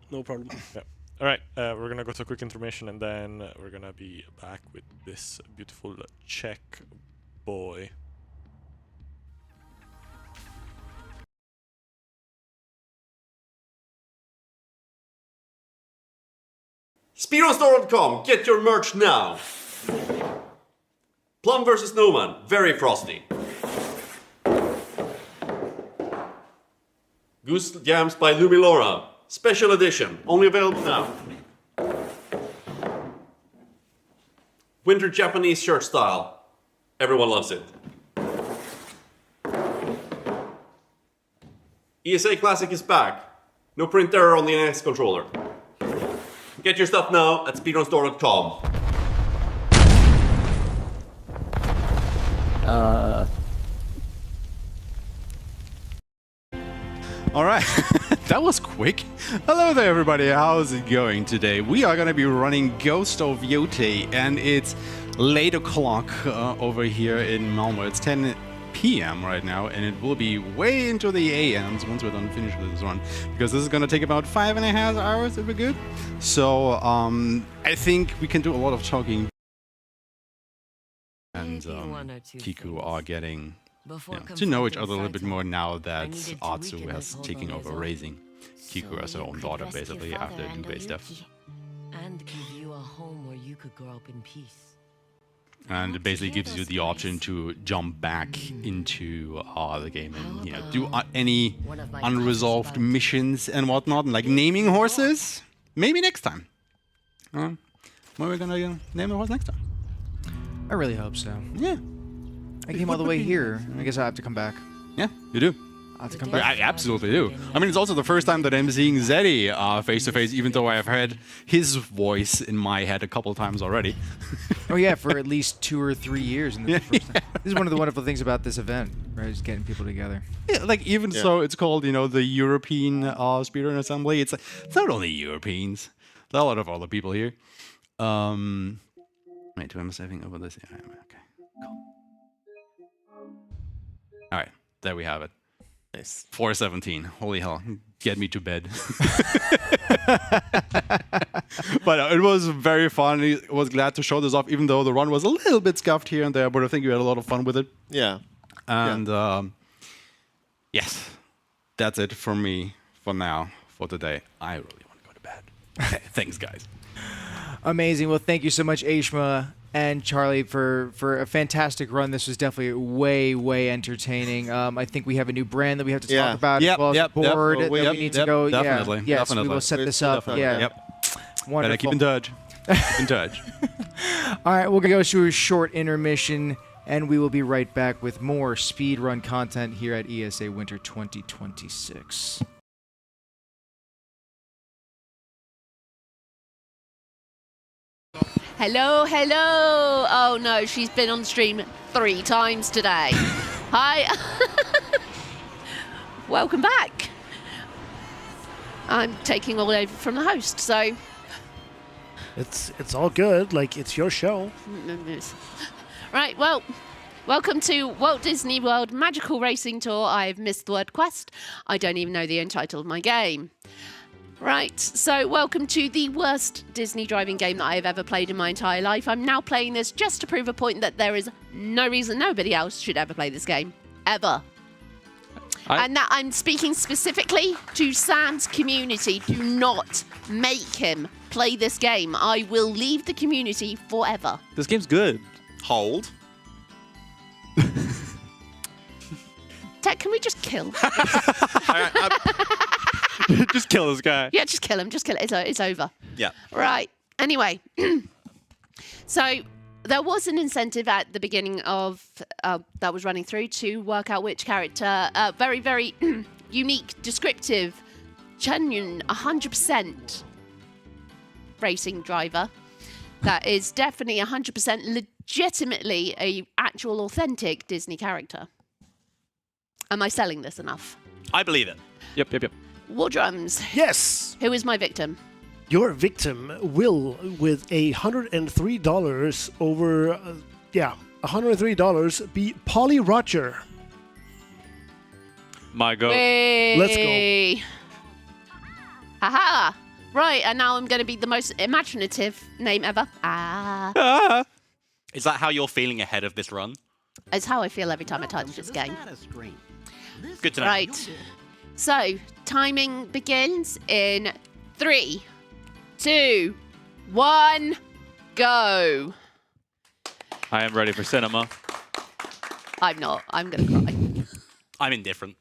No problem. Yeah. All right, we're gonna go to a quick intermission, and then we're gonna be back with this beautiful Czech boy. Speedonstore.com, get your merch now. Plum vs. Snowman, very frosty. Goose Jams by Lumilora, special edition, only available now. Winter Japanese shirt style, everyone loves it. ESA Classic is back, no print error on the NX controller. Get your stuff now at speedonstore.com. All right, that was quick. Hello there, everybody. How's it going today? We are going to be running Ghost of Yōtei, and it's late o'clock over here in Malmö. It's 10 p.m. right now, and it will be way into the a.m.s once we're done finished with this run, because this is going to take about 5.5 hours if we're good. So I think we can do a lot of talking, and Kiku are getting to know each other a little bit more now that Atsu has taken over raising Kiku as her own daughter, basically, after Dubei's death. And give you a home where you could grow up in peace. And it basically gives you the option to jump back into the game and do any unresolved missions and whatnot, and like naming horses. Maybe next time. When are we gonna name a horse next time? I really hope so. Yeah. I came all the way here. I guess I have to come back. Yeah, you do. I have to come back. I absolutely do. I mean, it's also the first time that I'm seeing Zeddy face to face, even though I have heard his voice in my head a couple of times already. Oh yeah, for at least 2 or 3 years. And this, is the first time. This is one of the wonderful things about this event, right? Just getting people together. Yeah, like even so, it's called the European Speedrun Assembly. It's not only Europeans. There are a lot of other people here. Wait, do I miss anything over this? Yeah, okay, cool. All right, there we have it. Nice. 4:17. Holy hell! Get me to bed. But it was very fun. I was glad to show this off, even though the run was a little bit scuffed here and there. But I think we had a lot of fun with it. Yeah. And yes, that's it for me for now, for today. I really want to go to bed. Thanks, guys. Amazing. Well, thank you so much, Aishma and Charlie, for a fantastic run. This was definitely way entertaining. I think we have a new brand that we have to talk about as well as the board that we need to go. Definitely. Yes, we will set this up. Yeah. Yep. Wonderful. Better keep in touch. Keep in touch. All right, we're going to go to a short intermission, and we will be right back with more speedrun content here at ESA Winter 2026. Hello. Oh no, she's been on stream 3 times today. Hi. Welcome back. I'm taking all over from the host, so. It's all good. Like, it's your show. Right, well, welcome to Walt Disney World Magical Racing Tour. I've missed the word quest. I don't even know the end title of my game. Right, so welcome to the worst Disney driving game that I have ever played in my entire life. I'm now playing this just to prove a point that there is no reason nobody else should ever play this game. Ever. And that I'm speaking specifically to Sam's community. Do not make him play this game. I will leave the community forever. This game's good. Hold. Tech, can we just kill? Just kill this guy. Yeah, just kill him. Just kill it. It's over. Yeah. Right. Anyway, so there was an incentive at the beginning of that was running through to work out which character, very unique, descriptive, genuine, 100% racing driver. That is definitely 100% legitimately a actual authentic Disney character. Am I selling this enough? I believe it. Yep. War Drums. Yes. Who is my victim? Your victim will, with $103 over, $103, be Polly Roger. My go. Hey. Let's go. Haha. Right, and now I'm going to be the most imaginative name ever. Ah. Is that how you're feeling ahead of this run? It's how I feel every time I touch this game. Good to know. Right. So, timing begins in 3, 2, 1, go. I am ready for cinema. I'm not. I'm going to cry. I'm indifferent.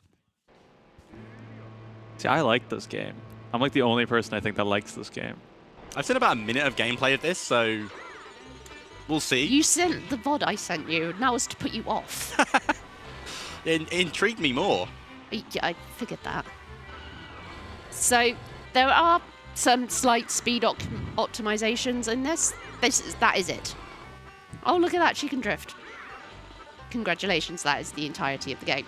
See, I like this game. I'm like the only person I think that likes this game. I've seen about a minute of gameplay of this, so we'll see. You sent the VOD I sent you. Now it's to put you off. It intrigued me more. Yeah, I figured that. So there are some slight speed optimizations in this. That is it. Oh, look at that. She can drift. Congratulations. That is the entirety of the game.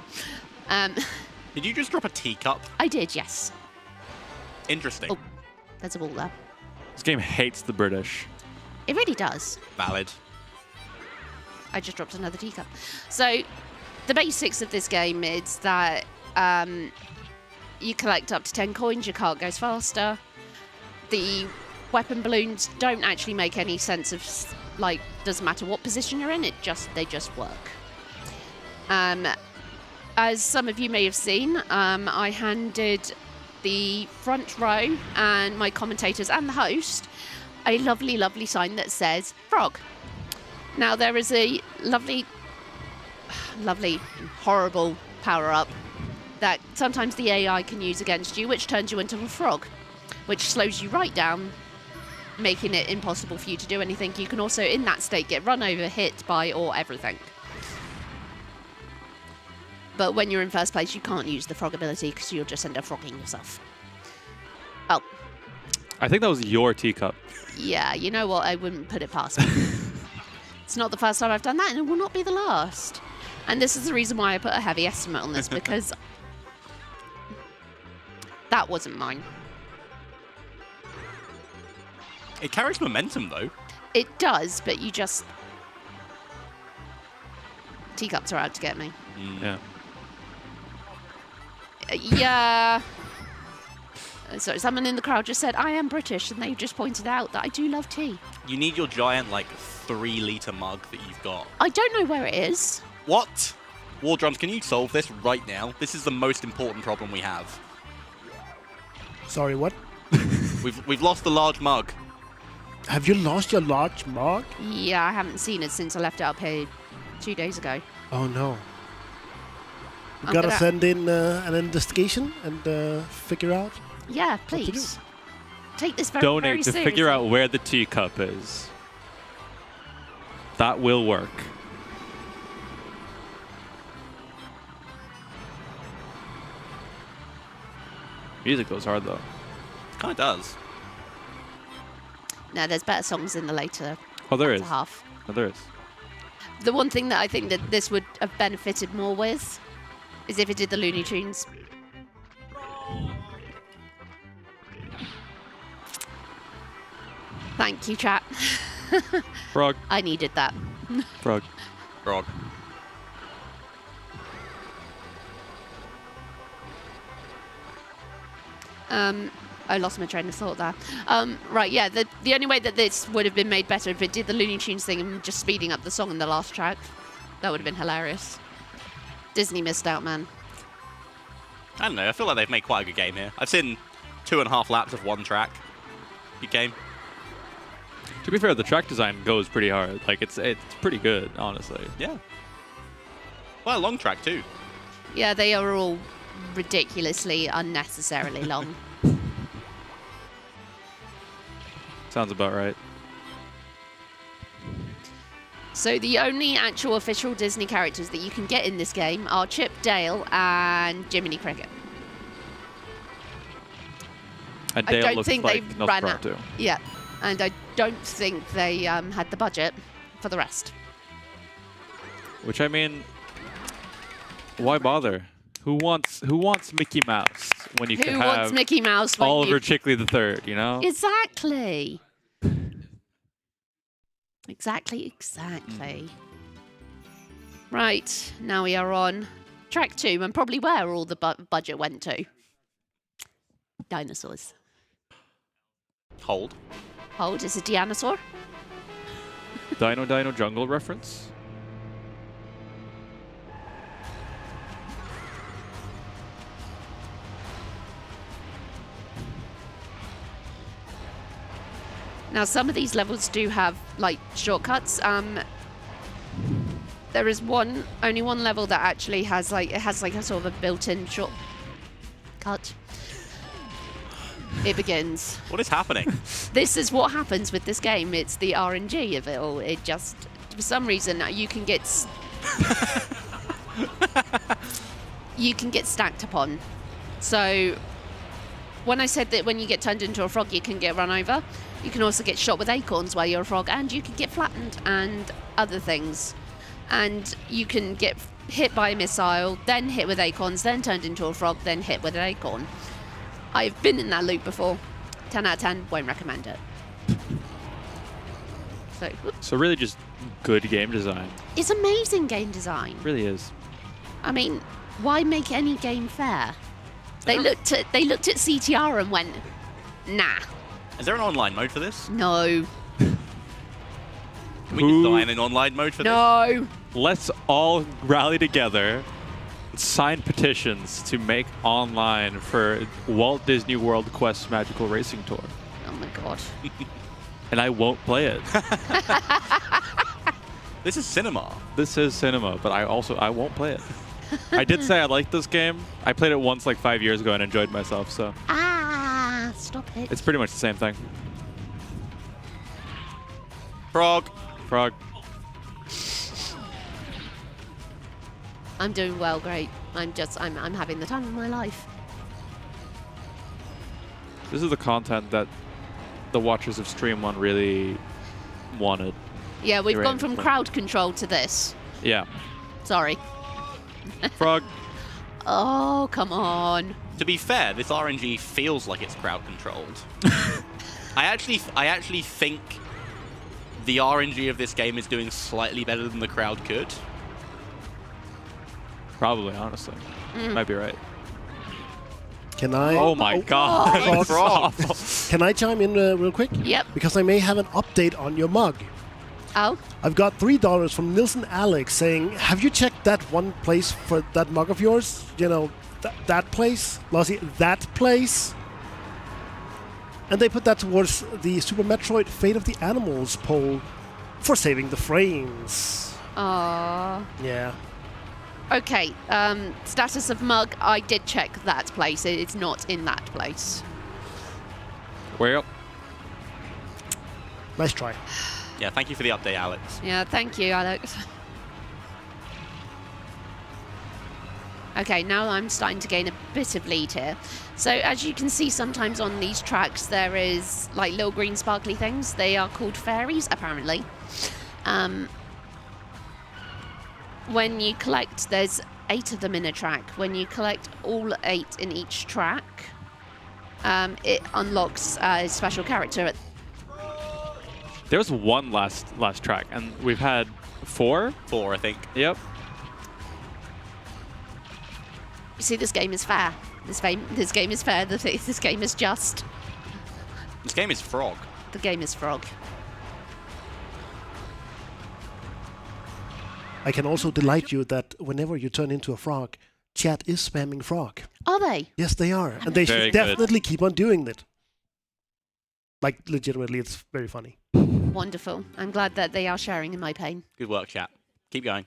Did you just drop a teacup? I did, yes. Interesting. Oh, there's a wall there. This game hates the British. It really does. Valid. I just dropped another teacup. So the basics of this game is that you collect up to 10 coins, your cart goes faster. The weapon balloons don't actually make any sense of, like, doesn't matter what position you're in, they just work. As some of you may have seen, I handed the front row and my commentators and the host a lovely, lovely sign that says frog. Now, there is a lovely, horrible power-up that sometimes the AI can use against you, which turns you into a frog, which slows you right down, making it impossible for you to do anything. You can also, in that state, get run over, hit by, or everything. But when you're in first place, you can't use the frog ability because you'll just end up frogging yourself. Oh. I think that was your teacup. Yeah, you know what? I wouldn't put it past me. It's not the first time I've done that, and it will not be the last. And this is the reason why I put a heavy estimate on this, because that wasn't mine. It carries momentum, though. It does, but you just... Teacups are out to get me. Yeah. Yeah. So someone in the crowd just said, I am British, and they just pointed out that I do love tea. You need your giant, like, 3-litre mug that you've got. I don't know where it is. What? War Drums, can you solve this right now? This is the most important problem we have. Sorry, what? We've lost the large mug. Have you lost your large mug? Yeah, I haven't seen it since I left it up here 2 days ago. Oh, no. We I'm gotta gonna- send in an investigation and figure out. Yeah, to do. please. Take this very, Donate very to seriously. figure out where the teacup is. That will work. Music goes hard though. Kind of does. No, there's better songs in the later Oh, there is. half. Oh, there is. The one thing that I think that this would have benefited more with is if it did the Looney Tunes. Thank you, chat. Frog. I needed that. Frog. Grog. I lost my train of thought there. Right, yeah, the only way that this would have been made better if it did the Looney Tunes thing and just speeding up the song in the last track. That would have been hilarious. Disney missed out, man. I don't know, I feel like they've made quite a good game here. I've seen 2.5 laps of one track. Good game. To be fair, the track design goes pretty hard. Like it's pretty good, honestly. Yeah. Well, a long track too. Yeah, they are all ridiculously, unnecessarily long. Sounds about right. So the only actual official Disney characters that you can get in this game are Chip, Dale, and Jiminy Cricket. And I Dale don't looks think like they ran out. Nosferatu. Yeah, and I don't think they had the budget for the rest. Which, I mean, why bother? Who wants Mickey Mouse when you can Who wants have Mickey Mouse when Oliver you... Chickley III, you know? Exactly. Exactly. Right, now we are on track 2, and probably where all the budget went to. Dinosaurs. hold. Hold is a dinosaur. Dino Jungle reference. Now, some of these levels do have like shortcuts. There is only one level that actually has like a sort of a built-in shortcut. It begins. What is happening? This is what happens with this game. It's the RNG of it all. It just, for some reason, you can get stacked upon. So, when I said that when you get turned into a frog, you can get run over, you can also get shot with acorns while you're a frog, and you can get flattened and other things. And you can get hit by a missile, then hit with acorns, then turned into a frog, then hit with an acorn. I've been in that loop before. 10 out of 10, won't recommend it. So really just good game design. It's amazing game design. It really is. I mean, why make any game fair? They looked at CTR and went, nah. Is there an online mode for this? No. Can we design an online mode for this? No. Let's all rally together, sign petitions to make online for Walt Disney World Quest Magical Racing Tour. Oh my god. And I won't play it. This is cinema. This is cinema, but I won't play it. I did say I liked this game. I played it once like 5 years ago and enjoyed myself, so. Stop it. It's pretty much the same thing. Frog. I'm doing well, great. I'm having the time of my life. This is the content that the watchers of Stream 1 really wanted. Yeah, we've You're gone right. from crowd control to this. Yeah. Sorry. Frog. Oh, come on. To be fair, this RNG feels like it's crowd controlled. I actually think the RNG of this game is doing slightly better than the crowd could. Probably, honestly. Might be right. Can I? Oh my god. Frog. Can I chime in real quick? Yep. Because I may have an update on your mug. Oh. I've got $3 from Nilson Alex saying, have you checked that one place for that mug of yours? You know, that place? Lassie, that place? And they put that towards the Super Metroid Fate of the Animals poll for saving the frames. Aww. Yeah. Okay, status of mug, I did check that place. It's not in that place. Well. Nice try. Yeah, thank you for the update, Alex. Yeah, thank you, Alex. Okay, now I'm starting to gain a bit of lead here. So as you can see, sometimes on these tracks there is like little green sparkly things. They are called fairies, apparently. When you collect, there's 8 of them in a track. When you collect all 8 in each track, it unlocks a special character. There was one last track, and we've had 4? 4, I think. Yep. You see, this game is fair. This game is fair. This game is just. This game is Frog. The game is Frog. I can also delight you that whenever you turn into a frog, chat is spamming frog. Are they? Yes, they are. And they Very should good. definitely keep on doing it. Like, legitimately, it's very funny. Wonderful. I'm glad that they are sharing in my pain. Good work, chat. Keep going.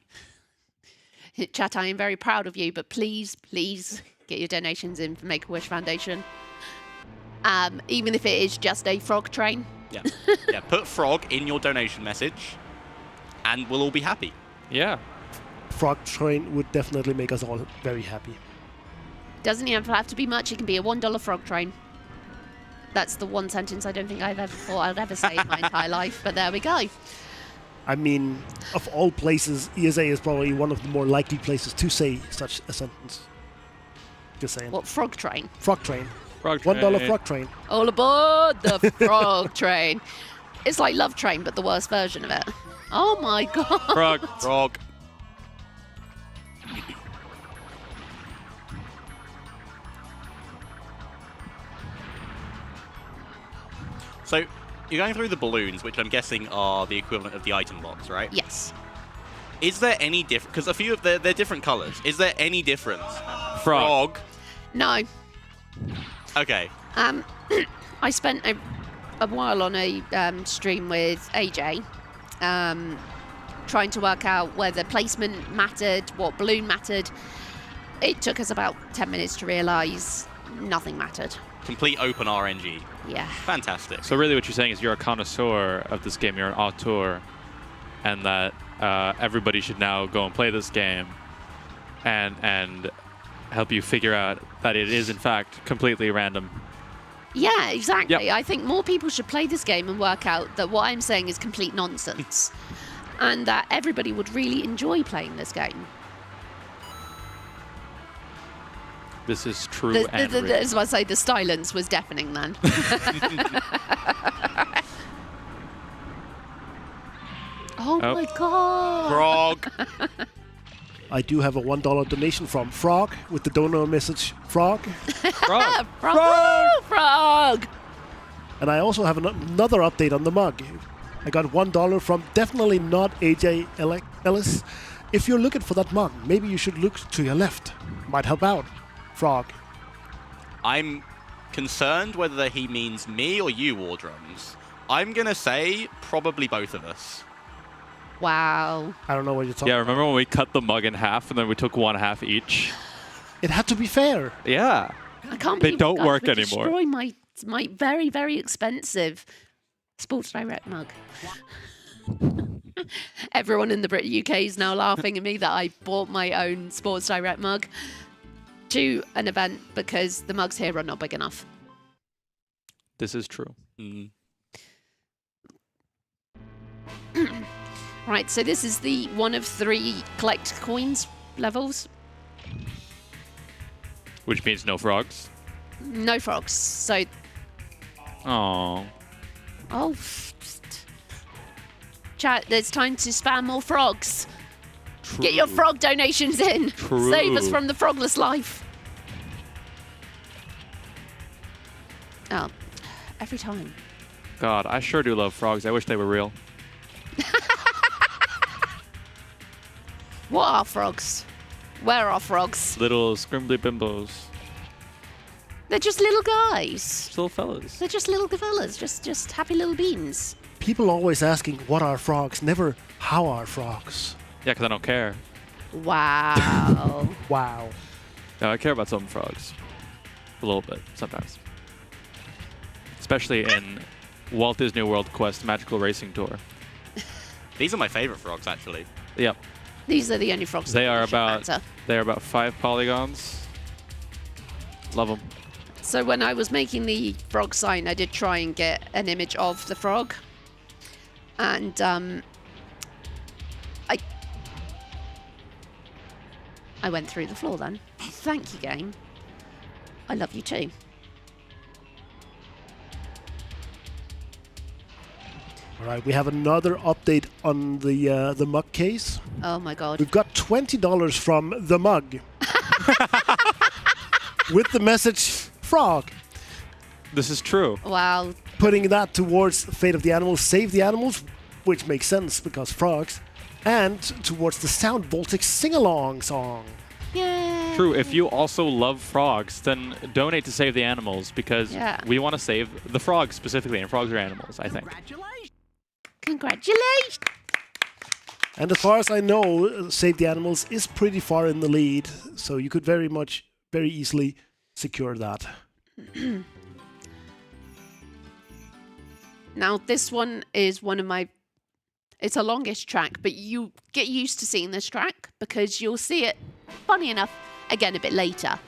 Chat, I am very proud of you, but please, please get your donations in for Make-A-Wish Foundation. Even if it is just a frog train. Yeah. Yeah, put Frog in your donation message, and we'll all be happy. Yeah. Frog train would definitely make us all very happy. Doesn't even have to be much. It can be a $1 frog train. That's the one sentence I don't think I've ever thought I'd ever say in my entire life, but there we go. I mean, of all places, ESA is probably one of the more likely places to say such a sentence. Just saying. What, frog train? Frog train. Frog train. $1 frog train. All aboard the frog train. It's like Love Train, but the worst version of it. Oh my god. Frog. Frog. So you're going through the balloons, which I'm guessing are the equivalent of the item box, right? Yes. Is there any difference? Because a few of they're different colors. Is there any difference? Frog. No. Okay. I spent a while on a stream with AJ, trying to work out whether placement mattered, what balloon mattered. It took us about 10 minutes to realise nothing mattered. Complete open RNG. Yeah. Fantastic. So really what you're saying is you're a connoisseur of this game, you're an auteur, and that everybody should now go and play this game and help you figure out that it is in fact completely random. Yeah, exactly. Yep. I think more people should play this game and work out that what I'm saying is complete nonsense and that everybody would really enjoy playing this game. This is true and real. As I say, the silence was deafening then. Oh my god! Frog. I do have a $1 donation from Frog with the donor message Frog. Frog. Frog! Frog! And I also have another update on the mug. I got $1 from definitely not AJ Ellis. If you're looking for that mug, maybe you should look to your left. Might help out. Frog. I'm concerned whether he means me or you, Wardrums. I'm going to say probably both of us. Wow. I don't know what you're talking Yeah, about. remember when we cut the mug in half and then we took one half each? It had to be fair. Yeah. I can't They believe don't you guys work would anymore. destroy my very, very expensive Sports Direct mug. Everyone in the UK is now laughing at me that I bought my own Sports Direct mug to an event because the mugs here are not big enough. This is true. Right, so this is the one of 3 collect coins levels. Which means no frogs. No frogs. So, Oh. oh, chat, it's time to spam more frogs. Get your frog donations in. True. Save us from the frogless life. Oh, every time. God, I sure do love frogs. I wish they were real. What are frogs? Where are frogs? Little scrimbly bimbos. They're just little guys. Just little fellas. They're just little fellas, just happy little beans. People always asking what are frogs, never how are frogs. Yeah, because I don't care. Wow. Wow. No, I care about some frogs. A little bit, sometimes. Especially in Walt Disney World Quest Magical Racing Tour. These are my favorite frogs, actually. Yep. These are the only frogs They that are really should about matter. they are about 5 polygons. Love them. So when I was making the frog sign, I did try and get an image of the frog. And I went through the floor then. Thank you, game. I love you too. All right, we have another update on the mug case. Oh my god. We've got $20 from the mug with the message Frog. This is true. Wow. Putting that towards Fate of the Animals, Save the Animals, which makes sense because frogs, and towards the Sound Voltic sing-along song. Yay. True. If you also love frogs, then donate to Save the Animals because we want to save the frogs specifically, and frogs are animals, I think. Congratulations. And as far as I know, Save the Animals is pretty far in the lead, so you could very easily secure that. Now, this one is one of my... It's a longish track, but you get used to seeing this track because you'll see it, funny enough, again a bit later.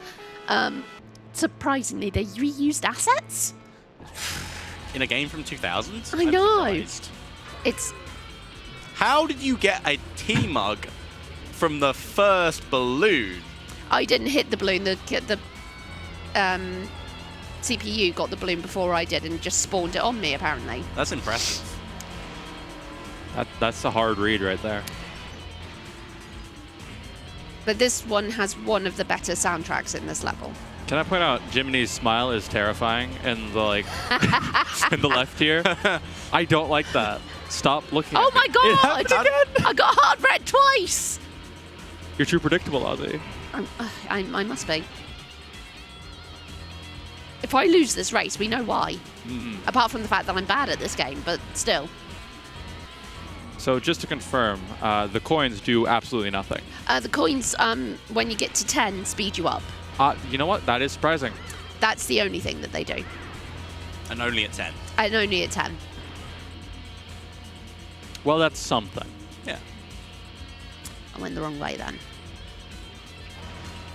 Surprisingly, they reused assets. In a game from 2000? I know. It's... How did you get a tea mug from the first balloon? I didn't hit the balloon. The CPU got the balloon before I did and just spawned it on me, apparently. That's impressive. That's a hard read right there. But this one has one of the better soundtracks in this level. Can I point out Jiminy's smile is terrifying in the like in the left here? I don't like that. Stop looking Oh at my me. god! It happened again. I got hard red twice! You're too predictable, Ozzy. I must be. If I lose this race, we know why. Apart from the fact that I'm bad at this game, but still. So just to confirm, the coins do absolutely nothing. The coins, when you get to 10, speed you up. You know what? That is surprising. That's the only thing that they do. And only at 10. And only at 10. Well, that's something. Yeah. I went the wrong way then.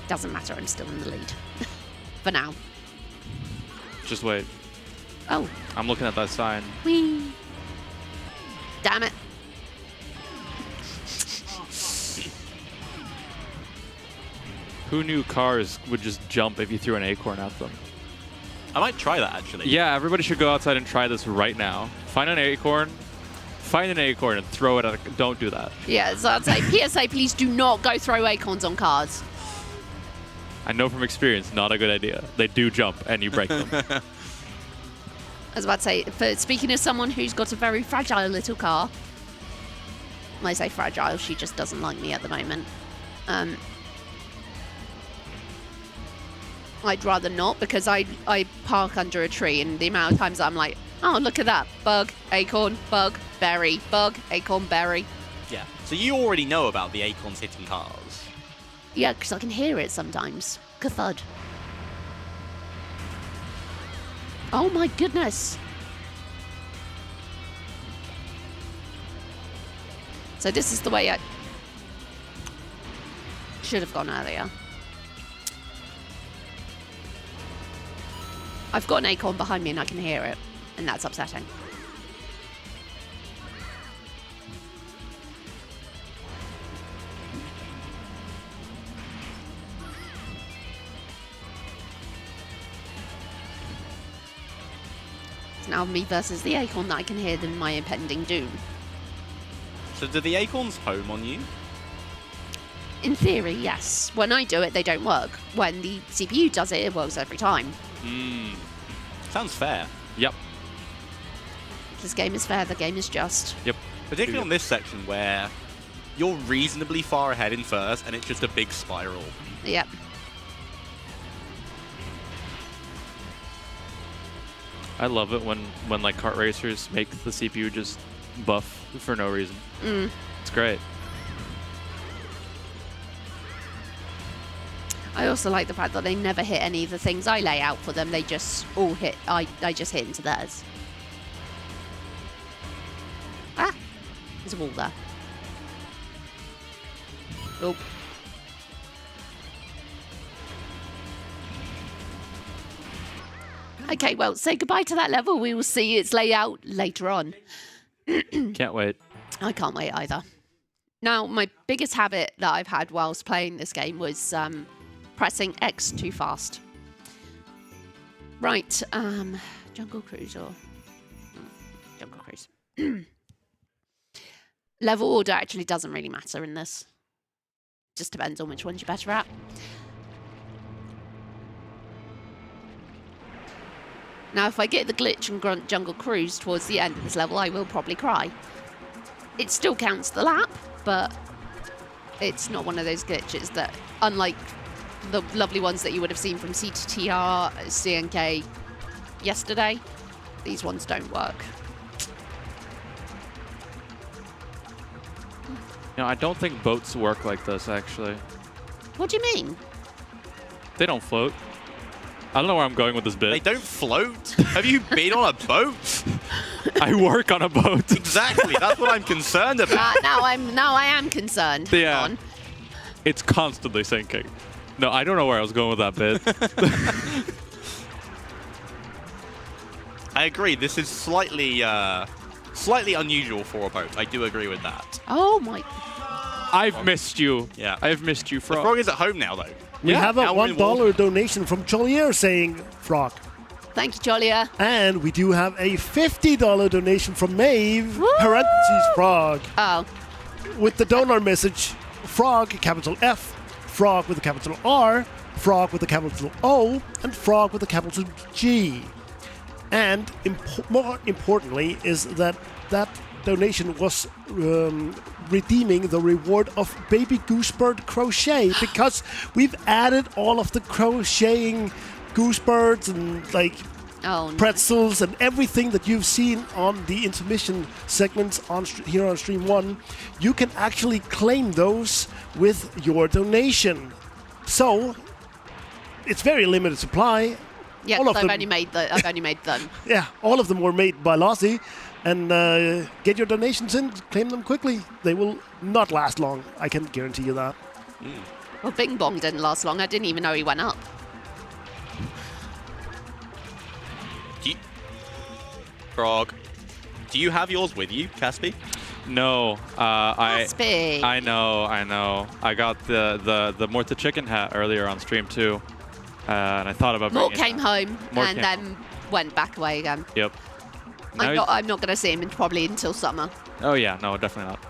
Doesn't matter, I'm still in the lead. For now. Just wait. Oh. I'm looking at that sign. Whee! Damn it. Who knew cars would just jump if you threw an acorn at them? I might try that, actually. Yeah, everybody should go outside and try this right now. Find an acorn and throw it at a... Don't do that. Yeah, so I'd say, PSA, please do not go throw acorns on cars. I know from experience, not a good idea. They do jump and you break them. I was about to say, speaking of someone who's got a very fragile little car, when I say fragile, she just doesn't like me at the moment. I'd rather not, because I park under a tree, and the amount of times I'm like, oh, look at that. Bug, acorn, bug, berry, bug, acorn, berry. Yeah. So you already know about the acorns hitting cars. Yeah, because I can hear it sometimes. Ka-thud. Oh my goodness. So this is the way I should have gone earlier. I've got an acorn behind me and I can hear it, and that's upsetting. It's now me versus the acorn that I can hear my impending doom. So do the acorns home on you? In theory, yes. When I do it, they don't work. When the CPU does it, it works every time. Sounds fair. Yep. This game is fair, the game is just. Yep. Particularly on this section where you're reasonably far ahead in first and it's just a big spiral. Yep. I love it when like kart racers make the CPU just buff for no reason. It's great. I also like the fact that they never hit any of the things I lay out for them. They just all hit. I just hit into theirs. Ah, there's a wall there. Oh. Okay, well, say goodbye to that level. We will see its layout later on. Can't wait. I can't wait either. Now, my biggest habit that I've had whilst playing this game was pressing X too fast. Right, Jungle Cruise or Jungle Cruise. Level order actually doesn't really matter in this. Just depends on which ones you're better at. Now, if I get the glitch and Jungle Cruise towards the end of this level, I will probably cry. It still counts the lap, but it's not one of those glitches that, unlike the lovely ones that you would have seen from CTTR, CNK yesterday, these ones don't work. You know, I don't think boats work like this, actually. What do you mean? They don't float. I don't know where I'm going with this bit. They don't float? Have you been on a boat? I work on a boat. Exactly. That's what I'm concerned about. Now I am concerned. Yeah. On. It's constantly sinking. No, I don't know where I was going with that bit. I agree. This is slightly unusual for a boat. I do agree with that. Oh my. I've missed you. Yeah. I've missed you, Frog. The Frog is at home now, though. We have a now we're in $1 donation from Jolier saying Frog. Thank you, Jolier. And we do have a $50 donation from Maeve, parentheses Frog, Oh. with the donor message Frog, capital F, Frog with a capital R, Frog with a capital O, and Frog with a capital G. And more importantly is that donation was redeeming the reward of Baby Goosebird Crochet, because we've added all of the crocheting goosebirds and like pretzels and everything that you've seen on the intermission segments here on Stream 1. You can actually claim those with your donation. So it's very limited supply. Yeah, I've only made them. Yeah, all of them were made by Lossie. And get your donations in, claim them quickly. They will not last long. I can guarantee you that. Well, Bing Bong didn't last long. I didn't even know he went up. Frog, do you have yours with you, Caspi? No, Caspi. I know. I got the Morta chicken hat earlier on stream too, and I thought about Mort bringing came home Mort and came then went back away again. Yep. I'm not going to see him probably until summer. Oh yeah, no, definitely not.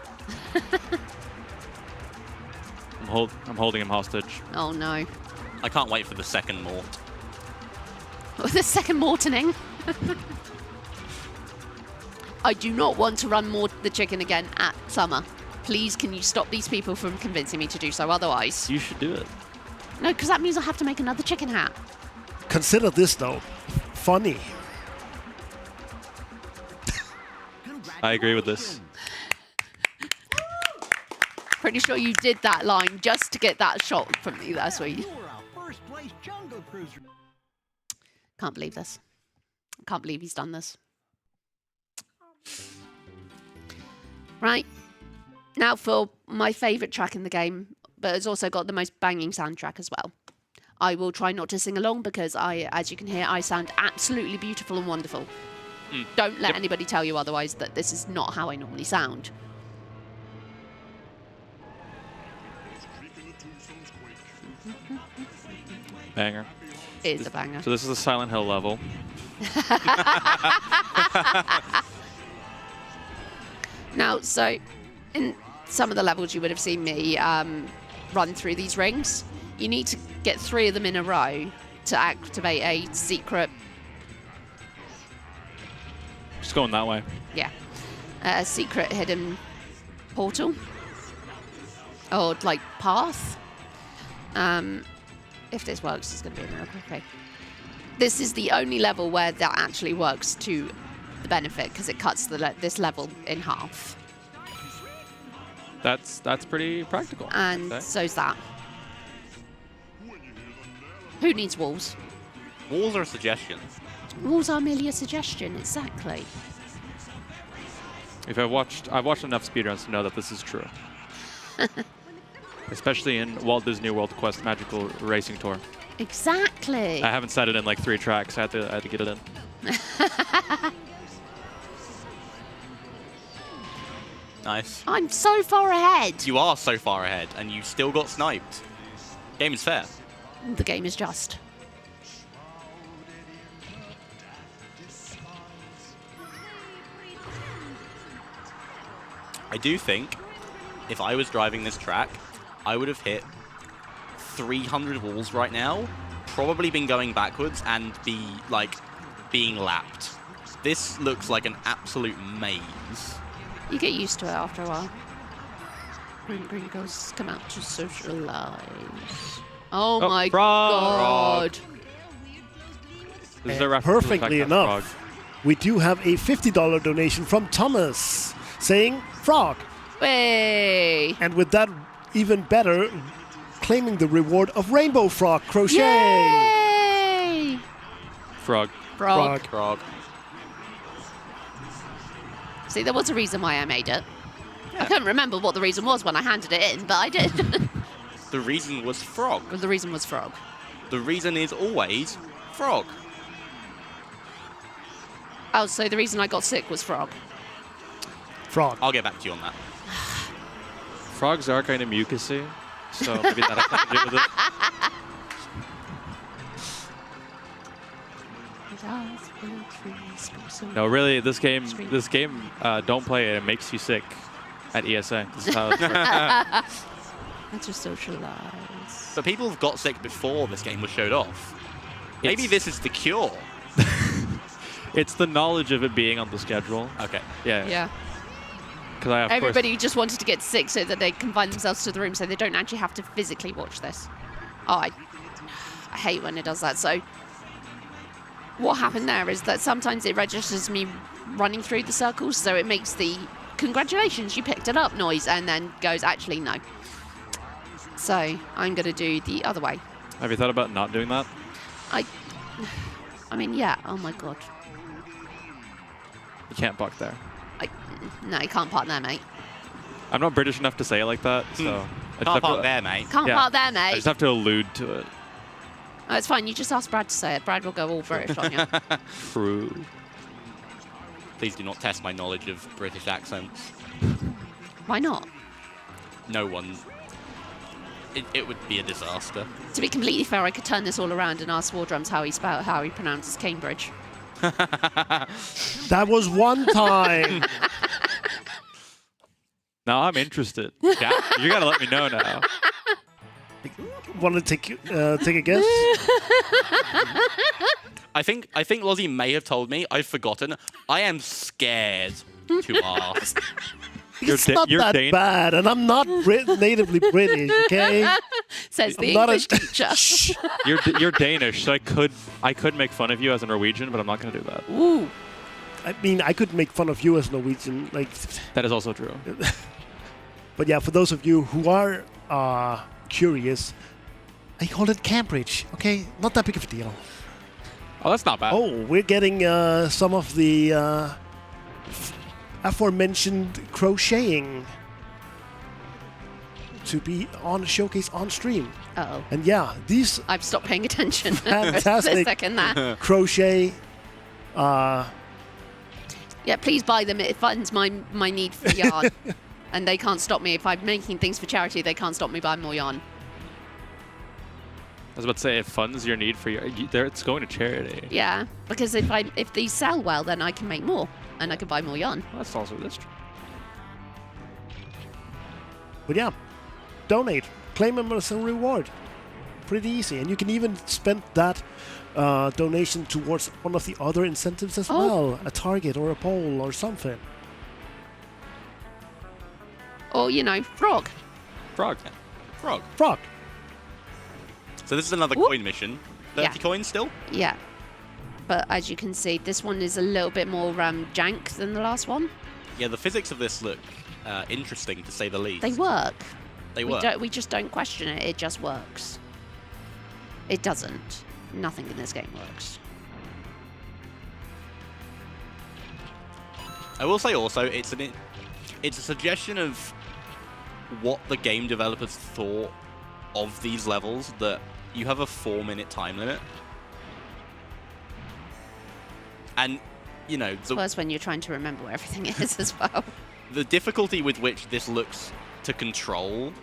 I'm holding him hostage. Oh no. I can't wait for the second Mort. The second Mortoning. I do not want to run Mort the chicken again at summer. Please, can you stop these people from convincing me to do so? Otherwise, You should do it. no, because that means I have to make another chicken hat. Consider this though, funny. I agree with this. Pretty sure you did that line just to get that shot from me. That's sweet. Can't believe this. Can't believe he's done this. Right. Now for my favourite track in the game, but it's also got the most banging soundtrack as well. I will try not to sing along because as you can hear, I sound absolutely beautiful and wonderful. Don't let anybody tell you otherwise that this is not how I normally sound. Banger. It is a banger. So this is a Silent Hill level. Now, so in some of the levels you would have seen me run through these rings. You need to get 3 of them in a row to activate a secret. Just going that way. Yeah. A secret hidden portal. Or, like, path. If this works, it's going to be a miracle. Okay. This is the only level where that actually works to the benefit, because it cuts this level in half. That's pretty practical. And so's that. Who needs walls? Walls are a suggestion. Walls are merely a suggestion, exactly. If I've watched enough speedruns to know that this is true. Especially in Walt Disney World Quest Magical Racing Tour. Exactly. I haven't said it in like 3 tracks. I had to get it in. Nice. I'm so far ahead. You are so far ahead, and you still got sniped. Game is fair. The game is just. I do think if I was driving this track, I would have hit 300 walls right now, probably been going backwards and being lapped. This looks like an absolute maze. You get used to it after a while. Green girls come out to socialize. Oh my god. This is a reference to the fact Perfectly that enough, Frog. we do have a $50 donation from Thomas saying Frog. Hey. And with that, even better, claiming the reward of Rainbow Frog Crochet. Yay! Frog. Frog. Frog. See, there was a reason why I made it. I couldn't remember what the reason was when I handed it in, but I did. The reason was frog. Well, the reason was frog. The reason is always frog. Oh, so the reason I got sick was frog. Frog. I'll get back to you on that. Frogs are kind of mucusy, so maybe that has something to do with it. No, really, this game, don't play it. It makes you sick at ESA. This is how it works. And to socialize. But people have got sick before this game was showed off. Maybe this is the cure. It's the knowledge of it being on the schedule. Okay. Yeah. Yeah. Because I, of Everybody just wanted to get sick so that they confine themselves to the room so they don't actually have to physically watch this. Oh, I hate when it does that. So what happened there is that sometimes it registers me running through the circles, so it makes the congratulations, you picked it up noise, and then goes, actually, no. So I'm going to do the other way. Have you thought about not doing that? I mean, yeah. Oh, my God. You can't buck there. No, you can't park there, mate. I'm not British enough to say it like that, so... I just Can't have park to- there, mate. Can't Yeah. park there, I mate. just have to allude to it. Oh, it's fine. You just ask Brad to say it. Brad will go all British on you. True. Please do not test my knowledge of British accents. Why not? No one. It would be a disaster. To be completely fair, I could turn this all around and ask Wardrums how he pronounces Cambridge. That was one time. Now I'm interested. Yeah, you gotta let me know now. Want to take a guess? I think Lozzie may have told me. I've forgotten. I am scared to ask. It's not you're that bad, and I'm not natively British, okay? Says the I'm not English teacher. Shh. You're Danish, so I could make fun of you as a Norwegian, but I'm not gonna do that. Ooh. I mean, I could make fun of you as Norwegian, like. That is also true. But yeah, for those of you who are curious, I call it Cambridge. Okay, not that big of a deal. Oh, that's not bad. Oh, we're getting some of the aforementioned crocheting to be on showcase on stream. Uh-oh. And yeah, these I've stopped paying attention for a fantastic second there. crochet. Yeah, please buy them. It funds my need for yarn. And they can't stop me. If I'm making things for charity, they can't stop me buying more yarn. I was about to say, it funds your need for it's going to charity. Yeah, because if these sell well, then I can make more. And I can buy more yarn. That's also true. But yeah, donate. Claim them as a reward. Pretty easy. And you can even spend that donation towards one of the other incentives as well. A target or a poll or something. Or, frog. Frog. Frog. So this is another Whoop. coin mission. 30 coins still? Yeah. But as you can see, this one is a little bit more jank than the last one. Yeah, the physics of this look interesting, to say the least. They work. They work. We just don't question it. It just works. It doesn't. Nothing in this game works. I will say also, it's a suggestion of what the game developers thought of these levels, that you have a 4-minute time limit. And, It's worse when you're trying to remember where everything is as well. The difficulty with which this looks to control,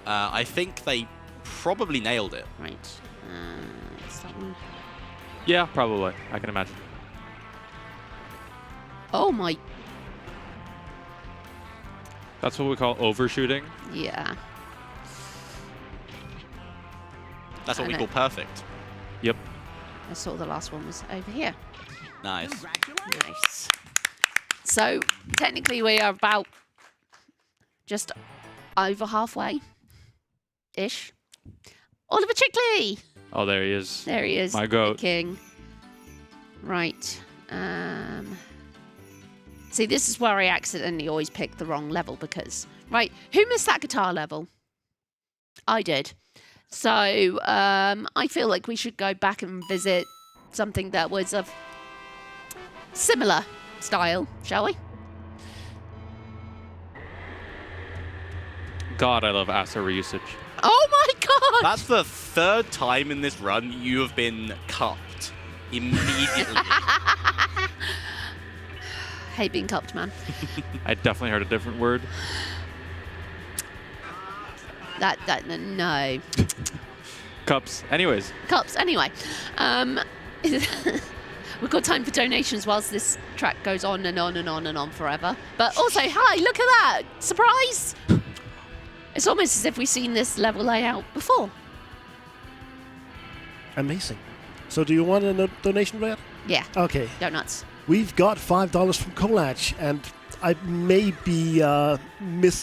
I think they probably nailed it. Right. It's that one. Yeah, probably. I can imagine. Oh my. That's what we call overshooting. Yeah. That's what we I call know. perfect. Yep. I saw the last one was over here. Nice. Nice. So technically we are about just over halfway-ish. Oliver Chickley! Oh, there he is. There he is. My goat. The king. Right. See, this is where I accidentally always pick the wrong level because... Right, who missed that guitar level? I did. So I feel like we should go back and visit something that was of similar style, shall we? God, I love ASA usage. Oh my god! That's the 3rd time in this run you have been cupped immediately. Hate being cupped, man. I definitely heard a different word. No. Cups. Anyways. Cups, anyway. We've got time for donations whilst this track goes on and on and on and on forever. But also, hi, look at that! Surprise! It's almost as if we've seen this level layout before. Amazing. So do you want a donation, Brad? Yeah. Okay. Donuts. We've got $5 from Kolach, and I may be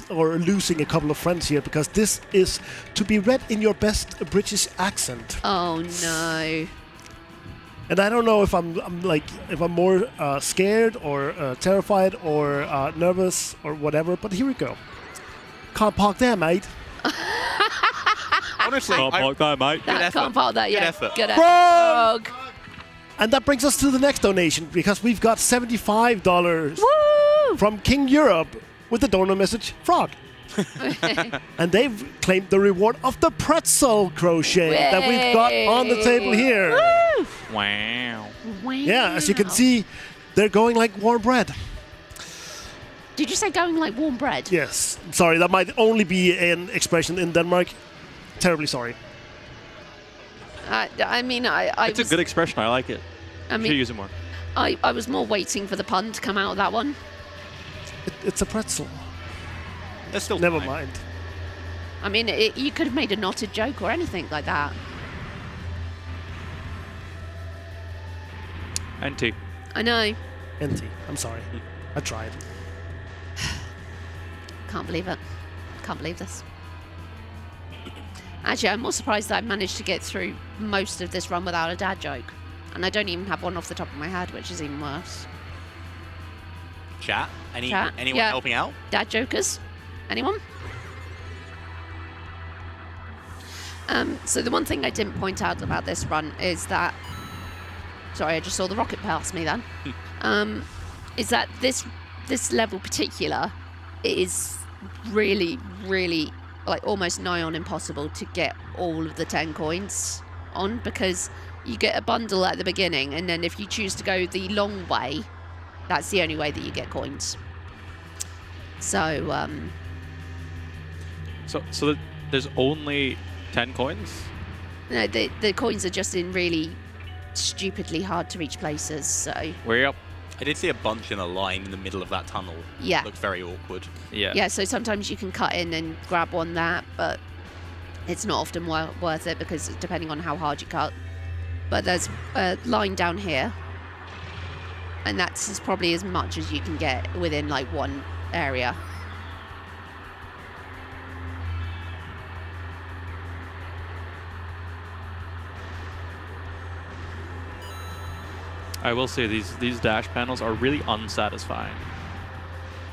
losing a couple of friends here because this is to be read in your best British accent. Oh no. And I don't know if I'm more scared or terrified or nervous or whatever, but here we go. Can't park there, mate. Honestly, Can't park there, mate. Can't park that yet. Good effort. Good effort. Frog. And that brings us to the next donation because we've got $75 Woo! from King Europe with the donor message Frog. And they've claimed the reward of the pretzel crochet that we've got on the table here. Woo! Wow. Wow. Yeah, as you can see, they're going like warm bread. Did you say going like warm bread? Yes. Sorry, that might only be an expression in Denmark. Terribly sorry. I mean, I It's a good expression. I like it. I Should mean, use it more. I was more waiting for the pun to come out of that one. It's a pretzel. There's still Never time. mind. I mean, you could have made a knotted joke or anything like that. NT. I know. NT. I'm sorry. I tried. Can't believe it. Can't believe this. Actually, I'm more surprised that I managed to get through most of this run without a dad joke. And I don't even have one off the top of my head, which is even worse. Chat? Chat? Anyone Yeah. helping out? Dad jokers? Anyone? So the one thing I didn't point out about this run is that... Sorry, I just saw the rocket pass me then. Is that this level particular is really, really, like almost nigh on impossible to get all of the 10 coins on, because you get a bundle at the beginning, and then if you choose to go the long way, that's the only way that you get coins. So, So there's only 10 coins? no, the coins are just in really stupidly hard to reach places, so We're up. I did see a bunch in a line in the middle of that tunnel. yeah. Looked very awkward. Yeah. Yeah, so sometimes you can cut in and grab one that, but it's not often worth it because depending on how hard you cut. But there's a line down here, and that's probably as much as you can get within like one area. I will say these dash panels are really unsatisfying.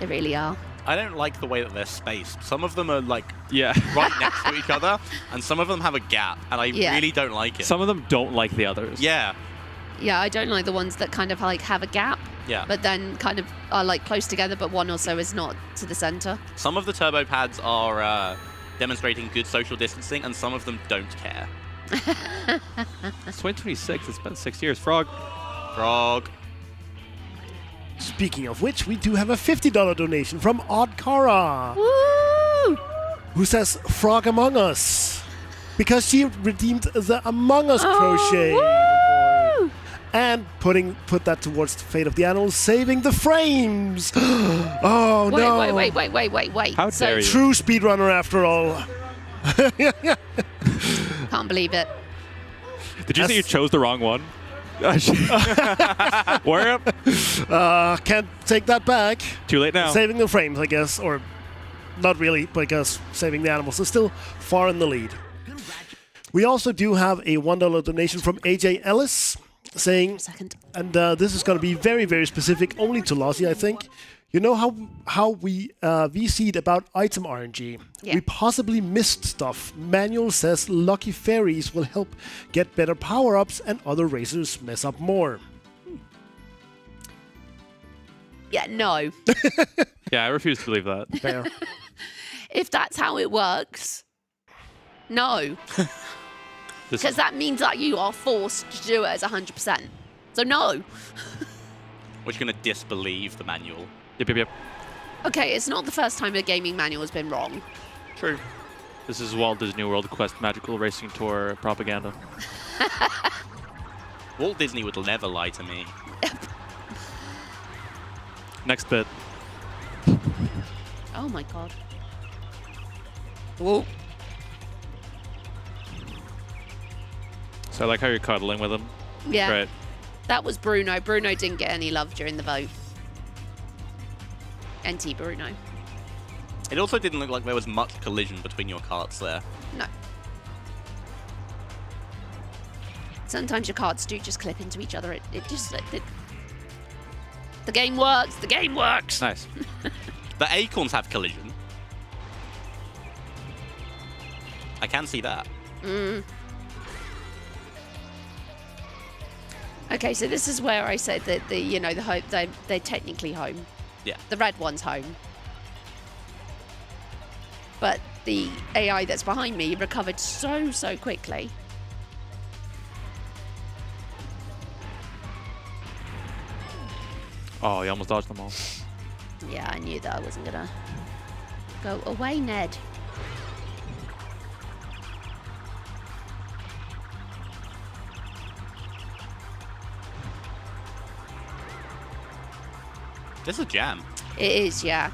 They really are. I don't like the way that they're spaced. Some of them are like Yeah. right next to each other, and some of them have a gap, and I Yeah. really don't like it. Some of them don't like the others. Yeah. Yeah, I don't like the ones that kind of like have a gap, Yeah. but then kind of are like close together, but one also is not to the center. Some of the turbo pads are demonstrating good social distancing, and some of them don't care. It's 2026. It's been 6 years. Frog. Frog. Speaking of which, we do have a $50 donation from Odd Kara, Woo! who says Frog Among Us, because she redeemed the Among Us crochet. Woo! And put that towards the fate of the animals, saving the frames. Oh Wait, no! wait. How So- dare you? True speedrunner after all. Can't believe it. Did you say you chose the wrong one? We're up. Can't take that back. Too late now. Saving the frames, I guess, or not really, because saving the animals is still far in the lead. We also do have a $1 donation from AJ Ellis, saying, Second. and this is going to be very, very specific, only to Lossie, I think. You know how we VC'd about item RNG? Yeah. We possibly missed stuff. Manual says lucky fairies will help get better power-ups and other racers mess up more. Yeah, no. Yeah, I refuse to believe that. Fair. If that's how it works, no. This Because that means that you are forced to do it as 100%. So no. We're just gonna disbelieve the manual. Yep. Okay, it's not the first time a gaming manual has been wrong. True. This is Walt Disney World Quest Magical Racing Tour propaganda. Walt Disney would never lie to me. Next bit. Oh my god. Whoa. So I like how you're cuddling with him. Yeah. Right. That was Bruno. Bruno didn't get any love during the vote. NT Bruno. It also didn't look like there was much collision between your carts there. No. Sometimes your cards do just clip into each other. It just... the game works. The game works. Nice. The acorns have collision. I can see that. Okay, so this is where I said that the home, they're technically home. Yeah. The red one's home. But the AI that's behind me recovered so quickly. Oh, he almost dodged them all. Yeah, I knew that I wasn't gonna go away, Ned. This is a jam. It is, yeah.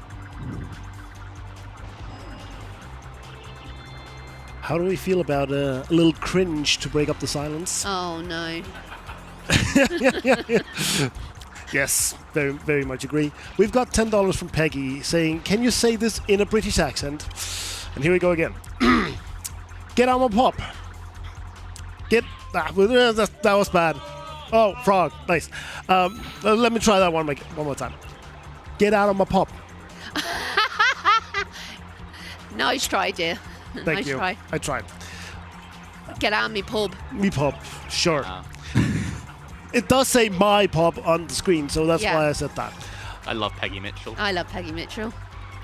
How do we feel about a little cringe to break up the silence? Oh no. Yes, very much agree. We've got $10 from Peggy saying, "Can you say this in a British accent?" And here we go again. Get on my pop. Get that was bad. Oh, frog, nice. Let me try that one more time. Get out of my pop. Nice try, dear. Thank nice you. try. I tried. Get out of me pub. Me pop, sure. It does say my pop on the screen, so that's Yeah. why I said that. I love Peggy Mitchell. I love Peggy Mitchell.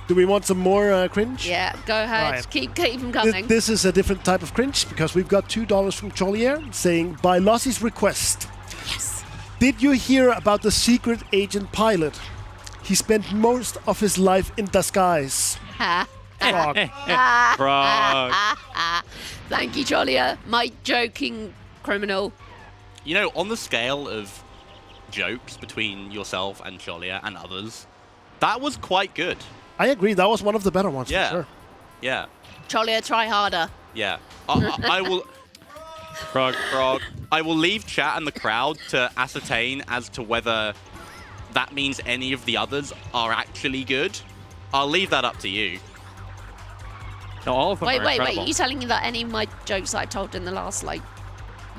Do we want some more cringe? Yeah, go ahead. Right. Keep them coming. This is a different type of cringe because we've got $2 from Trollier saying, by Lossie's request. Yes. Did you hear about the secret agent pilot? He spent most of his life in disguise. Frog. Frog. Thank you, Jollier. My joking criminal. You know, on the scale of jokes between yourself and Jollier and others, that was quite good. I agree. That was one of the better ones, Yeah. for sure. Yeah. Jollier, try harder. Yeah. I will... Frog. I will leave chat and the crowd to ascertain as to whether that means any of the others are actually good. I'll leave that up to you. No, all of them are Wait. incredible. You telling me that any of my jokes that I've told in the last,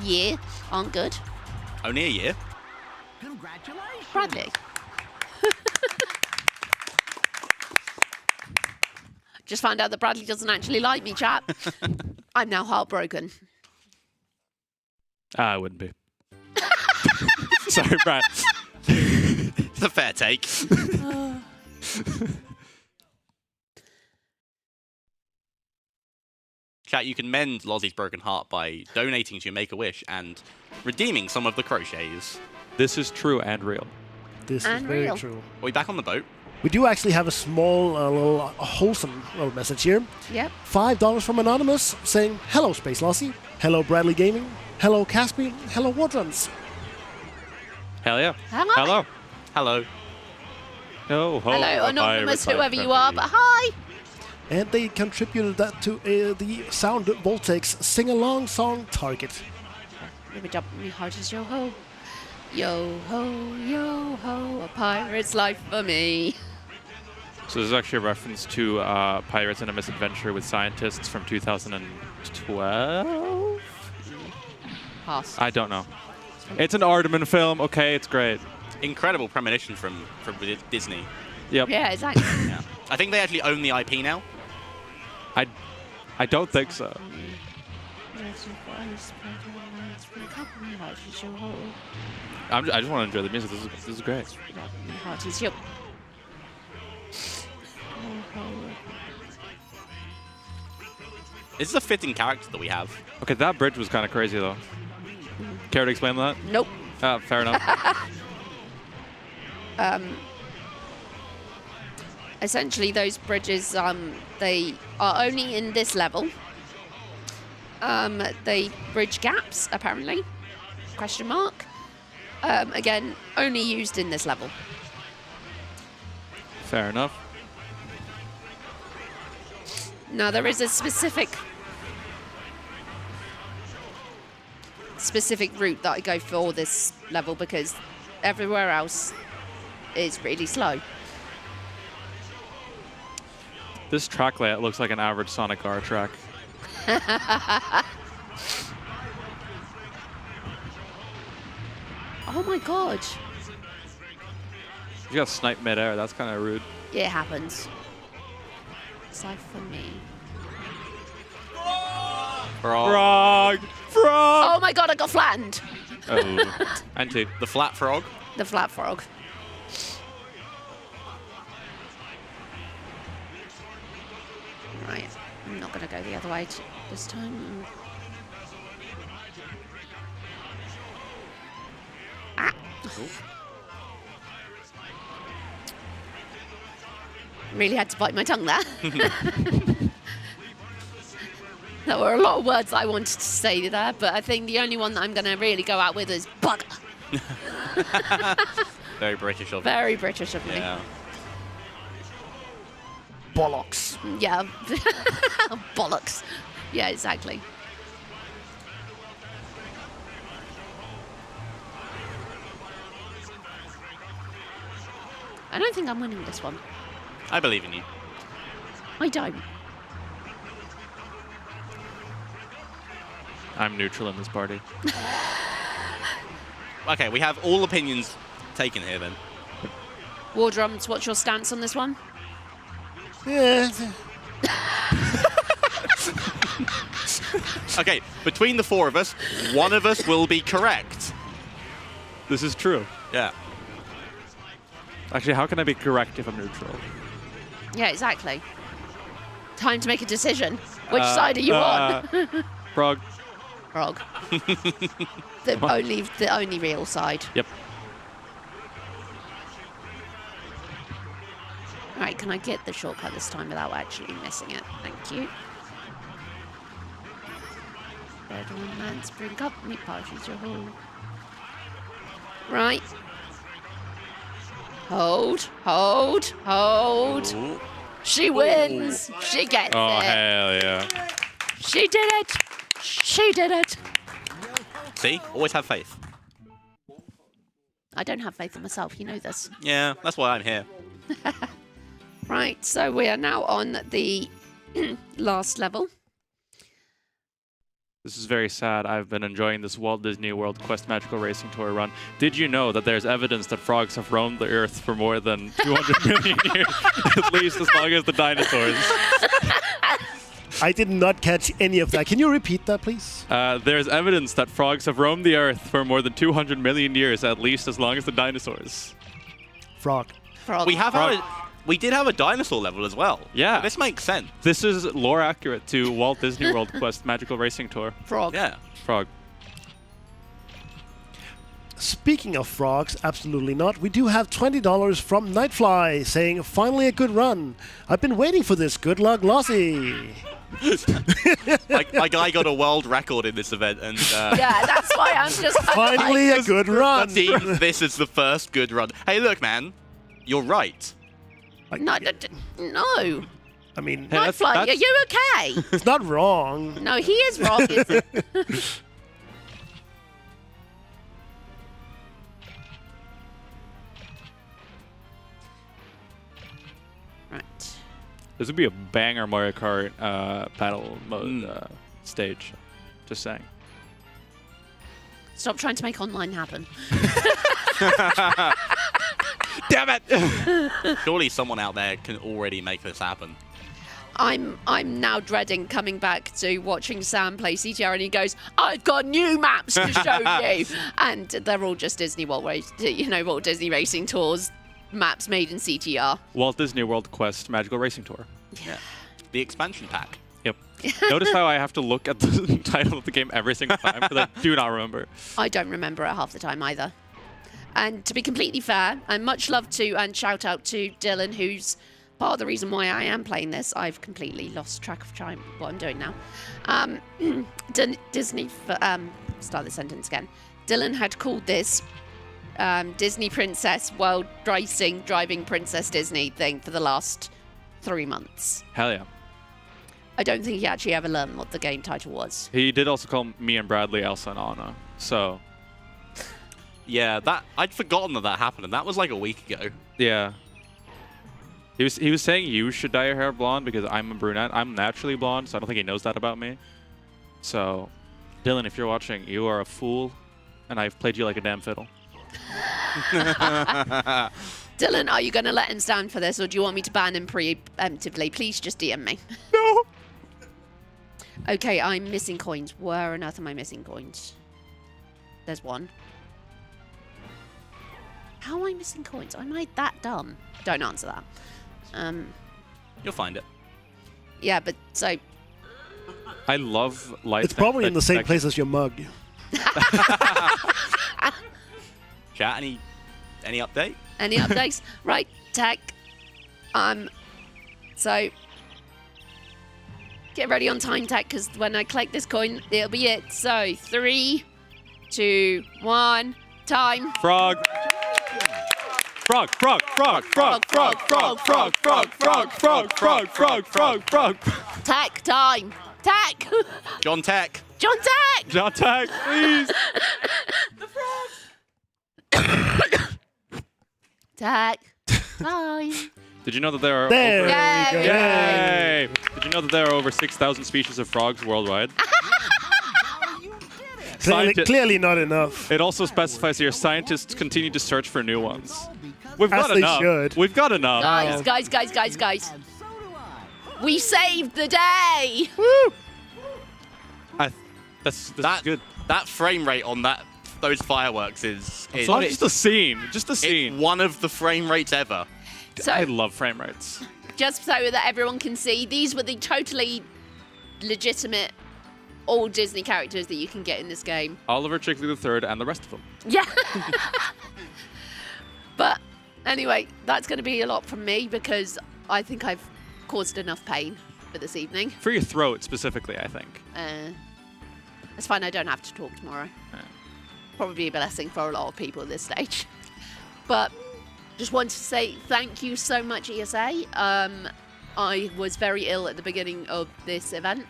year aren't good? Only a year. Bradley. Just found out that Bradley doesn't actually like me, chap. I'm now heartbroken. I wouldn't be. Sorry, Brad. It's a fair take. Chat, you can mend Lozzie's broken heart by donating to your Make-A-Wish and redeeming some of the crochets. This is true and real. This is Unreal. very true. Are we back on the boat? We do actually have a small, little wholesome little message here. Yep. $5 from Anonymous saying, "Hello, Space Lossie. Hello, Bradley Gaming. Hello, Caspi. Hello, Wardruns." Hell yeah. Hello. Hello. Hello. Oh, ho, Hello, a anonymous, pirate whoever you friendly. are, but hi. And they contributed that to the Sound Voltaic's sing-along song Target. Maybe jump me heart is yo ho. Yo ho, a pirate's life for me. So this is actually a reference to Pirates in a Misadventure with Scientists from 2012? Pass. I don't know. It's an Aardman film. Okay, it's great. Incredible premonition from Disney. Yep. Yeah, exactly. Yeah. I think they actually own the IP now. I don't think so. I just want to enjoy the music. This is great. Heart is yo. This is a fitting character that we have. Okay, that bridge was kind of crazy though. Care to explain that? Nope. Fair enough. Essentially, those bridges, they are only in this level. They bridge gaps, apparently. Question mark. Again, only used in this level. Fair enough. Now there is a specific route that I go for this level because everywhere else is really slow. This track layout looks like an average Sonic R track. Oh my god. You got sniped midair. That's kind of rude. It happens. Aside from me. Frog! Frog! Oh my god, I got flattened. Oh. And two. The flat frog. The flat frog. Right, I'm not going to go the other way this time. Ah. Really had to bite my tongue there. There were a lot of words I wanted to say there, but I think the only one that I'm going to really go out with is bugger. Very British of you. Very British of me. Yeah. Bollocks. Yeah. Bollocks. Yeah, exactly. I don't think I'm winning this one. I believe in you. I don't. I'm neutral in this party. Okay, we have all opinions taken here then. War Drums, what's your stance on this one? Yeah. Okay, between the four of us, one of us will be correct. This is true. Yeah. Actually, how can I be correct if I'm neutral? Yeah, exactly. Time to make a decision. Which side are you on? Frog. Frog. the only real side. Yep. Right, can I get the shortcut this time without actually missing it? Thank you. Bird on man's brink up, meat parties your hole. Right. Hold, hold, hold. Ooh. She wins. She gets Oh, it. hell yeah. She did it. She did it. See? Always have faith. I don't have faith in myself. You know this. Yeah, that's why I'm here. Right, so we are now on the last level. This is very sad. I've been enjoying this Walt Disney World Quest Magical Racing Tour run. Did you know that there's evidence that frogs have roamed the Earth for more than 200 million years? At least as long as the dinosaurs. I did not catch any of that. Can you repeat that, please? There's evidence that frogs have roamed the Earth for more than 200 million years, at least as long as the dinosaurs. Frog. Frog. We did have a dinosaur level as well. Yeah. So this makes sense. This is lore accurate to Walt Disney World Quest Magical Racing Tour. Frog. Yeah. Frog. Speaking of frogs, absolutely not. We do have $20 from Nightfly saying, finally a good run. I've been waiting for this. Good luck, Lossie. My guy got a world record in this event, and Yeah, that's why I'm just Finally a good run. deems this is the first good run. Hey, look, man, you're right. No. I mean, Nightfly, are you okay? it's not wrong. No, he is wrong, isn't he? Right. This would be a banger Mario Kart battle mode stage. Just saying. Stop trying to make online happen. Damn it! Surely someone out there can already make this happen. I'm now dreading coming back to watching Sam play CTR, and he goes, "I've got new maps to show you," and they're all just Walt Disney Racing Tours maps made in CTR. Walt Disney World Quest Magical Racing Tour. Yeah. The expansion pack. Yep. Notice how I have to look at the title of the game every single time because I do not remember. I don't remember it half the time either. And to be completely fair, and much love to and shout out to Dylan, who's part of the reason why I am playing this. I've completely lost track of what I'm doing now. Disney, start the sentence again. Dylan had called this Disney Princess World Racing Driving Princess Disney thing for the last 3 months. Hell yeah. I don't think he actually ever learned what the game title was. He did also call me and Bradley Elsa and Anna. So Yeah, I'd forgotten that happened, and that was like a week ago. yeah. He was saying you should dye your hair blonde because I'm a brunette. I'm naturally blonde, so I don't think he knows that about me. So, Dylan, if you're watching, you are a fool, and I've played you like a damn fiddle. Dylan, are you going to let him stand for this, or do you want me to ban him preemptively? Please just DM me. No. Okay, I'm missing coins. Where on earth am I missing coins? There's one. How am I missing coins? Am I that dumb? Don't answer that. You'll find it. Yeah, but so... I love light. It's probably in the same place as your mug. Chat, any update? Any updates? Right, tech. So... Get ready on time, tech, because when I collect this coin, it'll be it. So, 3, 2, 1, time. Frog. Frog, frog, frog, frog, frog, frog, frog, frog, frog, frog, frog, frog, frog, frog. Tech, time. Tech. John Tech. John Tech. John Tech, please. Tech. Time. Did you know that there are There over... we go. Yay! Did you know that there are over 6,000 species of frogs worldwide? Clearly not enough. It also specifies here scientists continue to search for new ones. We've got As they enough. should. We've got enough. Guys. We saved the day. Woo! That's good. That frame rate on those fireworks is It's not just a scene. Just a scene. one of the frame rates ever. So, I love frame rates. just so that everyone can see, these were the totally legitimate all Disney characters that you can get in this game. Oliver Chickley III and the rest of them. Yeah. But anyway, that's going to be a lot from me because I think I've caused enough pain for this evening. For your throat specifically, I think. It's fine, I don't have to talk tomorrow. Probably a blessing for a lot of people at this stage. But just wanted to say thank you so much, ESA. I was very ill at the beginning of this event.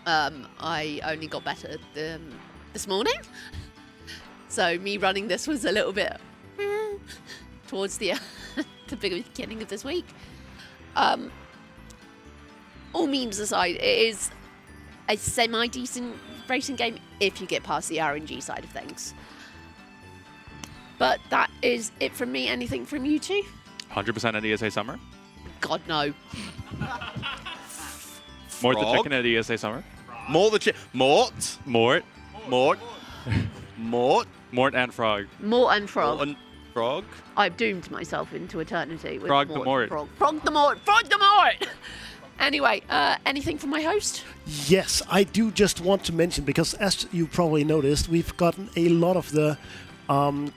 I only got better this morning. So me running this was a little bit towards the beginning of this week. All memes aside, it is a semi-decent racing game if you get past the RNG side of things. But that is it from me. Anything from you two? 100% at ESA Summer. God, no. Mort the Frog. chicken at ESA Summer. Mort. Mort. Mort and Frog. Mort and Frog. Mort and Frog. I've doomed myself into eternity with Frog the Mort. Mort. Frog the Mort. Frog the Mort. Anyway, anything from my host? Yes, I do just want to mention, because as you probably noticed, we've gotten a lot of the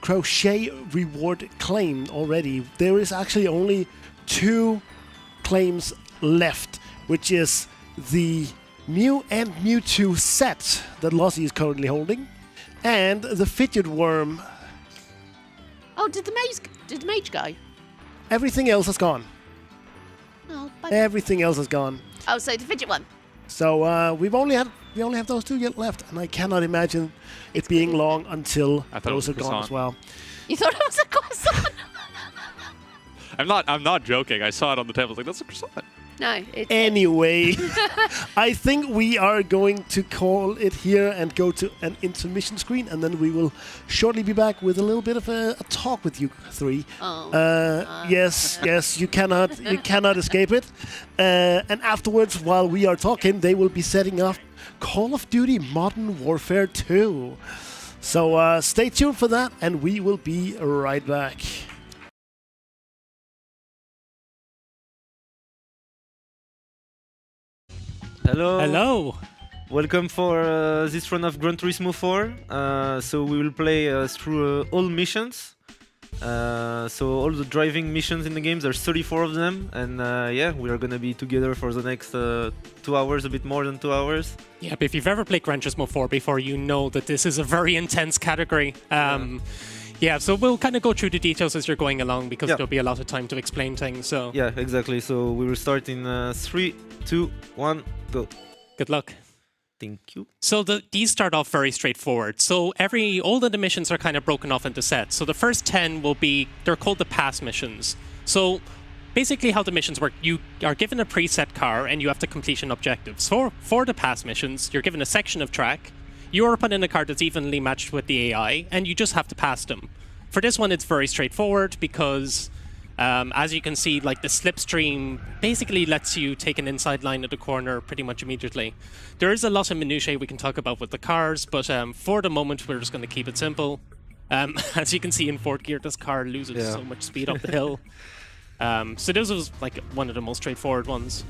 crochet reward claimed already. There is actually only 2 claims left, which is the Mew and Mewtwo set that Lossie is currently holding, and the fidget worm. Oh, did the mage go? Everything else is gone. Oh, Everything else is gone. oh, so the fidget one. So we only have those 2 yet left, and I cannot imagine it being long until I thought it was those a are gone croissant. as well. You thought it was a croissant? I'm not joking. I saw it on the table. I was like, that's a croissant. No, it's Anyway, I think we are going to call it here and go to an intermission screen, and then we will shortly be back with a little bit of a talk with you 3. Yes, you cannot escape it. And afterwards, while we are talking, they will be setting up Call of Duty Modern Warfare 2. So stay tuned for that, and we will be right back. Hello. Welcome for this run of Gran Turismo 4. So we will play through all missions. So all the driving missions in the games, there's 34 of them, and yeah, we are gonna be together for the next 2 hours, a bit more than 2 hours. Yeah, but if you've ever played Gran Turismo 4 before, you know that this is a very intense category. Yeah, so we'll kind of go through the details as you're going along because there'll be a lot of time to explain things. So yeah, exactly. So we will start in 3, 2, 1, go. Good luck. Thank you. So these start off very straightforward. So all of the missions are kind of broken off into sets. So the first 10 will be, they're called the pass missions. So basically how the missions work, you are given a preset car and you have to complete an objective. So for the pass missions, you're given a section of track. You are put in a car that's evenly matched with the AI, and you just have to pass them. For this one, it's very straightforward because, as you can see, like the slipstream basically lets you take an inside line at the corner pretty much immediately. There is a lot of minutiae we can talk about with the cars, but for the moment, we're just going to keep it simple. As you can see in fourth gear, this car loses so much speed up the hill. So this was like one of the most straightforward ones.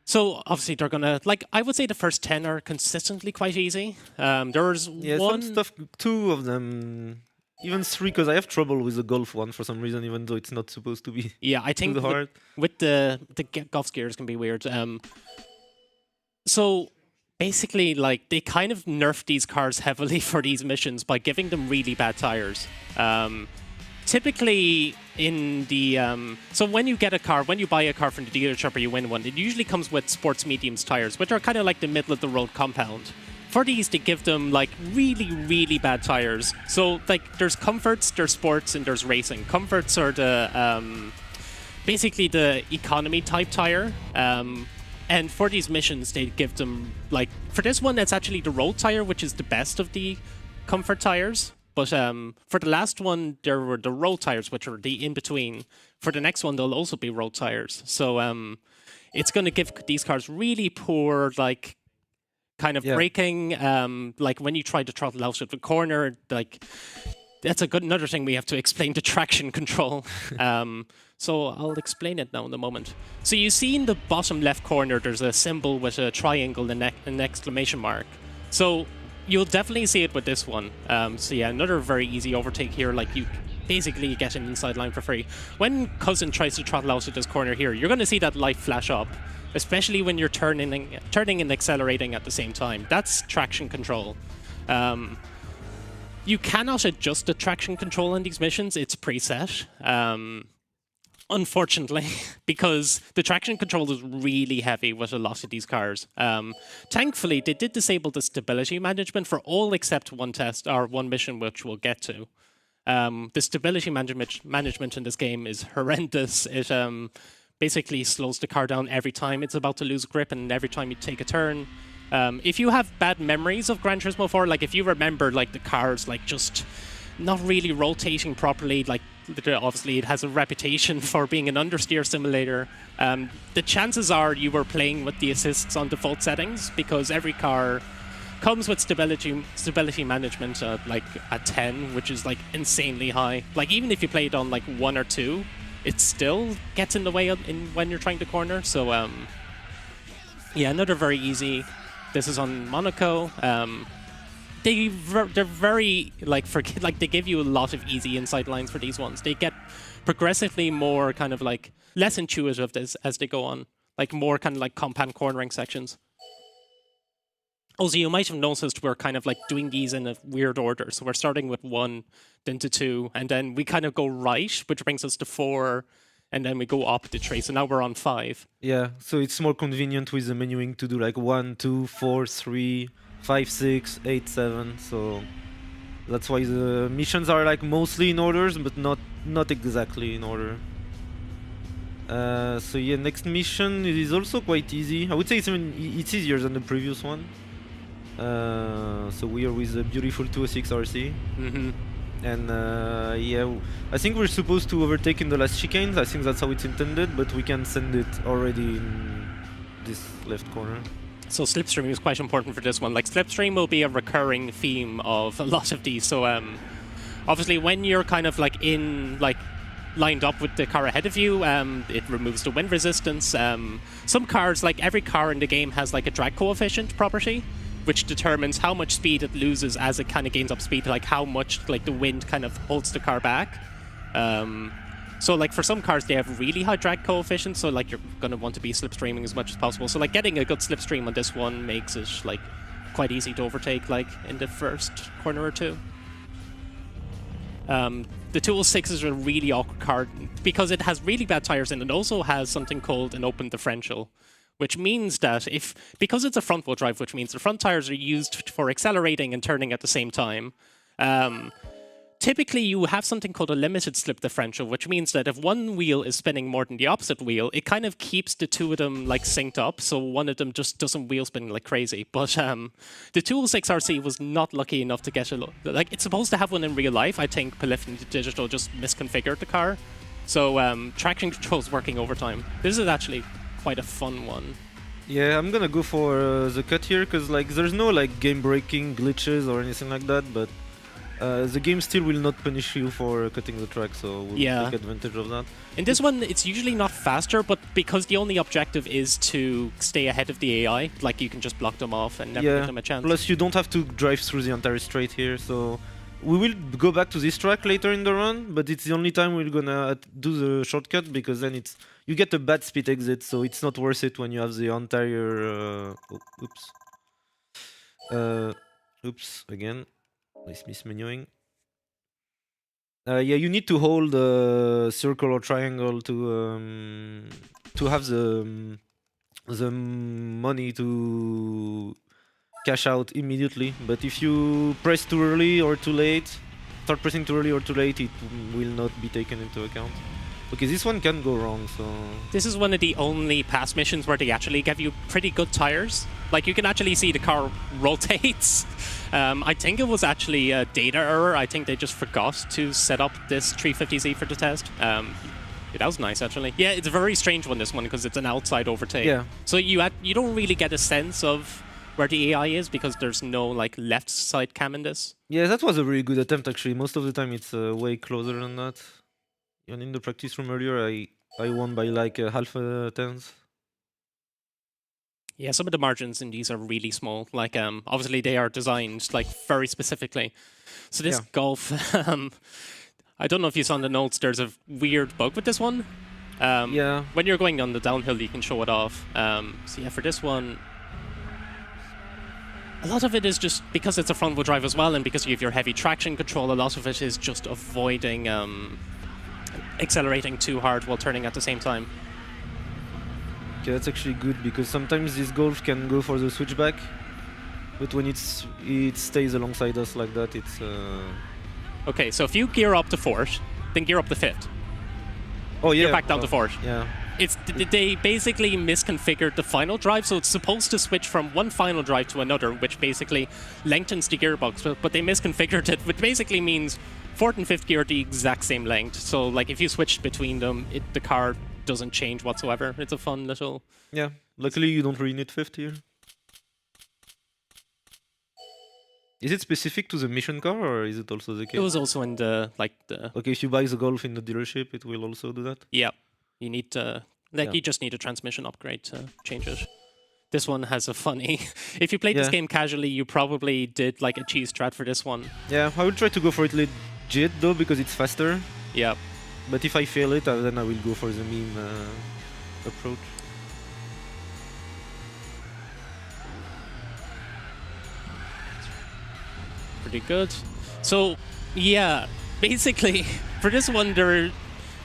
So obviously they're gonna, like, I would say the first 10 are consistently quite easy. There's one... some stuff, 2 of them, even 3, because I have trouble with the golf one for some reason, even though it's not supposed to be I think too hard. With the golf gears can be weird. So basically, like, they kind of nerfed these cars heavily for these missions by giving them really bad tires. Typically in the so when you buy a car from the dealership or you win one, it usually comes with sports mediums tires, which are kind of like the middle of the road compound. For these, they give them like really bad tires. So like there's comforts, there's sports, and there's racing. Comforts are the basically the economy type tire. And for these missions, they give them, like, for this one, it's actually the road tire, which is the best of the comfort tires. But for the last one, there were the road tires, which are the in-between. For the next one, they'll also be road tires. So it's going to give these cars really poor, like, kind of braking. Like, when you try to throttle out of the corner, like, that's another thing we have to explain, the traction control. So I'll explain it now in a moment. So you see in the bottom left corner, there's a symbol with a triangle and an exclamation mark. So you'll definitely see it with this one. So yeah, another very easy overtake here. Like, you basically get an inside line for free. When Cousin tries to throttle out at this corner here, you're going to see that light flash up, especially when you're turning and accelerating at the same time. That's traction control. You cannot adjust the traction control on these missions. It's preset. Unfortunately, because the traction control is really heavy with a lot of these cars. Thankfully, they did disable the stability management for all except one test or one mission, which we'll get to. The stability management in this game is horrendous. It basically slows the car down every time it's about to lose grip and every time you take a turn. If you have bad memories of Gran Turismo 4, like if you remember like the cars like just not really rotating properly, like obviously it has a reputation for being an understeer simulator, the chances are you were playing with the assists on default settings, because every car comes with stability management like at 10, which is like insanely high. Like even if you play it on like 1 or 2, it still gets in the way when you're trying to corner. So yeah, another very easy. This is on Monaco. They're very like they give you a lot of easy inside lines for these ones. They get progressively more kind of like less intuitive as they go on, like more kind of like compound cornering sections. Also, you might have noticed we're kind of like doing these in a weird order. So we're starting with 1, then to 2, and then we kind of go right, which brings us to 4, and then we go up the tree. So now we're on 5. Yeah, so it's more convenient with the menuing to do like 1, 2, 4, 3, 5, 6, 8, 7. So that's why the missions are like mostly in orders, but not exactly in order. So yeah, next mission is also quite easy. I would say it's easier than the previous one. So we are with the beautiful 206 RC. Mm-hmm. And yeah, I think we're supposed to overtake in the last chicanes. I think that's how it's intended, but we can send it already in this left corner. So slipstream is quite important for this one. Like slipstream will be a recurring theme of a lot of these. So obviously when you're kind of like lined up with the car ahead of you, it removes the wind resistance. Some cars, like every car in the game, has like a drag coefficient property, which determines how much speed it loses as it kind of gains up speed, like how much like the wind kind of holds the car back. So like for some cars, they have really high drag coefficients, so like you're going to want to be slipstreaming as much as possible. So like getting a good slipstream on this one makes it like quite easy to overtake, like in the first corner or two. The 206 is a really awkward car because it has really bad tires and it also has something called an open differential, which means that because it's a front-wheel drive, which means the front tires are used for accelerating and turning at the same time. Typically, you have something called a limited slip differential, which means that if one wheel is spinning more than the opposite wheel, it kind of keeps the two of them like synced up, so one of them just doesn't wheel spin like crazy. But the 206 RC was not lucky enough to get like it's supposed to have one in real life. I think Polyphony Digital just misconfigured the car, so traction control's working overtime. This is actually quite a fun one. Yeah, I'm gonna go for the cut here because like there's no like game-breaking glitches or anything like that, but the game still will not punish you for cutting the track, so we'll take advantage of that. In this one, it's usually not faster, but because the only objective is to stay ahead of the AI, like you can just block them off and never give them a chance. Plus you don't have to drive through the entire straight here, so we will go back to this track later in the run, but it's the only time we're gonna do the shortcut because then you get a bad speed exit, so it's not worth it when you have the entire... oops, again. Nice mismenuing. Yeah, you need to hold circle or triangle to have the money to cash out immediately. But if you press too early or too late, start pressing too early or too late, it will not be taken into account. Okay, this one can go wrong, so... This is one of the only past missions where they actually give you pretty good tires. Like, you can actually see the car rotates. I think it was actually a data error. I think they just forgot to set up this 350Z for the test. Yeah, that was nice, actually. Yeah, it's a very strange one, this one, because it's an outside overtake. Yeah. So you don't really get a sense of where the AI is because there's no, like, left side cam in this. Yeah, that was a really good attempt, actually. Most of the time it's way closer than that. And in the practice room earlier, I won by like half a tenth. Yeah, some of the margins in these are really small. Like, obviously they are designed like very specifically. So this Golf, I don't know if you saw in the notes, there's a weird bug with this one. When you're going on the downhill, you can show it off. So yeah, for this one, a lot of it is just because it's a front-wheel drive as well, and because you have your heavy traction control, a lot of it is just avoiding accelerating too hard while turning at the same time. Okay, that's actually good because sometimes this Golf can go for the switchback, but when it stays alongside us like that, it's... Okay, so if you gear up to fourth, then gear up to fifth. Oh yeah. Gear back down to fourth. Yeah. They basically misconfigured the final drive, so it's supposed to switch from one final drive to another, which basically lengthens the gearbox, but they misconfigured it, which basically means fourth and fifth gear are the exact same length. So like if you switched between them, the car doesn't change whatsoever. It's a fun little... Yeah, luckily you don't really need fifth here. Is it specific to the mission car or is it also the case? It was also in the Okay, if you buy the Golf in the dealership, it will also do that? Yeah. You need to... you just need a transmission upgrade to change it. This one has a funny... If you played this game casually, you probably did like a cheese strat for this one. Yeah, I will try to go for it legit though, because it's faster. Yeah. But if I fail it, then I will go for the meme approach. Pretty good. So, yeah, basically, for this one,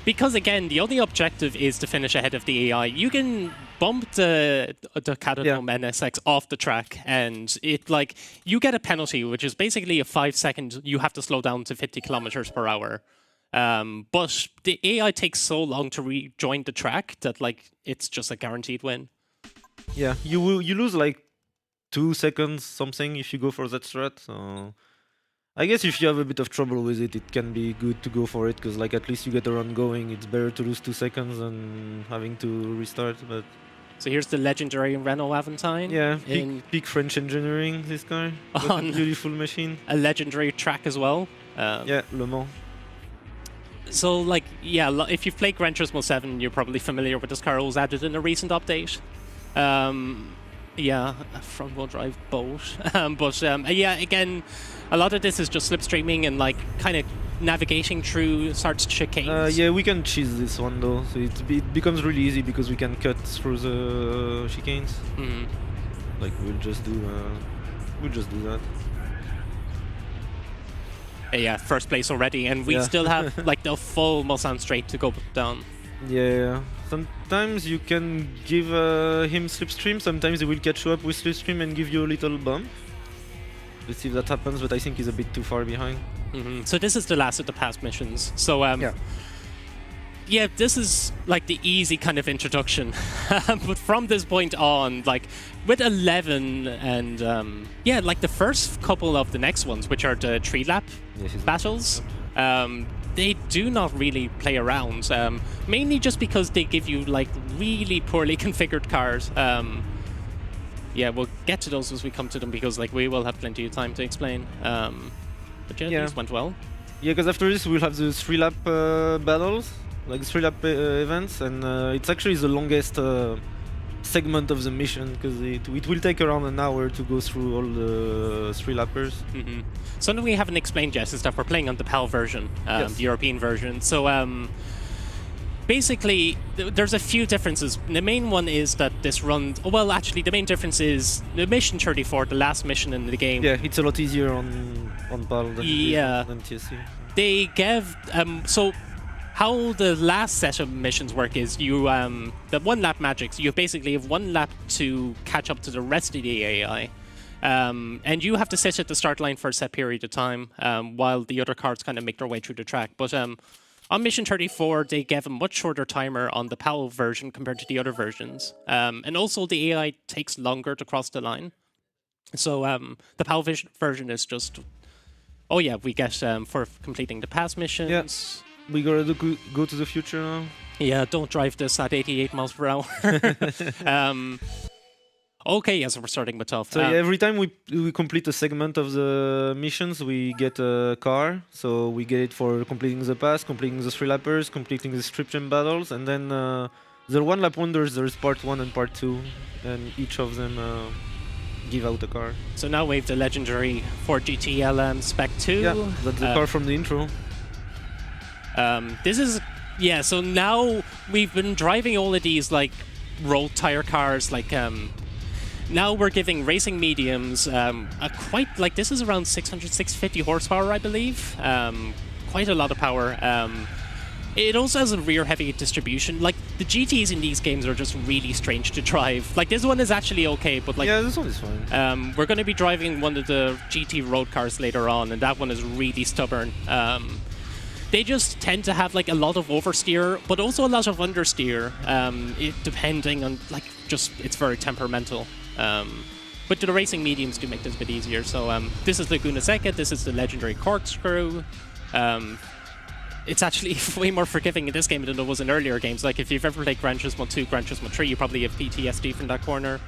because again, the only objective is to finish ahead of the AI, you can bump the Catadome NSX off the track, and you get a penalty, which is basically a 5-second, you have to slow down to 50 kilometers per hour. But the AI takes so long to rejoin the track that it's just a guaranteed win. Yeah, you lose like 2 seconds something if you go for that strat. So I guess if you have a bit of trouble with it, it can be good to go for it because at least you get a run going. It's better to lose 2 seconds than having to restart. But so here's the legendary Renault Aventine. Yeah, big French engineering. This car, on a beautiful machine. A legendary track as well. Yeah, Le Mans. So, if you've played Gran Turismo 7, you're probably familiar with this car. It was added in a recent update. Yeah, a front-wheel drive boat. Yeah, again, a lot of this is just slipstreaming and kind of navigating through certain chicanes. Yeah, we can cheese this one though, so it becomes really easy because we can cut through the chicanes. Mm-hmm. We'll just do We'll just do that. Yeah, first place already, and we still have like the full Mulsanne straight to go down. Yeah. Sometimes you can give him slipstream. Sometimes he will catch you up with slipstream and give you a little bump. Let's see if that happens, but I think he's a bit too far behind. So this is the last of the past missions. So yeah, this is like the easy kind of introduction. But from this point on, like with 11 and yeah, like the first couple of the next ones, which are the tree lap battles, they do not really play around. Mainly just because they give you like really poorly configured cars. Yeah, we'll get to those as we come to them because like we will have plenty of time to explain. But yeah, these went well. Yeah, because after this we'll have the 3-lap battles, like 3-lap events, and it's actually the longest segment of the mission because it will take around an hour to go through all the 3-lappers. Something we haven't explained yet is that we're playing on the PAL version, the European version. So basically, there's a few differences. The main one is that this runs... Oh, well, actually, the main difference is the mission 34, the last mission in the game. Yeah, it's a lot easier on PAL than TSC. They gave... so how the last set of missions work is you... the one-lap magic, so you basically have 1 lap to catch up to the rest of the AI. And you have to sit at the start line for a set period of time while the other cars kind of make their way through the track. But on Mission 34, they gave a much shorter timer on the PAL version compared to the other versions. And also, the AI takes longer to cross the line. So the PAL version is just... Oh yeah, we get for completing the past missions. Yeah. We gotta go to the future now. Yeah, don't drive this at 88 miles per hour. Okay, yes, we're starting with tough. So yeah, every time we complete a segment of the missions, we get a car. So we get it for completing the pass, completing the 3-lappers, completing the description battles, and then the 1-lap wonders, there's part 1 and part 2, and each of them give out a car. So now we have the legendary Ford GT LM Spec 2. Yeah, that's the car from the intro. This is... Yeah, so now we've been driving all of these, like, road tire cars, like... Now we're giving racing mediums a quite, like, this is around 600, 650 horsepower, I believe. Quite a lot of power. It also has a rear heavy distribution. Like, the GTs in these games are just really strange to drive. Like, this one is actually okay, but like... Yeah, this one is fine. We're going to be driving one of the GT road cars later on, and that one is really stubborn. They just tend to have like a lot of oversteer, but also a lot of understeer, depending on, like, just, it's very temperamental. But the racing mediums do make this a bit easier. So this is Laguna Seca, this is the legendary Corkscrew. It's actually way more forgiving in this game than it was in earlier games. Like, if you've ever played Gran Turismo 2, Gran Turismo 3, you probably have PTSD from that corner.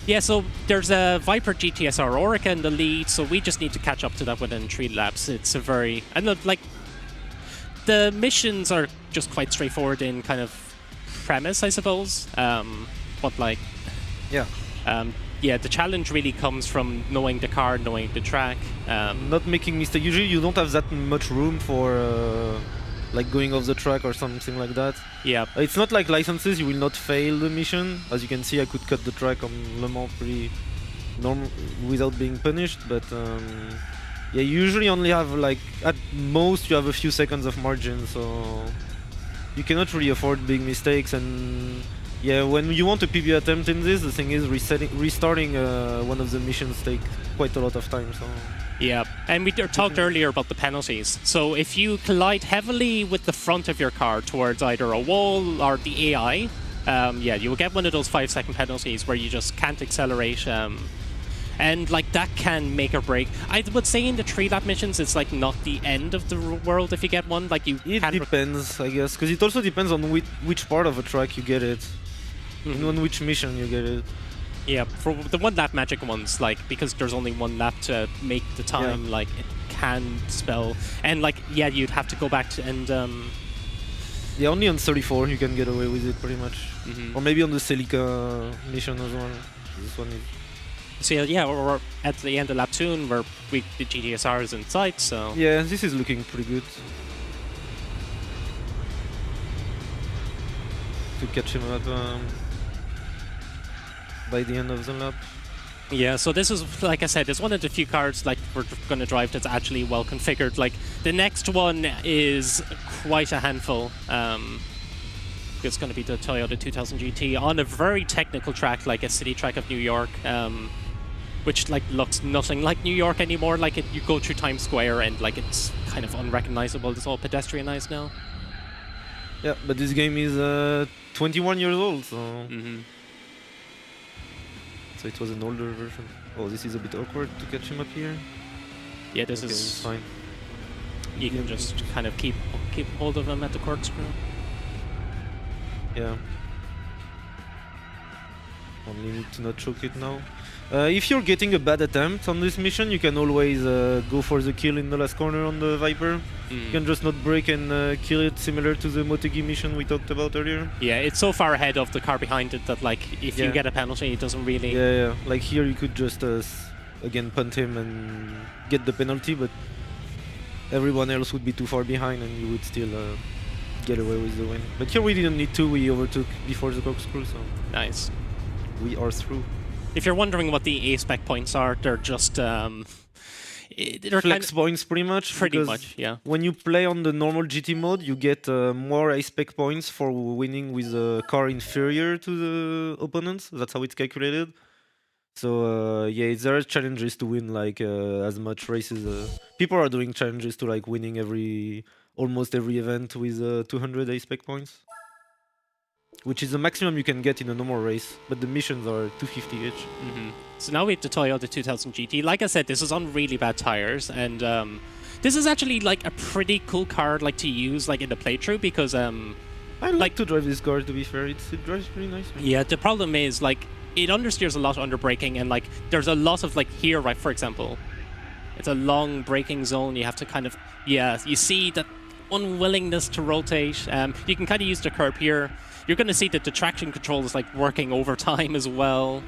Yeah, so there's a Viper GTSR Orica in the lead, so we just need to catch up to that within 3 laps. It's a very... And like, the missions are just quite straightforward in kind of premise, I suppose. But like... Yeah. Yeah, the challenge really comes from knowing the car, knowing the track. Not making mistakes. Usually you don't have that much room for like going off the track or something like that. Yeah. It's not like licenses, you will not fail the mission. As you can see, I could cut the track on Le Mans pretty normal without being punished, but yeah, you usually only have, like, at most you have a few seconds of margin, so you cannot really afford big mistakes. And yeah, when you want a PB attempt in this, the thing is restarting one of the missions take quite a lot of time. So yeah, and we talked earlier about the penalties. So if you collide heavily with the front of your car towards either a wall or the AI, yeah, you will get one of those 5-second penalties where you just can't accelerate. And like that can make or break. I would say in the 3-lap missions, it's like not the end of the world if you get one. Like you. It depends, I guess, because it also depends on which part of a track you get it, and on which mission you get it. Yeah, for the 1-lap magic ones, like, because there's only 1 lap to make the time, like, it can spell. And like, yeah, you'd have to go back to and yeah, only on 34 you can get away with it pretty much, or maybe on the Celica mission as well. This one is. So yeah, we're at the end of lap 2, where the GTSR is in sight. So yeah, this is looking pretty good. To catch him up. by the end of the lap. Yeah, so this is, like I said, it's one of the few cars like we're going to drive that's actually well configured. Like the next one is quite a handful. It's going to be the Toyota 2000 GT on a very technical track, like a city track of New York, which like looks nothing like New York anymore. Like you go through Times Square and like it's kind of unrecognizable. It's all pedestrianized now. Yeah, but this game is 21 years old, so. So it was an older version. Oh, this is a bit awkward to catch him up here. Yeah, this is fine. You can just kind of keep hold of him at the corkscrew. Yeah. Only need to not choke it now. If you're getting a bad attempt on this mission, you can always go for the kill in the last corner on the Viper. You can just not brake and kill it, similar to the Motegi mission we talked about earlier. Yeah, it's so far ahead of the car behind it that like if you get a penalty, it doesn't really... Yeah. Like here you could just again punt him and get the penalty, but everyone else would be too far behind and you would still get away with the win. But here we didn't need to, we overtook before the corkscrew, so... Nice. We are through. If you're wondering what the A-spec points are, they're just... they're flex points pretty much. Pretty much, yeah. When you play on the normal GT mode, you get more A-spec points for winning with a car inferior to the opponents. That's how it's calculated. So yeah, there are challenges to win like as much races. People are doing challenges to like winning almost every event with 200 A-spec points, which is the maximum you can get in a normal race, but the missions are 250 each. So now we have the Toyota 2000 GT. Like I said, this is on really bad tires, and this is actually like a pretty cool car like to use like in the playthrough because I like to drive this car. To be fair, it drives pretty nicely. Yeah, the problem is like it understeers a lot under braking, and like there's a lot of like here, right? For example, it's a long braking zone. You have to kind of you see that unwillingness to rotate. You can kind of use the curb here. You're going to see that the traction control is like working overtime as well.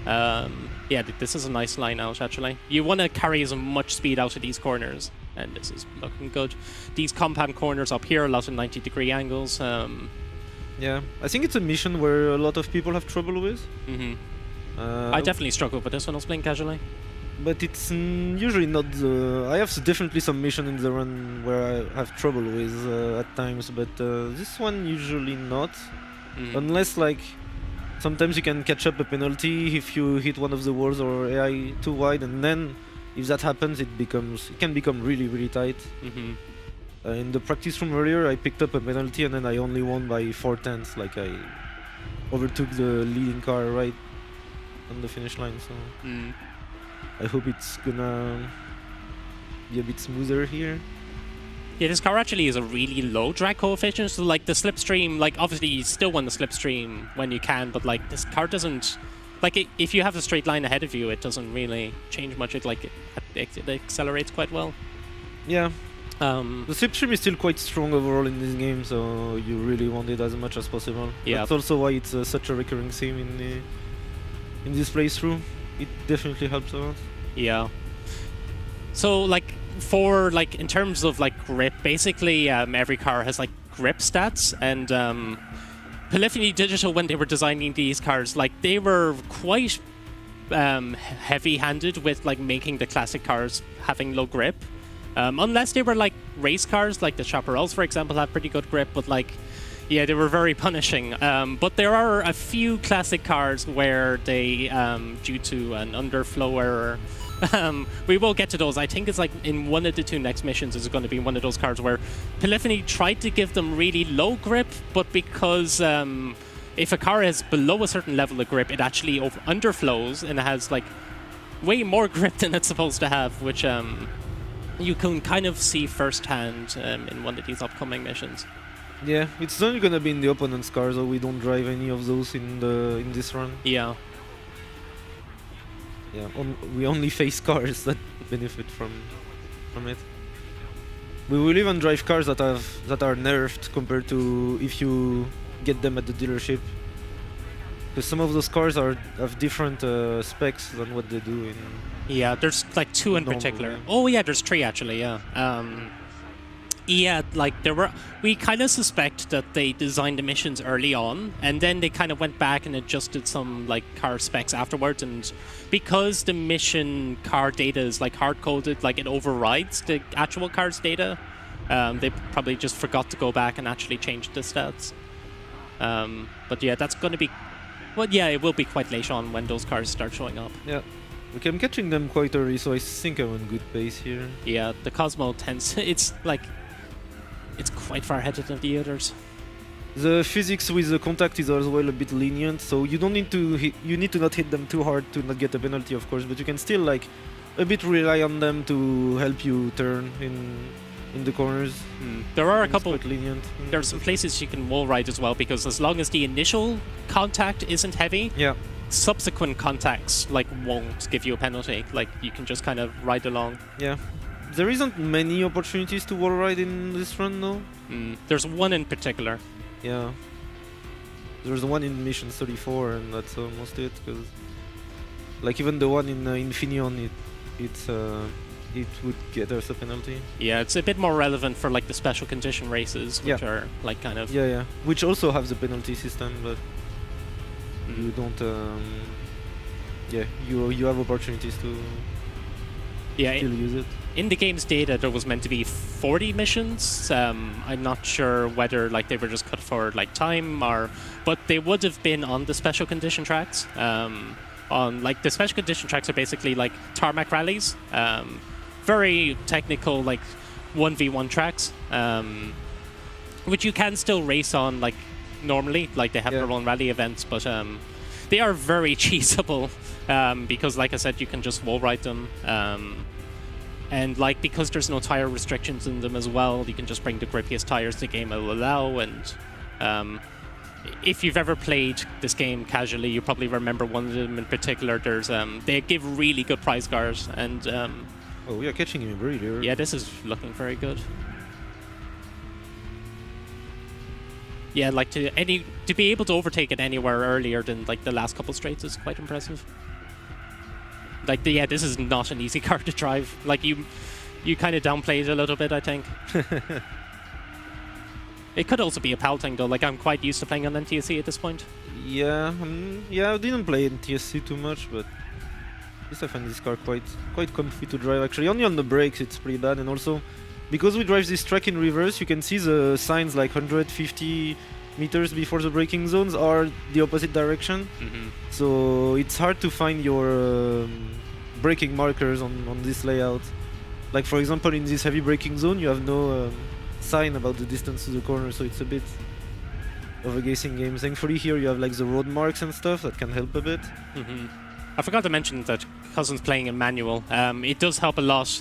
Yeah, this is a nice line out actually. You want to carry as much speed out of these corners, and this is looking good. These compound corners up here, a lot of 90-degree angles. Yeah, I think it's a mission where a lot of people have trouble with. I definitely struggled with this when I was playing casually. But it's usually not the... I have definitely some mission in the run where I have trouble with at times, but this one usually not. Unless like sometimes you can catch up a penalty if you hit one of the walls or AI too wide, and then if that happens it can become really, really tight. In the practice room earlier I picked up a penalty and then I only won by 4/10, like I overtook the leading car right on the finish line, so I hope it's gonna be a bit smoother here. Yeah, this car actually is a really low drag coefficient, so like the slipstream, like obviously you still want the slipstream when you can, but like this car doesn't, like if you have a straight line ahead of you, it doesn't really change much. It accelerates quite well. Yeah. The slipstream is still quite strong overall in this game, so you really want it as much as possible. Yeah. That's also why it's such a recurring theme in this playthrough. It definitely helps a lot. Yeah. So like for like in terms of like grip, basically every car has like grip stats, and Polyphony Digital, when they were designing these cars, like they were quite heavy-handed with like making the classic cars having low grip. Unless they were like race cars, like the Chaparrals, for example, have pretty good grip, but like, yeah, they were very punishing. But there are a few classic cars where they, due to an underflow error, we will get to those. I think it's like in one of the two next missions is going to be one of those cars where Polyphony tried to give them really low grip, but because if a car is below a certain level of grip, it actually underflows and it has like way more grip than it's supposed to have, which you can kind of see firsthand in one of these upcoming missions. Yeah, it's only gonna be in the opponent's cars, so we don't drive any of those in this run. Yeah. Yeah, we only face cars that benefit from it. We will even drive cars that are nerfed compared to if you get them at the dealership. Because some of those cars have different specs than what they do in... Yeah, there's like two in particular. Oh yeah, there's three actually, yeah. Yeah, like we kind of suspect that they designed the missions early on, and then they kind of went back and adjusted some like car specs afterwards. And because the mission car data is like hard coded, like it overrides the actual car's data, they probably just forgot to go back and actually change the stats. But yeah, that's going to be, well, yeah, it will be quite late on when those cars start showing up. Yeah. Okay, I'm catching them quite early, so I think I'm on good pace here. Yeah, the Cosmo tends, it's quite far ahead of the others. The physics with the contact is as well a bit lenient, so you don't need to you need to not hit them too hard to not get a penalty, of course, but you can still like a bit rely on them to help you turn in the corners. There are a couple. Quite lenient. There are some places you can wall ride as well, because as long as the initial contact isn't heavy, yeah, subsequent contacts like won't give you a penalty. Like you can just kind of ride along. Yeah. There isn't many opportunities to wall ride in this run, though. There's one in particular. Yeah. There's one in Mission 34, and that's almost it. Because, like, even the one in Infineon, it would get us a penalty. Yeah, it's a bit more relevant for like the special condition races, which are like kind of. Yeah, which also have the penalty system, but you don't. Yeah, you have opportunities to. Yeah, still use it. In the game's data, there was meant to be 40 missions. I'm not sure whether like they were just cut for like time but they would have been on the special condition tracks. On like the special condition tracks are basically like tarmac rallies, very technical like 1v1 tracks, which you can still race on like normally. Like they have their own rally events, but they are very cheesable because, like I said, you can just wall ride them. And like because there's no tire restrictions in them as well, you can just bring the grippiest tires the game will allow. And if you've ever played this game casually, you probably remember one of them in particular. There's they give really good prize cars, and oh, we are catching him very early. Yeah, this is looking very good. Yeah, like to be able to overtake it anywhere earlier than like the last couple straights is quite impressive. Like, this is not an easy car to drive. Like, you kind of downplayed it a little bit, I think. It could also be a PAL thing, though. Like, I'm quite used to playing on NTSC at this point. Yeah, I didn't play NTSC too much, but at least I find this car quite comfy to drive. Actually, only on the brakes it's pretty bad, and also because we drive this track in reverse, you can see the signs like 150 meters before the braking zones are the opposite direction. So it's hard to find your braking markers on this layout. Like, for example, in this heavy braking zone, you have no sign about the distance to the corner, so it's a bit of a guessing game. Thankfully, here you have like the road marks and stuff that can help a bit. I forgot to mention that Cousin's playing in manual. It does help a lot.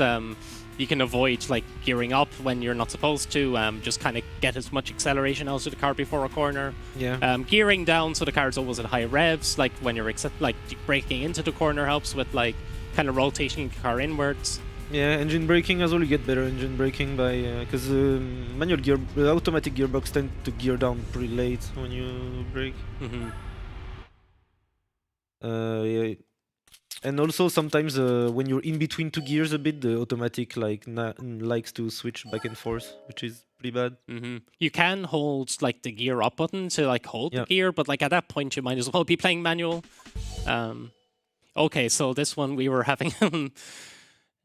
You can avoid like gearing up when you're not supposed to. Just kind of get as much acceleration out of the car before a corner. Yeah. Gearing down so the car's always at high revs. Like when you're braking into the corner helps with like kind of rotating the car inwards. Yeah, engine braking as well. You get better engine braking by because the automatic gearbox tend to gear down pretty late when you brake. Yeah. And also sometimes when you're in between two gears a bit, the automatic likes to switch back and forth, which is pretty bad. You can hold like the gear up button to like hold the gear, but like at that point you might as well be playing manual. Okay, so this one we were having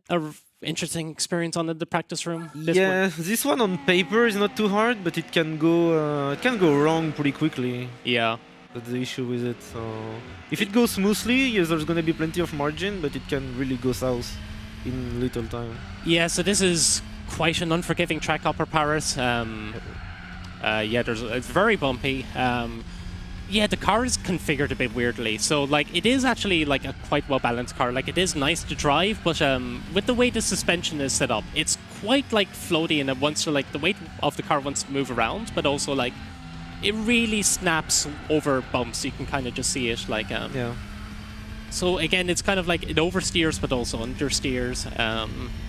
a interesting experience on in the practice room. This one on paper is not too hard, but it can go wrong pretty quickly. Yeah. That's the issue with it. So if it goes smoothly, yes, there's gonna be plenty of margin, but it can really go south in little time. Yeah, so this is quite an unforgiving track, Upper Paris. It's very bumpy. Yeah, the car is configured a bit weirdly. So like it is actually like a quite well balanced car. Like it is nice to drive, but with the way the suspension is set up, it's quite like floaty, and it wants to like the weight of the car wants to move around, but also like it really snaps over bumps. You can kind of just see it like So again, it's kind of like it oversteers but also understeers.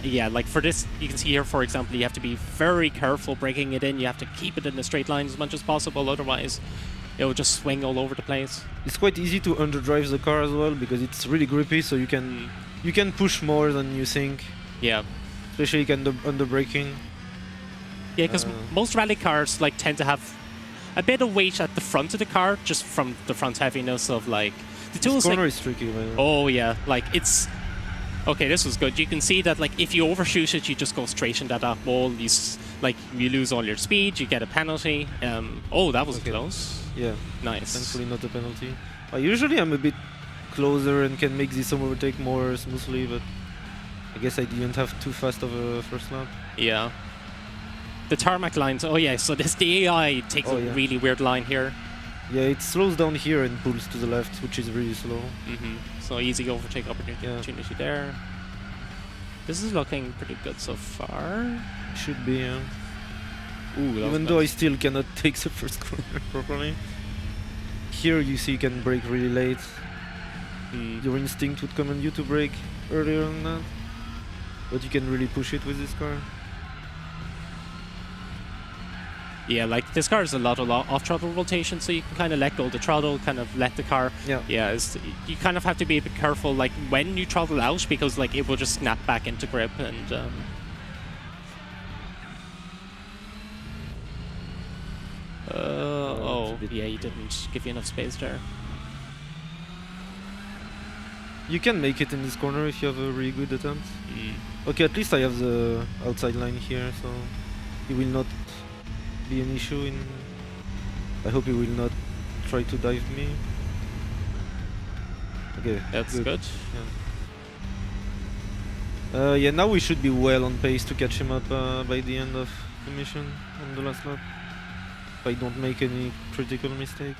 Yeah, like for this, you can see here, for example, you have to be very careful breaking it in. You have to keep it in a straight line as much as possible, otherwise it will just swing all over the place. It's quite easy to underdrive the car as well because it's really grippy, so you can push more than you think. Yeah. Especially under braking. Yeah, because most rally cars like tend to have a bit of weight at the front of the car, just from the front heaviness of like the tools. This corner is tricky. Oh yeah, like it's okay. This was good. You can see that like if you overshoot it, you just go straight into that wall. You lose all your speed. You get a penalty. Oh, that was close. Yeah. Nice. Thankfully, not a penalty. Usually, I'm a bit closer and can make this overtake more smoothly, but I guess I didn't have too fast of a first lap. Yeah. The tarmac lines. Oh yeah. So the AI takes a really weird line here. Yeah, it slows down here and pulls to the left, which is really slow. So easy overtake opportunity there. This is looking pretty good so far. Should be, yeah. Ooh, even though I still cannot take the first corner properly. Here you see you can brake really late. Your instinct would command you to brake earlier than that. But you can really push it with this car. Yeah, like this car is a lot of off-throttle rotation, so you can kind of let go of the throttle, kind of let the car. Yeah, you kind of have to be a bit careful, like when you throttle out, because like it will just snap back into grip and. Yeah, you didn't give you enough space there. You can make it in this corner if you have a really good attempt. Okay, at least I have the outside line here, so it will not be an issue in... I hope he will not try to dive me. Okay, that's good. Yeah, now we should be well on pace to catch him up by the end of the mission on the last lap. If I don't make any critical mistake.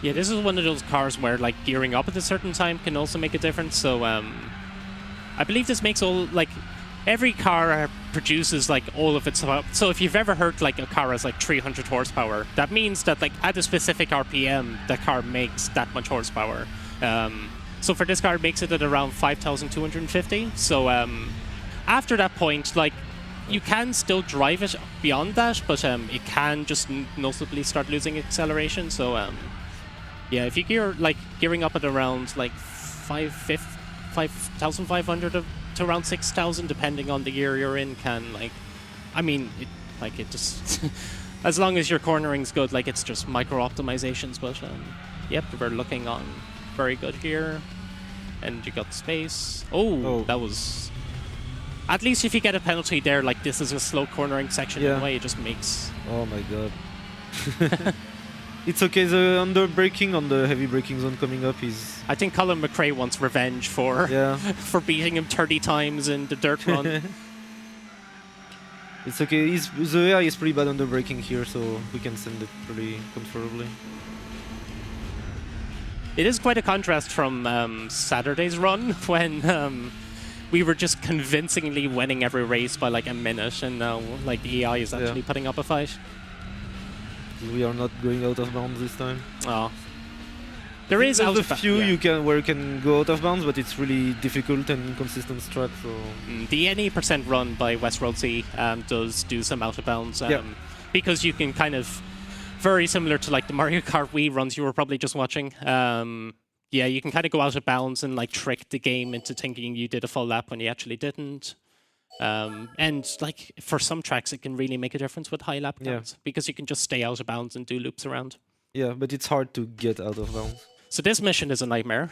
Yeah, this is one of those cars where like gearing up at a certain time can also make a difference. So I believe this makes all like every car produces like all of its. So if you've ever heard like a car has like 300 horsepower, that means that like at a specific RPM, the car makes that much horsepower. So for this car, it makes it at around 5,250. So after that point, like you can still drive it beyond that, but it can just noticeably start losing acceleration. So yeah, if you gearing up at around like 5,500 to around 6,000, depending on the gear you're in, can like, I mean, it just as long as your cornering's good, like it's just micro optimizations. But yep, we're looking on very good here, and you got space. Oh, that was. At least if you get a penalty there, like this is a slow cornering section anyway, it just makes. Oh my god. It's okay, the under braking on the heavy braking zone coming up is... I think Colin McRae wants revenge for for beating him 30 times in the dirt run. It's okay, the AI is pretty bad under braking here, so we can send it pretty comfortably. It is quite a contrast from Saturday's run, when we were just convincingly winning every race by like a minute, and now like the AI is actually putting up a fight. We are not going out of bounds this time. Oh. There is a few where you can go out of bounds, but it's really difficult and inconsistent strat. So the any % run by Westworld C does do some out of bounds, because you can kind of very similar to like the Mario Kart Wii runs you were probably just watching. Yeah, you can kind of go out of bounds and like trick the game into thinking you did a full lap when you actually didn't. And like for some tracks, it can really make a difference with high lap counts because you can just stay out of bounds and do loops around. Yeah, but it's hard to get out of bounds. So this mission is a nightmare.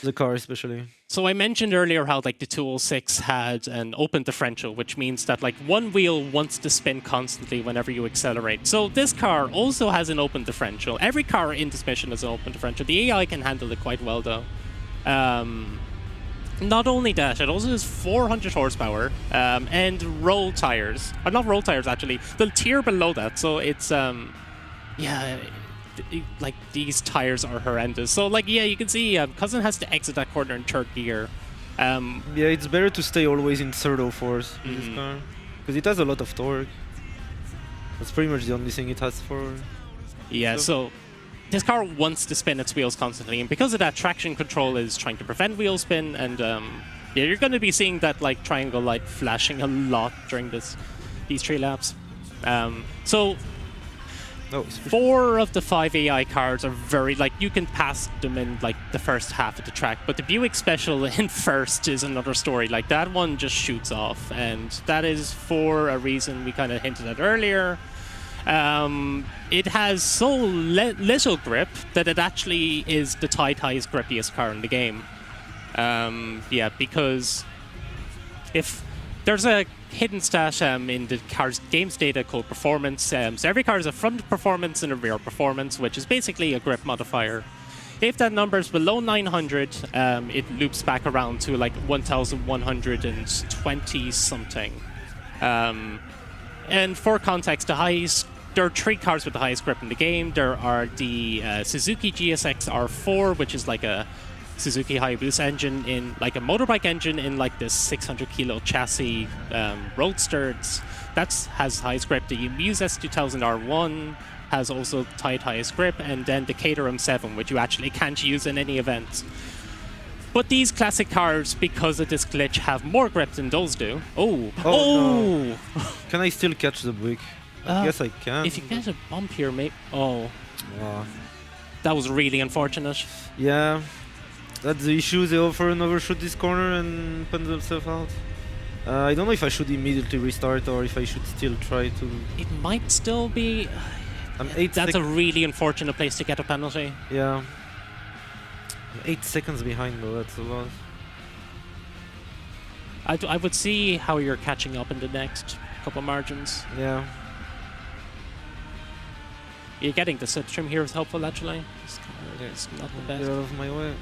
The car especially. So I mentioned earlier how like the 206 had an open differential, which means that like one wheel wants to spin constantly whenever you accelerate. So this car also has an open differential. Every car in this mission has an open differential. The AI can handle it quite well though. Not only that, it also has 400 horsepower and roll tires. Or not roll tires, actually. The tier below that. So it's, like these tires are horrendous. So like, yeah, you can see Cousin has to exit that corner in third gear. Yeah, it's better to stay always in third or fourth in this car. Because it has a lot of torque. That's pretty much the only thing it has for... Yeah, so this car wants to spin its wheels constantly, and because of that, traction control is trying to prevent wheel spin, and yeah, you're going to be seeing that like triangle light flashing a lot during these 3 laps. So Oh, 4 of the 5 AI cars are very, like, you can pass them in, like, the first half of the track, but the Buick Special in first is another story. Like, that one just shoots off, and that is for a reason we kind of hinted at earlier. It has so little grip that it actually is the tied highest grippiest car in the game. Yeah, because if there's a hidden stat in the car's game's data called performance. So every car has a front performance and a rear performance, which is basically a grip modifier. If that number is below 900, it loops back around to like 1,120 something. And for context, there are 3 cars with the highest grip in the game. There are the Suzuki GSX R4, which is like a Suzuki Hayabusa engine in like a motorbike engine in like this 600 kilo chassis roadster. That has highest grip. The Muse S2000 R1 has also tied highest grip, and then the Caterham 7, which you actually can't use in any event. But these classic cars, because of this glitch, have more grip than those do. Oh! No. Can I still catch the Buick? I guess I can. If you get a bump here, maybe. Oh. That was really unfortunate. Yeah. That's the issue. They offer and overshoot this corner and put themselves out. I don't know if I should immediately restart or if I should still try to. It might still be. That's a really unfortunate place to get a penalty. Yeah. I'm 8 seconds behind though. That's a lot. I would see how you're catching up in the next couple margins. Yeah. You're getting the slipstream here is helpful actually. It's not the best. Get out of my way.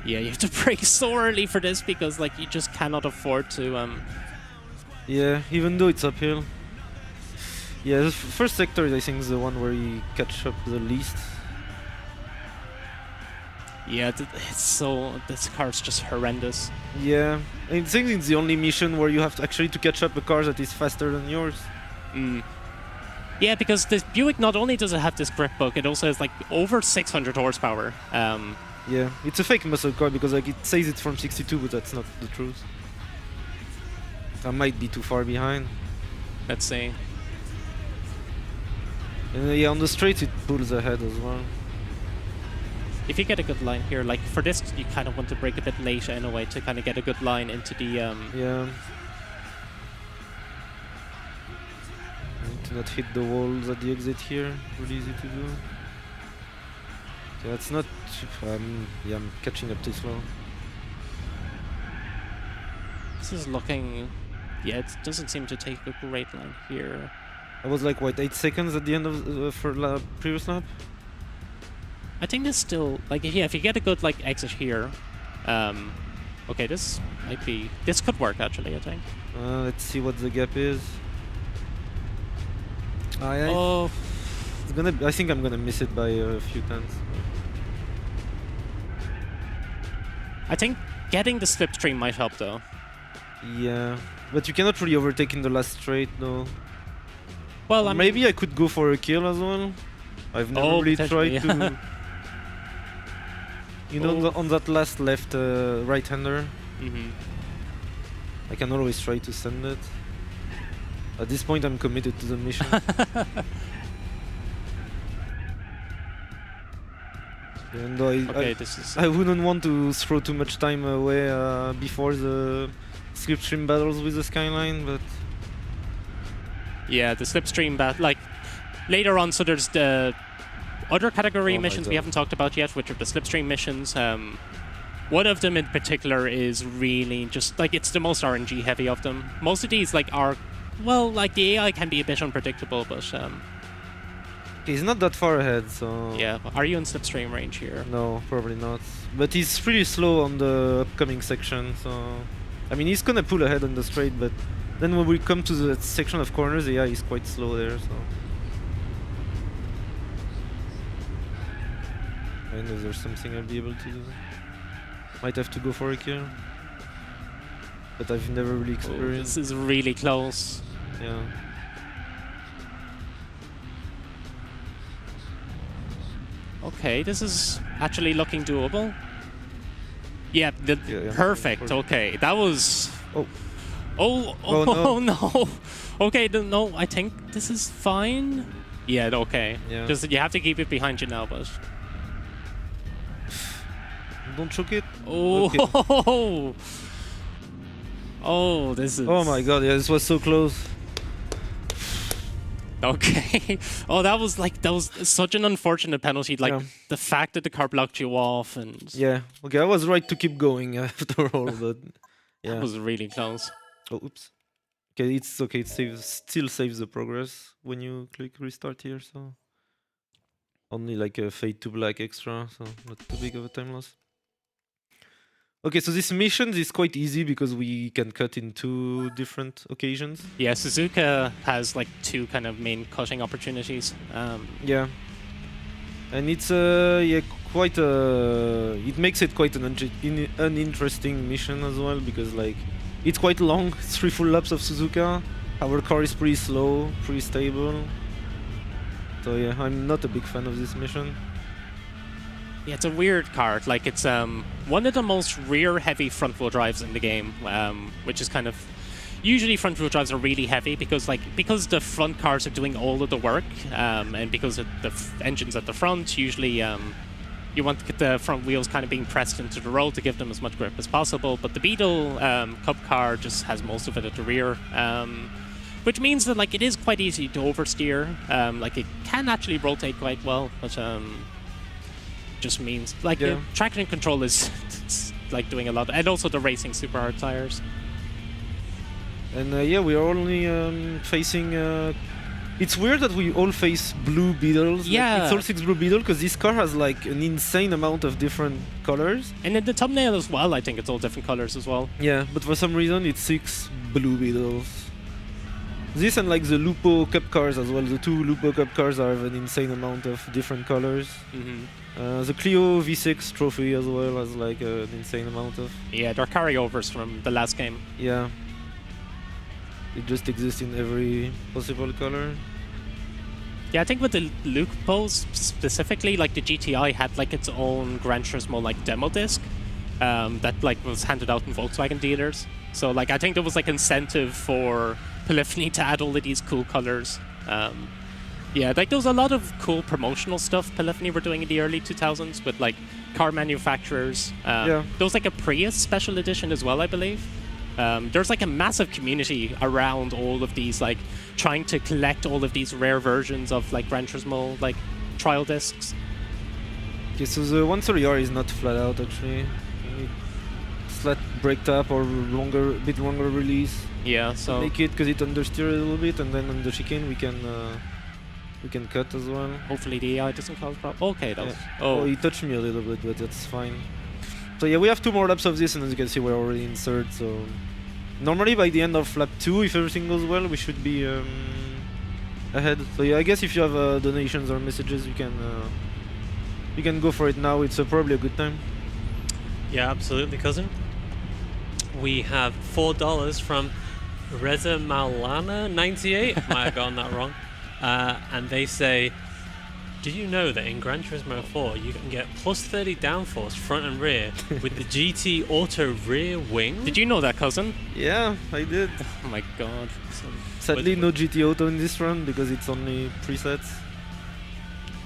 Yeah, you have to brake so early for this because like you just cannot afford to. Yeah, even though it's uphill. Yeah, the first sector I think is the one where you catch up the least. Yeah, it's so this car's just horrendous. Yeah, I think it's the only mission where you have to actually to catch up a car that is faster than yours. Yeah, because this Buick not only does it have this grip bug, it also has like over 600 horsepower. Yeah, it's a fake muscle car because like it says it's from 62, but that's not the truth. I might be too far behind. Let's see. Yeah, on the straight it pulls ahead as well. If you get a good line here, like for this, you kind of want to brake a bit later in a way to kind of get a good line into the. Yeah. Need to not hit the walls at the exit here. Really easy to do. Yeah, it's not. Yeah, I'm catching up too slow. This is looking. Yeah, it doesn't seem to take a great line here. I was like, what, 8 seconds at the end of for previous lap? I think this still, like, yeah, if you get a good, like, exit here, okay, this might be, this could work, actually, I think. Let's see what the gap is. It's gonna, I think I'm gonna miss it by a few tenths. I think getting the slipstream might help, though. Yeah, but you cannot really overtake in the last straight, though. Well, maybe I could go for a kill as well. I've never really tried to. You know, on that last left right-hander. I can always try to send it. At this point, I'm committed to the mission. And I wouldn't want to throw too much time away before the slipstream battles with the Skyline, but. Yeah, the slipstream like later on. So there's the other category missions we haven't talked about yet, which are the slipstream missions. One of them in particular is really just like it's the most RNG heavy of them. Most of these like are, well, like the AI can be a bit unpredictable, but he's not that far ahead, so. Yeah, are you in slipstream range here? No, probably not. But he's pretty slow on the upcoming section, so. I mean, he's gonna pull ahead on the straight, but. Then when we come to the section of corners, yeah, he's quite slow there, so. I don't know if there's something I'll be able to do. Might have to go for a kill. But I've never really experienced. This is really close. Yeah. Okay, this is actually looking doable. Yeah, perfect. Okay, that was. Oh no. Okay, no, I think this is fine. Yeah, okay. Yeah. Just you have to keep it behind you now, but... Don't choke it. Oh, okay. Oh, this is... Oh my god, yeah, this was so close. Okay. Oh, that was such an unfortunate penalty. Like, the fact that the car blocked you off and... Yeah, okay, I was right to keep going after all, but... Yeah. That was really close. Oh, oops. Okay, it's okay, it still saves the progress when you click restart here, so... Only like a fade to black extra, so not too big of a time loss. Okay, so this mission is quite easy because we can cut in 2 different occasions. Yeah, Suzuka has like 2 kind of main cutting opportunities. Yeah. And it's quite it makes it quite an interesting mission as well, because like it's quite long, 3 full laps of Suzuka. Our car is pretty slow, pretty stable. So yeah, I'm not a big fan of this mission. Yeah, it's a weird car. Like, it's one of the most rear-heavy front-wheel drives in the game, which is kind of... Usually front-wheel drives are really heavy because the front cars are doing all of the work, and because of the engines at the front, usually you want to get the front wheels kind of being pressed into the road to give them as much grip as possible. But the Beetle Cup car just has most of it at the rear, which means that like it is quite easy to oversteer. Like, it can actually rotate quite well, but just means like the traction control is like doing a lot, and also the racing super hard tires. And yeah, we are only facing. It's weird that we all face blue Beetles. Yeah, like, it's all 6 blue Beetle because this car has like an insane amount of different colors. And in the thumbnail as well, I think it's all different colors as well. Yeah, but for some reason it's 6 blue Beetles. This and like the Lupo Cup cars as well. The 2 Lupo Cup cars have an insane amount of different colors. The Clio V6 trophy as well has like an insane amount of... Yeah, they're carryovers from the last game. Yeah. It just exists in every possible color. Yeah, I think with the Lupos specifically, like the GTI had like its own Gran Turismo like demo disc that like was handed out in Volkswagen dealers. So like I think there was like incentive for Polyphony to add all of these cool colors. Yeah, like there was a lot of cool promotional stuff Polyphony were doing in the early 2000s with like car manufacturers. There was like a Prius special edition as well, I believe. There's like a massive community around all of these, like trying to collect all of these rare versions of like Gran Turismo like trial discs. Okay, so the 130R is not flat out actually. Flat brake tap or bit longer release. Yeah, so make it because it understeer a little bit, and then on the chicane we can cut as well. Hopefully the AI doesn't cause problems. Okay, that was... Oh, he touched me a little bit, but that's fine. So yeah, we have 2 more laps of this, and as you can see, we're already in 3rd. So normally by the end of lap 2, if everything goes well, we should be ahead. So yeah, I guess if you have donations or messages, you can go for it now. It's probably a good time. Yeah, absolutely, cousin. We have $4 from Reza Maulana 98. Might have gotten that wrong. And they say, did you know that in Gran Turismo 4 you can get plus 30 downforce front and rear with the GT Auto rear wing? Did you know that, cousin? Yeah, I did. Oh my god. Sadly, no GT Auto in this run because it's only presets.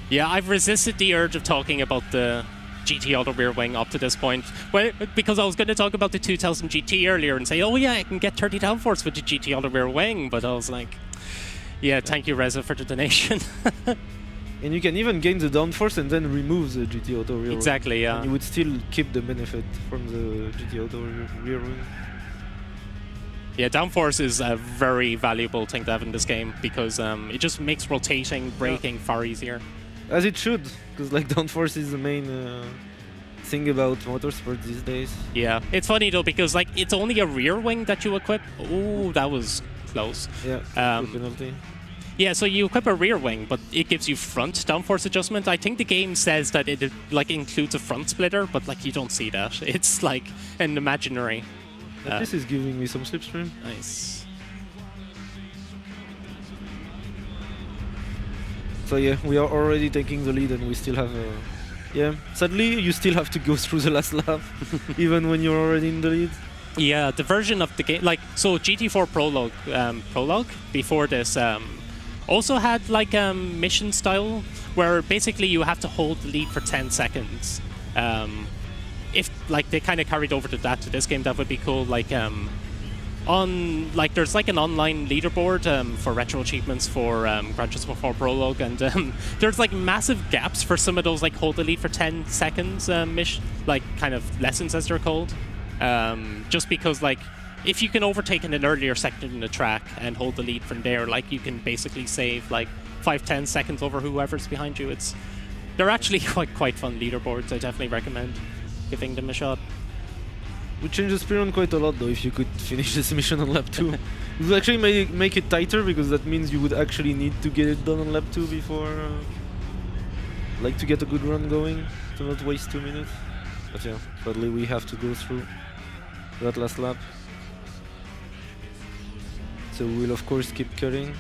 Yeah, I've resisted the urge of talking about the GT Auto rear wing up to this point. Well, because I was going to talk about the 2000 GT earlier and say, oh yeah, I can get 30 downforce with the GT Auto rear wing, but I was like, yeah, thank you, Reza, for the donation. And you can even gain the downforce and then remove the GT Auto rear wing. Exactly, yeah. And you would still keep the benefit from the GT Auto rear wing. Yeah, downforce is a very valuable thing to have in this game because it just makes rotating, braking far easier. As it should, because like downforce is the main thing about motorsport these days. Yeah, it's funny though because like it's only a rear wing that you equip. Ooh, that was close. Yeah, penalty. Yeah, so you equip a rear wing, but it gives you front downforce adjustment. I think the game says that it like includes a front splitter, but like you don't see that. It's like an imaginary. This is giving me some slipstream. Nice. So yeah, we are already taking the lead, and we still have. Yeah, sadly, you still have to go through the last lap, even when you're already in the lead. Yeah, the version of the game, like, so GT4 Prologue before this also had like mission style where basically you have to hold the lead for 10 seconds. If like they kind of carried over to this game, that would be cool. Like there's like an online leaderboard for retro achievements for Gran Turismo 4 Prologue, and there's like massive gaps for some of those like hold the lead for 10 seconds like kind of lessons as they're called. Just because like if you can overtake in an earlier sector in the track and hold the lead from there, like you can basically save like 5-10 seconds over whoever's behind you. They're actually quite fun leaderboards. I definitely recommend giving them a shot. We changed the speedrun quite a lot though, if you could finish this mission on lap 2. It would actually make it tighter, because that means you would actually need to get it done on lap 2 before like to get a good run going, to not waste 2 minutes. But yeah, sadly we have to go through that last lap. So we'll of course keep cutting.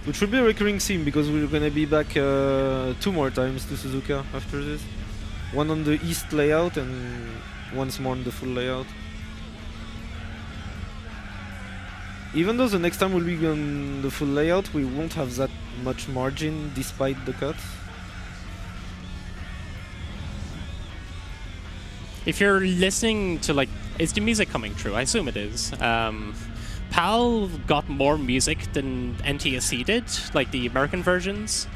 Which will be a recurring theme, because we're gonna be back 2 more times to Suzuka after this. One on the east layout and once more on the full layout. Even though the next time we'll be on the full layout, we won't have that much margin despite the cuts. If you're listening to like, is the music coming through? I assume it is. PAL got more music than NTSC did, like the American versions.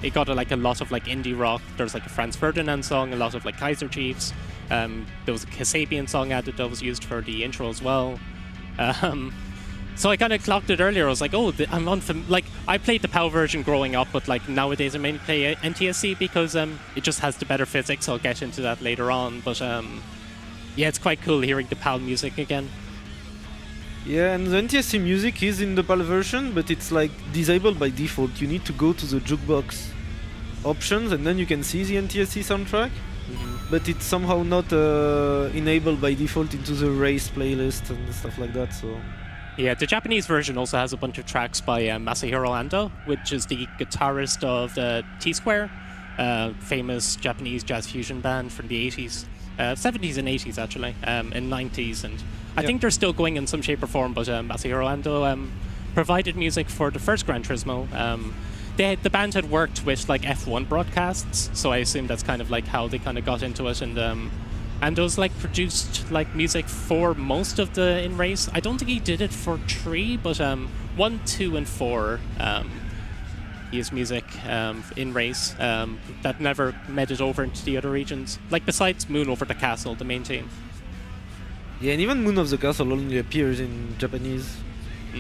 It got like a lot of like indie rock. There's like a Franz Ferdinand song, a lot of like Kaiser Chiefs. There was a Kasabian song added that was used for the intro as well. So I kind of clocked it earlier. I was like, oh, like I played the PAL version growing up, but like nowadays I mainly play NTSC because it just has the better physics. I'll get into that later on, but yeah, it's quite cool hearing the PAL music again. Yeah, and the NTSC music is in the PAL version, but it's like disabled by default. You need to go to the jukebox options and then you can see the NTSC soundtrack. But it's somehow not enabled by default into the race playlist and stuff like that. So yeah, the Japanese version also has a bunch of tracks by Masahiro Ando, which is the guitarist of the T-Square, famous Japanese jazz fusion band from the 80s. 70s and 80s actually, and 90s, and I think they're still going in some shape or form, but Masahiro Ando provided music for the first Gran Turismo. The band had worked with like F1 broadcasts, so I assume that's kind of like how they kind of got into it, and Ando's like produced like music for most of the in-race. I don't think he did it for 3, but 1, 2, and 4 he has music in race that never made it over into the other regions. Like besides Moon Over the Castle, the main theme. Yeah, and even Moon of the Castle only appears in Japanese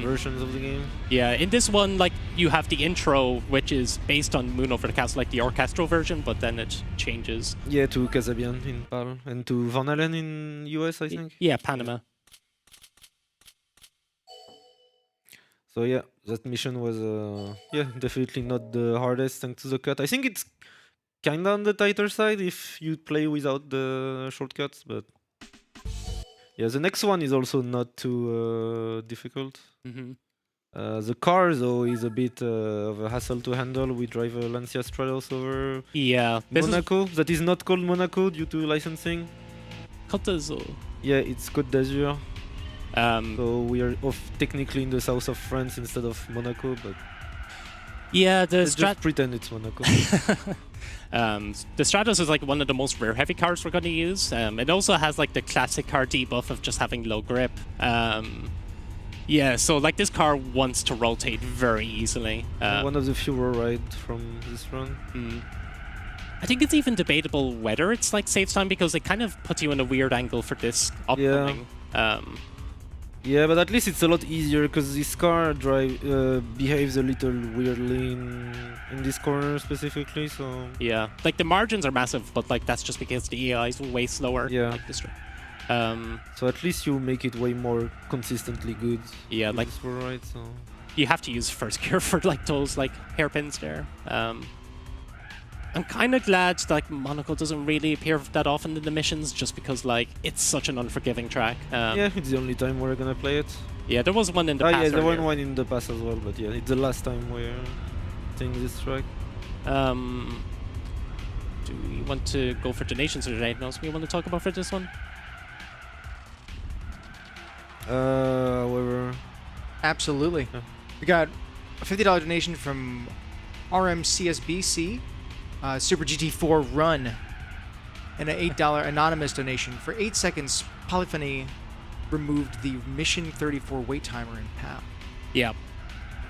versions of the game. Yeah, in this one, like you have the intro, which is based on Moon Over the Castle, like the orchestral version, but then it changes. Yeah, to Kasabian in PAL and to Van Allen in US, I think. Yeah, Panama. So yeah, that mission was definitely not the hardest thanks to the cut. I think it's kinda on the tighter side if you play without the shortcuts, but yeah, the next one is also not too difficult. The car though is a bit of a hassle to handle. We drive a Lancia Stratos over Monaco. That is not called Monaco due to licensing. Côte d'Azur. Yeah, it's Côte d'Azur. So we are technically in the south of France instead of Monaco, but yeah, just pretend it's Monaco. The Stratos is like one of the most rear heavy cars we're going to use. It also has like the classic car debuff of just having low grip. Yeah, so like this car wants to rotate very easily. One of the fewer rides from this run. I think it's even debatable whether it's like saves time, because it kind of puts you in a weird angle for this upcoming. Yeah, but at least it's a lot easier because this car behaves a little weirdly in this corner specifically. So yeah, like the margins are massive, but like that's just because the AI is way slower. Yeah. Like this. So at least you make it way more consistently good. Yeah, like right. So you have to use first gear for like those like hairpins there. I'm kind of glad like Monaco doesn't really appear that often in the missions, just because like it's such an unforgiving track. Yeah, it's the only time we're gonna play it. Yeah, there was one in the past. Yeah, there was one in the past as well, but yeah, it's the last time we're playing this track. Do we want to go for donations or anything else we want to talk about for this one? However. Absolutely. We got a $50 donation from RMCSBC, Super GT4 Run, and an $8 anonymous donation. For 8 seconds, Polyphony removed the Mission 34 wait timer in PAL. Yeah.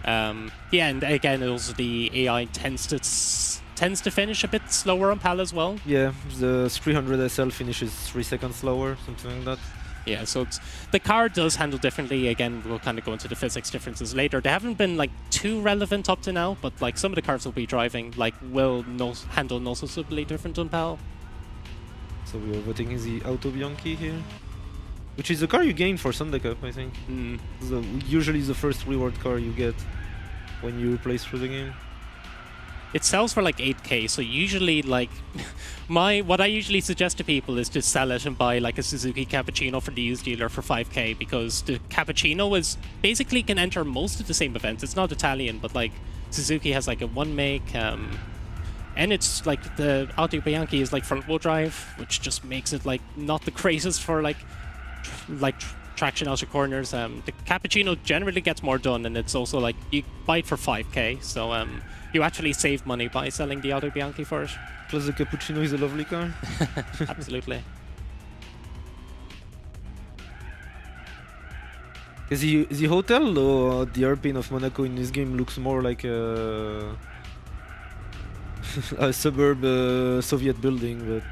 Yeah, and again, also the AI tends to finish a bit slower on PAL as well. Yeah, the 300 SL finishes 3 seconds slower, something like that. Yeah, so the car does handle differently. Again, we'll kind of go into the physics differences later. They haven't been like too relevant up to now, but like some of the cars we'll be driving like will handle noticeably different on PAL. So we are voting the Auto Bianchi here, which is the car you gain for Sunday Cup, I think. Usually the first reward car you get when you play through the game. It sells for like 8k, so usually like what I usually suggest to people is to sell it and buy like a Suzuki Cappuccino for the used dealer for 5k, because the Cappuccino is basically can enter most of the same events. It's not Italian, but like Suzuki has like a one make, and it's like the Auto Bianchi is like front wheel drive, which just makes it like not the greatest for like traction out of corners. The Cappuccino generally gets more done, and it's also like you buy it for 5k, so you actually save money by selling the Auto Bianchi for it. Plus the Cappuccino is a lovely car. Absolutely. The hotel or the airplane of Monaco in this game looks more like a suburb Soviet building, but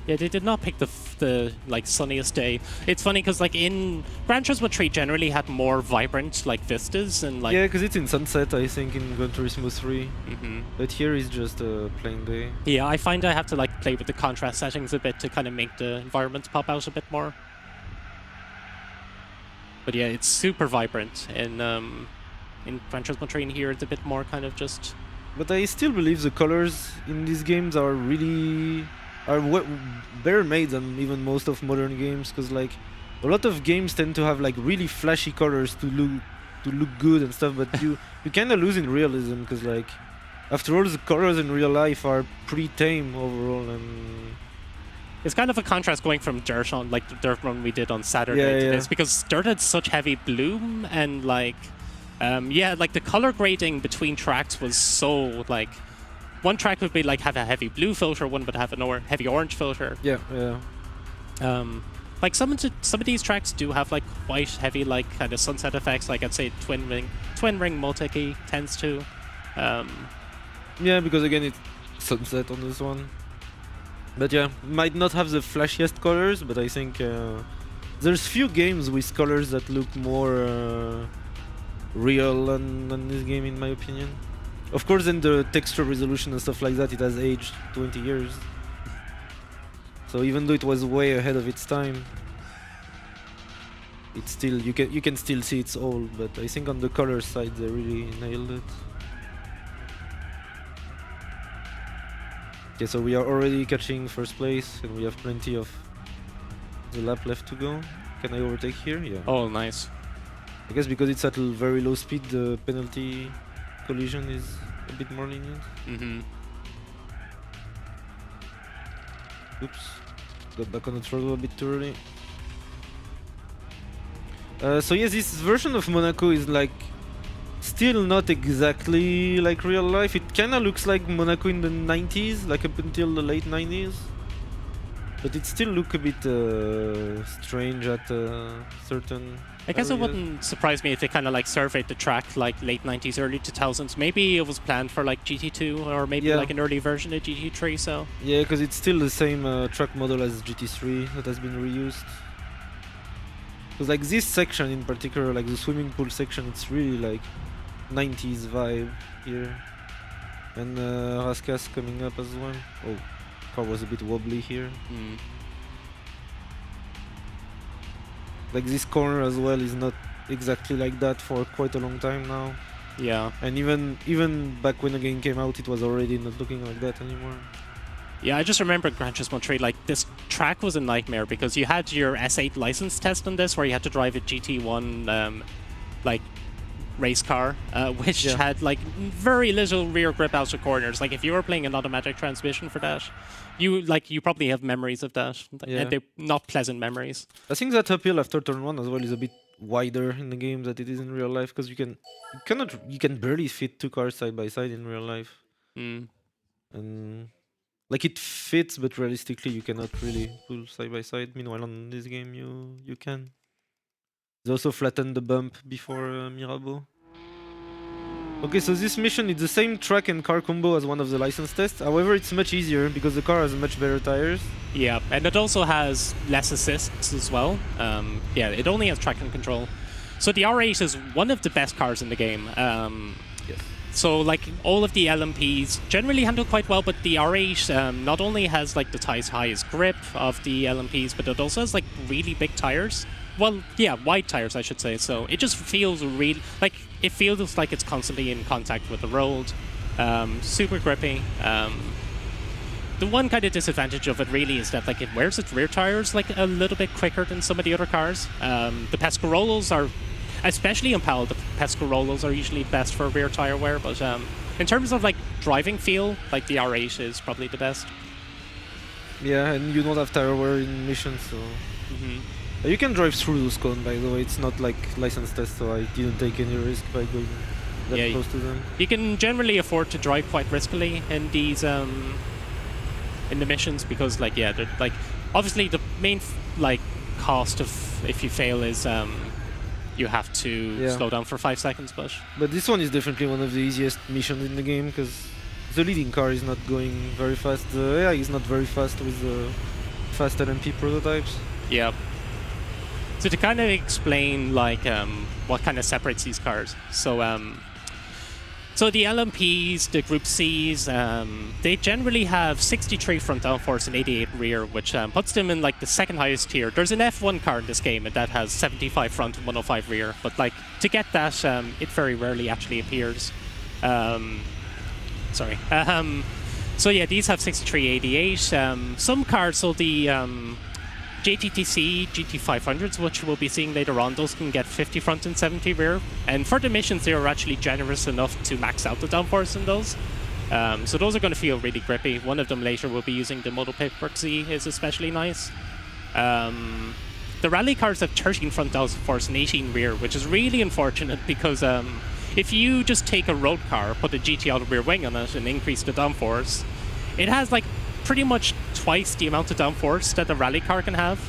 yeah, they did not pick the like sunniest day. It's funny because like in Gran Turismo 3 generally had more vibrant like vistas and like because it's in sunset, I think, in Gran Turismo 3. But here is just a plain day. Yeah, I find I have to like play with the contrast settings a bit to kind of make the environments pop out a bit more. But yeah, it's super vibrant in Gran Turismo 3, and here it's a bit more kind of just. But I still believe the colors in these games are really better made than even most of modern games, because like a lot of games tend to have like really flashy colors to look good and stuff, but you kind of lose in realism, because like after all the colors in real life are pretty tame overall, and it's kind of a contrast going from Dirt on like the Dirt run we did on Saturday to this, because Dirt had such heavy bloom, and like like the color grading between tracks was so like one track would be like have a heavy blue filter, one would have a heavy orange filter. Like some of these tracks do have like quite heavy like kind of sunset effects. Like I'd say Twin Ring Moteki tends to. Yeah, because again it's sunset on this one. But yeah, might not have the flashiest colors, but I think there's few games with colors that look more real than this game, in my opinion. Of course, in the texture resolution and stuff like that, it has aged 20 years. So even though it was way ahead of its time, it's still you can still see it's old. But I think on the color side, they really nailed it. Okay, so we are already catching first place, and we have plenty of the lap left to go. Can I overtake here? Yeah. Oh, nice. I guess because it's at a very low speed, the penalty collision is a bit more lenient. Oops, got back on the throttle a bit too early. So yes, this version of Monaco is like still not exactly like real life. It kinda looks like Monaco in the 90s, like up until the late 90s. But it still look a bit strange at certain I guess areas. it wouldn't surprise me if they kind of like surveyed the track like late 90s, early 2000s. Maybe it was planned for like GT2 or maybe like an early version of GT3. So yeah, because it's still the same track model as GT3 that has been reused. Because like this section in particular, like the swimming pool section, it's really like 90s vibe here. And Raskas coming up as well. Oh, car was a bit wobbly here. Like this corner as well is not exactly like that for quite a long time now. Yeah. And even back when the game came out, it was already not looking like that anymore. Yeah, I just remember Gran Turismo 3, like this track was a nightmare because you had your S8 license test on this where you had to drive a GT1 like race car, which had like very little rear grip out of corners. Like if you were playing an automatic transmission for that, you probably have memories of that, and they're not pleasant memories. I think that uphill after turn 1 as well is a bit wider in the game than it is in real life, because you can barely fit 2 cars side by side in real life. And like it fits, but realistically you cannot really pull side by side. Meanwhile on this game you can. They also flattened the bump before Mirabeau. Okay, so this mission is the same track and car combo as one of the license tests. However, it's much easier because the car has much better tires. Yeah, and it also has less assists as well. Yeah, it only has traction control. So the R8 is one of the best cars in the game. Yes. So like all of the LMPs generally handle quite well, but the R8 not only has like the highest grip of the LMPs, but it also has like really big tires. Well, yeah, wide tires, I should say. So it just feels really like it feels like it's constantly in contact with the road. Super grippy. The one kind of disadvantage of it really is that like it wears its rear tires like a little bit quicker than some of the other cars. The Pescarollos are, especially in PAL, the Pescarollos are usually best for rear tire wear. But in terms of like driving feel, like the R8 is probably the best. Yeah, and you don't have tire wear in missions, so. You can drive through those cones, by the way. It's not like license test, so I didn't take any risk by going that close to them. You can generally afford to drive quite riskily in these in the missions because, like, yeah, they're like obviously the main like cost of if you fail is you have to slow down for 5 seconds. But this one is definitely one of the easiest missions in the game because the leading car is not going very fast. The AI is not very fast with the fast LMP prototypes. Yeah. So to kind of explain like what kind of separates these cars, so the LMPs, the Group Cs, they generally have 63 front downforce and 88 rear, which puts them in like the second highest tier. There's an F1 car in this game and that has 75 front and 105 rear, but like to get that, it very rarely actually appears. Sorry. So yeah, these have 63, 88. Some cars, so the JTTC GT500s, which we'll be seeing later on, those can get 50 front and 70 rear. And for the missions, they are actually generous enough to max out the downforce in those. So those are going to feel really grippy. One of them later will be using the Moto Paper Z, is especially nice. The rally cars have 13 front downforce and 18 rear, which is really unfortunate because if you just take a road car, put a GT auto rear wing on it and increase the downforce, it has like pretty much twice the amount of downforce that a rally car can have.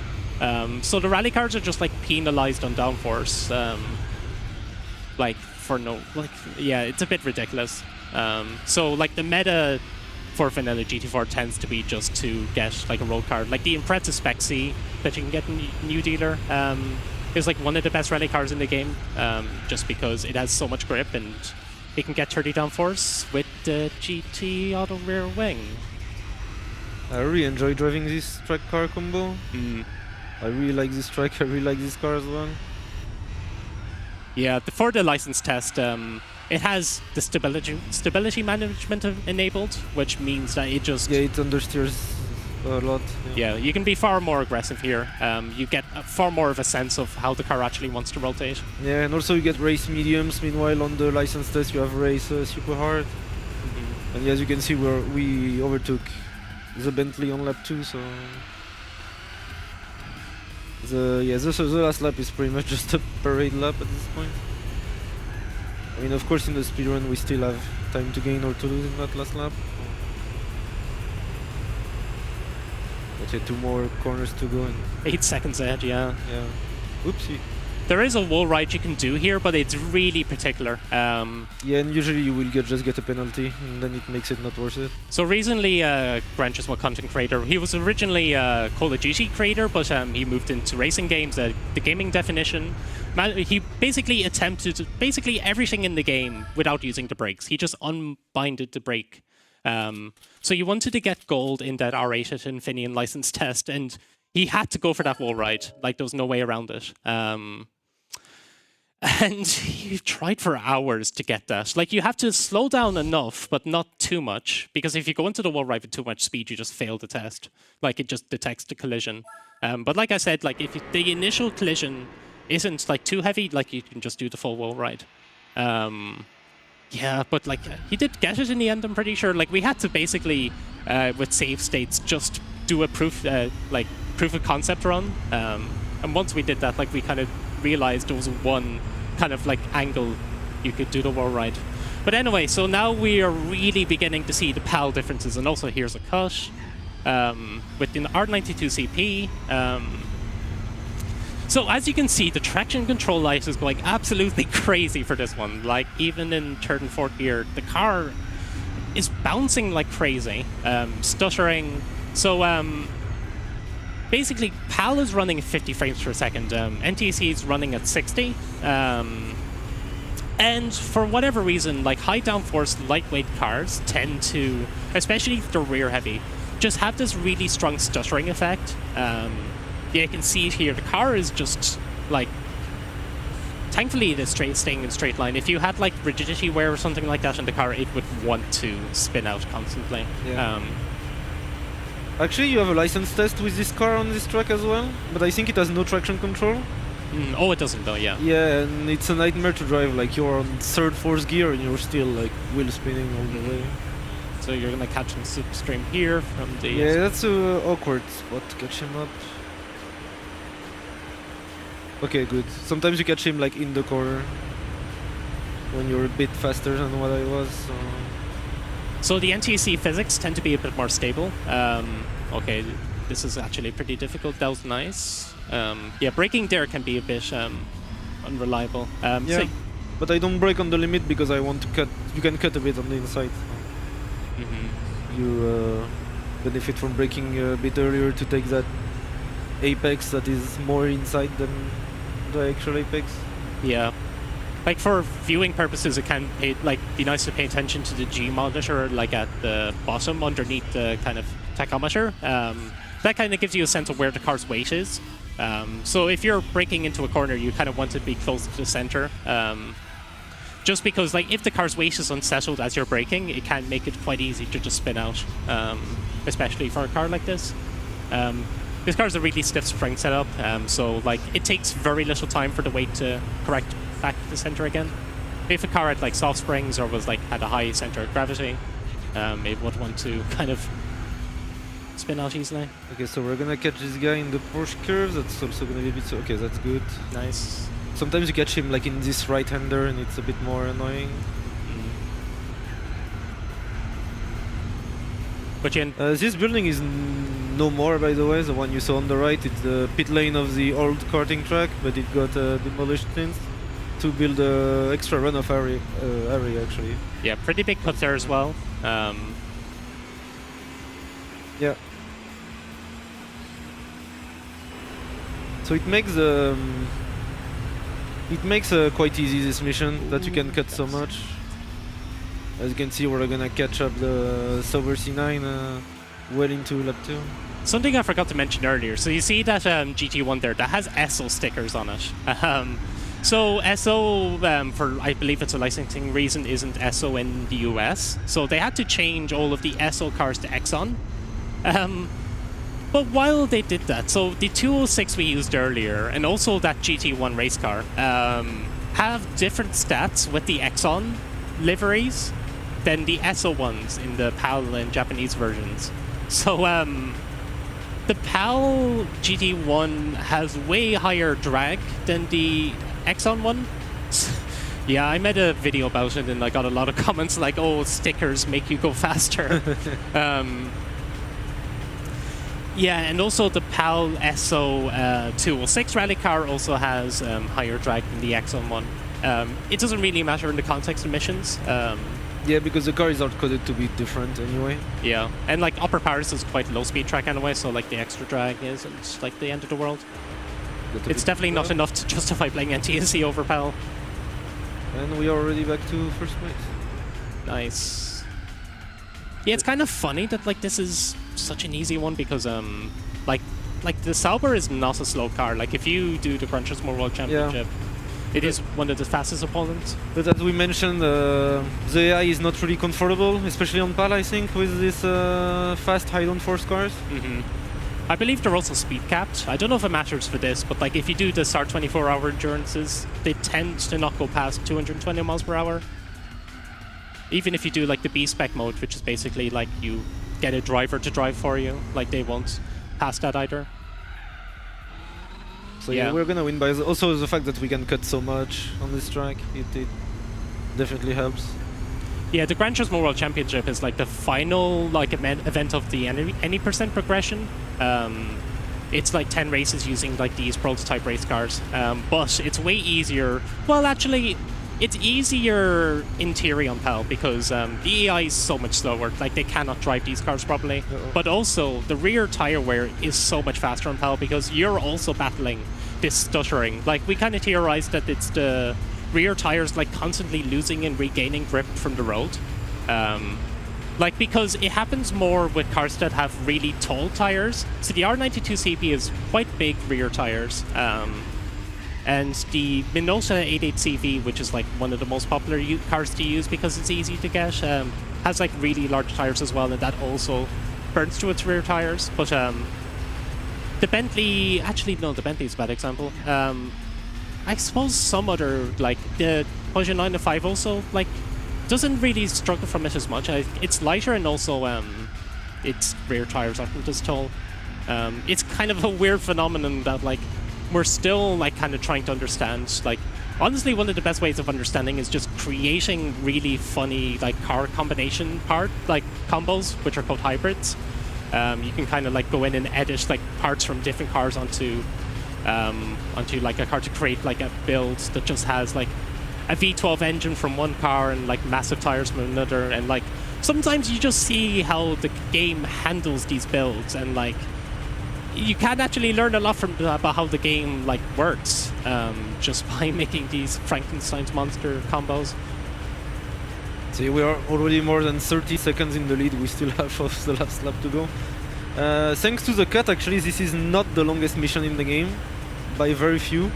So the rally cars are just like penalized on downforce. Like for no, like, yeah, it's a bit ridiculous. So like the meta for vanilla GT4 tends to be just to get like a road car. Like the Impreza Spec C that you can get in New Dealer is like one of the best rally cars in the game, just because it has so much grip and it can get 30 downforce with the GT auto rear wing. I really enjoy driving this track car combo. I really like this track, I really like this car as well. Yeah, for the license test, it has the stability management enabled, which means that it just... Yeah, it understeers a lot. Yeah, you can be far more aggressive here. You get far more of a sense of how the car actually wants to rotate. Yeah, and also you get race mediums, meanwhile on the license test you have race super hard. And as you can see, we overtook the Bentley on lap 2, so the last lap is pretty much just a parade lap at this point. I mean, of course, in the speedrun we still have time to gain or to lose in that last lap. Let's say 2 more corners to go. And 8 seconds ahead, yeah. Yeah. Oopsie. There is a wall ride you can do here, but it's really particular. Yeah, and usually you will just get a penalty, and then it makes it not worth it. So recently, Gran Turismo content creator, he was originally a Call of Duty creator, but he moved into racing games, the gaming definition. He basically attempted basically everything in the game without using the brakes. He just unbinded the brake. So you wanted to get gold in that R8 at Infineon license test, and he had to go for that wall ride. Like, there was no way around it. And he tried for hours to get that. Like, you have to slow down enough, but not too much, because if you go into the wall ride with too much speed, you just fail the test. Like, it just detects the collision. But like I said, like, if the initial collision isn't like too heavy, like, you can just do the full wall ride. Yeah, but like he did get it in the end. I'm pretty sure. Like we had to basically, with save states, just do a proof of concept run. And once we did that, like we kind of realized there was one kind of like angle you could do the wall ride. But anyway, so now we are really beginning to see the PAL differences, and also here's a cut with the R92 CP. So as you can see, the traction control light is going absolutely crazy for this one. Like even in third and fourth gear, the car is bouncing like crazy, stuttering. So basically, PAL is running at 50 frames per second. NTSC is running at 60. And for whatever reason, like high downforce, lightweight cars tend to, especially if they're rear heavy, just have this really strong stuttering effect. Yeah, you can see it here. The car is just like, thankfully it is staying in straight line. If you had like rigidity wear or something like that in the car, it would want to spin out constantly. Yeah. Actually, you have a license test with this car on this track as well, but I think it has no traction control. Oh, it doesn't though, yeah. Yeah, and it's a nightmare to drive. Like you're on third, fourth gear, and you're still like wheel spinning all the way. So you're gonna catch him slipstream here from the. Yeah, that's an awkward spot to catch him up. Okay, good. Sometimes you catch him like in the corner when you're a bit faster than what I was. So the NTSC physics tend to be a bit more stable. Okay, this is actually pretty difficult. That was nice. Yeah, braking there can be a bit unreliable. Yeah, so but I don't brake on the limit because I want to cut. You can cut a bit on the inside. You benefit from braking a bit earlier to take that apex that is more inside than the actual apex. Yeah. Like for viewing purposes, it can be nice to pay attention to the G monitor, like at the bottom underneath the kind of tachometer. That kind of gives you a sense of where the car's weight is. So if you're braking into a corner, you kind of want to be close to the center. Just because, like, if the car's weight is unsettled as you're braking, it can make it quite easy to just spin out, especially for a car like this. This car's a really stiff spring setup, so like it takes very little time for the weight to correct back to the center again. If a car had like soft springs or was like had a high center of gravity, it would want to kind of spin out easily. Okay, so we're gonna catch this guy in the Porsche curve. That's also gonna be a bit. Okay, that's good. Nice. Sometimes you catch him like in this right-hander, and it's a bit more annoying. But this building is no more, by the way. The one you saw on the right, it's the pit lane of the old karting track, but it got demolished since to build an extra runoff area actually. Yeah, pretty big cut there as well. Yeah. So it makes quite easy this mission that you can cut so much. As you can see, we're gonna catch up the Sauber C9 well into lap 2. Something I forgot to mention earlier. So you see that GT1 there, that has ESO stickers on it. So ESO, for I believe it's a licensing reason, isn't ESO in the US. So they had to change all of the ESO cars to Exxon. But while they did that, so the 206 we used earlier, and also that GT1 race car, have different stats with the Exxon liveries than the ESO ones in the PAL and Japanese versions. So the PAL GT1 has way higher drag than the Exxon one. Yeah, I made a video about it and I got a lot of comments like, oh, stickers make you go faster. Yeah, and also the PAL ESO 206 rally car also has higher drag than the Exxon one. It doesn't really matter in the context of missions. Yeah, because the car is hard-coded to be different anyway. Yeah, and like Upper Paris is quite low-speed track anyway, so like the extra drag isn't like the end of the world. It's definitely not enough to justify playing NTSC over PAL. And we are already back to first place. Nice. Yeah, it's kind of funny that like this is such an easy one because like the Sauber is not a slow car. Like if you do the Gran Turismo World Championship, it is one of the fastest opponents. But as we mentioned, the AI is not really comfortable, especially on PAL, I think, with these fast high downforce cars. I believe they're also speed capped. I don't know if it matters for this, but like if you do the SAR 24-hour endurances, they tend to not go past 220 miles per hour. Even if you do like the B-spec mode, which is basically like you get a driver to drive for you, like they won't pass that either. So yeah, we're gonna win by also the fact that we can cut so much on this track. It definitely helps. Yeah, the Gran Turismo World Championship is like the final like event of the any percent progression. It's like 10 races using like these prototype race cars, but it's way easier. Well, actually, it's easier in theory on PAL because the AI is so much slower. Like they cannot drive these cars properly. But also the rear tire wear is so much faster on PAL because you're also battling this stuttering. Like we kind of theorized that it's the rear tires like constantly losing and regaining grip from the road. Like because it happens more with cars that have really tall tires. So the R92 CP is quite big rear tires. And the Minosa 88 CV, which is like one of the most popular cars to use because it's easy to get, has like really large tires as well, and that also burns to its rear tires. But the Bentley, actually no, the Bentley is a bad example. I suppose some other, like the Peugeot 905 also, like doesn't really struggle from it as much. It's lighter and also its rear tires aren't as tall. It's kind of a weird phenomenon that like we're still like kind of trying to understand. Like honestly, one of the best ways of understanding is just creating really funny like car combination like combos, which are called hybrids. You can kind of like go in and edit like parts from different cars onto like a car to create like a build that just has like a V12 engine from one car and like massive tires from another. And like sometimes you just see how the game handles these builds, and like you can actually learn a lot from about how the game like works just by making these Frankenstein's monster combos. So we are already more than 30 seconds in the lead. We still have of the last lap to go. Thanks to the cut, actually, this is not the longest mission in the game, by very few.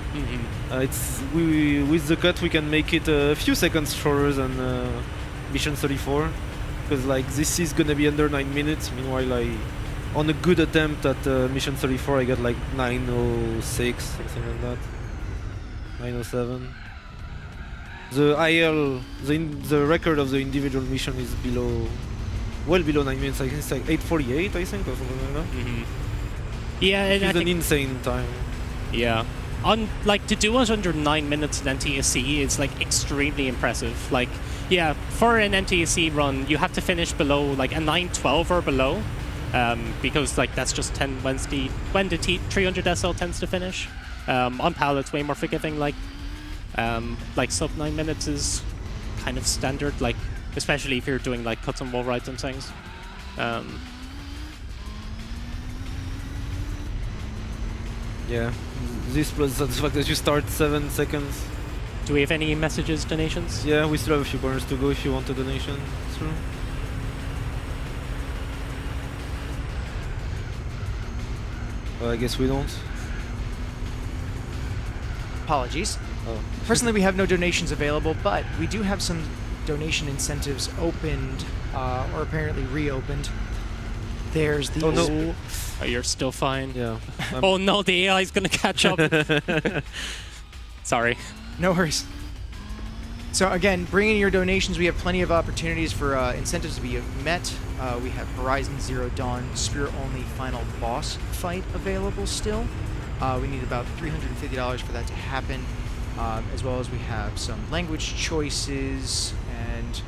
With the cut, we can make it a few seconds shorter than mission 34, because like this is gonna be under 9 minutes. Meanwhile, on a good attempt at mission 34, I got like 9:06, something like that. 9:07. The IL, the record of the individual mission is well below 9 minutes. I think it's like 8:48, I think, or something like that. Yeah, and it's an insane time. Yeah, on like to do it under 9 minutes in NTSC is like extremely impressive. Like, yeah, for an NTSC run, you have to finish below like a 9:12 or below. Because like that's just when the T300 SL tends to finish. On PAL, it's way more forgiving. Like sub 9 minutes is kind of standard. Like especially if you're doing like cuts and wall rides and things. Yeah, this plus the fact that you start 7 seconds. Do we have any messages, donations? Yeah, we still have a few corners to go if you want a donation. Through. I guess we don't. Apologies. Oh. Personally, we have no donations available, but we do have some donation incentives opened, or apparently reopened. There's the... Oh, no. Oh, you're still fine. Yeah. Oh no, the AI is gonna catch up. Sorry. No worries. So again, bring in your donations. We have plenty of opportunities for incentives to be met. We have Horizon Zero Dawn Spirit Only Final Boss fight available still. We need about $350 for that to happen, as well as we have some language choices and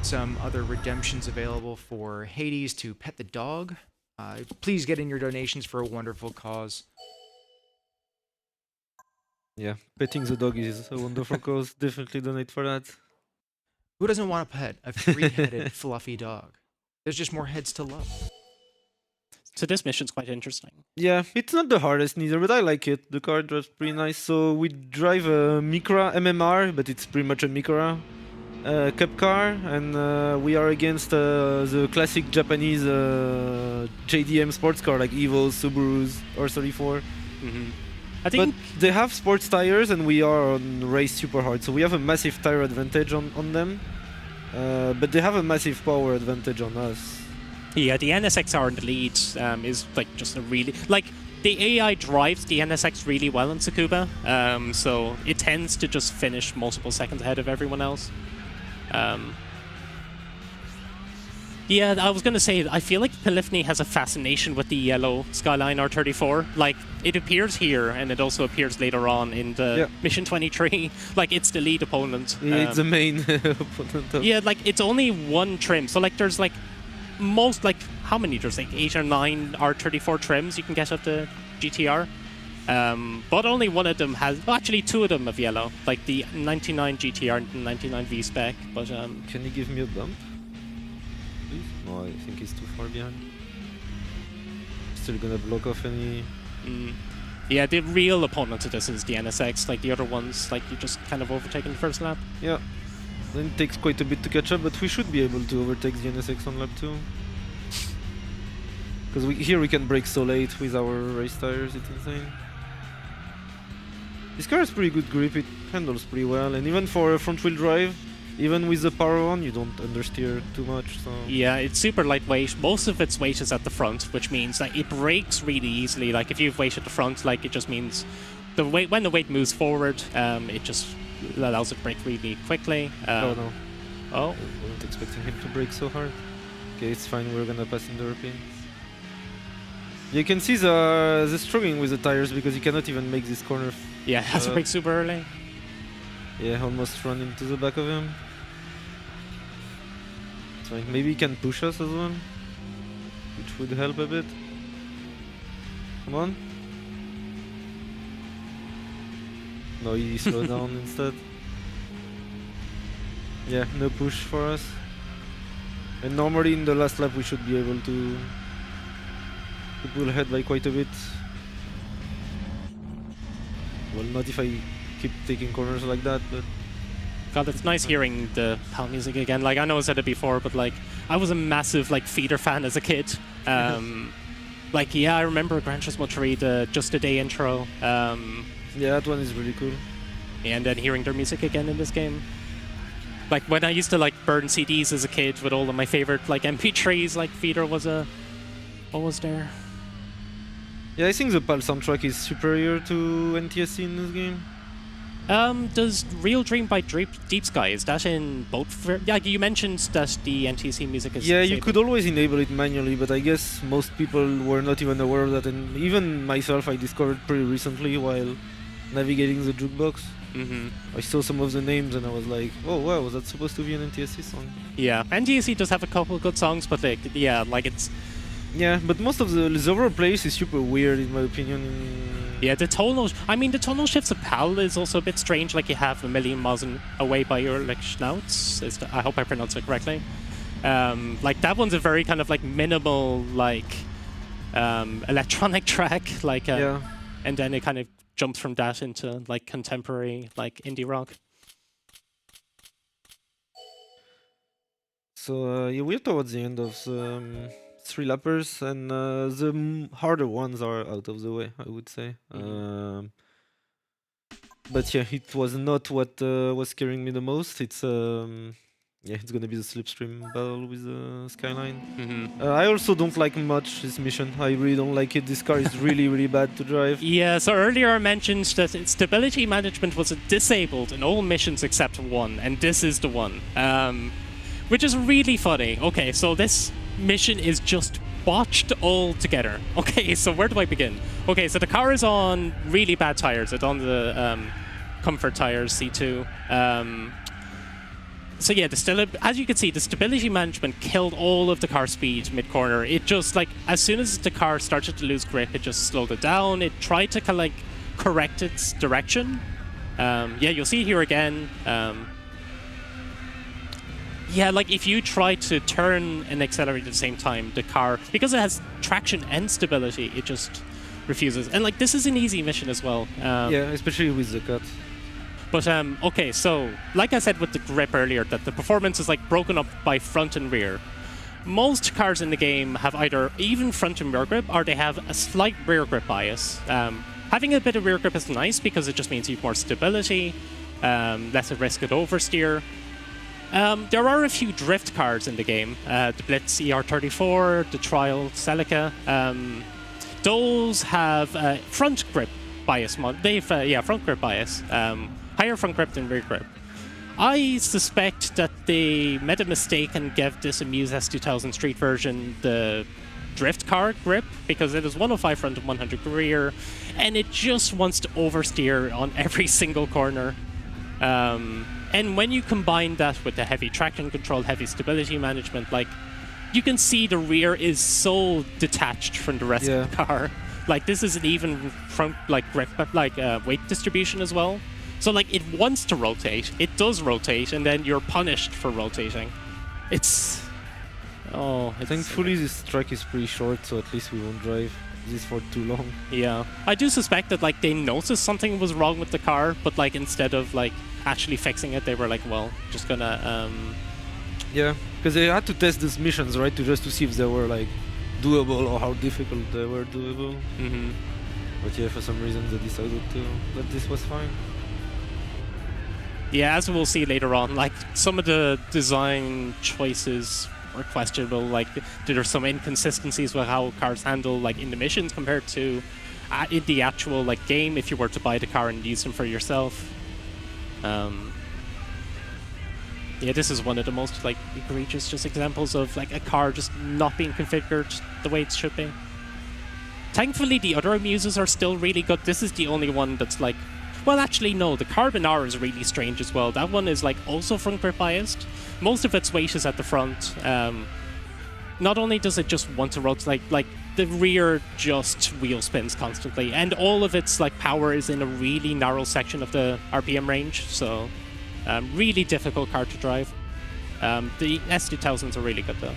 some other redemptions available for Hades to pet the dog. Please get in your donations for a wonderful cause. Yeah, petting the dog is a wonderful cause. Definitely donate for that. Who doesn't want to pet a 3-headed fluffy dog? There's just more heads to love. So this mission's quite interesting. Yeah, it's not the hardest neither, but I like it. The car drives pretty nice. So we drive a Micra MMR, but it's pretty much a Micra cup car, and we are against the classic Japanese JDM sports car like Evos, Subarus, or 34. I think but they have sports tires, and we are on race super hard, so we have a massive tire advantage on them. But they have a massive power advantage on us. Yeah, the NSXR in the lead is like just a really like the AI drives the NSX really well in Tsukuba, so it tends to just finish multiple seconds ahead of everyone else. Yeah, I was going to say, I feel like Polyphony has a fascination with the yellow Skyline R34. Like, it appears here, and it also appears later on in the Mission 23. Like, it's the lead opponent. Yeah, it's the main opponent. Yeah, like, it's only one trim. So, like, there's, like, most, like, how many? There's, like, 8 or 9 R34 trims you can get up to GTR. But only one of them has... Well, actually, 2 of them have yellow. Like, the 99 GTR and the 99 V-Spec. But, Can you give me a bump? No, I think he's too far behind. Still gonna block off any... Yeah, the real opponent to this is the NSX. Like, the other ones, like, you just kind of overtake in the first lap. Yeah. Then it takes quite a bit to catch up, but we should be able to overtake the NSX on lap 2. Because here we can brake so late with our race tires, it's insane. This car has pretty good grip, it handles pretty well, and even for a front-wheel drive, even with the power on, you don't understeer too much. So yeah, it's super lightweight. Most of its weight is at the front, which means that it brakes really easily. Like if you have weight at the front, like it just means the weight when the weight moves forward, it just allows it to brake really quickly. Oh no! Oh, I wasn't expecting him to brake so hard. Okay, it's fine. We're gonna pass in the European. You can see the struggling with the tires because he cannot even make this corner. Yeah, has to brake super early. Yeah, almost run into the back of him. So maybe he can push us as well, which would help a bit. Come on. No, he slowed down instead. Yeah, no push for us. And normally in the last lap we should be able to pull ahead by quite a bit. Well, not if I keep taking corners like that, but... God, it's nice hearing the PAL music again. Like, I know I said it before, but, like, I was a massive, like, feeder fan as a kid. Like, yeah, I remember Gran Turismo 3, the Just a Day intro. Yeah, that one is really cool. And then hearing their music again in this game. Like, when I used to, like, burn CDs as a kid with all of my favorite, like, MP3s, like, feeder was a... What was there? Yeah, I think the PAL soundtrack is superior to NTSC in this game. Does Real Dream by Deep Sky, is that in both? Yeah, you mentioned that the NTSC music is... Yeah, disabled. you could always enable it manually, but I guess most people were not even aware of that, and even myself I discovered pretty recently while navigating the jukebox. I saw some of the names and I was like, oh wow, was that supposed to be an NTSC song? Yeah, NTSC does have a couple of good songs, but like, yeah, like it's... Yeah, but most of the overall place is super weird in my opinion. Yeah, the tonal... I mean, the tonal shifts of PAL is also a bit strange, like you have a million miles away by your like Schnauze. I hope I pronounced it correctly. Like that one's a very kind of like minimal like electronic track, like yeah. And then it kind of jumps from that into like contemporary like indie rock. So yeah, we're towards the end of the 3 lappers, and the harder ones are out of the way, I would say. But yeah, it was not what was scaring me the most. It's yeah, it's gonna be the slipstream battle with the Skyline. I also don't like much this mission. I really don't like it. This car is really, really bad to drive. Yeah, so earlier I mentioned that its stability management was disabled in all missions except one, and this is the one. Which is really funny. Okay, so this mission is just botched all together. Okay, so where do I begin? Okay, so the car is on really bad tires. It's on the comfort tires, C2. So yeah, as you can see, the stability management killed all of the car speed mid-corner. It just, like, as soon as the car started to lose grip, it just slowed it down. It tried to, kind of, like, correct its direction. Yeah, you'll see here again. Yeah, like if you try to turn and accelerate at the same time, the car, because it has traction and stability, it just refuses. And like this is an easy mission as well. Yeah, especially with the cut. But okay, so like I said with the grip earlier, that the performance is like broken up by front and rear. Most cars in the game have either even front and rear grip, or they have a slight rear grip bias. Having a bit of rear grip is nice because it just means you have more stability, less at risk of oversteer. There are a few drift cars in the game. The Blitz ER34, the Trial Celica. Those have front grip bias. They've front grip bias. Higher front grip than rear grip. I suspect that they made a mistake and gave this Amuse S2000 Street version the drift car grip because it is 105 front and 100 rear, and it just wants to oversteer on every single corner. And when you combine that with the heavy traction control, heavy stability management, like, you can see the rear is so detached from the rest of the car. Like, this isn't even front, like, grip, like, weight distribution as well. So, like, it wants to rotate. It does rotate, and then you're punished for rotating. It's... Oh, Thankfully, this track is pretty short, so at least we won't drive this for too long. Yeah. I do suspect that, like, they noticed something was wrong with the car, but, like, instead of, like, actually fixing it, they were like, well, just gonna yeah, because they had to test these missions, right, to see if they were like doable or how difficult they were doable. But yeah, for some reason they decided that this was fine. Yeah, as we'll see later on, like, some of the design choices were questionable. Like, there are some inconsistencies with how cars handle, like, in the missions compared to in the actual, like, game if you were to buy the car and use them for yourself. Yeah, this is one of the most, like, egregious just examples of, like, a car just not being configured the way it should be. Thankfully, the other Amuses are still really good. This is the only one that's, like... Well, actually, no, the Carbon R is really strange as well. That one is, like, also front grip biased. Most of its weight is at the front. Not only does it just want to rotate, like the rear just wheel spins constantly, and all of its, like, power is in a really narrow section of the RPM range, so really difficult car to drive. The S2000s are really good though.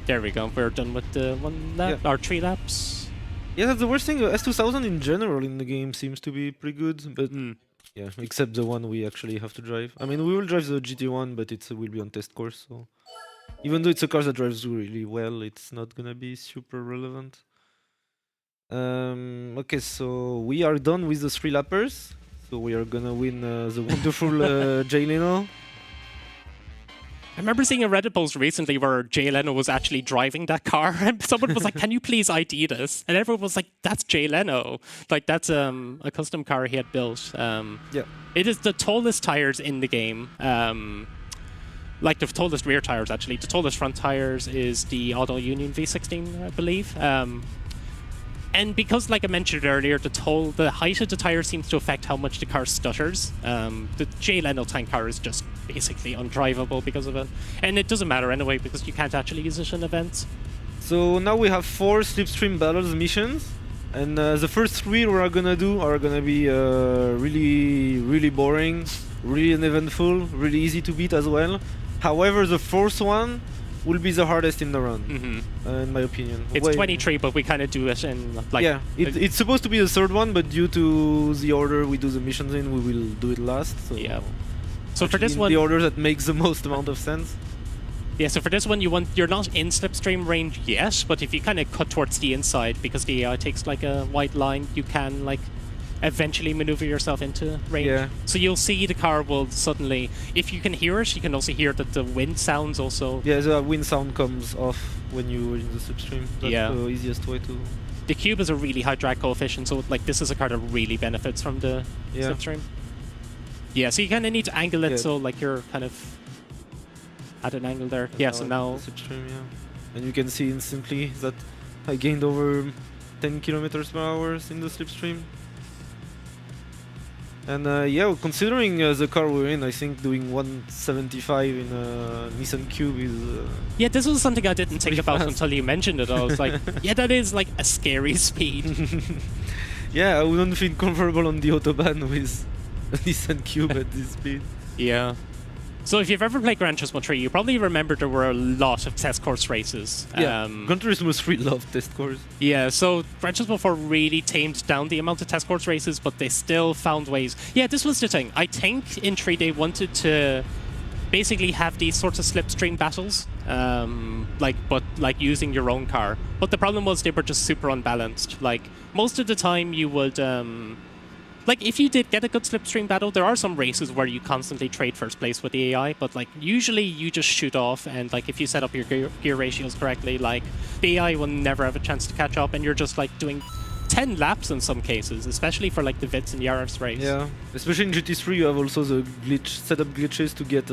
There we go, we're done with the 1 lap, or 3 laps. Yeah, that's the worst thing. S2000 in general in the game seems to be pretty good, but yeah, except the one we actually have to drive. I mean, we will drive the GT1, but it will be on test course, so... Even though it's a car that drives really well, it's not gonna be super relevant. Okay, so we are done with the 3 lappers. So we are gonna win the wonderful Jay Leno. I remember seeing a Reddit post recently where Jay Leno was actually driving that car, and someone was like, "Can you please ID this?" And everyone was like, "That's Jay Leno. Like, that's a custom car he had built." Yeah. It is the tallest tires in the game. Like, the tallest rear tires, actually. The tallest front tires is the Auto Union V16, I believe. And because, like I mentioned earlier, the height of the tire seems to affect how much the car stutters. The Jay Leno tank car is just basically undrivable because of it. And it doesn't matter anyway, because you can't actually use it in events. So now we have 4 Slipstream Battles missions. And the first 3 we're gonna do are gonna be really, really boring, really uneventful, really easy to beat as well. However, the 4th one will be the hardest in the run, in my opinion. It's 23, but we kind of do it in, like... Yeah, it's supposed to be the 3rd one, but due to the order we do the missions in, we will do it last. So yeah. So for this one... the order that makes the most amount of sense. Yeah, so for this one, you're not in slipstream range yet, but if you kind of cut towards the inside, because the AI takes, like, a white line, you can, like, eventually maneuver yourself into range. Yeah. So you'll see the car will suddenly, if you can hear it, you can also hear that the wind sounds also. Yeah, the wind sound comes off when you're in the slipstream. That's the easiest way to... The Cube is a really high drag coefficient, so, like, this is a car that really benefits from the slipstream. Yeah, so you kind of need to angle it so, like, you're kind of at an angle there. Yeah, so now... Slipstream, yeah. And you can see instantly that I gained over 10 kilometers per hour in the slipstream. And yeah, considering the car we're in, I think doing 175 in a Nissan Cube is... yeah, this was something I didn't think about until you mentioned it. I was like, yeah, that is, like, a scary speed. Yeah, I wouldn't feel comfortable on the Autobahn with a Nissan Cube at this speed. Yeah. So if you've ever played Gran Turismo 3, you probably remember there were a lot of test course races. Yeah, Gran Turismo 3 loved test course. Yeah, so Gran Turismo 4 really tamed down the amount of test course races, but they still found ways. Yeah, this was the thing. I think in 3 they wanted to basically have these sorts of slipstream battles, but using your own car. But the problem was they were just super unbalanced. Like, most of the time you would... like, if you did get a good slipstream battle, there are some races where you constantly trade first place with the AI, but, like, usually you just shoot off, and, like, if you set up your gear ratios correctly, like, the AI will never have a chance to catch up, and you're just, like, doing 10 laps in some cases, especially for, like, the Vits and Yaris race. Yeah, especially in GT3, you have also the setup glitches to get,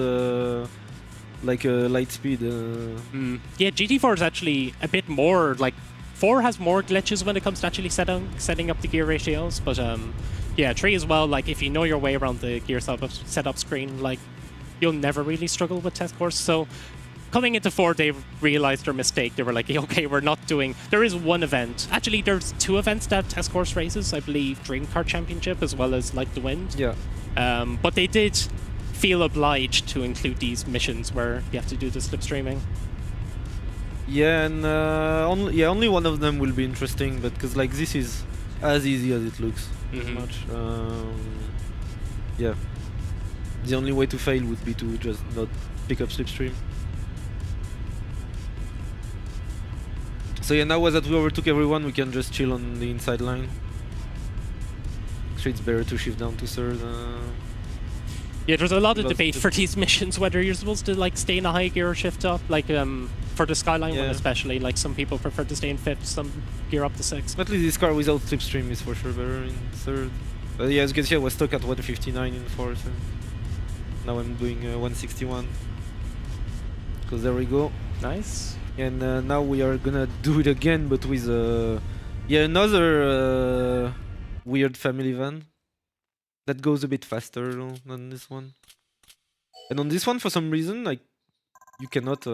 like, light speed. Yeah, GT4 is actually a bit more, like, 4 has more glitches when it comes to actually setting up the gear ratios, but yeah, 3 as well, like, if you know your way around the gear setup screen, like, you'll never really struggle with test course. So coming into 4, they realized their mistake. They were like, okay, we're not doing... There is one event. Actually, there's 2 events that have test course races, I believe, Dream Car Championship as well as Like the Wind. Yeah. But they did feel obliged to include these missions where you have to do the slipstreaming. Yeah, and only one of them will be interesting, but because like this is as easy as it looks. Much. Yeah. The only way to fail would be to just not pick up slipstream. So yeah, now that we overtook everyone, we can just chill on the inside line. Actually, it's better to shift down to third. Yeah, there's a lot of debate for these missions whether you're supposed to like stay in a high gear or shift up. Like for the Skyline one especially, like some people prefer to stay in 5th, some gear up to 6th. At least this car without slipstream is for sure better in 3rd. But yeah, as you can see, I was stuck at 159 in 4th. And now I'm doing 161. Because there we go. Nice. And now we are gonna do it again, but with another weird family van that goes a bit faster than this one. And on this one, for some reason, like you cannot.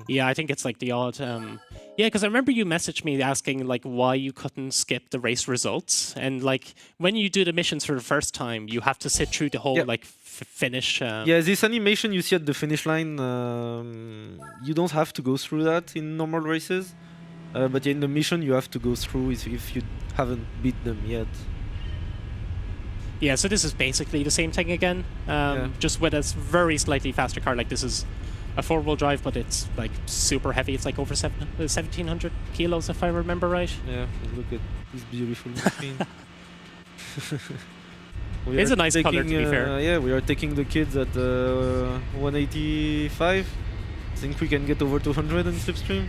Yeah, I think it's like the odd. Yeah, because I remember you messaged me asking like why you couldn't skip the race results, and like when you do the missions for the first time, you have to sit through the whole like finish. Yeah, this animation you see at the finish line, you don't have to go through that in normal races, but in the mission you have to go through if you haven't beat them yet. Yeah, so this is basically the same thing again, just with a very slightly faster car. Like this is a 4-wheel drive, but it's like super heavy. It's like over 1,700 kilos, if I remember right. Yeah, look at this beautiful machine. It's a nice color, to be fair. Yeah, we are taking the kids at 185. I think we can get over 200 in slipstream.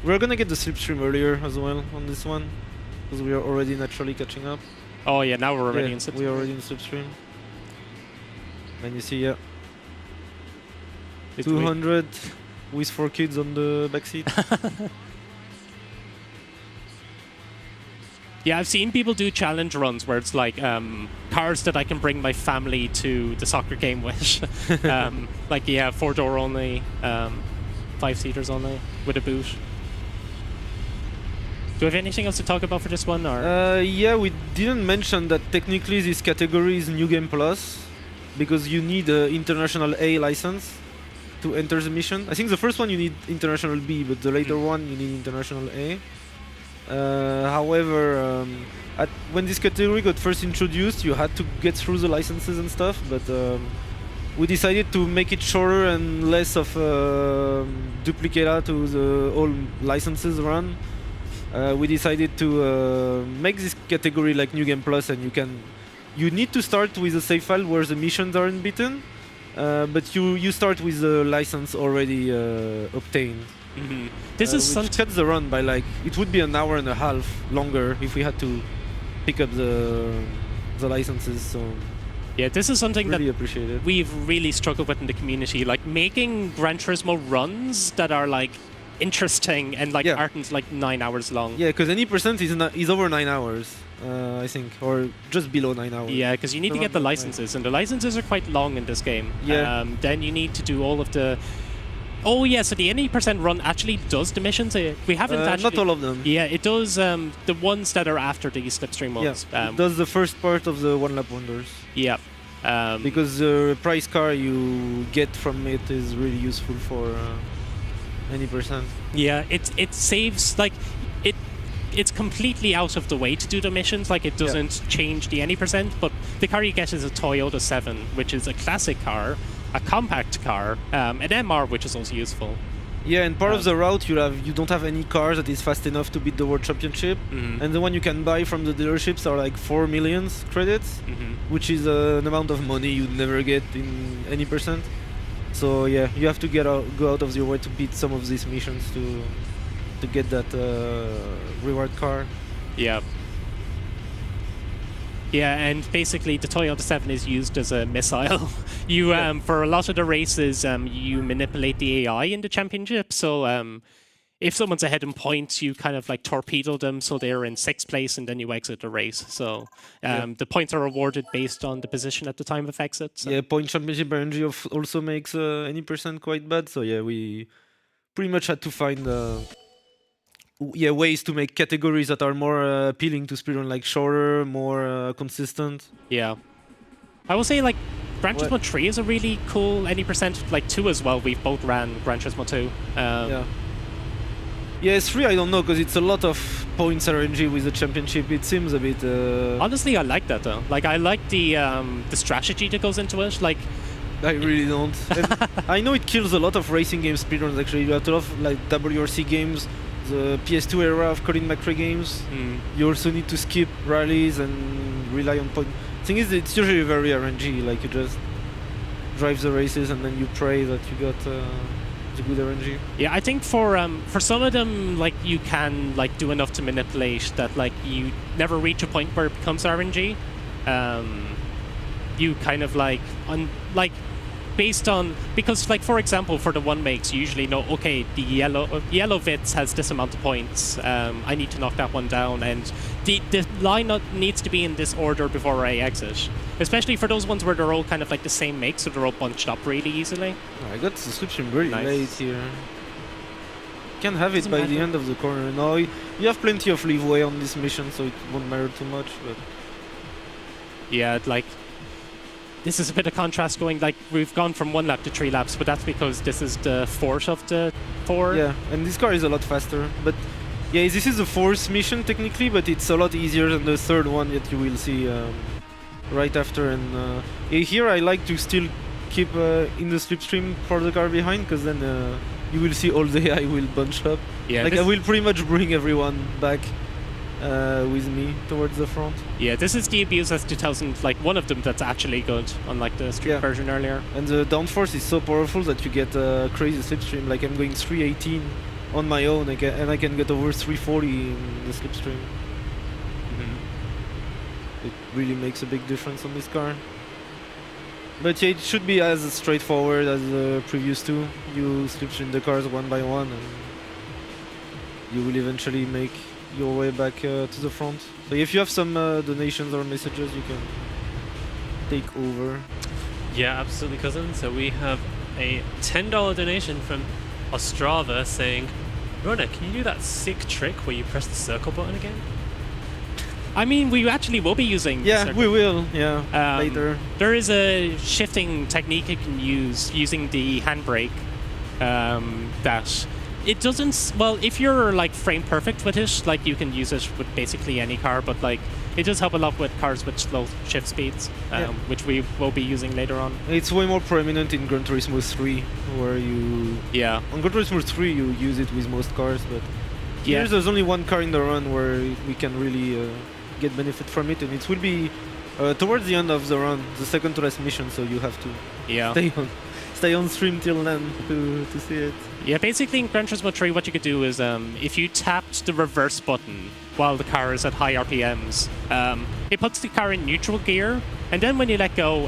We're gonna get the slipstream earlier as well on this one, because we are already naturally catching up. Oh yeah, now we're already in slipstream. We're already in slipstream. And you see, yeah, 200 with 4 kids on the backseat. Yeah, I've seen people do challenge runs where it's like cars that I can bring my family to the soccer game with. Like, yeah, 4-door only, 5-seaters only, with a boot. Do we have anything else to talk about for this one? Or? Yeah, we didn't mention that technically this category is New Game Plus, because you need an International A license to enter the mission. I think the first one you need International B, but the later one you need International A. However, when this category got first introduced, you had to get through the licenses and stuff, but we decided to make it shorter and less of duplicata to the all licenses run. We decided to make this category like New Game Plus, and you need to start with a save file where the missions are unbeaten, but you start with the license already obtained. Mm-hmm. This is which cuts the run by like it would be an hour and a half longer if we had to pick up the licenses. So yeah, this is something really that we've really struggled with in the community, like making Gran Turismo runs that are like interesting and like aren't like 9 hours long. Yeah, because any percent is over 9 hours, I think, or just below 9 hours. Yeah, because you need to get the licenses, and the licenses are quite long in this game. Yeah. Then you need to do all of the. Oh yeah, so the any percent run actually does the missions. We haven't actually. Not all of them. Yeah, it does the ones that are after the slipstream ones. Yeah, it does the first part of the one lap wonders. Yeah. Because the prize car you get from it is really useful for any percent. Yeah, it saves like it's completely out of the way to do the missions. Like it doesn't change the any percent, but the car you get is a Toyota 7, which is a classic car, a compact car, an MR, which is also useful. Yeah, and part of the route you don't have any car that is fast enough to beat the World Championship, and the one you can buy from the dealerships are like 4 million credits, which is an amount of money you'd never get in any percent. So yeah, you have to go out of your way to beat some of these missions to get that reward car. Yeah. Yeah, and basically the Toyota 7 is used as a missile. You for a lot of the races, you manipulate the AI in the championship. So if someone's ahead in points, you kind of like torpedo them so they're in 6th place, and then you exit the race. So the points are awarded based on the position at the time of exit. So. Yeah, point championship RNG also makes any percent quite bad. So yeah, we pretty much had to find ways to make categories that are more appealing to speedrun, like shorter, more consistent. Yeah. I will say, like, Gran Turismo 3 is a really cool any percent, like 2 as well. We've both ran Gran Turismo 2. Yeah, 3 I don't know, because it's a lot of points RNG with the championship. It seems a bit... Honestly, I like that, though. Like, I like the strategy that goes into it. Like, I really don't. I know it kills a lot of racing game speedruns, actually. You have a lot of, like, WRC games, the PS2 era of Colin McRae games. You also need to skip rallies and rely on points. The thing is, it's usually very RNG. Like, you just drive the races and then you pray that you got the good RNG. Yeah, I think for some of them, like, you can like do enough to manipulate that, like, you never reach a point where it becomes RNG. You kind of like based on, because, like, for example, for the one makes, you usually know, okay, the yellow Vitz has this amount of points, I need to knock that one down, and the lineup needs to be in this order before I exit. Especially for those ones where they're all kind of like the same make, so they're all bunched up really easily. I got the subscription really late here. Can have it by the end of the corner. No, you have plenty of leeway on this mission, so it won't matter too much. But yeah, like, this is a bit of contrast going, like, we've gone from 1 lap to 3 laps, but that's because this is the 4th of the 4. Yeah, and this car is a lot faster. But yeah, this is the 4th mission technically, but it's a lot easier than the 3rd one that you will see right after. And here I like to still keep in the slipstream for the car behind, because then you will see all the AI will bunch up. Yeah, like, I will pretty much bring everyone back with me towards the front. Yeah, this is the Abuse S2000, like, one of them that's actually good, unlike the street version earlier. And the downforce is so powerful that you get a crazy slipstream. Like, I'm going 318 on my own, and I can get over 340 in the slipstream. It really makes a big difference on this car. But yeah, it should be as straightforward as the previous two. You slipstream the cars one by one, and you will eventually make your way back to the front. So if you have some donations or messages, you can take over. Yeah, absolutely, cousin. So we have a $10 donation from Ostrava saying, Runner, can you do that sick trick where you press the circle button again? I mean, we actually will be using. Yeah, we will. Yeah, later. There is a shifting technique you can use using the handbrake. That it doesn't. Well, if you're like frame perfect with it, like, you can use it with basically any car. But like, it does help a lot with cars with slow shift speeds, which we will be using later on. It's way more prominent in Gran Turismo 3, where you. Yeah. On Gran Turismo 3, you use it with most cars, but here there's only one car in the run where we can really get benefit from it, and it will be towards the end of the run, the second to last mission, so you have to stay on stream till then to see it. Yeah, basically in Gran Turismo 3 what you could do is if you tapped the reverse button while the car is at high RPMs, it puts the car in neutral gear, and then when you let go,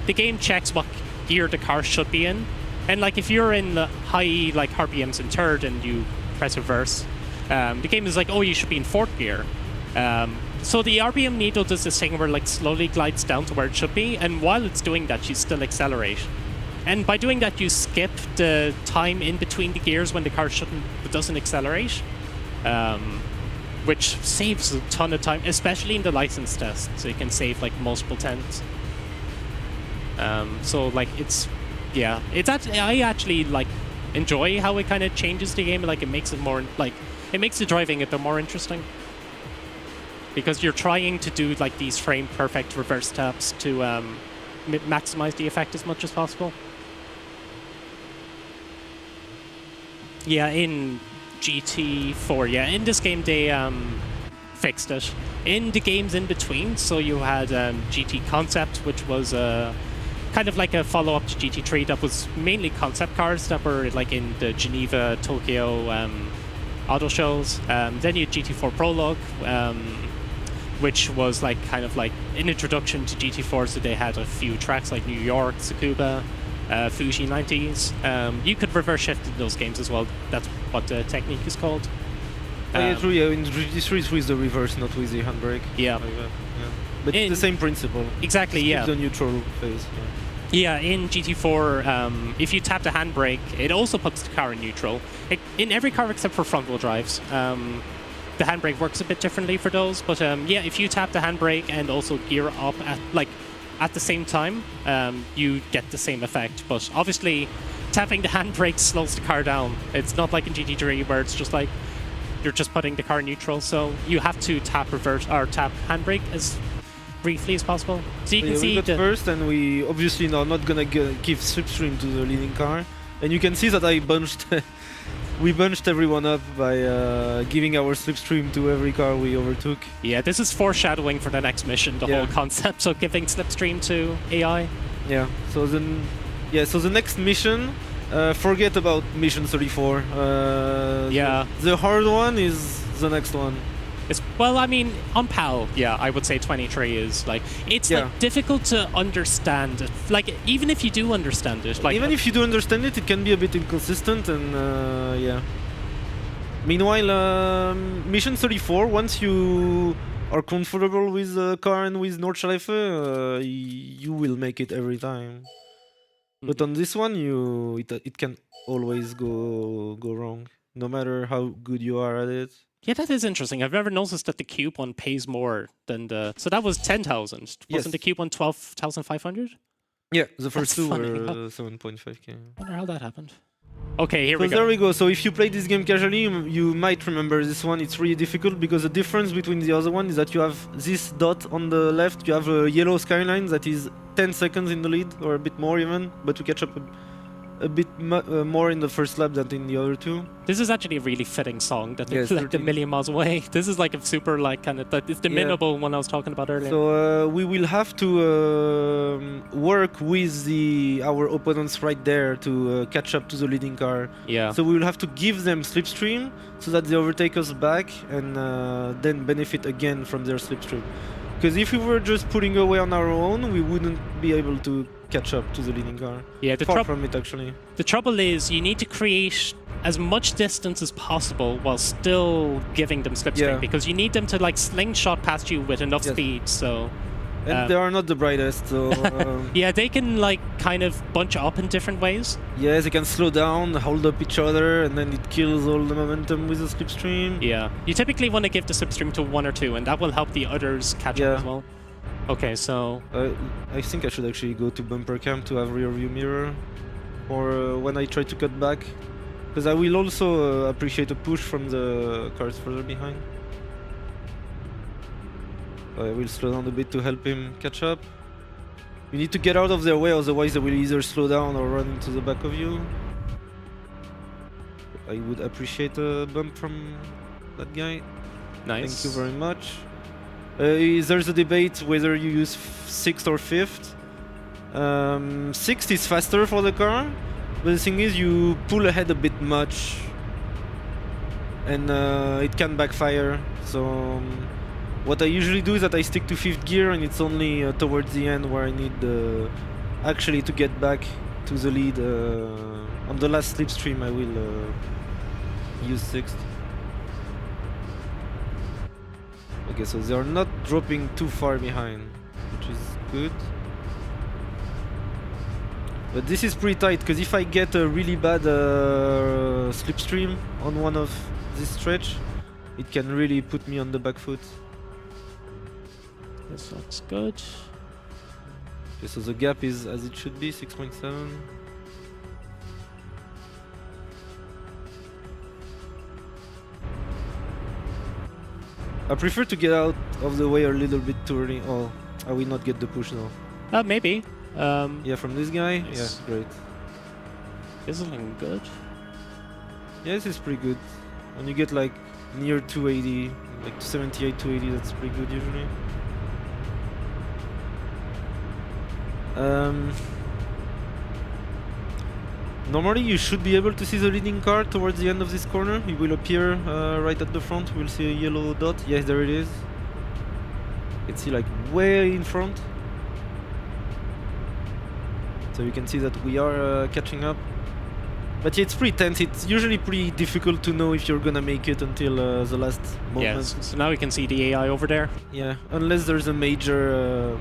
the game checks what gear the car should be in. And like, if you're in the high like RPMs in 3rd and you press reverse, the game is like, oh, you should be in 4th gear. So the RPM needle does this thing where like slowly glides down to where it should be, and while it's doing that, you still accelerate. And by doing that, you skip the time in between the gears when the car doesn't accelerate, which saves a ton of time, especially in the license test. So you can save like multiple tenths. So like, I actually like enjoy how it kind of changes the game. Like, it makes it more like, it makes the driving a bit more interesting, because you're trying to do like these frame perfect reverse taps to maximize the effect as much as possible. Yeah, in GT4. Yeah, in this game they fixed it. In the games in between, so you had GT Concept, which was kind of like a follow-up to GT3 that was mainly concept cars that were like in the Geneva, Tokyo auto shows. Then you had GT4 Prologue, which was like kind of like an introduction to GT4, so they had a few tracks like New York, Tsukuba, Fuji 90s. You could reverse shift in those games as well. That's what the technique is called. True, yeah, in GT3 it's with the reverse, not with the handbrake. Yeah. Like that, yeah. But it's the same principle. Exactly, Just yeah. keep the neutral phase. Yeah, in GT4, if you tap the handbrake, it also puts the car in neutral. In every car except for front-wheel drives. The handbrake works a bit differently for those, but yeah, if you tap the handbrake and also gear up at the same time, you get the same effect. But obviously, tapping the handbrake slows the car down. It's not like in GT3 where it's just like you're just putting the car in neutral. So you have to tap reverse or tap handbrake as briefly as possible. So you can see we got first, and we obviously are not gonna give slipstream to the leading car. And you can see that I bunched. We bunched everyone up by giving our slipstream to every car we overtook. Yeah, this is foreshadowing for the next mission, the whole concept, so giving slipstream to AI. Yeah, so then, so the next mission, forget about mission 34. Yeah. The hard one is the next one. Well, I mean, on PAL, yeah, I would say 23 is like, it's like difficult to understand. Like, even if you do understand it. Like, even if you do understand it, it can be a bit inconsistent and yeah. Meanwhile, mission 34, once you are comfortable with the car and with Nordschleife, you will make it every time. But on this one, it can always go wrong, no matter how good you are at it. Yeah, that is interesting. I've never noticed that the Cube one pays more than the... So that was 10,000. Wasn't the Cube one 12,500? Yeah, the first two were 7.5k. Wonder how that happened. Okay, here we go. So there we go. So if you play this game casually, you might remember this one. It's really difficult because the difference between the other one is that you have this dot on the left. You have a yellow skyline that is 10 seconds in the lead, or a bit more even, but to catch up a bit more in the first lap than in the other two. This is actually a really fitting song that is like a million miles away. This is like a super like kind of it's the minimal one I was talking about earlier. So we will have to work with our opponents right there to catch up to the leading car. Yeah. So we will have to give them slipstream so that they overtake us back and then benefit again from their slipstream. Because if we were just pulling away on our own, we wouldn't be able to catch up to the leading car. Yeah, far from it actually. The trouble is you need to create as much distance as possible while still giving them slipstream because you need them to like slingshot past you with enough speed. So. And they are not the brightest, so... yeah, they can like kind of bunch up in different ways. Yeah, they can slow down, hold up each other, and then it kills all the momentum with the slipstream. Yeah, you typically want to give the slipstream to one or two, and that will help the others catch up as well. Okay, so... I think I should actually go to bumper cam to have rear view mirror, or when I try to cut back, because I will also appreciate a push from the cars further behind. I will slow down a bit to help him catch up. You need to get out of their way, otherwise they will either slow down or run into the back of you. I would appreciate a bump from that guy. Nice. Thank you very much. There's a debate whether you use 6th or 5th. 6th is faster for the car, but the thing is you pull ahead a bit much and it can backfire. So what I usually do is that I stick to 5th gear, and it's only towards the end where I need actually to get back to the lead. On the last slipstream I will use 6th. Okay, so they are not dropping too far behind, which is good. But this is pretty tight, because if I get a really bad slipstream on one of this stretch, it can really put me on the back foot. This looks good. Okay, so the gap is as it should be, 6.7. I prefer to get out of the way a little bit too early. Oh, I will not get the push now. Maybe. Yeah, from this guy? Nice. Yeah, great. This is looking good. Yeah, this is pretty good. When you get like near 280, like 78, 280, that's pretty good usually. Normally you should be able to see the leading car towards the end of this corner. It will appear right at the front. We'll see a yellow dot. Yes, there it is. You can see like way in front. So you can see that we are catching up. But yeah, it's pretty tense. It's usually pretty difficult to know if you're gonna make it until the last moment. Yes. So now we can see the AI over there. Yeah, unless there's a major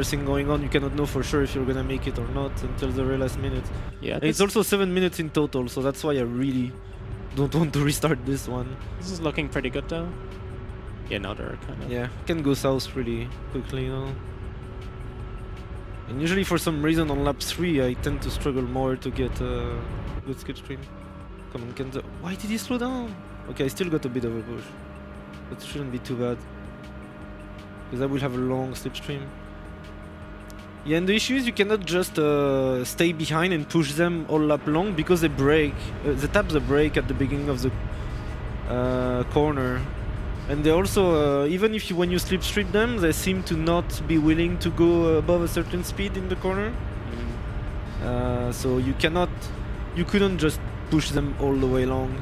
thing going on, you cannot know for sure if you're gonna make it or not until the very last minute. Yeah. And it's also 7 minutes in total, so that's why I really don't want to restart this one. This is looking pretty good though. Yeah, now they're kind of... Yeah, can go south really quickly now. And usually for some reason on lap 3 I tend to struggle more to get a good slipstream. Come on, Kenzo. Why did he slow down? Okay, I still got a bit of a push. That shouldn't be too bad. Because I will have a long slipstream. Yeah, and the issue is you cannot just stay behind and push them all lap long because they brake. They tap the brake at the beginning of the corner. And they also, even if when you slipstream them, they seem to not be willing to go above a certain speed in the corner. So you couldn't just push them all the way long.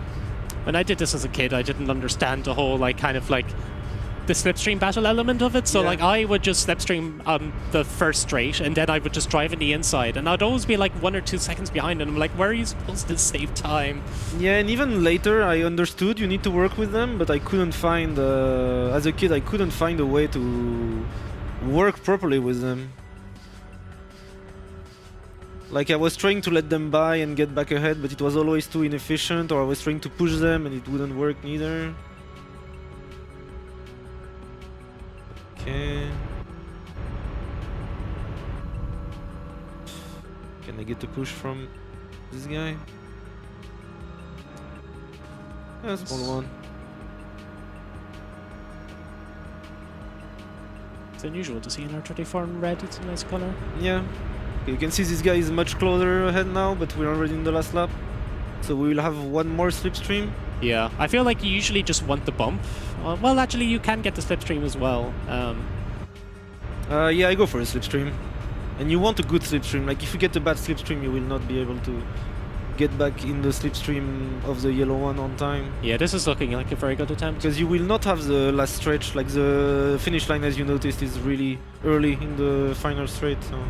When I did this as a kid, I didn't understand the whole the slipstream battle element of it. So Yeah. I would just slipstream on the first straight, and then I would just drive in the inside, and I'd always be like 1 or 2 seconds behind, and I'm like, where are you supposed to save time? Yeah, and even later I understood you need to work with them, but I couldn't find, as a kid, I couldn't find a way to work properly with them. Like I was trying to let them by and get back ahead, but it was always too inefficient, or I was trying to push them and it wouldn't work neither. Okay. Can I get a push from this guy? Yeah, small one. It's unusual to see an R34 in red. It's a nice color. Yeah. Okay, you can see this guy is much closer ahead now, but we're already in the last lap. So we will have one more slipstream. Yeah, I feel like you usually just want the bump. Well, actually, you can get the slipstream as well. Yeah, I go for a slipstream. And you want a good slipstream. Like, if you get a bad slipstream, you will not be able to get back in the slipstream of the yellow one on time. Yeah, this is looking like a very good attempt. Because you will not have the last stretch. Like, the finish line, as you noticed, is really early in the final straight. So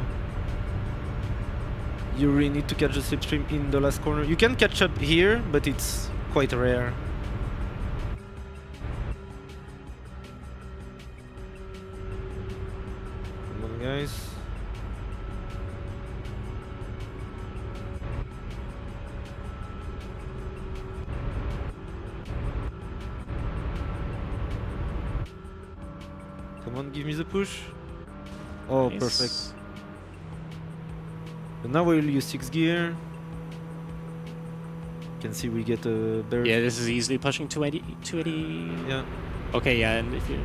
you really need to catch the slipstream in the last corner. You can catch up here, but it's quite rare. Come on, guys. Come on, give me the push. Oh, Nice. perfect. And now we'll use 6 gear. You can see we get a better... Yeah, this is easily pushing 280. 280. Yeah. Okay, yeah, and if you...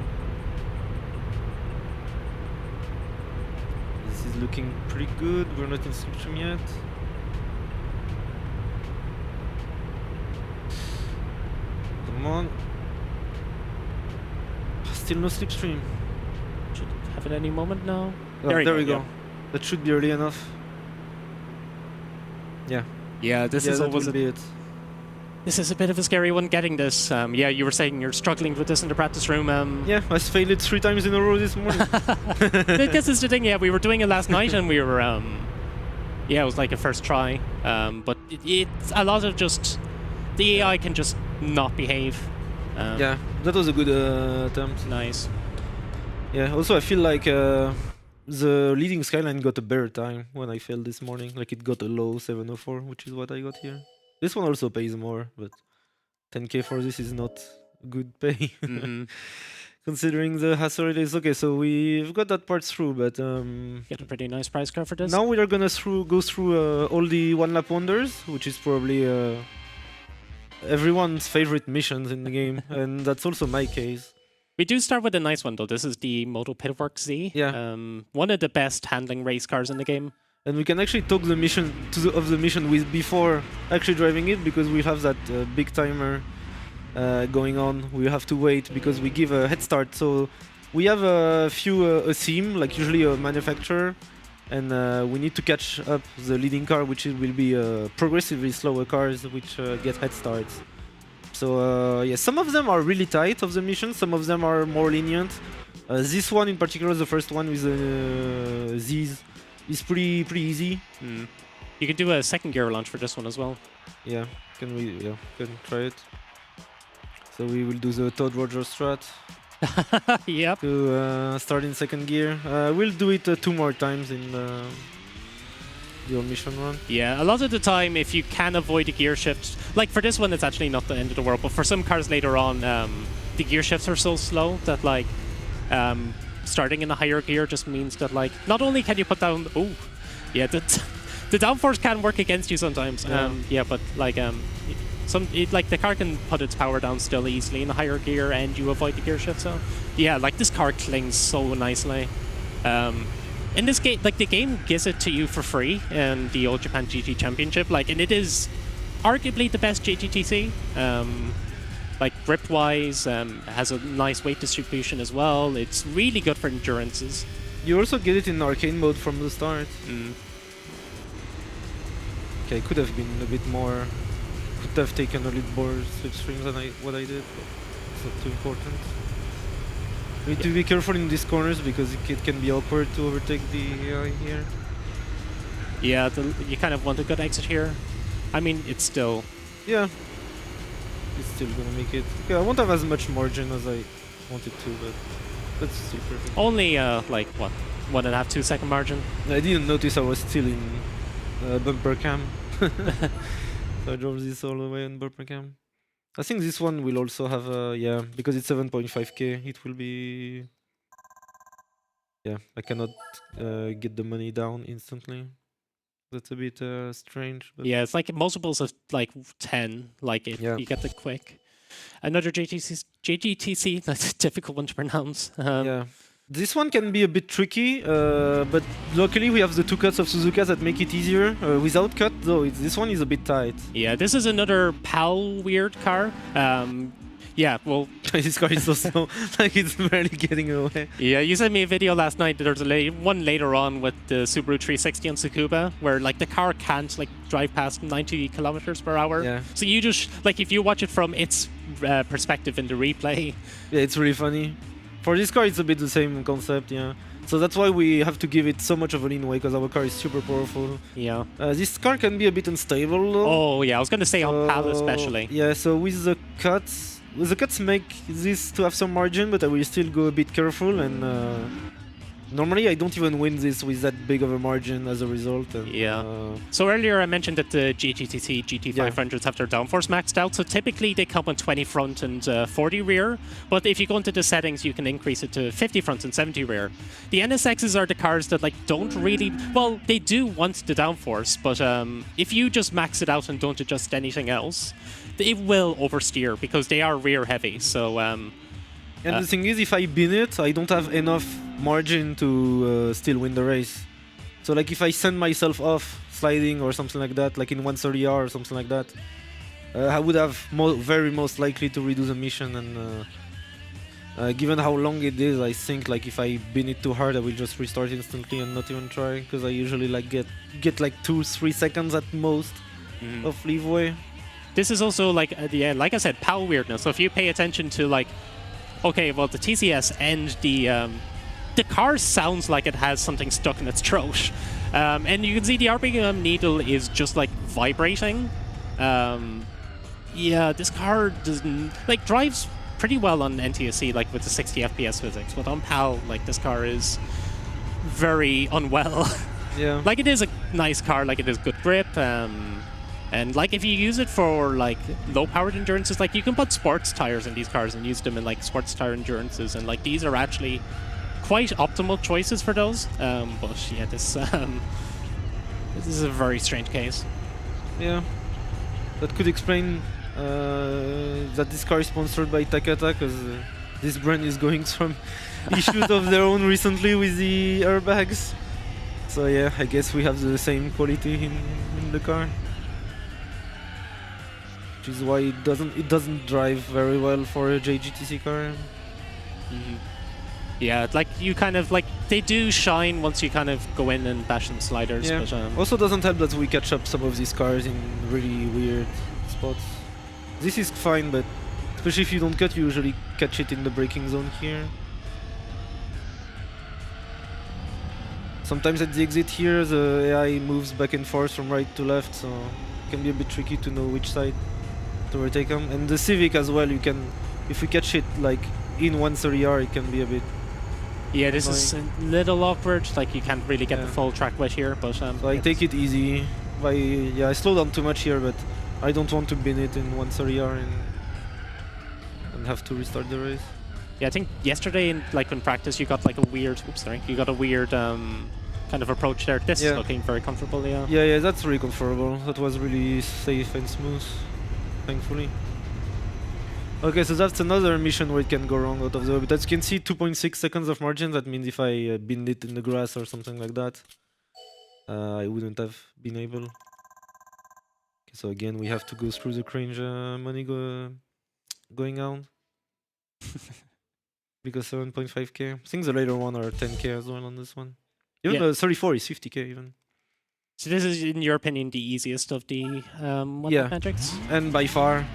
This is looking pretty good. We're not in slipstream yet. Come on. Still no slipstream. Should have it any moment now. Oh, There we there go, we go. yeah. That should be early enough. Yeah. Yeah, this Yeah, is that always will be it. This is a bit of a scary one getting this. Yeah, you were saying you're struggling with this in the practice room. Yeah, I failed it 3 times in a row this morning. This is the thing. Yeah, we were doing it last night, and we were. Yeah, it was like a first try. But it's a lot of just the AI can just not behave. Yeah, that was a good attempt. Nice. Yeah. Also, I feel like the leading Skyline got a better time when I failed this morning. Like it got a low 704, which is what I got here. This one also pays more, but 10k for this is not good pay. Considering the hassle it is. Okay, so we've got that part through, but Get a pretty nice price car for this. now we are gonna go through all the one lap wonders, which is probably everyone's favorite missions in the game, and that's also my case. We do start with a nice one though. This is the Moto Pitwork Z. Yeah. One of the best handling race cars in the game. and we can actually talk the mission of the mission with before actually driving it, because we have that big timer going on. We have to wait because we give a head start. So we have a theme, like usually a manufacturer, and we need to catch up the leading car, which will be progressively slower cars which get head starts. So yeah, some of them are really tight of the mission, some of them are more lenient. This one in particular, the first one with Z's, is pretty easy. You can do a second gear launch for this one as well. Yeah, can try it. So we will do the Todd Rogers strat. Yep. To start in second gear. We'll do it 2 more times in the old mission run. Yeah, a lot of the time, if you can avoid a gear shift, like for this one, it's actually not the end of the world, but for some cars later on, the gear shifts are so slow that like starting in a higher gear just means that like not only can you put down, the downforce can work against you sometimes. Yeah, but like the car can put its power down still easily in a higher gear, and you avoid the gear shift. So yeah, like this car clings so nicely. In this game, like the game gives it to you for free in the Old Japan GT Championship, like, and it is arguably the best JGTC. Like grip-wise, has a nice weight distribution as well. It's really good for endurances. You also get it in arcade mode from the start. Okay, could have been a bit more. Could have taken a little more slipstreams than what I did, but it's not too important. We need to be careful in these corners because it can be awkward to overtake the AI here. Yeah, you kind of want a good exit here. I mean, it's still... Yeah. It's still gonna make it. Okay, I won't have as much margin as I wanted to, but that's still perfect. Only, like, what? 1.5, 2 second margin? I didn't notice I was still in bumper cam. So I drove this all the way on bumper cam. I think this one will also have a, yeah, because it's 7.5k, it will be... Yeah, I cannot get the money down instantly. That's a bit strange. But yeah, it's like multiples of like 10, like if you get it quick. Another JGTC, that's a difficult one to pronounce. Yeah. This one can be a bit tricky, but luckily we have the 2 cuts of Suzuka that make it easier. Without cut, though, this one is a bit tight. Yeah, this is another PAL weird car. Yeah, well... This car is so slow, like it's barely getting away. Yeah, you sent me a video last night. There's one later on with the Subaru 360 on Tsukuba, where like the car can't like drive past 90 kilometers per hour. Yeah. So you just, like if you watch it from its perspective in the replay... Yeah, it's really funny. For this car, it's a bit the same concept, yeah. So that's why we have to give it so much of a leanway, because our car is super powerful. Yeah. This car can be a bit unstable, though. Oh, yeah, I was going to say on PAL especially. Yeah, so with the cuts make this to have some margin, but I will still go a bit careful, and normally I don't even win this with that big of a margin as a result. And, yeah. So earlier I mentioned that the GTTC GT500s have their downforce maxed out, so typically they come on 20 front and 40 rear, but if you go into the settings you can increase it to 50 front and 70 rear. The NSXs are the cars that like don't really, well, they do want the downforce, but if you just max it out and don't adjust anything else, it will oversteer because they are rear heavy, so... and the thing is, if I bin it, I don't have enough margin to still win the race. So like if I send myself off sliding or something like that, like in 130R or something like that, I would have very most likely to redo the mission, and given how long it is, I think like if I bin it too hard, I will just restart instantly and not even try, because I usually like get like 2-3 seconds at most of leeway. This is also like like I said, PAL weirdness. So if you pay attention to like, okay, well the TCS and the car sounds like it has something stuck in its throat, and you can see the RPM needle is just like vibrating. Yeah, this car doesn't like drives pretty well on NTSC, like with the 60 FPS physics, but on PAL, like this car is very unwell. Yeah. Like it is a nice car, like it is good grip. And like if you use it for like low-powered endurances, like you can put sports tires in these cars and use them in like sports tire endurances, and like these are actually quite optimal choices for those. But yeah, this is a very strange case. Yeah, that could explain that this car is sponsored by Takata, because this brand is going through issues of their own recently with the airbags. So yeah, I guess we have the same quality in the car, which is why it doesn't drive very well for a JGTC car. Yeah, like you kind of like they do shine once you kind of go in and bash some sliders. Yeah. But, also doesn't help that we catch up some of these cars in really weird spots. This is fine, but especially if you don't cut, you usually catch it in the braking zone here. Sometimes at the exit here, the AI moves back and forth from right to left, so it can be a bit tricky to know which side to overtake them. And the Civic as well, you can, if we catch it like in 130R, it can be a bit. Yeah, this annoying. is a little awkward. Like you can't really get the full track width here, but so I take it easy. I slow down too much here, but I don't want to bin it in 130R and have to restart the race. Yeah, I think yesterday in practice you got like a weird. Oops, sorry. You got a weird kind of approach there. This is looking very comfortable. Yeah. Yeah, that's really comfortable. That was really safe and smooth, thankfully. Okay, so that's another mission where it can go wrong out of the way. But as you can see, 2.6 seconds of margin. That means if I binned it in the grass or something like that, I wouldn't have been able. Okay, so again, we have to go through the cringe money going out. Because 7.5k. I think the later one are 10k as well on this one. Even the 34 is 50k even. So this is, in your opinion, the easiest of the metrics? And by far,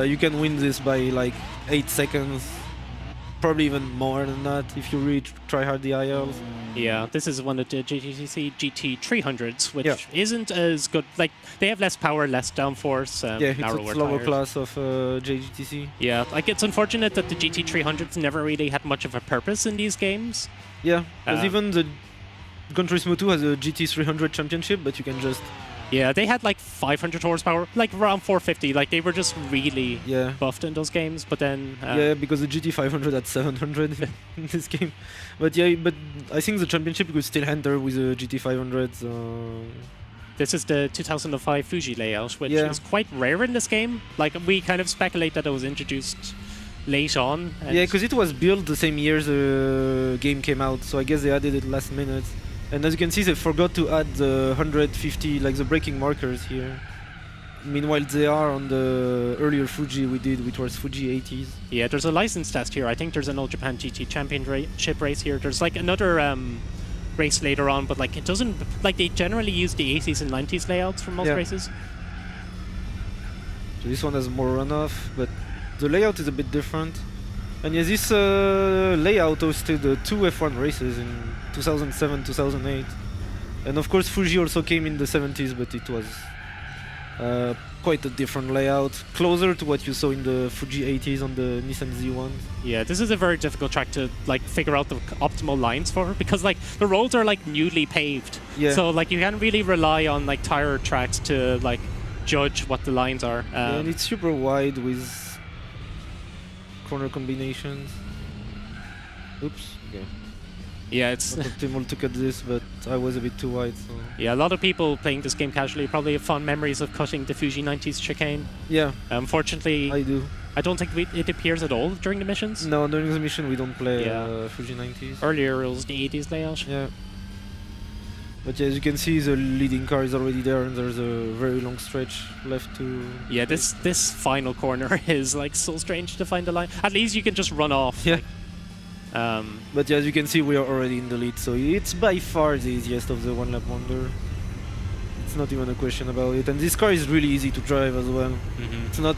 you can win this by like 8 seconds, probably even more than that if you really try hard the ILs. Yeah, this is one of the GTC GT300s, which isn't as good. Like they have less power, less downforce, narrower it's a lower tires. Class of JGTC. Yeah, like it's unfortunate that the GT300s never really had much of a purpose in these games. Yeah, because even the Gran Turismo 2 has a GT300 championship, but you can just... Yeah, they had like 500 horsepower, like around 450. Like they were just really buffed in those games. But then yeah, because the GT500 had 700 in this game. But yeah, but I think the championship could still enter with the GT500. This is the 2005 Fuji layout, which is quite rare in this game. Like we kind of speculate that it was introduced late on. Yeah, because it was built the same year the game came out, so I guess they added it last minute. And as you can see, they forgot to add the 150, like the braking markers here. Meanwhile, they are on the earlier Fuji we did, which was Fuji 80s. Yeah, there's a license test here. I think there's an All Japan GT Championship race here. There's like another race later on, but like it doesn't, like they generally use the 80s and 90s layouts for most races. So this one has more runoff, but the layout is a bit different. And yeah, this layout hosted 2 F1 races in 2007, 2008. And of course Fuji also came in the 70s, but it was quite a different layout, closer to what you saw in the Fuji 80s on the Nissan Z1. Yeah, this is a very difficult track to like figure out the optimal lines for, because like the roads are like newly paved. Yeah. So like you can't really rely on like tire tracks to like judge what the lines are. And it's super wide with corner combinations. Oops. Okay. Yeah, it's not optimal to cut this, but I was a bit too wide. So. Yeah, a lot of people playing this game casually probably have fond memories of cutting the Fuji 90s chicane. Yeah. Unfortunately, I do. I don't think it appears at all during the missions. No, during the mission we don't play Fuji 90s. Earlier it was the 80s layout. Yeah. But yeah, as you can see, the leading car is already there, and there's a very long stretch left to... Yeah, this final corner is like so strange to find a line. At least you can just run off. Yeah. Like, but yeah, as you can see, we are already in the lead, so it's by far the easiest of the one lap wonder. It's not even a question about it. And this car is really easy to drive as well. It's not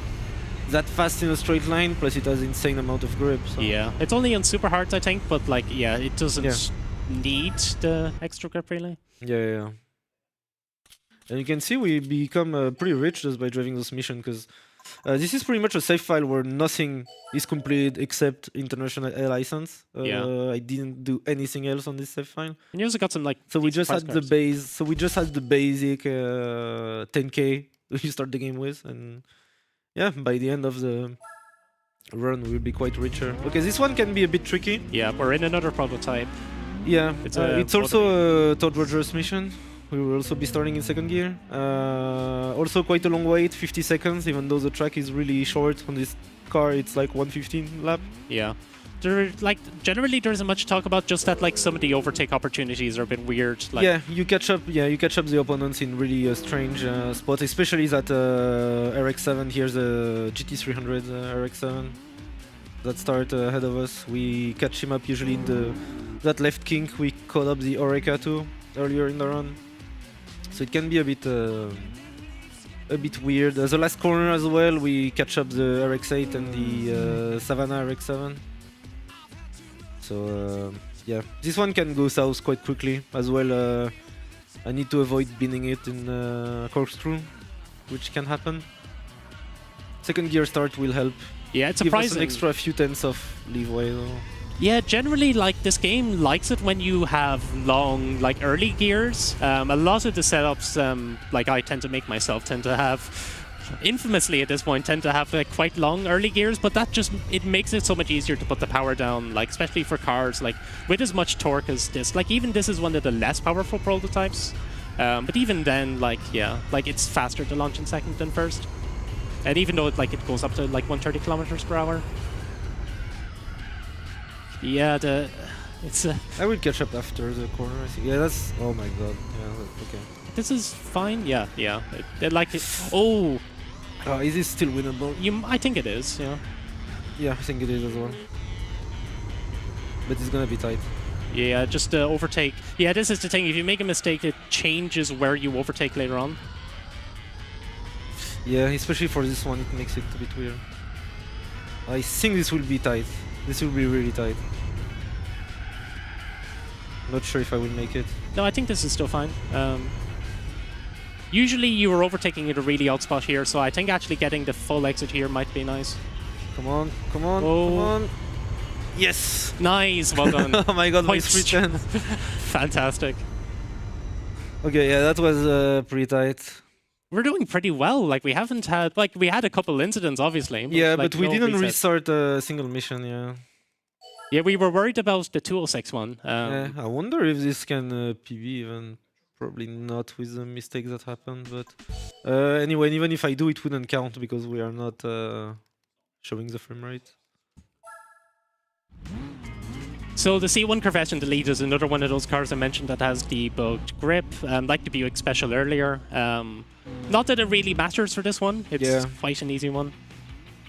that fast in a straight line, plus it has insane amount of grip. So. Yeah, it's only on super hard, I think, but like, yeah, it doesn't need the extra grip really. Yeah. And you can see we become pretty rich just by driving this mission, because this is pretty much a save file where nothing is completed except international air license. I didn't do anything else on this save file. And you also got some like. So we just had the base. So we just had the basic 10k you start the game with, and yeah, by the end of the run we'll be quite richer. Okay, this one can be a bit tricky. Yeah, we're in another prototype. Yeah, it's also a Todd Rogers mission. We will also be starting in second gear. Also quite a long wait, 50 seconds, even though the track is really short on this car. It's like 1:15 lap. Yeah. generally there isn't much to talk about. Just that like some of the overtake opportunities are a bit weird. Like, yeah, you catch up the opponents in really strange spots, especially that RX-7 here, the GT300 RX-7 that start ahead of us. We catch him up usually in that left kink. We caught up the Oreca too earlier in the run, so it can be a bit weird. The last corner as well, we catch up the RX-8 and the Savannah RX-7. So yeah, this one can go south quite quickly as well. I need to avoid binning it in corkscrew, which can happen. Second gear start will help. Yeah, it's give us surprising. An extra few tenths of leeway though. Yeah, generally, like, this game likes it when you have long, like, early gears. A lot of the setups, like, I tend to make myself, tend to have, infamously at this point, tend to have, like, quite long early gears, but that just, it makes it so much easier to put the power down, like, especially for cars, like, with as much torque as this. Like, even this is one of the less powerful prototypes. But even then, like, yeah, like, it's faster to launch in second than first. And even though, like, it goes up to, like, 130 kilometers per hour. Yeah, it's I will catch up after the corner. I think. Yeah, that's. Oh my god. Yeah, okay. This is fine. Yeah. Like it. Oh. Is this still winnable? I think it is. Yeah. Yeah, I think it is as well. But it's gonna be tight. Yeah, just overtake. Yeah, this is the thing. If you make a mistake, it changes where you overtake later on. Yeah, especially for this one, it makes it a bit weird. I think this will be tight. This will be really tight. Not sure if I will make it. No, I think this is still fine. Usually you are overtaking at a really odd spot here, so I think actually getting the full exit here might be nice. Come on, come on, oh. Come on. Yes! Nice, well done. Oh my god, my free chance. Fantastic. Okay, yeah, that was pretty tight. We're doing pretty well. Like, we haven't had... Like, we had a couple incidents, obviously. But, yeah, like, but we no didn't reset. restart a single mission, yeah. Yeah, we were worried about the 206 one. Yeah, I wonder if this can PB even. Probably not with the mistakes that happened, but... anyway, even if I do, it wouldn't count because we are not showing the frame rate. So the C1 Corvette in the lead is another one of those cars I mentioned that has the bugged grip, like the Buick Special earlier. Not that it really matters for this one, it's quite an easy one.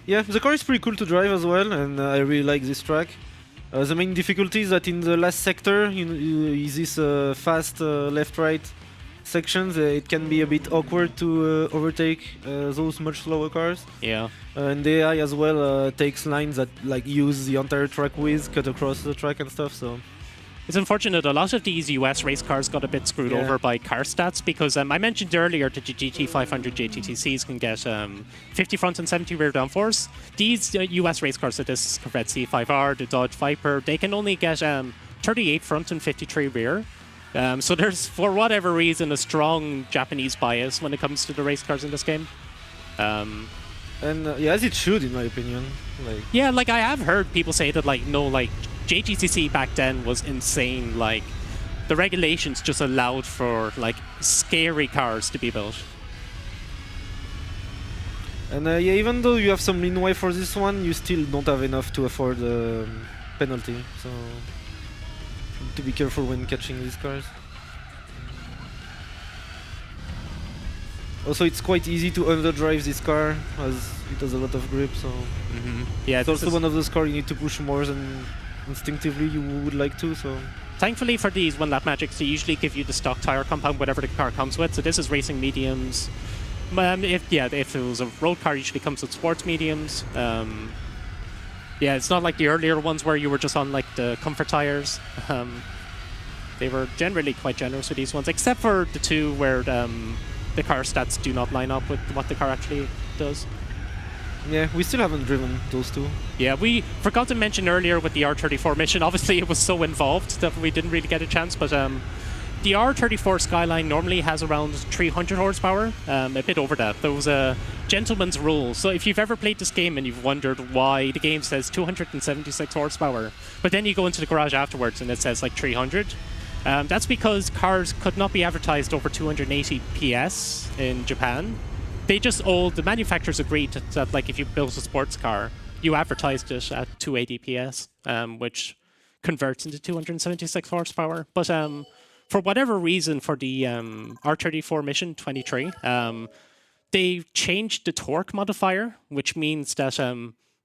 Yeah, the car is pretty cool to drive as well, and I really like this track. The main difficulty is that in the last sector, is this fast left-right sections, it can be a bit awkward to overtake those much slower cars. Yeah. And the AI as well takes lines that like use the entire track width, cut across the track and stuff, so... It's unfortunate, a lot of these US race cars got a bit screwed over by car stats because I mentioned earlier that the GT500 JTTCs can get 50 front and 70 rear downforce. These US race cars, so this Corvette C5R, the Dodge Viper, they can only get 38 front and 53 rear. So there's, for whatever reason, a strong Japanese bias when it comes to the race cars in this game. And yeah, as it should, in my opinion. Like. Yeah, like I have heard people say that, like, no, like, JTCC back then was insane. Like, the regulations just allowed for, like, scary cars to be built. And yeah, even though you have some leeway for this one, you still don't have enough to afford the penalty. So, to be careful when catching these cars. Also, it's quite easy to underdrive this car, as it has a lot of grip, so... Yeah, it's also one of those cars you need to push more than instinctively you would like to, so... Thankfully for these one-lap magics, they usually give you the stock tire compound, whatever the car comes with. So this is racing mediums. If it was a road car, usually comes with sports mediums. Yeah, it's not like the earlier ones where you were just on, like, the comfort tires. They were generally quite generous with these ones, except for the two where... the car stats do not line up with what the car actually does. Yeah, we still haven't driven those two. Yeah, we forgot to mention earlier with the R34 mission, obviously it was so involved that we didn't really get a chance, but the R34 Skyline normally has around 300 horsepower, a bit over that. There was a gentleman's rule, so if you've ever played this game and you've wondered why the game says 276 horsepower, but then you go into the garage afterwards and it says like 300, that's because cars could not be advertised over 280 PS in Japan. They just the manufacturers agreed that like if you built a sports car, you advertised it at 280 PS, which converts into 276 horsepower. But for whatever reason, for the R34 mission 23, they changed the torque modifier, which means that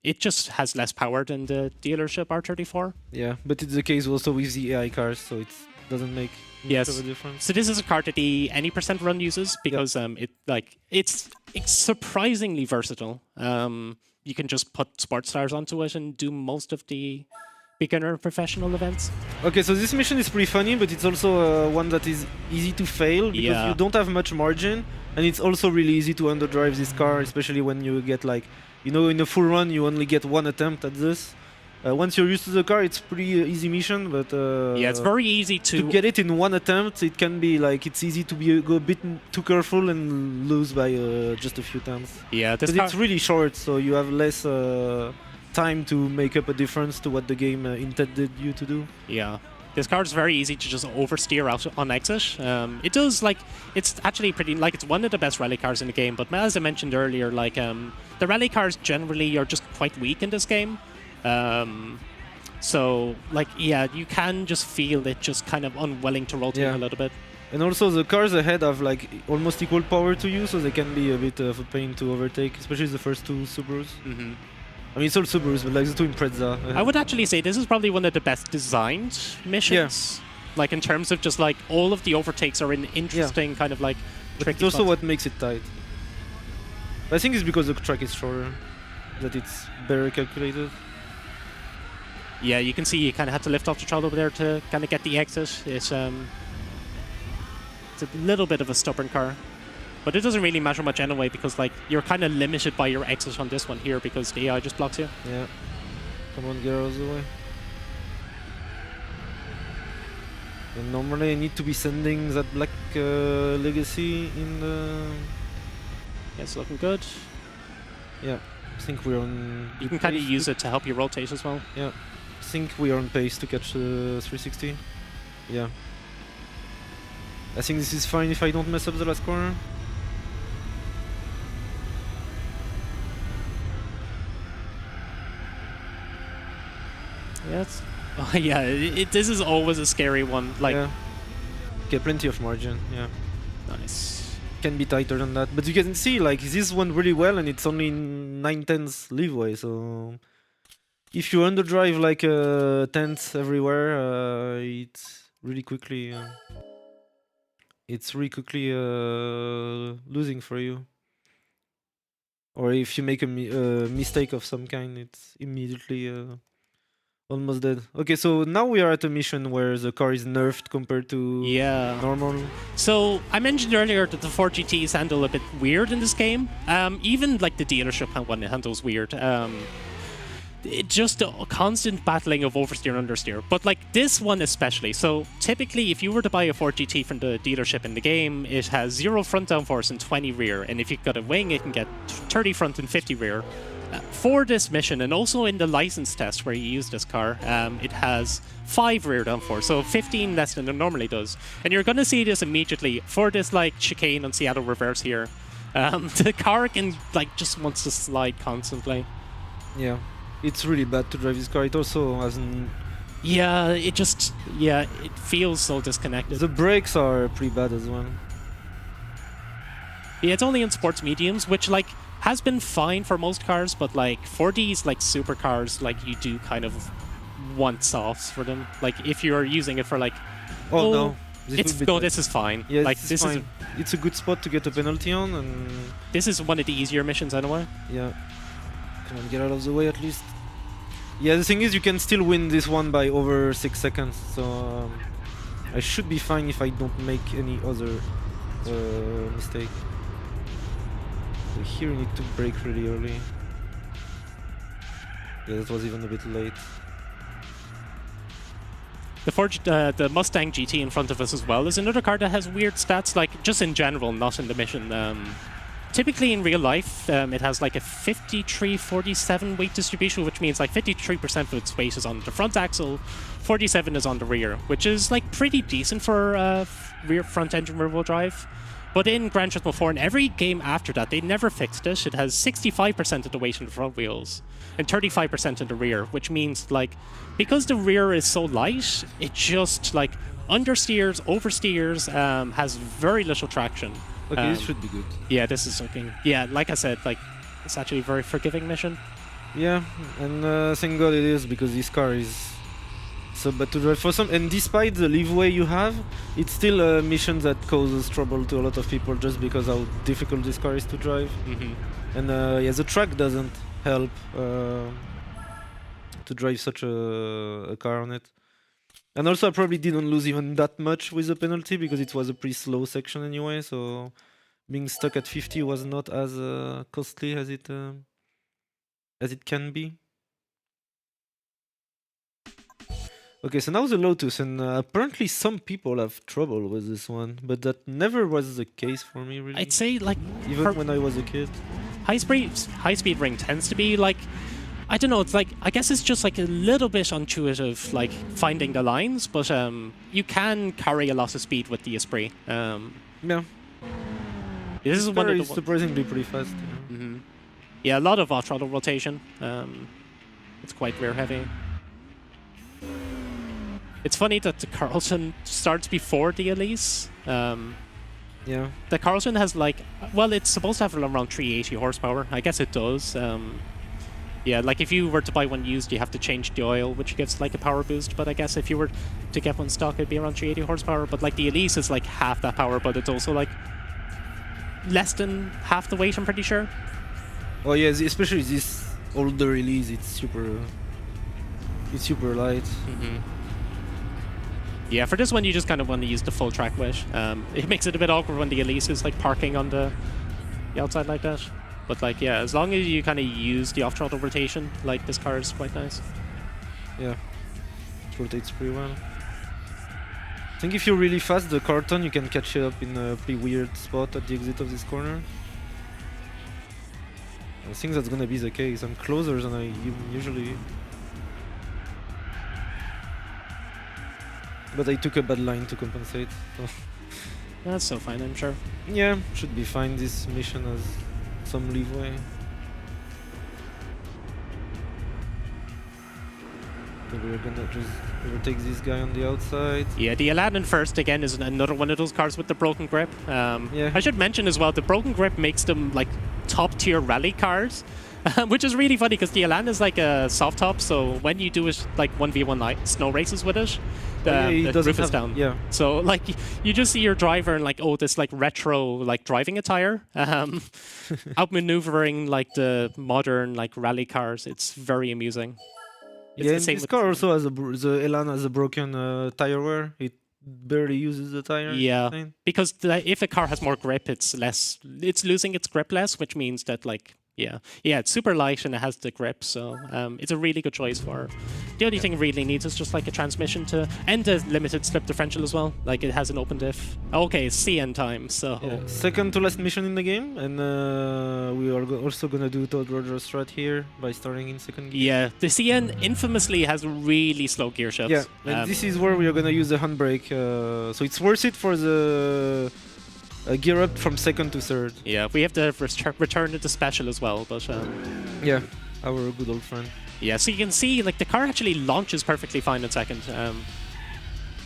it just has less power than the dealership R34. Yeah, but it's the case also with the AI cars, so it doesn't make much of a difference. So this is a car that the any % run uses because it's surprisingly versatile. You can just put sports stars onto it and do most of the beginner professional events. Okay, so this mission is pretty funny, but it's also one that is easy to fail because you don't have much margin, and it's also really easy to underdrive this car, especially when you get like, you know, in a full run you only get one attempt at this. Once you're used to the car, it's pretty easy mission, but yeah, it's very easy to get it in one attempt. It can be like it's easy to go a bit too careful and lose by just a few times. Yeah, but it's really short, so you have less time to make up a difference to what the game intended you to do. Yeah. This car is very easy to just oversteer out on exit. It does, like, it's actually pretty, like, it's one of the best rally cars in the game, but as I mentioned earlier, like, the rally cars generally are just quite weak in this game. So, like, yeah, you can just feel it just kind of unwilling to rotate a little bit. And also the cars ahead have, like, almost equal power to you, so they can be a bit of a pain to overtake, especially the first two Subarus. Mm-hmm. I mean, it's all Subarus, but like the two Impreza. I would actually say this is probably one of the best designed missions. Yeah. Like, in terms of just, like, all of the overtakes are in interesting kind of, like, tricky It's also what makes it tight. I think it's because the track is shorter, that it's better calculated. Yeah, you can see you kind of had to lift off the throttle over there to kind of get the exit. It's a little bit of a stubborn car. But it doesn't really matter much anyway because, like, you're kind of limited by your exit on this one here because the AI just blocks you. Yeah. Come on, get out of the way. And normally I need to be sending that black legacy in the... Yeah, it's looking good. Yeah, I think we're on... You can kind of use it to help you rotate as well. Yeah. I think we are on pace to catch the 360. Yeah. I think this is fine if I don't mess up the last corner. Yes. Oh, yeah, this is always a scary one. Like, get plenty of margin. Yeah. Nice. Can be tighter than that, but you can see like this went really well, and it's only 9/10 leeway. So if you underdrive like tenths everywhere, it's really quickly. It's really quickly losing for you. Or if you make a mistake of some kind, it's immediately almost dead. Okay, so now we are at a mission where the car is nerfed compared to normal. So I mentioned earlier that the 4GTs handle a bit weird in this game. Even like the dealership one handles weird. It's just a constant battling of oversteer and understeer. But like this one especially. So typically if you were to buy a 4GT from the dealership in the game, it has 0 front downforce and 20 rear. And if you've got a wing, it can get 30 front and 50 rear. For this mission, and also in the license test where you use this car, it has 5 rear downforce, so 15 less than it normally does. And you're going to see this immediately for this like chicane on Seattle Reverse here. The car can like just wants to slide constantly. Yeah, it's really bad to drive this car. It also hasn't. Yeah, it feels so disconnected. The brakes are pretty bad as well. Yeah, it's only in sports mediums, which like has been fine for most cars, but like for these like supercars, like you do kind of want softs for them. Like if you're using it for like, no, this is fine. Yeah, like this is fine. It's a good spot to get a penalty on, and this is one of the easier missions anyway. Yeah, come on, get out of the way at least. Yeah, the thing is, you can still win this one by over 6 seconds, so I should be fine if I don't make any other mistake. Here you need to brake really early. Yeah, that was even a bit late. The Mustang GT in front of us as well is another car that has weird stats, like just in general, not in the mission. Typically in real life, it has like a 53-47 weight distribution, which means like 53% of its weight is on the front axle, 47 is on the rear, which is like pretty decent for rear front engine rear wheel drive. But in Gran Turismo 4 and every game after that, they never fixed it. It has 65% of the weight in the front wheels and 35% in the rear, which means like because the rear is so light, it just like understeers, oversteers, has very little traction. Okay, this should be good. Yeah, this is looking. Yeah, like I said, like it's actually a very forgiving mission. Yeah, and thank God it is, because this car is so bad to drive for some. And despite the leeway you have, it's still a mission that causes trouble to a lot of people just because how difficult this car is to drive. And yeah, the track doesn't help to drive such a car on it. And also, I probably didn't lose even that much with the penalty because it was a pretty slow section anyway. So being stuck at 50 was not as costly as it can be. Okay, so now the Lotus, and apparently some people have trouble with this one, but that never was the case for me, really. I'd say, like, even when I was a kid. High speed ring tends to be like, I don't know, it's like, I guess it's just like a little bit intuitive, like finding the lines, but you can carry a lot of speed with the Esprit. Yeah. This is one of the surprisingly pretty fast. Yeah, a lot of off-throttle rotation. It's quite rear heavy. It's funny that the Carlton starts before the Elise. Yeah. The Carlton has like, well, it's supposed to have around 380 horsepower. I guess it does. Yeah, like if you were to buy one used, you have to change the oil, which gives like a power boost. But I guess if you were to get one stock, it'd be around 380 horsepower. But like the Elise is like half that power, but it's also like less than half the weight, I'm pretty sure. Oh yeah, especially this older Elise, it's super light. Yeah, for this one, you just kind of want to use the full track weight. It makes it a bit awkward when the Elise is like parking on the outside like that. But like, yeah, as long as you kind of use the off-throttle rotation, like this car is quite nice. Yeah, it rotates pretty well. I think if you're really fast, the Carlton, you can catch it up in a pretty weird spot at the exit of this corner. I think that's gonna be the case. I'm closer than I usually. But I took a bad line to compensate. So. That's so fine, I'm sure. Yeah, should be fine. This mission has some leeway. So we're gonna just overtake this guy on the outside. Yeah, the Aladdin first again is another one of those cars with the broken grip. Yeah. I should mention as well, the broken grip makes them like top tier rally cars, which is really funny because the Aladdin is like a soft top, so when you do it like 1v1 like snow races with it, the roof is down. Yeah. So like you just see your driver and like, oh, this like retro like driving attire, outmaneuvering like the modern like rally cars. It's very amusing. It's yeah, the and same this with car also has the Elan has a broken tire wear. It barely uses the tire. Yeah, because if a car has more grip, it's losing its grip less, which means that like, yeah, it's super light and it has the grip, so it's a really good choice for her. The only thing it really needs is just like a transmission and a limited slip differential as well. Like it has an open diff. Okay, it's CN time, so... Yeah. Second to last mission in the game, and we are also gonna do Todd Rogers strat here by starting in second gear. Yeah, the CN infamously has really slow gear shifts. Yeah, and this is where we are gonna use the handbrake, so it's worth it for the... gear up from second to third. Yeah, we have to return to the special as well, but... yeah, our good old friend. Yeah, so you can see, like, the car actually launches perfectly fine in second.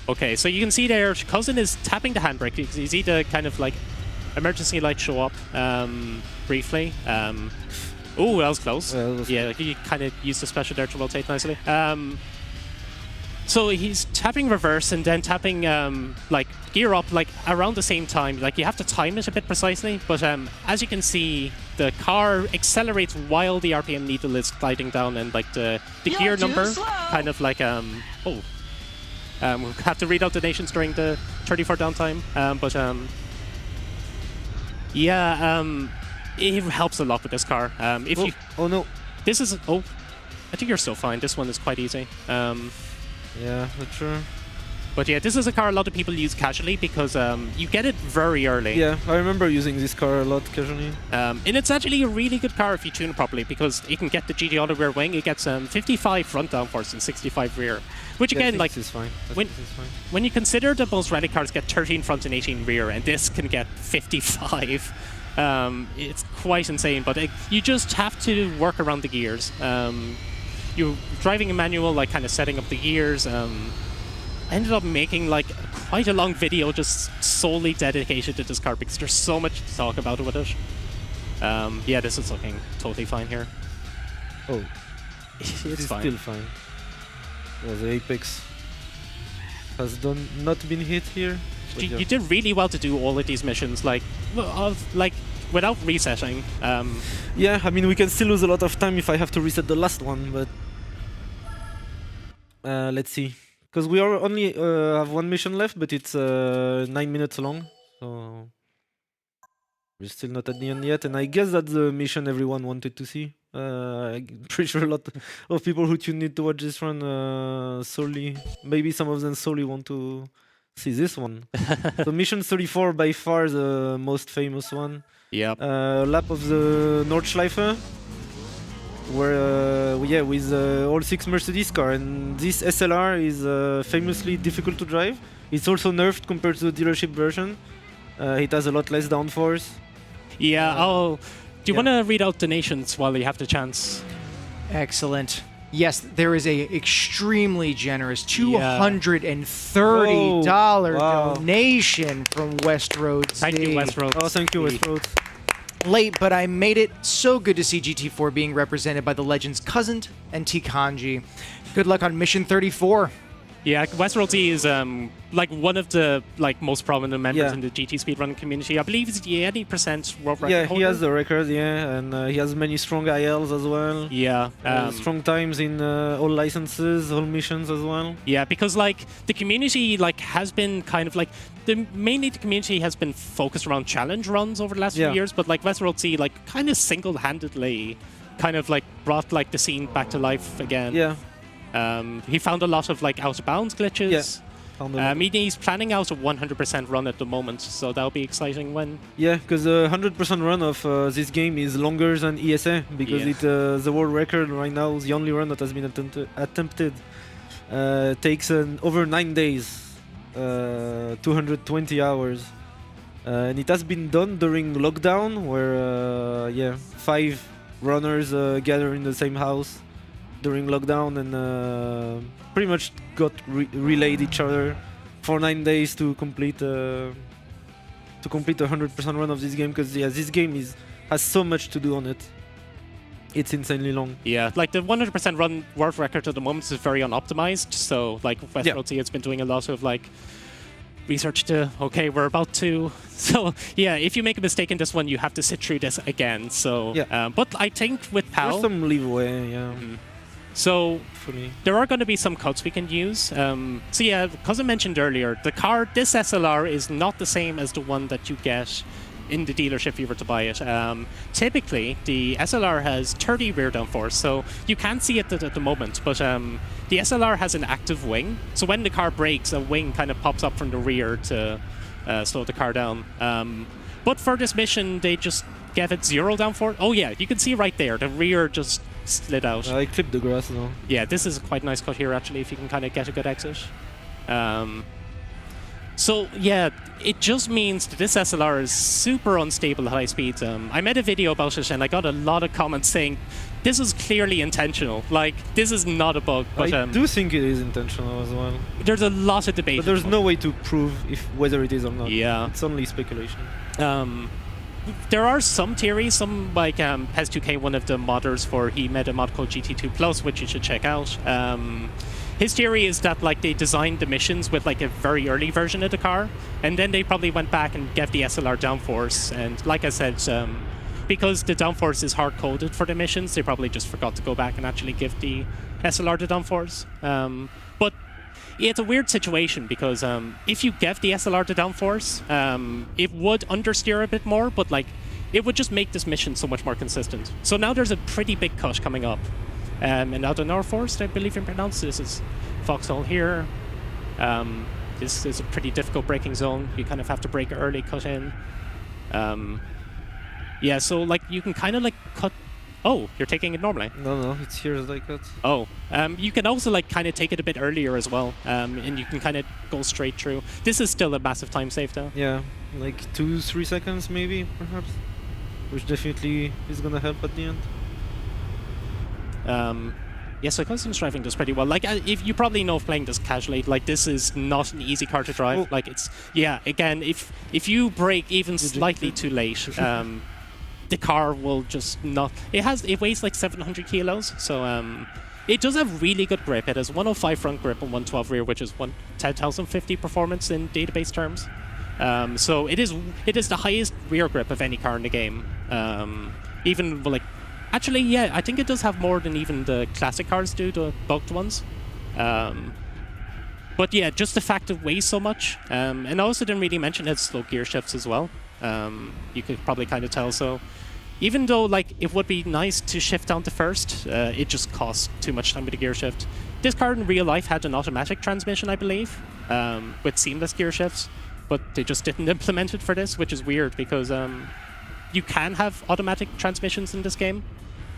Okay, so you can see there, Cousin is tapping the handbrake. You see the kind of, like, emergency light show up briefly. Oh, that was close. Yeah, like, you kind of used the special there to rotate nicely. So he's tapping reverse and then tapping like gear up like around the same time. Like you have to time it a bit precisely, but as you can see, the car accelerates while the RPM needle is gliding down, and like the gear number kind of like we'll have to read out the nations during the 34 downtime, but yeah, it helps a lot with this car. Oh no, this is I think you're still fine. This one is quite easy. Yeah, that's true. But yeah, this is a car a lot of people use casually because you get it very early. Yeah, I remember using this car a lot casually. And it's actually a really good car if you tune it properly because it can get the GT Auto rear wing. It gets 55 front downforce and 65 rear. Which again, like, is fine. When you consider that most rally cars get 13 front and 18 rear, and this can get 55, it's quite insane. But you just have to work around the gears. You're driving a manual, like kind of setting up the gears. I ended up making like quite a long video just solely dedicated to this car because there's so much to talk about with it. Yeah, this is looking totally fine here. Oh, it's fine. Still fine. Well, the apex has not been hit here. You did really well to do all of these missions, like without resetting. Yeah, I mean we can still lose a lot of time if I have to reset the last one, but let's see. Because we only have one mission left, but it's 9 minutes long, so we're still not at the end yet. And I guess that's the mission everyone wanted to see. I'm pretty sure a lot of people who tuned in to watch this run solely, maybe some of them solely want to see this one. So mission 34, by far the most famous one. Yeah. Lap of the Nordschleife. Where with all 6 Mercedes car, and this SLR is famously difficult to drive. It's also nerfed compared to the dealership version. It has a lot less downforce. Yeah. Do you want to read out donations while you have the chance? Excellent. Yes, there is a extremely generous $230 donation from West Roads. Thank you, West Roads. Oh, thank you, West Roads. Late, but I made it. So good to see GT4 being represented by the legends Cousin and T Kanji. Good luck on mission 34. Yeah, Westworld E is like one of the most prominent members in the GT speedrunning community. I believe he's the 80% world record holder. He has the record, and he has many strong ILs as well. Yeah. Strong times in all licenses, all missions as well. Yeah, because the community has been kind of mainly the community has been focused around challenge runs over the last few years, but Westworld E kind of single-handedly brought the scene back to life again. Yeah. He found a lot of out of bounds glitches. He's planning out a 100% run at the moment, so that'll be exciting when. Yeah, because the 100% run of this game is longer than ESA because the world record right now, the only run that has been attempted takes over 9 days, 220 hours, and it has been done during lockdown, where 5 runners gather in the same house during lockdown and pretty much got relayed each other for 9 days to complete a 100% run of this game, because this game has so much to do on it. It's insanely long. Yeah, the 100% run world record at the moment is very unoptimized, so Westworld has been doing a lot of research to, okay, we're about to. So yeah, if you make a mistake in this one, you have to sit through this again. So but I think with PAL, there's some leeway, So there are going to be some cuts we can use. So yeah, because I mentioned earlier, this SLR is not the same as the one that you get in the dealership if you were to buy it. Typically, the SLR has 30 rear downforce, so you can't see it at the moment, but the SLR has an active wing. So when the car brakes, a wing kind of pops up from the rear to slow the car down. But for this mission, they just gave it 0 downforce. Oh yeah, you can see right there, the rear just slid out. I clipped the grass now. Yeah, this is a quite nice cut here actually, if you can kind of get a good exit. So yeah, it just means that this SLR is super unstable at high speeds. I made a video about it and I got a lot of comments saying this is clearly intentional. This is not a bug. But I do think it is intentional as well. There's a lot of debate. But there's no way to prove whether it is or not. Yeah. It's only speculation. There are some theories, Pez2K, one of the modders he made a mod called GT2 Plus, which you should check out. His theory is that they designed the missions with a very early version of the car, and then they probably went back and gave the SLR downforce. And like I said, because the downforce is hard-coded for the missions, they probably just forgot to go back and actually give the SLR the downforce. But it's a weird situation because if you gave the SLR the downforce, it would understeer a bit more, but it would just make this mission so much more consistent. So now there's a pretty big cut coming up. And out of Northforest, I believe you pronounce this is Foxhole here. this is a pretty difficult braking zone. You kind of have to brake early, cut in. Yeah, so like you can kind of like cut. Oh, you're taking it normally. No, it's here as I cut. Oh, you can also like kind of take it a bit earlier as well, and you can kind of go straight through. This is still a massive time save though. Yeah, like 2-3 seconds maybe, perhaps, which definitely is gonna help at the end. Yeah, so customs driving does pretty well. Like, if you probably know, playing this casually, like this is not an easy car to drive. Oh. Like it's again, if you brake even slightly too late, the car will just not. It weighs like 700 kilos, so it does have really good grip. It has 105 front grip and 112 rear, which is 10,050 performance in database terms. So it is the highest rear grip of any car in the game. Even like. Actually, yeah, I think it does have more than even the classic cars do, the bugged ones. But yeah, just the fact it weighs so much. And I also didn't really mention it had slow gear shifts as well. You could probably kind of tell. So even though like it would be nice to shift down to first, it just costs too much time with the gear shift. This car in real life had an automatic transmission, I believe, with seamless gear shifts, but they just didn't implement it for this, which is weird because you can have automatic transmissions in this game.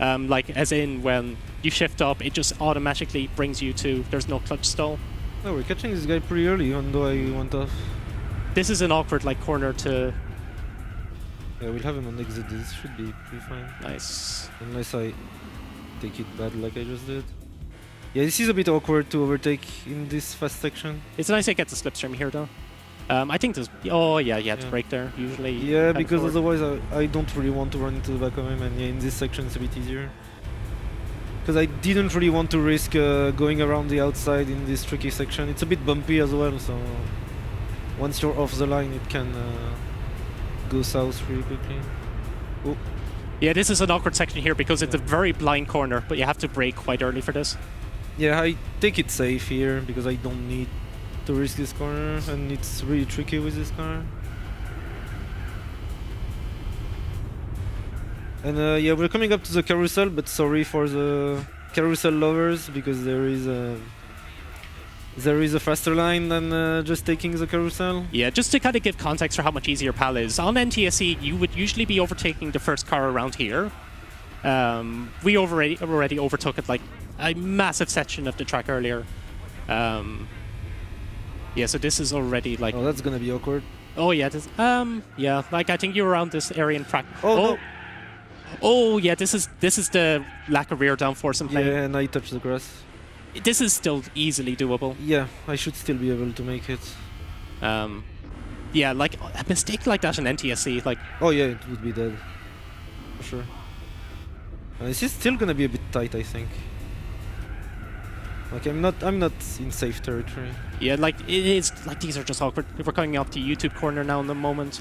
Like, as in, when you shift up, it just automatically brings you to, there's no clutch stall. Oh, we're catching this guy pretty early, even though I went off. This is an awkward, like, corner to... Yeah, we'll have him on exit. This should be pretty fine. Nice. Unless I take it bad like I just did. Yeah, this is a bit awkward to overtake in this fast section. It's nice to get the slipstream here, though. I think there's... Oh, yeah, you have to brake there, usually. Yeah, because forward. Otherwise I don't really want to run into the back of him, and yeah, in this section it's a bit easier. Because I didn't really want to risk going around the outside in this tricky section. It's a bit bumpy as well, so once you're off the line it can go south really quickly. Oh. Yeah, this is an awkward section here because it's a very blind corner, but you have to brake quite early for this. Yeah, I take it safe here because I don't need to risk this corner, and it's really tricky with this car. And yeah, we're coming up to the carousel, but sorry for the carousel lovers because there is a faster line than just taking the carousel. Yeah, just to kind of give context for how much easier PAL is. On NTSC, you would usually be overtaking the first car around here. We already overtook it like a massive section of the track earlier. Yeah, so this is already like... Oh, that's gonna be awkward. Oh, yeah. This, yeah, like I think you're around this area in practice. Oh, no. Oh, yeah, this is the lack of rear downforce in play. Yeah, and I touched the grass. This is still easily doable. Yeah, I should still be able to make it. Yeah, like a mistake like that in NTSC, like... Oh, yeah, it would be dead. For sure. This is still gonna be a bit tight, I think. Like, I'm not in safe territory. Yeah, like it is. Like these are just awkward. We're coming up to YouTube corner now in the moment.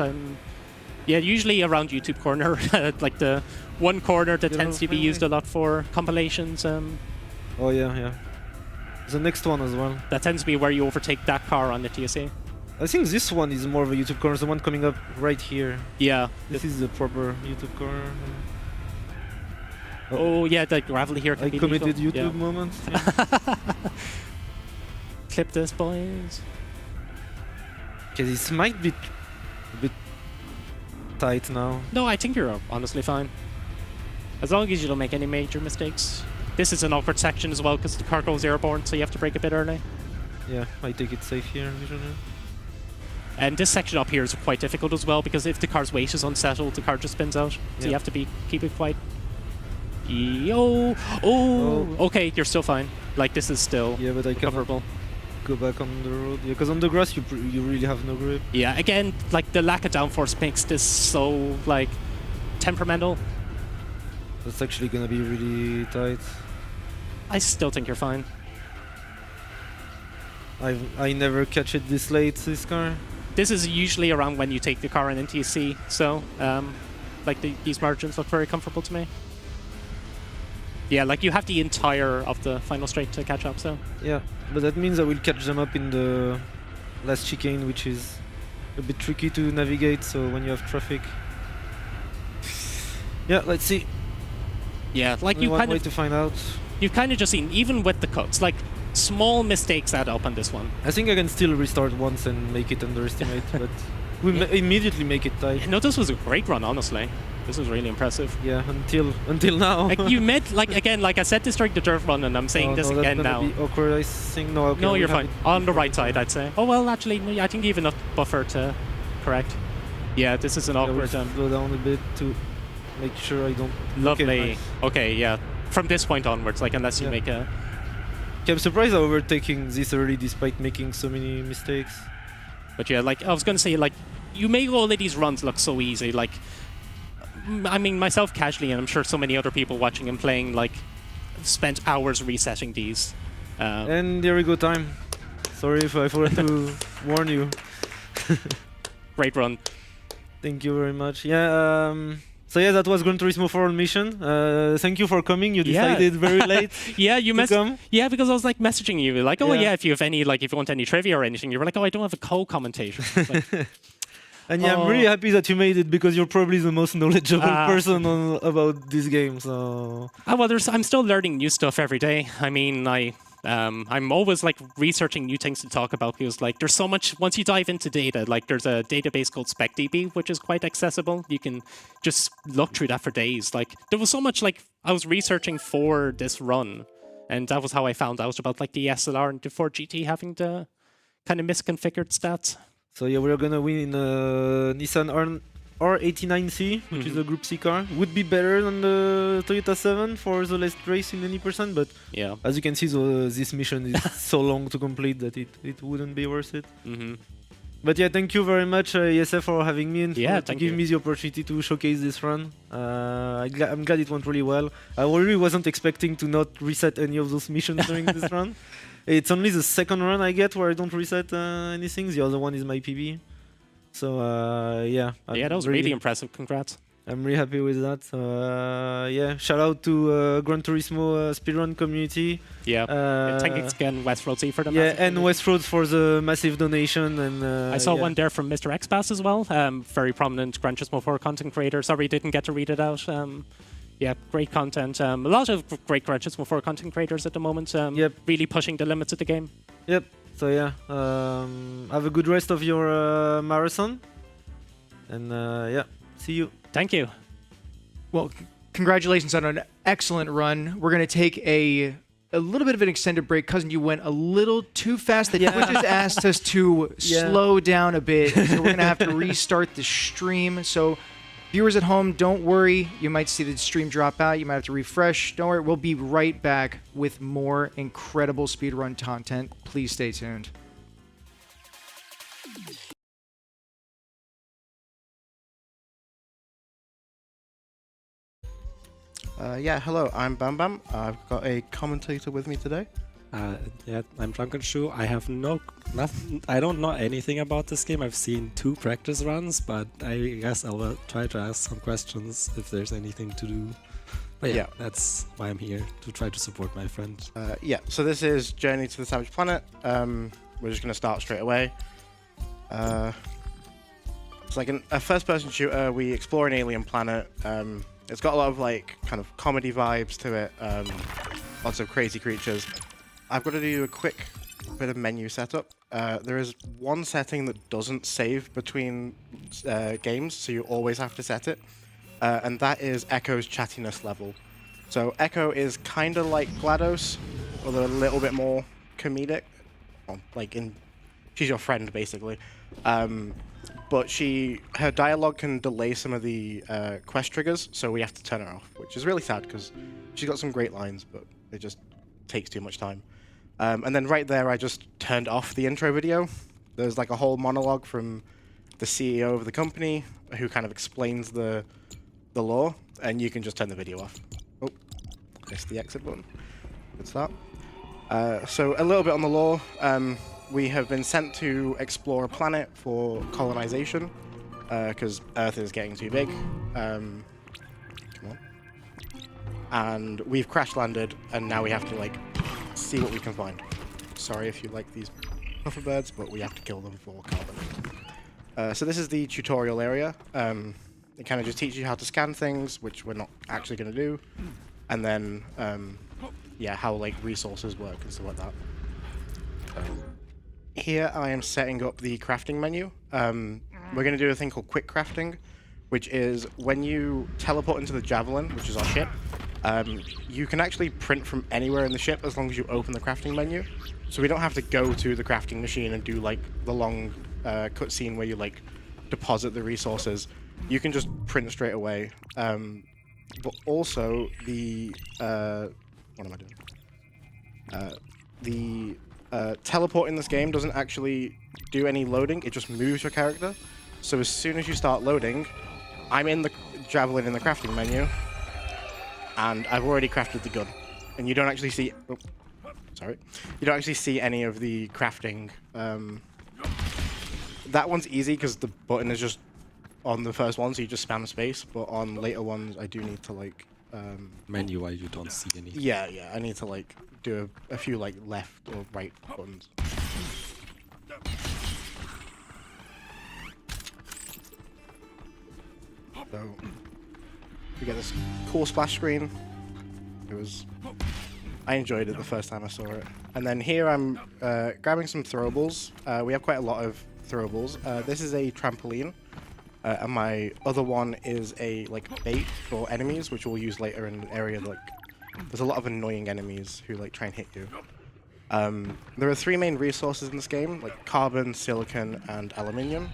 Yeah, usually around YouTube corner, like the one corner that tends to be used a lot for compilations. Oh yeah. The next one as well. That tends to be where you overtake that car on the TSA. I think this one is more of a YouTube corner. The one coming up right here. Yeah. This is the proper YouTube corner. Oh yeah, the gravel here can I be committed legal. YouTube moment. Yeah. Clip this, boys. Okay, this might be a bit tight now. No, I think you're honestly fine. As long as you don't make any major mistakes. This is an awkward section as well because the car goes airborne, so you have to brake a bit early. Yeah, I take it safe here, usually. And this section up here is quite difficult as well because if the car's weight is unsettled, the car just spins out. So you have to keep it quite... Oh, okay, you're still fine. Like, this is still but I recoverable. Go back on the road. Yeah, because on the grass you really have no grip. Yeah, again, like the lack of downforce makes this so like temperamental. That's actually gonna be really tight. I still think you're fine. I never catch it this late, this car. This is usually around when you take the car in NTSC, so like these margins look very comfortable to me. Yeah, like you have the entire of the final straight to catch up, so... Yeah, but that means I will catch them up in the last chicane, which is a bit tricky to navigate, so when you have traffic... Yeah, let's see. Yeah, like you kind of... way to find out. You've kind of just seen, even with the cuts, like small mistakes add up on this one. I think I can still restart once and make it underestimate, but we immediately make it tight. No, this was a great run, honestly. This was really impressive. Yeah, until now. Like you made, again, like I said this during the dirt run, and I'm saying this again now. Be awkward, I think. No, okay, no, you're fine. On the right side, I'd say. Oh well, actually, no, I think you have enough buffer to correct. Yeah, this is an awkward. Slow down a bit to make sure I don't. Lovely. Nice. Okay, yeah. From this point onwards, like unless you make a. Okay, I'm surprised I overtaking this early despite making so many mistakes. But yeah, like I was gonna say, like you make all of these runs look so easy. Like, I mean, myself casually, and I'm sure so many other people watching and playing, like, spent hours resetting these. And there we go, time. Sorry if I forgot to warn you. Great run. Thank you very much. Yeah. So yeah, that was Gran Turismo 4 on mission. Thank you for coming. You decided very late. Yeah, you come. Yeah, because I was like messaging you, like, oh yeah, if you have any, like, if you want any trivia or anything, you were like, oh, I don't have a co-commentation. Like, and yeah, I'm really happy that you made it because you're probably the most knowledgeable person about this game. So. Well, I'm still learning new stuff every day. I mean, I'm always like researching new things to talk about because like there's so much. Once you dive into data, like there's a database called SpecDB, which is quite accessible. You can just look through that for days. Like there was so much like I was researching for this run, and that was how I found out about like the SLR and the Ford GT having the kind of misconfigured stats. So yeah, we're gonna win in a Nissan R89C, which is a Group C car. Would be better than the Toyota 7 for the last race in any percent, but yeah, as you can see, this mission is so long to complete that it wouldn't be worth it. But yeah, thank you very much, ESA, for having me and to give me the opportunity to showcase this run. I'm glad it went really well. I really wasn't expecting to not reset any of those missions during this run. It's only the second run I get where I don't reset anything. The other one is my PB. So yeah. Yeah, that was really impressive. Congrats. I'm really happy with that. Yeah, shout out to Gran Turismo speedrun community. Yeah, thanks again, Westroadsy for the and Westroads for the massive donation. And I saw one there from Mr. Xpass as well. Very prominent Gran Turismo 4 content creator. Sorry, didn't get to read it out. Yeah, great content. A lot of great Gran Turismo 4 content creators at the moment. Really pushing the limits of the game. Yep. So yeah, have a good rest of your marathon. And yeah, see you. Thank you. Well, congratulations on an excellent run. We're going to take a little bit of an extended break. Cousin, you went a little too fast. The Twitch has asked us to slow down a bit. So we're going to have to restart the stream. So viewers at home, don't worry. You might see the stream drop out. You might have to refresh. Don't worry. We'll be right back with more incredible speedrun content. Please stay tuned. Yeah, hello, I'm Bam Bam. I've got a commentator with me today. Yeah, I'm Drunken Shoe. I have nothing. I don't know anything about this game. I've seen 2 practice runs, but I guess I'll try to ask some questions if there's anything to do. But yeah, that's why I'm here, to try to support my friend. Yeah, so this is Journey to the Savage Planet. We're just going to start straight away. It's like a first-person shooter. We explore an alien planet. It's got a lot of like kind of comedy vibes to it. Lots of crazy creatures. I've got to do a quick bit of menu setup. There is one setting that doesn't save between games, so you always have to set it. And that is Echo's chattiness level. So Echo is kind of like GLaDOS, although a little bit more comedic. Well, she's your friend basically. But her dialogue can delay some of the quest triggers, so we have to turn her off, which is really sad because she's got some great lines, but it just takes too much time. And then right there, I just turned off the intro video. There's like a whole monologue from the CEO of the company who kind of explains the lore, and you can just turn the video off. Oh, press the exit button. Good start. So a little bit on the lore. We have been sent to explore a planet for colonization because Earth is getting too big. Come on. And we've crash landed, and now we have to like see what we can find. Sorry if you like these hoverbirds, but we have to kill them for carbon. So this is the tutorial area. It kind of just teaches you how to scan things, which we're not actually going to do, and then yeah, how like resources work and stuff like that. Here I am setting up the crafting menu. We're going to do a thing called quick crafting, which is when you teleport into the Javelin, which is our ship, you can actually print from anywhere in the ship as long as you open the crafting menu. So we don't have to go to the crafting machine and do like the long cutscene where you like deposit the resources. You can just print straight away. But also the what am I doing? The teleport in this game doesn't actually do any loading. It just moves your character. So as soon as you start loading, I'm in the Javelin in the crafting menu, and I've already crafted the gun. And you don't actually see... Oh, sorry. You don't actually see any of the crafting. That one's easy because the button is just on the first one, so you just spam space. But on later ones, I do need to, like... menu while you don't see any. Yeah, I need to, like, do a few, like, left or right buttons. So, we get this cool splash screen. I enjoyed it the first time I saw it. And then here I'm grabbing some throwables. We have quite a lot of throwables. This is a trampoline, and my other one is a like bait for enemies, which we'll use later in an area like there's a lot of annoying enemies who like try and hit you. There are 3 main resources in this game, like carbon, silicon, and aluminium.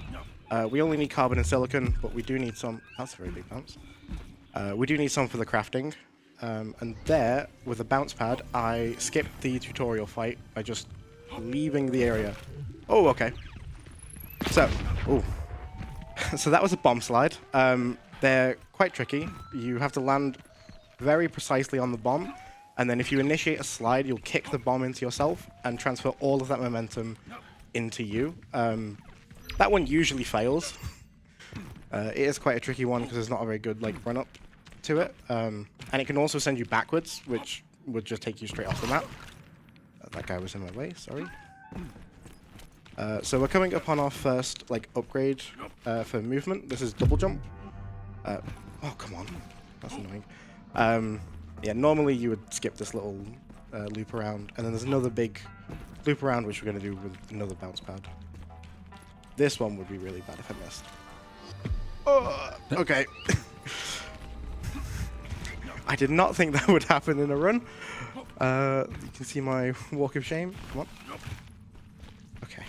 We only need carbon and silicon, but we do need some... That's a very big bounce. We do need some for the crafting. And there, with the bounce pad, I skipped the tutorial fight by just leaving the area. Oh, okay. So, so that was a bomb slide. They're quite tricky. You have to land very precisely on the bomb, and then if you initiate a slide, you'll kick the bomb into yourself and transfer all of that momentum into you. That one usually fails. It is quite a tricky one because there's not a very good like run up to it, and it can also send you backwards, which would just take you straight off the map. That guy was in my way. Sorry. So we're coming up on our first like upgrade for movement. This is double jump. Oh come on, that's annoying. Yeah, normally you would skip this little loop around, and then there's another big loop around, which we're going to do with another bounce pad. This one would be really bad if I missed. Oh, okay. I did not think that would happen in a run. You can see my walk of shame. Come on. Okay.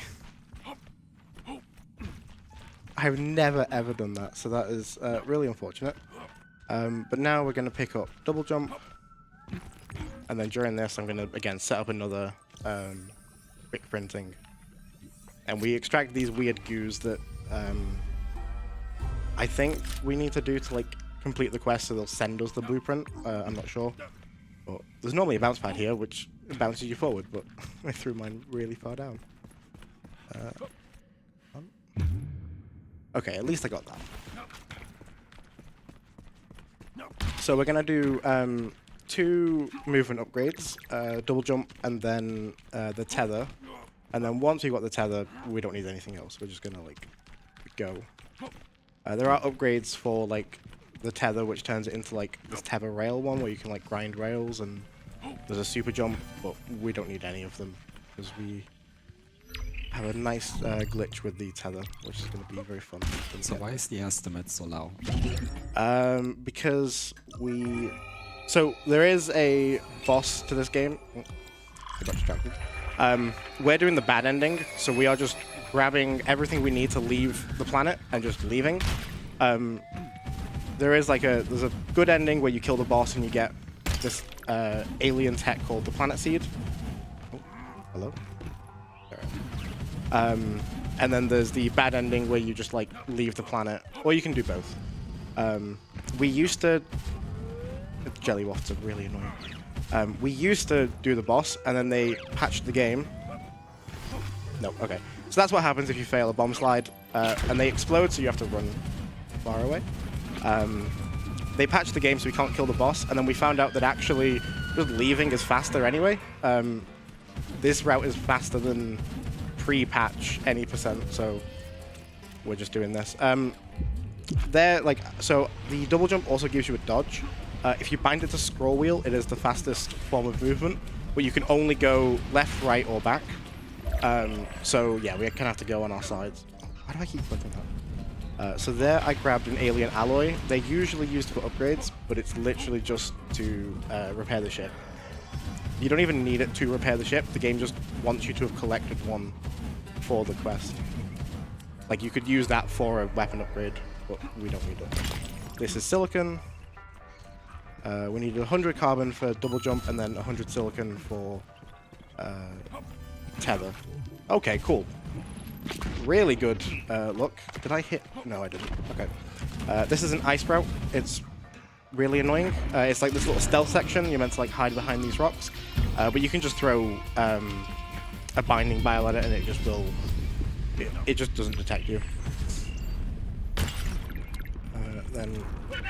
I've never ever done that, so that is really unfortunate. But now we're going to pick up double jump, and then during this I'm going to again set up another quick printing, and we extract these weird goos that I think we need to do to like complete the quest, so they'll send us the blueprint. I'm not sure, but there's normally a bounce pad here which bounces you forward, but I threw mine really far down. Okay, at least I got that. So we're gonna do 2 movement upgrades, double jump, and then the tether. And then once we've got the tether, we don't need anything else. We're just gonna like go. There are upgrades for like the tether, which turns it into like this tether rail one, where you can like grind rails, and there's a super jump, but we don't need any of them because we have a nice glitch with the tether, which is going to be very fun. So why is the estimate so low? Because so there is a boss to this game. Oh, I got distracted. We're doing the bad ending, so we are just grabbing everything we need to leave the planet and just leaving. There's a good ending where you kill the boss and you get this alien tech called the planet seed. Oh, hello. And then there's the bad ending where you just like leave the planet, or you can do both. We used to... Jelly wafts are really annoying. We used to do the boss, and then they patched the game. No, okay. So that's what happens if you fail a bomb slide, and they explode, so you have to run far away. They patched the game so we can't kill the boss, and then we found out that actually just leaving is faster anyway. This route is faster than pre-patch any %, so we're just doing this. So the double jump also gives you a dodge. If you bind it to scroll wheel, it is the fastest form of movement, but you can only go left, right, or back. So yeah, we kind of have to go on our sides. Why do I keep clicking that? So there I grabbed an alien alloy. They're usually used for upgrades, but it's literally just to repair the ship. You don't even need it to repair the ship. The game just wants you to have collected one for the quest. Like, you could use that for a weapon upgrade, but we don't need it. This is silicon. We need 100 carbon for double jump, and then 100 silicon for tether. Okay, cool. Really good look. Did I hit? No, I didn't. Okay. This is an ice sprout. It's really annoying. It's like this little stealth section. You're meant to like hide behind these rocks, but you can just throw a binding bile at it, and it just will. It just doesn't detect you. Then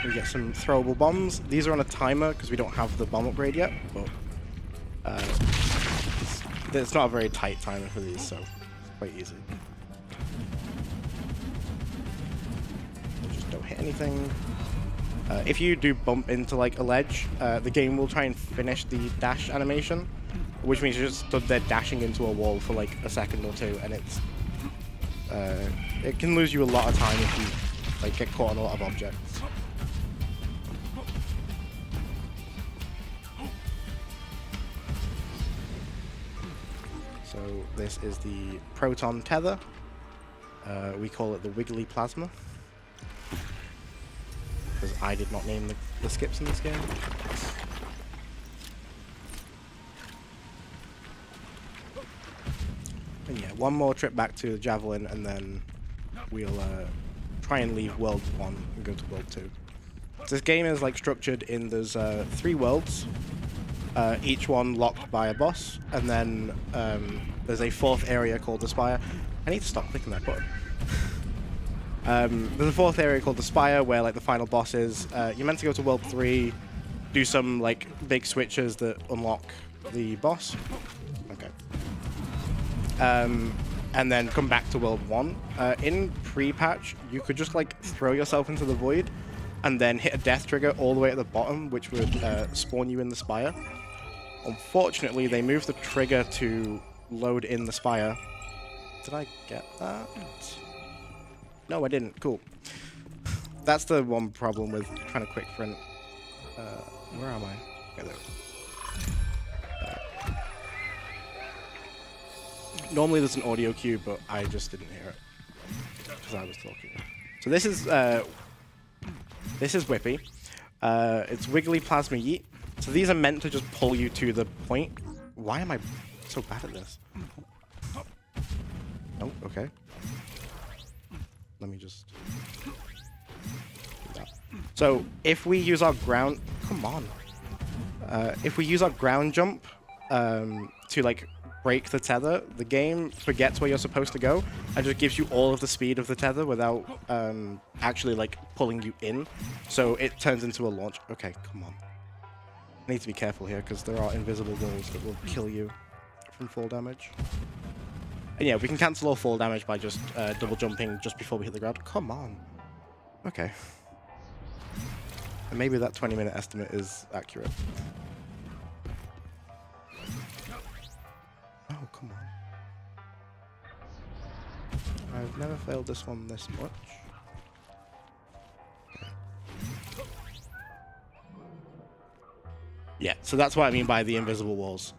we get some throwable bombs. These are on a timer because we don't have the bomb upgrade yet, but it's not a very tight timer for these, so it's quite easy. Just don't hit anything. If you do bump into like a ledge, the game will try and finish the dash animation, which means you just stood there dashing into a wall for like a second or two, and it can lose you a lot of time if you like get caught on a lot of objects. So this is the proton tether. We call it the wiggly plasma, because I did not name the skips in this game. And yeah, one more trip back to the Javelin, and then we'll try and leave World 1 and go to World 2. So this game is like structured in there's 3 worlds, each one locked by a boss, and then there's a 4th area called the Spire. I need to stop clicking that button. There's a 4th area called the Spire where like the final boss is. You're meant to go to World 3, do some like big switches that unlock the boss. Okay. And then come back to World 1. In pre-patch, you could just like throw yourself into the void and then hit a death trigger all the way at the bottom, which would spawn you in the Spire. Unfortunately, they moved the trigger to load in the Spire. Did I get that? No, I didn't. Cool. That's the one problem with trying to quick sprint. Where am I? Okay, there. Normally there's an audio cue, but I just didn't hear it because I was talking. So this is Whippy. It's Wiggly Plasma Yeet. So these are meant to just pull you to the point. Why am I so bad at this? Oh, okay. Let me just do that. So if we use our ground, come on. If we use our ground jump to like break the tether, the game forgets where you're supposed to go and just gives you all of the speed of the tether without actually like pulling you in. So it turns into a launch. Okay, come on. I need to be careful here because there are invisible walls that will kill you from fall damage. And yeah, we can cancel all fall damage by just double jumping just before we hit the ground. Come on. Okay. And maybe that 20-minute estimate is accurate. Oh, come on. I've never failed this one this much. Yeah, so that's what I mean by the invisible walls.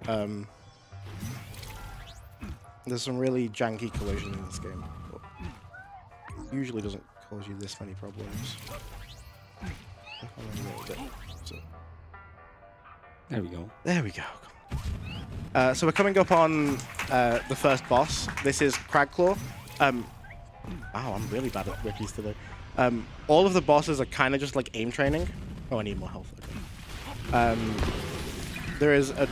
There's some really janky collision in this game, but usually doesn't cause you this many problems. So. There we go. There we go. So we're coming up on the first boss. This is Cragclaw. Wow, I'm really bad at wikis today. All of the bosses are kind of just like aim training. Oh, I need more health. Okay. There is a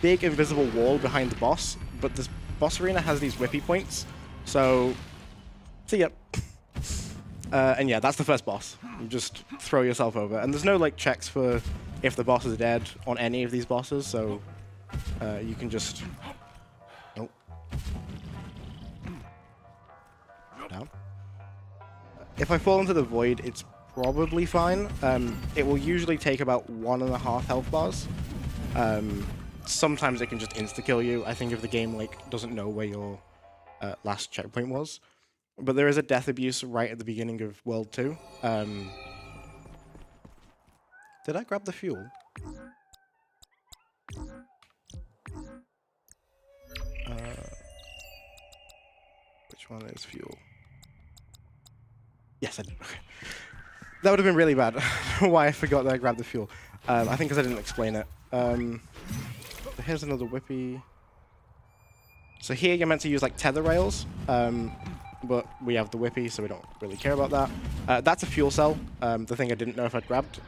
big invisible wall behind the boss, but this boss arena has these whippy points. So, see ya. And yeah, that's the first boss. You just throw yourself over. And there's no like checks for if the boss is dead on any of these bosses, so you can just... Nope. Down. If I fall into the void, it's probably fine. It will usually take about 1.5 health bars. sometimes it can just insta-kill you. I think if the game like doesn't know where your last checkpoint was. But there is a death abuse right at the beginning of World 2. Did I grab the fuel? Which one is fuel? Yes, I did. Okay. That would have been really bad. Why I forgot that I grabbed the fuel. I think because I didn't explain it. Here's another whippy. So here you're meant to use like tether rails, but we have the whippy, so we don't really care about that. That's a fuel cell, the thing I didn't know if I'd grabbed.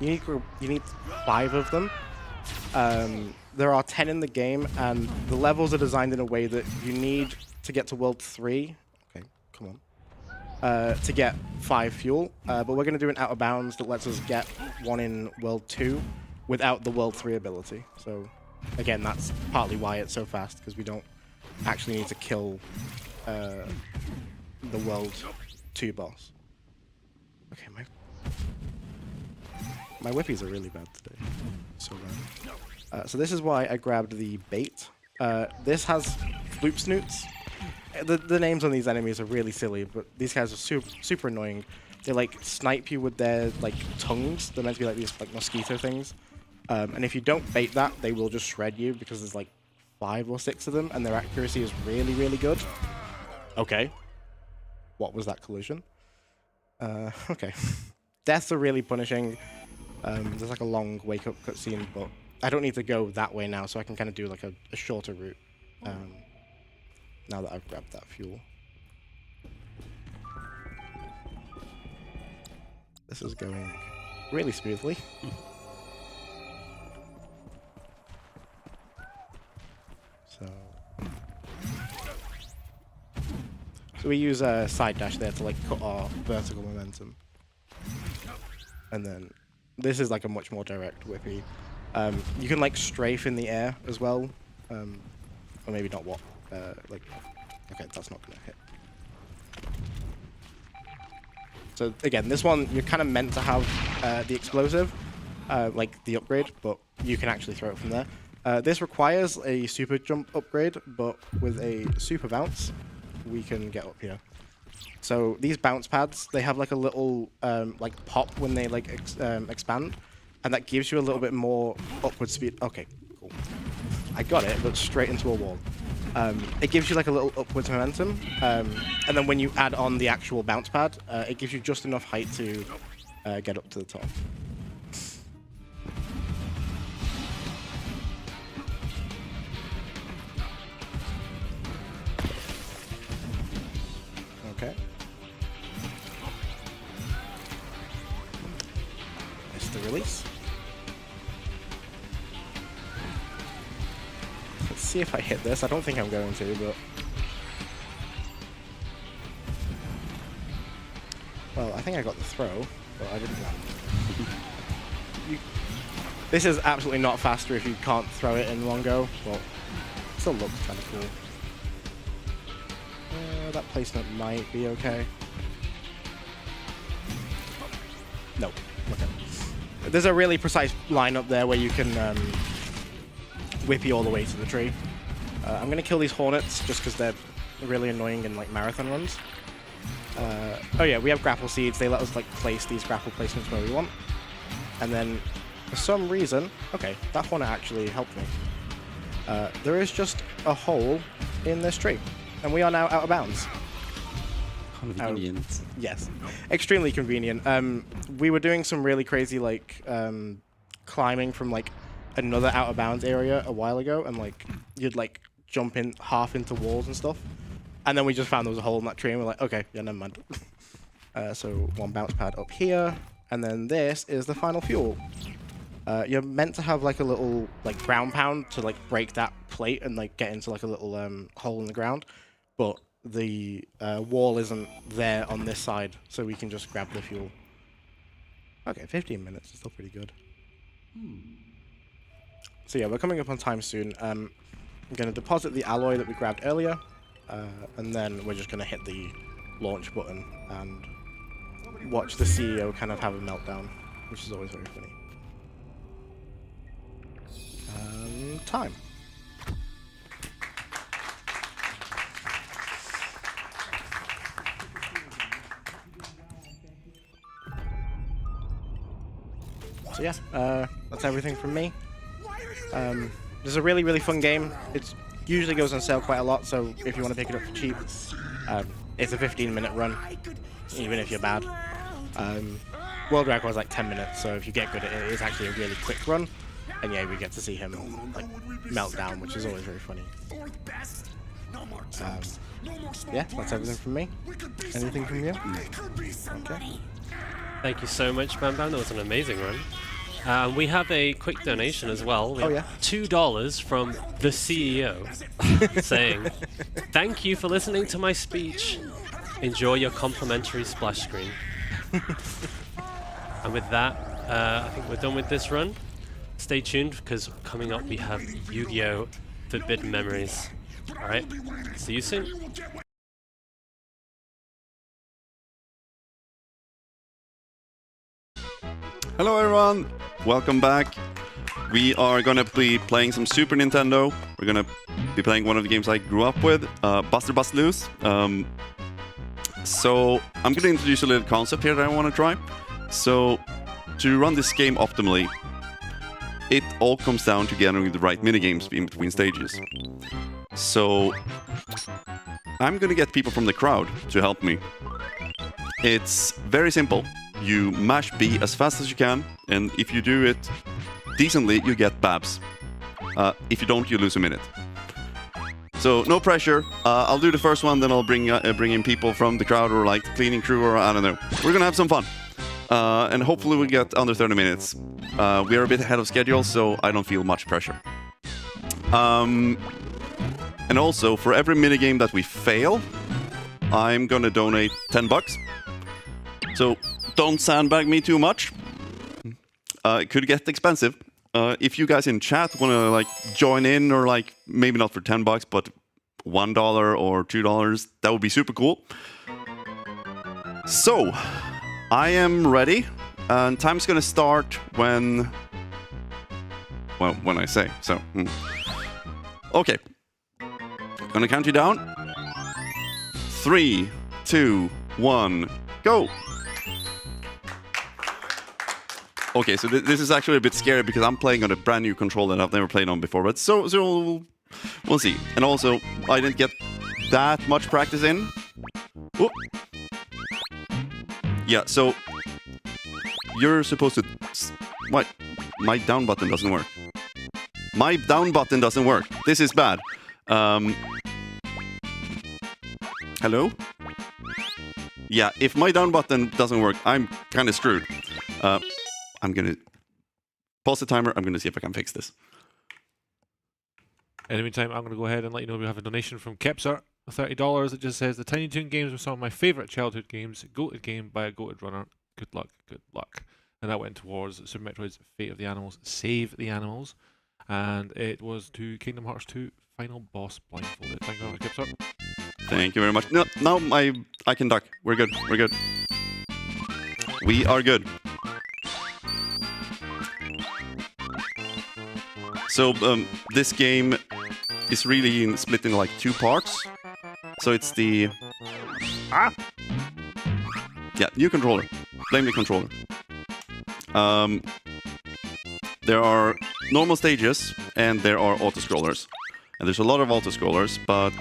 You need 5 of them. There are 10 in the game, and the levels are designed in a way that you need to get to World 3. Okay, come on. To get 5 fuel, but we're going to do an out of bounds that lets us get 1 in World 2 without the World 3 ability. So again, that's partly why it's so fast, because we don't actually need to kill the World 2 boss. Okay, my whippies are really bad today. So bad. So this is why I grabbed the bait. This has floop snoots. The names on these enemies are really silly, but these guys are super annoying. They like snipe you with their like tongues. They're meant to be like these like mosquito things. And if you don't bait that, they will just shred you because there's like 5 or 6 of them, and their accuracy is really, really good. Okay. What was that collision? Okay. Deaths are really punishing. There's like a long wake-up cutscene, but I don't need to go that way now, so I can kind of do like a shorter route. Now that I've grabbed that fuel. This is going really smoothly. So we use a side dash there to like cut our vertical momentum. And then this is like a much more direct whippy. You can like strafe in the air as well. Or maybe not what. Like, okay, that's not gonna hit. So again, this one, you're kind of meant to have the explosive, like the upgrade, but you can actually throw it from there. This requires a super jump upgrade, but with a super bounce, we can get up here. So these bounce pads, they have like a little like pop when they like expand, and that gives you a little bit more upward speed. Okay, cool. I got it, but straight into a wall. It gives you like a little upwards momentum, and then when you add on the actual bounce pad, it gives you just enough height to get up to the top. Okay. That's the release. Let's see if I hit this. I don't think I'm going to, but... Well, I think I got the throw, but I didn't land. This is absolutely not faster if you can't throw it in one go, but it still looks kind of cool. That placement might be okay. No. Okay. There's a really precise line up there where you can whippy all the way to the tree. I'm going to kill these hornets just because they're really annoying in like marathon runs. Oh yeah, we have grapple seeds. They let us like place these grapple placements where we want. And then for some reason, okay, that hornet actually helped me. There is just a hole in this tree. And we are now out of bounds. Convenient. Yes, extremely convenient. We were doing some really crazy like climbing from like another out of bounds area a while ago, and like you'd like jump in half into walls and stuff, and then we just found there was a hole in that tree, and we're like, okay, yeah, never mind. So one bounce pad up here, and then this is the final fuel. You're meant to have like a little like ground pound to like break that plate and like get into like a little hole in the ground, but the wall isn't there on this side, so we can just grab the fuel. Okay, 15 minutes is still pretty good. So yeah, we're coming up on time soon. I'm going to deposit the alloy that we grabbed earlier, and then we're just going to hit the launch button and watch the CEO kind of have a meltdown, which is always very funny. time. So yeah, that's everything from me. This is a really, really fun game. It usually goes on sale quite a lot, so if you want to pick it up for cheap, it's a 15-minute run, even if you're bad. World record is like 10 minutes, so if you get good at it, it's actually a really quick run. And yeah, we get to see him like melt down, which is always very funny. Yeah, that's everything from me. Anything from you? Okay. Thank you so much, Bam Bam. That was an amazing run. We have a quick donation as well. We have $2 from the CEO saying, "Thank you for listening to my speech. Enjoy your complimentary splash screen." And with that, I think we're done with this run. Stay tuned, because coming up we have Yu-Gi-Oh! Forbidden Memories. Alright, see you soon. Hello everyone, welcome back. We are gonna be playing some Super Nintendo. We're gonna be playing one of the games I grew up with, Buster Bust Loose. So I'm gonna introduce a little concept here that I want to try. So to run this game optimally, it all comes down to getting the right minigames in between stages. So I'm gonna get people from the crowd to help me. It's very simple. You mash B as fast as you can, and if you do it decently, you get babs. If you don't, you lose a minute. So no pressure. I'll do the first one, then I'll bring in people from the crowd or like the cleaning crew, or I don't know. We're gonna have some fun, and hopefully we get under 30 minutes. We are a bit ahead of schedule, so I don't feel much pressure. And also, for every minigame that we fail, I'm gonna donate $10. So don't sandbag me too much. It could get expensive. If you guys in chat want to like join in, or like maybe not for $10, but $1 or $2, that would be super cool. So I am ready, and time's gonna start when I say so. Okay, gonna count you down. 3, 2, 1, go. Okay, so this is actually a bit scary because I'm playing on a brand new controller that I've never played on before, but so we'll see. And also, I didn't get that much practice in. Whoop. Yeah, so you're supposed to... What? My down button doesn't work. My down button doesn't work. This is bad. Hello? Yeah, if my down button doesn't work, I'm kind of screwed. I'm gonna pause the timer. I'm gonna see if I can fix this. In the meantime, I'm gonna go ahead and let you know we have a donation from Kepser, $30. It just says the Tiny Toon games were some of my favourite childhood games. Goated game by a goated runner. Good luck, good luck. And that went towards Super Metroid's Fate of the Animals, Save the Animals, and it was to Kingdom Hearts 2 Final Boss Blindfolded. Thank you very much, Kepser. Thank you very much. No, I can duck. We're good. We're good. We are good. So this game is really split into like 2 parts. So it's the new controller. Blame the controller. There are normal stages and there are auto-scrollers. And there's a lot of auto-scrollers, but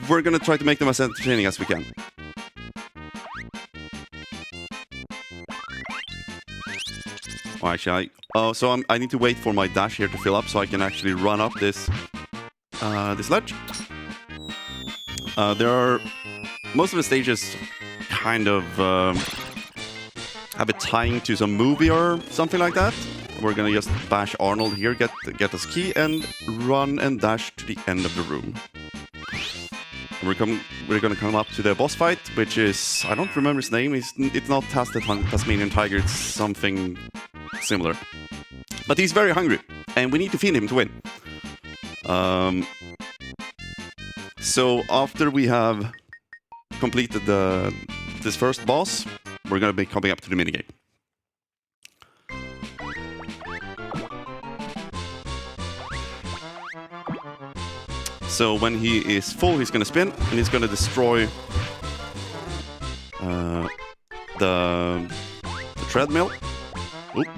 we're gonna try to make them as entertaining as we can. Oh, actually, I need to wait for my dash here to fill up so I can actually run up this this ledge. Most of the stages kind of have a tying to some movie or something like that. We're gonna just bash Arnold here, get us key, and run and dash to the end of the room. We're gonna come up to the boss fight, which is, I don't remember his name. It's not Tasmanian Tiger. It's something similar. But he's very hungry, and we need to feed him to win. So after we have completed this first boss, we're gonna be coming up to the minigame. So when he is full, he's gonna spin, and he's gonna destroy the treadmill. Oop.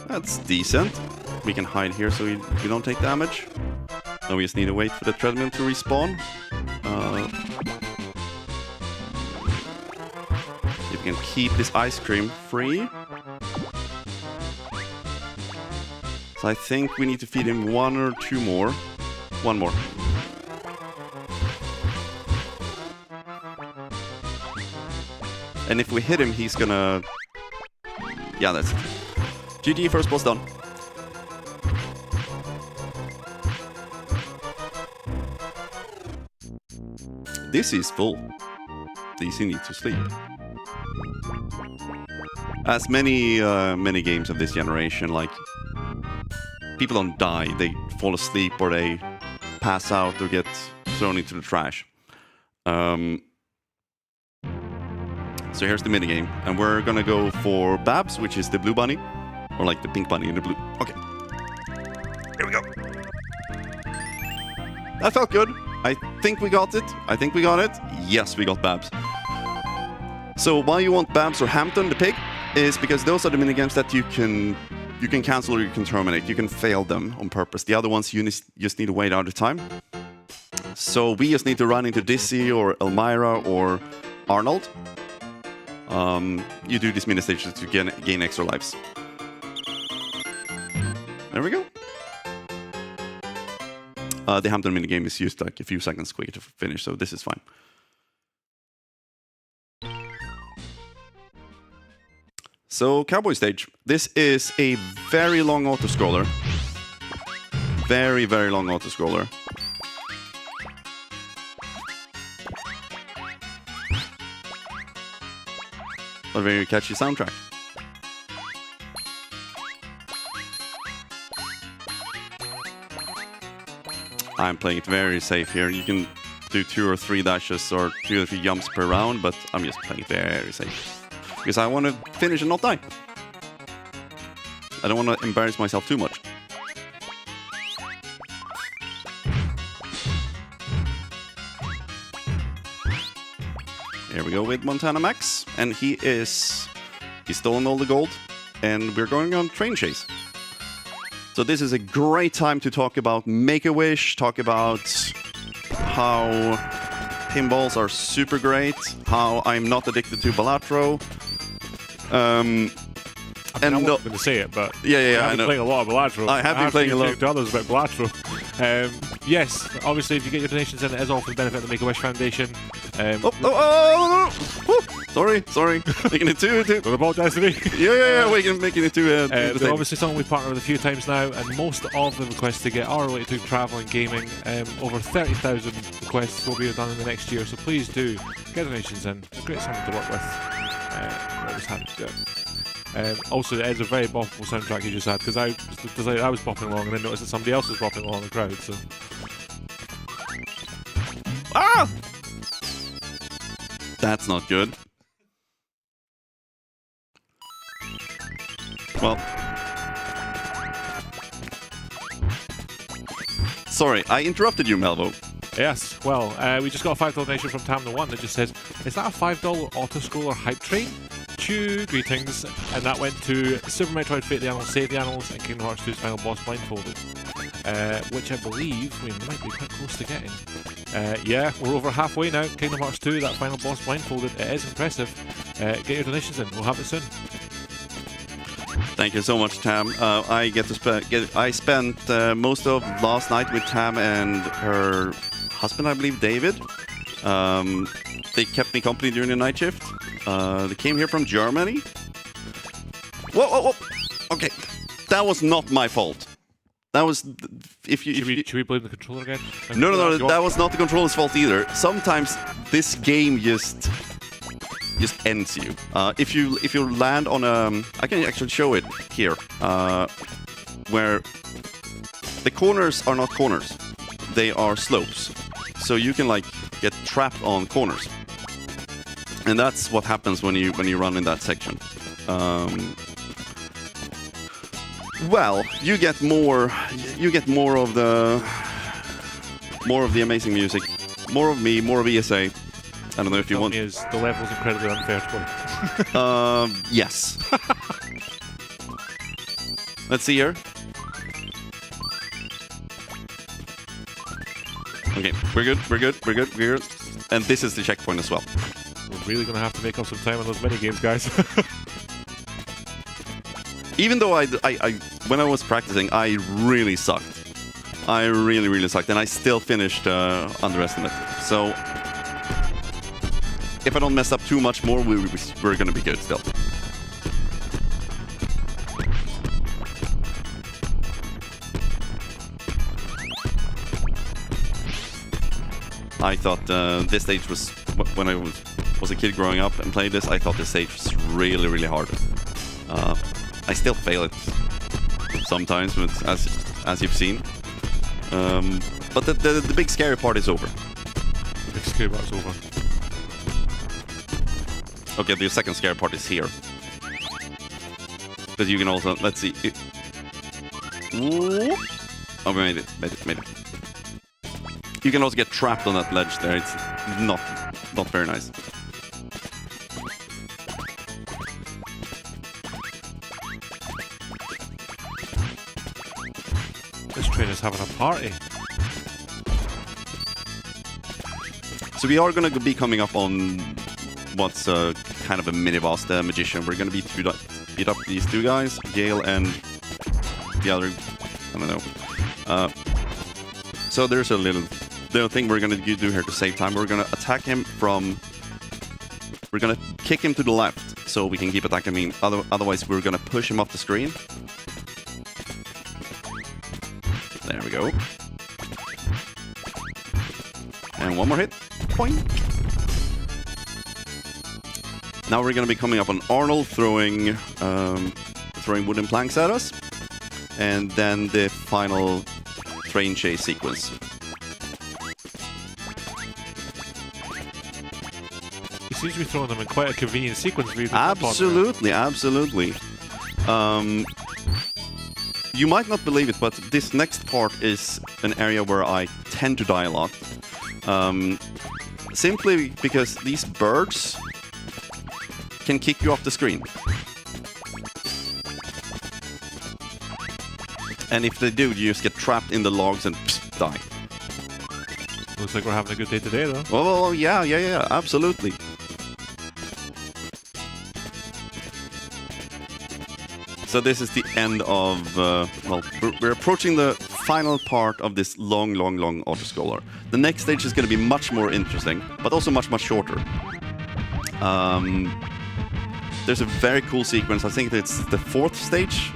That's decent. We can hide here so we don't take damage. Now we just need to wait for the treadmill to respawn. If we can keep this ice cream free. So I think we need to feed him 1 or 2 more. 1 more. And if we hit him, he's gonna... Yeah, that's it. GG, first boss done. This is full. DC needs to sleep. As many games of this generation, like, people don't die, they fall asleep or they pass out or get thrown into the trash. So here's the minigame, and we're gonna go for Babs, which is the blue bunny, or like the pink bunny in the blue. Okay. Here we go. That felt good. I think we got it. I think we got it. Yes, we got Babs. So why you want Babs or Hampton the pig is because those are the minigames that you can cancel or you can terminate. You can fail them on purpose. The other ones you just need to wait out of time. So we just need to run into Dizzy or Elmira or Arnold. You do these mini stages to gain extra lives. There we go. The Hampton minigame is used like a few seconds quicker to finish, so this is fine. So, Cowboy Stage. This is a very long auto-scroller. Very, very long auto-scroller. A very catchy soundtrack. I'm playing it very safe here. You can do 2 or 3 dashes or 2 or 3 jumps per round, but I'm just playing it very safe. Because I want to finish and not die. I don't want to embarrass myself too much. Here we go with Montana Max, and he's stolen all the gold, and we're going on train chase. So this is a great time to talk about Make-A-Wish, talk about how pinballs are super great, how I'm not addicted to Balatro. I'm not going to say it, but yeah, I've been playing a lot of Balatro. I have been playing a lot to others about Balatro. Yes, obviously, if you get your donations in, it is all for the benefit of the Make-A-Wish Foundation. No. Sorry. Making it too. Don't apologise to me. Yeah, making it too. They're obviously someone we've partnered with a few times now, and most of the requests to get are related to travel and gaming. Over 30,000 requests will be done in the next year, so please do get donations in. It's a great someone to work with. Always happy to do it. Also, it is a very boppable soundtrack you just had, because I was bopping along and then noticed that somebody else was bopping along in the crowd. So. Ah! That's not good. Well. Sorry, I interrupted you, Melvo. Yes, well, we just got a $5 donation from Tam the One that just says, is that a $5 auto-scroller hype train? Chew, greetings. And that went to Super Metroid Fate the Animals, Save the Animals, and Kingdom Hearts 2's final boss Blindfolded. Which I believe we might be quite close to getting. Yeah, we're over halfway now. Kingdom Hearts 2, that final boss Blindfolded. It is impressive. Get your donations in. We'll have it soon. Thank you so much, Tam. I spent most of last night with Tam and her husband, I believe, David. They kept me company during the night shift. They came here from Germany. Whoa! Okay, that was not my fault. That was Should we blame the controller again? No. That was not the controller's fault either. Sometimes this game just ends you. If you land on I can actually show it here, where the corners are not corners, they are slopes. So you can like get trapped on corners. And that's what happens when you run in that section. Well, you get more of the amazing music, more of me, more of ESA. I don't know if you want. Is the level's incredibly unfair to play? Yes. Let's see here. Okay, we're good. And this is the checkpoint as well. We're really gonna have to make up some time on those mini games, guys. Even though I when I was practicing, I really sucked. I really sucked, and I still finished underestimate. So if I don't mess up too much more, we're gonna be good still. I thought this stage was, when I was a kid growing up and played this, I thought this stage was really hard. I still fail it sometimes, but as you've seen. But the big scary part is over. The big scary part is over. Okay, the second scary part is here. But you can also, let's see. Oh, we made it. You can also get trapped on that ledge there. It's not very nice. This train is having a party. So we are going to be coming up on what's kind of a mini-boss, the Magician. We're going to beat up these two guys, Gale and the other, I don't know. So there's a little thing we're going to do here to save time. We're going to attack him from... We're going to kick him to the left so we can keep attacking him. Otherwise, we're going to push him off the screen. There we go. And one more hit. Point. Now we're going to be coming up on Arnold throwing wooden planks at us. And then the final train chase sequence. He seems to be throwing them in quite a convenient sequence. Absolutely. You might not believe it, but this next part is an area where I tend to die a lot. Simply because these birds can kick you off the screen. And if they do, you just get trapped in the logs and die. Looks like we're having a good day today, though. Oh, yeah, absolutely. So this is the end of, well, we're approaching the final part of this long autoscroller. The next stage is going to be much more interesting, but also much shorter. There's a very cool sequence, I think it's the 4th stage,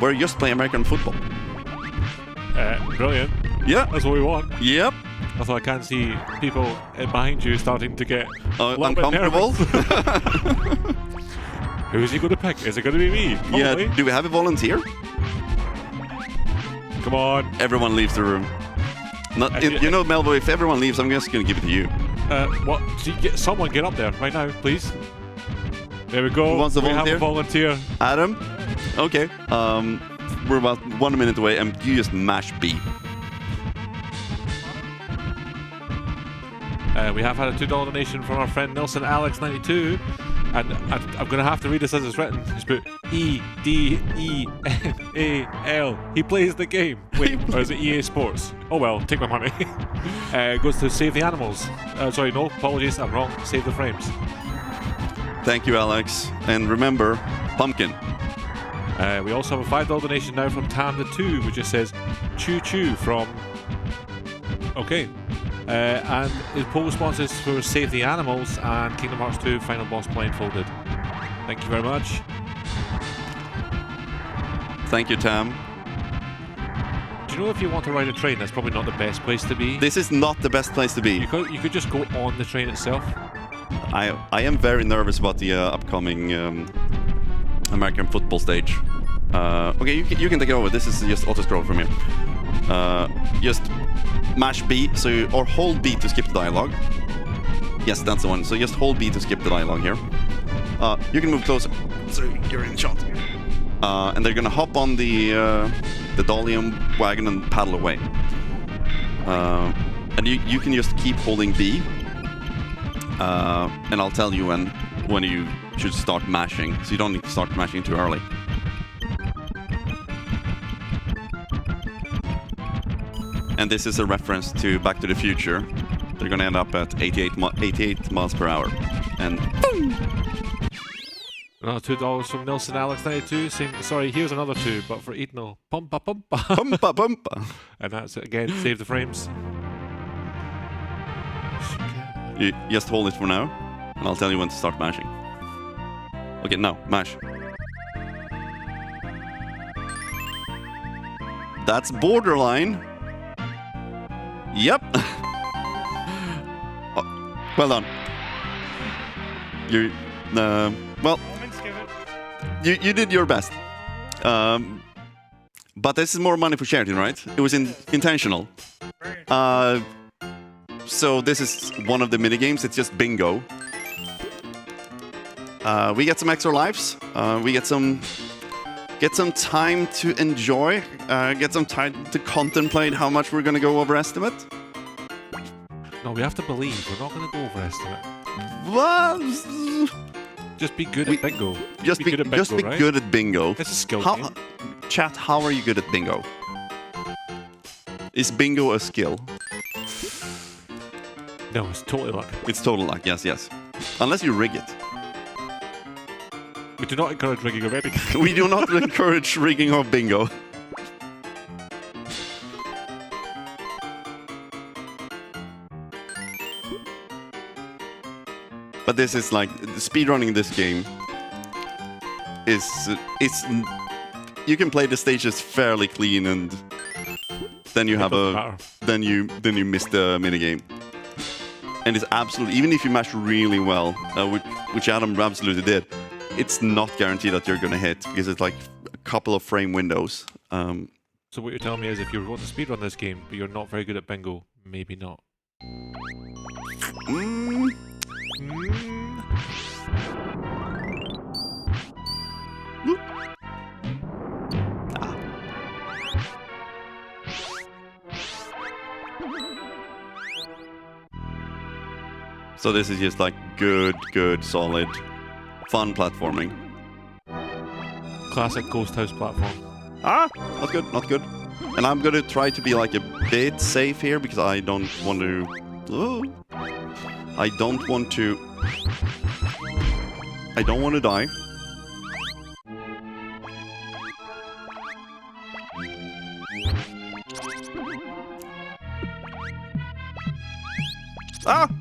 where you just play American football. Brilliant. Yeah. That's what we want. Yep. Although I can see people behind you starting to get uncomfortable. Who's he going to pick? Is it going to be me? Probably. Yeah, do we have a volunteer? Come on. Everyone leaves the room. You know, Melbo, if everyone leaves, I'm just going to give it to you. What? Someone get up there right now, please. There we go. Who wants to volunteer? We have a volunteer. Adam? Okay. We're about 1 minute away, and you just mash B. We have had a $2 donation from our friend Nelson Alex 92, and I'm going to have to read this as it's written. He's put EDENAL. He plays the game. Wait, or is it EA Sports? Oh well, take my money. Goes to Save the Animals. Sorry, no, apologies, I'm wrong. Save the Frames. Thank you, Alex. And remember, pumpkin. We also have a $5 donation now from Tam the 2, which just says Choo Choo from... Okay. And his poll responses for Save the Animals and Kingdom Hearts 2 Final Boss Blindfolded. Thank you very much. Thank you, Tam. Do you know if you want to ride a train, that's probably not the best place to be? This is not the best place to be. You could just go on the train itself. I am very nervous about the upcoming American football stage. Okay, you can take it over. This is just auto-scroll from here. Just mash B, or hold B to skip the dialogue. Yes, that's the one. So just hold B to skip the dialogue here. You can move closer, so you're in shot. And they're gonna hop on the Dolium wagon and paddle away. And you can just keep holding B. And I'll tell you when you should start mashing, so you don't need to start mashing too early. And this is a reference to Back to the Future. They're gonna end up at 88 miles per hour. And boom! Another $2 from Nelson Alex 92. Sorry, here's another 2, but for Etno. Pumpa pumpa. Pumpa pumpa. And that's it again. Save the frames. You just hold it for now, and I'll tell you when to start mashing. Okay, now, mash. That's borderline. Yep. Oh, well done. You, well, you did your best. But this is more money for charity, right? It was intentional. So this is one of the minigames. It's just bingo. We get some extra lives. We get some time to enjoy. Get some time to contemplate how much we're gonna go over estimate. No, we have to believe. We're not gonna go over estimate. Well, just be good at bingo. Just be good at bingo. It's a skill game. Chat, how are you good at bingo? Is bingo a skill? No, it's totally luck. It's total luck, yes. Unless you rig it. We do not encourage rigging of anything. We do not encourage rigging of bingo. But this is like, speedrunning this game it's you can play the stages fairly clean, and then you have then you miss the minigame. And it's absolutely, even if you mash really well, which Adam absolutely did, it's not guaranteed that you're gonna hit, because it's like a couple of frame windows. So what you're telling me is, if you want to speedrun this game, but you're not very good at bingo, maybe not. So this is just like good, solid, fun platforming. Classic Ghost House platform. Not good. And I'm gonna try to be like a bit safe here, because I don't want to die.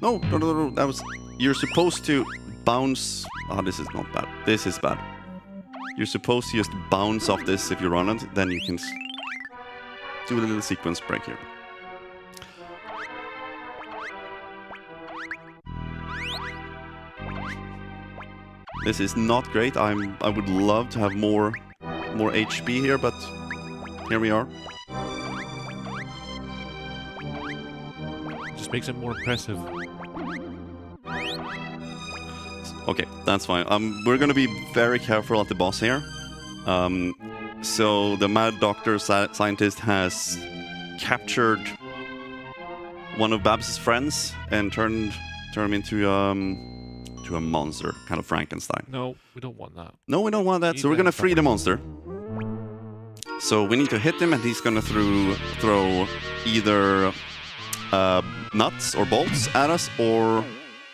No, that was... You're supposed to bounce... this is not bad. This is bad. You're supposed to just bounce off this if you run it, then you can do a little sequence break here. This is not great. I would love to have more HP here, but here we are. Just makes it more impressive. Okay, that's fine. We're gonna be very careful at the boss here. So the mad doctor scientist has captured one of Babs' friends and turned him into a monster, kind of Frankenstein. No, we don't want that. No, we don't want that. So we're gonna free the monster. So we need to hit him, and he's gonna throw either nuts or bolts at us, or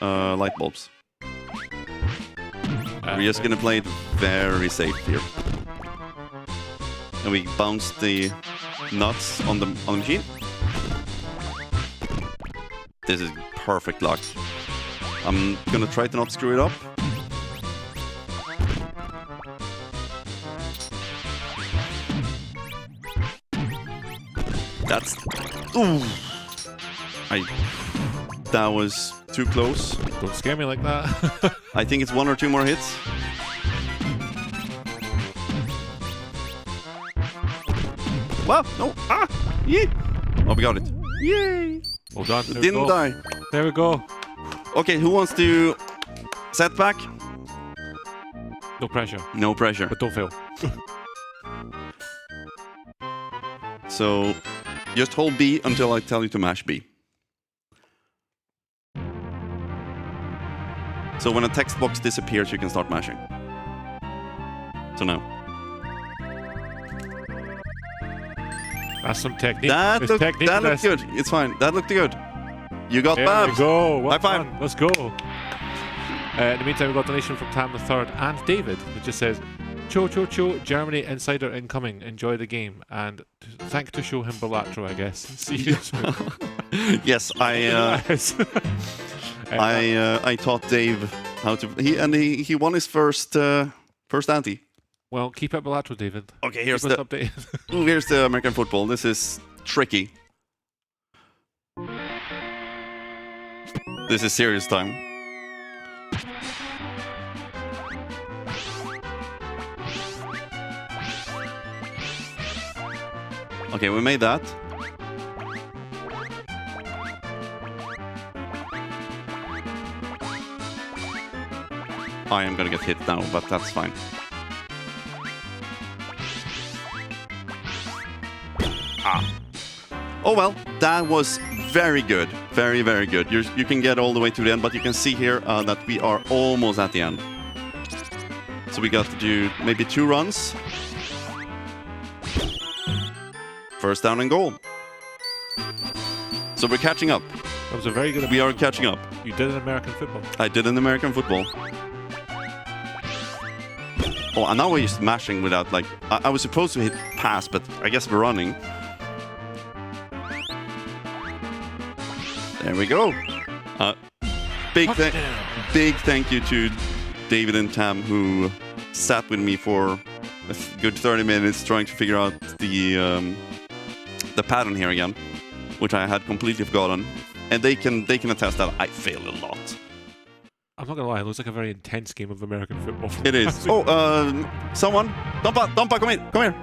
light bulbs. We're just gonna play it very safe here. And we bounce the nuts on the machine. This is perfect luck. I'm gonna try to not screw it up. That's... Ooh! That was too close. Don't scare me like that. I think it's 1 or 2 more hits. Wow! No! Yeah! Oh, we got it. Yay! Well done. Didn't die. There we go. Okay, who wants to set back? No pressure. No pressure. But don't fail. So just hold B until I tell you to mash B. So when a text box disappears, you can start mashing. So now. That's some technique. That looked good. It's fine. That looked good. You got Babs. There we go. Well High five. done. Let's go. In the meantime, we got a donation from Tam the Third and David. It just says, "Cho cho cho, Germany insider incoming. Enjoy the game." And thank to show him Balatro, I guess. See you soon. Yes, I taught Dave how to. He won his first ante. Well, keep it Balatro, David. Okay, here's Keep us updated. Here's the American football. This is tricky. This is serious time. Okay, we made that. I am gonna get hit now, but that's fine. Oh well, that was very good. Very, very good. You can get all the way to the end, but you can see here that we are almost at the end. So we got to do maybe 2 runs. First down and goal. So we're catching up. That was a very good. We are catching up. You did an American football. I did an American football. Oh, and now we're just mashing without, like... I was supposed to hit pass, but I guess we're running. There we go. Big thank you to David and Tam, who sat with me for a good 30 minutes trying to figure out the pattern here again, which I had completely forgotten. And they can attest that I failed a lot. I'm not gonna lie, it looks like a very intense game of American football. It is. Oh, someone. Dompa, come here.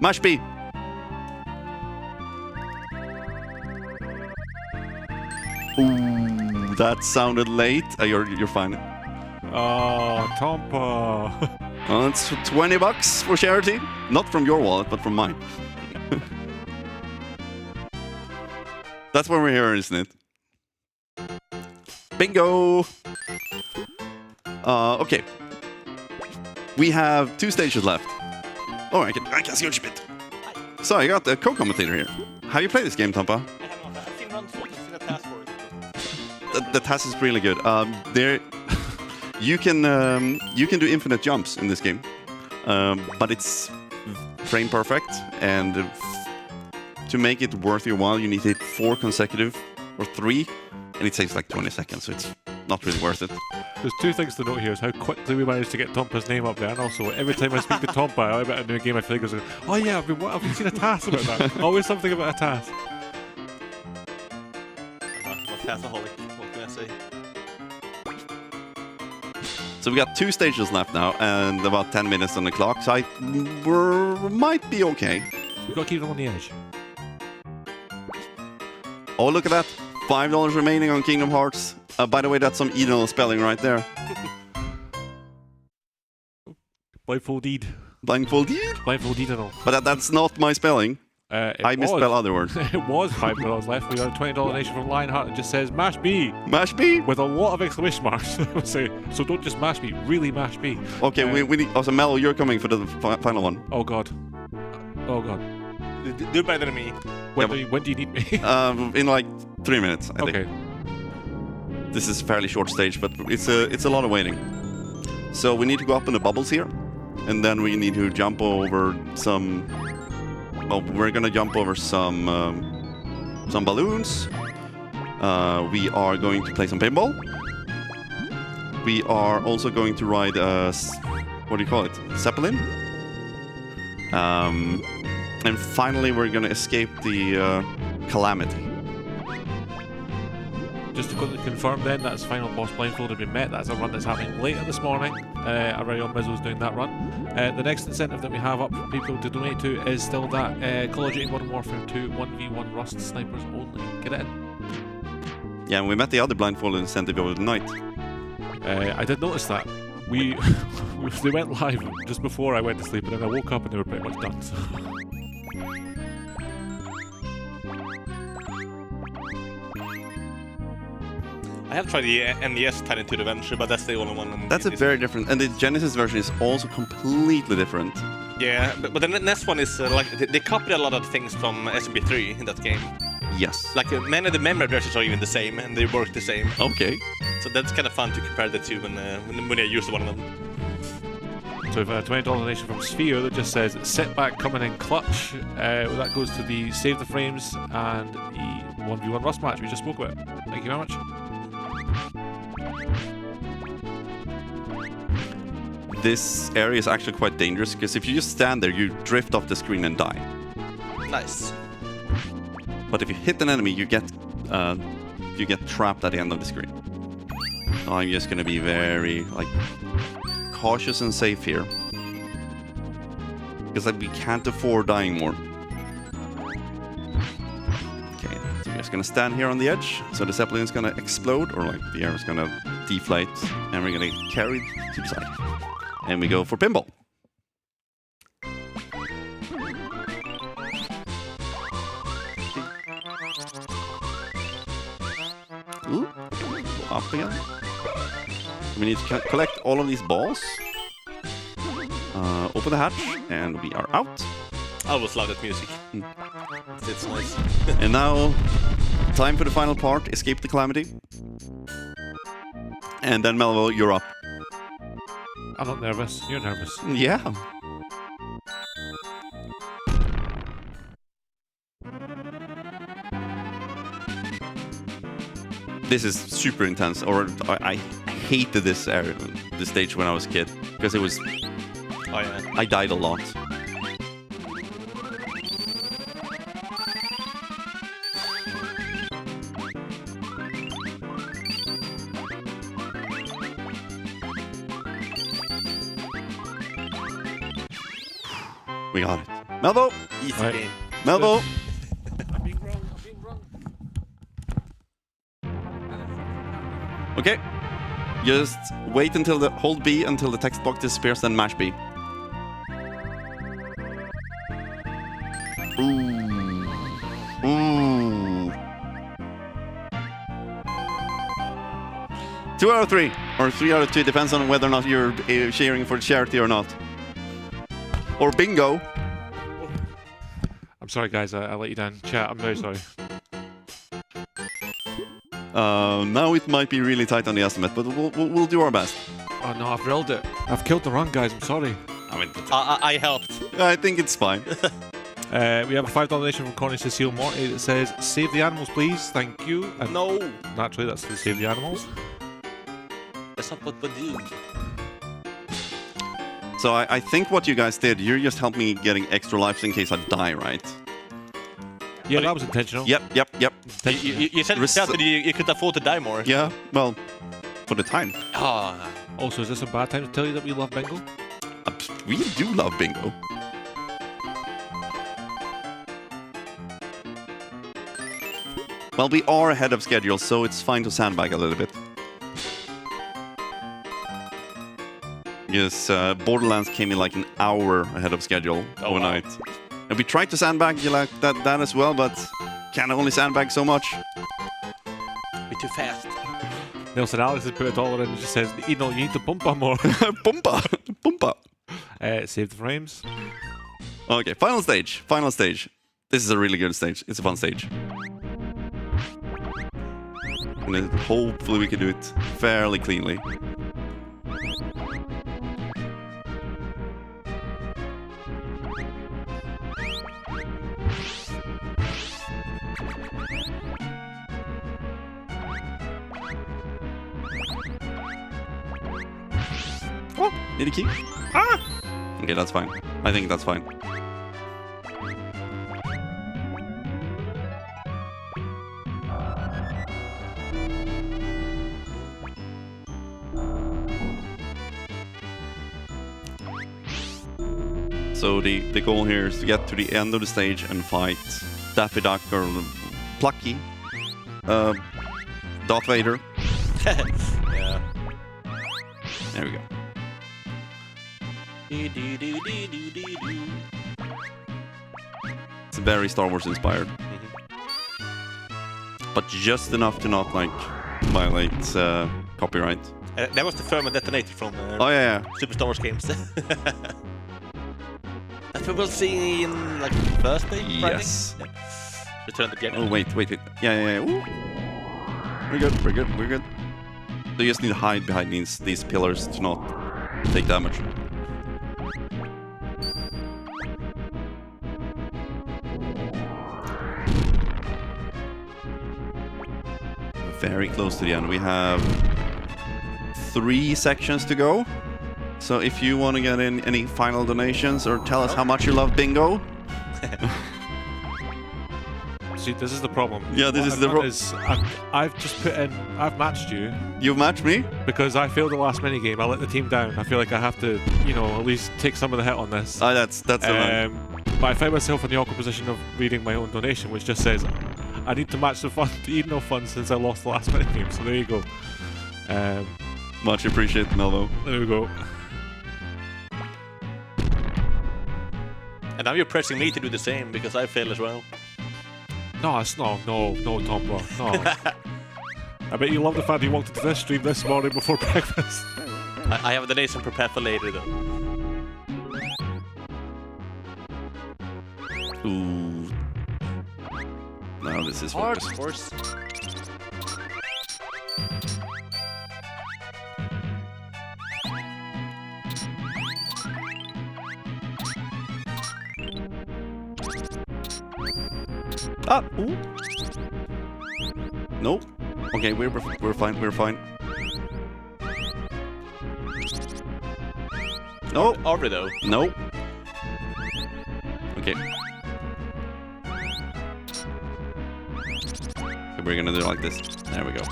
Mash B. Ooh, that sounded late. You're fine. Oh, Tompa. Well, it's $20 for charity. Not from your wallet, but from mine. That's why we're here, isn't it? Bingo! Okay. We have 2 stages left. Oh, I can see a bit. So I got the co-commentator here. Have you played this game, Tompa? I have not. I've seen runs, I've seen the task for it. The task is really good. You can do infinite jumps in this game, but it's frame perfect, and to make it worth your while, you need to hit 4 consecutive or 3, and it takes like 20 seconds, so it's not really worth it. There's 2 things to note here: is how quickly we managed to get Tompa's name up there, and also every time I speak to Tompa about a new game, I feel like goes, "Oh yeah, I've seen a task about that." Always something about a task. Taskaholic, what can I say? So we got 2 stages left now, and about 10 minutes on the clock, so we might be okay. We gotta keep them on the edge. Oh, look at that. $5 remaining on Kingdom Hearts. By the way, that's some Edel spelling right there. Blindfolded. Blindfolded? Blindfolded. But that's not my spelling. I misspell other words. It was $5 left. We got a $20 donation from Lionheart that just says mash B. Mash B? With a lot of exclamation marks. So don't just mash B, really mash B. Okay, we need... Also, Mel, you're coming for the final one. Oh, God. Oh, God. Do better than me. When do you need me? In like 3 minutes, I think. Okay. This is a fairly short stage, but it's a lot of waiting. So we need to go up in the bubbles here, and then we need to jump over some... Well, we're gonna jump over some balloons. We are going to play some paintball. We are also going to ride what do you call it? Zeppelin. And finally, we're gonna escape the calamity. Just to quickly confirm then, that's final boss blindfold had been met. That's a run that's happening later this morning. Our very own Mizzo's doing that run. The next incentive that we have up for people to donate to is still that Call of Duty Modern Warfare 2 1v1 Rust snipers only. Get it in. Yeah, and we met the other blindfolded incentive over the night. I did notice that. They went live just before I went to sleep, and then I woke up and they were pretty much done. So. I have tried the NES Tiny Toon Adventure, but that's the only one. That's a very different, and the Genesis version is also completely different. Yeah, but the NES one is like they copied a lot of things from SMP3 in that game. Yes. Like many of the memory addresses are even the same, and they work the same. Okay. So that's kind of fun to compare the two when I use one of them. So we've a $20 donation from Sphere that just says setback coming in clutch. That goes to the Save the Frames and the 1v1 Rust match we just spoke about. Thank you very much. This area is actually quite dangerous because if you just stand there, you drift off the screen and die. Nice. But if you hit an enemy, you get trapped at the end of the screen. So I'm just gonna be very cautious and safe here because we can't afford dying more. Okay, so we're just gonna stand here on the edge. So the Zeppelin is gonna explode, or the air is gonna deflate, and we're gonna carry to the side. And we go for pinball. Ooh, up again. We need to collect all of these balls. Open the hatch, and we are out. I always love that music. It's nice. And now, time for the final part, escape the calamity. And then Melville, you're up. I'm not nervous. You're nervous. Yeah. This is super intense, or I hated this area, this stage when I was a kid, because it was... Oh yeah. I died a lot. We got it. Melvo! Easy game. Melvo! I'm being wrong. Okay. Just wait until hold B until the text box disappears, then mash B. Ooh. Ooh. 2 out of 3, or 3 out of 2, depends on whether or not you're cheering for charity or not. Or bingo. I'm sorry, guys. I let you down. Chat, I'm very sorry. Now it might be really tight on the estimate, but we'll do our best. Oh no, I've rolled it. I've killed the run, guys. I'm sorry. I mean, I helped. I think it's fine. We have a $5 donation from Connie Cecile Morty that says, "Save the animals, please. Thank you." And no. Naturally, that's to save the animals. That's not what we do. So I think what you guys did, you just helped me getting extra lives in case I die, right? Yeah, that was intentional. Yep. You said that you could afford to die more. Yeah, well, for the time. Also, is this a bad time to tell you that we love bingo? We do love bingo. Well, we are ahead of schedule, so it's fine to sandbag a little bit. Yes, Borderlands came in like an hour ahead of schedule overnight. Wow. And we tried to sandbag that as well, but can only sandbag so much. Be too fast. Nelson Alex has put $1 in and just says, you need to pumpa more. Pumpa. Save the frames. Okay, final stage. This is a really good stage. It's a fun stage. And then hopefully we can do it fairly cleanly. Oh, need a key? Ah! Okay, that's fine. I think that's fine. So the goal here is to get to the end of the stage and fight Daffy Duck or Plucky. Darth Vader. Yeah. There we go. It's very Star Wars inspired. But just enough to not like violate copyright. That was the thermal detonator from oh yeah. Super Star Wars games. That we will see in like Thursday, Friday? Yes. Yeah. Return to Jedi. Oh wait. Yeah. Ooh. We're good. So you just need to hide behind these pillars to not take damage. Very close to the end. We have 3 sections to go. So if you want to get in any final donations or tell us how much you love bingo. See, this is the problem. Yeah, this is the problem. I've just put in. I've matched you. You've matched me? Because I failed the last minigame. I let the team down. I feel like I have to, at least take some of the hit on this. That's the one. But I found myself in the awkward position of reading my own donation, which just says, I need to match the fund, eat no funds since I lost the last minigame. So there you go. Much appreciated, Melvo. There we go. And now you're pressing me to do the same because I failed as well. No, Tombo. No. I bet you love the fact that you walked into this stream this morning before breakfast. I have a donation prepared for later though. Ooh. No, this is horse. Ah! Ooh. Nope. Okay, we're fine. We're fine. No. Are we though? Nope. Okay. We're gonna do it like this. There we go.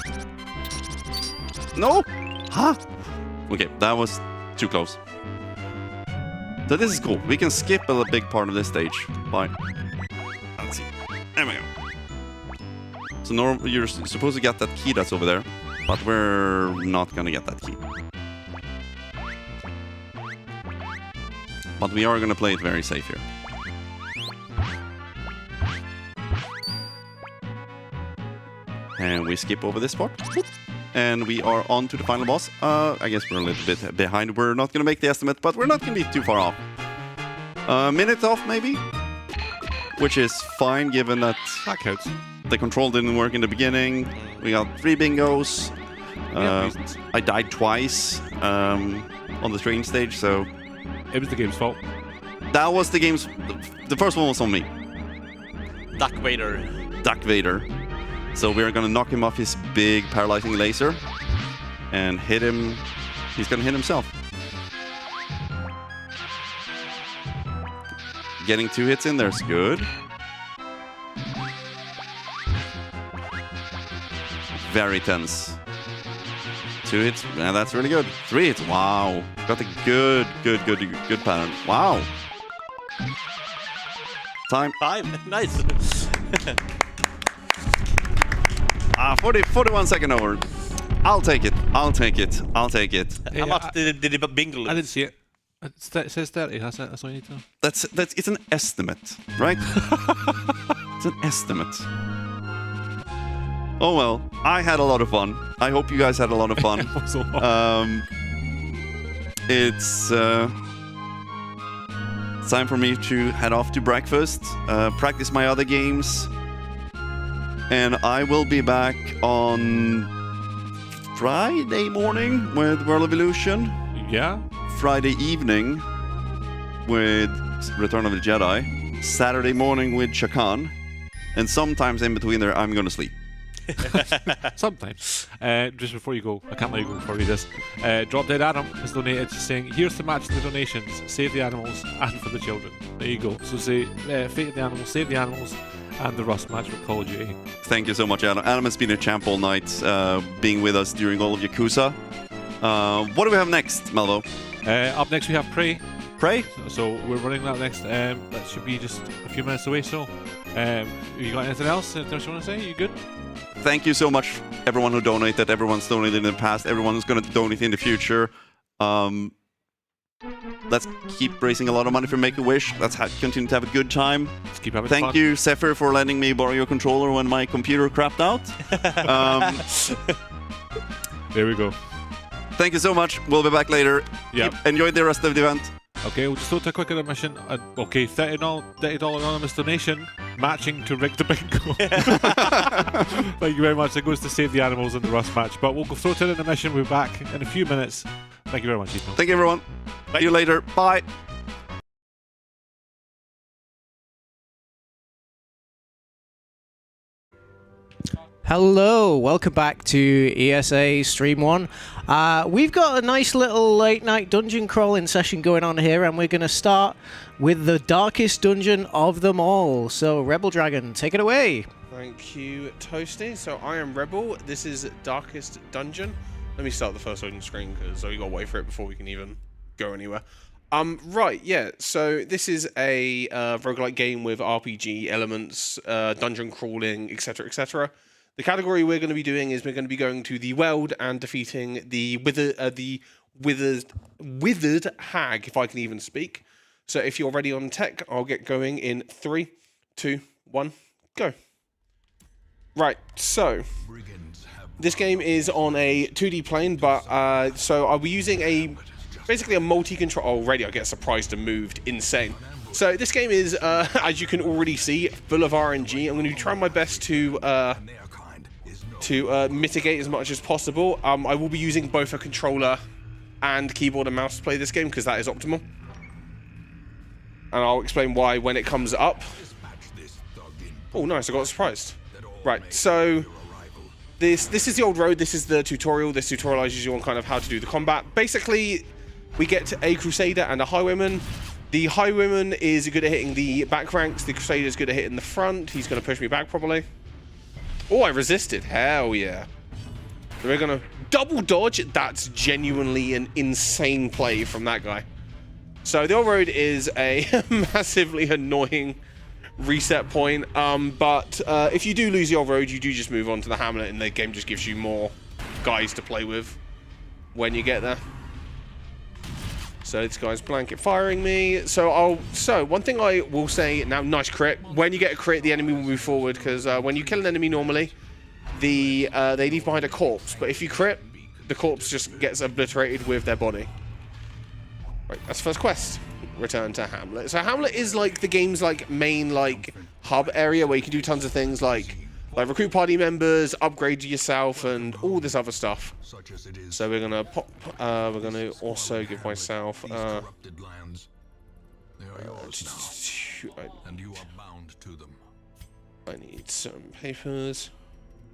No! Huh? Okay, that was too close. So this is cool. We can skip a big part of this stage. Fine. Let's see. There we go. So you're supposed to get that key that's over there, but we're not gonna get that key. But we are gonna play it very safe here. And we skip over this part. And we are on to the final boss. I guess we're a little bit behind. We're not gonna make the estimate, but we're not gonna be too far off. A minute off, maybe? Which is fine, given that the control didn't work in the beginning. We got 3 bingos. I died twice on the train stage, so... It was the game's fault. That was the game's... The first one was on me. Duck Vader. So we're gonna knock him off his big paralyzing laser and hit him. He's gonna hit himself. Getting 2 hits in there is good. Very tense. 2 hits, yeah, that's really good. 3 hits, wow. Got a good pattern. Wow. Time. 5, nice. 41 second over. I'll take it. How much did the bingo lose? I didn't see it. It says 30. That's all you need to know. It's an estimate, right? It's an estimate. Oh well, I had a lot of fun. I hope you guys had a lot of fun. It's time for me to head off to breakfast, practice my other games, and I will be back on Friday morning with World Evolution. Yeah. Friday evening with Return of the Jedi. Saturday morning with Shakan. And sometimes in between there, I'm going to sleep. Sometimes. Just before you go, I can't let you go before I read this. Drop Dead Adam has donated, saying, here's to match the donations, save the animals, and for the children. There you go. So say, fate of the animals, save the animals, and the Rust match with Call of Duty. Thank you so much, Adam. Adam has been a champ all night, being with us during all of Yakuza. What do we have next, Melvo? Up next we have Prey. Prey? So we're running that next. That should be just a few minutes away. So, you got anything else you want to say? You good? thank you so much, everyone who donated, everyone's donated in the past, everyone who's going to donate in the future. Let's keep raising a lot of money for Make-A-Wish. Let's continue to have a good time. Let's keep having Thank fun. you, Zephyr, for letting me borrow your controller when my computer crapped out. There we go. Thank you so much. We'll be back later. Yep. Enjoy the rest of the event. Okay, we'll just throw to a quick intermission. Okay, $30 anonymous donation, matching to Rig the Bingo. Thank you very much. That goes to Save the Animals in the Rust match. But we'll go throw to an intermission. We'll be back in a few minutes. Thank you very much, Ethan. Thank you, everyone. See you later. Bye. Hello, welcome back to ESA Stream 1. We've got a nice little late night dungeon crawling session going on here, and we're going to start with the darkest dungeon of them all. So, Rebel Dragon, take it away. Thank you, Toasty. So, I am Rebel. This is Darkest Dungeon. Let me start the first loading screen because we got to wait for it before we can even go anywhere. Right, yeah, so this is a roguelike game with RPG elements, dungeon crawling, etc., etc. The category we're going to be doing is we're going to be going to the Weld and defeating the withered hag, if I can even speak. So if you're ready on tech, I'll get going in 3, 2, 1, go. Right, so this game is on a 2D plane, but so I'll be using basically a multi-control. Already I get surprised and moved. Insane. So this game is, as you can already see, full of RNG. I'm going to try my best to mitigate as much as possible. I will be using both a controller and keyboard and mouse to play this game because that is optimal. And I'll explain why when it comes up. Oh, nice, I got surprised. Right, so this is the old road. This is the tutorial. This tutorializes you on kind of how to do the combat. Basically, we get a Crusader and a Highwayman. The Highwayman is good at hitting the back ranks. The Crusader is good at hitting the front. He's going to push me back probably. Oh, I resisted. Hell yeah. So we're going to double dodge. That's genuinely an insane play from that guy. So the old road is a massively annoying reset point. But if you do lose the old road, you do just move on to the hamlet, and the game just gives you more guys to play with when you get there. So this guy's blanket firing me. So one thing I will say now, nice crit. When you get a crit, the enemy will move forward because when you kill an enemy normally, they leave behind a corpse. But if you crit, the corpse just gets obliterated with their body. Right, that's the first quest. Return to Hamlet. So Hamlet is like the game's like main like hub area where you can do tons of things like recruit party members, upgrade yourself, and all this other stuff. So we're gonna pop. We're gonna also give myself. I need some papers.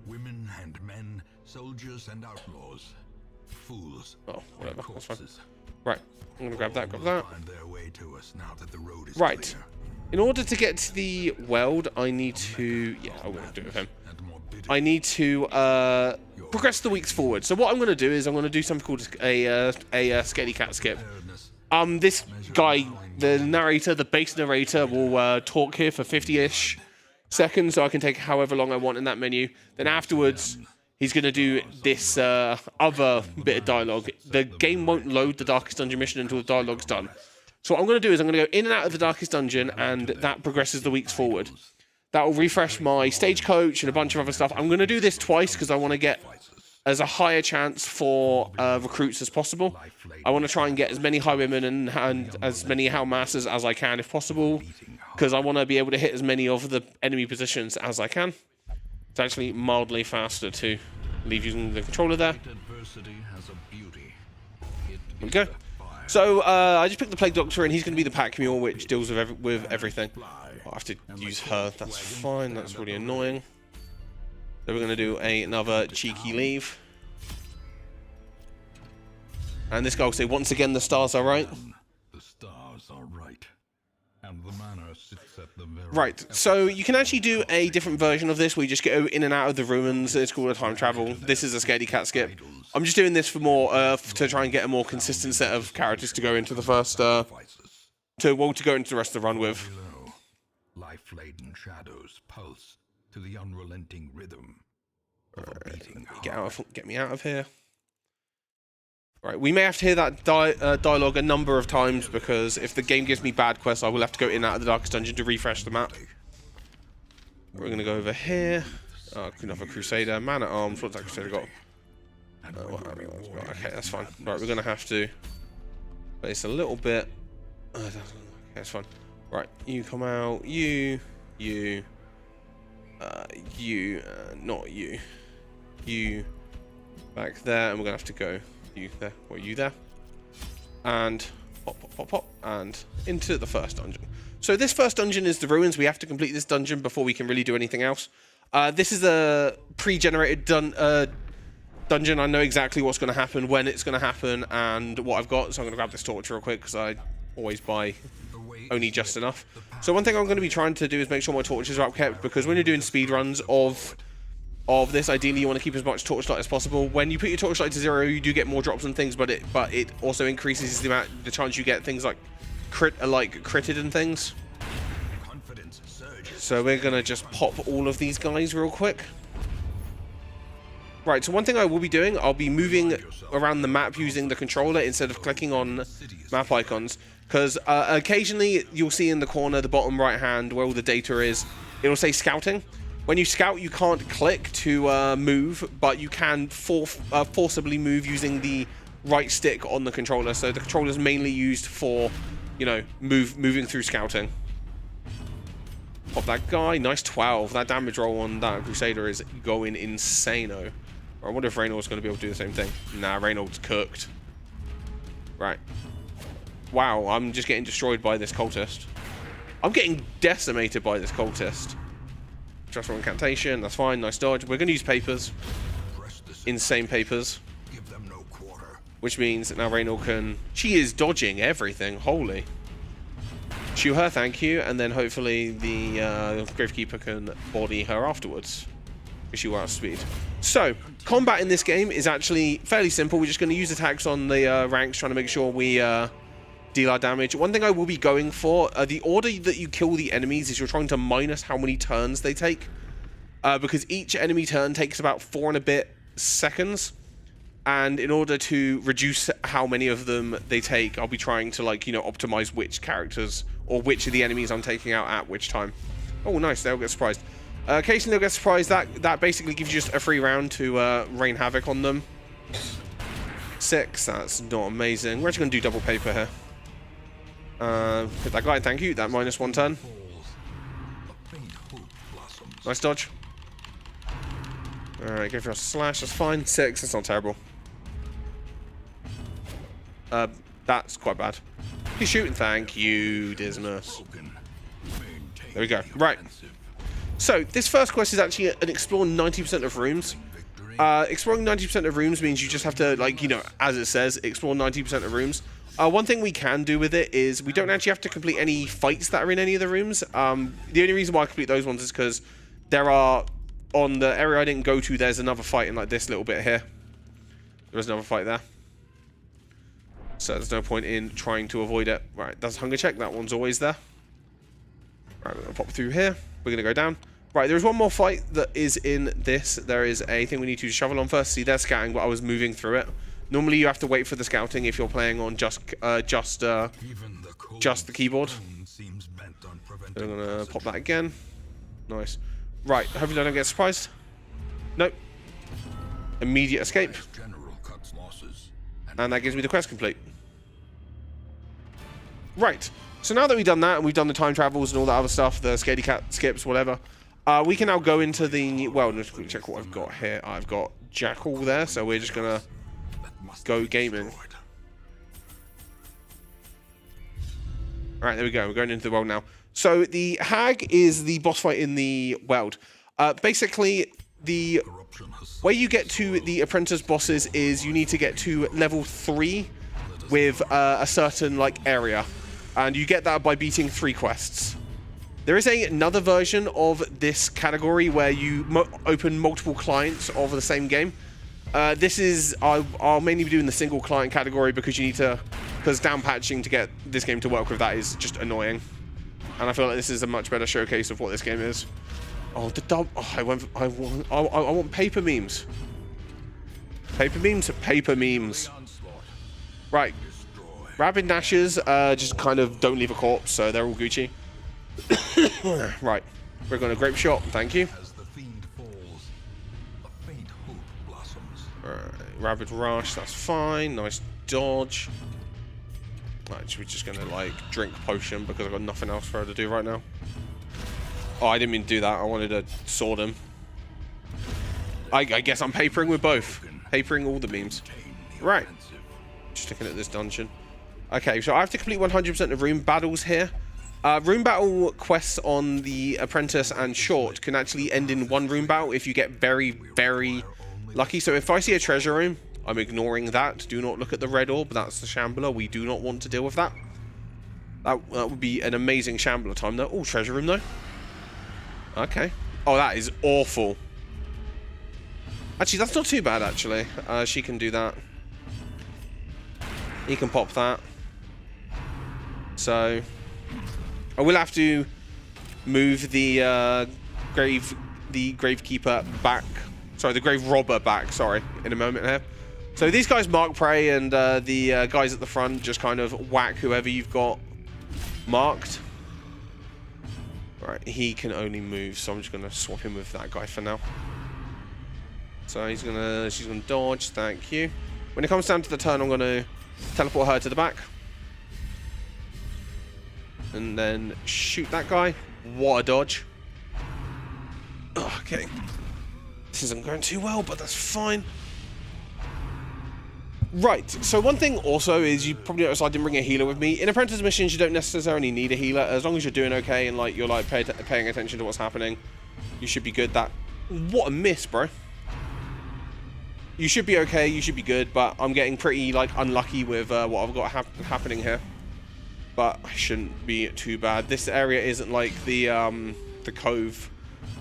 Women and men, soldiers and outlaws, fools. Oh, whatever. That's fine. Right, I'm gonna grab that. Grab that. Right. In order to get to the Weld, I need to... Yeah, I'm going to do it with him. I need to progress the weeks forward. So what I'm going to do is I'm going to do something called a scaredy cat skip. This guy, the narrator, the base narrator, will talk here for 50-ish seconds, so I can take however long I want in that menu. Then afterwards, he's going to do this other bit of dialogue. The game won't load the Darkest Dungeon mission until the dialogue's done. So what I'm going to do is I'm going to go in and out of the Darkest Dungeon, and that progresses the weeks forward. That will refresh my stagecoach and a bunch of other stuff. I'm going to do this twice because I want to get as a higher chance for recruits as possible. I want to try and get as many Highwaymen and as many Hellmasters as I can if possible, because I want to be able to hit as many of the enemy positions as I can. It's actually mildly faster to leave using the controller there. There we go. So I just picked the Plague Doctor, and he's going to be the Pack Mule, which deals with everything. I have to use her. That's fine. That's really annoying. Then we're going to do another cheeky leave. And this guy will say, once again, the stars are right. The stars are right. And the manor sits at the very right, so you can actually do a different version of this where you just go in and out of the ruins. It's called a time travel. This is a scaredy cat skip. I'm just doing this for more to try and get a more consistent set of characters to go into the first to go into the rest of the run with. life-laden shadows pulse to the unrelenting rhythm. Get me out of here. Right, we may have to hear that dialogue a number of times because if the game gives me bad quests, I will have to go in and out of the Darkest Dungeon to refresh the map. We're going to go over here. Another Crusader. Man at Arms. What's that Crusader got? Okay, that's fine. Right, we're going to have to place a little bit. Okay, that's fine. Right, you come out. Not you. You back there, and we're going to have to go. You there. Were you there? And pop, pop, pop, pop, and into the first dungeon. So this first dungeon is the Ruins. We have to complete this dungeon before we can really do anything else. This is a pre-generated dungeon. I know exactly what's going to happen, when it's going to happen, and what I've got. So I'm going to grab this torch real quick because I always buy only just enough. So one thing I'm going to be trying to do is make sure my torches are upkept, because when you're doing speed runs of this, ideally you want to keep as much torchlight as possible. When you put your torchlight to 0, you do get more drops and things, but it also increases the chance you get things like critted and things. So we're gonna just pop all of these guys real quick. Right, so one thing I will be doing, I'll be moving around the map using the controller instead of clicking on map icons, because occasionally you'll see in the corner, the bottom right hand, where all the data is, it'll say scouting. When you scout, you can't click to move, but you can forcibly move using the right stick on the controller. So the controller is mainly used for, you know, moving through scouting. Pop that guy. Nice 12. That damage roll on that Crusader is going insane-o. I wonder if Reynolds going to be able to do the same thing. Nah, Reynolds cooked. Right. Wow, I'm just getting destroyed by this cultist. I'm getting decimated by this cultist. Just one incantation, that's fine, nice dodge. We're going to use papers. Insane papers. Which means that now Reynolds can... She is dodging everything, holy. Shoot her, thank you, and then hopefully the Gravekeeper can body her afterwards. Because she will outspeed. So, combat in this game is actually fairly simple. We're just going to use attacks on the ranks, trying to make sure we deal our damage. One thing I will be going for, the order that you kill the enemies is you're trying to minus how many turns they take. Because each enemy turn takes about 4 and a bit seconds. And in order to reduce how many of them they take, I'll be trying to, like, you know, optimize which characters or which of the enemies I'm taking out at which time. Oh, nice. They'll get surprised. Occasionally they'll get surprised. That basically gives you just a free round to rain havoc on them. 6. That's not amazing. We're actually going to do double paper here. Hit that guy. Thank you. That -1 turn. Nice dodge. Alright, go for a slash. That's fine. 6. That's not terrible. That's quite bad. He's shooting. Thank you, Dismas. There we go. Right. So, this first quest is actually an explore 90% of rooms. Exploring 90% of rooms means you just have to, like, you know, as it says, explore 90% of rooms. One thing we can do with it is we don't actually have to complete any fights that are in any of the rooms. The only reason why I complete those ones is because there are, on the area I didn't go to, there's another fight in, like, this little bit here. There is another fight there. So there's no point in trying to avoid it. Right, that's hunger check. That one's always there. Right, we're going to pop through here. We're going to go down. Right, there's one more fight that is in this. There is a thing we need to shovel on first. See, they're scouting, but I was moving through it. Normally, you have to wait for the scouting if you're playing on just the keyboard. So I'm going to pop that again. Nice. Right, hopefully I don't get surprised. Nope. Immediate escape. And that gives me the quest complete. Right. So now that we've done that, and we've done the time travels and all that other stuff, the scaredy cat skips, whatever, we can now go into the... Well, let's quickly check what I've got here. I've got Jackal there, so we're just going to go gaming. Alright, there we go. We're going into the world now. So the Hag is the boss fight in the world. Basically, the way you get to the apprentice bosses is you need to get to level 3 with a certain, like, area. And you get that by beating 3 quests. There is another version of this category where you open multiple clients of the same game. This is... I'll mainly be doing the single client category because you need to... Because down patching to get this game to work with that is just annoying. And I feel like this is a much better showcase of what this game is. Oh, the dub... Oh, I want paper memes. Paper memes? Paper memes. Right. Rapid dashes just kind of don't leave a corpse, so they're all Gucci. Right. We're going to grape shot. Thank you. Alright. Rapid rush. That's fine. Nice dodge. Right, we're just going to, like, drink potion because I've got nothing else for her to do right now. Oh, I didn't mean to do that. I wanted to sword him. I guess I'm papering with both. Papering all the memes. Right. Just looking at this dungeon. Okay, so I have to complete 100% of room battles here. Room battle quests on the Apprentice and Short can actually end in one room battle if you get very, very lucky. So if I see a treasure room, I'm ignoring that. Do not look at the red orb. That's the Shambler. We do not want to deal with that. That would be an amazing Shambler time, though. Oh, treasure room, though. Okay. Oh, that is awful. Actually, that's not too bad, actually. She can do that. He can pop that. So, I will have to move the Gravekeeper back. Sorry, the Grave Robber back, sorry, in a moment here. So these guys mark prey, and the guys at the front just kind of whack whoever you've got marked. Right, he can only move, so I'm just gonna swap him with that guy for now. So she's gonna dodge, thank you. When it comes down to the turn, I'm gonna teleport her to the back. And then shoot that guy. What a dodge. Okay. This isn't going too well, but that's fine. Right, so one thing also is you probably noticed I didn't bring a healer with me. In Apprentice missions, you don't necessarily need a healer. As long as you're doing okay and like you're like paying attention to what's happening, you should be good. What a miss, bro. You should be okay, you should be good, but I'm getting pretty like unlucky with what I've got happening here. But I shouldn't be too bad. This area isn't like the Cove,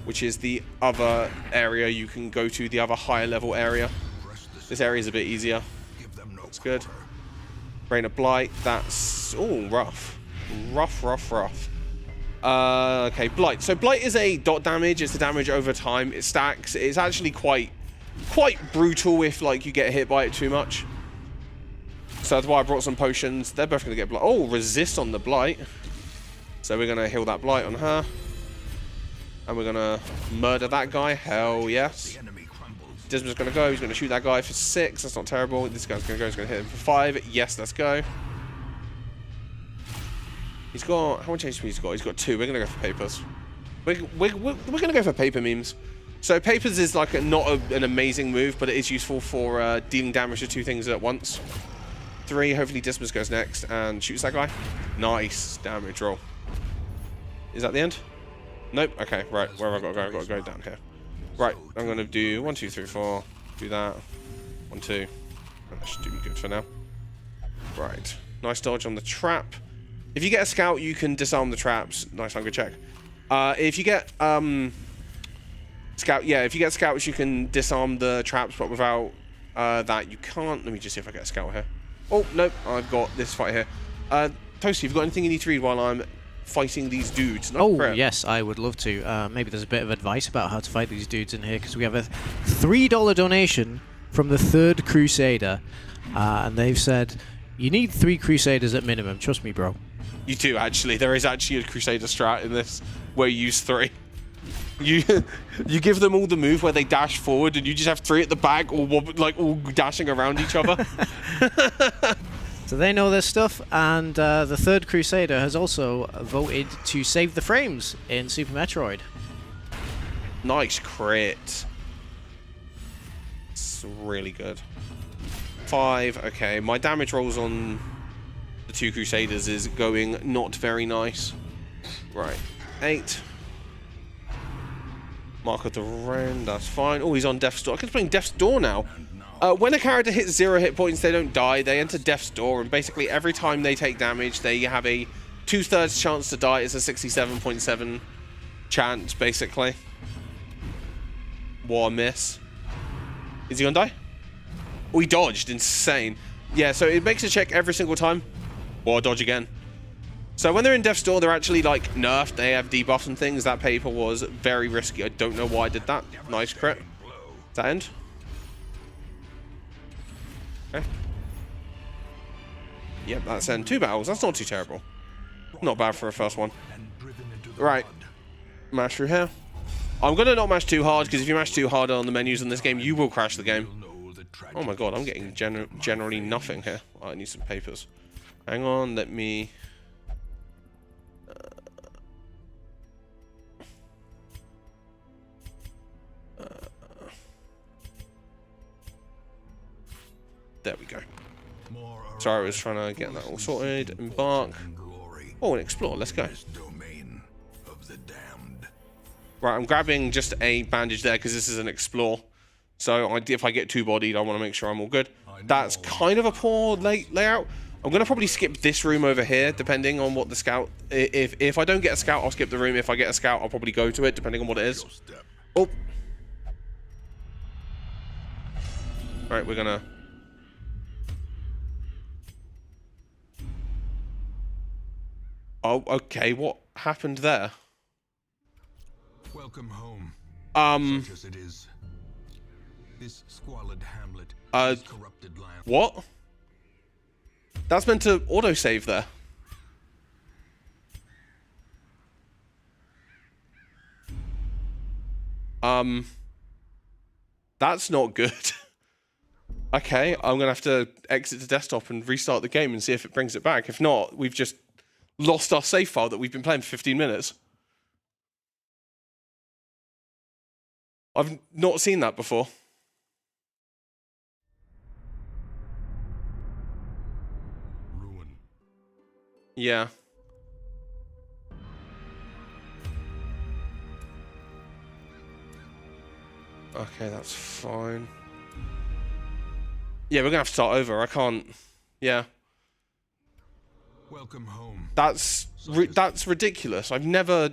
which is the other area you can go to, the other higher level area. This area is a bit easier. That's good. Rain of Blight, that's... oh, rough. Rough. Okay, Blight. So Blight is a dot damage, it's the damage over time, it stacks. It's actually quite brutal if like you get hit by it too much. So that's why I brought some potions. They're both going to get Blight. Oh, resist on the Blight. So we're going to heal that Blight on her. And we're going to murder that guy. Hell yes. Disma's going to go. He's going to shoot that guy for 6. That's not terrible. This guy's going to go. He's going to hit him for 5. Yes, let's go. He's got... how much HP he's got? He's got 2. We're going to go for papers. We're going to go for paper memes. So papers is like not an amazing move, but it is useful for dealing damage to 2 things at once. 3, hopefully Dismas goes next and shoots that guy. Nice damage roll. Is that the end? Nope. Okay, right. Where have I got to go? I've got to go down here. Right, I'm going to do 1, 2, 3, 4. Do that. 1, 2. That should do me good for now. Right. Nice dodge on the trap. If you get a scout, you can disarm the traps. Nice hunger check. If you get scout, yeah, if you get scouts, you can disarm the traps, but without that, you can't. Let me just see if I get a scout here. Oh, nope, I've got this fight here. Toasty, have you got anything you need to read while I'm fighting these dudes? Yes, I would love to. Maybe there's a bit of advice about how to fight these dudes in here, because we have a $3 donation from the Third Crusader, and they've said, you need 3 Crusaders at minimum. Trust me, bro. You do, actually. There is actually a Crusader strat in this where you use 3. You give them all the move where they dash forward, and you just have 3 at the back, all dashing around each other. So they know their stuff, and the Third Crusader has also voted to save the frames in Super Metroid. Nice crit. It's really good. 5. Okay, my damage rolls on the 2 Crusaders is going not very nice. Right. 8. Mark of the Ren, that's fine. Oh, he's on Death's Door. I can playing Death's Door now. When a character hits 0 hit points, they don't die. They enter Death's Door, and basically every time they take damage, they have a 2/3 chance to die. It's a 67.7 chance, basically. What a miss. Is he gonna die? Oh, he dodged. Insane. Yeah, so it makes a check every single time. Or dodge again. So when they're in Death's Door, they're actually like nerfed. They have debuffs and things. That paper was very risky. I don't know why I did that. Nice crit. Does that end? Okay. Yep, that's in 2 battles. That's not too terrible. Not bad for a first one. Right. Mash through here. I'm going to not mash too hard, because if you mash too hard on the menus in this game, you will crash the game. Oh my god, I'm getting generally nothing here. Oh, I need some papers. Hang on, let me... there we go. Sorry, I was trying to get that all sorted. Embark. Oh, and explore. Let's go. Right, I'm grabbing just a bandage there because this is an explore. So if I get 2-bodied, I want to make sure I'm all good. That's kind of a poor layout. I'm going to probably skip this room over here, depending on what the scout... If I don't get a scout, I'll skip the room. If I get a scout, I'll probably go to it, depending on what it is. Oh. Right, we're going to... Oh, okay. What happened there? Welcome home. Such as it is. This squalid hamlet is corrupted land. What? That's meant to autosave there. That's not good. Okay, I'm gonna have to exit the desktop and restart the game and see if it brings it back. If not, we've just lost our save file that we've been playing for 15 minutes. I've not seen that before. Ruin. Yeah. Okay, that's fine. Yeah, we're gonna have to start over. I can't. Yeah. Welcome home. That's ridiculous. I've never.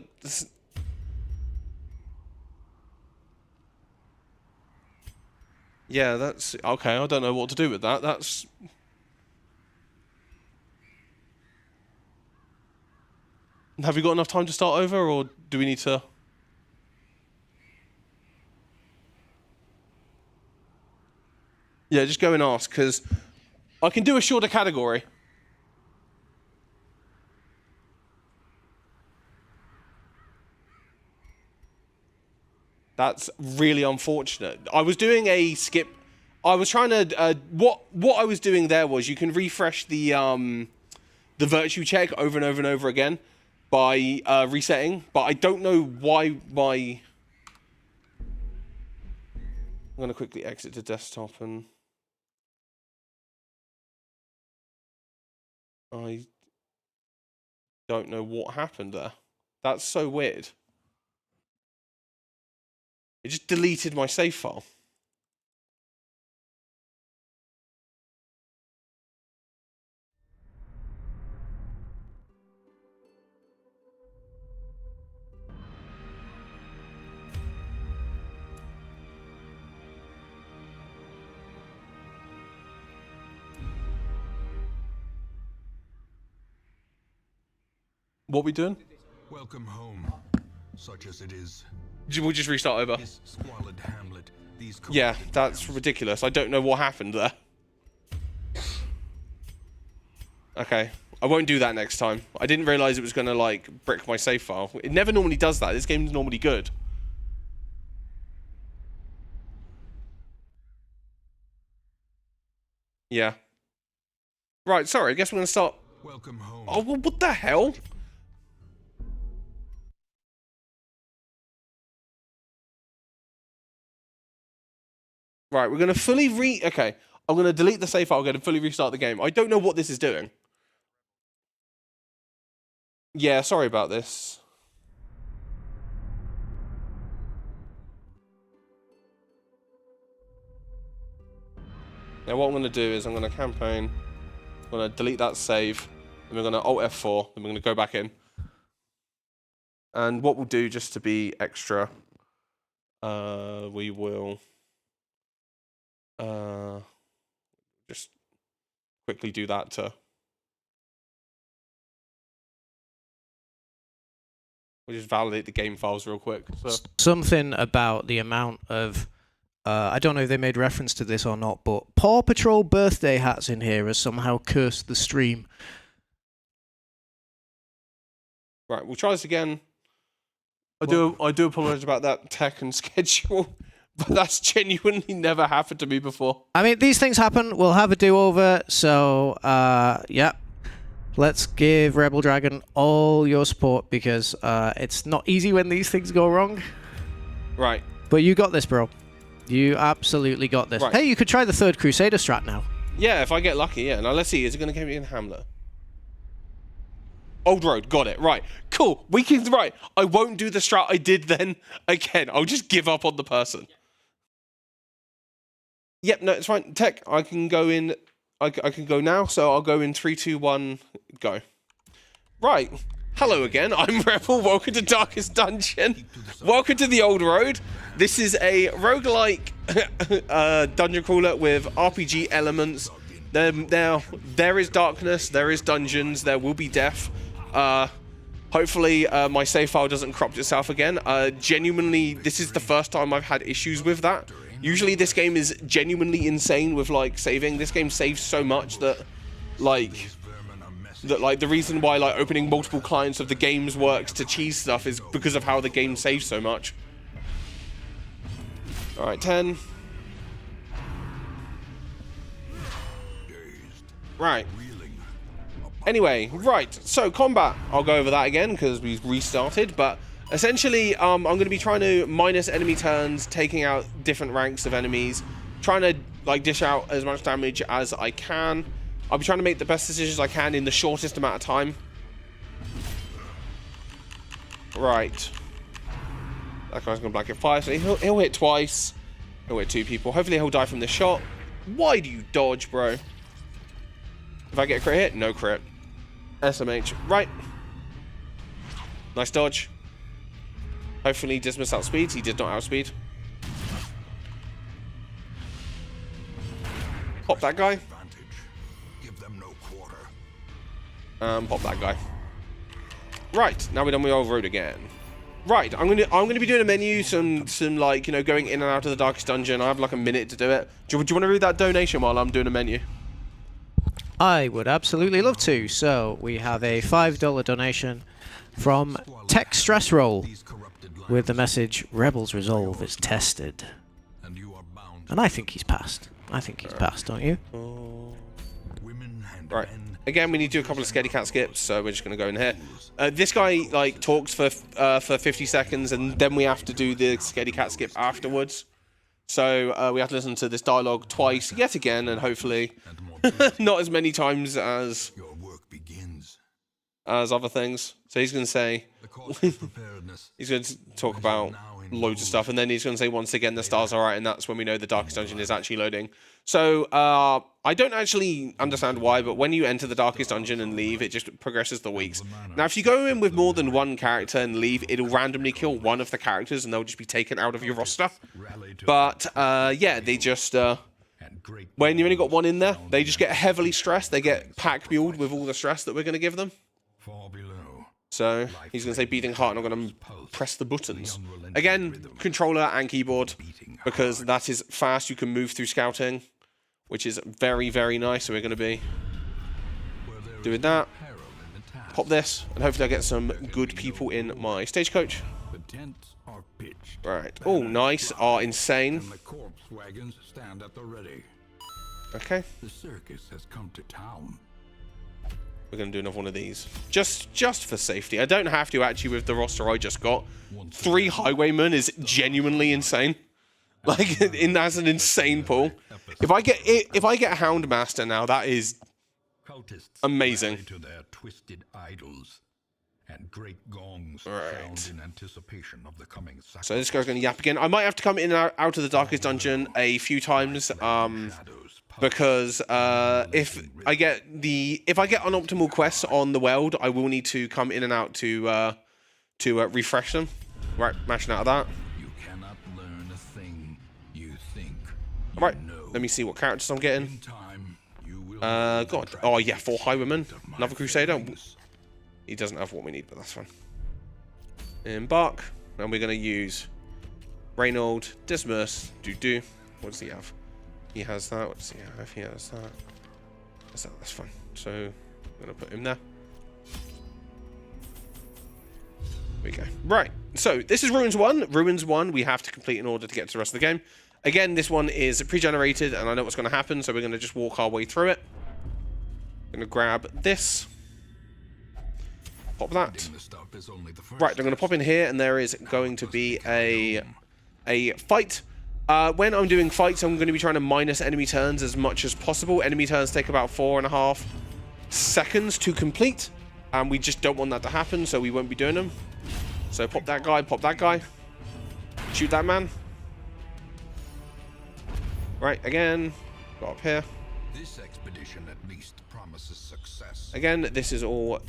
Yeah, that's okay. I don't know what to do with that. That's. Have we got enough time to start over, or do we need to? Yeah, just go and ask, because I can do a shorter category. That's really unfortunate. I was doing a skip. I was trying to. What I was doing there was you can refresh the virtue check over and over and over again by resetting, but I don't know why my. I'm gonna quickly exit the desktop and. I don't know what happened there. That's so weird. It just deleted my save file. What we doing? Welcome home, such as it is. We'll just restart over. This squalid hamlet, these Yeah, that's ridiculous. I don't know what happened there. Okay, I won't do that next time. I didn't realize it was going to, like, brick my save file. It never normally does that. This game's normally good. Yeah. Right, sorry, I guess we're going to start... Welcome home. Oh, well, what the hell? Right, we're going to fully Okay, I'm going to delete the save file again and fully restart the game. I don't know what this is doing. Yeah, sorry about this. Now what I'm going to do is I'm going to campaign. I'm going to delete that save. Then we're going to Alt F4. Then we're going to go back in. And what we'll do, just to be extra, we will... just quickly do that to... We'll just validate the game files real quick. So. Something about the amount of I don't know if they made reference to this or not, but Paw Patrol birthday hats in here has somehow cursed the stream. Right, we'll try this again. I do apologize about that tech and schedule, but that's genuinely never happened to me before. I mean, these things happen. We'll have a do-over, so, yeah. Let's give Rebel Dragon all your support, because it's not easy when these things go wrong. Right. But you got this, bro. You absolutely got this. Right. Hey, you could try the third Crusader strat now. Yeah, if I get lucky, yeah. Now, let's see. Is it going to give me in Hamlet? Old Road, got it. Right, cool. We can, right. I won't do the strat I did then again. I'll just give up on the person. Yep, no, it's fine. Tech, I can go in. I can go now, so I'll go in 3, 2, 1, go. Right. Hello again. I'm Rebel. Welcome to Darkest Dungeon. Welcome to the Old Road. This is a roguelike dungeon crawler with RPG elements. There is darkness. There is dungeons. There will be death. Hopefully my save file doesn't corrupt itself again. Genuinely, this is the first time I've had issues with that. Usually this game is genuinely insane with like saving. This game saves so much that the reason why like opening multiple clients of the games works to cheese stuff is because of how the game saves so much. All right, 10. Right. Anyway, right, so combat. I'll go over that again because we've restarted, but essentially I'm going to be trying to minus enemy turns, taking out different ranks of enemies, trying to like dish out as much damage as I can. I'll be trying to make the best decisions I can in the shortest amount of time. Right. That guy's going to blanket fire, so he'll hit twice. He'll hit 2 people. Hopefully he'll die from this shot. Why do you dodge, bro? If I get a crit hit, no crit. SMH. Right. Nice dodge. Hopefully Dismas outspeeds. He did not outspeed. Pop that guy. Pop that guy. Right, now we're done with Old Road again. Right, I'm gonna be doing a menu, some like, you know, going in and out of the Darkest Dungeon. I have like a minute to do it. Do you want to read that donation while I'm doing a menu? I would absolutely love to. So we have a $5 donation from Tech Stress Roll with the message, Rebel's resolve is tested. And I think he's passed. I think he's passed, don't you? Right. Again, we need to do a couple of scaredy cat skips, so we're just going to go in here. This guy like talks for 50 seconds, and then we have to do the scaredy cat skip afterwards. So we have to listen to this dialogue twice, yet again, and hopefully not as many times as other things. So he's going to say, he's going to talk about loads of stuff, and then he's going to say once again the stars are right, and that's when we know the Darkest Dungeon is actually loading. So I don't actually understand why, but when you enter the Darkest Dungeon and leave, it just progresses the weeks. Now, if you go in with more than one character and leave, it'll randomly kill one of the characters, and they'll just be taken out of your roster. But yeah, they just when you only got one in there, they just get heavily stressed. They get pack muled with all the stress that we're going to give them. So he's going to say beating heart, and I'm going to press the buttons. Again, controller and keyboard, because that is fast. You can move through scouting, which is very, very nice. So we're going to be doing that. Pop this, and hopefully I get some good people in my stagecoach. Right. Oh, nice. Are insane. Okay. The circus has come to town. We're going to do another one of these. Just for safety. I don't have to, actually, with the roster I just got. 3 highwaymen is genuinely insane. Like, that's an insane pull. If I get a Houndmaster now, that is amazing. To their twisted idols, and great gongs sound in anticipation of the coming sacrifice. So this guy's going to yap again. I might have to come in and out of the Darkest Dungeon a few times. Because if I get unoptimal quests on the world, I will need to come in and out to refresh them. Right, mashing out of that. You cannot learn a thing you think. Right, let me see what characters I'm getting. God, oh yeah, 4 highwaymen, another Crusader. He doesn't have what we need, but that's fine. Embark, and we're gonna use Reynold, Dismas, do. What does he have? He has that. What does he have? He has that. That's fine. So I'm gonna put him there. There we go. Right. So this is Ruins 1. Ruins 1 we have to complete in order to get to the rest of the game. Again, this one is pre-generated, and I know what's going to happen, so we're going to just walk our way through it. I'm going to grab this. Pop that. Right, I'm going to pop in here, and there is going to be a fight. When I'm doing fights, I'm going to be trying to minus enemy turns as much as possible. Enemy turns take about 4.5 seconds to complete, and we just don't want that to happen, so we won't be doing them. So pop that guy. Shoot that man. Right, again. Go up here. This expedition at least promises success. Again, this is all...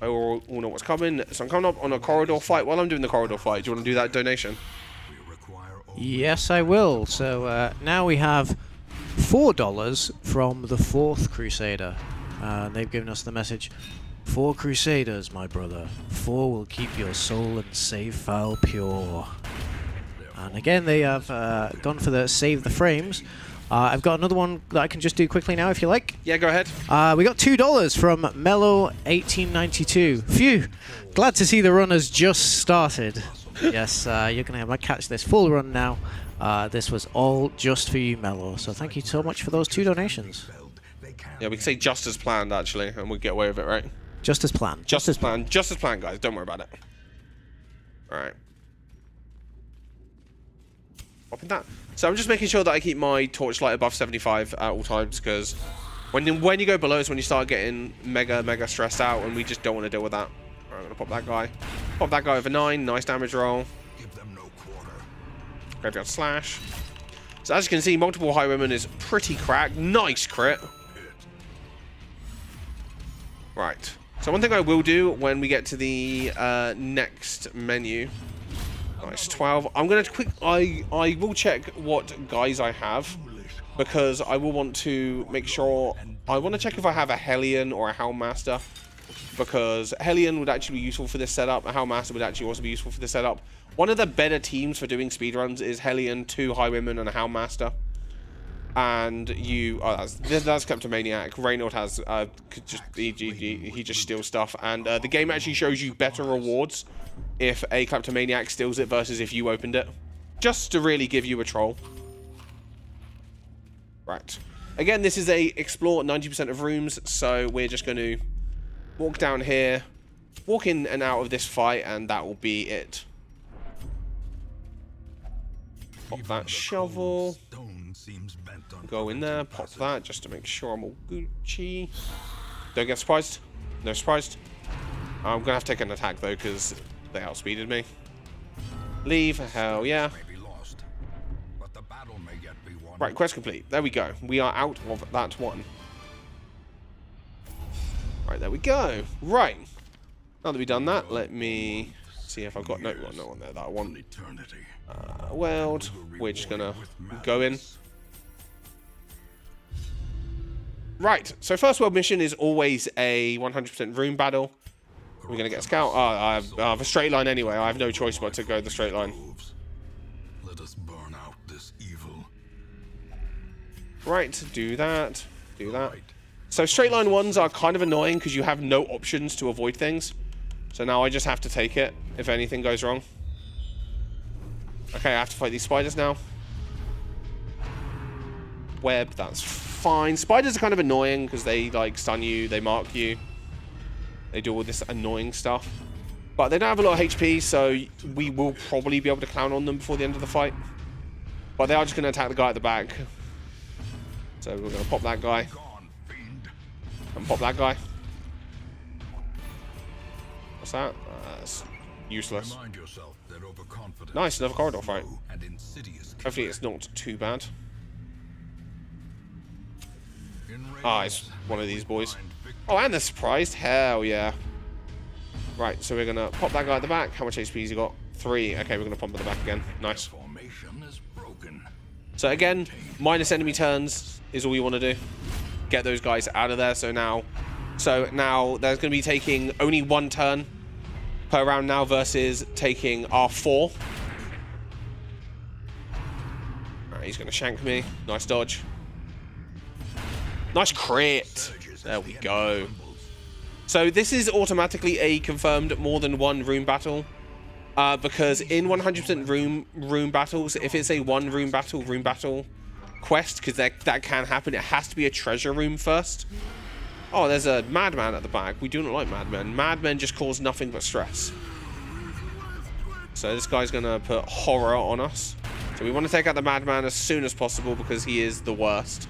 I all know what's coming. So I'm coming up on a corridor fight. While I'm doing the corridor fight, do you want to do that donation? Yes, I will. So now we have $4 from the 4th Crusader. They've given us the message, 4 Crusaders, my brother. 4 will keep your soul and save file pure. And again, they have gone for the save the frames. I've got another one that I can just do quickly now, if you like. Yeah, go ahead. We got $2 from Mellow1892. Phew! Glad to see the run has just started. Yes, you're going to catch this full run now. This was all just for you, Mellow. So thank you so much for those 2 donations. Yeah, we can say just as planned, actually, and we'll get away with it, right? Just as planned. Just as planned. Just as planned, guys. Don't worry about it. All right. Popping that. So I'm just making sure that I keep my torchlight above 75 at all times, because when you go below is when you start getting mega stressed out, and we just don't want to deal with that. All right, I'm gonna pop that guy. Pop that guy over 9. Nice damage roll. Graveyard slash. So as you can see, multiple highwaymen is pretty cracked. Nice crit. Right. So one thing I will do when we get to the next menu. Nice, 12. I'm gonna I will check what guys I have, because I will want to make sure. I want to check if I have a Hellion or a Helmmaster, because Hellion would actually be useful for this setup. A Helmmaster would actually also be useful for this setup. One of the better teams for doing speedruns is Hellion, 2 Highwaymen, and a Helmmaster. And you, that's Kleptomaniac. Reynold has he just steals stuff, and the game actually shows you better rewards if a Kleptomaniac steals it versus if you opened it, just to really give you a troll. Right. Again, this is a explore 90% of rooms, so we're just going to walk down here, walk in and out of this fight, and that will be it. Pop that shovel. Go in there, pop that, just to make sure I'm all Gucci. Don't get surprised. No surprised. I'm going to have to take an attack, though, because they outspeeded me. Leave. Hell yeah. Right, quest complete. There we go. We are out of that one. Right, there we go. Right. Now that we've done that, let me see if I've got no one there that I want. World. We're just going to go in. Right, so first world mission is always a 100% room battle. We're going to get a scout. I have a straight line anyway. I have no choice but to go the straight line. Let us burn out this evil. Right, do that. Do that. So straight line ones are kind of annoying because you have no options to avoid things. So now I just have to take it if anything goes wrong. Okay, I have to fight these spiders now. Web, that's fine. Spiders are kind of annoying because they like stun you, they mark you. They do all this annoying stuff. But they don't have a lot of HP, so we will probably be able to clown on them before the end of the fight. But they are just going to attack the guy at the back. So we're going to pop that guy. And pop that guy. What's that? That's useless. Nice, another corridor fight. Hopefully it's not too bad. Ah, it's one of these boys. Oh, and they're surprised. Hell yeah. Right, so we're going to pop that guy at the back. How much HP has he got? 3. Okay, we're going to pump at the back again. Nice. So again, minus enemy turns is all you want to do. Get those guys out of there. So now there's going to be taking only 1 turn per round now versus taking our 4. he's going to shank me. Nice dodge. Nice crit. There we go. So this is automatically a confirmed more than one room battle. Because in 100% room battles, if it's a one room battle quest, because that can happen, it has to be a treasure room first. Oh, there's a madman at the back. We do not like madmen. Madmen just cause nothing but stress. So this guy's going to put horror on us. So we want to take out the madman as soon as possible because he is the worst.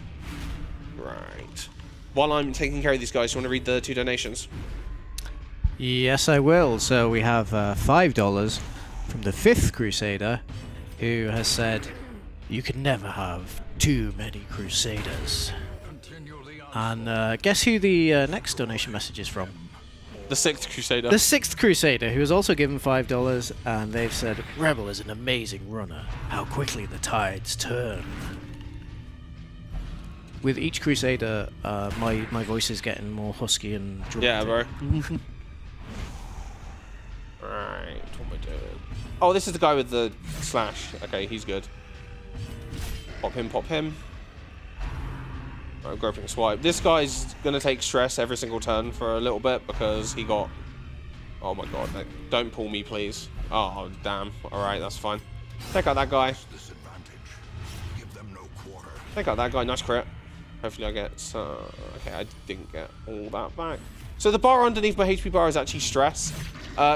Right. While I'm taking care of these guys, you want to read the 2 donations? Yes, I will. So we have $5 from the 5th Crusader, who has said, "You can never have too many Crusaders." And guess who the next donation message is from? The 6th Crusader. The 6th Crusader, who has also given $5, and they've said, "Rebel is an amazing runner. How quickly the tides turn." With each Crusader, my voice is getting more husky and dramatic. Yeah, bro. Right, what am I doing? Oh, this is the guy with the slash. Okay, he's good. Pop him, pop him. Right, groping swipe. This guy's gonna take stress every single turn for a little bit because he got... Oh my god, don't pull me, please. Oh, damn. Alright, that's fine. Take out that guy. Take out that guy. Nice crit. Hopefully I get... okay, I didn't get all that back. So the bar underneath my HP bar is actually stress.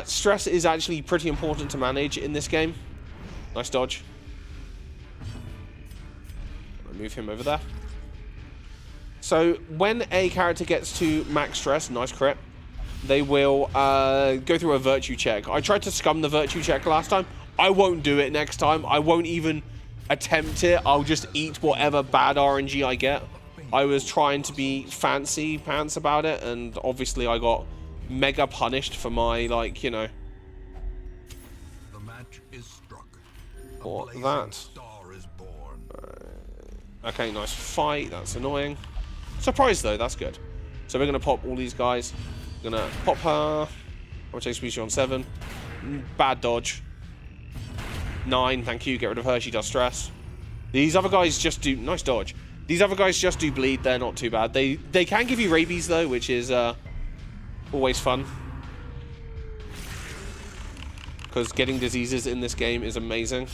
Stress is actually pretty important to manage in this game. Nice dodge. I'll move him over there. So when a character gets to max stress, nice crit, they will go through a virtue check. I tried to scum the virtue check last time. I won't do it next time. I won't even attempt it. I'll just eat whatever bad RNG I get. I was trying to be fancy pants about it, and obviously I got mega punished for my, like, you know, for that. Okay, nice fight. That's annoying. Surprise though, that's good. So we're gonna pop all these guys. Gonna pop her. I'll take species on 7. Bad dodge. 9, thank you. Get rid of her. She does stress. These other guys just do nice dodge. These other guys just do bleed. They're not too bad. They can give you rabies though, which is always fun. Because getting diseases in this game is amazing.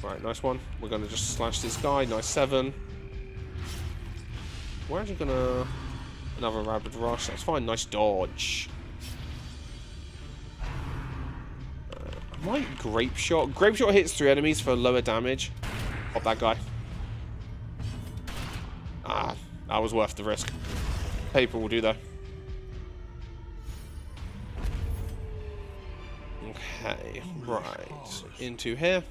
Right, nice one. We're gonna just slash this guy. Nice 7. We're actually gonna... Another rapid rush. That's fine. Nice dodge. I might grape shot. Grape shot hits 3 enemies for lower damage. Pop that guy. Ah, that was worth the risk. Paper will do though. Okay, right. Into here.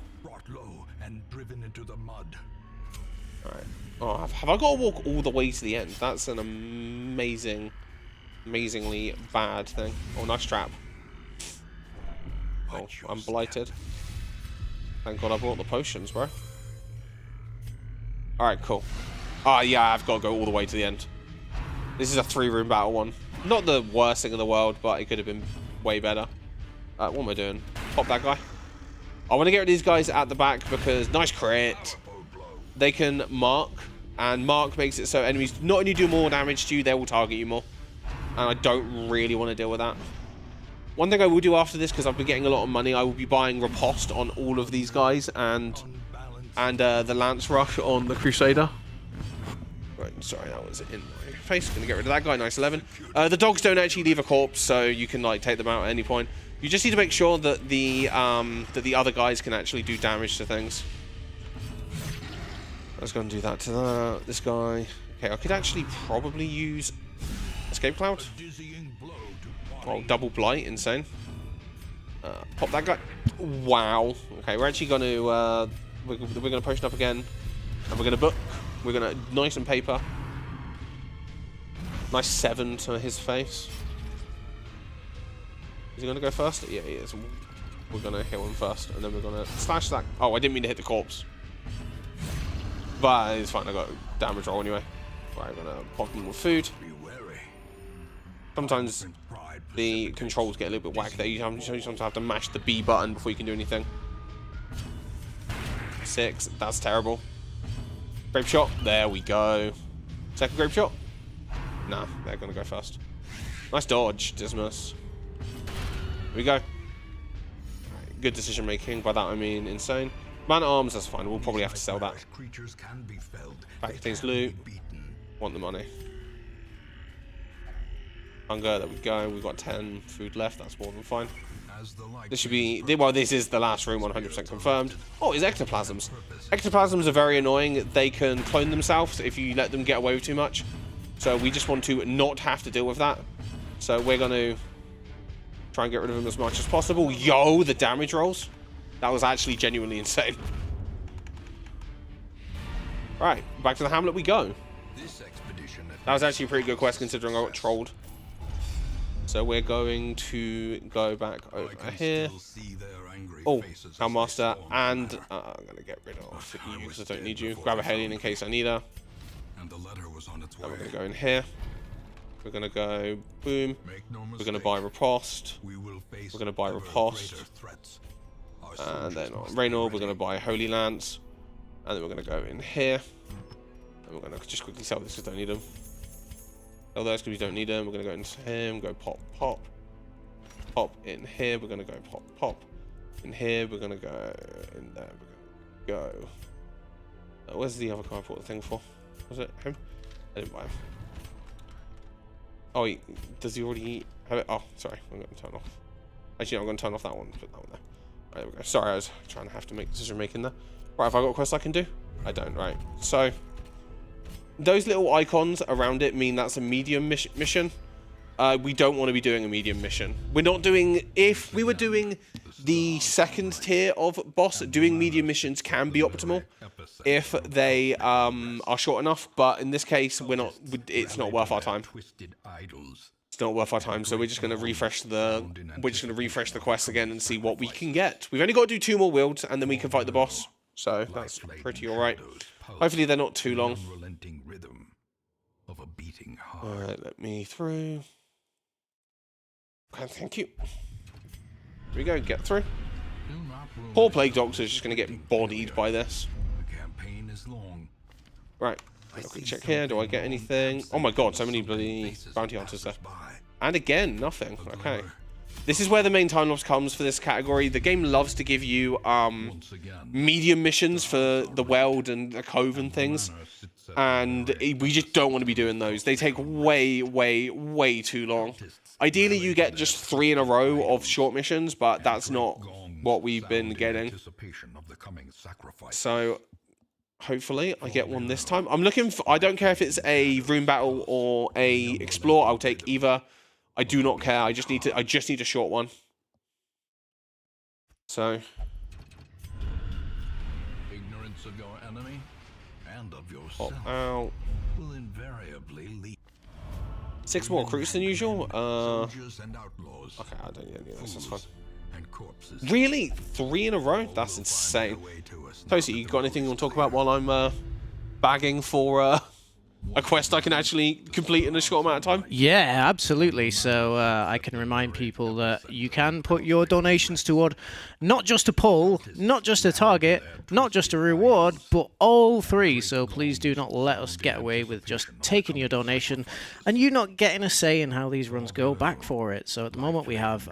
Alright. Oh, have I got to walk all the way to the end? That's an amazingly bad thing. Oh, nice trap. Oh, I'm blighted. Thank God I brought the potions, bro. Alright, cool. Ah, yeah, I've got to go all the way to the end. This is a 3-room battle one. Not the worst thing in the world, but it could have been way better. What am I doing? Pop that guy. I want to get rid of these guys at the back because nice crit. They can mark, and mark makes it so enemies not only do more damage to you, they will target you more. And I don't really want to deal with that. One thing I will do after this, because I've been getting a lot of money, I will be buying riposte on all of these guys and the Lance Rush on the Crusader. Right, sorry, that was in my face. Gonna get rid of that guy. Nice 11. The dogs don't actually leave a corpse, so you can like take them out at any point. You just need to make sure that the other guys can actually do damage to things. I was going to do that to this guy. Okay, I could actually probably use Escape Cloud. Oh, double blight, insane. Pop that guy. Wow. Okay, we're actually going to we're going to potion up again, and we're going to book. We're going to nice and paper. Nice 7 to his face. Is he going to go first? Yeah, he is. We're going to heal him first, and then we're going to slash that. Oh, I didn't mean to hit the corpse. But it's fine, I got damage roll anyway. Right, I'm going to pop him with food. Sometimes the controls get a little bit whack there. You sometimes have to mash the B button before you can do anything. 6, that's terrible. Grape shot. There we go. Second grape shot. Nah, they're gonna go first. Nice dodge, Dismas. Here we go. Good decision making. By that I mean insane. Man at arms, that's fine. We'll probably have to sell that. Back things loot. Want the money. Hunger, there we go. We've got 10 food left. That's more than fine. This should be... Well, this is the last room, 100% confirmed. Oh, it's ectoplasms. Ectoplasms are very annoying. They can clone themselves if you let them get away with too much. So we just want to not have to deal with that. So we're going to try and get rid of them as much as possible. Yo, the damage rolls. That was actually genuinely insane. Right, back to the Hamlet we go. That was actually a pretty good quest considering I got trolled. So we're going to go back over here. Oh, Master, and I'm going to get rid of you because I don't need you. Grab a Hellion in case I need her. And we're going to go in here. We're going to go boom. We're going to buy Riposte. We're going to buy Riposte. And then on Reynor, we're going to buy Holy Lance. And then we're going to go in here. And we're going to just quickly sell this because I don't need them. Sell those because we don't need them. We're going to go into him, go pop, pop. Pop in here. We're going to go pop, pop. In here, we're going to go in there. We're going to go. Where's the other car I bought the thing for? Was it him? I didn't buy him. Oh, does he already have it? Oh, sorry. I'm going to turn off. Actually, no, I'm going to turn off that one. Put that one there. Right, there we go. Sorry, I was trying to have to make decision making there. Right, have I got a quest I can do? I don't, right. So, those little icons around it mean that's a medium mission. We don't want to be doing a medium mission. We're not doing... If we were doing the second tier of boss, doing medium missions can be optimal if they are short enough. But in this case, we're not. It's not worth our time. It's not worth our time. So we're just going to refresh the. We're just going to refresh the quest again and see what we can get. We've only got to do 2 more wields and then we can fight the boss. So that's pretty alright. Hopefully they're not too long. Alright, let me through. Okay, thank you. Here we go, get through. Poor Plague Doctor's just going to get bodied by this. Right, quick check here. Do I get anything? Oh my god, so many bloody bounty hunters there. And again, nothing. Okay. This is where the main time lapse comes for this category. The game loves to give you medium missions for the Weld and the Cove and things. And we just don't want to be doing those. They take way, way, way too long. Ideally, you get just 3 in a row of short missions, but that's not what we've been getting. So, hopefully, I get one this time. I'm looking for... I don't care if it's a Rune Battle or a Explore. I'll take either. I do not care. I just need a short one. So... Ignorance of your enemy and of yourself out. Will invariably lead 6 more recruits than usual. Okay, I don't need any of this. That's fine. Really? 3 in a row? That's insane. Toasty, you got anything you want to talk about while I'm bagging for a quest I can actually complete in a short amount of time? Yeah, absolutely. So I can remind people that you can put your donations toward not just a pull, not just a target, not just a reward, but all 3. So please do not let us get away with just taking your donation and you not getting a say in how these runs go back for it. So at the moment we have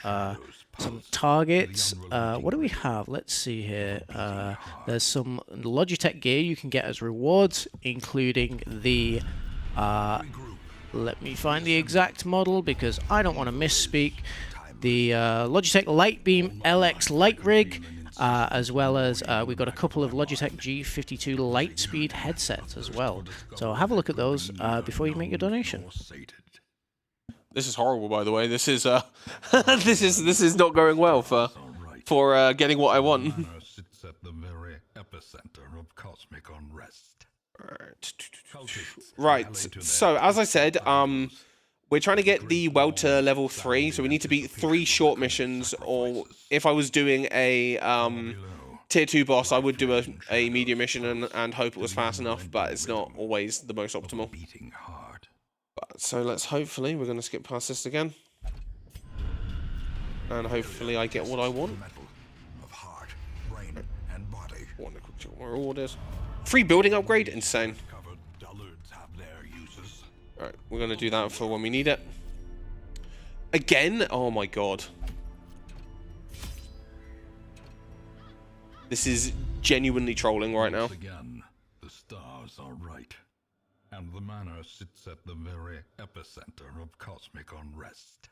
some targets. What do we have? Let's see here. There's some Logitech gear you can get as rewards, including the... let me find the exact model because I don't want to misspeak. The Logitech Lightbeam LX Light Rig, as well as we've got a couple of Logitech G52 Lightspeed headsets as well. So have a look at those before you make your donation. This is horrible, by the way. This is this is not going well for getting what I want. sits at the very epicenter of cosmic unrest. Right. So as I said, we're trying to get the Weld to level 3, so we need to beat 3 short missions. Or if I was doing a tier 2 boss, I would do a medium mission and hope it was fast enough. But it's not always the most optimal. So let's hopefully, we're going to skip past this again. And hopefully I get what I want. Want to quick check my orders. Free building upgrade? Insane. Alright, we're going to do that for when we need it. Again? Oh my god. This is genuinely trolling right now. Again, the stars are right, and the manor sits at the very epicenter of cosmic unrest.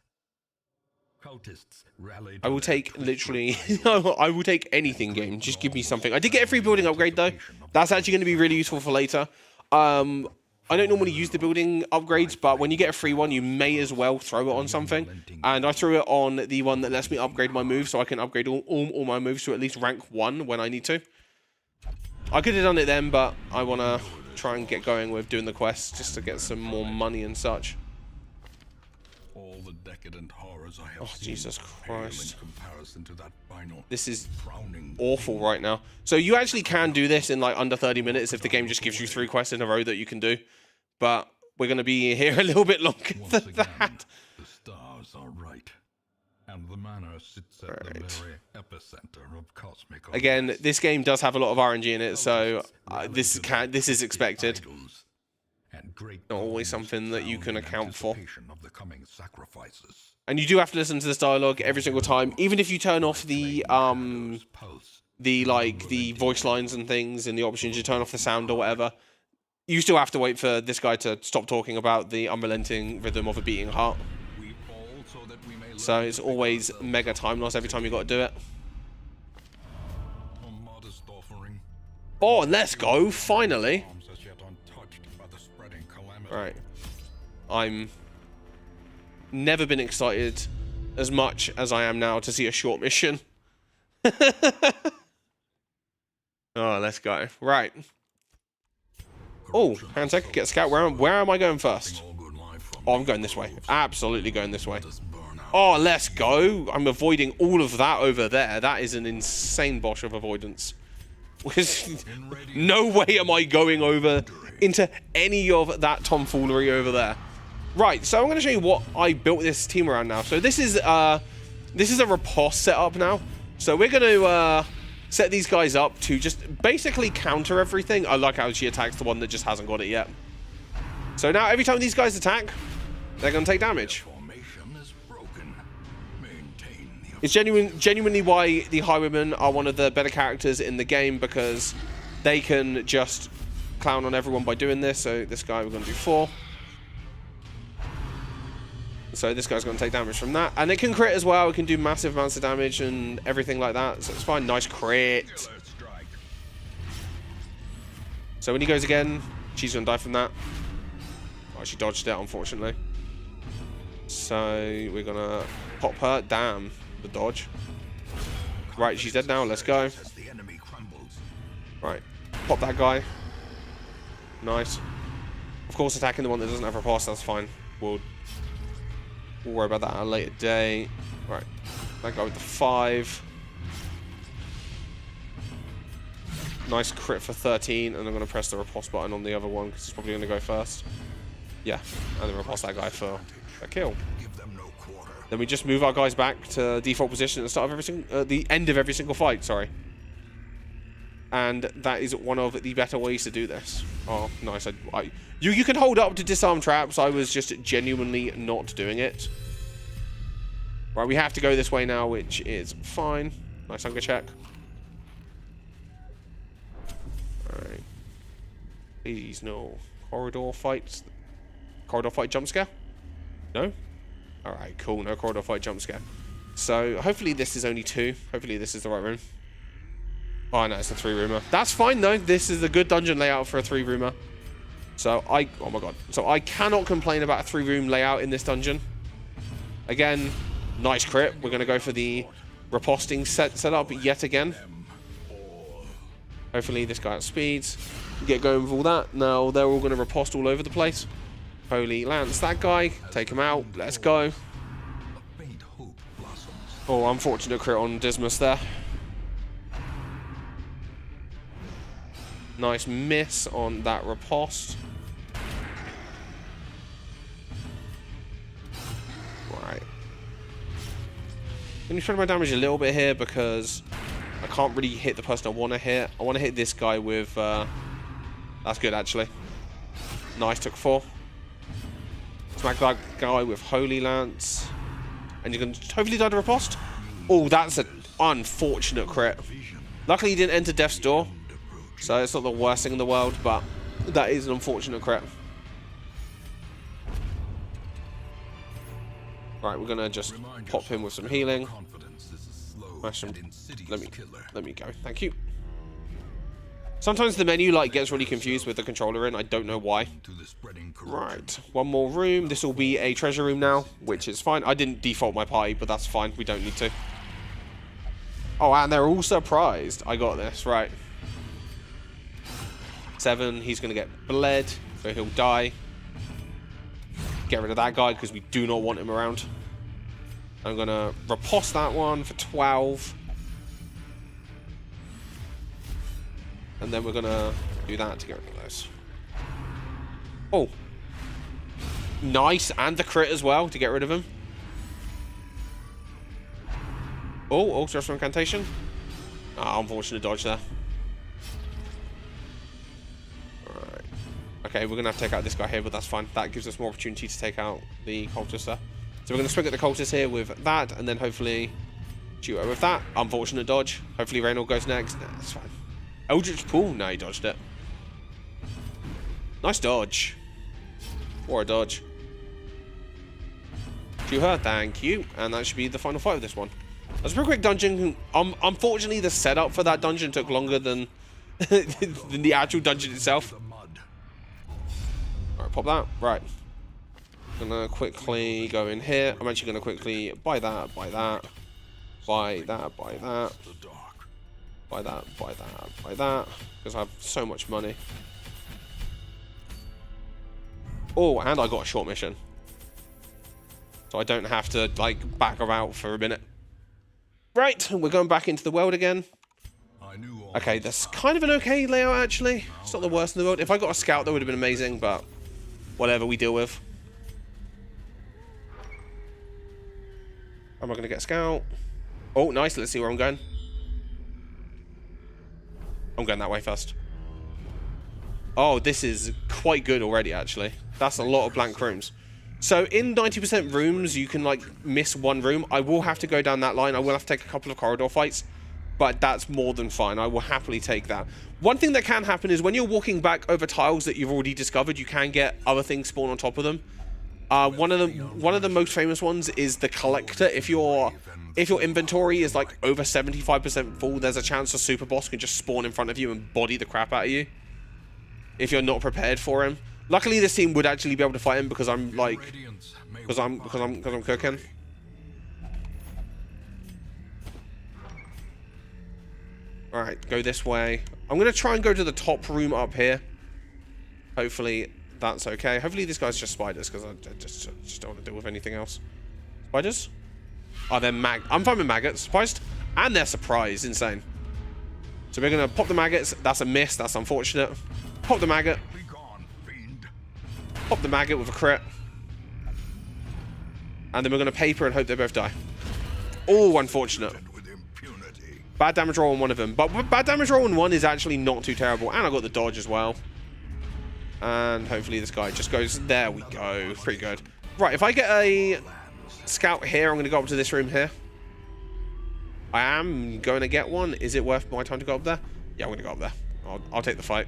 Cultists rallied. I will take literally. I will take anything, game. Just give me something. I did get a free building upgrade though. That's actually going to be really useful for later. I don't normally use the building upgrades, but when you get a free one, you may as well throw it on something. And I threw it on the one that lets me upgrade my moves, so I can upgrade all my moves to at least rank 1 when I need to. I could have done it then, but I want to try and get going with doing the quest just to get some more money and such. All the decadent horrors I have Oh, seen Jesus Christ. in comparison to that final This is awful right now. So you actually can do this in like under 30 minutes if the game just gives you 3 quests in a row that you can do. But we're going to be here a little bit longer than that. The stars are right, and the manor sits at the very epicenter of cosmic. Again, this game does have a lot of RNG in it, so this is expected. Not always something that you can account for. And you do have to listen to this dialogue every single time, even if you turn off the voice lines and things, and the options you turn off the sound or whatever. You still have to wait for this guy to stop talking about the unrelenting rhythm of a beating heart. So it's always mega time loss every time you got to do it. Oh, let's go! Finally. Right. I'm never been excited as much as I am now to see a short mission. Oh, let's go. Right. Oh, Handtech, get a scout. Where am I going first? Oh, I'm going this way. Absolutely going this way. Oh, let's go. I'm avoiding all of that over there. That is an insane bosh of avoidance. No way am I going over into any of that tomfoolery over there. Right, so I'm going to show you what I built this team around now. So this is a riposte setup now. So we're going to set these guys up to just basically counter everything. I like how she attacks the one that just hasn't got it yet. So now every time these guys attack, they're going to take damage. It's genuinely why the Highwaymen are one of the better characters in the game, because they can just clown on everyone by doing this. So this guy, we're going to do 4. So this guy's going to take damage from that. And it can crit as well. It can do massive amounts of damage and everything like that. So it's fine. Nice crit. So when he goes again, she's going to die from that. Oh, she dodged it, unfortunately. So we're going to pop her. Damn, the dodge. Right, she's dead now. Let's go. Right, pop that guy. Nice. Of course, attacking the one that doesn't have a pass, that's fine. We'll worry about that at a later day. Right, that guy with the 5. Nice crit for 13, and I'm going to press the riposte button on the other one because he's probably going to go first. Yeah, and then riposte that guy for a kill. Then we just move our guys back to default position at the start of the end of every single fight. Sorry. And that is one of the better ways to do this. Oh, nice. You can hold up to disarm traps. I was just genuinely not doing it. Right, we have to go this way now, which is fine. Nice hunger check. Alright. Please, no. Corridor fights. Corridor fight jump scare? No? Alright, cool. No corridor fight jump scare. So, hopefully this is only 2. Hopefully this is the right room. Oh, no, it's a 3-roomer. That's fine, though. This is a good dungeon layout for a 3-roomer. So, oh my god. So, I cannot complain about a 3-room layout in this dungeon. Again, nice crit. We're going to go for the riposting setup yet again. Hopefully, this guy has speeds. Get going with all that. Now, they're all going to riposte all over the place. Holy Lance, that guy. Take him out. Let's go. Oh, unfortunate crit on Dismas there. Nice miss on that riposte. Right. Let me spread my damage a little bit here because I can't really hit the person I want to hit. I want to hit this guy with That's good, actually. Nice, took 4. Smack that guy with Holy Lance. And you can hopefully die to riposte. Oh, that's an unfortunate crit. Luckily, he didn't enter Death's Door. So it's not the worst thing in the world, but that is an unfortunate crit. Right, we're gonna just pop him with some healing. Smash him. Let me go. Thank you. Sometimes the menu like gets really confused with the controller in. I don't know why. Right, one more room. This will be a treasure room now, which is fine. I didn't default my party, but that's fine. We don't need to. Oh, and they're all surprised. I got this. Right. 7. He's gonna get bled, so he'll die. Get rid of that guy because we do not want him around. I'm gonna riposte that one for 12. And then we're gonna do that to get rid of those. Oh. Nice, and the crit as well to get rid of him. Oh, also some incantation. Ah, unfortunate dodge there. Alright. Okay, we're gonna have to take out this guy here, but that's fine. That gives us more opportunity to take out the cultist there. So we're gonna swing at the cultist here with that, and then hopefully shoot her with that. Unfortunate dodge. Hopefully Reynolds goes next. Nah, that's fine. Eldritch Pool. No, he dodged it. Nice dodge. Or a dodge. Shoot her. Thank you. And that should be the final fight of this one. That's a pretty quick dungeon. Unfortunately, the setup for that dungeon took longer than, than the actual dungeon itself. Alright, pop that. Right. Gonna quickly go in here. I'm actually gonna quickly buy that, buy that, buy that, buy that. Buy that, buy that, buy that. Because I have so much money. Oh, and I got a short mission. So I don't have to, like, back her out for a minute. Right, we're going back into the world again. Okay, that's kind of an okay layout, actually. It's not the worst in the world. If I got a scout, that would have been amazing, but whatever, we deal with. Am I going to get a scout? Oh, nice. Let's see where I'm going. I'm going that way first. Oh, this is quite good already, actually. That's a lot of blank rooms. So in 90% rooms, you can like miss one room. I will have to go down that line. I will have to take a couple of corridor fights, but that's more than fine. I will happily take that. One thing that can happen is when you're walking back over tiles that you've already discovered, you can get other things spawn on top of them. One of the most famous ones is the collector. If your inventory is like over 75% full, there's a chance a super boss can just spawn in front of you and body the crap out of you if you're not prepared for him. Luckily, this team would actually be able to fight him because I'm like, because I'm cooking. All right, go this way. I'm gonna try and go to the top room up here. Hopefully that's okay. Hopefully this guy's just spiders because I just don't want to deal with anything else. Spiders? Oh, they're I'm fine with maggots. Surprised? And they're surprised. Insane. So we're gonna pop the maggots. That's a miss. That's unfortunate. Pop the maggot. Pop the maggot with a crit. And then we're going to paper and hope they both die. Oh, unfortunate. Bad damage roll on one of them. But bad damage roll on one is actually not too terrible. And I got the dodge as well. And hopefully this guy just goes... There we go. Pretty good. Right, if I get a scout here, I'm going to go up to this room here. I am going to get one. Is it worth my time to go up there? Yeah, I'm going to go up there. I'll take the fight.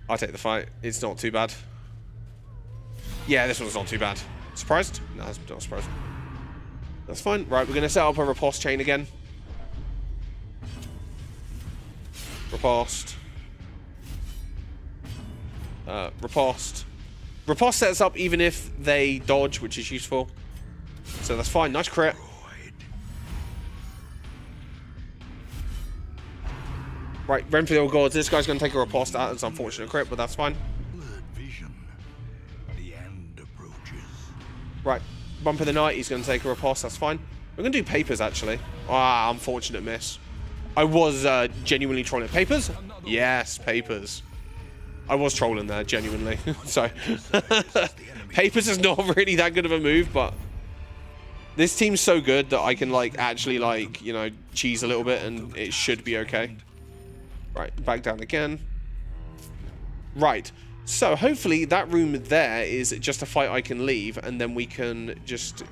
I'll take the fight. It's not too bad. Yeah, this one's not too bad. Surprised? No, that's not surprised. That's fine. Right, we're going to set up a riposte chain again. Riposte. Riposte. Riposte sets up even if they dodge, which is useful. So that's fine. Nice crit. Right, Renfield Gods. This guy's going to take a riposte. That's an unfortunate crit, but that's fine. Right, Bump of the Night, he's going to take a riposte, that's fine. We're going to do papers, actually. Ah, unfortunate miss. I was genuinely trolling. Papers? Yes, papers. I was trolling there, genuinely. So, papers is not really that good of a move, but this team's so good that I can, like, actually, like, you know, cheese a little bit, and it should be okay. Right, back down again. Right. So hopefully that room there is just a fight I can leave, and then we can just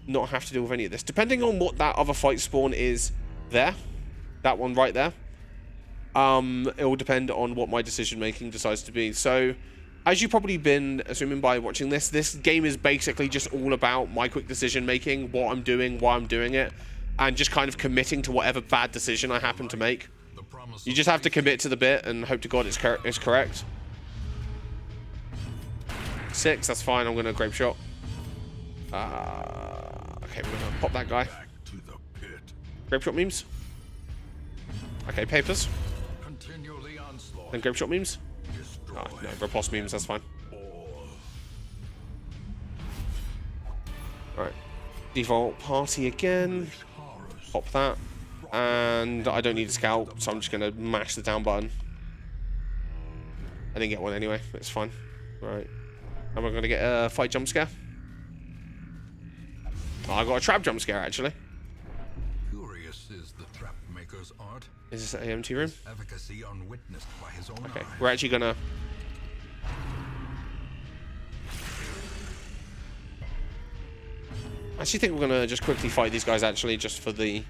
not have to deal with any of this. Depending on what that other fight spawn is there, that one right there, it will depend on what my decision making decides to be. So as you've probably been assuming by watching this game is basically just all about my quick decision making, what I'm doing, why I'm doing it, and just kind of committing to whatever bad decision I happen to make. You just have to commit to the bit and hope to God it's correct. 6, that's fine. I'm going to grape shot. Okay, we're going to pop that guy. Grape shot memes. Okay, papers. Then grape shot memes. Oh, no, riposte memes, that's fine. Alright. Default party again. Pop that. And I don't need a scout, so I'm just going to mash the down button. I didn't get one anyway, it's fine. Right. Am I going to get a fight jump scare? Oh, I got a trap jump scare, actually. Curious is the trap maker's art. Is this an AMT room? Efficacy unwitnessed by his own Okay, eye. we're actually going to... I actually think we're going to just quickly fight these guys, actually, just for the...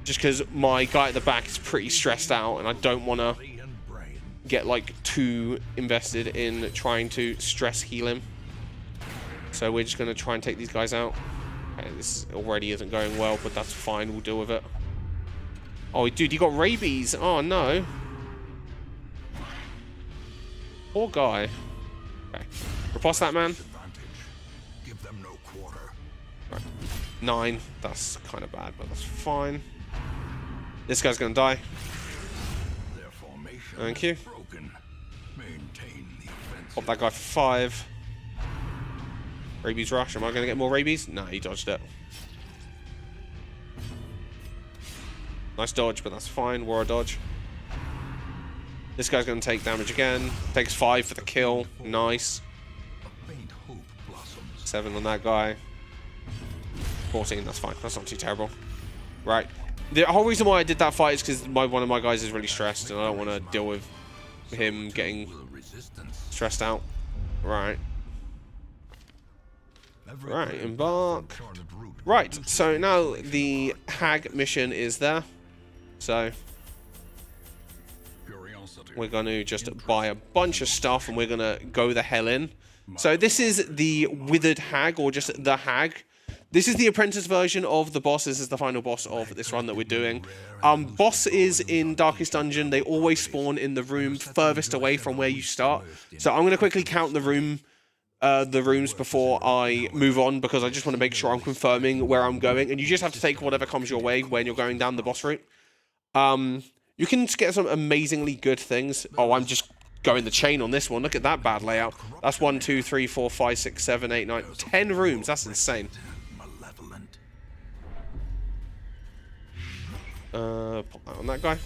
Just because my guy at the back is pretty stressed out, and I don't want to get, like, too invested in trying to stress heal him. So we're just going to try and take these guys out. Okay, this already isn't going well, but that's fine. We'll deal with it. Oh, dude, you got rabies. Oh, no. Poor guy. Okay. Riposte that man. Give them no quarter. Right. 9. That's kind of bad, but that's fine. This guy's going to die. Their formation Thank you. broken. Maintain the offensive. Pop that guy for 5. Rabies rush. Am I going to get more rabies? No, he dodged it. Nice dodge, but that's fine. War dodge. This guy's going to take damage again. Takes 5 for the kill. Nice. 7 on that guy. 14, that's fine. That's not too terrible. Right. The whole reason why I did that fight is because one of my guys is really stressed, and I don't want to deal with him getting stressed out. Right. Right, embark. Right, so now the hag mission is there. So we're going to just buy a bunch of stuff, and we're going to go the hell in. So this is the withered hag, or just the hag. This is the apprentice version of the boss. This is the final boss of this run that we're doing. Boss is in Darkest Dungeon. They always spawn in the room furthest away from where you start. So I'm going to quickly count the rooms before I move on, because I just want to make sure I'm confirming where I'm going. And you just have to take whatever comes your way when you're going down the boss route. You can get some amazingly good things. Oh, I'm just going the chain on this one. Look at that bad layout. That's 1, 2, 3, 4, 5, 6, 7, 8, 9, 10 rooms. That's insane. Pop that on that guy.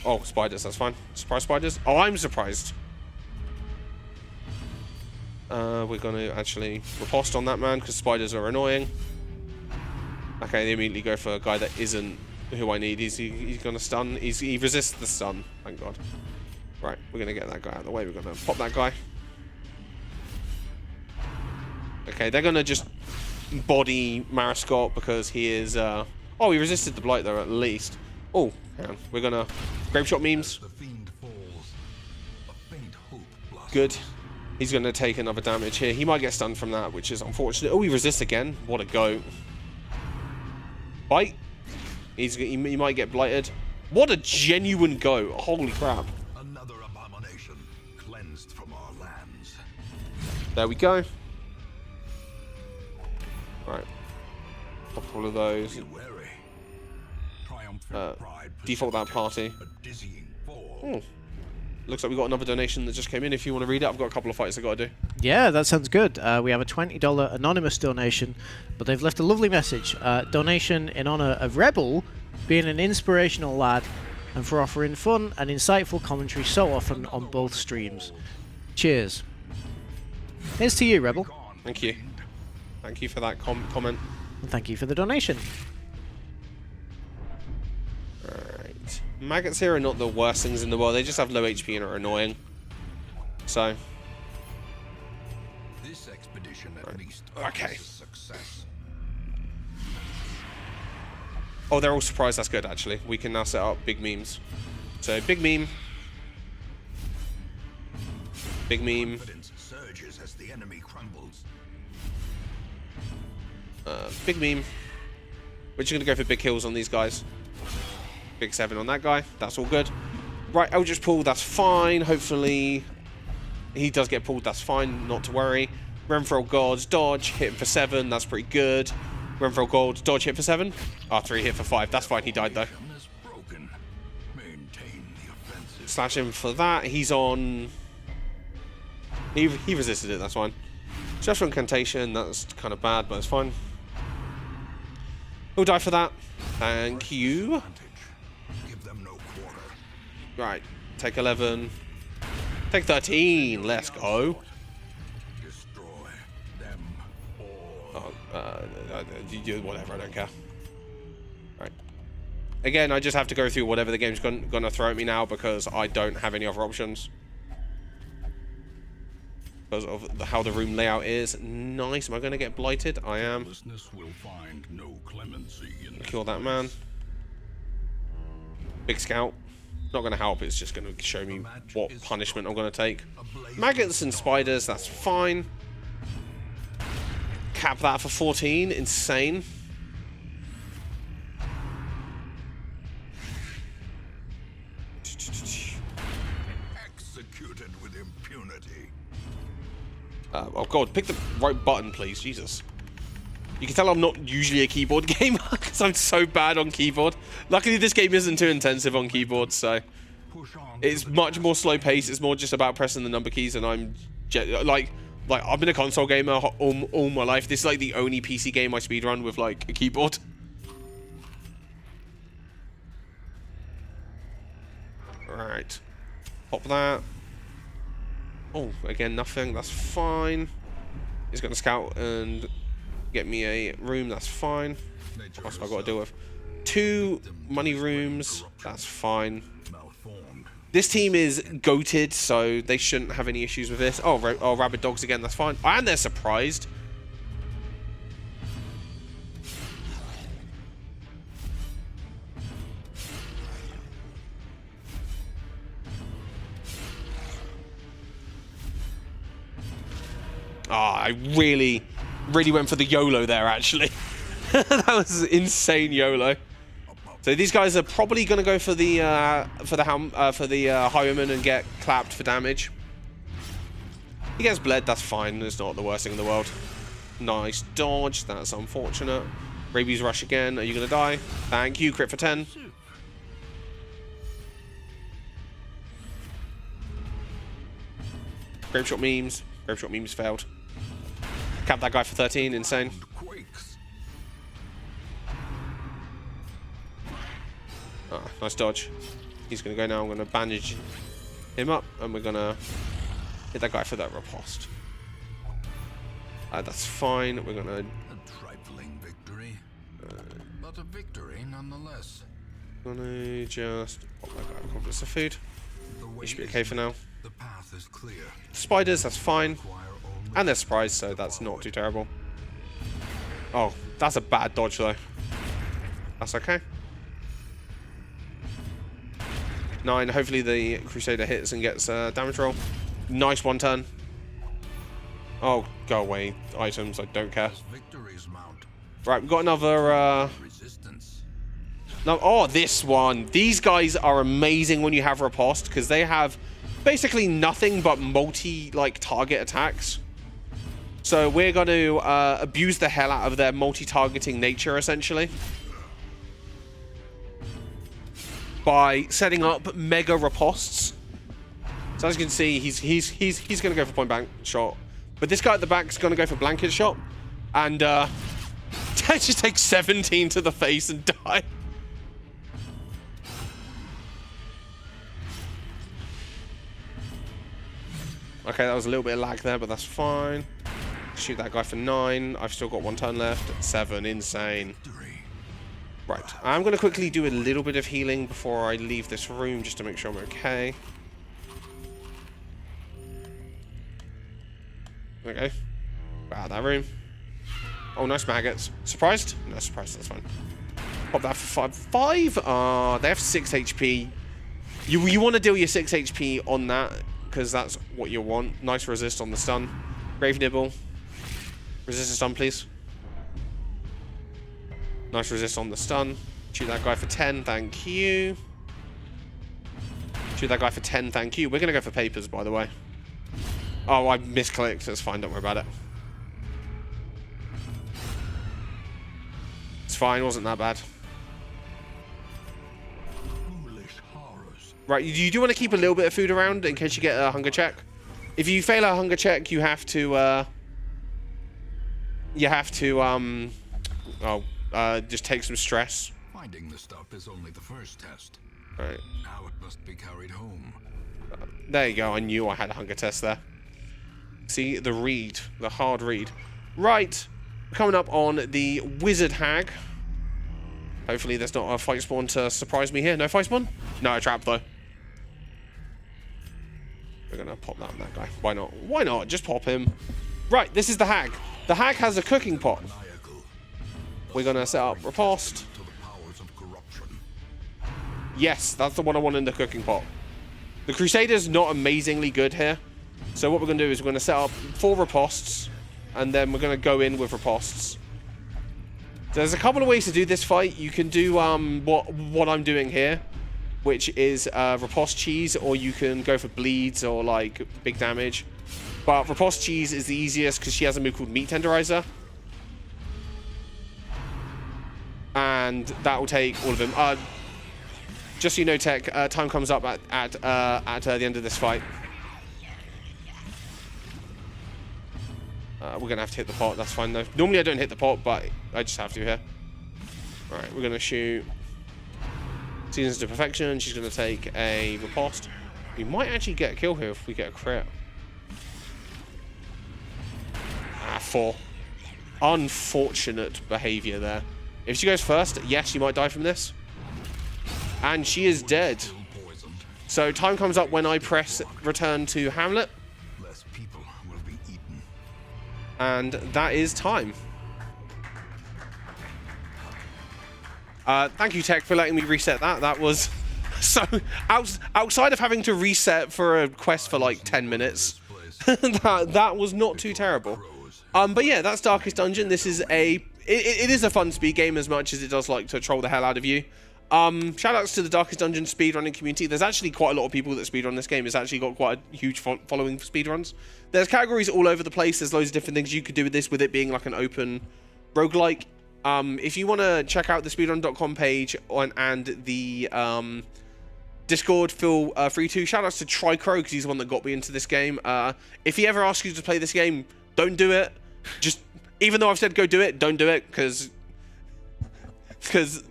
Oh, spiders, that's fine. Surprise spiders. Oh, I'm surprised. We're going to actually riposte on that man, because spiders are annoying. Okay, they immediately go for a guy that isn't who I need. He's going to stun. He resists the stun, thank God. Right, we're going to get that guy out of the way. We're going to pop that guy. Okay, they're going to just body Mariscott because he is... Oh, he resisted the blight though, at least. Oh, hang on. We're going to... Grape shot memes. Good. He's going to take another damage here. He might get stunned from that, which is unfortunate. Oh, he resists again. What a goat. Bite. He might get blighted. What a genuine goat. Holy crap. Another abomination cleansed from our lands. There we go. Right. Pop all of those. Default that party. Looks like we got another donation that just came in. If you want to read it, I've got a couple of fights I got to do. Yeah, that sounds good. We have a $20 anonymous donation, but they've left a lovely message. Donation in honor of Rebel being an inspirational lad and for offering fun and insightful commentary so often on both streams. Cheers. Here's to you, Rebel. Thank you. Thank you for that comment. And thank you for the donation. Alright. Maggots here are not the worst things in the world. They just have low HP and are annoying. So. This expedition at least Okay. is a success. Oh, they're all surprised. That's good, actually. We can now set up big memes. So, big meme. Big meme. Confidence surges as the enemy crumbles. Big meme. We're just going to go for big kills on these guys. Big 7 on that guy. That's all good. Right, Eldritch pull. That's fine. Hopefully, he does get pulled. That's fine. Not to worry. Renfrew Gods. Dodge. Hit him for 7. That's pretty good. Renfrew Gold. Dodge hit for 7. R3 hit for 5. That's fine. He died, though. Slash him for that. He's on... He resisted it. That's fine. Just for incantation. That's kind of bad, but it's fine. He'll die for that. Thank you. Right. Take 11. Take 13. Let's go. Oh, whatever. I don't care. Right. Again, I just have to go through whatever the game's gonna throw at me now because I don't have any other options. Because of how the room layout is. Nice. Am I going to get blighted? I am. Kill that man. Big scout. Not going to help. It's just going to show me what punishment I'm going to take. Maggots and spiders. That's fine. Cap that for 14. Insane. Executed with impunity. Oh god, pick the right button, please. Jesus. You can tell I'm not usually a keyboard gamer because I'm so bad on keyboard. Luckily, this game isn't too intensive on keyboard, so it's much more slow paced. It's more just about pressing the number keys, and I'm like I've been a console gamer all my life. This is like the only PC game I speedrun with like a keyboard. Right, pop that. Oh, again, nothing. That's fine. He's going to scout and get me a room. That's fine. What's I've got to deal with? 2 money rooms. That's fine. This team is goated, so they shouldn't have any issues with this. Oh, rabid dogs again. That's fine. And they're surprised. I really went for the YOLO there, actually. That was insane YOLO. So these guys are probably going to go for the Highwayman and get clapped for damage. He gets bled. That's fine. It's not the worst thing in the world. Nice dodge. That's unfortunate. Rabies rush again. Are you going to die? Thank you. Crit for 10. Grape shot memes. Grape shot memes failed. Cap that guy for 13, insane. Ah, nice dodge. He's going to go now. I'm going to bandage him up, and we're going to hit that guy for that riposte. That's fine. We're going to... A trifling victory, but a victory nonetheless. I'm going to just pop that guy confidence of food. He should be okay for now. The path is clear. Spiders, that's fine. And they're surprised, so that's not too terrible. Oh, that's a bad dodge, though. That's okay. 9. Hopefully the Crusader hits and gets damage roll. Nice 1 turn. Oh, go away. Items, I don't care. Right, we've got another... No, oh, this one. These guys are amazing when you have riposte, because they have basically nothing but target attacks. So we're going to abuse the hell out of their multi-targeting nature, essentially, by setting up mega ripostes. So as you can see, he's going to go for point blank shot, but this guy at the back is going to go for blanket shot, and just take 17 to the face and die. Okay, that was a little bit of lag there, but that's fine. Shoot that guy for 9. I've still got 1 turn left. 7, insane. Right, I'm going to quickly do a little bit of healing before I leave this room, just to make sure I'm okay. Okay. Out of that room. Oh, nice maggots. Surprised? No, surprised, that's fine. Pop that for 5. They have 6 HP. You want to deal your 6 HP on that, because that's what you want. Nice resist on the stun. Grave Nibble. Resist the stun, please. Nice resist on the stun. Shoot that guy for 10, thank you. Shoot that guy for 10, thank you. We're going to go for papers, by the way. Oh, I misclicked. That's fine, don't worry about it. It's fine, wasn't that bad. Right, you do want to keep a little bit of food around in case you get a hunger check. If you fail a hunger check, you have to, just take some stress. Finding the stuff is only the first test. Right. Now it must be carried home. There you go. I knew I had a hunger test there. See, the read. The hard read. Right. Coming up on the Wizard Hag. Hopefully there's not a fight spawn to surprise me here. No fight spawn? No, a trap, though. We're going to pop that on that guy. Why not? Why not? Just pop him. Right, this is the Hag. The Hag has a cooking pot. We're going to set up riposte. Yes, that's the one I want in the cooking pot. The Crusader's not amazingly good here. So what we're going to do is we're going to set up 4 ripostes. And then we're going to go in with ripostes. So there's a couple of ways to do this fight. You can do what I'm doing here, which is riposte cheese, or you can go for bleeds or like big damage. But riposte cheese is the easiest because she has a move called Meat Tenderizer. And that will take all of them. Just so you know, Tech, time comes up at the end of this fight. We're going to have to hit the pot. That's fine, though. Normally I don't hit the pot, but I just have to here. Alright, we're going to shoot Seasons to Perfection. She's going to take a riposte. We might actually get a kill here if we get a crit. 4. Unfortunate behavior there. If she goes first, yes, she might die from this. And she is dead. So time comes up when I press return to Hamlet. Less people will be eaten. And that is time. Thank you, Tech, for letting me reset that. That was so outside of having to reset for a quest for like 10 minutes. that was not too terrible. But yeah, that's Darkest Dungeon. This is it is a fun speed game as much as it does like to troll the hell out of you. Shout outs to the Darkest Dungeon speedrunning community. There's actually quite a lot of people that speedrun this game. It's actually got quite a huge following for speedruns. There's categories all over the place. There's loads of different things you could do with this, with it being like an open roguelike. If you want to check out the speedrun.com page and the Discord, feel free to. Shout outs to Tricro because he's the one that got me into this game. If he ever asks you to play this game, don't do it. Just, even though I've said go do it, don't do it because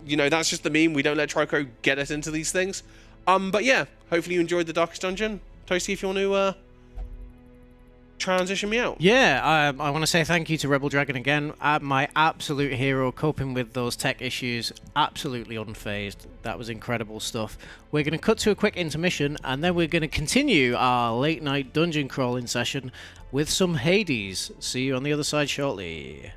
you know that's just the meme. We don't let Tricro get us into these things. But yeah, hopefully you enjoyed the Darkest Dungeon. Toasty, if you want to transition me out. Yeah, I want to say thank you to Rebel Dragon again. My absolute hero, coping with those tech issues, absolutely unfazed. That was incredible stuff. We're going to cut to a quick intermission, and then we're going to continue our late night dungeon crawling session with some Hades. See you on the other side shortly.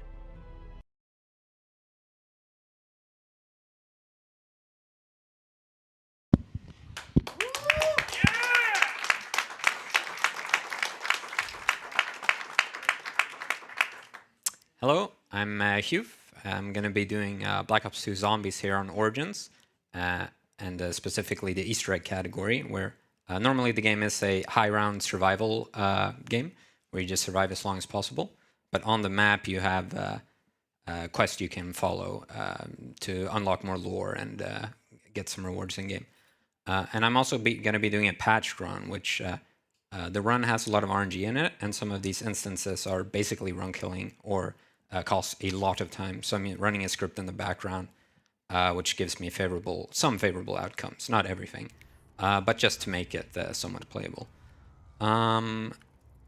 Hello, I'm Hugh. I'm going to be doing Black Ops 2 Zombies here on Origins, and specifically the Easter egg category, where normally the game is a high-round survival game, where you just survive as long as possible. But on the map, you have quests you can follow to unlock more lore and get some rewards in-game. And I'm also going to be doing a patched run, which the run has a lot of RNG in it, and some of these instances are basically run killing or costs a lot of time. So I'm running a script in the background, which gives me some favorable outcomes. Not everything, but just to make it somewhat playable.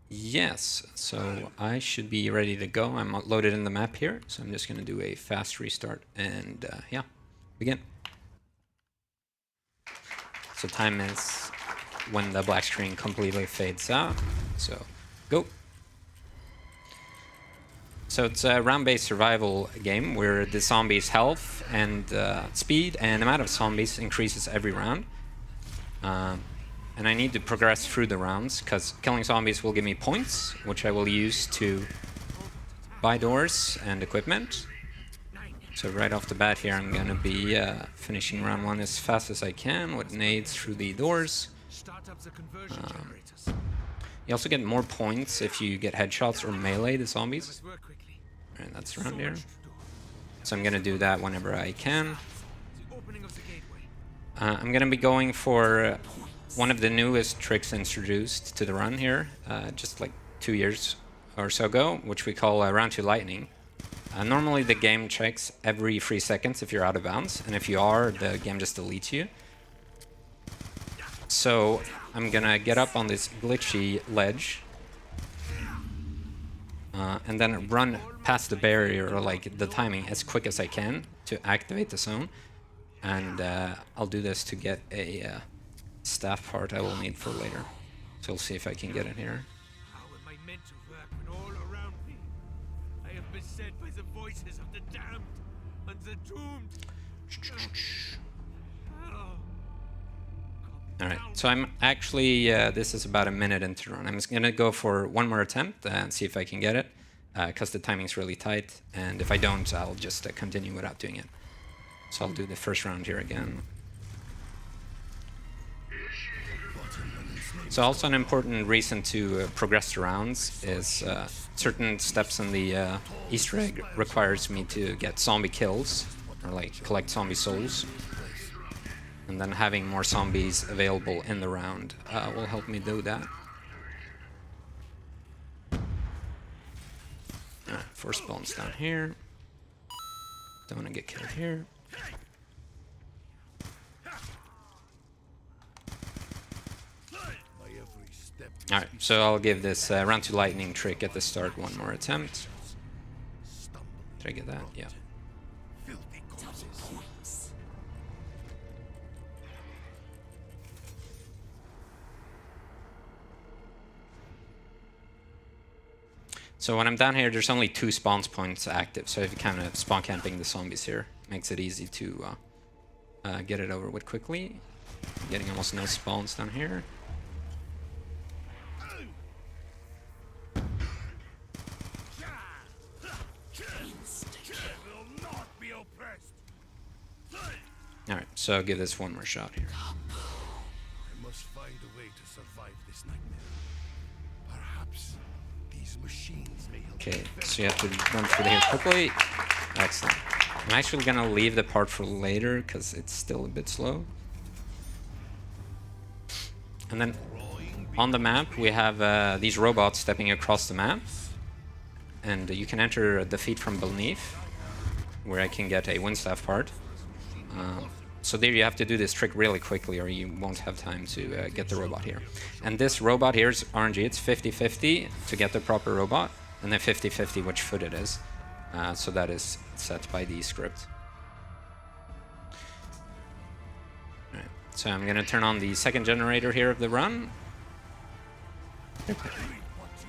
Yes, so I should be ready to go. I'm loaded in the map here, so I'm just going to do a fast restart, and yeah. begin. So time is when the black screen completely fades out. So go. So it's a round-based survival game where the zombies' health and speed and amount of zombies increases every round. And I need to progress through the rounds because killing zombies will give me points, which I will use to buy doors and equipment. So right off the bat here, I'm going to be finishing round 1 as fast as I can with nades through the doors. You also get more points if you get headshots or melee the zombies. Alright, that's around here. So I'm going to do that whenever I can. I'm going to be going for one of the newest tricks introduced to the run here, just like 2 years or so ago, which we call Round 2 Lightning. Normally the game checks every 3 seconds if you're out of bounds, and if you are, the game just deletes you. So I'm gonna get up on this glitchy ledge, and then run past the barrier, or like the timing, as quick as I can to activate the zone. And I'll do this to get a staff part I will need for later. So we'll see if I can get in here. How am I meant to work when all around me I have been beset by the voices of the damned and the doomed? Alright, so I'm actually, this is about a minute into the run. I'm just going to go for one more attempt and see if I can get it, because the timing's really tight, and if I don't, I'll just continue without doing it. So I'll do the first round here again. So also an important reason to progress the rounds is certain steps in the Easter egg requires me to get zombie kills, or like collect zombie souls. And then having more zombies available in the round will help me do that. Alright, 4 spawns down here. Don't want to get killed here. Alright, so I'll give this Round 2 Lightning trick at the start one more attempt. Did I get that? Yeah. So when I'm down here, there's only 2 spawn points active, so if you're kind of spawn camping the zombies here, makes it easy to get it over with quickly. Getting almost no spawns down here. Alright, so I'll give this one more shot here. I must find a way to survive this nightmare. Perhaps these machines may help. Okay, so you have to run through here quickly. Excellent. I'm actually gonna leave the part for later because it's still a bit slow. And then on the map we have these robots stepping across the map, and you can enter a defeat from beneath, where I can get a windstaff part. So there you have to do this trick really quickly or you won't have time to get the robot here. And this robot here is RNG, it's 50-50 to get the proper robot, and then 50-50 which foot it is. So that is set by the script. Alright, so I'm gonna turn on the second generator here of the run.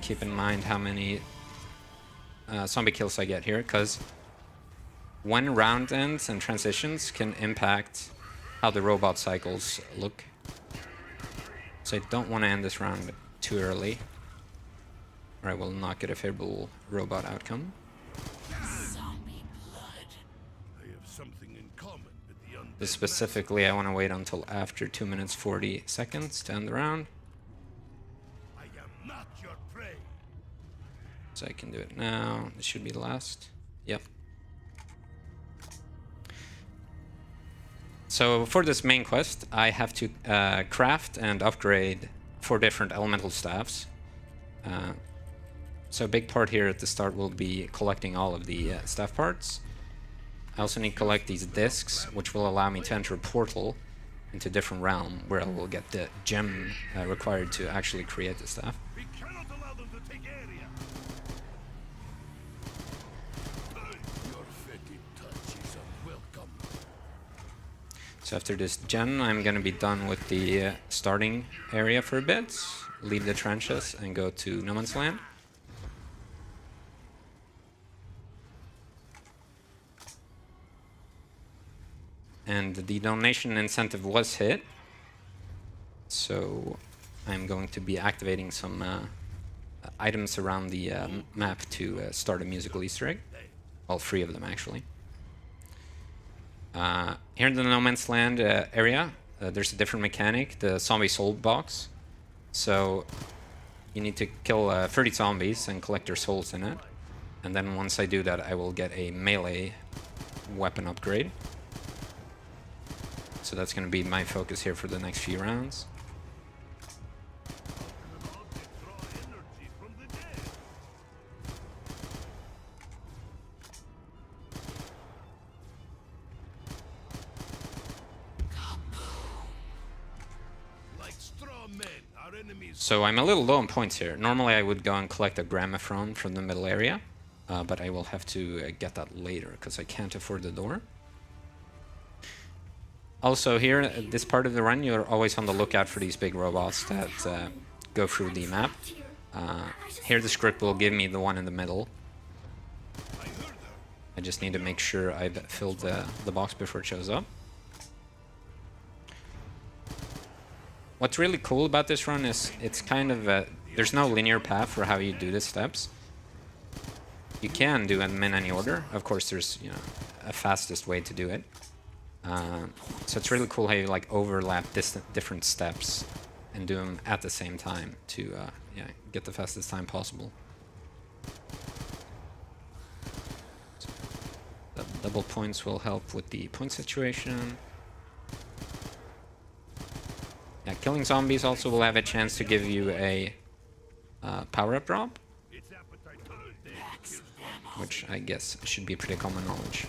Keep in mind how many zombie kills I get here, because when round ends and transitions can impact how the robot cycles look. So I don't want to end this round too early, or I will not get a favorable robot outcome. This specifically, I want to wait until after 2 minutes 40 seconds to end the round. So I can do it now. This should be the last. Yep. So for this main quest, I have to craft and upgrade 4 different elemental staffs. So a big part here at the start will be collecting all of the staff parts. I also need to collect these discs, which will allow me to enter a portal into a different realm, where I will get the gem required to actually create the staff. So after this gen, I'm going to be done with the starting area for a bit, leave the trenches, and go to No Man's Land. And the donation incentive was hit, so I'm going to be activating some items around the map to start a musical Easter egg. All 3 of them, actually. Here in the No Man's Land area, there's a different mechanic, the zombie soul box. So you need to kill 30 zombies and collect their souls in it. And then once I do that, I will get a melee weapon upgrade. So that's going to be my focus here for the next few rounds. So I'm a little low on points here. Normally I would go and collect a gramophone from the middle area, but I will have to get that later because I can't afford the door. Also here, at this part of the run, you're always on the lookout for these big robots that go through the map. Here the script will give me the one in the middle. I just need to make sure I've filled the box before it shows up. What's really cool about this run is it's kind of there's no linear path for how you do the steps. You can do them in any order. Of course, there's a fastest way to do it. So it's really cool how you like overlap different steps and do them at the same time to get the fastest time possible. So the double points will help with the point situation. Yeah, killing zombies also will have a chance to give you a power-up drop, which I guess should be pretty common knowledge.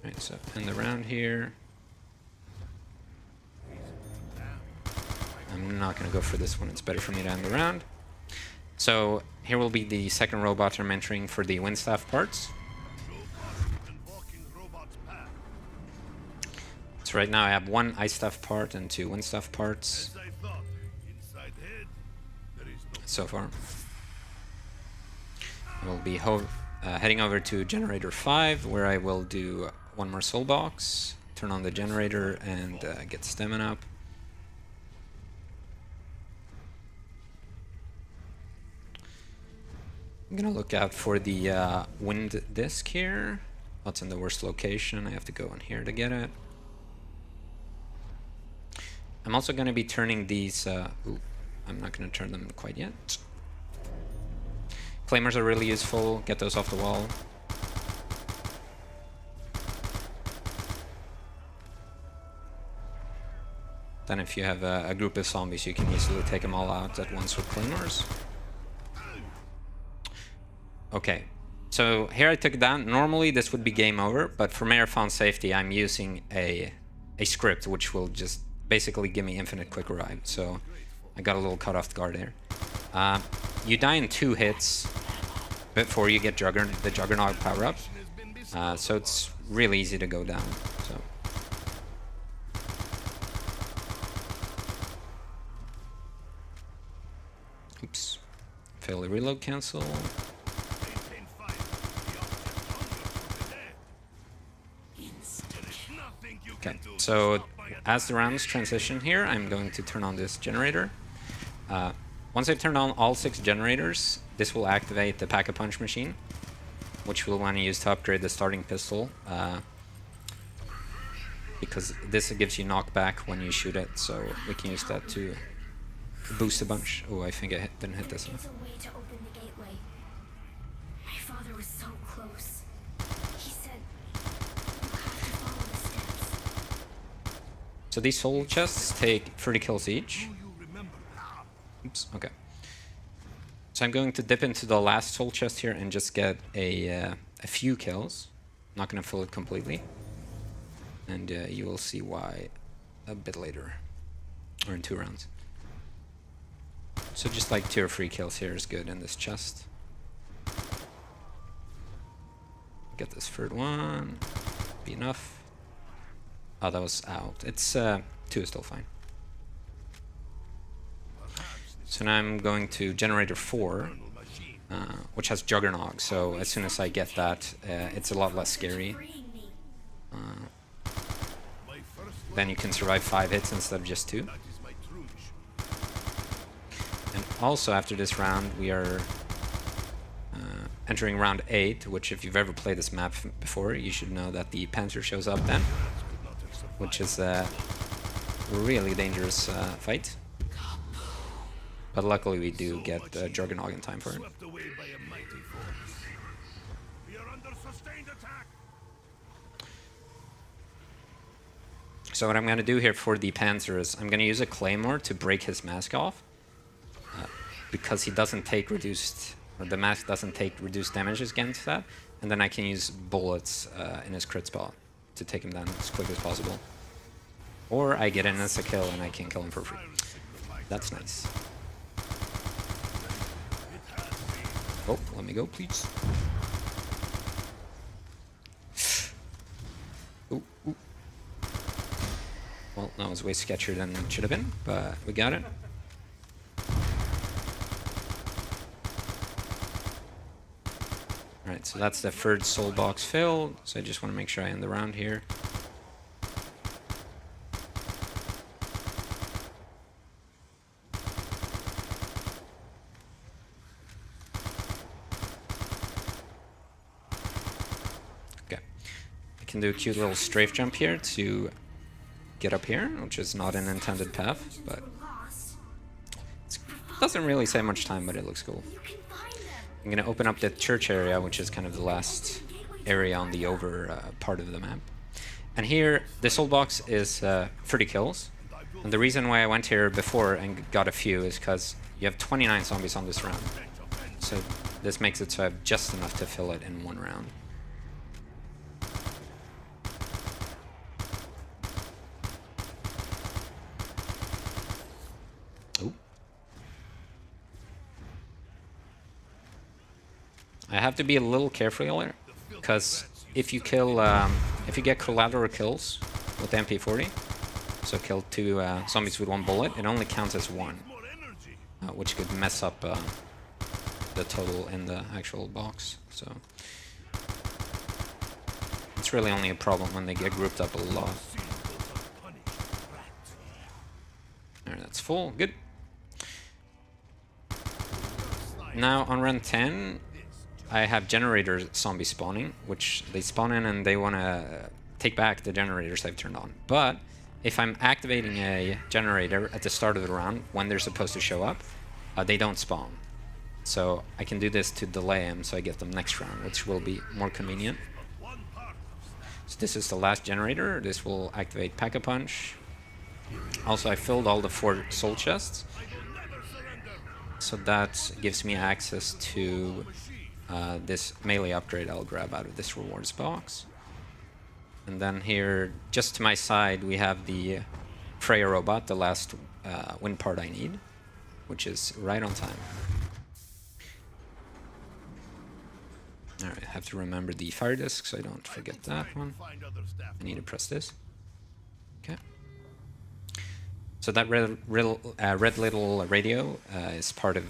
Right, so end the round here. I'm not going to go for this one, it's better for me to end the round. So here will be the second robot I'm entering for the Windstaff parts. So right now I have 1 Ice Staff part and 2 Windstaff parts so far. I will be heading over to Generator 5, where I will do 1 more soul box, turn on the generator, and get stamina up. I'm gonna look out for the wind disc here. What's in the worst location? I have to go in here to get it. I'm also going to be turning these... I'm not going to turn them quite yet. Flamers are really useful. Get those off the wall. Then if you have a group of zombies, you can easily take them all out at once with claymores. Okay, so here I took it down. Normally this would be game over, but for marathon safety, I'm using a script which will just basically give me infinite quick revive. So I got a little cut off guard there. You die in 2 hits before you get the Juggernaut power up. So it's really easy to go down. So. Oops. Fail the reload cancel. Okay, so as the rounds transition here, I'm going to turn on this generator. Once I turn on all 6 generators, this will activate the Pack-a-Punch machine, which we'll want to use to upgrade the starting pistol, because this gives you knockback when you shoot it, so we can use that to boost a bunch. Oh, I think I didn't hit this enough. So these soul chests take 30 kills each. Oops, okay. So I'm going to dip into the last soul chest here and just get a few kills. I'm not going to fill it completely. And you will see why a bit later, or in 2 rounds. So just like 2 or 3 kills here is good in this chest. Get this third one, be enough. Oh, that was out. It's 2 is still fine. So now I'm going to generator 4, which has Juggernog. So as soon as I get that, it's a lot less scary. Then you can survive 5 hits instead of just 2. And also after this round, we are entering round 8, which if you've ever played this map before, you should know that the Panzer shows up then, which is a really dangerous fight. But luckily we do get Juggernog in time for it. So what I'm going to do here for the Panzer is I'm going to use a Claymore to break his mask off. Because he doesn't take reduced, or the mask doesn't take reduced damage against that. And then I can use bullets in his crit spot to take him down as quick as possible. Or I get in as a kill and I can kill him for free. That's nice. Oh, let me go, please. Ooh, ooh. Well, that was way sketchier than it should have been, but we got it. Alright, so that's the third soul box filled, so I just want to make sure I end the round here. Okay. I can do a cute little strafe jump here to get up here, which is not an intended path, but it doesn't really save much time, but it looks cool. I'm going to open up the church area, which is kind of the last area on the over part of the map. And here, the soul box is 30 kills. And the reason why I went here before and got a few is because you have 29 zombies on this round. So this makes it so I have just enough to fill it in one round. I have to be a little careful here, because if you kill, if you get collateral kills with the MP40, so kill 2 zombies with 1 bullet, it only counts as 1, which could mess up the total in the actual box. So it's really only a problem when they get grouped up a lot. Alright, that's full, good. Now on run 10, I have generator zombies spawning, which they spawn in and they want to take back the generators I've turned on. But if I'm activating a generator at the start of the round, when they're supposed to show up, they don't spawn. So I can do this to delay them so I get them next round, which will be more convenient. So this is the last generator. This will activate Pack-a-Punch. Also, I filled all the 4 soul chests. So that gives me access to this melee upgrade I'll grab out of this rewards box. And then here, just to my side, we have the Freya robot, the last wind part I need, which is right on time. Alright, I have to remember the fire disc so I don't forget that one. I need to press this. Okay. So that red little radio is part of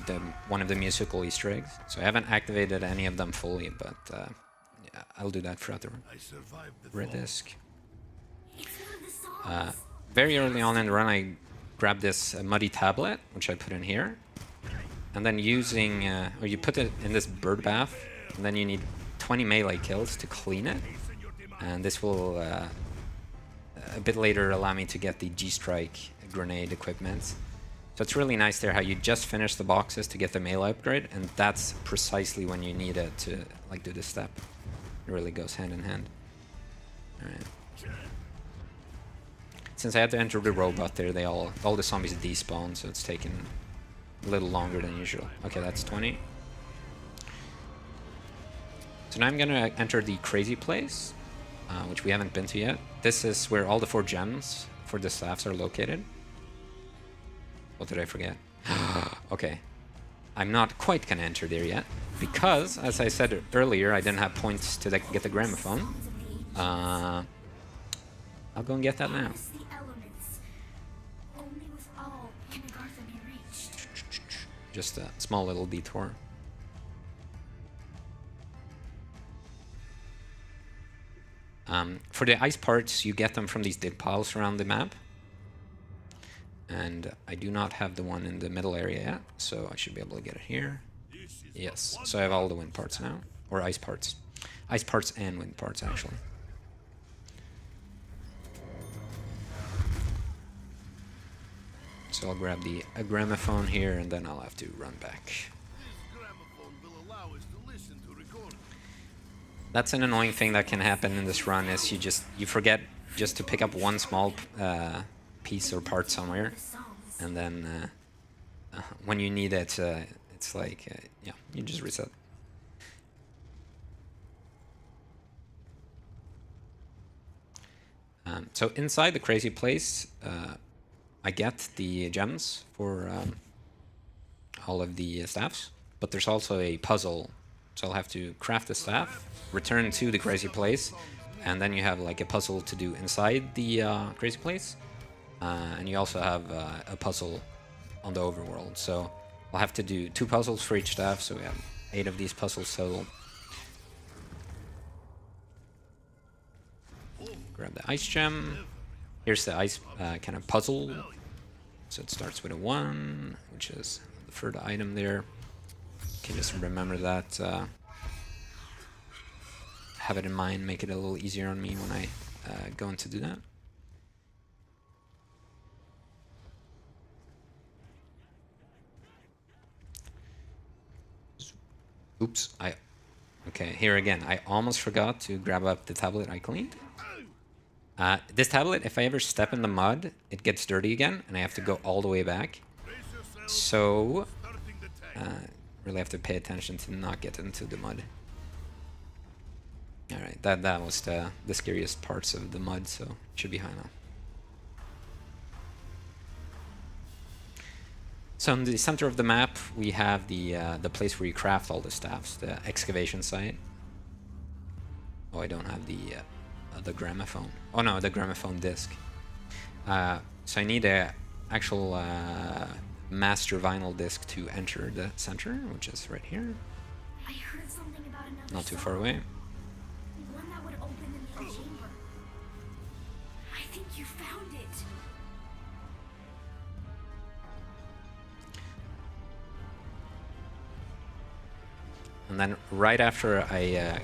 one of the musical Easter eggs. So I haven't activated any of them fully, but yeah, I'll do that throughout the run. Red disc. Very early on in the run, I grabbed this muddy tablet, which I put in here, and then using, or you put it in this bird bath, and then you need 20 melee kills to clean it, and this will a bit later allow me to get the G-Strike grenade equipment. So it's really nice there how you just finish the boxes to get the melee upgrade, and that's precisely when you need it to like do this step. It really goes hand in hand. Alright. Since I had to enter the robot there, they all the zombies despawn, so it's taken a little longer than usual. Okay, that's 20. So now I'm gonna enter the crazy place, which we haven't been to yet. This is where all the 4 gems for the staffs are located. What did I forget? Okay. I'm not quite gonna enter there yet, because, as I said earlier, I didn't have points to get the gramophone. I'll go and get that now. Just a small little detour. For the ice parts, you get them from these dig piles around the map. And I do not have the one in the middle area yet, so I should be able to get it here. Yes, so I have all the wind parts now, or ice parts. Ice parts and wind parts, actually. So I'll grab a gramophone here, and then I'll have to run back. That's an annoying thing that can happen in this run, is you forget just to pick up one small piece or part somewhere, and then when you need it, it's like, yeah, you just reset. So inside the crazy place, I get the gems for all of the staffs, but there's also a puzzle. So I'll have to craft the staff, return to the crazy place, and then you have like a puzzle to do inside the crazy place. And you also have a puzzle on the overworld. So I'll have to do 2 puzzles for each staff, so we have 8 of these puzzles total. Grab the ice gem. Here's the ice kind of puzzle. So it starts with a 1, which is the third item there. You can just remember that. Have it in mind, make it a little easier on me when I go in to do that. Oops, okay, here again, I almost forgot to grab up the tablet I cleaned. This tablet, if I ever step in the mud, it gets dirty again, and I have to go all the way back. So, really have to pay attention to not get into the mud. Alright, that was the scariest parts of the mud, so it should be high now. So in the center of the map, we have the place where you craft all the staffs, the excavation site. Oh, I don't have the gramophone. Oh no, the gramophone disc. So I need a actual master vinyl disc to enter the center, which is right here. I heard something about another Not too far away. One that would open the main chamber. I think you found it. And then right after I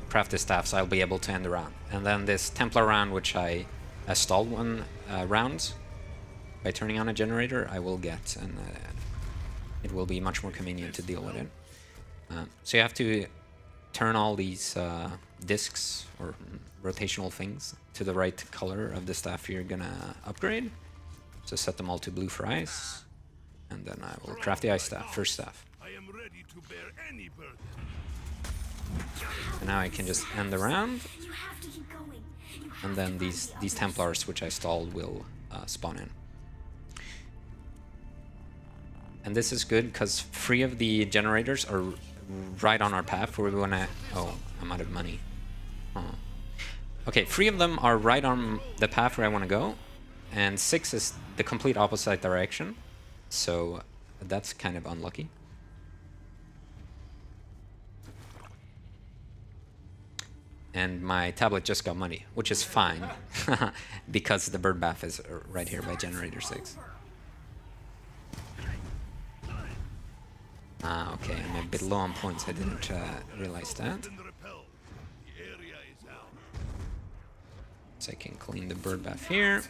craft the staffs, I'll be able to end the round. And then this Templar round, which I stalled 1 round by turning on a generator, I will get, and it will be much more convenient to deal with it. So you have to turn all these discs or rotational things to the right color of the staff you're gonna upgrade. So set them all to blue for ice, and then I will craft the ice staff, first staff. And now I can just end the round, and then these Templars, which I stalled, will spawn in. And this is good because 3 of the generators are right on our path where we want to... Oh, I'm out of money. Oh. Okay, 3 of them are right on the path where I want to go, and 6 is the complete opposite direction, so that's kind of unlucky. And my tablet just got money, which is fine, because the bird bath is right here by generator 6. Okay, I'm a bit low on points, I didn't realize that. So I can clean the bird bath here.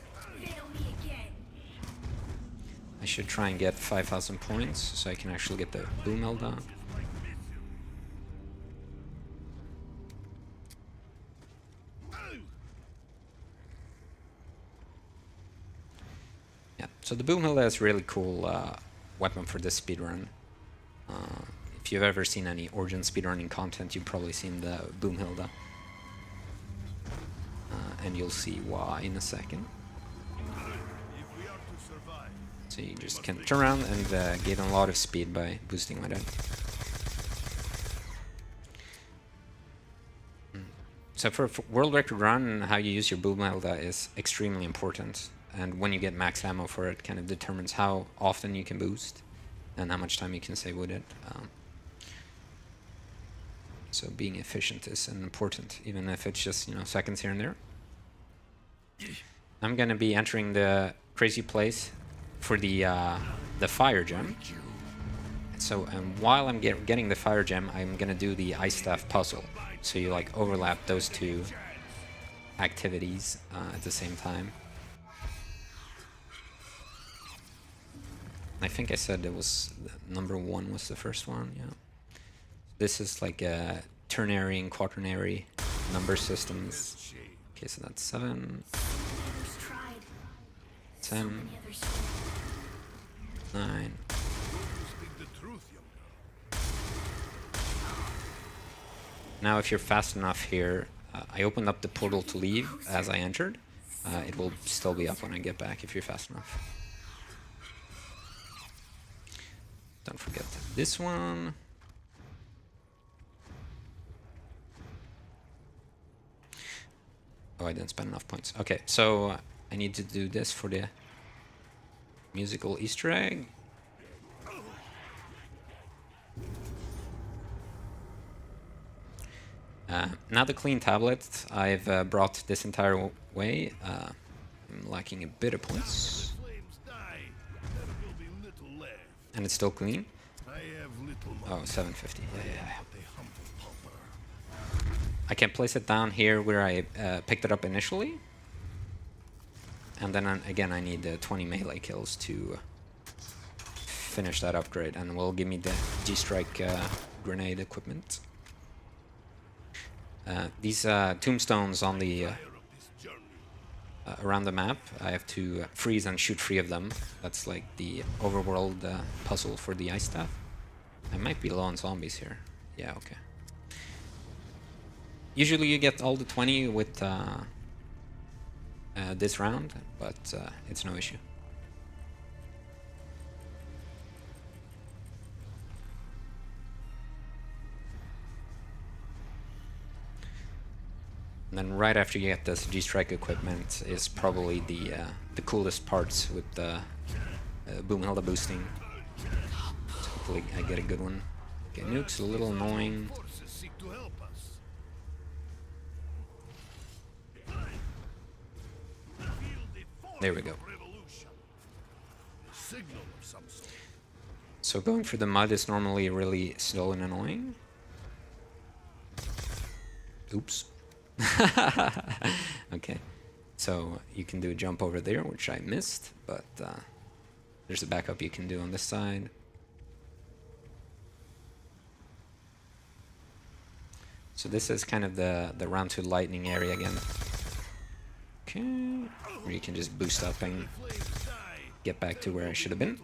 I should try and get 5,000 points, so I can actually get the boom mill done. Yeah, so the boom hilda is a really cool weapon for this speedrun. If you've ever seen any Origin speedrunning content, you've probably seen the boom hilda. And you'll see why in a second. So you just can turn around and gain a lot of speed by boosting with it. So for world record run, how you use your Boomhilda is extremely important. And when you get max ammo for it, kind of determines how often you can boost and how much time you can save with it. So being efficient is important, even if it's just, you know, seconds here and there. I'm gonna be entering the crazy place for the fire gem. So while I'm getting the fire gem, I'm gonna do the ice staff puzzle. So you like overlap those two activities at the same time. I think I said it was number 1 was the first one. Yeah. This is like a ternary and quaternary number systems. Okay, so that's 7, 10, 9. Now if you're fast enough here, I opened up the portal to leave as I entered. It will still be up when I get back if you're fast enough. Don't forget this one. Oh, I didn't spend enough points. Okay, so I need to do this for the musical Easter egg. Now the clean tablet, I've brought this entire way. I'm lacking a bit of points. And it's still clean? Oh, 750. Yeah. I can place it down here where I picked it up initially. And then again, I need 20 melee kills to finish that upgrade. And will give me the G-Strike grenade equipment. These tombstones on the around the map, I have to freeze and shoot 3 of them. That's like the overworld puzzle for the ice staff. I might be low on zombies here. Yeah, okay. Usually you get all the 20 with this round, but it's no issue. And then right after you get this G-Strike equipment is probably the coolest parts with the Boomhilda boosting. So hopefully I get a good one. Okay, nuke's a little annoying. There we go. So going for the mud is normally really slow and annoying. Oops. Okay, so you can do a jump over there, which I missed, but there's a backup you can do on this side. So this is kind of the round 2 lightning area again. Okay, where you can just boost up and get back to where I should have been.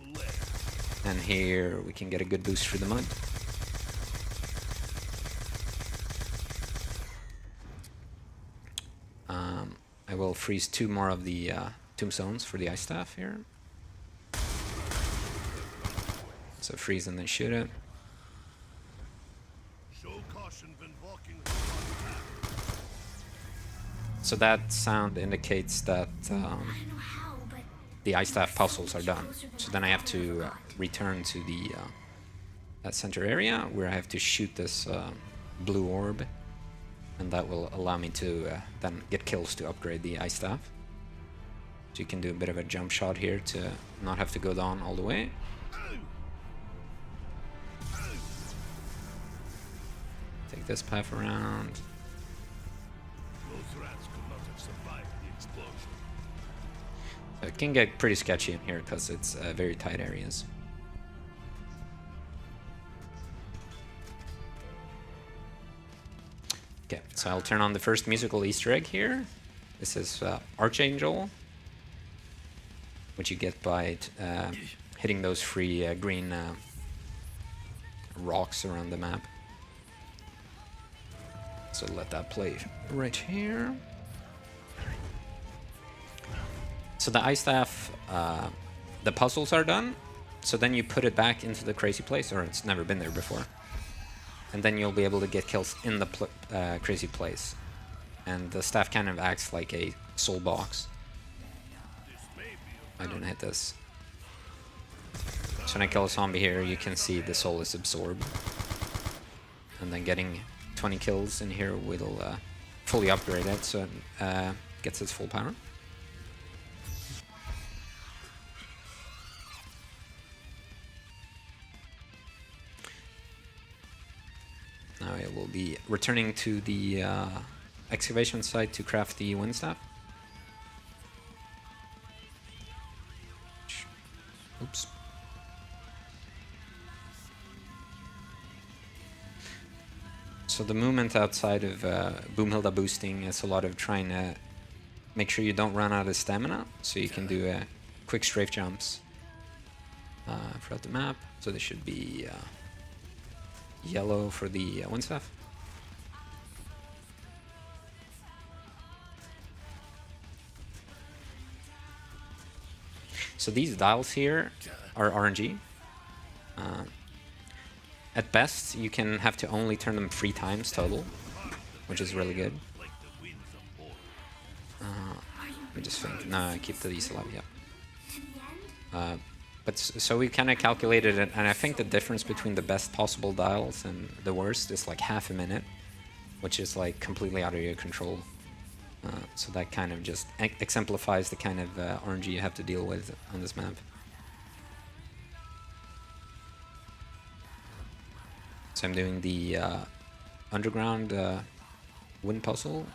And here we can get a good boost through the mud. I will freeze 2 more of the tombstones for the ice staff here. So freeze and then shoot it. So that sound indicates that the ice staff puzzles are done. So then I have to return to the that center area where I have to shoot this blue orb. And that will allow me to then get kills to upgrade the ice staff. So you can do a bit of a jump shot here to not have to go down all the way. Take this path around. So it can get pretty sketchy in here because it's very tight areas. Okay, so I'll turn on the first musical Easter egg here. This is Archangel, which you get by hitting those 3 green rocks around the map. So let that play right here. So the ice staff, the puzzles are done. So then you put it back into the crazy place, or it's never been there before. And then you'll be able to get kills in the crazy place. and the staff kind of acts like a soul box. I don't hit this. So when I kill a zombie here, you can see the soul is absorbed. And then getting 20 kills in here will fully upgrade it, so it gets its full power. Now I will be returning to the excavation site to craft the wind staff. Oops. So the movement outside of Boomhilda boosting is a lot of trying to make sure you don't run out of stamina, so you can do quick strafe jumps throughout the map. So this should be yellow for the wind staff. So these dials here are RNG. At best, you can have to only turn them 3 times total, which is really good. Let me just think. No, I keep these alive, yeah. But so we kind of calculated it, and I think the difference between the best possible dials and the worst is like half a minute, which is like completely out of your control. So that kind of just exemplifies the kind of RNG you have to deal with on this map. So I'm doing the underground wind puzzle.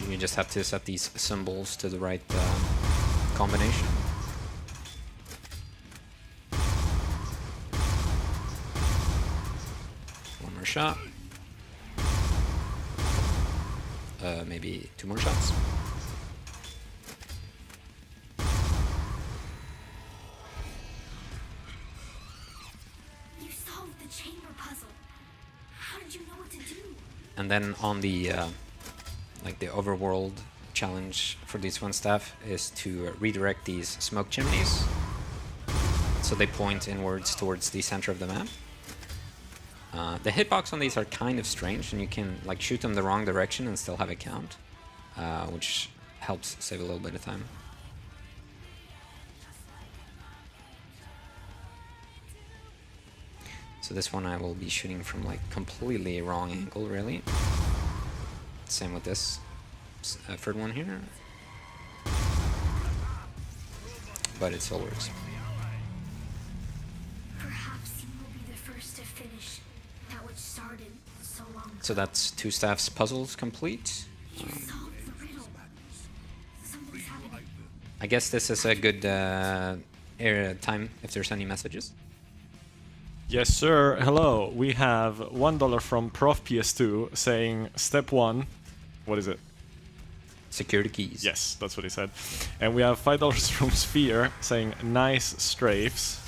You just have to set these symbols to the right combination. One more shot. Maybe 2 more shots. You solved the chamber puzzle. How did you know what to do? And then on the like the overworld challenge for these one staff is to redirect these smoke chimneys so they point inwards towards the center of the map. The hitbox on these are kind of strange, and you can like shoot them the wrong direction and still have a count, which helps save a little bit of time. So this one I will be shooting from like completely wrong angle, really. Same with this third one here, but it still works. Perhaps you will be the first to finish that which started so long ago. So that's 2 staffs puzzles complete. You solved the riddle. Something's happening. I guess this is a good time if there's any messages. Yes, sir. Hello. We have $1 from Prof PS2 saying step 1. What is it? Security keys. Yes, that's what he said. And we have $5 from Sphere saying nice strafes,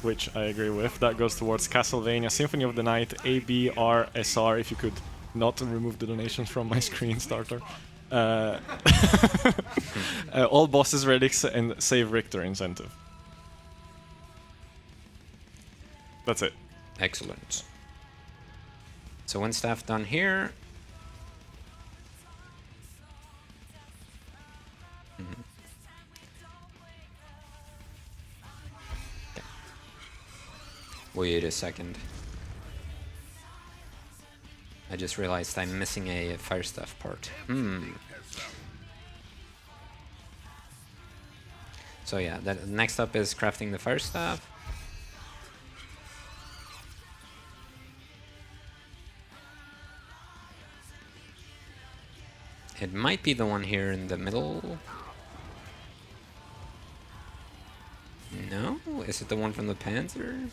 which I agree with. That goes towards Castlevania Symphony of the Night ABRSR, if you could not remove the donations from my screen starter. All bosses, relics, and save Richter incentive. That's it. Excellent. So one staff done here. Okay. Wait a second. I just realized I'm missing a fire staff part. So yeah, next up is crafting the fire staff. It might be the one here in the middle. No? Is it the one from the Panzer?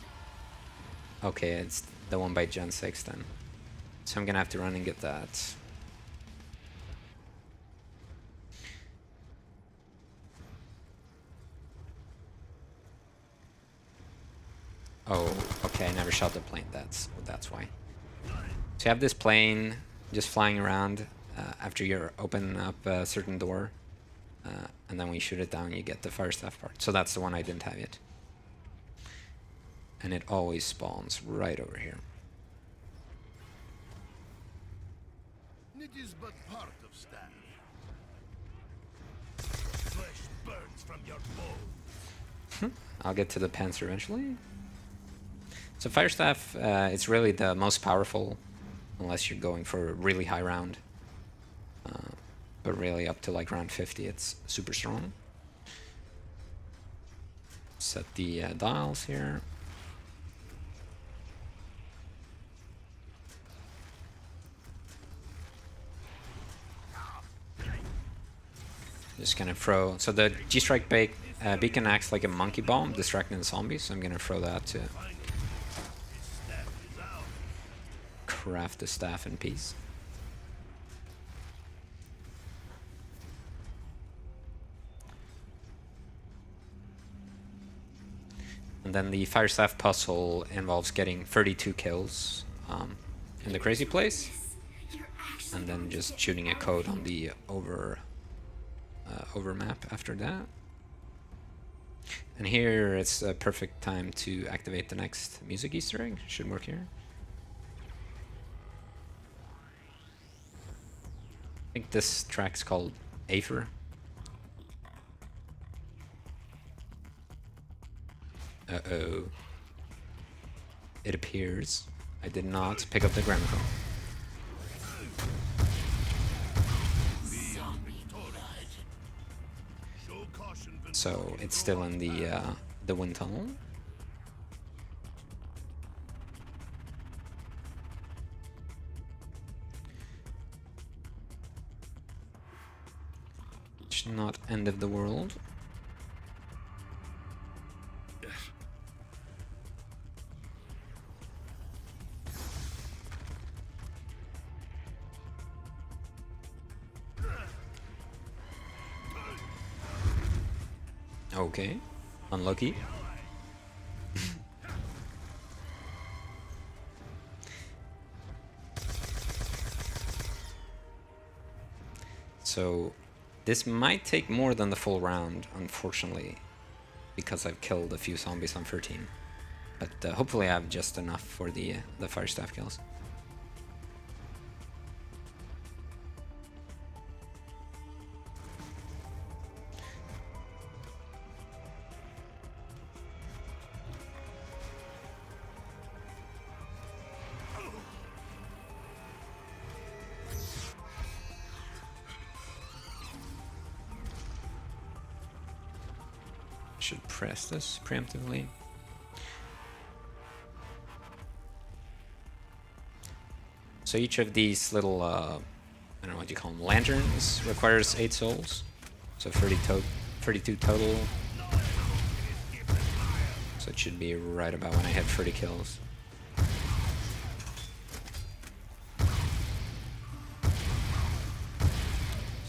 Okay, it's the one by Gen 6 then. So I'm gonna have to run and get that. Oh, okay, I never shot the plane, that's why. So you have this plane just flying around. After you open up a certain door, and then when you shoot it down, you get the fire staff part. So that's the one I didn't have yet. and it always spawns right over here. It is but part of staff. Flesh burns from your bones. I'll get to the Panther eventually. So Fire Staff, it's really the most powerful, unless you're going for a really high round. But really up to like round 50, it's super strong. Set the dials here. Just gonna throw, so the G-Strike beacon acts like a monkey bomb, distracting the zombies, so I'm gonna throw that to craft the staff in peace. And then the Fire Staff puzzle involves getting 32 kills in the crazy place, and then just shooting a code on the over map after that. And here it's a perfect time to activate the next music Easter egg. Should work here. I think this track's called Aether. Uh-oh. It appears I did not pick up the gramophone. So it's still in the wind tunnel. It's not end of the world. Okay, unlucky. So this might take more than the full round, unfortunately, because I've killed a few zombies on 13. But hopefully I have just enough for the Fire Staff kills. Should press this preemptively. So each of these little, I don't know what you call them, lanterns requires 8 souls. So 32 total. So it should be right about when I hit 30 kills.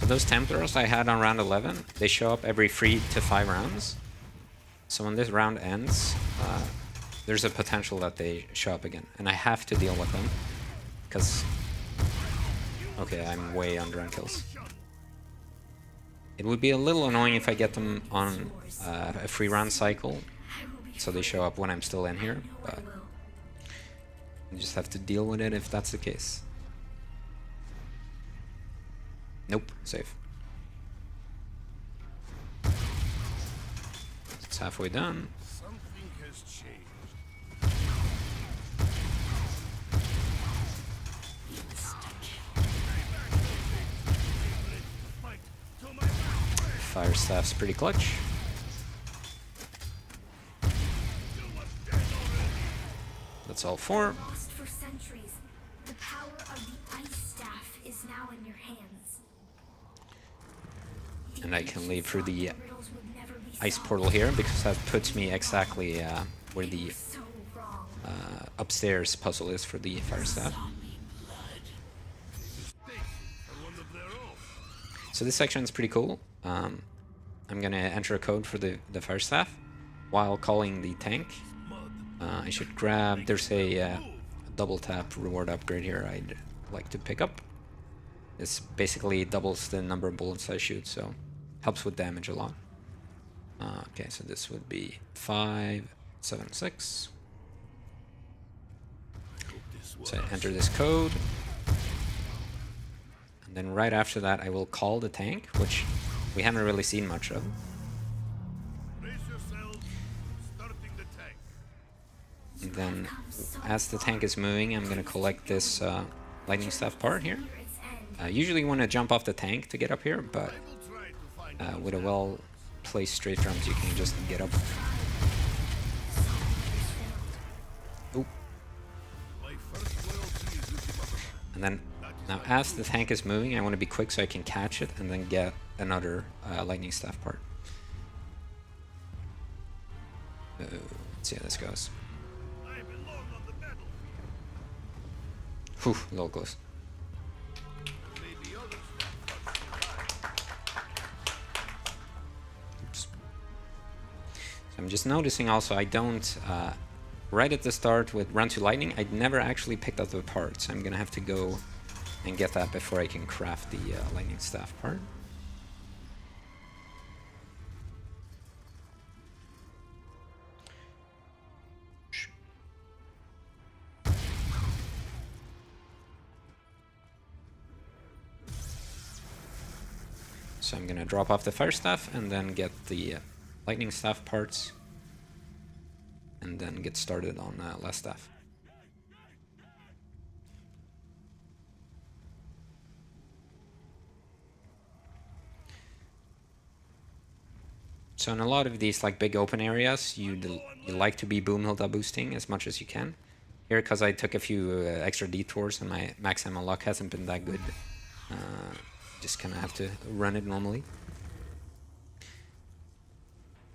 So those Templars I had on round 11, they show up every 3 to 5 rounds. So when this round ends, there's a potential that they show up again. And I have to deal with them. Because... okay, I'm way under on kills. It would be a little annoying if I get them on a free round cycle. So they show up when I'm still in here. But you just have to deal with it if that's the case. Nope, save. It's halfway done. Something has changed. Fire Staff's pretty clutch. That's all 4. Lost for centuries. The power of the ice staff is now in your hands. And I can leave through the ice portal here because that puts me exactly where the upstairs puzzle is for the Fire Staff. So this section is pretty cool. I'm gonna enter a code for the Fire Staff while calling the tank. I should grab, there's a double tap reward upgrade here I'd like to pick up. This basically doubles the number of bullets I shoot, so helps with damage a lot. Okay, so this would be 5, 7, 6. So I enter this code. And then right after that, I will call the tank, which we haven't really seen much of. And then, as the tank is moving, I'm gonna collect this lightning staff part here. Usually you want to jump off the tank to get up here, but with a well-placed straight drums, you can just get up. Oop. And then, now as the tank is moving, I want to be quick so I can catch it and then get another lightning staff part. Let's see how this goes. Whew, a little close. Oops. So I'm just noticing also I don't, right at the start with Run to Lightning, I never actually picked up the parts. I'm gonna have to go and get that before I can craft the lightning staff part. So I'm gonna drop off the fire staff and then get the lightning staff parts and then get started on last staff. So in a lot of these like big open areas, you like to be boom hilda boosting as much as you can. Here, because I took a few extra detours and my max ammo luck hasn't been that good. Just kind of have to run it normally.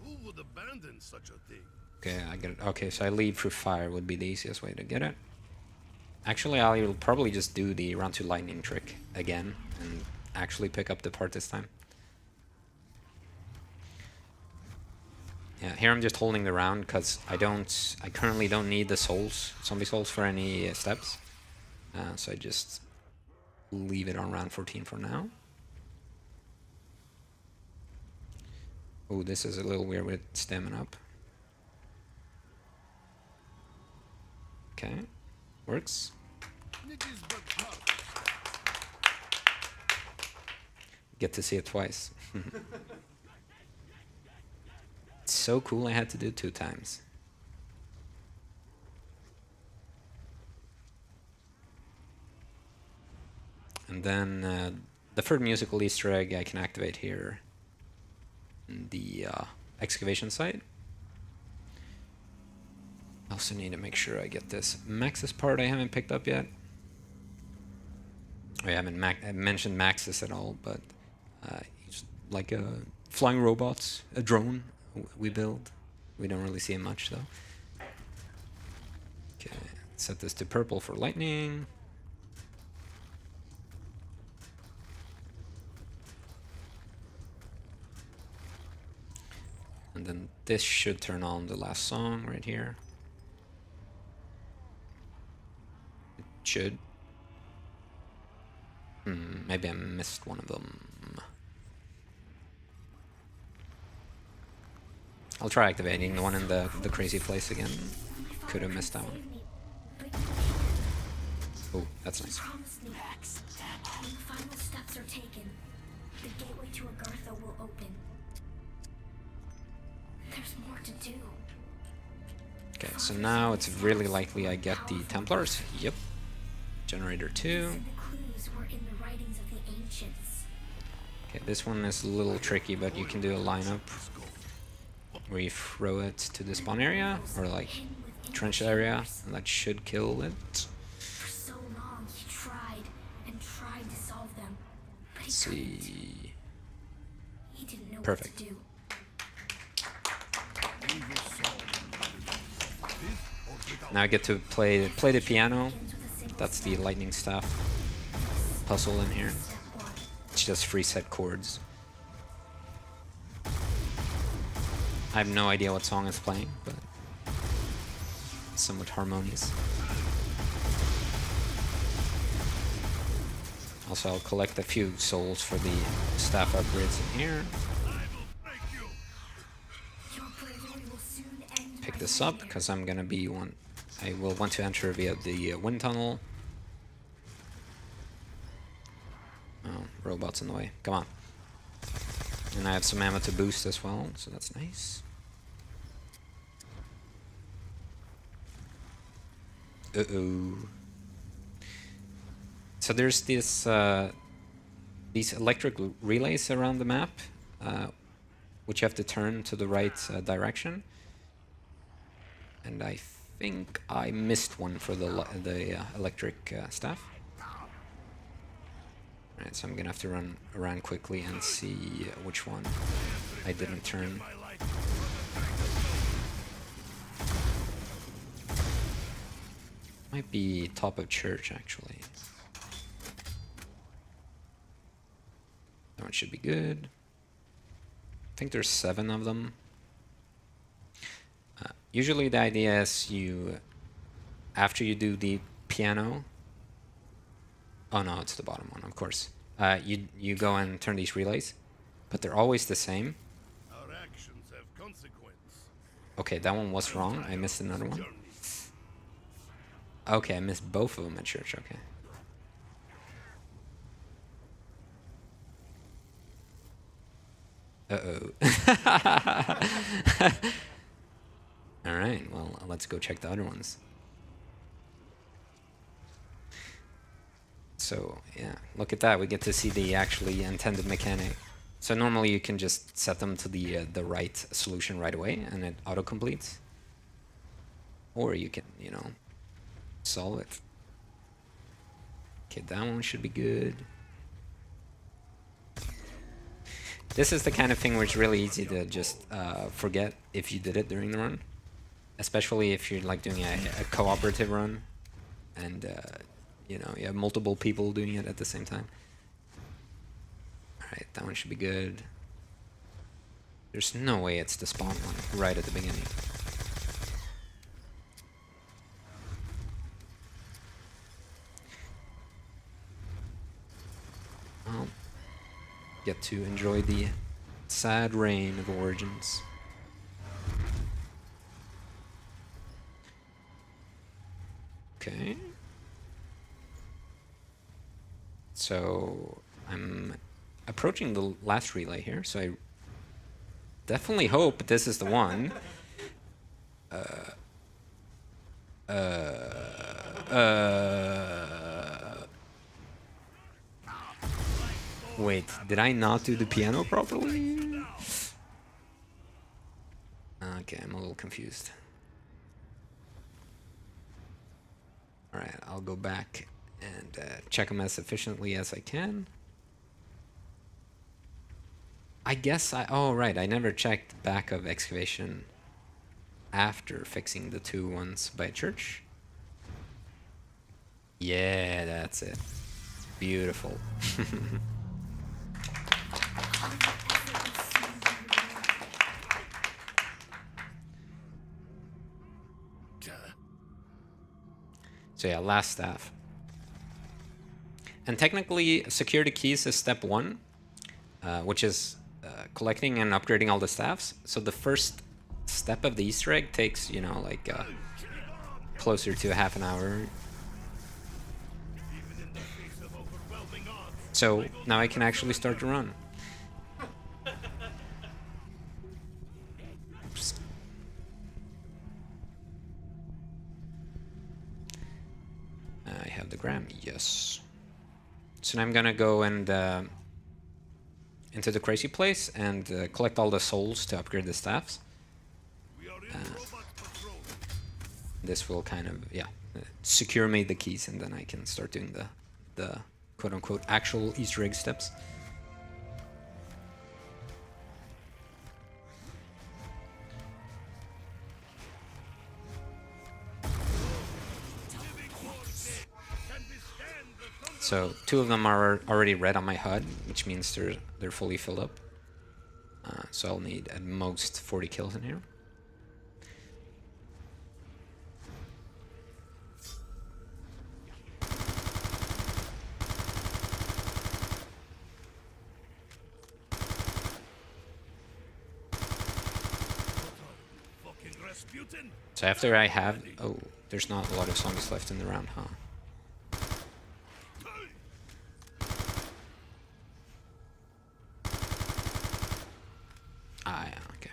Who would abandon such a thing? Okay, I get it. Okay, so I lead through fire would be the easiest way to get it. Actually, I'll probably just do the Run to Lightning trick again and actually pick up the part this time. Yeah, here I'm just holding the round because I currently don't need the zombie souls for any steps. So I just leave it on round 14 for now. Oh, this is a little weird with stamina up. Okay, works. Get to see it twice. It's so cool I had to do it 2 times. And then the third musical Easter egg I can activate here in the excavation site. I also need to make sure I get this Maxis part I haven't picked up yet. I haven't mentioned Maxis at all, but he's like a flying robot, a drone we build. We don't really see him much though. Okay, set this to purple for lightning. And then this should turn on the last song right here. It should. Maybe I missed one of them. I'll try activating the one in the crazy place again. Could have missed that one. Oh, that's nice. When the final steps are taken, the gateway to Agartha will open. There's more to do. Okay, so now it's really likely I get the Templars. Yep. Generator 2. The clues were in the writings of the ancients. Okay, this one is a little tricky, but you can do a lineup where you throw it to the spawn area or like trench area, and that should kill it. For so long he tried and tried to solve them, but he See. He didn't know Perfect. what to do. Now I get to play the piano. That's the lightning staff puzzle in here. It's just 3 set chords. I have no idea what song it's playing, but it's somewhat harmonious. Also, I'll collect a few souls for the staff upgrades in here. Pick this up, because I'm gonna be I will want to enter via the wind tunnel. Oh, robots in the way. Come on. And I have some ammo to boost as well, so that's nice. Uh-oh. So there's this these electric relays around the map, which you have to turn to the right direction. And I think I missed one for the electric staff. Alright, so I'm gonna have to run around quickly and see which one I didn't turn. Might be top of church, actually. That one should be good. I think there's 7 of them. Usually the idea is after you do the piano. Oh no, it's the bottom one, of course. You go and turn these relays, but they're always the same. Our actions have consequence. Okay, that one was wrong. I missed another one. Okay, I missed both of them at church. Okay. Uh-oh. Alright, well, let's go check the other ones. So, yeah, look at that. We get to see the actually intended mechanic. So normally you can just set them to the right solution right away, and it auto-completes. Or you can, you know, solve it. Okay, that one should be good. This is the kind of thing where it's really easy to just forget if you did it during the run. Especially if you're like doing a cooperative run. And, you know, you have multiple people doing it at the same time. Alright, that one should be good. There's no way it's the spawn one right at the beginning. Well, get to enjoy the sad rain of Origins. Okay. So I'm approaching the last relay here, so I definitely hope this is the one. Wait, did I not do the piano properly? Okay, I'm a little confused. Alright, I'll go back and check them as efficiently as I can. I guess oh right, I never checked back of excavation after fixing the 2 ones by church. Yeah, that's it. Beautiful. So yeah, last staff. And technically, security keys is step 1, which is collecting and upgrading all the staffs. So the first step of the Easter egg takes, you know, like closer to half an hour. So now I can actually start to run. Oops. I have the gram, yes. So now I'm gonna go and into the crazy place and collect all the souls to upgrade the staffs. This will kind of, yeah, secure me the keys, and then I can start doing the quote-unquote actual Easter egg steps. So 2 of them are already red on my HUD, which means they're fully filled up. So I'll need at most 40 kills in here. So after I have... Oh, there's not a lot of zombies left in the round, huh? Ah, yeah, okay.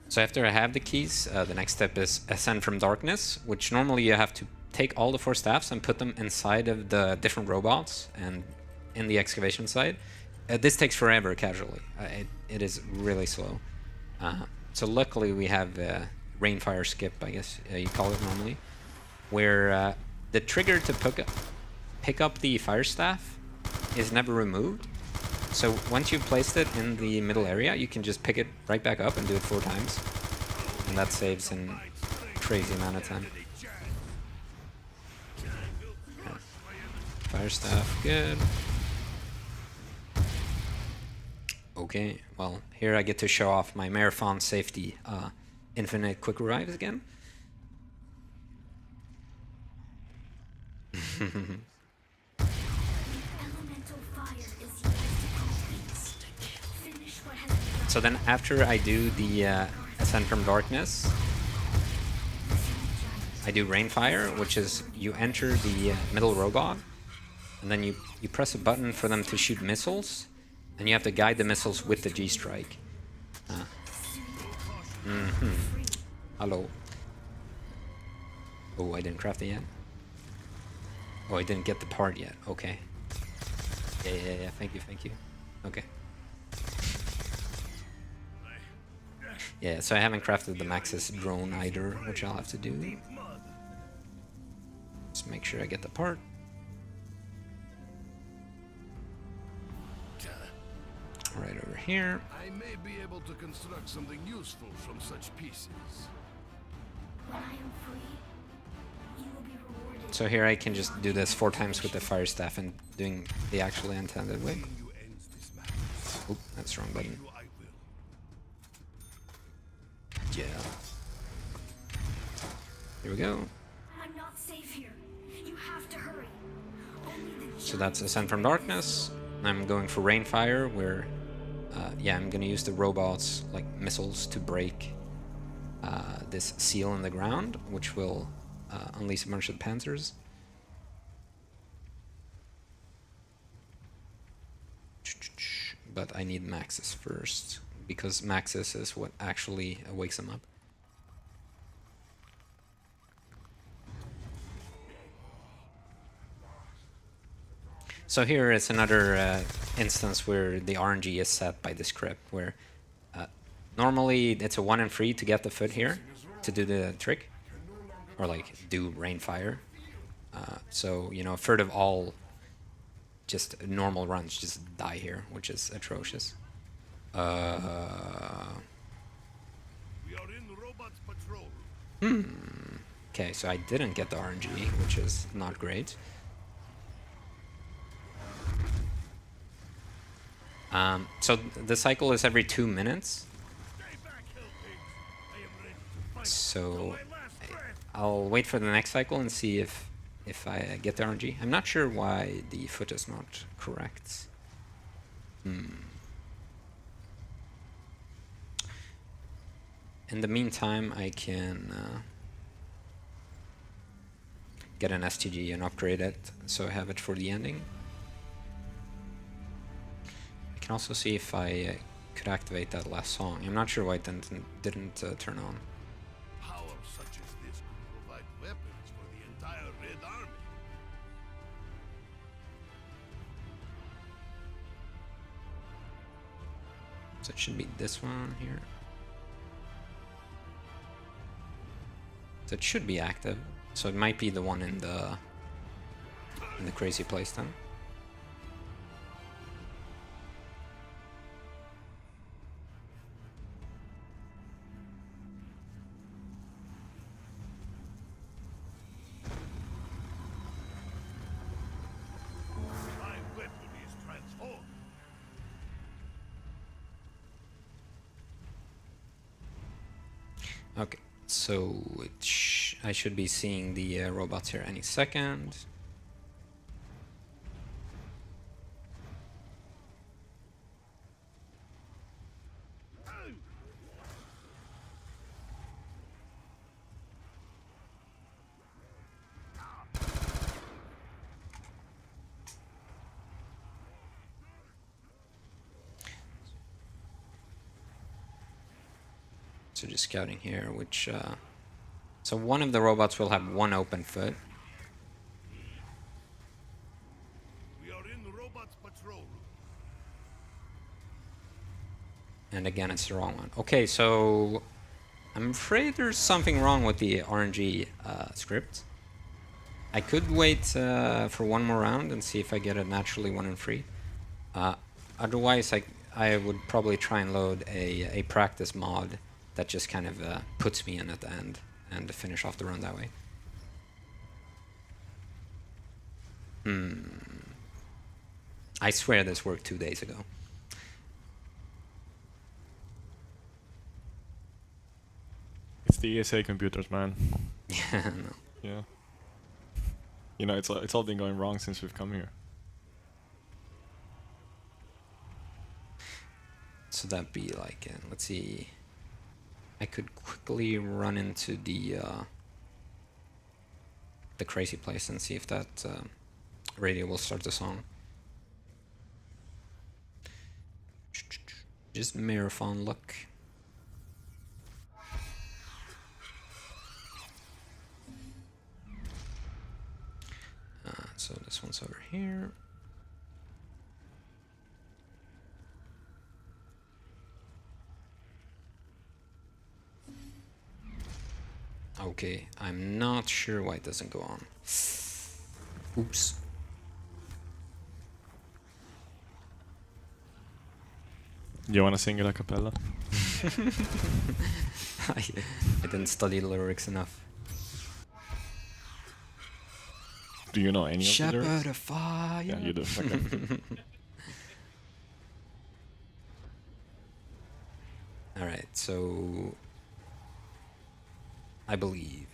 So after I have the keys, the next step is Ascend from Darkness, which normally you have to take all the 4 staffs and put them inside of the different robots and in the excavation site. This takes forever casually. It is really slow. So luckily we have Rainfire Skip, I guess you call it normally, where the trigger to pick up the fire staff is never removed. So once you've placed it in the middle area, you can just pick it right back up and do it 4 times. And that saves a crazy amount of time. Fire staff, good. Okay, well, here I get to show off my Marathon safety infinite quick revives again. So then after I do the Ascent from Darkness, I do Rainfire, which is you enter the middle robot, and then you press a button for them to shoot missiles, and you have to guide the missiles with the G-Strike. Hello. Oh, I didn't craft it yet. Oh, I didn't get the part yet. Okay. Yeah. Thank you. Okay. Yeah, so I haven't crafted the Maxis drone either, which I'll have to do. Just make sure I get the part. Right over here. I may be able to construct something useful from such pieces. When I am free, you will be rewarded. So here I can just do this 4 times with the fire staff and doing the actually intended way. Oop, that's the wrong button. Yeah. Here we go. I'm not safe here. You have to hurry. So that's Ascent from Darkness. I'm going for Rainfire, where yeah, I'm gonna use the robots like missiles to break this seal in the ground, which will unleash a bunch of panzers. But I need Maxis first, because Maxis is what actually wakes them up. So here is another instance where the RNG is set by the script, where normally it's a 1 in 3 to get the foot here to do the trick, or like do Rainfire. So, you know, a third of all just normal runs just die here, which is atrocious. We are in robots patrol. Okay, so I didn't get the RNG, which is not great. So the cycle is every 2 minutes. So I'll wait for the next cycle and see if I get the RNG. I'm not sure why the foot is not correct. In the meantime, I can get an STG and upgrade it so I have it for the ending. I can also see if I could activate that last song. I'm not sure why it didn't turn on. Power such as this could provide weapons for the entire Red Army. So it should be this one here. So it should be active. So it might be the one in the crazy place then. My weapon is transformed. Okay, so I should be seeing the robots here any second. So just scouting here, which... so one of the robots will have one open foot. We are in the robot's patrol. And again, it's the wrong one. Okay, so... I'm afraid there's something wrong with the RNG script. I could wait for one more round and see if I get it naturally 1 and 3. Otherwise, I would probably try and load a practice mod that just kind of puts me in at the end and finish off the run that way. I swear this worked 2 days ago. It's the ESA computers, man. Yeah, no. Yeah. You know, it's all been going wrong since we've come here. So that'd be like, let's see. I could quickly run into the crazy place and see if that radio will start the song. Just marathon luck. So this one's over here. Okay, I'm not sure why it doesn't go on. Oops. You wanna sing it a cappella? I didn't study lyrics enough. Do you know any of the Shepherd lyrics? of fire. Yeah, you do. Okay. Alright, so... I believe.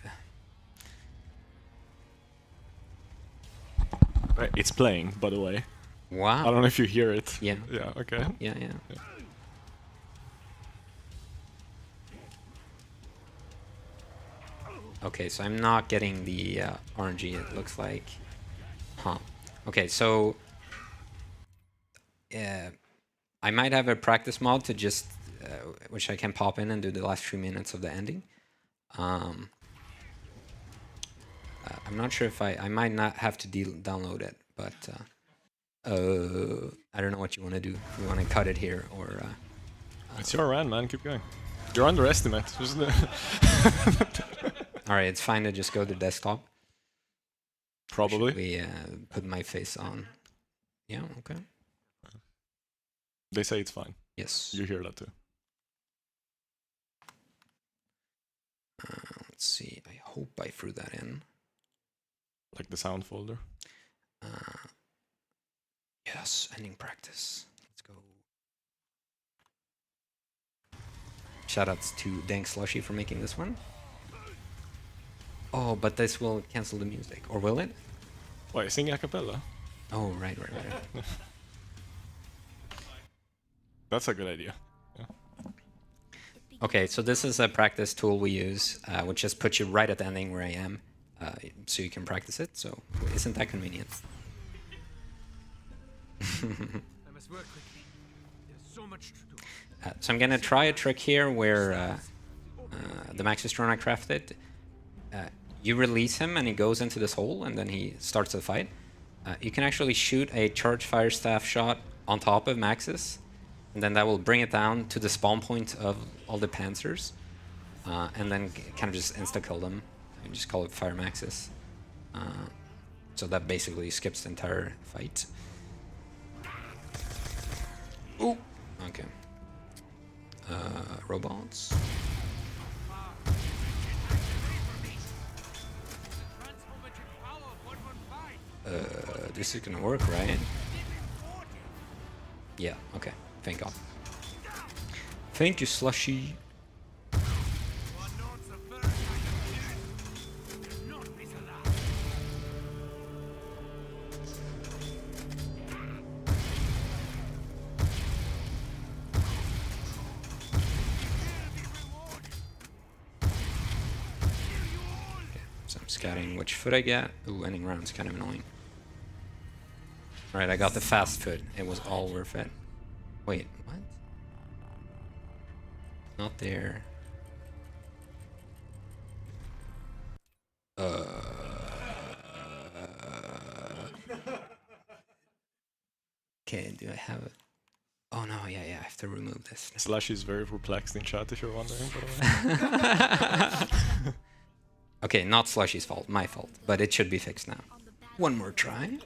Right, it's playing, by the way. Wow. I don't know if you hear it. Yeah. Yeah, okay. Yeah. Okay, so I'm not getting the RNG, it looks like. Huh. Okay, so... I might have a practice mod to just... which I can pop in and do the last 3 minutes of the ending. I'm not sure if I might not have to download it, but... I don't know what you want to do. If you want to cut it here, or... it's your run, man. Keep going. You're underestimate. Alright, it's fine to just go to desktop. Probably. We put my face on. Yeah, okay. They say it's fine. Yes. You hear that too. Let's see. I hope I threw that in. Like the sound folder? Yes, ending practice. Let's go. Shoutouts to Dank Slushy for making this one. Oh, but this will cancel the music. Or will it? Wait, sing a cappella? Oh, right. That's a good idea. Yeah. Okay, so this is a practice tool we use, which just puts you right at the ending where I am, so you can practice it. So isn't that convenient? I must work quickly. There's so much to do. So I'm gonna try a trick here where the Maxis drone I crafted, you release him and he goes into this hole and then he starts the fight. You can actually shoot a charged fire staff shot on top of Maxis, and then that will bring it down to the spawn point of all the Panzers, and then kind of just insta-kill them. And just call it Fire Maxis. So that basically skips the entire fight. Ooh! Okay. Robots. This is gonna work, right? Yeah, okay. Thank God. Thank you, Slushy. So I'm scouting which foot I get. Ooh, ending round's kind of annoying. Alright, I got the fast foot. It was all worth it. Wait, what? Not there. have it. Oh no, yeah, I have to remove this. Slash is very perplexed in chat if you're wondering, by the way. Okay, not Slushy's fault, my fault. But it should be fixed now. One more try.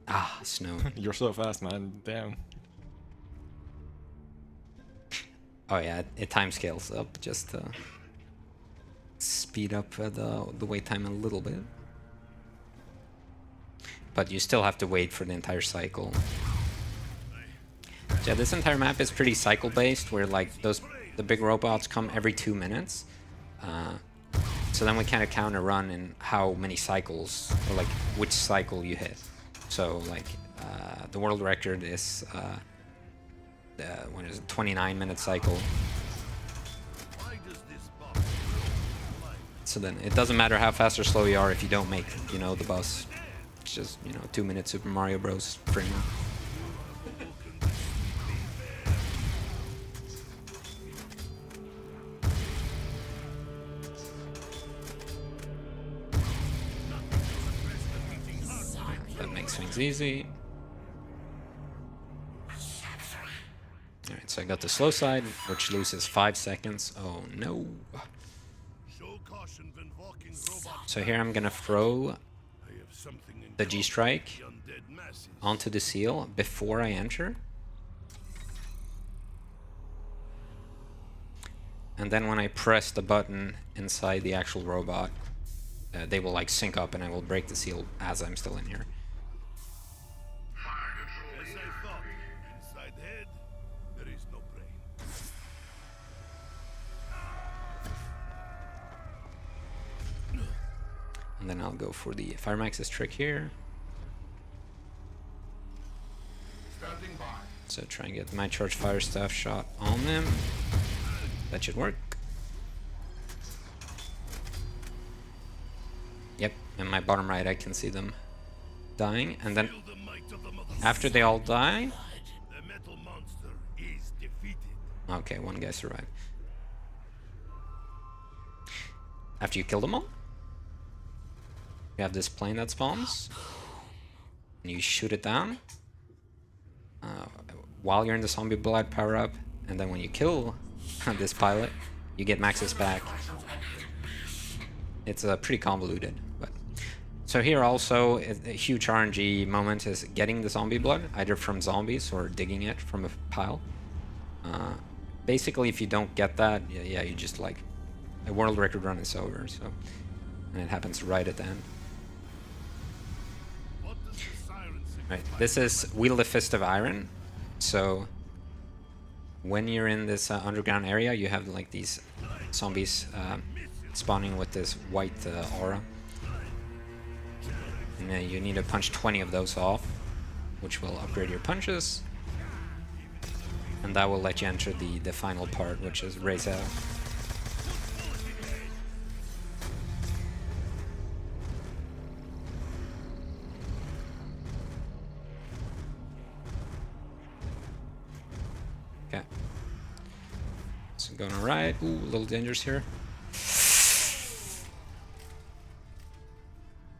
Ah, snow. You're so fast, man. Damn. Oh yeah, it time scales up just to speed up the wait time a little bit. But you still have to wait for the entire cycle. So yeah, this entire map is pretty cycle-based, where like the big robots come every 2 minutes. So then we kind of count a run in how many cycles, or like which cycle you hit. So like the world record is what is it, 29-minute cycle. So then it doesn't matter how fast or slow you are if you don't make, you know, the bus. It's just, you know, 2-minute Super Mario Bros. Frame. That makes things easy. Alright, so I got the slow side, which loses 5 seconds. Oh no. So here I'm gonna throw the G-Strike onto the seal before I enter. And then when I press the button inside the actual robot, they will like sync up and I will break the seal as I'm still in here. And then I'll go for the Firemax's trick here. So try and get my charged fire staff shot on them. That should work. Yep, in my bottom right I can see them dying. And then after they all die... Okay, one guy survived. After you kill them all, you have this plane that spawns, and you shoot it down while you're in the zombie blood power up, and then when you kill this pilot, you get Max's back. It's pretty convoluted, but so here also a huge RNG moment is getting the zombie blood either from zombies or digging it from a pile. Basically, if you don't get that, yeah, you just like a world record run is over. So, and it happens right at the end. Right, this is Wield the Fist of Iron. So when you're in this underground area, you have like these zombies spawning with this white aura. And you need to punch 20 of those off, which will upgrade your punches. And that will let you enter the final part, which is Raise Out. Okay. So going alright. Ooh, a little dangerous here.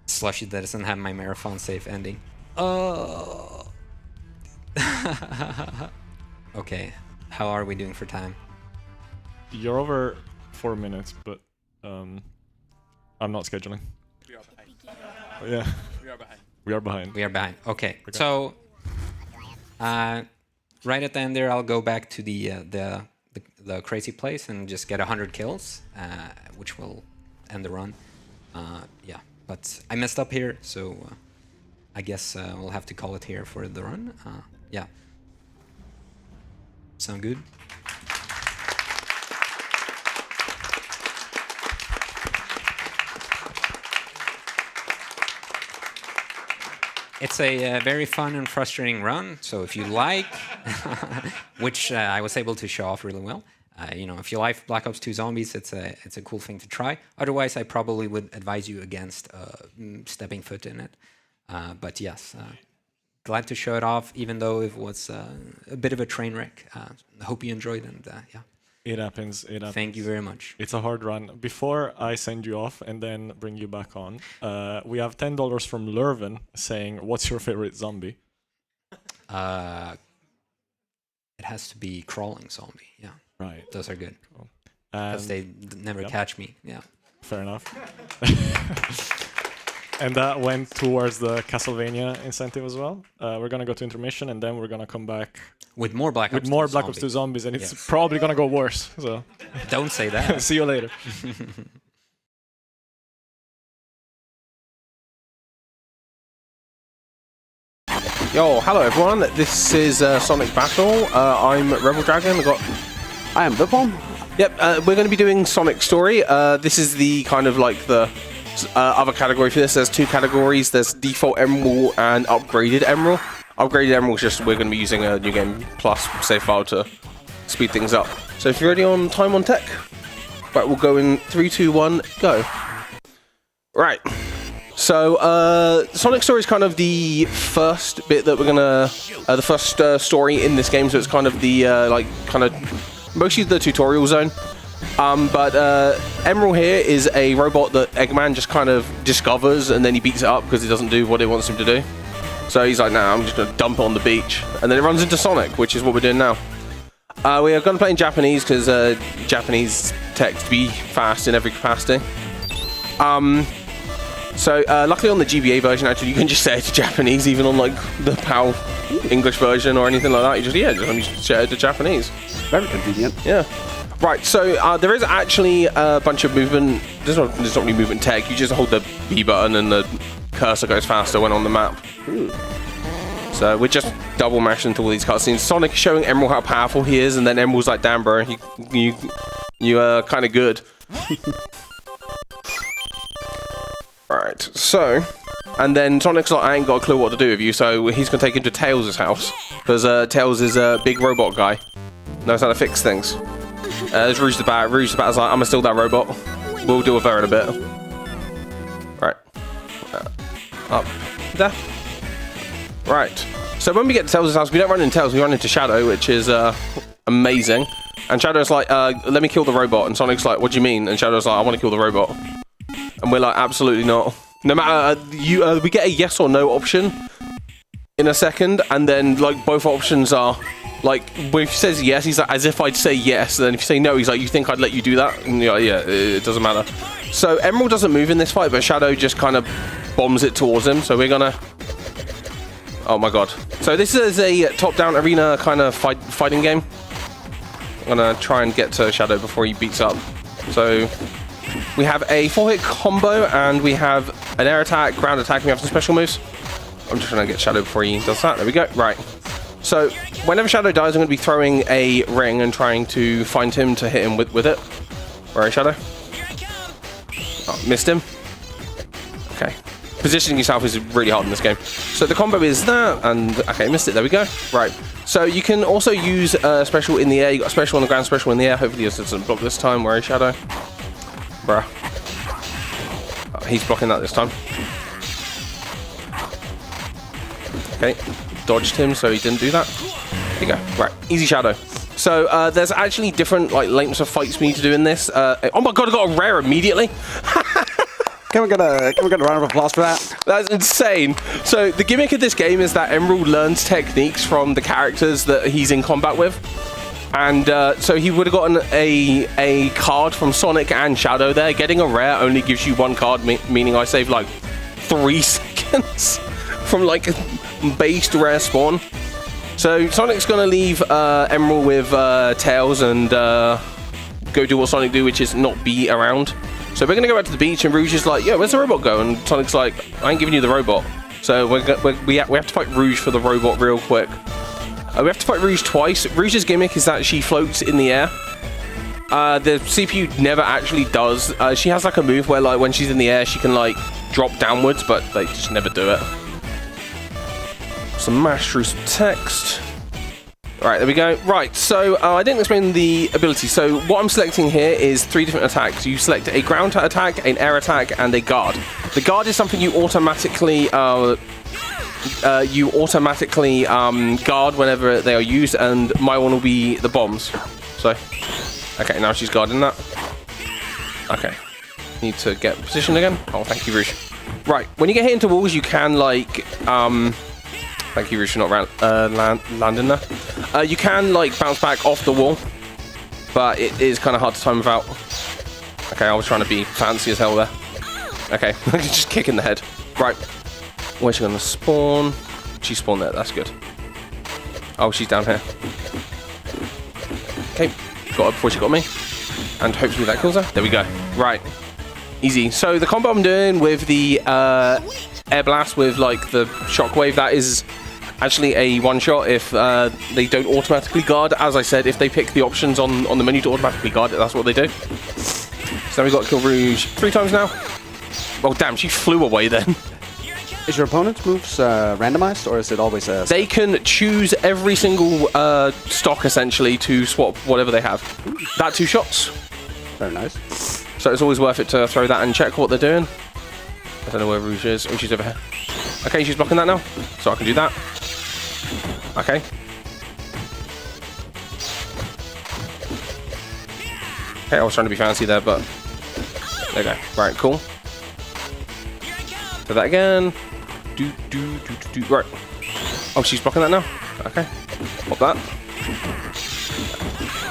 Slushy that doesn't have my marathon safe ending. Oh. Okay, how are we doing for time? You're over 4 minutes, but I'm not scheduling. We are behind. Oh, yeah. We are behind. We are behind. Okay. So right at the end there, I'll go back to the crazy place and just get 100 kills, which will end the run. Yeah, but I messed up here, so I guess we'll have to call it here for the run. Yeah. Sound good? It's a very fun and frustrating run, so if you like, which I was able to show off really well, you know, if you like Black Ops 2 Zombies, it's a cool thing to try. Otherwise, I probably would advise you against stepping foot in it. But yes, glad to show it off, even though it was a bit of a train wreck. I hope you enjoyed, and yeah. It happens. It happens. Thank you very much. It's a hard run. Before I send you off and then bring you back on, we have $10 from Lurven saying, "What's your favorite zombie?" It has to be crawling zombie. Yeah. Right. Those are good. Because they never catch me. Yeah. Fair enough. And that went towards the Castlevania incentive as well. We're gonna go to intermission and then we're gonna come back with more Black Ops 2 Black Ops 2 zombies, and it's probably gonna go worse. So don't say that. See you later. Yo, hello everyone. This is Sonic Battle. I'm Rebel Dragon. I am Bipom. Yep, we're going to be doing Sonic Story. This is the kind of like the other category for this. There's two categories. There's default Emerald and upgraded Emerald. Upgraded Emerald is just we're going to be using a New Game Plus save file to speed things up. So if you're ready on time on tech, right, we'll go in 3, 2, 1, go. Right. So Sonic Story is kind of the first bit that we're gonna, the first story in this game. So it's kind of the like kind of mostly the tutorial zone. But Emerald here is a robot that Eggman just kind of discovers and then he beats it up because it doesn't do what it wants him to do. So he's like, nah, I'm just gonna dump it on the beach, and then it runs into Sonic, which is what we're doing now. We are gonna play in Japanese because Japanese text be fast in every capacity. So luckily on the GBA version, actually, you can just set it to Japanese, even on like the PAL English version or anything like that. You just set it to Japanese. Very convenient. Yeah. Right. So there is actually a bunch of movement. There's not really movement tech. You just hold the B button and the cursor goes faster when on the map. Ooh. So we're just double mashing into all these cutscenes. Sonic is showing Emerald how powerful he is, and then Emerald's like, "Damn, bro, you are kind of good." Right, so, and then Sonic's like, I ain't got a clue what to do with you, so he's gonna take him to Tails' house, because Tails is a big robot guy, knows how to fix things. There's Rouge the Bat. Rouge the Bat's like, I'm gonna steal that robot. We'll deal with her in a bit. Right, up there. Right, so when we get to Tails' house, we don't run into Tails, we run into Shadow, which is amazing. And Shadow's like, let me kill the robot, and Sonic's like, what do you mean? And Shadow's like, I want to kill the robot. And we're like, absolutely not. No matter, we get a yes or no option in a second, and then like both options are like, when he says yes, he's like, as if I'd say yes, and then if you say no, he's like, you think I'd let you do that? And you're like, yeah, it doesn't matter. So Emerald doesn't move in this fight, but Shadow just kind of bombs it towards him, so we're gonna... Oh my god. So this is a top-down arena kind of fighting game. I'm gonna try and get to Shadow before he beats up. So... we have a 4-hit combo, and we have an air attack, ground attack, and we have some special moves. I'm just trying to get Shadow before he does that. There we go. Right. So, whenever Shadow dies, I'm going to be throwing a ring and trying to find him to hit him with it. Where is Shadow? Oh, missed him. Okay. Positioning yourself is really hard in this game. So the combo is that, and... okay, missed it. There we go. Right. So you can also use special in the air. You got a special on the ground, special in the air. Hopefully this doesn't block this time. Where is Shadow? Bruh. Oh, he's blocking that this time. Okay, dodged him, so he didn't do that. There you go. Right, easy Shadow. So there's actually different like lengths of fights we need to do in this. Oh my god, I got a rare immediately. Can we get a round of applause for that? That's insane. So the gimmick of this game is that Emerald learns techniques from the characters that he's in combat with. And so he would have gotten a card from Sonic and Shadow there. Getting a rare only gives you one card, meaning I saved like 3 seconds from like a based rare spawn. So Sonic's going to leave Emerald with Tails and go do what Sonic do, which is not be around. So we're going to go back to the beach, and Rouge is like, yeah, where's the robot go? And Sonic's like, I ain't giving you the robot. So we have to fight Rouge for the robot real quick. We have to fight Rouge twice. Rouge's gimmick is that she floats in the air. The CPU never actually does. She has like a move where like when she's in the air, she can like drop downwards, but they just never do it. So mash through some text. Right, there we go. Right, so I didn't explain the ability. So what I'm selecting here is 3 different attacks. You select a ground attack, an air attack, and a guard. The guard is something you automatically guard whenever they are used, and my one will be the bombs. So Okay, now she's guarding that. Okay. Need to get position again. Oh, thank you, Rouge. Right, when you get hit into walls, you can, like, thank you, Rouge, for not landing there. You can, like, bounce back off the wall, but it is kind of hard to time without. Okay, I was trying to be fancy as hell there. Okay, just kick in the head. Right, where's she going to spawn? She spawned there, that's good. Oh, she's down here. Okay, got her before she got me. And hopefully that kills her. There we go. Right. Easy. So the combo I'm doing with the air blast with like the shockwave, that is actually a one-shot if they don't automatically guard. As I said, if they pick the options on the menu to automatically guard it, that's what they do. So we've got to kill Rouge 3 times now. Oh, damn, she flew away then. Is your opponent's moves randomized, or is it always a... They can choose every single stock, essentially, to swap whatever they have. That 2 shots. Very nice. So it's always worth it to throw that and check what they're doing. I don't know where Rouge is. Oh, she's over here. Okay, she's blocking that now. So I can do that. Okay. Okay, I was trying to be fancy there, but... There we go. Right, cool. Do that again. Right. Oh, she's blocking that now. Okay. Pop that.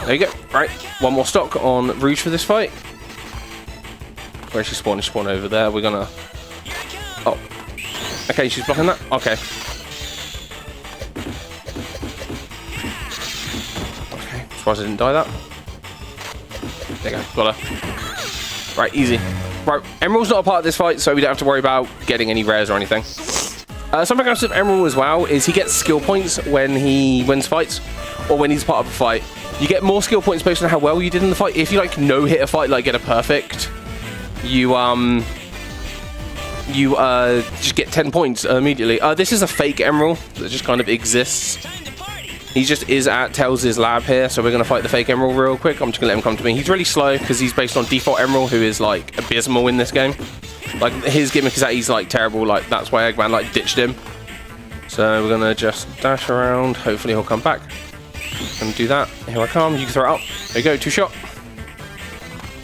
There you go. Right. One more stock on Rouge for this fight. Where's she spawning? She spawned over there. We're gonna... Oh. Okay, she's blocking that. Okay. Okay. Surprised I didn't die that. There you go. Got her. Right, easy. Right, Emerald's not a part of this fight, so we don't have to worry about getting any rares or anything. Something else with Emerald as well is he gets skill points when he wins fights, or when he's part of a fight. You get more skill points based on how well you did in the fight. If you like no-hit a fight, like get a perfect, you just get 10 points immediately. This is a fake Emerald that just kind of exists. He just is at Tails' lab here, so we're going to fight the fake Emerald real quick. I'm just going to let him come to me. He's really slow because he's based on default Emerald, who is like abysmal in this game. Like his gimmick is that he's like terrible, like that's why Eggman like ditched him. So we're going to just dash around. Hopefully he'll come back. And do that. Here I come. You can throw it up. There you go, 2 shot.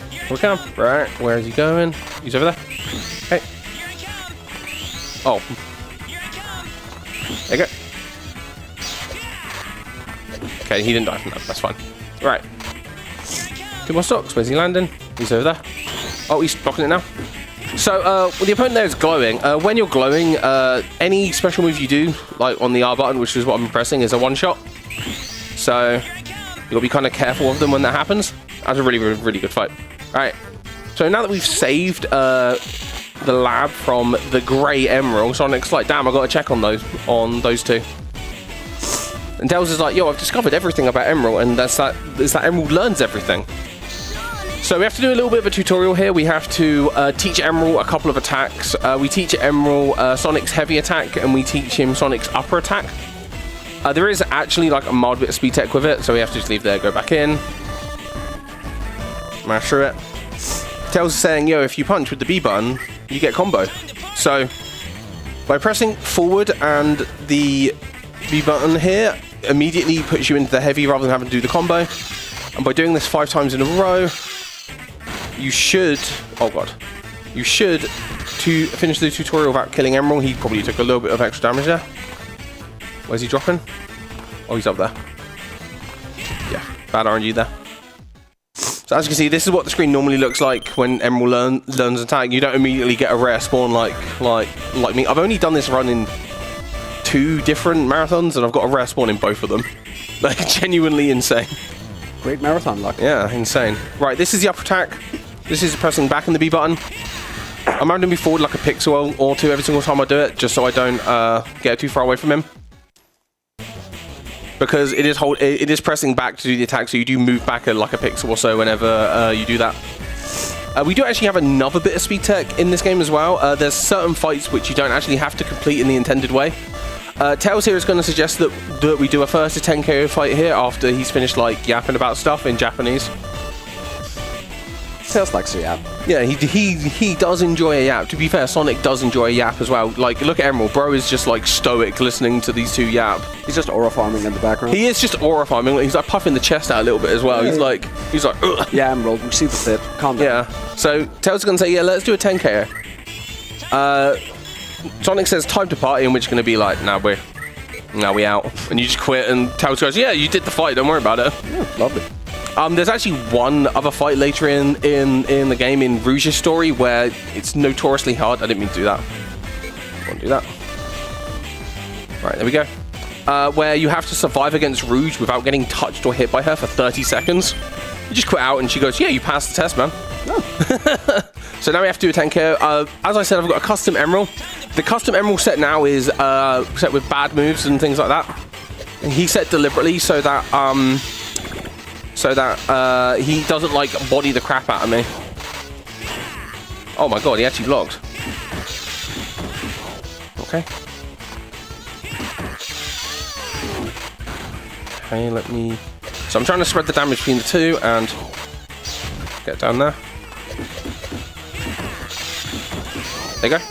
Here we come. Right, where is he going? He's over there. Okay. Oh. There you go. Okay, he didn't die from that. That's fine. Right. 2 more stocks. Where's he landing? He's over there. Oh, he's blocking it now. So, well, the opponent there is glowing. When you're glowing, any special move you do, like on the R button, which is what I'm pressing, is a one-shot. So, you've got to be kind of careful of them when that happens. That's a really, really, really good fight. Alright. So now that we've saved the lab from the grey emerald, Sonic's like, damn, I've got to check on those 2. And Tails is like, yo, I've discovered everything about Emerald, and that's that Emerald learns everything. So we have to do a little bit of a tutorial here. We have to teach Emerald a couple of attacks. We teach Emerald Sonic's heavy attack, and we teach him Sonic's upper attack. There is actually like a mild bit of speed tech with it, so we have to just leave there, go back in. Mash through it. Tails is saying, yo, if you punch with the B button, you get combo. So by pressing forward and the B button here, immediately puts you into the heavy rather than having to do the combo. And by doing this 5 times in a row, you should, oh god, you should, to finish the tutorial without killing Emerald. He probably took a little bit of extra damage there. Where's he dropping? Oh, he's up there. Yeah, bad RNG there. So as you can see, this is what the screen normally looks like when Emerald learns attack. You don't immediately get a rare spawn like me. I've only done this run in 2 different marathons, and I've got a rare spawn in both of them. Like, genuinely insane. Great marathon luck. Yeah, insane. Right, this is the upper attack. This is pressing back in the B button. I'm rounding me forward like a pixel or 2 every single time I do it, just so I don't get too far away from him. Because it is pressing back to do the attack, so you do move back like a pixel or so whenever you do that. We do actually have another bit of speed tech in this game as well. There's certain fights which you don't actually have to complete in the intended way. Tails here is going to suggest that we do a first to 10 KO fight here after he's finished like yapping about stuff in Japanese. Tails likes a yap. Yeah, he does enjoy a yap. To be fair, Sonic does enjoy a yap as well. Like, look at Emerald. Bro is just like stoic listening to these two yap. He's just aura farming in the background. He is just aura farming. He's like puffing the chest out a little bit as well. He's like, ugh. Yeah, Emerald, we see the fit. Calm down. Yeah. So Tails is gonna say, yeah, let's do a 10k. Sonic says time to party, and we're just gonna be like, nah, we out. And you just quit, and Tails goes, yeah, you did the fight. Don't worry about it. Yeah, lovely. There's actually one other fight later in the game in Rouge's story where it's notoriously hard. I didn't mean to do that. I won't do that. Right, there we go. Where you have to survive against Rouge without getting touched or hit by her for 30 seconds. You just quit out and she goes, yeah, you passed the test, man. Oh. So now we have to do a 10k. As I said, I've got a custom emerald. The custom emerald set now is set with bad moves and things like that. And he set deliberately so that he doesn't like body the crap out of me. Oh my god, he actually logged. Okay. Okay, let me... So I'm trying to spread the damage between the two and get down there. There you go.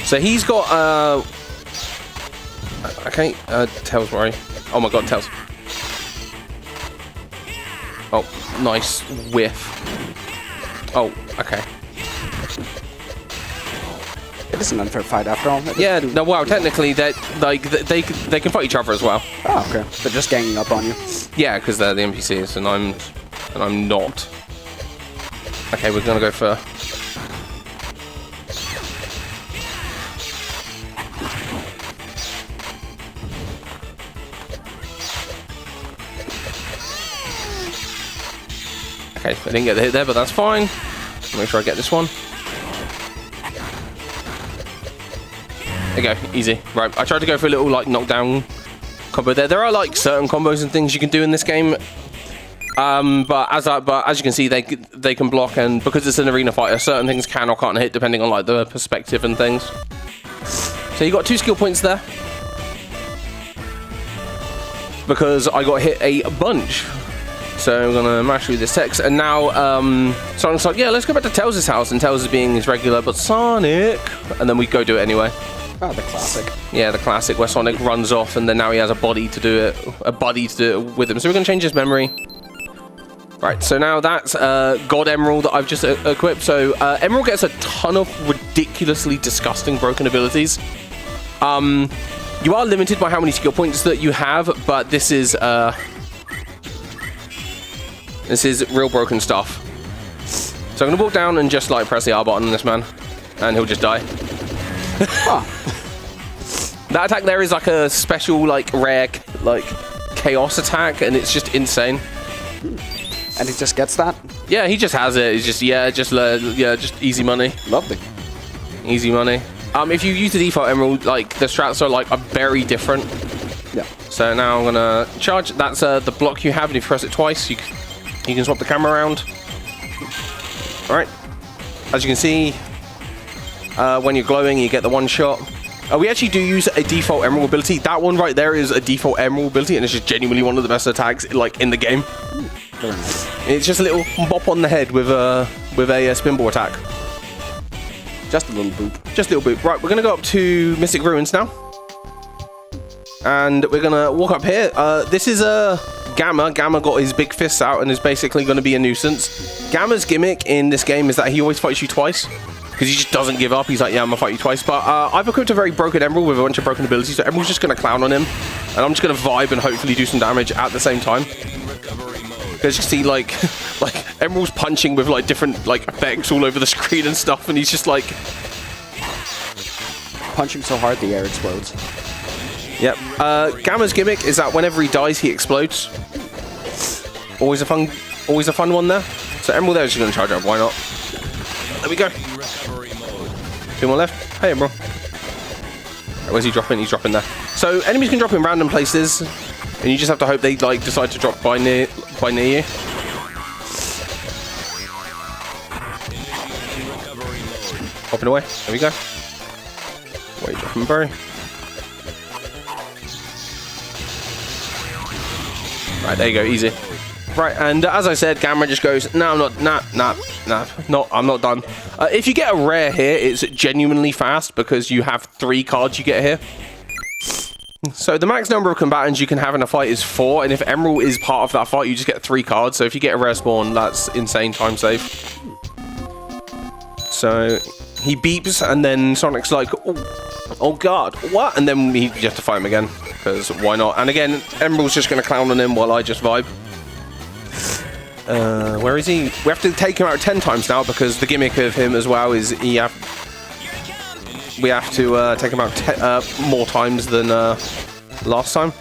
So he's got okay, Tails, worry. Oh my god, Tails. Oh, nice whiff. Oh, okay. It is an unfair fight after all. Yeah, no, well, technically, they can fight each other as well. Oh, okay. They're just ganging up on you. Yeah, because they're the NPCs, and I'm not. Okay, we're gonna go for. Okay, I didn't get the hit there, but that's fine. Make sure I get this one. There you go, easy. Right, I tried to go for a little like knockdown combo there. There are like certain combos and things you can do in this game, but as you can see, they can block, and because it's an arena fighter, certain things can or can't hit depending on like the perspective and things. So you got 2 skill points there because I got hit a bunch. So I'm gonna mash through this text, and now Sonic's like, yeah, let's go back to Tails' house, and Tails is being his regular, but Sonic, and then we go do it anyway. Oh, the classic. Yeah, the classic where Sonic runs off, and then now he has a buddy to do it with him. So we're gonna change his memory. Right, so now that's God Emerald that I've just equipped. So Emerald gets a ton of ridiculously disgusting broken abilities. You are limited by how many skill points that you have, but this is real broken stuff. So I'm gonna walk down and just like press the R button on this man, and he'll just die. That attack there is like a special, like rare, like chaos attack, and it's just insane. And he just gets that? Yeah, he just has it. He's just just easy money. Lovely. Easy money. If you use the default emerald, like the strats are very different. Yeah. So now I'm gonna charge. That's the block you have, and if you press it twice, you can swap the camera around. All right. As you can see, when you're glowing, you get the one shot. We actually do use a default emerald ability. That one right there is a default emerald ability, and it's just genuinely one of the best attacks like in the game. Very nice. It's just a little bop on the head with a spinball attack. Just a little boop. Just a little boop. Right, we're gonna go up to Mystic Ruins now, and we're gonna walk up here. This is Gamma. Gamma got his big fists out and is basically gonna be a nuisance. Gamma's gimmick in this game is that he always fights you twice. Because he just doesn't give up. He's like, yeah, I'm gonna fight you twice. But I've equipped a very broken Emerald with a bunch of broken abilities, so Emerald's just gonna clown on him, and I'm just gonna vibe and hopefully do some damage at the same time. Because you see, like Emerald's punching with like different like effects all over the screen and stuff, and he's just like punching so hard the air explodes. Yep. Gamma's gimmick is that whenever he dies, he explodes. Always a fun one there. So Emerald there is just gonna charge up. Why not? There we go. 2 more left. Hey, Emerald. Where's he dropping? He's dropping there. So enemies can drop in random places, and you just have to hope they like decide to drop by near you. Hopping away. There we go. Wait, dropping bro. Right, there you go, easy. Right, and as I said, Gamma just goes, no, I'm not, I'm not done. If you get a rare here, it's genuinely fast because you have 3 cards you get here. So the max number of combatants you can have in a fight is 4, and if Emerald is part of that fight, you just get 3 cards. So if you get a rare spawn, that's insane time save. So he beeps, and then Sonic's like, oh god, what? And then you have to fight him again, because why not? And again, Emerald's just going to clown on him while I just vibe. Where is he? We have to take him out 10 times now, because the gimmick of him as well is we have to take him out more times than last time.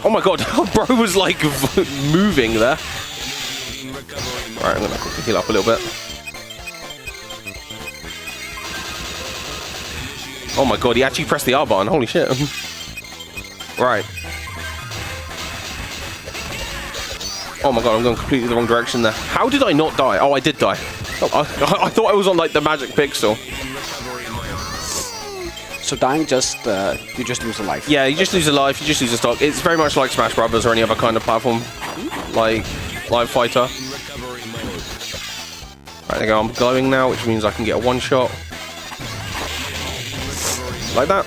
Oh my god, bro was like moving there. Right, I'm gonna quickly heal up a little bit. Oh my god, he actually pressed the R button, holy shit. Right. Oh my god, I'm going completely the wrong direction there. How did I not die? Oh, I did die. Oh, I thought I was on like the magic pixel. So dying just, you just lose a life. Yeah, you just lose a life, you just lose a stock. It's very much like Smash Brothers or any other kind of platform, like Live Fighter. Right, there you go, I'm glowing now, which means I can get a one-shot. Like that.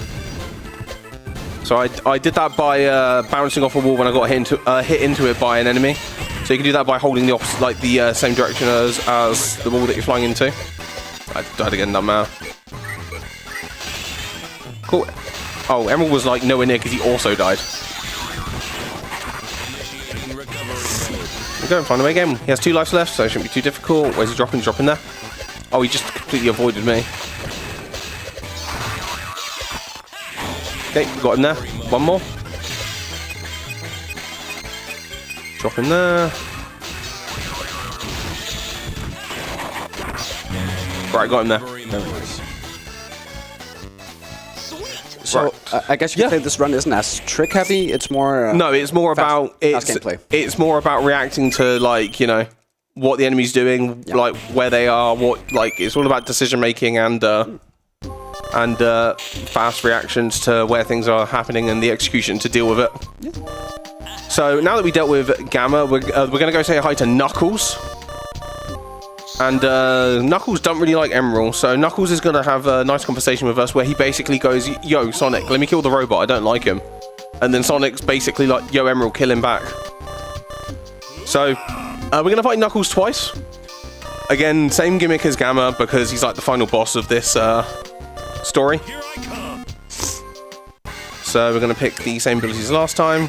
So I did that by bouncing off a wall when I got hit into it by an enemy. So you can do that by holding the opposite, like the same direction as the wall that you're flying into. I died again, doesn't matter. Cool. Oh, Emerald was like nowhere near because he also died. We're going to find a way again. He has 2 lives left, so it shouldn't be too difficult. Where's he dropping? He's dropping there. Oh, he just completely avoided me. Okay, got him there. One more. Drop him there. Right, got him there. Very nice. So I guess you could say this run isn't as trick heavy. It's more. No, it's more about gameplay. It's more about reacting to, like, you know, what the enemy's doing, like where they are, what, like, it's all about decision making and fast reactions to where things are happening and the execution to deal with it. Yeah. So now that we dealt with Gamma, we're gonna go say hi to Knuckles. And Knuckles don't really like Emerald, so Knuckles is going to have a nice conversation with us where he basically goes, yo, Sonic, let me kill the robot, I don't like him. And then Sonic's basically like, yo, Emerald, kill him back. So, we're going to fight Knuckles twice. Again, same gimmick as Gamma, because he's like the final boss of this story. So we're going to pick the same abilities as last time.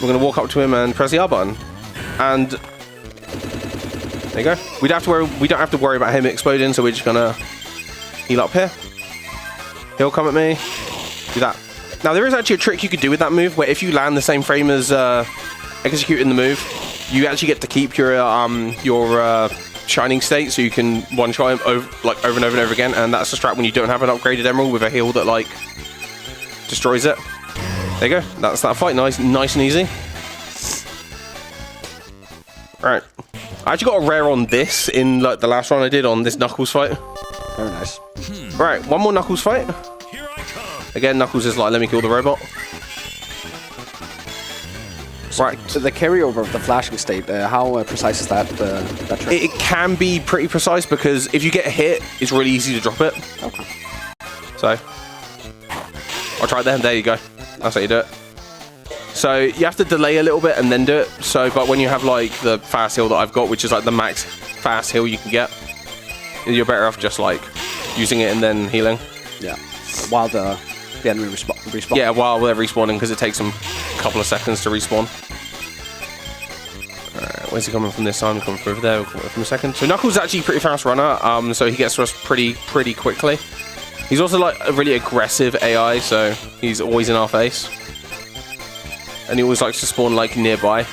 We're going to walk up to him and press the R button. And there you go. We don't have to worry about him exploding, so we're just gonna heal up here. He'll come at me. Do that. Now there is actually a trick you could do with that move, where if you land the same frame as executing the move, you actually get to keep your shining state, so you can one-shot him over and over and over again. And that's a strat when you don't have an upgraded Emerald with a heal that like destroys it. There you go. That's that fight. Nice and easy. Right. I actually got a rare on this in like the last run I did on this Knuckles fight. Very nice. Right, one more Knuckles fight. Again, Knuckles is like, let me kill the robot. Right. So the carryover of the flashing state, how precise is that trick? It can be pretty precise because if you get hit, it's really easy to drop it. Okay. So, I'll try it there. There you go. That's how you do it. So you have to delay a little bit and then do it. So, but when you have like the fast heal that I've got, which is like the max fast heal you can get, you're better off just like using it and then healing. Yeah. While the enemy respawn. Yeah, while they're respawning, because it takes them a couple of seconds to respawn. Alright, where's he coming from this time? He's coming from over there. We'll come from a second. So Knuckles is actually a pretty fast runner. So he gets to us pretty quickly. He's also like a really aggressive AI, so he's always in our face. And he always likes to spawn like nearby.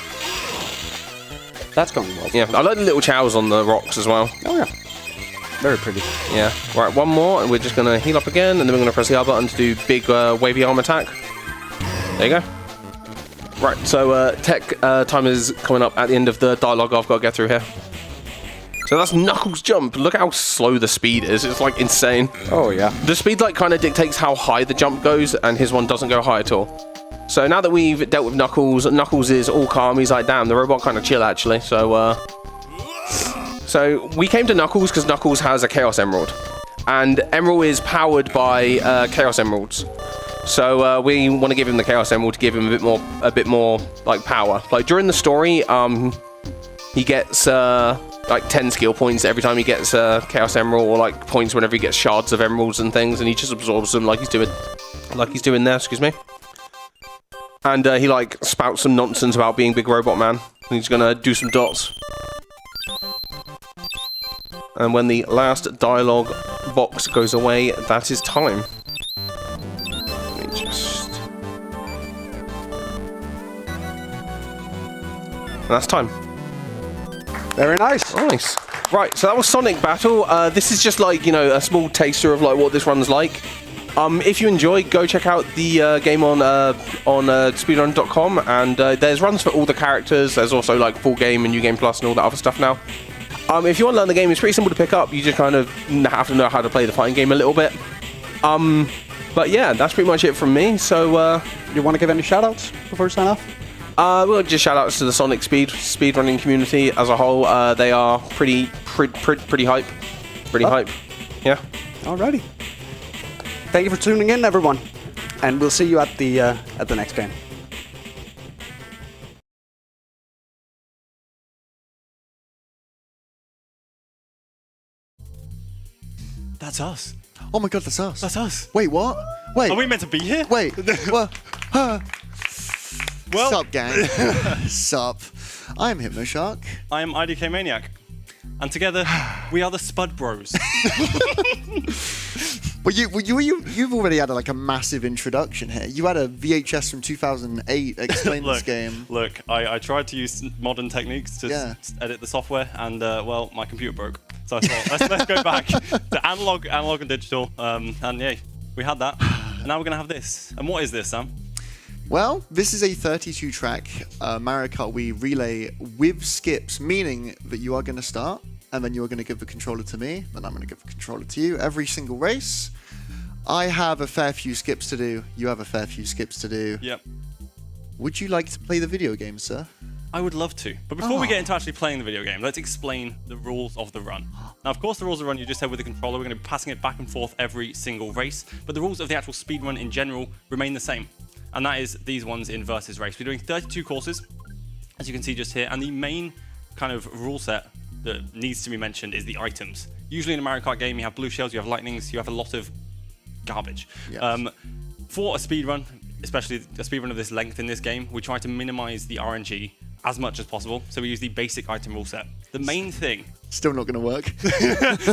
That's going well. Yeah, I like the little chows on the rocks as well. Oh yeah, very pretty. Yeah. Right, one more, and we're just gonna heal up again, and then we're gonna press the R button to do big wavy arm attack. There you go. Right, so tech time is coming up at the end of the dialogue I've got to get through here. So that's Knuckles' jump. Look how slow the speed is. It's like insane. Oh yeah. The speed like kind of dictates how high the jump goes, and his one doesn't go high at all. So now that we've dealt with Knuckles, Knuckles is all calm. He's like, damn, the robot kind of chill, actually. So we came to Knuckles because Knuckles has a Chaos Emerald. And Emerald is powered by Chaos Emeralds. So we want to give him the Chaos Emerald to give him a bit more like power. Like during the story, he gets like 10 skill points every time he gets a Chaos Emerald, or like points whenever he gets shards of emeralds and things, and he just absorbs them like he's doing there. Excuse me. And he like spouts some nonsense about being Big Robot Man. And he's gonna do some dots. And when the last dialogue box goes away, that is time. Let me just... And that's time. Very nice. Nice. Right, so that was Sonic Battle. This is just like, you know, a small taster of like what this run's like. If you enjoy, go check out the game on speedrun.com, and there's runs for all the characters. There's also like full game and New Game Plus and all that other stuff now. If you want to learn the game, it's pretty simple to pick up. You just kind of have to know how to play the fighting game a little bit. But yeah, that's pretty much it from me. So you want to give any shout-outs before we sign off? We'll just shout-outs to the Sonic speedrunning community as a whole. They are pretty hype. Pretty hype. Yeah. Alrighty. Thank you for tuning in, everyone, and we'll see you at the next game. That's us. Oh my god, that's us. That's us. Wait, what? Wait. Are we meant to be here? Wait. Well, well. Sup, gang. Sup. I'm Hypnoshark. I am IDK Maniac. And together, we are the Spud Bros. Well, you've already had like a massive introduction here. You had a VHS from 2008 explain this game. Look, I tried to use modern techniques to edit the software, and well, my computer broke. So I thought, let's go back to analog and digital. And yeah, we had that. And now we're gonna have this. And what is this, Sam? Well, this is a 32-track Mario Kart Wii relay with skips, meaning that you are going to start, and then you are going to give the controller to me, then I'm going to give the controller to you every single race. I have a fair few skips to do. You have a fair few skips to do. Yep. Would you like to play the video game, sir? I would love to. But before we get into actually playing the video game, let's explain the rules of the run. Now, of course, the rules of the run you just said with the controller. We're going to be passing it back and forth every single race. But the rules of the actual speedrun in general remain the same. And that is these ones in versus race. We're doing 32 courses, as you can see just here. And the main kind of rule set that needs to be mentioned is the items. Usually in a Mario Kart game, you have blue shells, you have lightnings, you have a lot of garbage. Yes. For a speedrun, especially a speedrun of this length in this game, we try to minimize the RNG as much as possible. So we use the basic item rule set. The main thing... Still not going to work.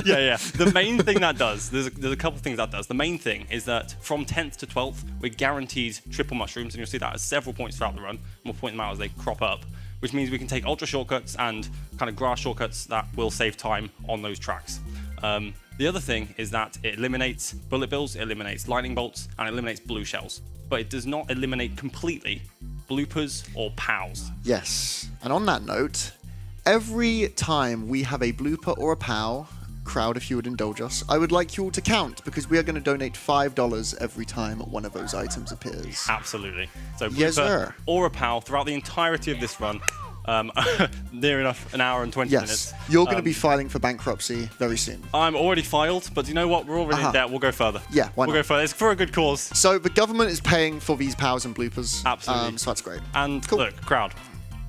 yeah. The main thing that does, there's a couple things that does. The main thing is that from 10th to 12th, we're guaranteed triple mushrooms, and you'll see that at several points throughout the run. And we'll point them out as they crop up, which means we can take ultra shortcuts and kind of grass shortcuts that will save time on those tracks. The other thing is that it eliminates bullet bills, it eliminates lightning bolts, and it eliminates blue shells. But it does not eliminate completely bloopers or POWs. Yes. And on that note, every time we have a blooper or a POW, crowd, if you would indulge us, I would like you all to count, because we are going to donate $5 every time one of those items appears. Absolutely. So blooper yes, sir. Or a POW throughout the entirety of this run. Near enough an hour and 20 minutes. You're going to be filing for bankruptcy very soon. I'm already filed, but you know what? We're already in debt. We'll go further. Yeah, why not? We'll go further. It's for a good cause. So the government is paying for these POWs and bloopers. Absolutely. So that's great. And look, crowd.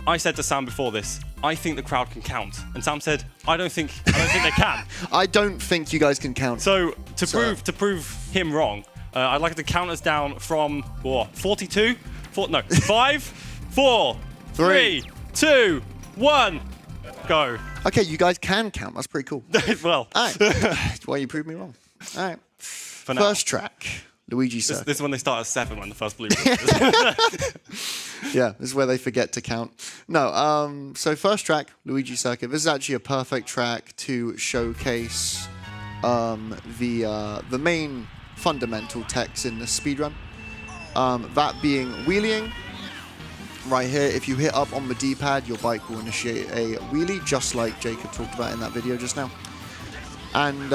I said to Sam before this, I think the crowd can count. And Sam said, I don't think they can. I don't think you guys can count. So to prove him wrong, I'd like to count us down from what? 42? 5, 4, 3, 2, 1, go. Okay, you guys can count. That's pretty cool. Well. All right. Well, you proved me wrong. All right. First track, Luigi Circuit. This is when they start at 7 when the first blue. Yeah, this is where they forget to count. No, so first track, Luigi Circuit. This is actually a perfect track to showcase the main fundamental techs in the speedrun. That being wheeling. Right here, if you hit up on the D-pad, your bike will initiate a wheelie, just like Jacob talked about in that video just now. And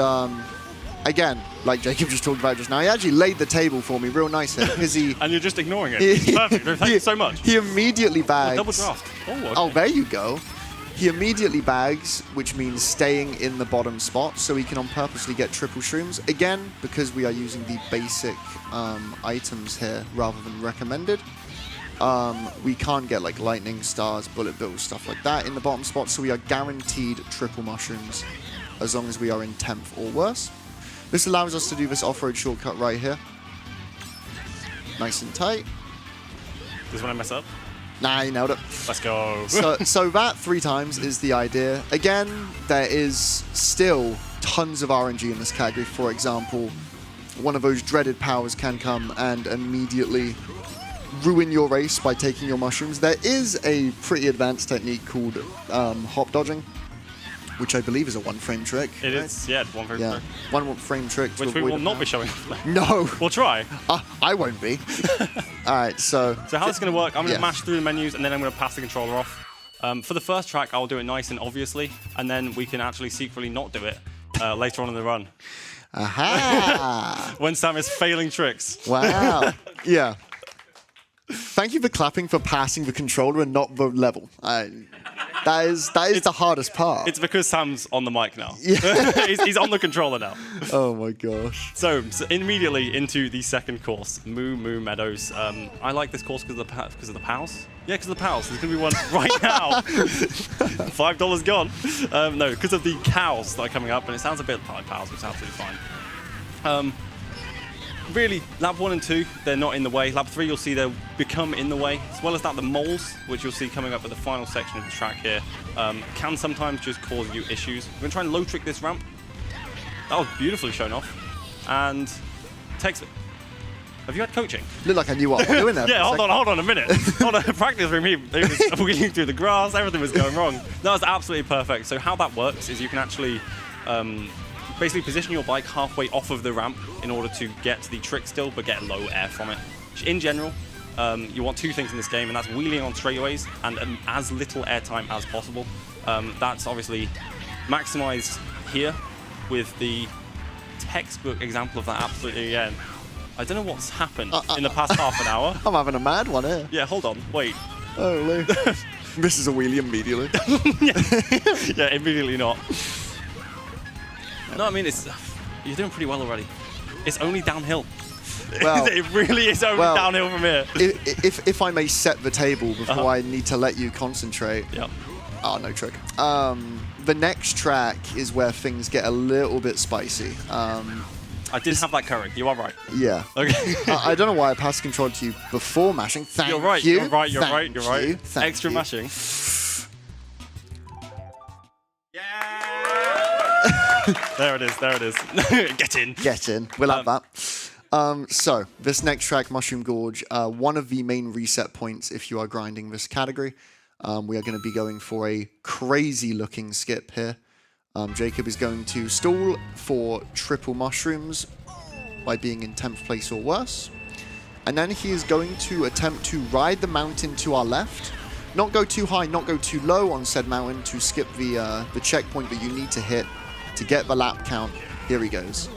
again, like Jacob just talked about just now, he actually laid the table for me real nice here because he. And you're just ignoring it. It's perfect. Thank you so much. He immediately bags. Double draft. Oh, okay. Oh, there you go. He immediately bags, which means staying in the bottom spot, so he can on purposely get triple shrooms. Again, because we are using the basic items here rather than recommended, we can't get like lightning, stars, bullet bills, stuff like that in the bottom spot, so we are guaranteed triple mushrooms as long as we are in 10th or worse. This allows us to do this off-road shortcut right here. Nice and tight. This one I mess up? Nah, you nailed it. Let's go. so that 3 times is the idea. Again, there is still tons of RNG in this category. For example, one of those dreaded powers can come and immediately ruin your race by taking your mushrooms. There is a pretty advanced technique called hop dodging, which I believe is a 1-frame trick. It is, yeah, 1 frame trick. 1-frame trick. Which we will not be showing. No. We'll try. I won't be. All right, so how it's going to work, I'm going to mash through the menus and then I'm going to pass the controller off. For the first track, I'll do it nice and obviously, and then we can actually secretly not do it later on in the run. Aha! When Sam is failing tricks. Wow. Yeah. Thank you for clapping for passing the controller and not the level. That is the hardest part. It's because Sam's on the mic now. Yeah. he's on the controller now. Oh my gosh. So immediately into the second course, Moo Moo Meadows. I like this course because of the pals. Yeah, because of the pals. There's going to be one right now. $5 gone. No, because of the cows that are coming up, and it sounds a bit like pals, which is absolutely fine. Really, lap 1 and 2, they're not in the way. Lap 3, you'll see they'll become in the way. As well as that, the moles, which you'll see coming up at the final section of the track here, can sometimes just cause you issues. We're going to try and low trick this ramp. That was beautifully shown off. And text. Have you had coaching? Looked like I knew what I was doing there. Yeah, hold on a minute. Hold on, practice with me. It was wheeling through the grass, everything was going wrong. That was absolutely perfect. So how that works is you can actually basically position your bike halfway off of the ramp in order to get the trick still, but get low air from it. In general, you want 2 things in this game, and that's wheeling on straightaways and as little airtime as possible. That's obviously maximized here with the textbook example of that absolutely again. I don't know what's happened in the past half an hour. I'm having a mad one here. Yeah, hold on, wait. Holy. This is a wheelie immediately. Yeah, immediately not. No, I mean, you're doing pretty well already. It's only downhill. Well, it really is only downhill from here. If I may set the table before I need to let you concentrate. Yep. Oh, no trick. The next track is where things get a little bit spicy. I did have that curry. You are right. Yeah. Okay. I don't know why I passed control to you before mashing. Thank you're right. you. You're right. You're Thank right. You're right. you. Thank Extra you. mashing. There it is. There it is. Get in. Get in. We'll have that. So this next track, Mushroom Gorge, one of the main reset points if you are grinding this category. We are going to be going for a crazy looking skip here. Jacob is going to stall for triple mushrooms by being in 10th place or worse. And then he is going to attempt to ride the mountain to our left. Not go too high, not go too low on said mountain to skip the checkpoint that you need to hit to get the lap count. Here he goes.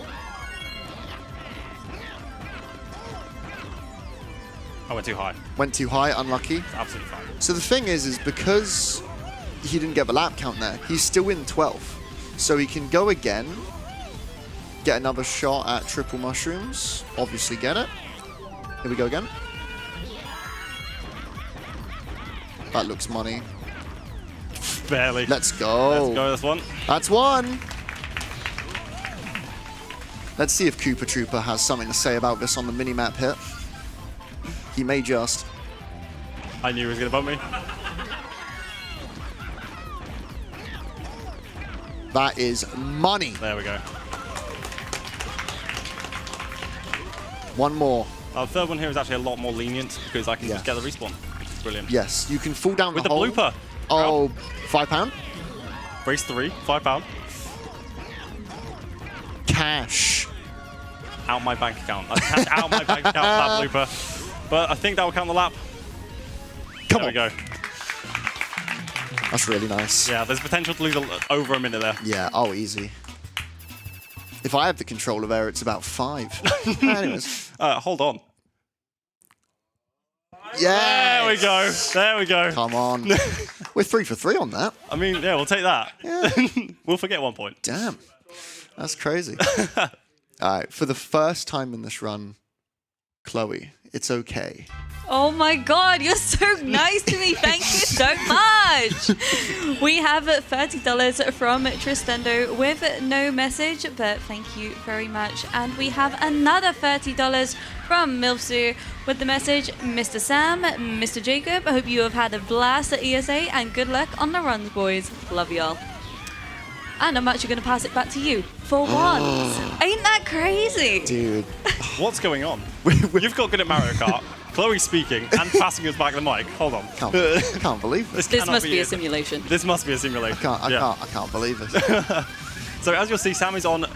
I went too high. Went too high, unlucky. It's absolutely fine. So the thing is because he didn't get the lap count there, he's still in 12th. So he can go again, get another shot at triple mushrooms, obviously get it. Here we go again. That looks money. Barely. Let's go. Let's go, that's one. That's one. Let's see if Koopa Trooper has something to say about this on the mini-map here. He may just. I knew he was going to bump me. That is money. There we go. One more. Our third one here is actually a lot more lenient because I can just get the respawn, which is brilliant. Yes, you can fall down with the hole. blooper. Oh, £5? Race 3, £5. Cash. Out my bank account. That's cash out my bank account for that blooper. But I think that will count the lap. Come there on. we go. That's really nice. Yeah, there's potential to lose over a minute there. Yeah, oh, easy. If I have the controller there, it's about 5. Anyways. Hold on. Yeah. There we go. There we go. Come on. We're 3 for 3 on that. I mean, yeah, we'll take that. Yeah. We'll forget 1 point. Damn. That's crazy. All right. For the first time in this run, Chloe, it's okay. Oh my god, you're so nice to me. Thank you so much. We have $30 from Tristendo with no message, but thank you very much. And we have another $30 from Milsu with the message, Mr. Sam, Mr. Jacob, I hope you have had a blast at ESA and good luck on the runs, boys. Love y'all. And I'm actually going to pass it back to you for once. Ain't that crazy? Dude. What's going on? You've got good at Mario Kart. Chloe speaking and passing us back the mic. Hold on. Can't believe this. This must be a simulation. This must be a simulation. I can't believe this. So as you'll see, Sam is on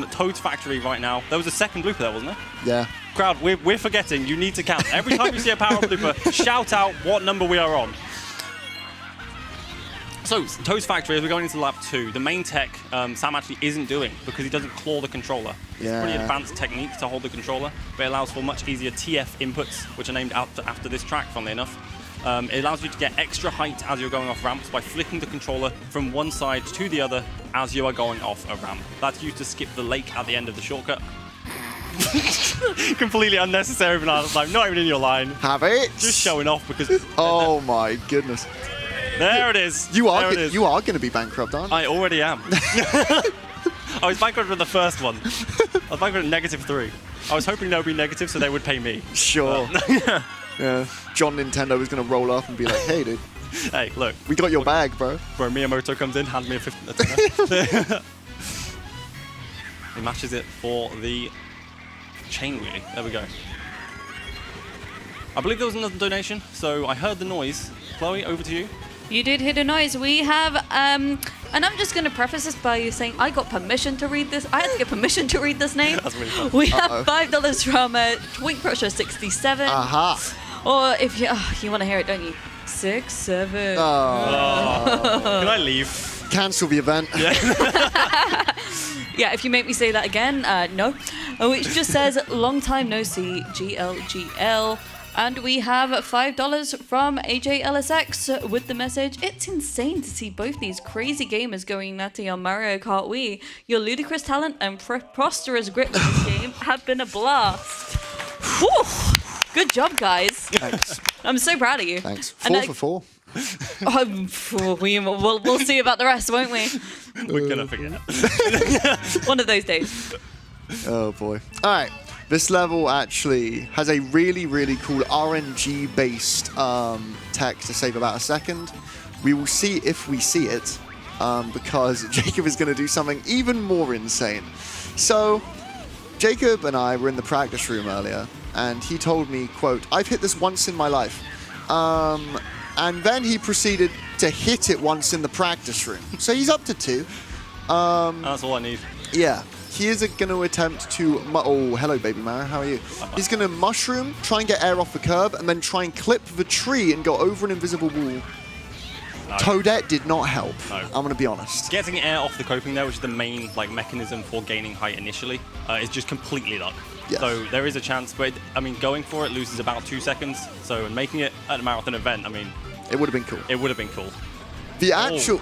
Toad's Factory right now. There was a second blooper there, wasn't there? Yeah. Crowd, we're forgetting. You need to count. Every time you see a power blooper, shout out what number we are on. So, Toad's Factory, as we're going into lap 2, the main tech Sam actually isn't doing because he doesn't claw the controller. It's a pretty advanced technique to hold the controller, but it allows for much easier TF inputs, which are named after this track, funnily enough. It allows you to get extra height as you're going off ramps by flicking the controller from one side to the other as you are going off a ramp. That's used to skip the lake at the end of the shortcut. Completely unnecessary banana slime, not even in your line. Have it? Just showing off because... Oh my goodness. There it is. You are going to be bankrupt, aren't you? I already am. I was bankrupt with the first one. I was bankrupt at -3. I was hoping they would be negative so they would pay me. Sure. Yeah. John Nintendo was going to roll up and be like, hey, dude. Hey, look. We got your bag, bro. Bro, Miyamoto comes in, hands me a 50. He matches it for the chain wheelie. There we go. I believe there was another donation, so I heard the noise. Chloe, over to you. You did hit a noise. We have, and I'm just going to preface this by saying I got permission to read this. I had to get permission to read this name. That's really fun. We have $5 from Twink Crusher 67. Aha. Or if you want to hear it, don't you? 6, 7. Can I leave? Cancel the event. Yeah, if you make me say that again, no. Which just says, long time no see, GLGL. And we have $5 from AJLSX with the message, it's insane to see both these crazy gamers going nutty on Mario Kart Wii. Your ludicrous talent and preposterous grip with this game have been a blast. Whew. Good job, guys. Thanks. I'm so proud of you. Thanks. 4 for 4. We'll see about the rest, won't we? We're going to forget. One of those days. Oh, boy. All right. This level actually has a really, really cool RNG-based tech to save about a second. We will see if we see it, because Jacob is going to do something even more insane. So, Jacob and I were in the practice room earlier, and he told me, quote, I've hit this once in my life. And then he proceeded to hit it once in the practice room. So he's up to 2. That's all I need. Yeah. He is going to attempt to... Oh, hello, baby Mara. How are you? He's going to mushroom, try and get air off the curb, and then try and clip the tree and go over an invisible wall. No. Toadette did not help. No. I'm going to be honest. Getting air off the coping there, which is the main mechanism for gaining height initially, is just completely luck. Yes. So there is a chance, but I mean, going for it loses about 2 seconds. So making it at a marathon event, I mean... It would have been cool. It would have been cool. The actual...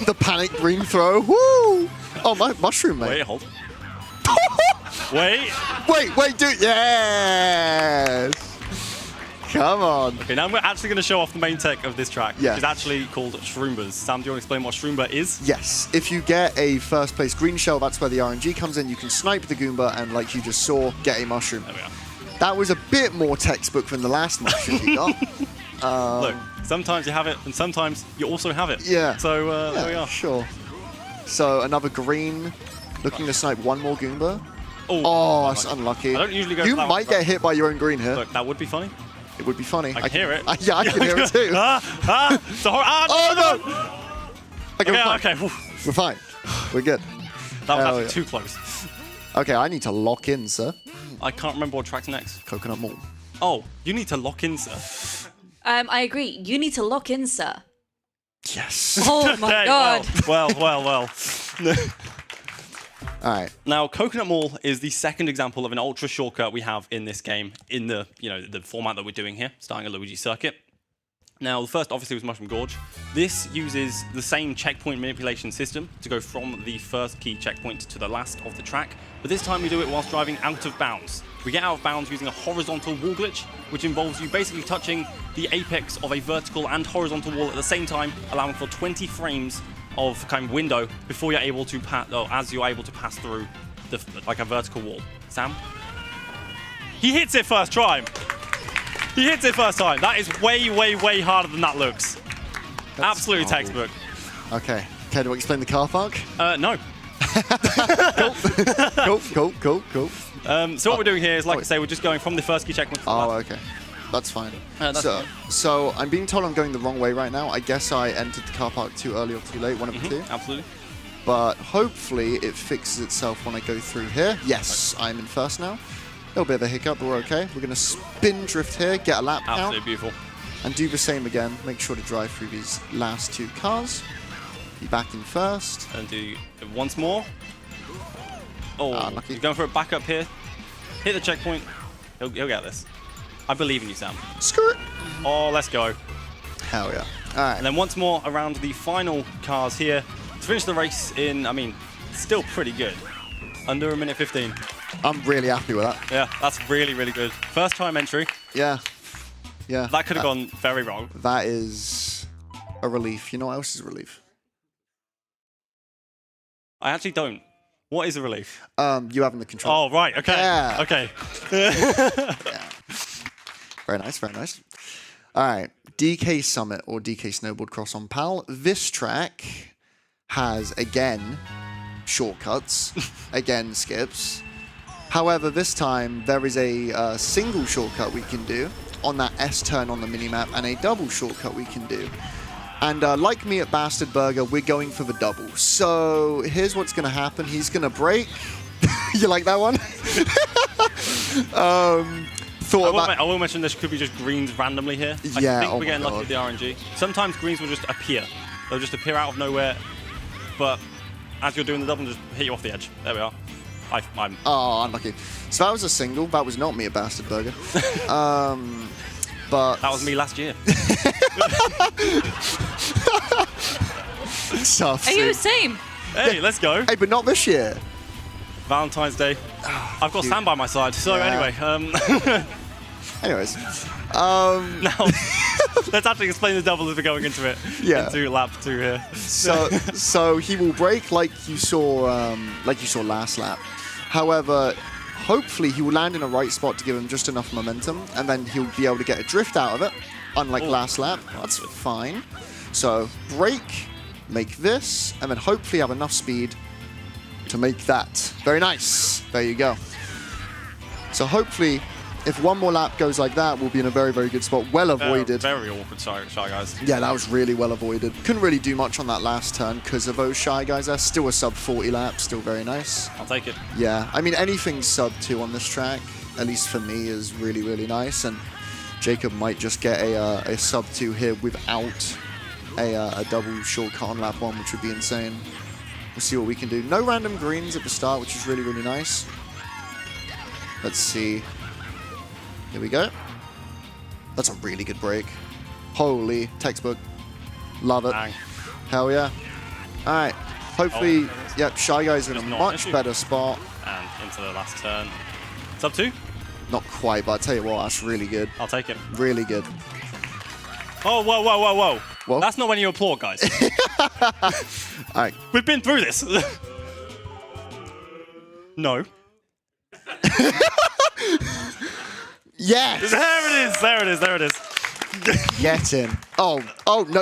the panic green throw. Woo! Oh, my mushroom, mate. Wait, hold. Wait, dude. Yes! Come on. Okay, now we're actually going to show off the main tech of this track. Yeah. It's actually called Shroombers. Sam, do you want to explain what Shroomber is? Yes. If you get a first place green shell, that's where the RNG comes in. You can snipe the Goomba and, like you just saw, get a mushroom. There we are. That was a bit more textbook than the last mushroom you got. Look, sometimes you have it, and sometimes you also have it. Yeah. So there we are. Sure. So another green, looking to snipe one more Goomba. Oh, that's unlucky. I don't usually go. You might get hit by your own green here. Look, that would be funny. It would be funny. I can hear it. Yeah, I can hear it too. No! Okay, okay. We're fine. We're good. That was actually too close. Okay, I need to lock in, sir. I can't remember what track's next. Coconut Mall. Oh, you need to lock in, sir. I agree. You need to lock in, sir. Yes. Oh my god. Well. All right. Now, Coconut Mall is the second example of an ultra shortcut we have in this game in the the format that we're doing here, starting a Luigi circuit. Now, the first obviously was Mushroom Gorge. This uses the same checkpoint manipulation system to go from the first key checkpoint to the last of the track, but this time we do it whilst driving out of bounds. We get out of bounds using a horizontal wall glitch, which involves you basically touching the apex of a vertical and horizontal wall at the same time, allowing for 20 frames of kind of window before you're able to as you're able to pass through like a vertical wall. Sam? He hits it first try. He hits it first time. That is way, way, way harder than that looks. Absolutely textbook. Okay. Okay, do I explain the car park? No. Cool. So what we're doing here is, like I say, we're just going from the first key checkpoint to the last. Okay. That's fine. That's fine. So I'm being told I'm going the wrong way right now. I guess I entered the car park too early or too late, one of the two. Absolutely. But hopefully it fixes itself when I go through here. Yes, I'm in first now. A little bit of a hiccup, but we're okay. We're going to spin drift here, get a lap count. Absolutely beautiful. And do the same again. Make sure to drive through these last two cars. Be back in first. And do it once more. Oh, he's going for a backup here. Hit the checkpoint. He'll get this. I believe in you, Sam. Skirt. Oh, let's go. Hell yeah. All right. And then once more around the final cars here to finish the race in, I mean, still pretty good. Under a minute 15. I'm really happy with that. Yeah, that's really, really good. First time entry. Yeah. That could have gone very wrong. That is a relief. You know what else is a relief? I actually don't. What is a relief? You having the control. Oh, right. Okay. Yeah. Okay. Yeah. Very nice, very nice. All right. DK Summit or DK Snowboard Cross on PAL. This track has, again, shortcuts. Again, skips. However, this time there is a single shortcut we can do on that S-turn on the minimap and a double shortcut we can do. And like me at Bastard Burger, we're going for the double. So here's what's going to happen. He's going to brake. You like that one? I will mention this could be just greens randomly here. Yeah, I think we're getting lucky with the RNG. Sometimes greens will just appear. They'll just appear out of nowhere. But as you're doing the double, just hit you off the edge. There we are. I'm Oh, unlucky. So that was a single. That was not me at Bastard Burger. But that was me last year. Tough. Are you the same? Hey, let's go. Hey, but not this year. Valentine's Day. I've got Sam by my side. So anyway. Anyways. Now, let's actually explain the double as we're going into it. Yeah. Into lap 2 here. So he will brake like you saw last lap. However, hopefully he will land in a right spot to give him just enough momentum, and then he'll be able to get a drift out of it, unlike last lap. That's fine. So brake, make this, and then hopefully have enough speed to make that. Very nice. There you go. So hopefully, if one more lap goes like that, we'll be in a very, very good spot. Well avoided. Very awkward Shy Guys. Yeah, that was really well avoided. Couldn't really do much on that last turn because of those Shy Guys. That's still a sub 40 lap, still very nice. I'll take it. Yeah, I mean, anything sub 2 on this track, at least for me, is really, really nice. And Jacob might just get a sub 2 here without a double shortcut on lap 1, which would be insane. We'll see what we can do. No random greens at the start, which is really, really nice. Let's see. Here we go. That's a really good break. Holy, textbook. Love it. Dang. Hell yeah. All right. Hopefully, yep, Shy Guys are in a much better spot. And into the last turn. Sub 2? Not quite, but I tell you what, that's really good. I'll take it. Really good. Oh, whoa. Whoa? That's not when you applaud, guys. All right. We've been through this. No. Yes. There it is. Get in. Oh,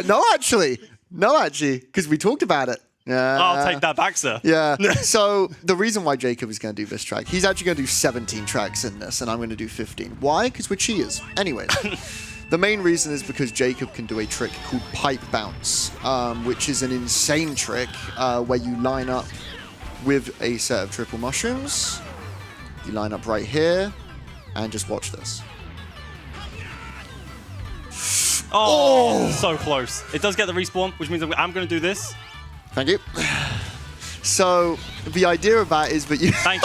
no, actually, because we talked about it. I'll take that back, sir. Yeah. So the reason why Jacob is going to do this track, he's actually going to do 17 tracks in this, and I'm going to do 15. Why? Because we're cheaters. Anyways, the main reason is because Jacob can do a trick called Pipe Bounce, which is an insane trick where you line up with a set of triple mushrooms. You line up right here, and just watch this. Oh, so close. It does get the respawn, which means I'm going to do this. Thank you. So the idea of that is that you... Thank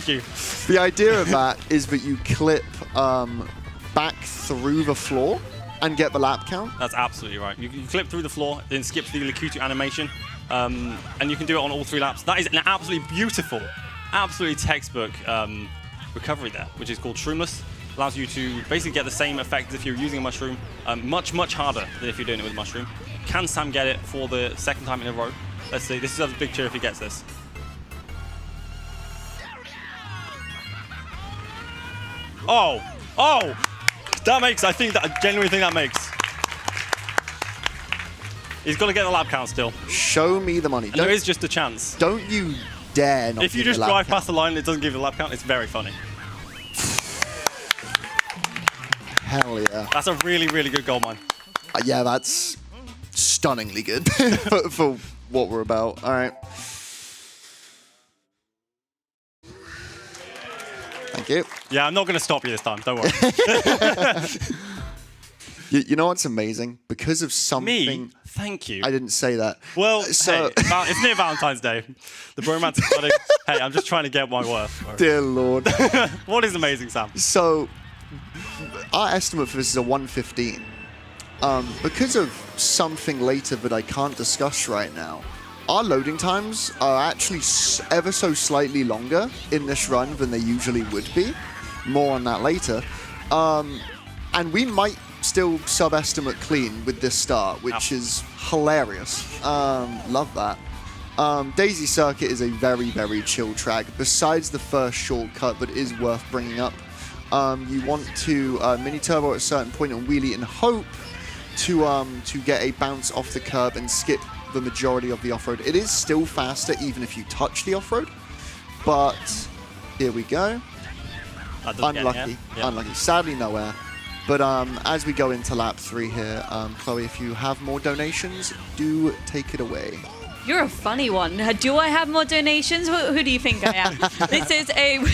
you. The idea of that is that you clip back through the floor and get the lap count. That's absolutely right. You clip through the floor, then skip to the Lakutu animation, and you can do it on all 3 laps. That is an absolutely beautiful, absolutely textbook recovery there, which is called Shroomless. Allows you to basically get the same effect as if you're using a mushroom, much harder than if you're doing it with a mushroom. Can Sam get it for the 2nd time in a row? Let's see. This is a big cheer if he gets this. Oh! That makes, I genuinely think that makes. He's got to get the lap count still. Show me the money. There is just a chance. Don't you dare not If you just drive past the line and it doesn't give you the lap count, it's very funny. Hell yeah. That's a really, really good goal mine. Yeah, that's stunningly good for what we're about. All right. Thank you. Yeah, I'm not going to stop you this time. Don't worry. You know what's amazing? Because of something... Me? Thank you. I didn't say that. Well, so hey, it's near Valentine's Day. The bromance is budding. Hey, I'm just trying to get my worth. Dear Lord. What is amazing, Sam? So, our estimate for this is a 115. Because of something later that I can't discuss right now, our loading times are actually ever so slightly longer in this run than they usually would be. More on that later. And we might still sub-estimate clean with this start, which is hilarious. Love that. Daisy Circuit is a very, very chill track. Besides the first shortcut that is worth bringing up, you want to mini turbo at a certain point and wheelie and hope to get a bounce off the curb and skip the majority of the off-road. It is still faster even if you touch the off-road, but here we go. Unlucky, unlucky. Sadly, nowhere. But as we go into lap 3 here, Chloe, if you have more donations, do take it away. You're a funny one. Do I have more donations? Who do you think I am?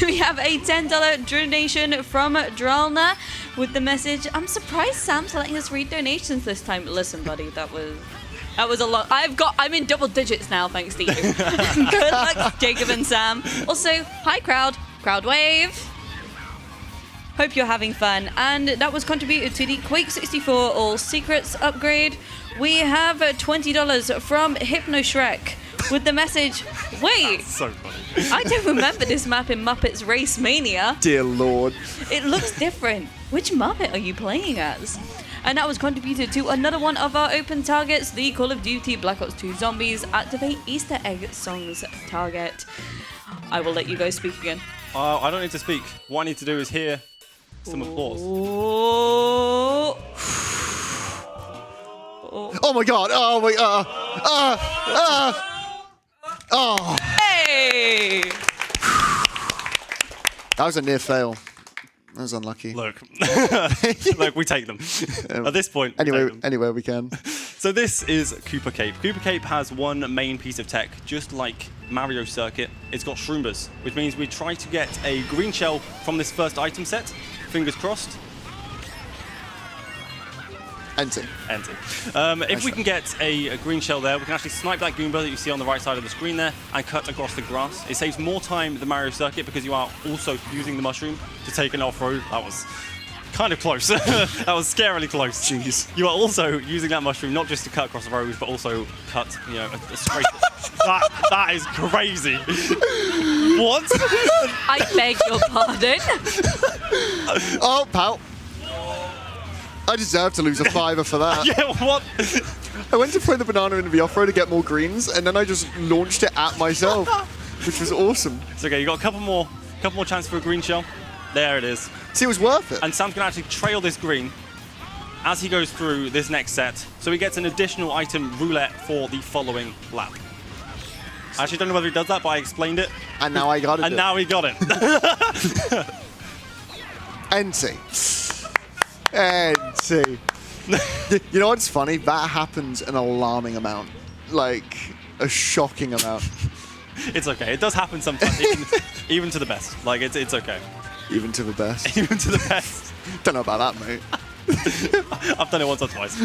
We have a $10 donation from Dralna with the message, I'm surprised Sam's letting us read donations this time. Listen, buddy, that was a lot. I'm in double digits now, thanks to you. Good luck, Jacob and Sam. Also, hi crowd wave. Hope you're having fun. And that was contributed to the Quake 64 All Secrets upgrade. We have $20 from Hypno Shrek with the message, wait, so funny. I don't remember this map in Muppets Race Mania. Dear Lord. It looks different. Which Muppet are you playing as? And that was contributed to another one of our open targets, the Call of Duty Black Ops 2 Zombies Activate Easter Egg Songs target. I will let you guys speak again. I don't need to speak. What I need to do is hear some applause. Oh my god! Oh my oh! Hey! That was a near fail. That was unlucky. Look, we take them. At this point, anywhere we can. So this is Cooper Cape. Cooper Cape has one main piece of tech, just like Mario Circuit. It's got Shroombers, which means we try to get a green shell from this first item set. Fingers crossed. Enter. If we can get a green shell there, we can actually snipe that Goomba that you see on the right side of the screen there and cut across the grass. It saves more time than Mario Circuit because you are also using the mushroom to take an off-road. That was kind of close. That was scarily close. Jeez. You are also using that mushroom not just to cut across the road, but also cut, a straight... that is crazy. What? I beg your pardon. Oh, pal. I deserve to lose a $5 for that. Yeah, what? I went to throw the banana into the off-road to get more greens, and then I just launched it at myself, which was awesome. It's okay, you got a couple more chances for a green shell. There it is. See, it was worth it. And Sam's going to actually trail this green as he goes through this next set, so he gets an additional item roulette for the following lap. I actually don't know whether he does that, but I explained it. And now I got it. And now he got it. NT. You know what's funny? That happens an alarming amount. Like, a shocking amount. It's okay. It does happen sometimes, even to the best. Like, it's okay. Even to the best? Even to the best. Don't know about that, mate. I've done it once or twice.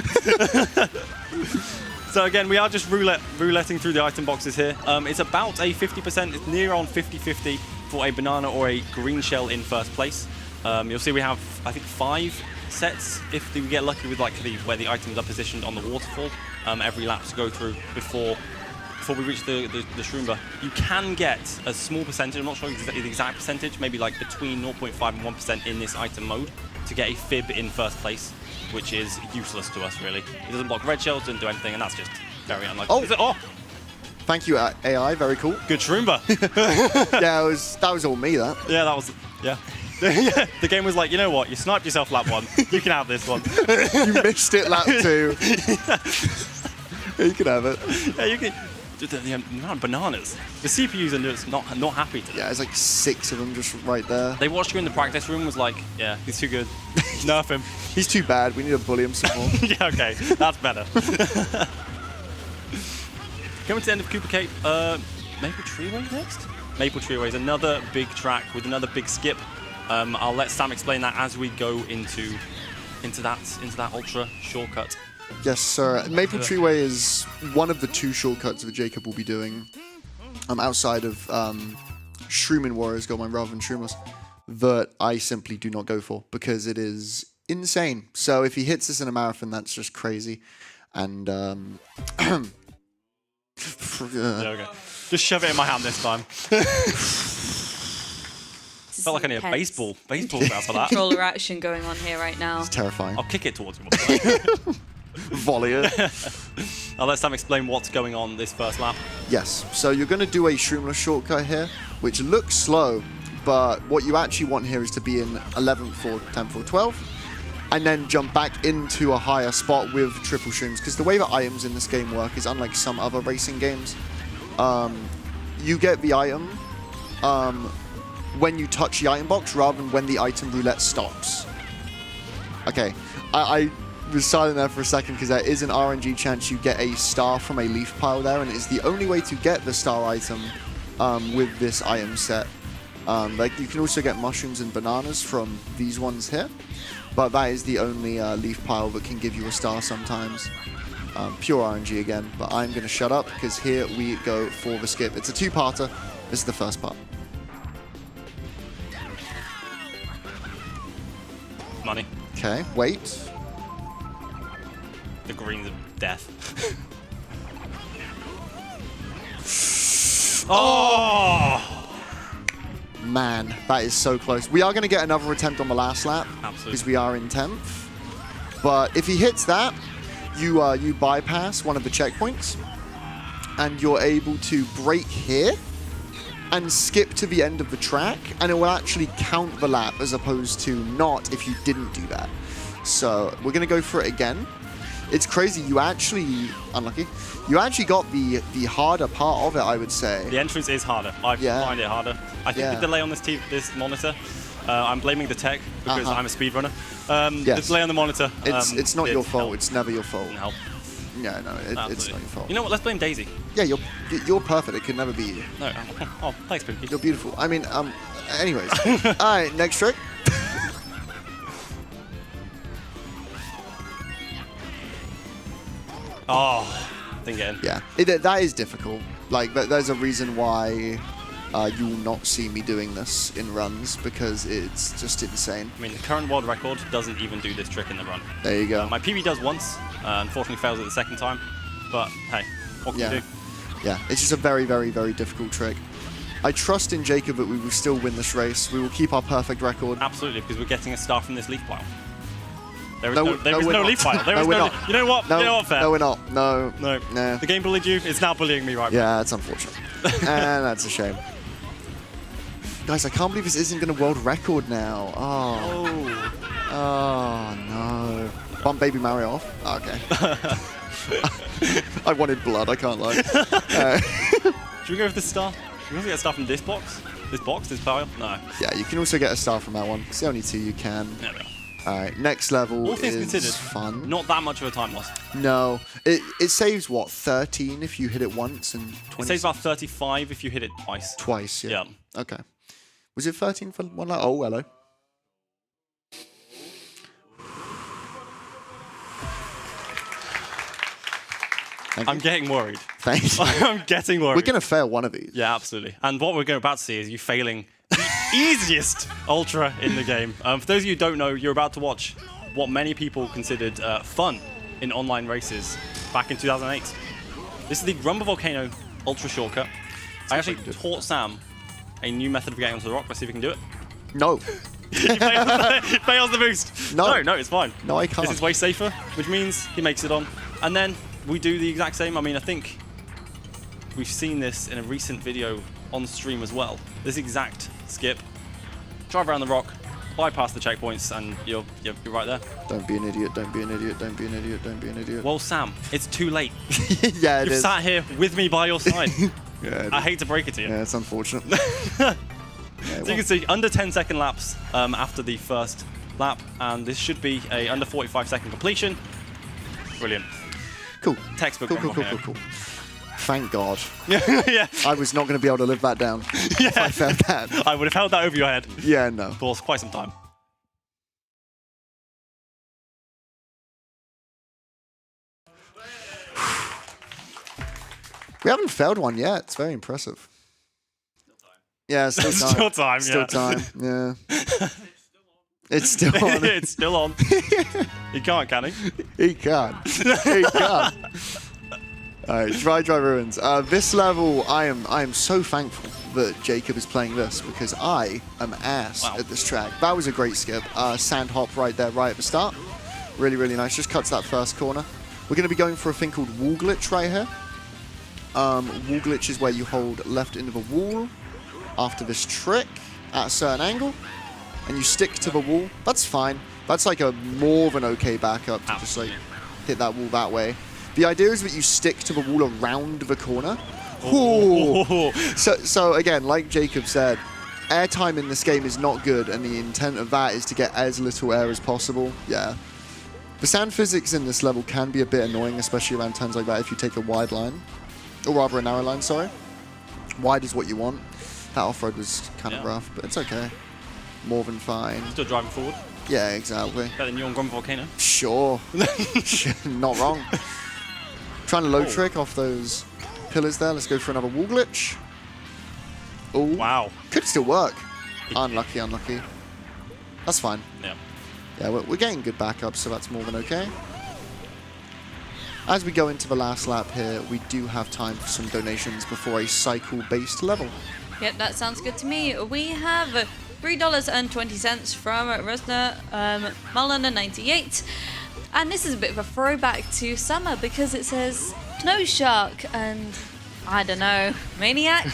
So again, we are just rouletting through the item boxes here. It's about a 50%, it's near on 50-50 for a banana or a green shell in first place. You'll see we have, I think, 5 sets if we get lucky with like where the items are positioned on the waterfall. Every lap to go through before we reach the Shroomba. You can get a small percentage, I'm not sure the exact percentage, maybe like between 0.5 and 1% in this item mode to get a fib in first place, which is useless to us, really. It doesn't block red shells, doesn't do anything, and that's just very unlikely. Oh! Thank you, AI. Very cool. Good Shroomba. Yeah, that was all me, that. Yeah, that was... Yeah. The game was like, you know what? You sniped yourself lap 1. You can have this one. You missed it lap 2. Yeah, you can have it. Yeah, you can... The amount of bananas. The CPUs are just not happy today. Yeah, there's like 6 of them just right there. They watched you in the practice room, was like, yeah, he's too good. Nerf him. He's too bad. We need to bully him some more. Yeah, okay. That's better. Coming to the end of Cooper Cape, Maple Treeway next? Maple Treeway is another big track with another big skip. I'll let Sam explain that as we go into that ultra shortcut. Yes, sir. Maple Treeway is one of the 2 shortcuts that Jacob will be doing outside of Shroomin' Warriors Goldmine rather than Shroomless that I simply do not go for because it is insane. So if he hits this in a marathon, that's just crazy. And Yeah, okay. Just shove it in my hand this time. Felt like I need a baseball bat for that. Controller action going on here right now. It's terrifying. I'll kick it towards him. Volley it. I'll let Sam explain what's going on this first lap. Yes, so you're going to do a Shroomless shortcut here, which looks slow, but what you actually want here is to be in 11th or 10th or 12th, and then jump back into a higher spot with triple shrooms, because the way that items in this game work is unlike some other racing games. You get the item when you touch the item box rather than when the item roulette stops. Okay, I was silent there for a second because there is an RNG chance you get a star from a leaf pile there, and it's the only way to get the star item with this item set. Like you can also get mushrooms and bananas from these ones here, but that is the only leaf pile that can give you a star sometimes. Pure RNG again, but I'm going to shut up because here we go for the skip. It's a 2-parter. This is the first part. Money. Okay, wait. The greens of death. Oh! Man, that is so close. We are going to get another attempt on the last lap. Absolutely. Because we are in 10th. But if he hits that, you bypass one of the checkpoints. And you're able to brake here and skip to the end of the track. And it will actually count the lap as opposed to not if you didn't do that. So we're going to go for it again. It's crazy. You actually, unlucky, you actually got the harder part of it, I would say. The entrance is harder. I find it harder. I think the delay on this monitor, I'm blaming the tech because I'm a speedrunner. The delay on the monitor. It's not your fault. It's never your fault. No. Yeah, no, it's not your fault. You know what? Let's blame Daisy. Yeah, you're perfect. It could never be you. No. Oh, thanks, Pinky. You're beautiful. I mean, anyways. All right, next trick. Oh, didn't get in. Yeah, that is difficult. Like, there's a reason why you will not see me doing this in runs, because it's just insane. I mean, the current world record doesn't even do this trick in the run. There you go. My PB does once, unfortunately fails it the second time, but hey, what can you do? Yeah, it's just a very, very, very difficult trick. I trust in Jacob that we will still win this race. We will keep our perfect record. Absolutely, because we're getting a star from this leaf pile. There is No, no we're leaf not. pile. There No, is we're no. not. You know what? No, you know what? Fair. no, we're not. No. No. The game bullied you. It's now bullying me right now. Yeah, that's unfortunate. And that's a shame. Guys, I can't believe this isn't going to world record now. Oh. Oh, no. Bump Baby Mario off? Oh, okay. I wanted blood, I can't lie. Should we go with the star? Should we also get a star from this box? This pile? No. Yeah, you can also get a star from that one. It's the only 2 you can. There we go. Alright, next level All things is considered, fun. Not that much of a time loss. No. It saves, what, 13 if you hit it once and 20? It saves about 35 if you hit it twice. Twice, yeah. Yeah. Okay. Was it 13 for one lap? Oh, hello. I'm getting worried. Thank you. I'm getting worried. We're going to fail one of these. Yeah, absolutely. And what we're about to see is you failing the easiest Ultra in the game. For those of you who don't know, you're about to watch what many people considered fun in online races back in 2008. This is the Grumble Volcano Ultra Shortcut. I actually taught Sam a new method of getting onto the rock. Let's see if we can do it. No. He fails the boost. No, it's fine. No, I can't. This is way safer, which means he makes it on. And then we do the exact same. I mean, I think we've seen this in a recent video on stream as well. This exact skip. Drive around the rock, bypass the checkpoints, and you're right there. Don't be an idiot, don't be an idiot, don't be an idiot, don't be an idiot. Well, Sam, it's too late. Yeah, You've sat here with me by your side. Yeah, I hate to break it to you. Yeah, it's unfortunate. So you can see under 10-second laps after the first lap, and this should be a under 45-second completion. Brilliant. Cool. Textbook. Cool. Thank God. Yeah. I was not going to be able to live that down if I failed that. I would have held that over your head. Yeah, no. For quite some time. We haven't failed one yet. It's very impressive. Yeah, still time. Still time, Still time, yeah. It's still on. It's still on. He can't, can he? He can't. He can't. Alright, Dry Ruins. This level, I am so thankful that Jacob is playing this because I am ass at this track. That was a great skip. Sand hop right there, right at the start. Really, really nice. Just cuts that first corner. We're going to be going for a thing called wall glitch right here. Wall glitch is where you hold left into the wall after this trick at a certain angle, and you stick to the wall. That's fine. That's like a more than okay backup to just like hit that wall that way. The idea is that you stick to the wall around the corner. Ooh. So again, like Jacob said, airtime in this game is not good, and the intent of that is to get as little air as possible. Yeah. The sand physics in this level can be a bit annoying, especially around turns like that if you take a wide line. Or rather a narrow line, sorry. Wide is what you want. That off-road was kind of rough, but it's okay. More than fine. Still driving forward. Yeah, exactly. Better than you on Grumble Volcano. Sure. Not wrong. Trying to low trick off those pillars there. Let's go for another wall glitch. Oh. Wow. Could still work. Unlucky, unlucky. That's fine. Yeah. Yeah, we're getting good backups, so that's more than okay. As we go into the last lap here, we do have time for some donations before a cycle-based level. Yep, that sounds good to me. We have $3.20 from Resna Malana98. And this is a bit of a throwback to summer because it says Snow Shark and, I don't know, Maniac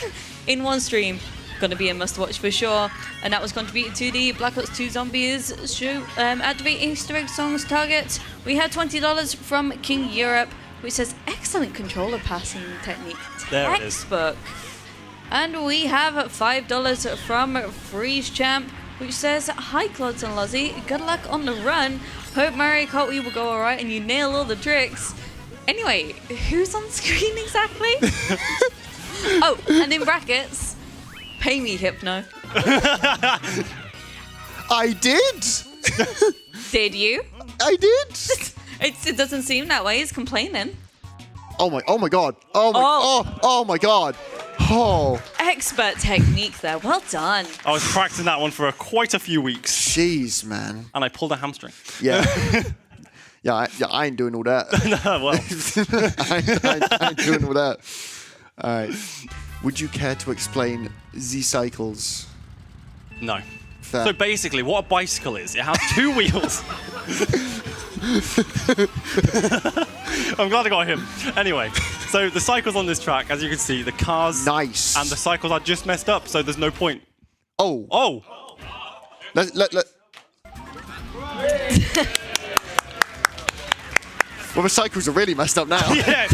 in one stream. Going to be a must-watch for sure. And that was contributed to the Black Ops 2 Zombies show. Activate Easter egg songs target. We had $20 from King Europe, which says excellent controller passing technique. There it is. Textbook. And we have $5 from Freeze Champ, which says, hi Clods and Lozzie, good luck on the run. Hope Mario Kart Wii will go alright and you nail all the tricks. Anyway, who's on screen exactly? Oh, and in brackets, pay me, Hypno. I did! Did you? I did! It doesn't seem that way, he's complaining. Oh my god. Oh my god. Oh. Expert technique there, well done. I was practicing that one for quite a few weeks. Jeez, man. And I pulled a hamstring. Yeah. I ain't doing all that. Well. I ain't doing all that. All right. Would you care to explain Z-cycles? No. Fair. So basically, what a bicycle is, it has two wheels. I'm glad I got him. Anyway, so the cycles on this track, as you can see, the cars and the cycles are just messed up, so there's no point. Oh. Oh. Well, the cycles are really messed up now. Yeah.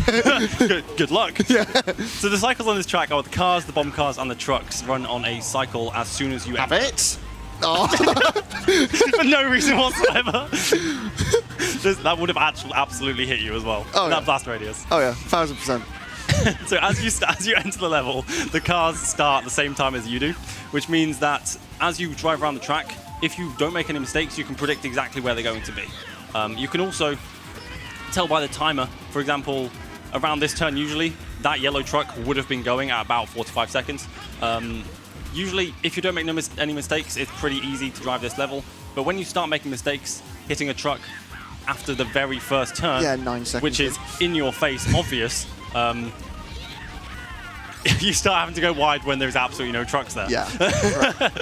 Good luck. Yeah. So the cycles on this track are the cars, the bomb cars, and the trucks run on a cycle as soon as you have it. Oh. For no reason whatsoever. That would have absolutely hit you as well. Oh, that yeah. blast radius. Oh yeah, 1000%. So as you enter the level, the cars start at the same time as you do, which means that as you drive around the track, if you don't make any mistakes, you can predict exactly where they're going to be. You can also tell by the timer, for example, around this turn, usually, that yellow truck would have been going at about 45 seconds. Usually, if you don't make any mistakes, it's pretty easy to drive this level. But when you start making mistakes, hitting a truck after the very first turn, 9 seconds, which is in your face, obvious, you start having to go wide when there's absolutely no trucks there. Yeah. Right.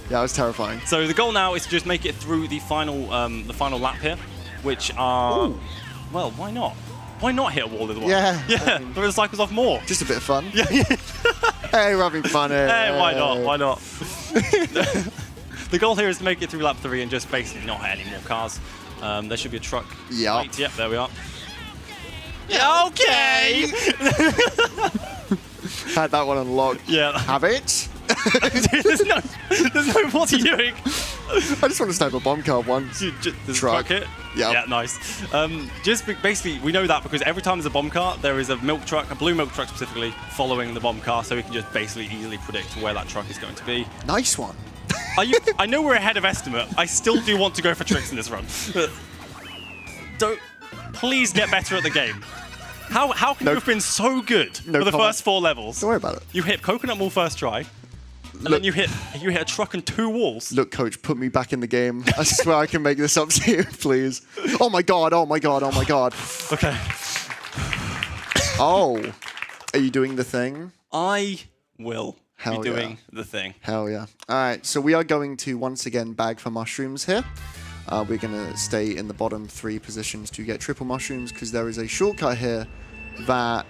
Yeah, it was terrifying. So the goal now is to just make it through the final lap here, which are... Ooh. Well, why not? Why not hit a wall as well? Yeah. Yeah, throw the cycles off more. Just a bit of fun. Yeah. Hey, we're having fun here. Hey, why not? Why not? The goal here is to make it through lap 3 and just basically not hit any more cars. There should be a truck. Yeah. Right, yep, there we are. Yeah, okay! Had that one unlocked. Yeah. Have it? there's no, what are you doing? I just want to snipe a bomb car once. Truck hit? Yep. Yeah, nice. Basically, we know that because every time there's a bomb car, there is a milk truck, a blue milk truck specifically, following the bomb car, so we can just basically easily predict where that truck is going to be. Nice one. I know we're ahead of estimate. I still do want to go for tricks in this run. Please get better at the game. How can you have been so good for the first 4 levels? Don't worry about it. You hit Coconut Mall first try, and then you hit a truck and 2 walls. Look, coach, put me back in the game. I swear I can make this up to you, please. Oh my god, oh my god, oh my god. Okay. Oh. Are you doing the thing? I will be doing the thing. Hell yeah. Alright, so we are going to once again bag for mushrooms here. We're going to stay in the bottom 3 positions to get triple mushrooms because there is a shortcut here that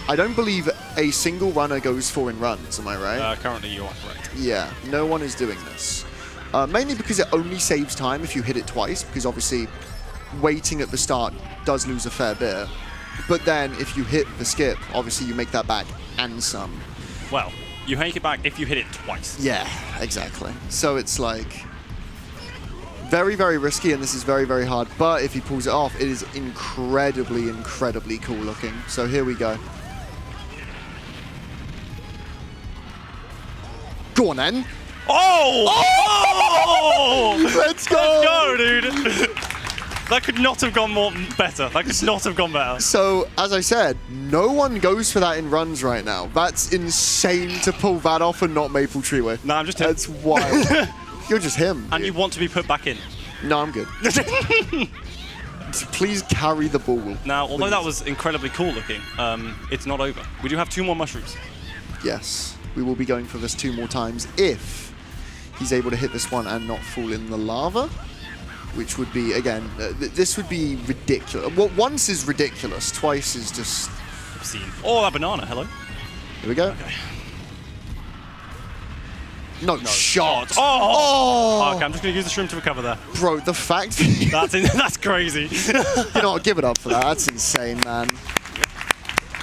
I don't believe a single runner goes for in runs, am I right? Currently you are correct. Yeah, no one is doing this. Mainly because it only saves time if you hit it twice, because obviously waiting at the start does lose a fair bit. But then if you hit the skip, obviously you make that back and some. Well, you make it back if you hit it twice. Yeah, exactly. So it's like... very, very risky, and this is very, very hard. But if he pulls it off, it is incredibly, incredibly cool looking. So here we go. Go on, then. Oh! Oh! Let's go! Let's go, dude! That could not have gone better. That could not have gone better. So, as I said, no one goes for that in runs right now. That's insane to pull that off and not Maple Tree with. No, I'm just him. That's wild. You're just him. And you want to be put back in. No, I'm good. Please carry the ball. Now, although that was incredibly cool looking, it's not over. We do have 2 more mushrooms. Yes, we will be going for this 2 more times if he's able to hit this one and not fall in the lava, which would be, again, this would be ridiculous. Well, once is ridiculous, twice is just obscene. Oh, that banana, hello. Here we go. Okay. No shot. Oh! Okay, I'm just going to use the shroom to recover there. Bro, the fact that's crazy. You know what, give it up for that. That's insane, man.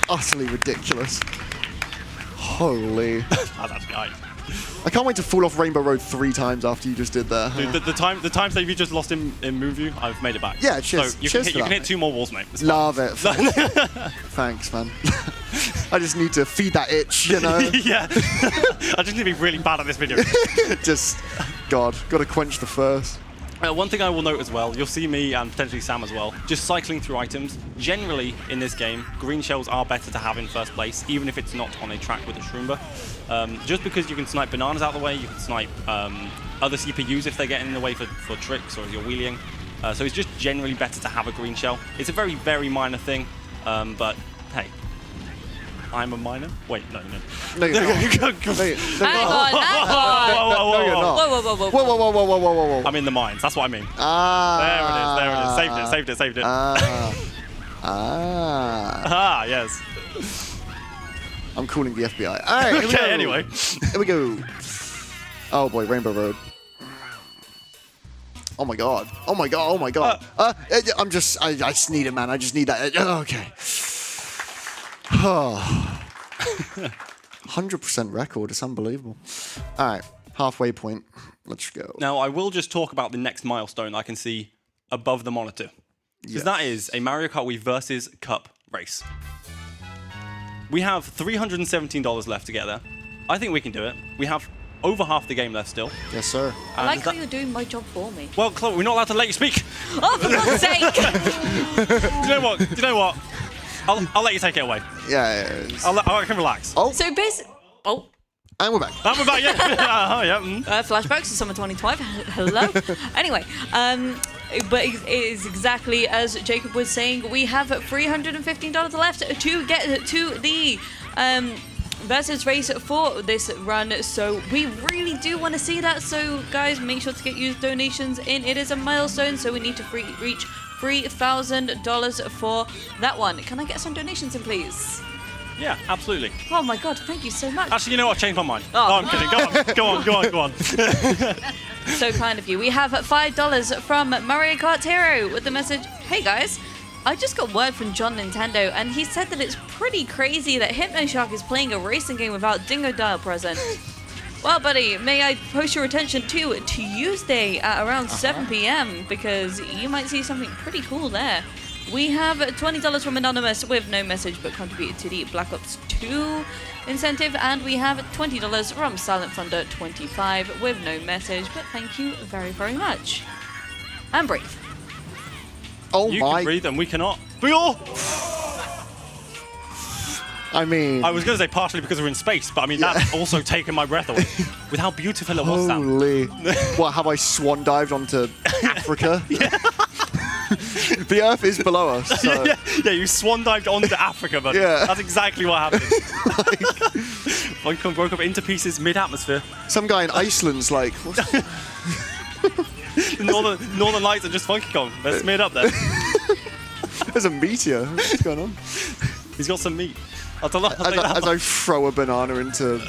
Utterly ridiculous. Holy. That's actually hype. I can't wait to fall off Rainbow Road 3 times after you just did that. Dude, the time save you just lost in move view, I've made it back. Yeah, cheers. So you cheers can hit 2 more walls, mate. Love it. Thanks, man. I just need to feed that itch, you know? Yeah. I just need to be really bad at this video. Just, God, got to quench the thirst. One thing I will note as well, you'll see me and potentially Sam as well, just cycling through items. Generally, in this game, green shells are better to have in first place, even if it's not on a track with a Shroomba. Just because you can snipe bananas out of the way, you can snipe other CPUs if they're getting in the way for tricks or if you're wheeling. So it's just generally better to have a green shell. It's a very, very minor thing, but hey. I'm a minor? Wait, no. No, you're not. Hang on. No, you're not. Whoa. I'm in the mines, that's what I mean. Ah. There it is. Saved it. Ah, yes. I'm calling the FBI. All right, here we go. Anyway. Here we go. Oh boy, Rainbow Road. Oh my god. I just need it, man. I just need that. Okay. 100% record. It's unbelievable. All right, halfway point. Let's go. Now, I will just talk about the next milestone I can see above the monitor. Because that is a Mario Kart Wii versus Cup race. We have $317 left to get there. I think we can do it. We have over half the game left still. Yes, sir. I like how you're doing my job for me. Well, Chloe, we're not allowed to let you speak. Oh, for God's sake! Do you know what? I'll let you take it away. Yeah. I can relax. Oh. So basically, and we're back. And we're back. Yeah. Flashbacks to summer 2012. Hello. Anyway, but it is exactly as Jacob was saying. We have $315 left to get to the versus race for this run. So we really do want to see that. So guys, make sure to get your donations in. It is a milestone, so we need to reach $3,000 for that one. Can I get some donations in, please? Yeah, absolutely. Oh my god, thank you so much. Actually, you know what? I changed my mind. Oh. I'm kidding. Go on. So kind of you. We have $5 from Mario Kart Hero with the message, hey guys, I just got word from John Nintendo and he said that it's pretty crazy that Hypnoshark is playing a racing game without Dingo Dial present. Well, buddy, may I post your attention to Tuesday at around 7 p.m. because you might see something pretty cool there. We have $20 from Anonymous with no message but contributed to the Black Ops 2 incentive, and we have $20 from Silent Thunder 25 with no message, but thank you very, very much. And breathe. Oh you my! You can breathe and we cannot. We all. I mean, I was going to say partially because we're in space, but I mean that's also taken my breath away with how beautiful it was. Holy! What have I swan dived onto Africa? The Earth is below us. So. Yeah, you swan dived onto Africa, but that's exactly what happened. Funky Kong broke up into pieces mid-atmosphere. Some guy in Iceland's like, the Northern Lights are just Funky Kong. They're smeared up there. There's a meteor. What's going on? He's got some meat. As I throw a banana into...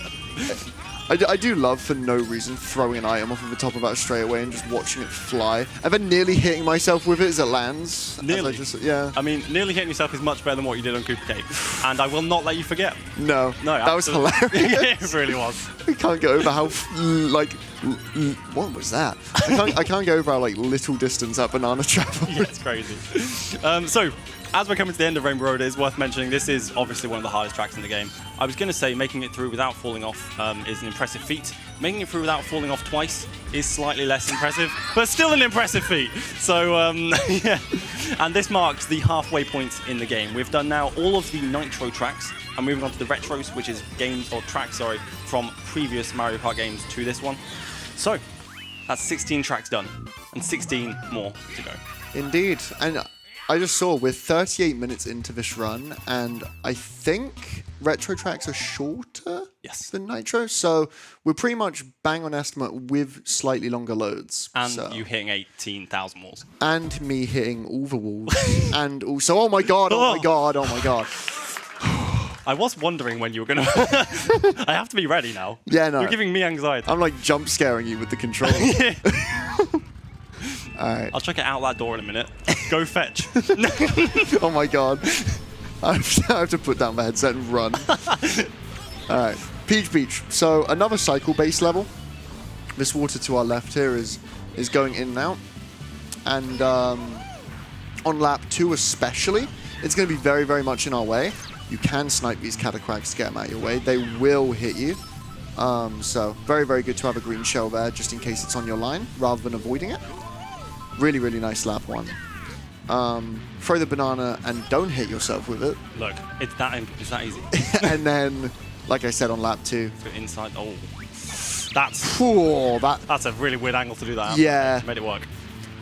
I do love, for no reason, throwing an item off of the top of that straight away and just watching it fly. And then nearly hitting myself with it as it lands. Nearly. I mean, nearly hitting yourself is much better than what you did on Cooper Cave. And I will not let you forget. No, that was hilarious. It really was. I can't get over how, what was that? I can't get over how, little distance that banana traveled. Yeah, it's crazy. So, as we're coming to the end of Rainbow Road, it is worth mentioning this is obviously one of the hardest tracks in the game. I was going to say making it through without falling off is an impressive feat. Making it through without falling off twice is slightly less impressive, but still an impressive feat. So, yeah. And this marks the halfway point in the game. We've done now all of the Nitro tracks. and moving on to the retros, which is games or tracks, sorry, from previous Mario Kart games to this one. So that's 16 tracks done, and 16 more to go. Indeed, and I just saw we're 38 minutes into this run, and I think retro tracks are shorter than Nitro, so we're pretty much bang on estimate with slightly longer loads. And you hitting 18,000 walls. And me hitting all the walls. And also, oh my god, oh my god, oh my god. I was wondering when you were going to... I have to be ready now. Yeah, no. You're giving me anxiety. I'm like jump scaring you with the controller. Alright. I'll check it out that door in a minute. Go fetch. Oh my god. I have to put down the headset and run. Alright. Peach Beach. So another cycle-based level. This water to our left here is going in and out. And on lap 2 especially, it's going to be very, very much in our way. You can snipe these catacracks to get them out of your way. They will hit you. So very, very good to have a green shell there just in case it's on your line rather than avoiding it. Really, really nice lap 1. Throw the banana and don't hit yourself with it. Look, it's that easy. And then, like I said, on lap 2. Go inside. Oh. That's a really weird angle to do that. Yeah. Made it work.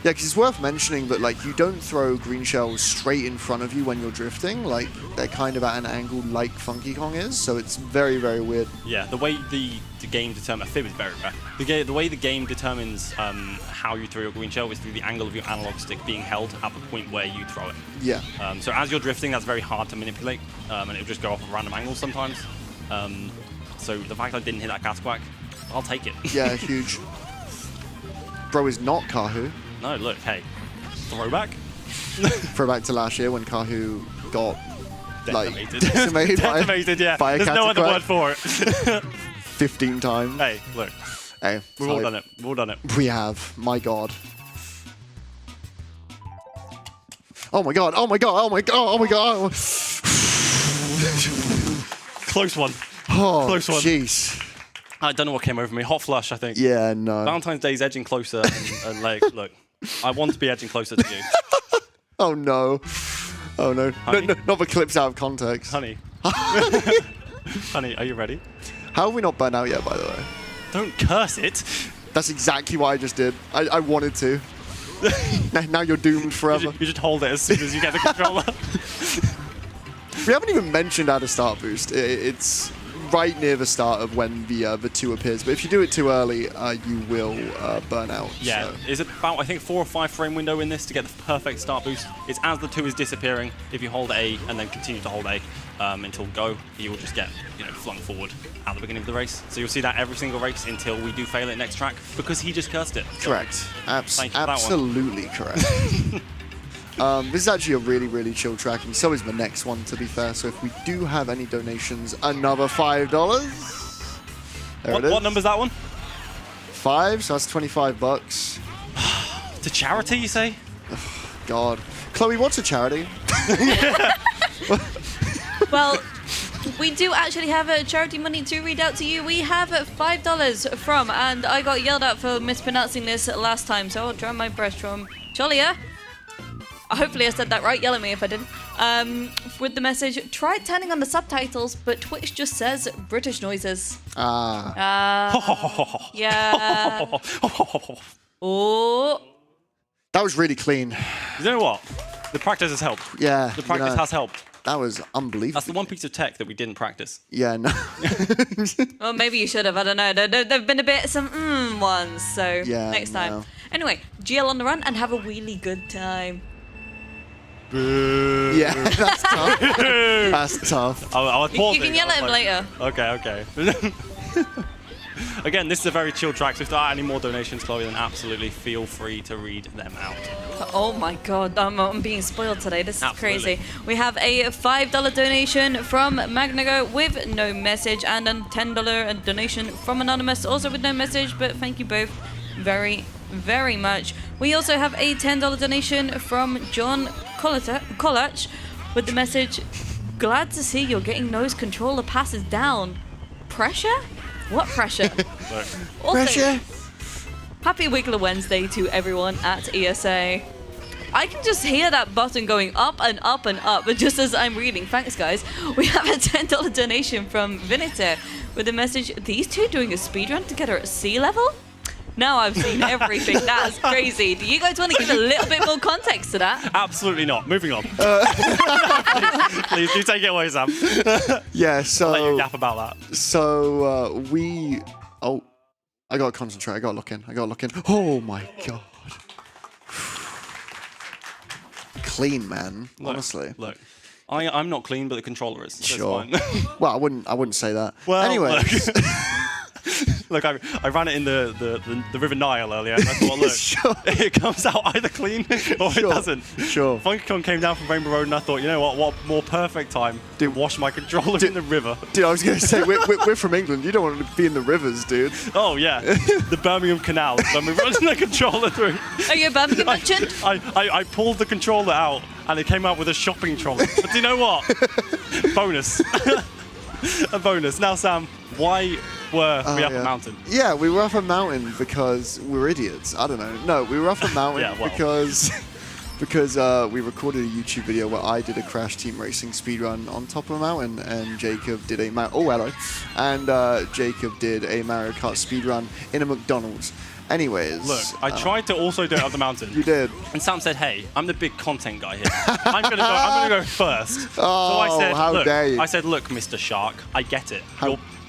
Yeah, because it's worth mentioning that like you don't throw green shells straight in front of you when you're drifting. Like they're kind of at an angle like Funky Kong is, so it's very, very weird. Yeah, the way the game determines, Fib is very rare. The way the game determines how you throw your green shell is through the angle of your analog stick being held at the point where you throw it. Yeah. So as you're drifting, that's very hard to manipulate, and it'll just go off at random angles sometimes. So the fact I didn't hit that catacrack, I'll take it. Yeah, huge. Bro is not Kahu. No, look, hey, throwback? Throwback to last year when Kahu got decimated. Decimated by a There's no other catacrack. word for it. 15 times. Hey, look. Hey, We've all done it. We've all done it. We have. My god. Oh my god, oh my god, oh my god, oh my god. Close one. Oh, close one. Jeez. I don't know what came over me. Hot flush, I think. Yeah, no. Valentine's Day's edging closer, and like, look, I want to be edging closer to you. Oh no. Oh no. Honey? No, not the clips out of context. Honey. Honey, are you ready? How have we not burned out yet, by the way? Don't curse it. That's exactly what I just did. I wanted to. Now you're doomed forever. You should hold it as soon as you get the controller. We haven't even mentioned how to start boost. It's right near the start of when the 2 appears. But if you do it too early, you will burn out. Yeah, so. is it about, I think, 4 or 5 frame window in this to get the perfect start boost? It's as the 2 is disappearing. If you hold A and then continue to hold A until go, you will just get flung forward at the beginning of the race. So you'll see that every single race until we do fail it next track because he just cursed it. So Correct. thank you for that one. Absolutely correct. This is actually a really, really chill track, and so is the next one, to be fair. So if we do have any donations, another $5. There it is. What number's that one? 5, so that's $25. To charity, you say? Oh, God. Chloe, what's a charity? Well, we do actually have a charity money to read out to you. We have $5 from, and I got yelled at for mispronouncing this last time, so I'll try my best, from Cholia. Hopefully I said that right. Yell at me if I didn't. With the message, try turning on the subtitles, but Twitch just says British noises. Yeah. Oh. That was really clean. You know what? The practice has helped. Yeah. The practice has helped. That was unbelievable. That's the one piece of tech that we didn't practice. Yeah, no. Well, maybe you should have. I don't know. There've been a bit some ones, so Yeah, next time. no. Anyway, GL on the run and have a really good time. Yeah, that's tough. That's tough. I was You pausing. can yell at him later. Okay. Again, this is a very chill track, so if there are any more donations, Chloe, then absolutely feel free to read them out. Oh my god, I'm being spoiled today. This is Absolutely. crazy. We have a $5 donation from Magnago with no message, and a $10 donation from Anonymous, also with no message, but thank you both very, very much. We also have a $10 donation from John Collach with the message, glad to see you're getting those controller passes down. Pressure? What pressure? Also, Pressure? Happy Wiggler Wednesday to everyone at ESA. I can just hear that button going up and up and up, but just as I'm reading, thanks guys, we have a $10 donation from Viniter with the message, these two doing a speedrun together at sea level? Now I've seen everything. That's crazy. Do you guys want to give a little bit more context to that? Absolutely not. Moving on. Please do take it away, Sam. Yeah, so... I'll let you gap about that. So, we... Oh, I gotta concentrate. I gotta look in. Oh my god. Clean, man. Honestly. Look. I'm not clean, but the controller is. So Sure. it's fine. Well, I wouldn't say that. Well, anyways. Look, I ran it in the River Nile earlier, and I thought, look, Sure. it comes out either clean or it doesn't. Sure. Funky Kong came down from Rainbow Road, and I thought, you know what more perfect time to wash my controller in the river. Dude, I was going to say, we're from England. You don't want to be in the rivers, dude. Oh, yeah. The Birmingham Canal, when we're running the controller through. Are you a Birmingham merchant? I pulled the controller out, and it came out with a shopping trolley. But do you know what? Bonus. A bonus. Now, Sam, why were we up a mountain? Yeah, we were up a mountain because we're idiots. I don't know. No, we were up a mountain Yeah, well. because we recorded a YouTube video where I did a Crash Team Racing speedrun on top of a mountain, and Jacob did a Jacob did a Mario Kart speedrun in a McDonald's. Anyways, Look, I tried to also do it up the mountain. You did. And Sam said, "Hey, I'm the big content guy here. I'm gonna go first." Oh, so I said, how look, dare you. I said, "Look, Mr. Shark, I get it.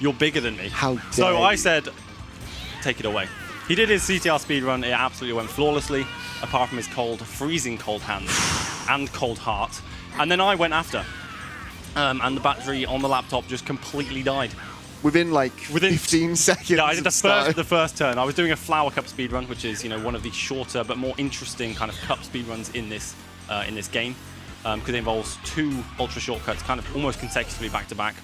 You're bigger than me." How dare So I you. said, "Take it away." He did his CTR speedrun. It absolutely went flawlessly, apart from his freezing cold hands and cold heart. And then I went after, and the battery on the laptop just completely died. Within 15 seconds. Yeah, I did of the first turn. I was doing a Flower Cup speedrun, which is one of the shorter but more interesting kind of cup speedruns in this game, because it involves 2 ultra shortcuts, kind of almost consecutively back to back.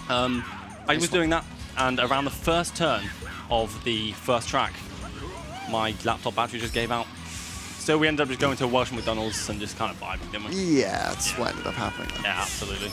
I was doing that, and around the first turn of the first track, my laptop battery just gave out. So we ended up just going to a Welsh McDonald's and just kind of vibing, didn't we? Yeah, that's what ended up happening. Yeah, absolutely.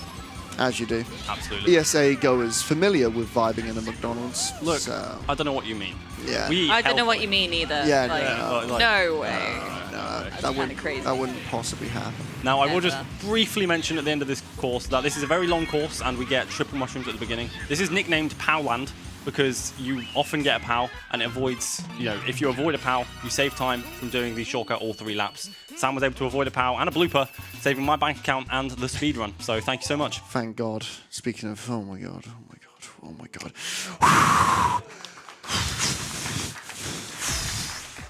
As you do. Absolutely. ESA goers familiar with vibing in a McDonald's. Look, so. I don't know what you mean. Yeah. I don't know what you mean either. Yeah, like, no. no way. that wouldn't possibly happen. Now, I will just briefly mention at the end of this course that this is a very long course and we get triple mushrooms at the beginning. This is nicknamed Powland because you often get a POW and it avoids, if you avoid a POW, you save time from doing the shortcut all 3 laps. Sam was able to avoid a POW and a blooper, saving my bank account and the speedrun. So thank you so much. Thank God. Speaking of, oh my God.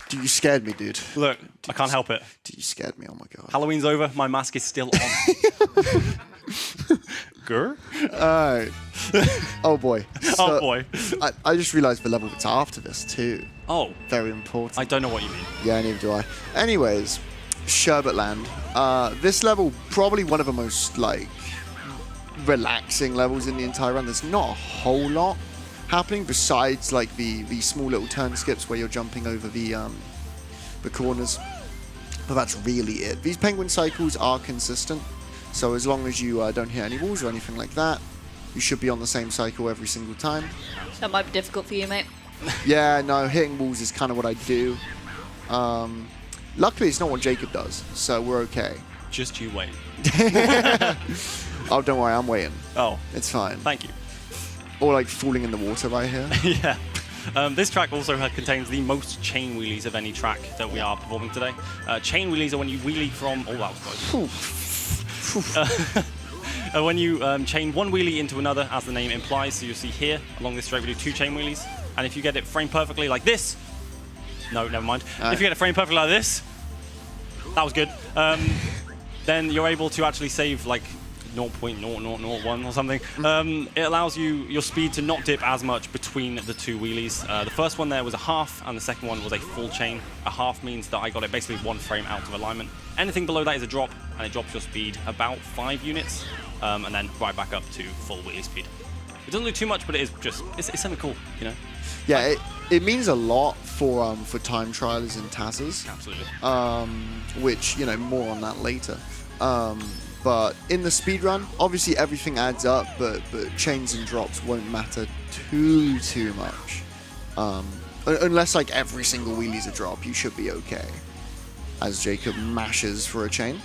Dude, you scared me, dude. Look, I can't help it. Dude, you scared me, oh my God. Halloween's over, my mask is still on. Grr? Alright. Oh boy. Oh boy. I just realized the level that's after this too. Oh. Very important. I don't know what you mean. Yeah, neither do I. Anyways, Sherbetland. This level, probably one of the most, relaxing levels in the entire run. There's not a whole lot happening besides the small little turn skips where you're jumping over the corners, but that's really it. These penguin cycles are consistent, so as long as you don't hit any walls or anything like that, you should be on the same cycle every single time. That might be difficult for you, mate. Yeah, no, hitting walls is kind of what I do. Luckily it's not what Jacob does, so we're okay. Just you wait. Oh, don't worry, I'm waiting. Oh. It's fine. Thank you. Or falling in the water right here. Yeah. This track also contains the most chain wheelies of any track that we are performing today. Chain wheelies are when you wheelie from... Oh, that was close. When you chain one wheelie into another, as the name implies. So you'll see here, along this straight, we do 2 chain wheelies. And if you get it framed perfectly like this... No, never mind. If you get it framed perfectly like this... That was good. Then you're able to actually save 0.0001 or something. It allows your speed to not dip as much between the 2 wheelies. The first one there was a half, and the second one was a full chain. A half means that I got it basically 1 frame out of alignment. Anything below that is a drop, and it drops your speed about 5 units, and then right back up to full wheelie speed. It doesn't do too much, but it is just it's something cool, Yeah, it means a lot for time trials and TASs. Absolutely. Which more on that later. But in the speedrun, obviously everything adds up, but chains and drops won't matter too much. Unless every single wheelie's a drop, you should be okay. As Jacob mashes for a chain.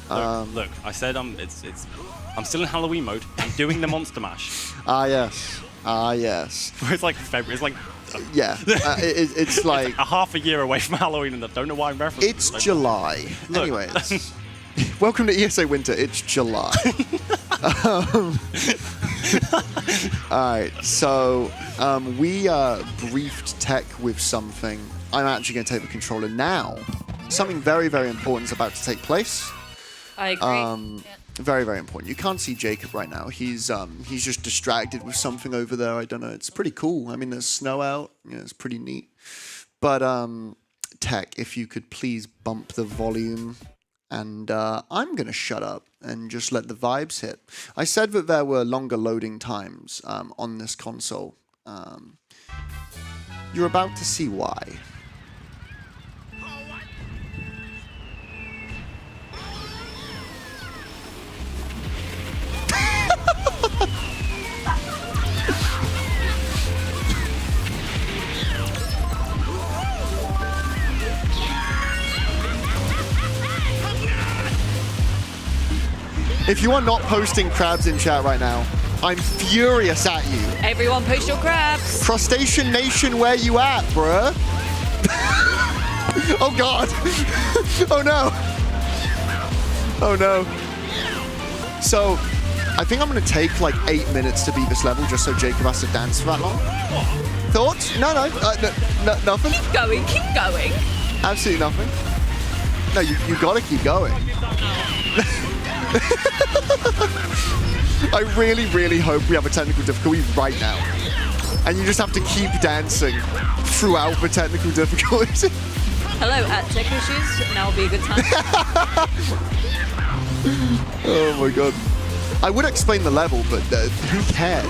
Look, I said I'm still in Halloween mode. I'm doing the monster mash. Yes. It's like February. It's like yeah. It's like a half a year away from Halloween, and I don't know why I'm referencing. It's July. Look. Anyways. Welcome to ESA Winter. It's July. Alright, so we briefed Tech with something. I'm actually going to take the controller now. Something very, very important is about to take place. I agree. Very, very important. You can't see Jacob right now. He's just distracted with something over there. I don't know. It's pretty cool. I mean, there's snow out. It's pretty neat. But Tech, if you could please bump the volume. And I'm going to shut up and just let the vibes hit. I said that there were longer loading times on this console. You're about to see why. If you are not posting crabs in chat right now, I'm furious at you. Everyone post your crabs. Crustacean Nation, where you at, bruh? Oh God. Oh no. Oh no. So, I think I'm gonna take 8 minutes to beat this level just so Jacob has to dance for that long. Thoughts? No, nothing. Keep going, keep going. Absolutely nothing. No, you gotta keep going. I really, really hope we have a technical difficulty right now. And you just have to keep dancing throughout the technical difficulty. Hello, at Tech Issues. Now will be a good time. Oh my God. I would explain the level, but who cares?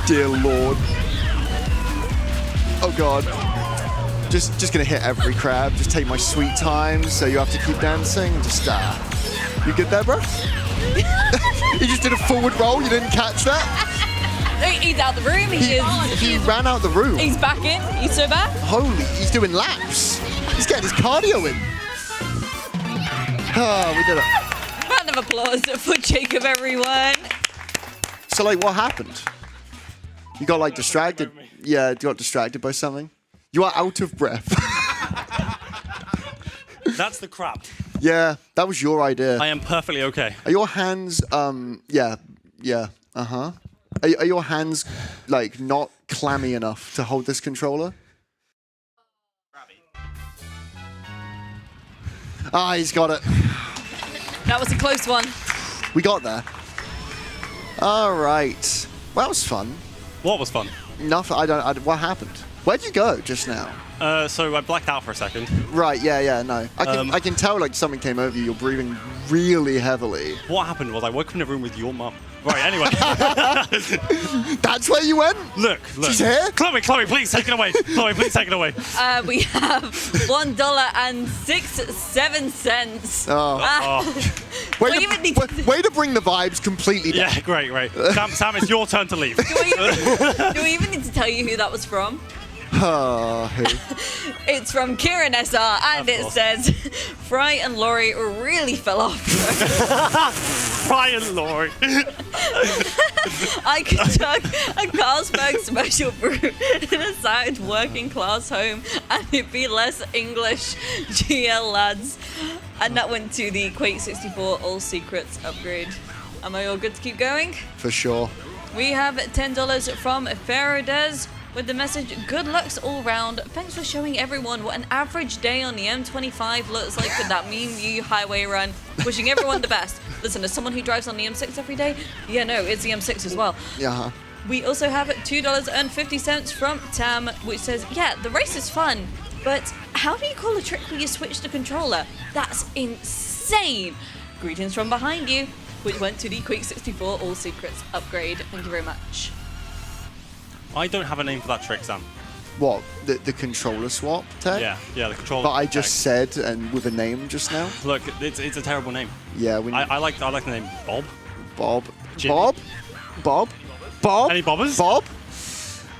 Dear Lord. Oh God. Just gonna hit every crab. Just take my sweet time. So you have to keep dancing. Just You good there, bro? He just did a forward roll. You didn't catch that? He's out the room. He ran out the room. He's back in. He's so back. Holy, he's doing laps. He's getting his cardio in. Oh, we did it. Round of applause for Jacob, everyone. So, like, what happened? You got, like, distracted? Yeah, you got distracted by something? You are out of breath. That's the crap. Yeah, that was your idea. I am perfectly okay. Are your hands, yeah, uh-huh. Are your hands, like, not clammy enough to hold this controller? Ah, he's got it. That was a close one. We got there. All right. Well, that was fun. What was fun? Nothing. What happened? Where'd you go just now? So I blacked out for a second. Right. Yeah. No. I can tell like something came over you. You're breathing really heavily. What happened was I woke up in a room with your mum. Right. Anyway. That's where you went. Look. She's here. Chloe, please take it away. Chloe, please take it away. We have $1.67. Way to bring the vibes completely down. Yeah, great. Sam, it's your turn to leave. Do we even need to tell you who that was from? Who? It's from Kieran SR, and it says, Fry and Laurie really fell off. Fry and Laurie. I conduct a Carlsberg special brew in a sound working class home, and it'd be less English, GL lads. And that went to the Quake 64 All Secrets upgrade. Am I all good to keep going? For sure. We have $10 from Faradez with the message, good lucks all round. Thanks for showing everyone what an average day on the M25 looks like with that mean you highway run. Wishing everyone the best. Listen, as someone who drives on the M6 every day, yeah, no, it's the M6 as well. Yeah. We also have $2.50 from Tam, which says, yeah, the race is fun, but how do you call a trick where you switch the controller? That's insane. Greetings from behind you, which went to the Quake 64 All Secrets upgrade. Thank you very much. I don't have a name for that trick, Sam. What? The controller swap tag? Yeah, the controller. But I just said and with a name just now. Look, it's a terrible name. Yeah, I like the name Bob. Jimmy. Bob. Any bobbers? Bob.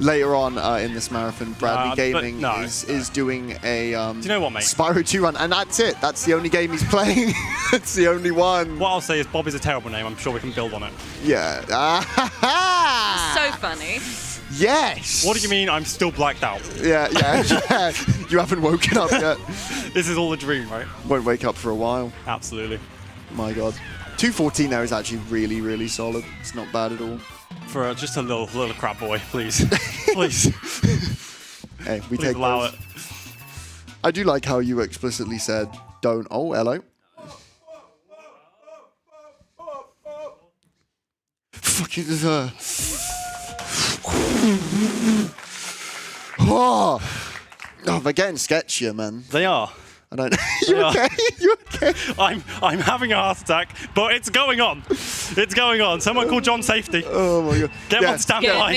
Later on in this marathon, Bradley Gaming no. is doing a Do you know what, mate? Spyro 2 run, and that's it. That's the only game he's playing. It's the only one. What I'll say is Bob is a terrible name. I'm sure we can build on it. Yeah. So funny. Yes. What do you mean I'm still blacked out? Yeah. You haven't woken up yet. This is all a dream, right? Won't wake up for a while. Absolutely. My God. 214 there is actually really, really solid. It's not bad at all. For just a little crap boy, please. Please. Hey, we please take allow those. it. I do like how you explicitly said don't. Oh, hello. Fucking oh, they're getting sketchier, man. They are. I don't. You okay? You okay? I'm having a heart attack, but it's going on. It's going on. Someone call John Safety. Oh my God. Get him on standby.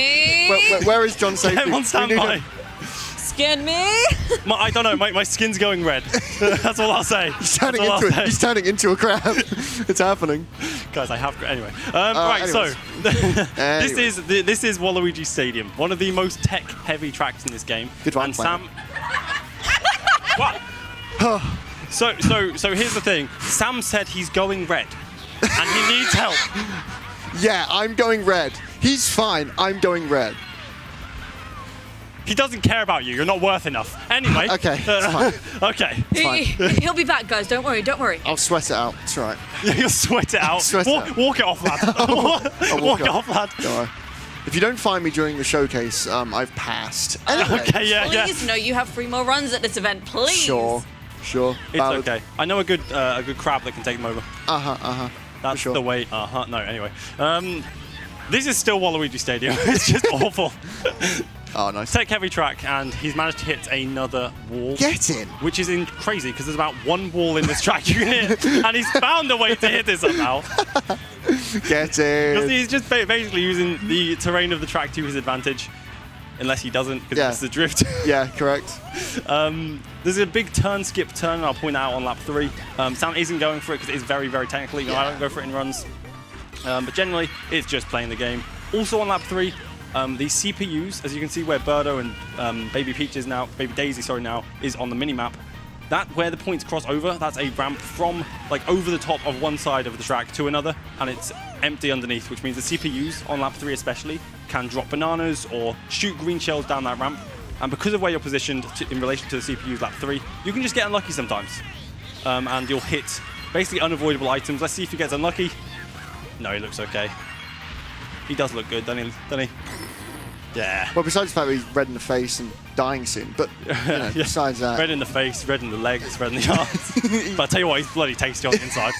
Where is John Safety? Get him on standby. Skin me. I don't know. My skin's going red. That's all I'll say. He's turning into a crab. It's happening. Guys, I have anyway. Right, so this is Waluigi Stadium, one of the most tech-heavy tracks in this game. Good one, and Sam. What? So here's the thing. Sam said he's going red, and he needs help. Yeah, I'm going red. He's fine. I'm going red. He doesn't care about you. You're not worth enough. Anyway. Okay, it's fine. Okay. He'll be back, guys. Don't worry. I'll sweat it out. It's all right. You'll sweat it out. Walk it off, lad. Walk it off, lad. Don't worry. If you don't find me during the showcase, I've passed. Anyway. Okay, yeah. Please, no, you have 3 more runs at this event, please. Sure. It's okay. I know a good crab that can take them over. That's the way. No, anyway. This is still Waluigi Stadium. It's just awful. Oh, nice. Tech-heavy track, and he's managed to hit another wall. Get in! Which is crazy, because there's about 1 wall in this track you can hit, and he's found a way to hit it somehow. Get in! Because he's just basically using the terrain of the track to his advantage. unless he doesn't, because it's the drift. Yeah, correct. There's a big skip turn, and I'll point that out on lap 3. Sam isn't going for it because it is very, very technical. You know, I don't go for it in runs. But generally, it's just playing the game. Also on lap 3, the CPUs, as you can see where Birdo and Baby Daisy now, is on the minimap. That where the points cross over, that's a ramp from like over the top of one side of the track to another, and it's empty underneath, which means the CPUs on lap 3 especially can drop bananas or shoot green shells down that ramp. And because of where you're positioned in relation to the CPUs lap 3, you can just get unlucky sometimes. And you'll hit basically unavoidable items. Let's see if he gets unlucky. No, he looks okay. He does look good, doesn't he? Yeah. Well, besides the fact that he's red in the face and dying soon, but you know, besides that. Red in the face, red in the legs, red in the arms. But I tell you what, he's bloody tasty on the inside.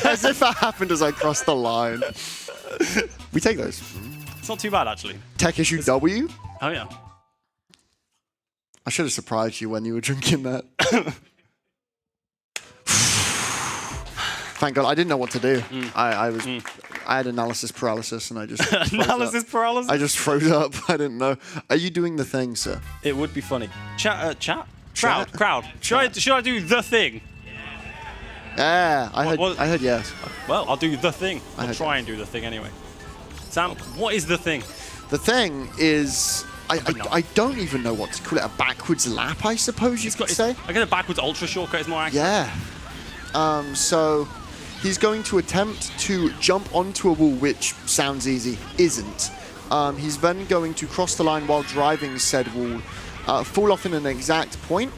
As if that happened as I crossed the line. We take those. It's not too bad, actually. Tech issue W? Oh, yeah. I should have surprised you when you were drinking that. Thank God, I didn't know what to do. I had analysis paralysis, and I just analysis paralysis. I just froze up. I didn't know. Are you doing the thing, sir? It would be funny. Crowd. Should I do the thing? Yeah, I heard yes. Well, I'll do the thing. I'll try and do the thing anyway. Sam, what is the thing? The thing is, I don't even know what to call it. A backwards lap, I suppose you could say. I guess a backwards ultra shortcut is more accurate. Yeah. So he's going to attempt to jump onto a wall, which sounds easy, isn't. He's then going to cross the line while driving said wall, fall off in an exact point,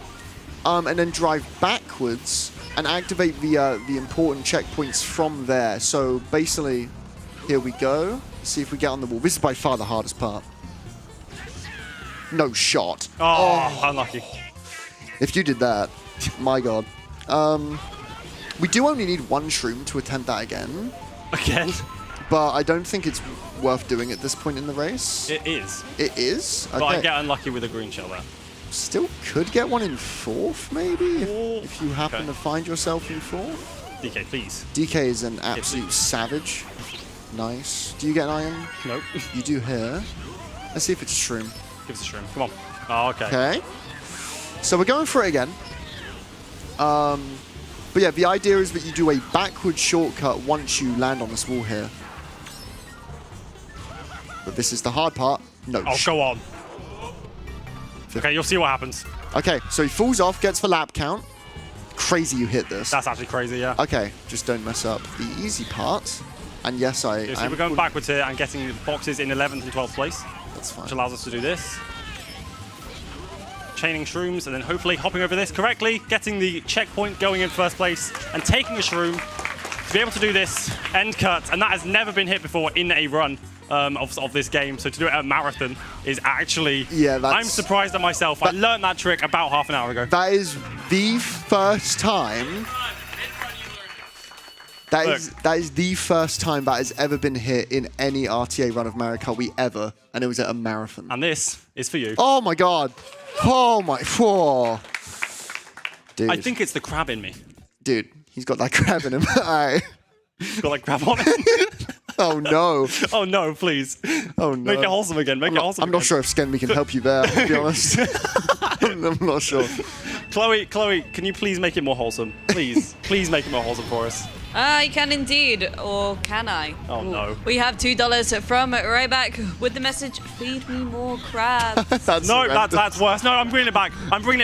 and then drive backwards and activate the important checkpoints from there. So basically, here we go. See if we get on the wall. This is by far the hardest part. No shot. Oh, unlucky. If you did that, my God. We do only need one shroom to attempt that again. Again? But I don't think it's worth doing at this point in the race. It is. It is? Okay. But I get unlucky with a green shell there. Still could get one in 4th, maybe, if you happen to find yourself in 4th. DK, please. DK is an absolute savage. Nice. Do you get an iron? Nope. You do here. Let's see if it's a shroom. Give us a shroom. Come on. Oh, okay. Okay. So we're going for it again. But yeah, the idea is that you do a backward shortcut once you land on this wall here. But this is the hard part. No. Oh, go on. Okay, you'll see what happens. Okay, so he falls off, gets the lap count. Crazy you hit this. That's actually crazy, yeah. Okay, just don't mess up the easy part. And yes, So we're going backwards here and getting boxes in 11th and 12th place. That's fine. Which allows us to do this. Chaining shrooms and then hopefully hopping over this correctly, getting the checkpoint, going in first place, and taking a shroom to be able to do this end cut. And that has never been hit before in a run of this game. So to do it at a marathon is actually... Yeah, I'm surprised at myself. I learned that trick about half an hour ago. That is the first time... That is the first time that has ever been hit in any RTA run of Mario Kart Wii ever, and it was at a marathon. And this is for you. Oh my God! Oh my! Oh. Dude. I think it's the crab in me. Dude, he's got that crab in him. He's got that crab on him. Oh no! Oh no! Please. Oh no! Make it wholesome again. Make it wholesome. I'm not sure if Skenby can help you there. To be honest, I'm not sure. Chloe, can you please make it more wholesome? Please make it more wholesome for us. I can indeed, or can I? Oh no. We have $2 from Ryback with the message, feed me more crabs. That's worse. No, I'm bringing it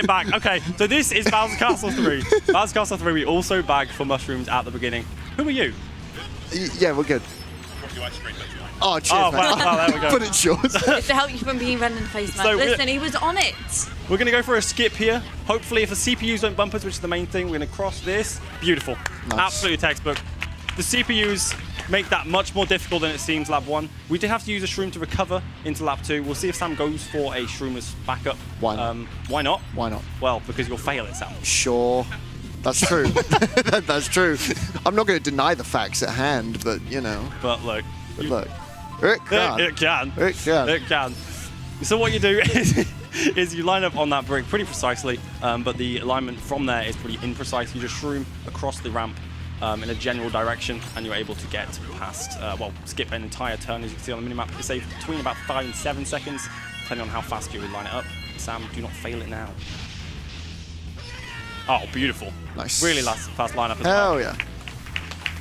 back. Okay, so this is Bowser Castle 3. Bowser Castle 3, we also bagged for mushrooms at the beginning. Who are you? Yeah, we're good. Oh, cheers, oh, man. Well, there we go. Put it short. It's to help you from being red in the face, man. So Listen, he was on it. We're going to go for a skip here. Hopefully, if the CPUs don't bump us, which is the main thing, we're going to cross this. Beautiful. Nice. Absolutely textbook. The CPUs make that much more difficult than it seems lap 1. We did have to use a shroom to recover into lap 2. We'll see if Sam goes for a shroom as backup. Why not? Why not? Why not? Well, because you'll fail it, Sam. Sure. That's true. That's true. I'm not going to deny the facts at hand, but, you know. But look. It can. It can. So what you do is you line up on that brick pretty precisely, but the alignment from there is pretty imprecise. You just shroom across the ramp in a general direction, and you're able to get past, well, skip an entire turn, as you can see on the minimap. It's between about 5 and 7 seconds, depending on how fast you would line it up. Sam, do not fail it now. Oh, beautiful. Nice. Really fast lineup as well. Hell yeah.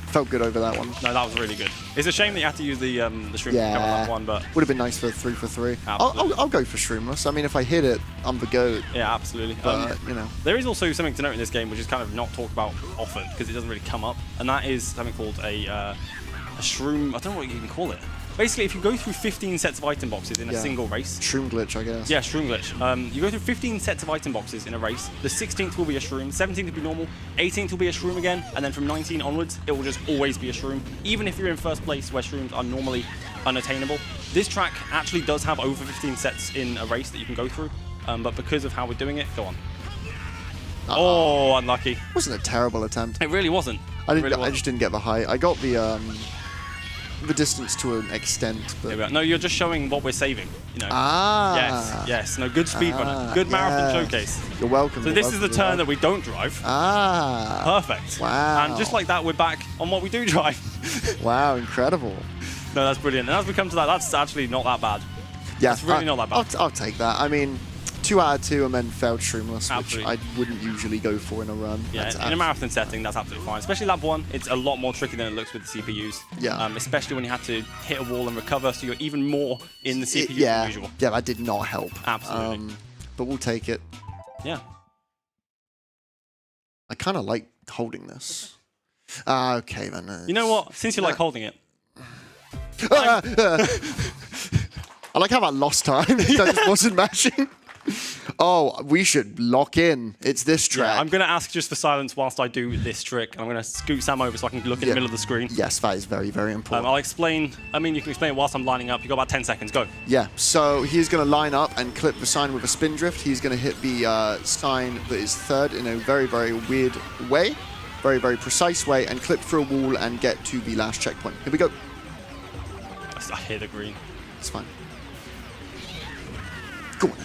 Felt good over that one. No, that was really good. It's a shame that you had to use the shroom to cover that one, but would have been nice for a 3 for 3. Absolutely. I'll go for shroomless. I mean, if I hit it, I'm the goat. Yeah, absolutely. But you know, there is also something to note in this game, which is kind of not talked about often because it doesn't really come up, and that is something called a shroom. I don't know what you can call it. Basically, if you go through 15 sets of item boxes in a single race... Shroom glitch, I guess. Yeah, shroom glitch. You go through 15 sets of item boxes in a race. The 16th will be a shroom, 17th will be normal, 18th will be a shroom again, and then from 19 onwards, it will just always be a shroom, even if you're in first place where shrooms are normally unattainable. This track actually does have over 15 sets in a race that you can go through, but because of how we're doing it, go on. Oh, unlucky. Wasn't a terrible attempt. It really wasn't. I just didn't get the height. I got the distance to an extent, but no, you're just showing what we're saving. You know. Ah. Yes. No, good speedrunner. Good marathon showcase. You're welcome. So this is the turn that we don't drive. Ah. Perfect. Wow. And just like that, we're back on what we do drive. Wow, incredible. No, that's brilliant. And as we come to that, that's actually not that bad. Yeah, it's really not that bad. I'll take that. I mean, 2 out of 2 and then failed shroomless, Absolutely. which I wouldn't usually go for in a run. Yeah, in a marathon setting, that's absolutely fine. Especially lap 1, it's a lot more tricky than it looks with the CPUs. Yeah. Especially when you have to hit a wall and recover, so you're even more in the CPU yeah, than usual. Yeah, that did not help. Absolutely. But we'll take it. Yeah. I kind of like holding this. Okay, then. You know what? Since you like holding it. I like how that lost time. That just wasn't matching. Oh, we should lock in. It's this track. Yeah, I'm going to ask just for silence whilst I do this trick. I'm going to scoot Sam over so I can look in the middle of the screen. Yes, that is very, very important. I'll explain. I mean, you can explain it whilst I'm lining up. You've got about 10 seconds. Go. Yeah, so he's going to line up and clip the sign with a spin drift. He's going to hit the sign that is third in a very, very weird way. Very, very precise way, and clip through a wall and get to the last checkpoint. Here we go. I hit the green. It's fine. Go on.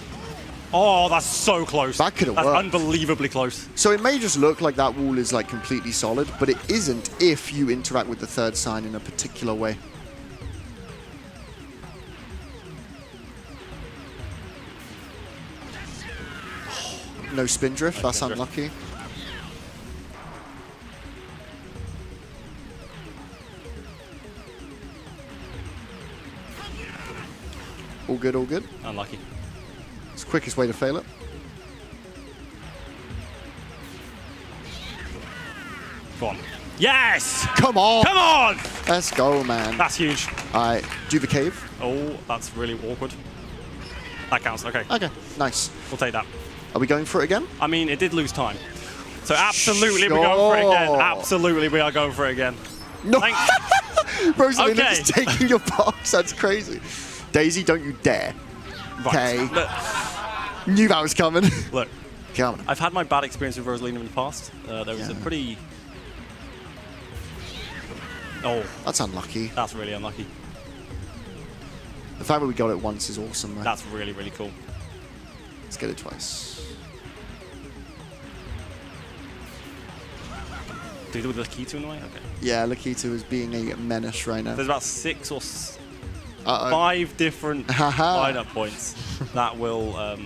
Oh, that's so close. That could have worked. That's unbelievably close. So it may just look like that wall is like completely solid, but it isn't if you interact with the third sign in a particular way. No spin drift, that's unlucky. All good, all good. Unlucky. It's the quickest way to fail it. Go on. Yes! Come on! Come on! Let's go, man. That's huge. All right, do the cave. Oh, that's really awkward. That counts, okay. Okay, nice. We'll take that. Are we going for it again? I mean, it did lose time. So absolutely we're going for it again. Absolutely we are going for it again. No! Rosalina Okay. just taking your box. That's crazy. Daisy, don't you dare. Okay. Right. Knew that was coming. Look. Come on. I've had my bad experience with Rosalina in the past. There was a pretty... Oh. That's unlucky. That's really unlucky. The fact that we got it once is awesome, though. That's really, really cool. Let's get it twice. Do you do with Lakitu in the way? Okay. Yeah, Lakitu is being a menace right now. There's about 6 or 5 different lineup points that will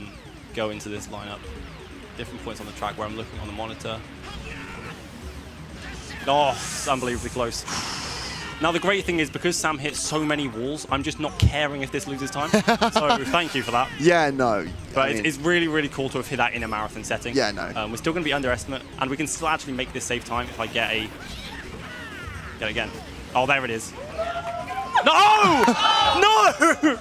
go into this lineup. Different points on the track where I'm looking on the monitor. Oh, it's unbelievably close. Now the great thing is because Sam hit so many walls, I'm just not caring if this loses time. So thank you for that. Yeah, no. But it's really, really cool to have hit that in a marathon setting. Yeah, no. We're still going to be underestimate, and we can still actually make this save time if I get a... Get it again. Oh, there it is. No! No!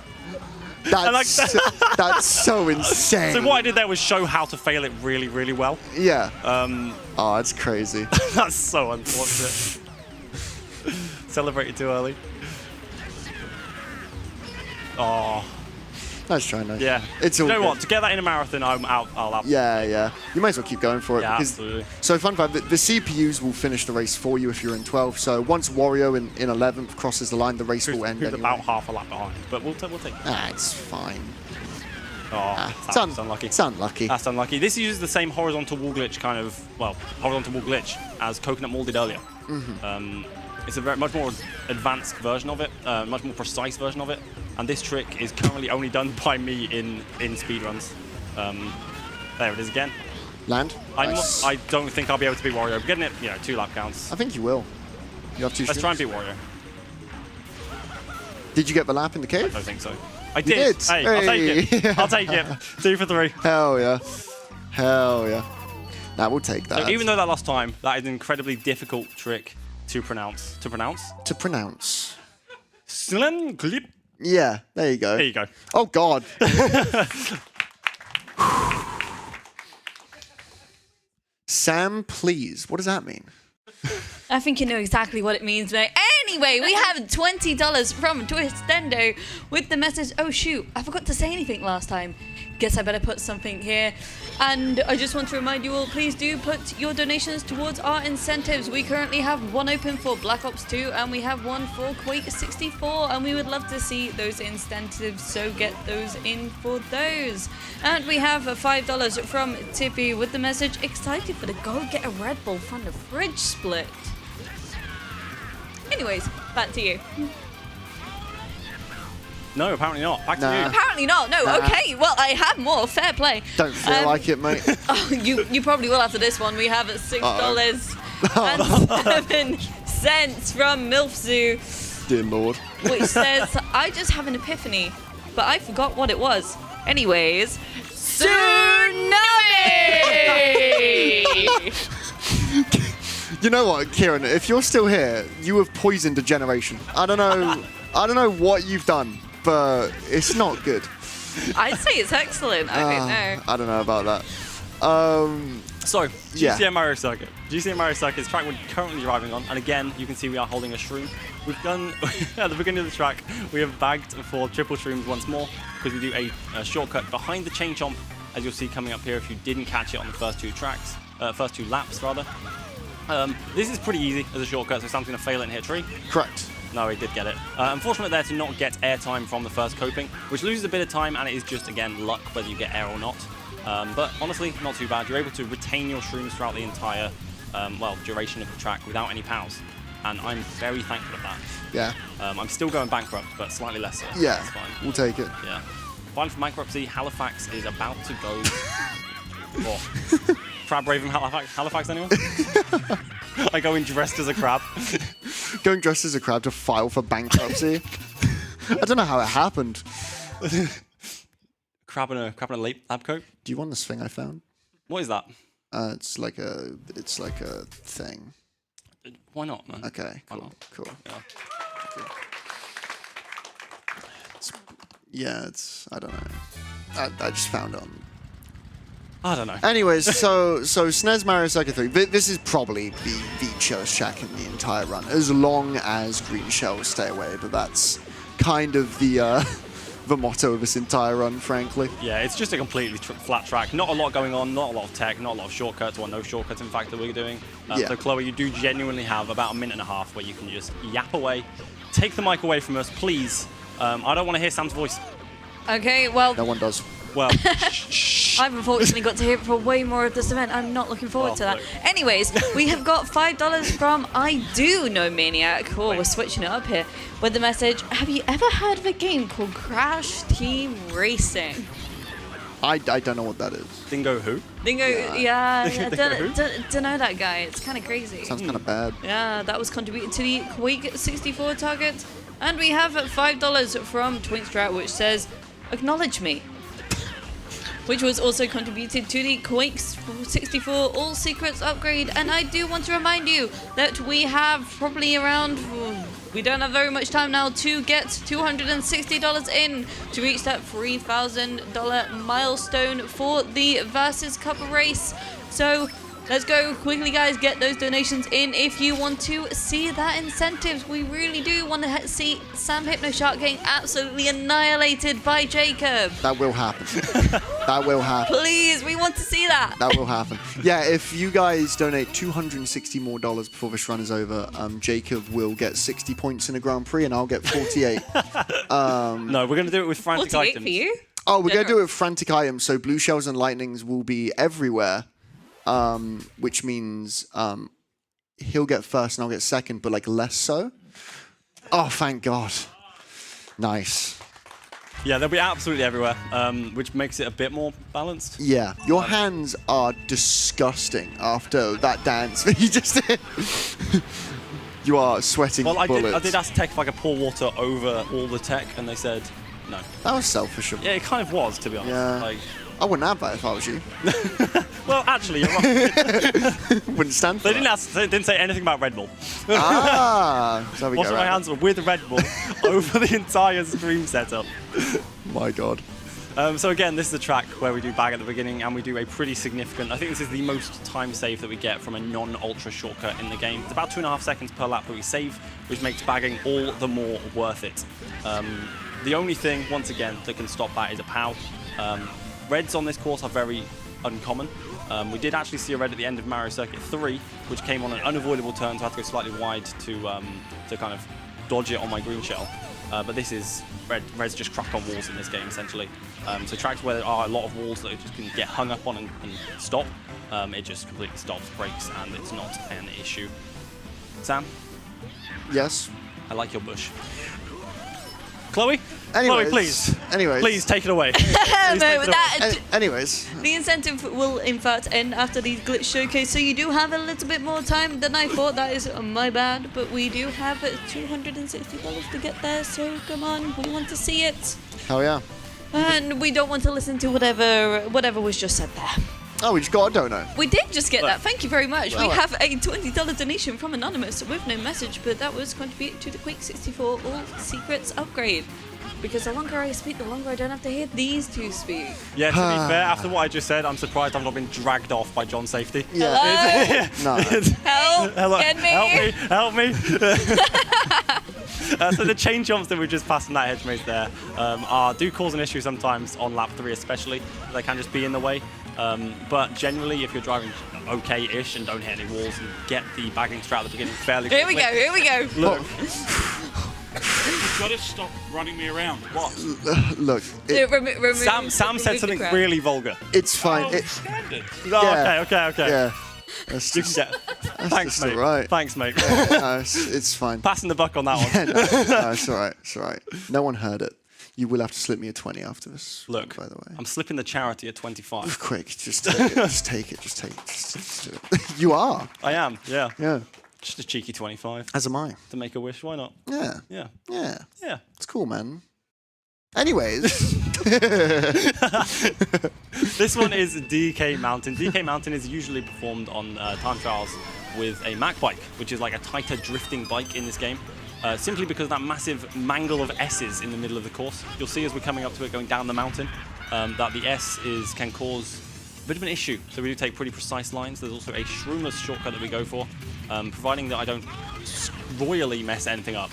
That's so insane. So what I did there was show how to fail it really, really well. Yeah. Oh, it's crazy. That's so unfortunate. Celebrated too early. Oh. Nice try, nice. Yeah. It's all you know good. what? To get that in a marathon, I'll out. Yeah, yeah. You might as well keep going for it. Yeah, because, absolutely. So fun fact, the CPUs will finish the race for you if you're in 12. So once Wario in 11th crosses the line, the race will end Who's anyway. about half a lap behind. But we'll take it. Ah, it's fine. Oh, it's unlucky. It's unlucky. That's unlucky. This uses the same horizontal wall glitch horizontal wall glitch as Coconut Mall did earlier. It's a much more advanced version of it, much more precise version of it, and this trick is currently only done by me in speedruns. There it is again. Land. Nice. I don't think I'll be able to beat Wario. I'm getting it, 2 lap counts. I think you will. You have 2 Let's try and beat Wario. Did you get the lap in the cave? I don't think so. I did. Hey, I'll take it. I'll take it. 2 for 3. Hell yeah. Hell yeah. Now we'll take that. So even though that last time, that is an incredibly difficult trick to pronounce. To pronounce. Slim clip. Yeah, there you go. There you go. Oh God. Sam, please. What does that mean? I think you know exactly what it means, mate. Anyway, we have $20 from Twistendo with the message, oh shoot, I forgot to say anything last time. Guess I better put something here. And I just want to remind you all, please do put your donations towards our incentives. We currently have one open for Black Ops 2 and we have one for Quake 64, and we would love to see those incentives, so get those in for those. And we have $5 from Tippy with the message, excited for the Go Get a Red Bull from the Fridge split. Anyways, back to you. No, apparently not. Back to you. Apparently not. No, okay. Well, I have more. Fair play. Don't feel like it, mate. Oh, you probably will after this one. We have $6 and 7 cents from MILFZoo, Dear Lord. which says, I just have an epiphany, but I forgot what it was. Anyways, tsunami! You know what, Kieran? If you're still here, you have poisoned a generation. I don't know what you've done, but it's not good. I'd say it's excellent. I don't know. I don't know about that. So, GCM Mario Circuit. GCM Mario Circuit is the track we're currently driving on, and again, you can see we are holding a shroom. We've done, at the beginning of the track, we have bagged for triple shrooms once more, because we do a shortcut behind the chain chomp, as you'll see coming up here if you didn't catch it on the first 2 laps rather. This is pretty easy as a shortcut, so Sam's going to fail it and hit a tree. Correct. No, he did get it. Unfortunately there to not get airtime from the first coping, which loses a bit of time, and it is just, again, luck whether you get air or not. But honestly, not too bad. You're able to retain your shrooms throughout the entire, duration of the track without any pals. And I'm very thankful of that. Yeah. I'm still going bankrupt, but slightly less so. Yeah, That's fine. we'll take it. Yeah. Fine for bankruptcy, Halifax is about to go... What? Crab Raven Halifax anyone? I go in dressed as a crab. Going dressed as a crab to file for bankruptcy. I don't know how it happened. Crab in a lab coat. Do you want this thing I found? What is that? It's like a thing. Why not, man? Okay, cool. Why not? Cool. Yeah. It's I don't know. I just found it on. I don't know. Anyways, so SNES Mario Circuit 3. This is probably the chillest track in the entire run, as long as green shells stay away. But that's kind of the motto of this entire run, frankly. Yeah, it's just a completely flat track. Not a lot going on, not a lot of tech, not a lot of shortcuts, or no shortcuts, in fact, that we're doing. So, Chloe, you do genuinely have about a minute and a half where you can just yap away. Take the mic away from us, please. I don't want to hear Sam's voice. Okay, well... No one does. Well... I've unfortunately got to hear it for way more of this event. I'm not looking forward to that. Look. Anyways, we have got $5 from I Do Know Maniac. Cool, we're switching it up here. With the message, have you ever heard of a game called Crash Team Racing? I don't know what that is. Dingo who? Dingo, yeah. Don't know that guy. It's kind of crazy. Sounds kind of bad. Yeah, that was contributed to the Quake 64 target. And we have $5 from Twinstrat, which says, acknowledge me. Which was also contributed to the Quake 64 All Secrets upgrade. And I do want to remind you that we have probably around... We don't have very much time now to get $260 in to reach that $3,000 milestone for the Versus Cup race. So let's go quickly, guys. Get those donations in if you want to see that incentives. We really do want to see Sam Hypnoshark getting absolutely annihilated by Jacob. That will happen. That will happen. Please, we want to see that. That will happen. Yeah, if you guys donate $260 more before this run is over, Jacob will get 60 points in a Grand Prix and I'll get 48. No, we're going to do it with frantic 48 items. for you? Oh, we're going to do it with frantic items, so blue shells and lightnings will be everywhere, which means he'll get first and I'll get second, but like less so. Oh, thank God. Nice. Yeah, they'll be absolutely everywhere, which makes it a bit more balanced. Yeah, your hands are disgusting after that dance that you just did. You are sweating bullets. I did ask tech if I could pour water over all the tech, and they said no. That was selfish of me. Yeah, it kind of was, to be honest. Yeah. Like, I wouldn't have that if I was you. well, actually, you're right. Wouldn't stand for They didn't say anything about Red Bull. So we Also, go my hands were with Red Bull over the entire stream setup. My God. So again, this is a track where we do bag at the beginning, and we do a pretty significant, I think this is the most time save that we get from a non-ultra shortcut in the game. It's about 2.5 seconds per lap that we save, which makes bagging all the more worth it. The only thing, once again, that can stop that is a POW. Reds on this course are very uncommon. We did actually see a red at the end of Mario Circuit 3, which came on an unavoidable turn, so I had to go slightly wide to kind of dodge it on my green shell. But this is Reds just crack on walls in this game, essentially. So tracks where there are a lot of walls that just can get hung up on and stop, it just completely stops, breaks, and it's not an issue. Sam? Yes? I like your bush. Chloe? Anyways, Chloe, please. Anyways. Please take it away. Anyways. The incentive will in fact end after the glitch showcase, so you do have a little bit more time than I thought. That is my bad, but we do have $260 to get there, so come on, we want to see it. Hell yeah. And we don't want to listen to whatever was just said there. Oh, we just got a donut. We did just get that. Thank you very much. Well, we have a $20 donation from Anonymous with no message, but that was contributed to the Quake 64 All Secrets upgrade. Because the longer I speak, the longer I don't have to hear these two speak. Yeah, to be fair, after what I just said, I'm surprised I've not been dragged off by John Safety. Yeah. No. Help! Hello. Get me! Help me! So the chain jumps that we just passed in that hedge maze there do cause an issue sometimes on lap 3 especially. They can just be in the way. But generally, if you're driving okay-ish and don't hit any walls and get the bagging strat at the beginning fairly quickly. Here we go. Look. You've got to stop running me around. What? Look. Sam said something really vulgar. It's fine. Oh, standard. Oh, okay. Yeah. That's You can get. Thanks, just mate. alright. Thanks, mate. Yeah, no, it's fine. Passing the buck on that one. No, it's alright. It's alright. No one heard it. You will have to slip me a 20 after this. Look, by the way. I'm slipping the charity at 25. Quick, just take it. Just take it. Just do it. You are. I am, yeah. Yeah. Just a cheeky 25. As am I. To make a wish, why not? Yeah. Yeah. Yeah. Yeah. It's cool, man. Anyways. This one is DK Mountain. DK Mountain is usually performed on time trials with a Mac bike, which is like a tighter drifting bike in this game. Simply because of that massive mangle of S's in the middle of the course. You'll see as we're coming up to it going down the mountain that the S can cause a bit of an issue. So we do take pretty precise lines. There's also a shroomless shortcut that we go for. Providing that I don't royally mess anything up,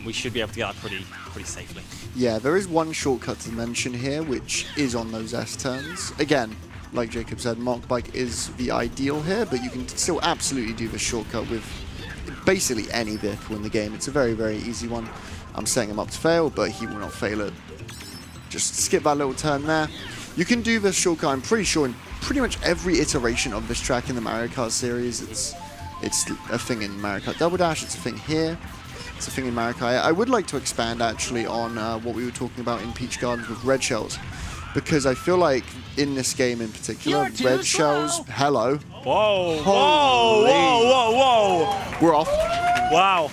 we should be able to get that pretty safely. Yeah, there is one shortcut to mention here, which is on those S turns. Again, like Jacob said, Mark Bike is the ideal here, but you can still absolutely do the shortcut with basically any vehicle in the game. It's a very, very easy one. I'm setting him up to fail, but he will not fail it. Just skip that little turn there. You can do this shortcut, I'm pretty sure, in pretty much every iteration of this track in the Mario Kart series. It's a thing in Mario Kart Double Dash, it's a thing here, it's a thing in Mario Kart. I would like to expand actually on what we were talking about in Peach Gardens with red shells, because I feel like in this game in particular, red shells, hello. Whoa, Holy. whoa. We're off. Wow.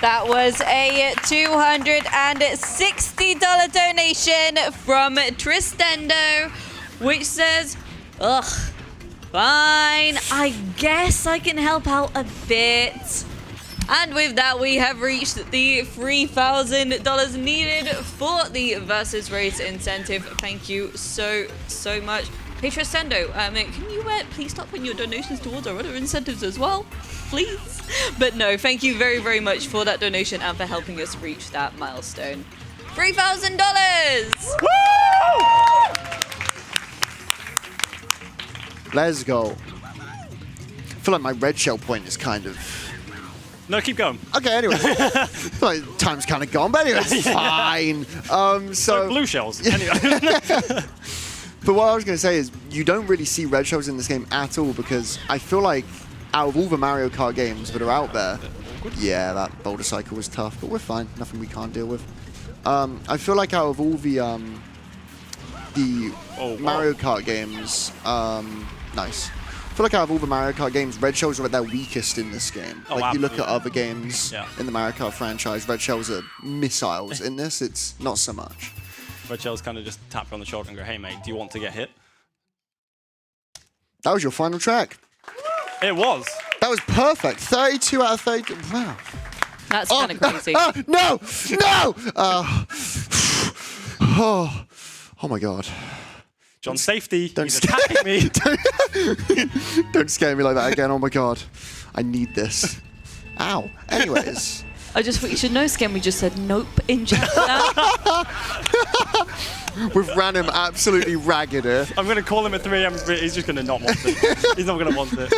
That was a $260 donation from Tristendo, which says, ugh, fine, I guess I can help out a bit. And with that, we have reached the $3,000 needed for the Versus Race incentive. Thank you so much. Hey Tristendo, can you please stop putting your donations towards our other incentives as well? Please? But no, thank you very, very much for that donation and for helping us reach that milestone. $3,000! Let's go. I feel like my red shell point is kind of... No, keep going. Okay, anyway. Like, time's kind of gone, but anyway, it's fine. So blue shells. Anyway. But what I was going to say is you don't really see red shells in this game at all, because I feel like out of all the Mario Kart games that are out there, yeah, that boulder cycle was tough, but we're fine. Nothing we can't deal with. I feel like out of all the Mario Kart games, nice. I feel like out of all the Mario Kart games, Red Shells are at their weakest in this game. Like, you look at other games in the Mario Kart franchise, Red Shells are missiles. In this, it's not so much. Red Shells kind of just tap you on the shoulder and go, hey, mate, do you want to get hit? That was your final track. It was. That was perfect. 32 out of 30. Wow. That's kind of crazy. No! No! Oh my God. John, safety. Don't He's attacking me. Don't scare me like that again. Oh my God. I need this. Ow. Anyways. I just thought you should know, Scam. We just said nope in chat. We've ran him absolutely ragged here. I'm going to call him at 3 a.m. He's just going to not want it. He's not going to want it.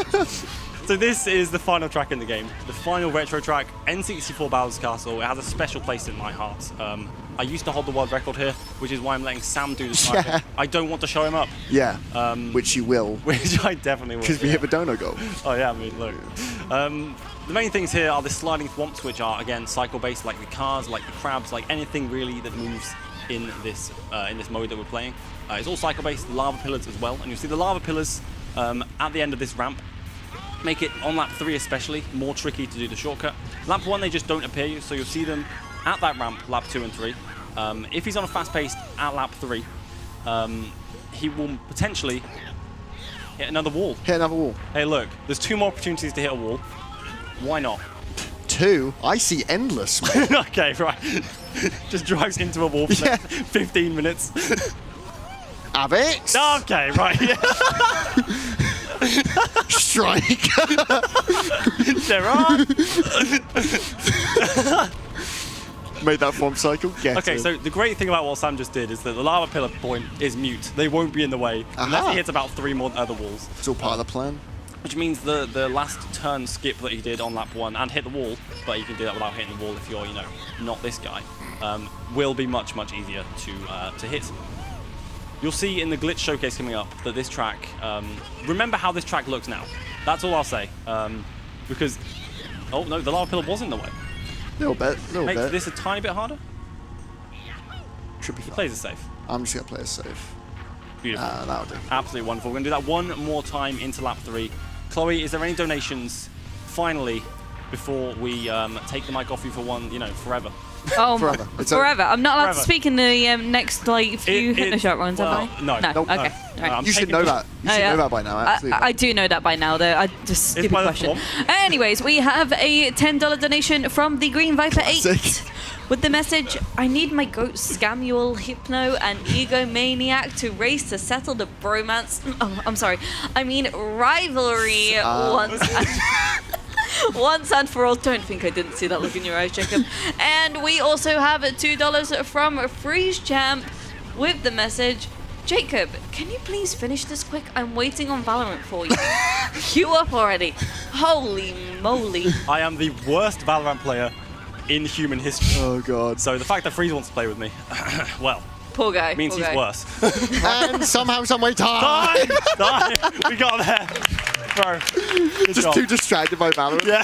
So this is the final track in the game. The final retro track, N64 Bowser's Castle. It has a special place in my heart. I used to hold the world record here, which is why I'm letting Sam do the cycle. I don't want to show him up. Yeah, which you will. Which I definitely will. Because we hit the dono goal. Oh yeah, I mean, look. The main things here are the sliding thwomps, which are, again, cycle-based, like the cars, like the crabs, like anything really that moves in this mode that we're playing. It's all cycle-based, lava pillars as well. And you'll see the lava pillars at the end of this ramp make it, on lap 3 especially, more tricky to do the shortcut. Lap 1, they just don't appear, so you'll see them at that ramp, lap 2 and 3. If he's on a fast pace at lap 3, he will potentially hit another wall. Hit another wall. Hey, look, there's 2 more opportunities to hit a wall. Why not? 2? I see endless. Okay, right. Just drives into a wall for 15 minutes. Have it. Okay, right. Strike. Gerard. Made that form cycle. Okay, so the great thing about what Sam just did is that the lava pillar point is mute. They won't be in the way unless he hits about 3 more other walls. It's all part of the plan. Which means the last turn skip that he did on lap 1 and hit the wall, but you can do that without hitting the wall if you're, not this guy, will be much, much easier to hit. You'll see in the glitch showcase coming up that this track, remember how this track looks now. That's all I'll say. Because, oh no, the lava pillar was in the way. Little bit. Makes this a tiny bit harder. Should be He fine. plays it safe. I'm just going to play it safe. Beautiful. That'll do. Absolutely wonderful. We're going to do that one more time into lap 3. Chloe, is there any donations, finally, before we take the mic off you for one, forever? Oh, forever. Forever. I'm not allowed to Forever. speak in the next few Hypnoshot runs, am I? No. No. Okay. Right. You should know that. You should know that by now. Absolutely. I do know that by now, though. Just stupid by the question. Anyways, we have a $10 donation from the Green Viper 8 with the message, I need my goat Scamuel, Hypno, and Egomaniac to race to settle the bromance. Oh, I'm sorry. I mean, rivalry once and for all. Don't think I didn't see that look in your eyes, Jacob. And we also have $2 from Freeze Champ with the message, Jacob, can you please finish this quick? I'm waiting on Valorant for you. Queue up already. Holy moly. I am the worst Valorant player in human history. Oh god. So the fact that Freeze wants to play with me, well, poor guy. means poor he's guy. worse. And somehow, someway, time. We got there. Bro, good Just job. too distracted by Valorant. Yeah.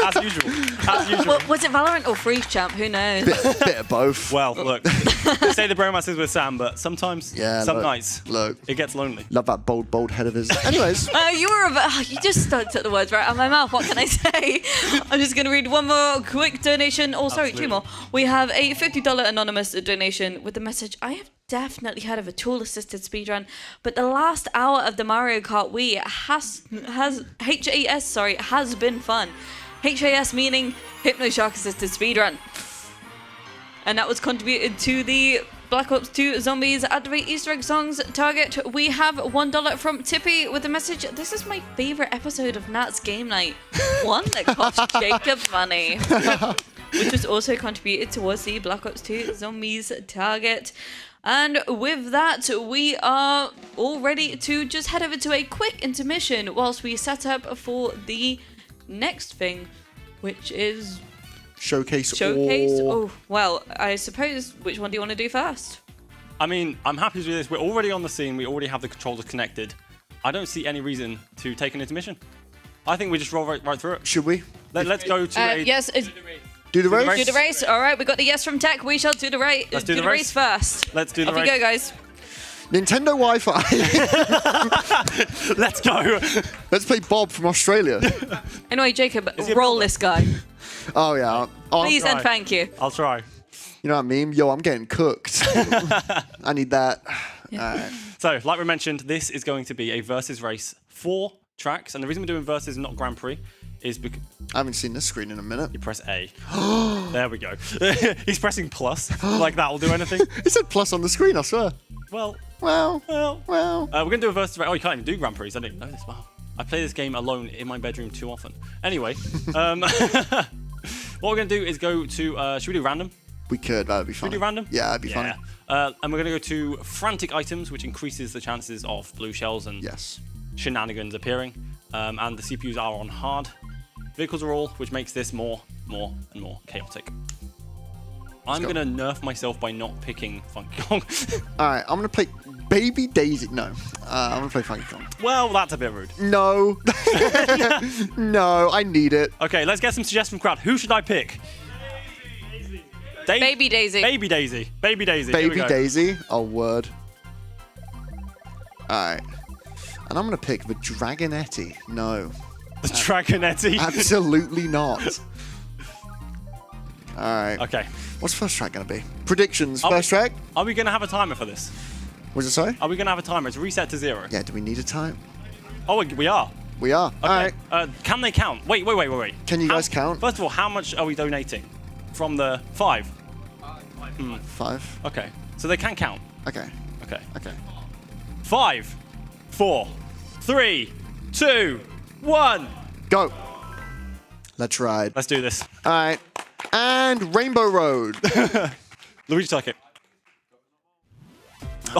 As usual. As usual. Was it Valorant or Freeze Champ? Who knows? Bit of both. Well, look, they say the bromance is with Sam, but sometimes, some look, nights, it gets lonely. Love that bold head of his. Anyways. You just took the words right out of my mouth. What can I say? I'm just going to read one more quick donation. Oh, sorry, 2 more. We have a $50 anonymous donation with the message, I have definitely heard of a tool-assisted speedrun, but the last hour of the Mario Kart Wii has been fun. HAS meaning Hypnoshock assisted speedrun. And that was contributed to the Black Ops 2 Zombies Activate Easter Egg Songs target. We have $1 from Tippy with the message, this is my favorite episode of Nat's Game Night. One that cost Jacob money. Which was also contributed towards the Black Ops 2 Zombies target. And with that, we are all ready to just head over to a quick intermission whilst we set up for the next thing, which is... Showcase. Oh, well, I suppose, which one do you want to do first? I mean, I'm happy to do this. We're already on the scene. We already have the controllers connected. I don't see any reason to take an intermission. I think we just roll right through it. Should we? Let's go to Yes. Do the race? Do the race. All right, we got the yes from Tech. We shall do the race. Let's do the race first. Let's do the Off race. you go, guys. Nintendo Wi-Fi. Let's go. Let's play Bob from Australia. Anyway, Jacob, roll this guy. Oh yeah. Please and thank you. I'll try. You know what I mean? Yo, I'm getting cooked. I need that. All right. So, like we mentioned, this is going to be a versus race, 4 tracks, and the reason we're doing versus, not Grand Prix, is because I haven't seen this screen in a minute. You press A. There we go. He's pressing plus. Like that'll do anything. It said plus on the screen, I swear. Well. Well. We're going to do a versus race. Oh, you can't even do Grand Prix. I didn't know this. Wow. I play this game alone in my bedroom too often. Anyway, what we're going to do is go to, should we do random? We could, that would be fun. Should we do random? Yeah, that'd be funny. And we're going to go to frantic items, which increases the chances of blue shells and shenanigans appearing. And the CPUs are on hard. Vehicles are all, which makes this more and more chaotic. I'm going to nerf myself by not picking Funky Kong. Alright, I'm going to play Baby Daisy. No, I'm going to play Funky Kong. Well, that's a bit rude. No. No, I need it. Okay, let's get some suggestions from crowd. Who should I pick? Baby Daisy. Baby Daisy. Baby Daisy. Baby Daisy. Oh, word. Alright. And I'm going to pick the Dragonetti. No. The Dragonetti? Absolutely not. Alright. Okay. What's first track going to be? Predictions. First track? Are we going to have a timer for this? Was it sorry? Are we going to have a timer? It's reset to 0. Yeah, do we need a time? Oh, we are. We are. Okay. Alright. Can they count? Wait. Can you guys count? First of all, how much are we donating? From the 5? 5. Okay. So they can count. Okay. 5, 4, 3, 2, 1. Go. Let's ride. Let's do this. All right. And Rainbow Road. Luigi Tuckett.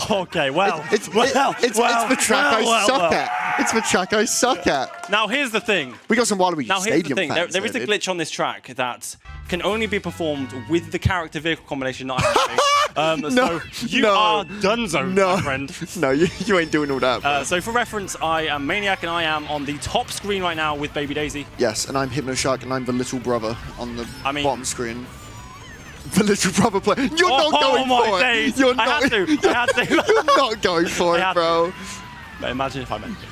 Okay, well. It's the track I suck at. It's the track I suck at. Now, here's the thing. We got some Waluigi Now, here's Stadium the thing. fans There is a dude. glitch on this track that can only be performed with the character vehicle combination that I'm having. So you are donezo, my friend. No, you ain't doing all that. So for reference, I am Maniac and I am on the top screen right now with Baby Daisy. Yes, and I'm Hypnoshark and I'm the little brother on the bottom screen. The little brother player. You're not going for days. it. You're I not. had to. You're not going for it, bro. But imagine if I meant to.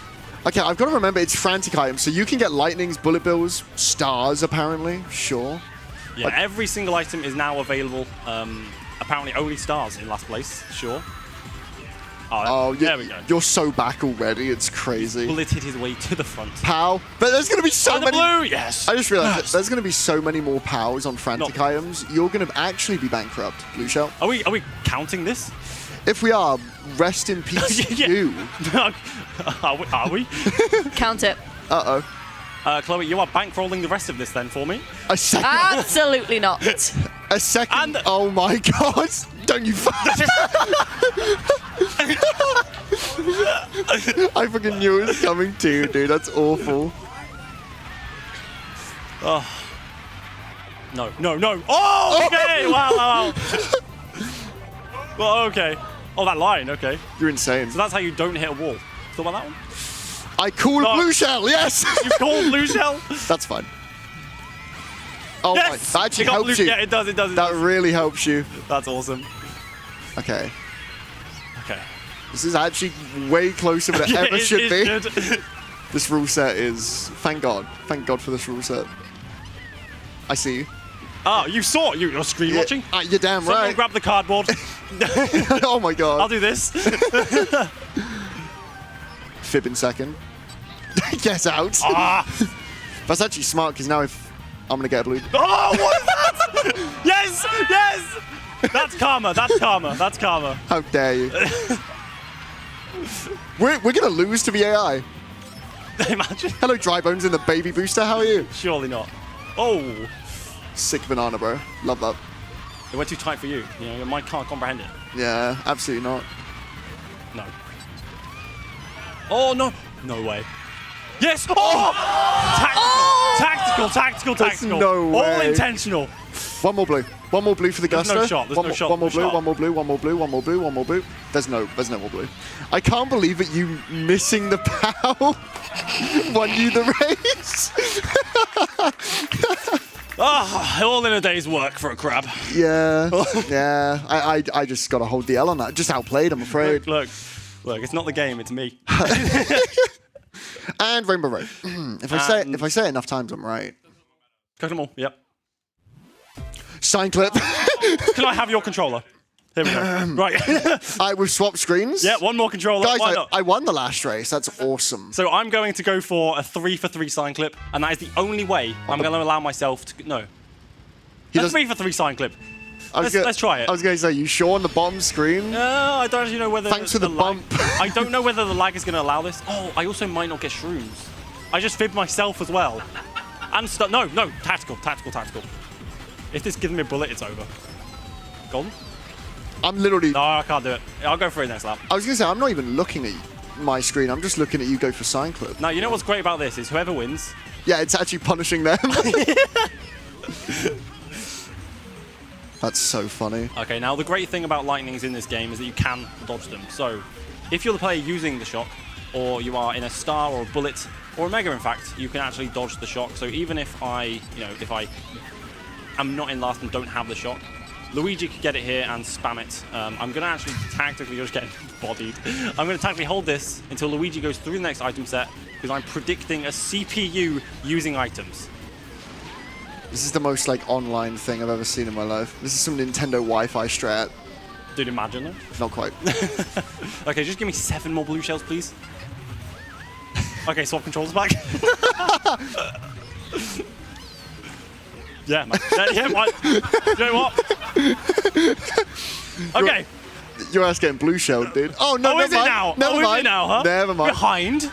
Okay, I've got to remember it's frantic items, so you can get lightnings, bullet bills, stars, apparently. Sure. Yeah, every single item is now available. Apparently only stars in last place. Sure. Oh, there we go. You're so back already. It's crazy. Bulleted his way to the front. Pow. But there's going to be so many. Blue, yes. I just realized that there's going to be so many more pows on frantic items. You're going to actually be bankrupt, Blue Shell. Are we counting this? If we are, rest in peace, you. Are we? Count it. Uh-oh. Chloe, you are bankrolling the rest of this then for me? A second. Absolutely not. A second. Oh my god. Don't you I fucking knew it was coming too, dude. That's awful. Oh. No. Oh, okay. Wow. Well, okay. Oh, that line. Okay. You're insane. So that's how you don't hit a wall. Thought about that one? I call a blue shell. Yes. You call blue shell? That's fine. Oh yes! my, that actually helps you. Yeah, it does. That really helps you. That's awesome. Okay. Okay. This is actually way closer than it ever should be. Good. This rule set is... Thank God. Thank God for this rule set. I see you. Ah, you saw it. You're screen watching? You're damn Someone right. grab the cardboard. Oh my God. I'll do this. Fib in second. Get out. That's actually smart because now if I'm going to get a blue. Oh, what is that? Yes. That's karma. How dare you. We're going to lose to the AI. Imagine. Hello, Dry Bones in the baby booster. How are you? Surely not. Oh. Sick banana, bro. Love that. It went too tight for you. You know, your mind can't comprehend it. Yeah, absolutely not. No. Oh, no. No way. Yes! Oh! Tactical. There's no way. All intentional. One more blue. One more blue for the There's Gusto. no shot. There's no shot. One more No blue. shot. One more blue. One more blue. One more blue. One more blue. There's no more blue. I can't believe it. You missing the POW won you the race. All in a day's work for a crab. Yeah. Yeah. I just got to hold the L on that. Just outplayed, I'm afraid. Look. It's not the game. It's me. And Rainbow Road. If I say it enough times, I'm right. Collect them all. Yep. Sign clip. Can I have your controller? Here we go. Right. We've swapped screens. Yeah, one more controller. Guys, Why not? I won the last race. That's awesome. So I'm going to go for a 3-for-3 sign clip, and that is the only way I'm going to allow myself to... No. A 3-for-3 sign clip. Let's try it. I was going to say, you sure on the bottom screen? I don't actually know whether... Thanks for the bump. I don't know whether the lag is going to allow this. Oh, I also might not get shrooms. I just fibbed myself as well. And no, tactical. If this gives me a bullet, it's over. Golden? I'm literally... No, I can't do it. I'll go for it next lap. I was going to say, I'm not even looking at my screen. I'm just looking at you go for sign clip. No, you know what's great about this is whoever wins... Yeah, it's actually punishing them. That's so funny. Okay, now the great thing about lightnings in this game is that you can dodge them. So, if you're the player using the shock, or you are in a star or a bullet, or a mega in fact, you can actually dodge the shock. So even if I am not in last and don't have the shock, Luigi could get it here and spam it. I'm going to actually tactically just get bodied. I'm going to tactically hold this until Luigi goes through the next item set, because I'm predicting a CPU using items. This is the most online thing I've ever seen in my life. This is some Nintendo Wi-Fi strat. Dude, imagine it. Not quite. Okay, just give me 7 more blue shells, please. Okay, swap controllers back. Yeah, man. Yeah, what? You know what? Okay. Your ass getting blue shelled, dude. Oh, no, is it mind. now? Never mind. Is it now, huh? Never mind. Behind?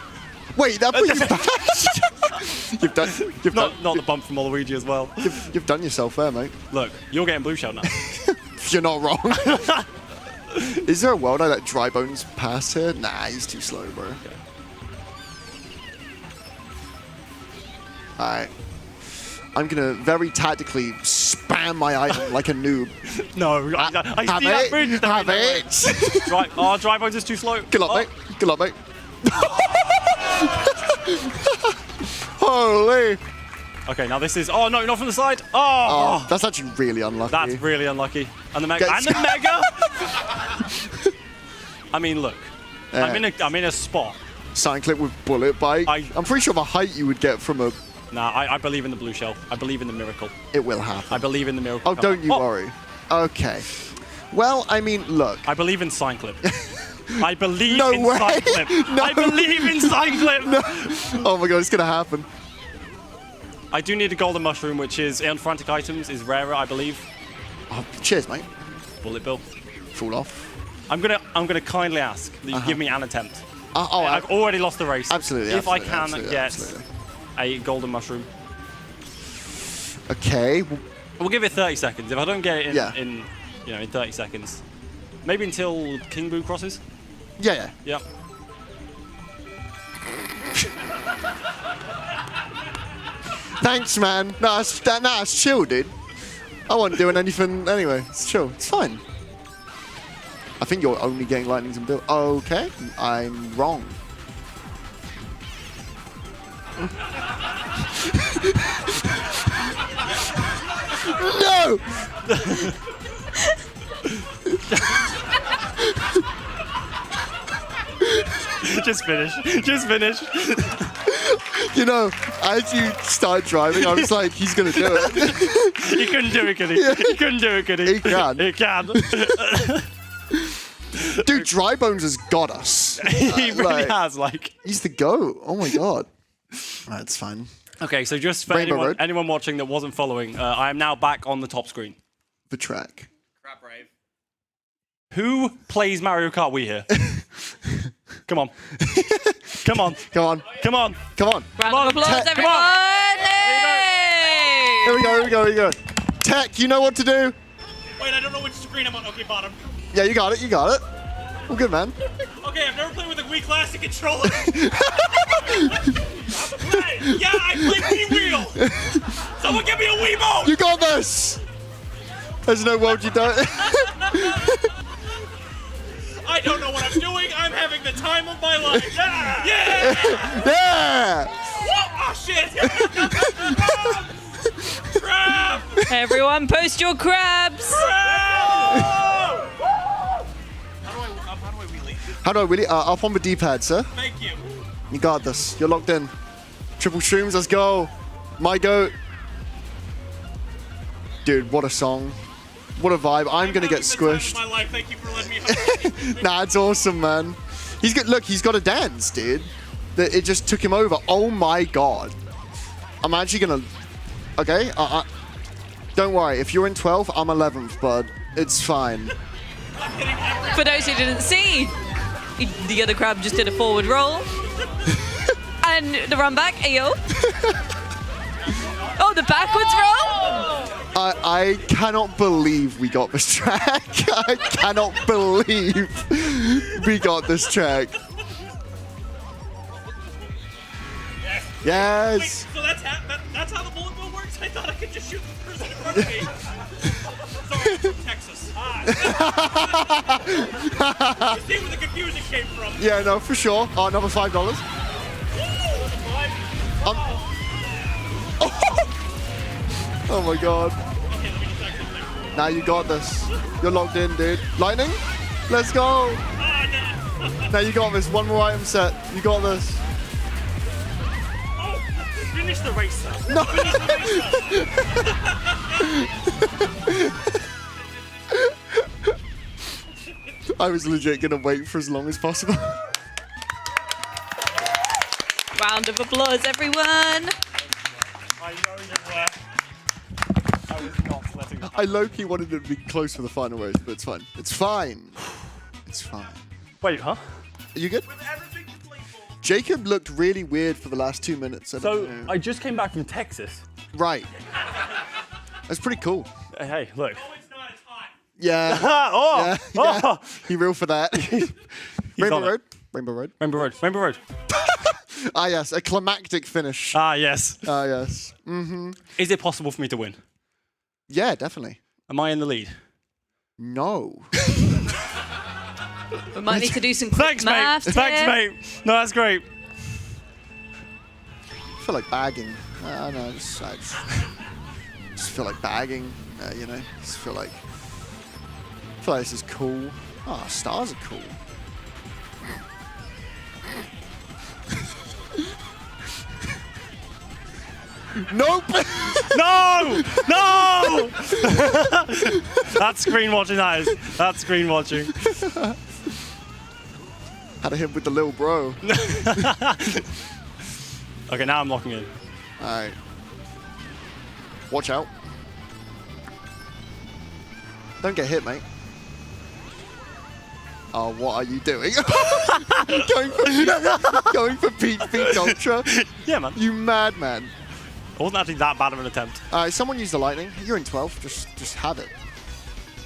Wait, that put you back. You've done not the bump from Luigi as well. You've done yourself there, mate. Look, you're getting blue shelled now. You're not wrong. Is there a world I let Dry Bones pass here? Nah, he's too slow, bro. Okay. Alright. I'm gonna very tactically spam my item like a noob. No, I see that bridge. Have it. Right, Dry Bones is too slow. Good luck, mate. Good luck, mate. Holy. Okay, now this is... Oh, no, not from the side. Oh. That's actually really unlucky. That's really unlucky. And the Mega. And the Mega! I mean, look. I'm in a spot. Sign clip with bullet bite. I'm pretty sure the height you would get from a... Nah, I believe in the blue shell. I believe in the miracle. It will happen. I believe in the miracle. Oh, don't you worry. Okay. Well, I mean, look. I believe in sign clip. I believe No in way. sign clip. No. I believe in sign clip. No. Oh my god, it's gonna happen. I do need a golden mushroom, which is in frantic items, is rarer, I believe. Oh, cheers, mate. Bullet bill. Fall off. I'm gonna kindly ask that you give me an attempt. I've already lost the race. Absolutely. If I can get a golden mushroom. Okay. We'll give it 30 seconds. If I don't get it Yeah. in 30 seconds, maybe until King Boo crosses. Yeah. Yep. Thanks, man. No, it's chill, dude. I wasn't doing anything anyway. It's chill. It's fine. I think you're only getting lightnings and build. Okay, I'm wrong. No! Just finish. Just finish. You know, as you start driving, I was like, he's going to do it. He couldn't do it, could he? He couldn't do it, could he? He can. He can. Dude, Dry Bones has got us. He really has, like. He's the GOAT. Oh my god. That's fine. Okay, so just for anyone watching that wasn't following, I am now back on the top screen. The track. Crap rave. Who plays Mario Kart Wii here? Come on. Come on. Come on. Come on. Come on. Round of applause, Come everyone! on. Here we go. Tech, you know what to do? Wait, I don't know which screen I'm on. Okay, bottom. Yeah, you got it. Well, good, man. Okay, I've never played with a Wii Classic controller. Yeah, I play Wii Wheel. Someone give me a Wii Mode. You got this. There's no world you don't. I don't know what I'm doing. I'm having the time of my life. Yeah! Yeah! Yeah! Oh, shit! Crab! Everyone post your crabs. How do I wheel it? Up on the D-pad, sir. Thank you. You got this. You're locked in. Triple shrooms, let's go. My goat. Dude, what a song. What a vibe. I'm gonna get squished. My life. Thank you for letting me. Nah, it's awesome, man. He's got, look, he's got a dance, dude. It just took him over. Oh my god. I'm actually gonna, okay. Don't worry, if you're in 12th, I'm 11th, bud. It's fine. For those who didn't see, the other crab just did a forward roll. And the run back, ayo. Oh, the backwards roll. I cannot believe we got this track. I cannot believe we got this track. Yes. Wait, so that's how the bullet bill works? I thought I could just shoot the person in front of me. Sorry, I'm from Texas. You see where the confusion came from. Yeah, no, for sure. Oh, another $5. Oh my god. Now you got this. You're locked in, dude. Lightning? Let's go. Now you got this. One more item set. You got this. Finish the race, sir. No. Finish the race, sir. I was legit gonna wait for as long as possible. Round of applause, everyone. I know you were. I was not letting I low-key wanted it to be close for the final race, but it's fine. It's fine. It's fine. Wait, huh? Are you good? Jacob looked really weird for the last 2 minutes. So, I just came back from Texas. Right. That's pretty cool. Hey, look. Yeah. Oh! Yeah. Oh! He real for that. Rainbow on it. Road? Rainbow Road. Rainbow Road. Rainbow Road. Ah, yes. A climactic finish. Ah, yes. Ah, yes. Mm-hmm. Is it possible for me to win? Yeah, definitely. Am I in the lead? No. We might need to do some quick Thanks, mate. maths Thanks, here. mate. No, that's great. I feel like bagging. I just feel like bagging. You know, just feel like this is cool. Oh, stars are cool. Nope. No! No! That's screen watching, that is. That's screen watching. Had a hit with the little bro. Okay, now I'm locking in. Alright. Watch out. Don't get hit, mate. Oh, what are you doing? going for Peach Ultra? Yeah, man. You madman. It wasn't actually that bad of an attempt. Alright, someone use the lightning. You're in 12th. Just have it.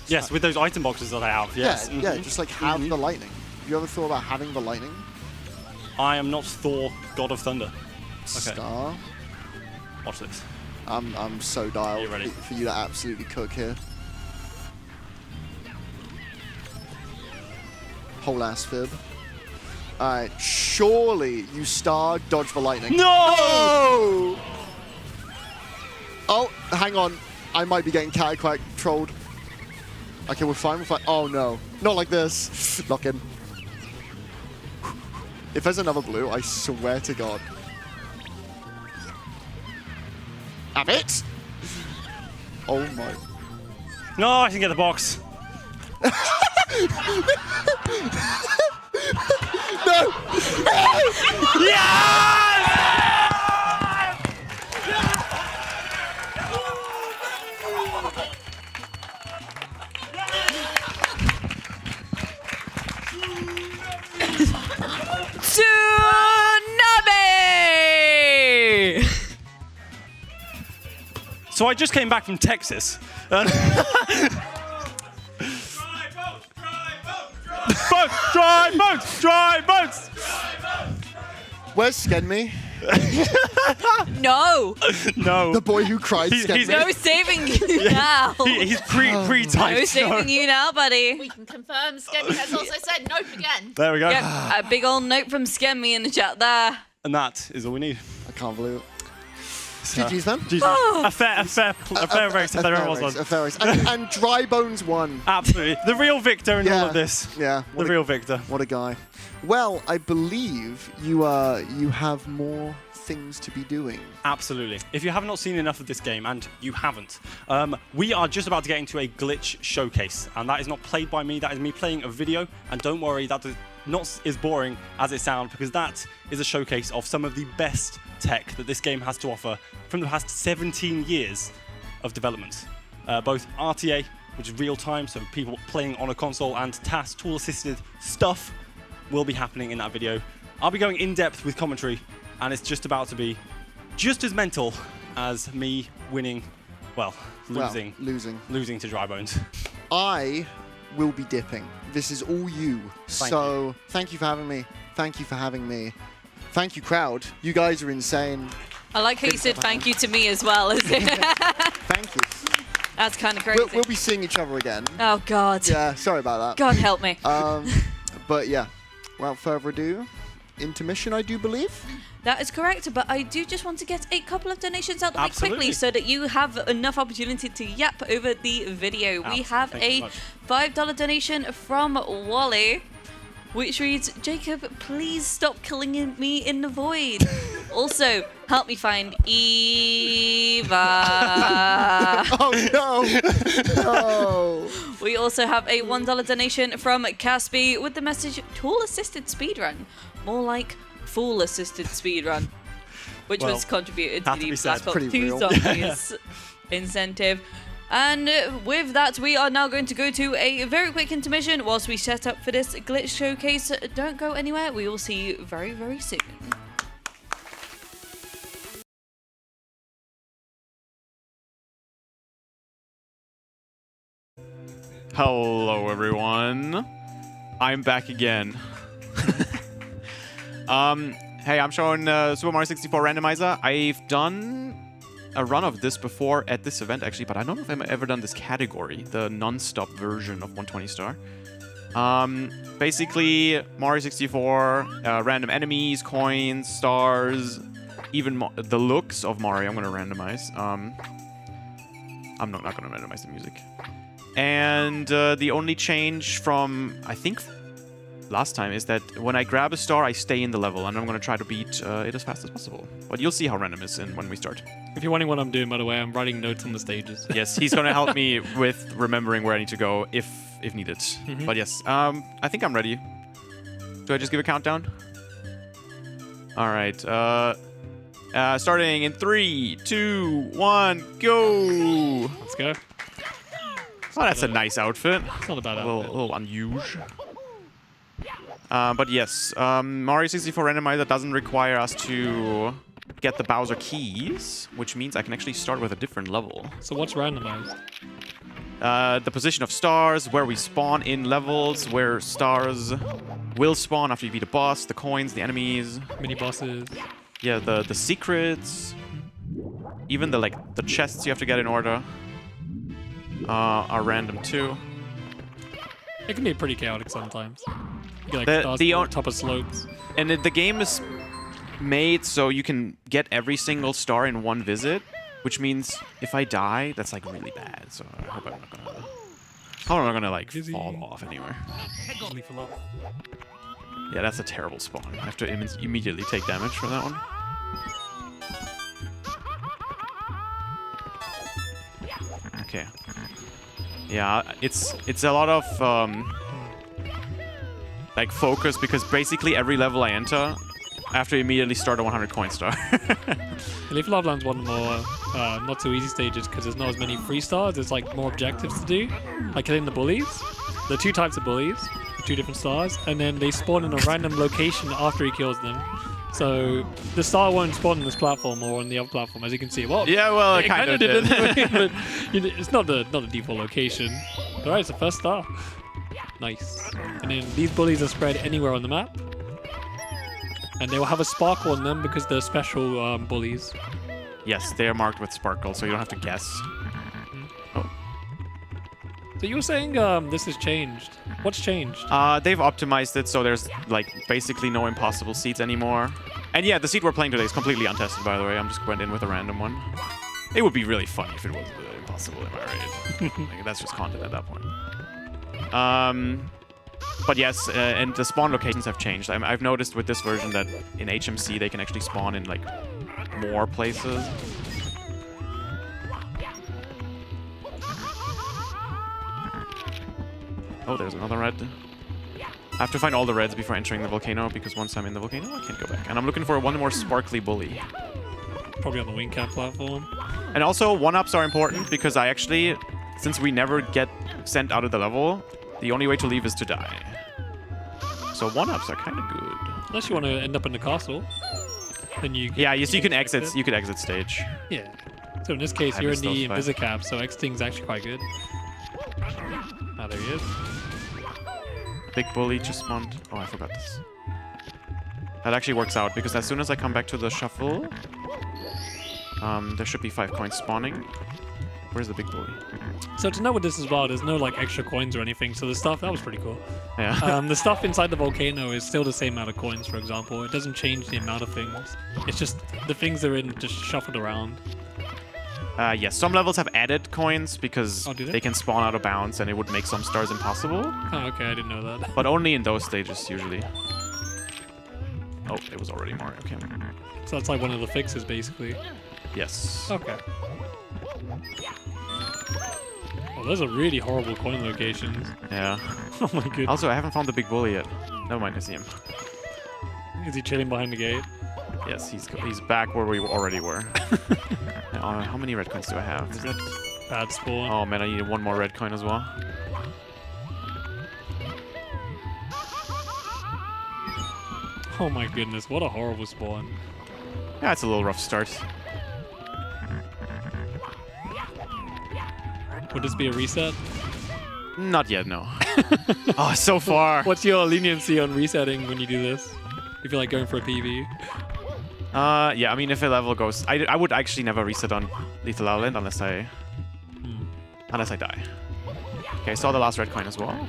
Yes, with those item boxes that I have, yes. Yeah, just like have the lightning. Have you ever thought about having the lightning? I am not Thor, God of Thunder. Okay. Star. Watch this. I'm so dialed ready? for you to absolutely cook here. Whole ass fib. Alright, surely you star dodge the lightning. No! Oh, hang on. I might be getting Catacquack trolled. Okay, we're fine. Oh no. Not like this. Lock in. If there's another blue, I swear to God. Have it! Oh my. No, I can get the box. No! Yes! Tsunami! So I just came back from Texas. Boats! Dry boats! Where's Skenme? No. No. The boy who cried. He's No saving you now. He's pre-typed. No saving you now, buddy. We can confirm Skemmy has also said nope again. There we go. Yep, a big old note from Skemmy in the chat there. And that is all we need. I can't believe it. GG's then. A fair race if there ever was one. A fair race. And Dry Bones won. Absolutely. The real victor in all of this. Yeah. The real victor. What a guy. Well, I believe you have more things to be doing. Absolutely. If you have not seen enough of this game, and you haven't, we are just about to get into a glitch showcase, and that is not played by me, that is me playing a video, and don't worry, that is not as boring as it sounds, because that is a showcase of some of the best tech that this game has to offer from the past 17 years of development. Both RTA, which is real time, so people playing on a console, and TAS, tool-assisted stuff, will be happening in that video. I'll be going in depth with commentary, and it's just about to be just as mental as me winning, losing to Dry Bones. I will be dipping. This is all you. Thank you for having me. Thank you for having me. Thank you, crowd. You guys are insane. I like how you said thank you to me as well. Thank you. That's kind of crazy. We'll be seeing each other again. Oh, God. Yeah, sorry about that. God help me. But yeah, without further ado, intermission, I do believe. That is correct, but I do just want to get a couple of donations out the way quickly so that you have enough opportunity to yap over the video. We have a $5 donation from Wally, which reads, Jacob, please stop killing me in the void. Also, help me find Eva. Oh, no. No. We also have a $1 donation from Caspi with the message, tool-assisted speedrun. More like fool-assisted speedrun, which was contributed to the Black Ops 2 Zombies incentive. And with that, we are now going to go to a very quick intermission whilst we set up for this glitch showcase. Don't go anywhere. We will see you very, very soon. Hello, everyone. I'm back again. Hey, I'm showing Super Mario 64 Randomizer. I've done a run of this before at this event, actually, but I don't know if I've ever done this category, the non-stop version of 120 star. Basically, Mario 64, random enemies, coins, stars, even the looks of Mario I'm going to randomize. I'm not going to randomize the music. And the only change from, I think, last time is that when I grab a star, I stay in the level, and I'm going to try to beat it as fast as possible. But you'll see how random it is when we start. If you're wondering what I'm doing, by the way, I'm writing notes on the stages. Yes, he's going to help me with remembering where I need to go if needed. But yes, I think I'm ready. Do I just give a countdown? All right. Starting in 3, 2, 1, go! Let's go. Oh, that's a nice outfit. It's not a bad outfit. A little unusual. But yes, Mario 64 Randomizer doesn't require us to get the Bowser keys, which means I can actually start with a different level. So what's randomized? The position of stars, where we spawn in levels, where stars will spawn after you beat a boss, the coins, the enemies. Mini-bosses. Yeah, the secrets. Even the chests you have to get in order are random too. It can be pretty chaotic sometimes. You get, stars on top of slopes. And the game is made so you can get every single star in one visit, which means if I die, that's really bad. So I hope I'm not gonna fall off anywhere. Yeah, that's a terrible spawn. I have to immediately take damage from that one. Okay. Yeah, it's a lot of focus, because basically every level I enter, I have to immediately start a 100 coin star. Leaf Love Land's one of the more not so easy stages because there's not as many free stars. There's more objectives to do, like killing the bullies. There are 2 types of bullies, 2 different stars, and then they spawn in a random location after he kills them. So the star won't spawn on this platform or on the other platform, as you can see. Well, yeah, well, it kind of did. But it's not the default location. All right, it's the first star. Nice. And then these bullies are spread anywhere on the map. And they will have a sparkle on them because they're special bullies. Yes, they are marked with sparkle, so you don't have to guess. So you were saying this has changed. What's changed? They've optimized it so there's like basically no impossible seats anymore. And yeah, the seat we're playing today is completely untested, by the way. I'm just went in with a random one. It would be really funny if it was impossible, am I right? Like, that's just content at that point. But yes, and the spawn locations have changed. I've noticed with this version that in HMC they can actually spawn in like more places. Oh, there's another red. I have to find all the reds before entering the volcano, because once I'm in the volcano, I can't go back. And I'm looking for one more sparkly bully. Probably on the wing cap platform. And also, 1-ups are important, because I actually, since we never get sent out of the level, the only way to leave is to die. So 1-ups are kind of good. Unless you want to end up in the castle. Then you... Yeah, you can exit. You could exit stage. Yeah. So in this case, you're in the Invisicap, so exiting's actually quite good. Ah, there he is. Big bully just spawned. Oh, I forgot this. That actually works out, because as soon as I come back to the shuffle, there should be 5 coins spawning. Where's the big bully? So to know what this is about, there's no like extra coins or anything. So the stuff, that was pretty cool. Yeah. The stuff inside the volcano is still the same amount of coins, for example. It doesn't change the amount of things. It's just the things they're in just shuffled around. Yes, some levels have added coins because they can spawn out of bounds and it would make some stars impossible. Oh, okay, I didn't know that. But only in those stages, usually. Oh, it was already Mario. Okay. So that's like one of the fixes, basically. Yes. Okay. Oh, those are really horrible coin locations. Yeah. Oh my goodness. Also, I haven't found the big bully yet. Never mind, I see him. Is he chilling behind the gate? Yes, he's back where we already were. How many red coins do I have? Is that bad spawn? Oh man, I need one more red coin as well. Oh my goodness, what a horrible spawn. Yeah, it's a little rough start. Would this be a reset? Not yet, no. Oh, so far. What's your leniency on resetting when you do this? If you're like going for a PV? Yeah, I mean, if a level goes... I would actually never reset on Lethal Island unless I die. Okay, I saw the last red coin as well.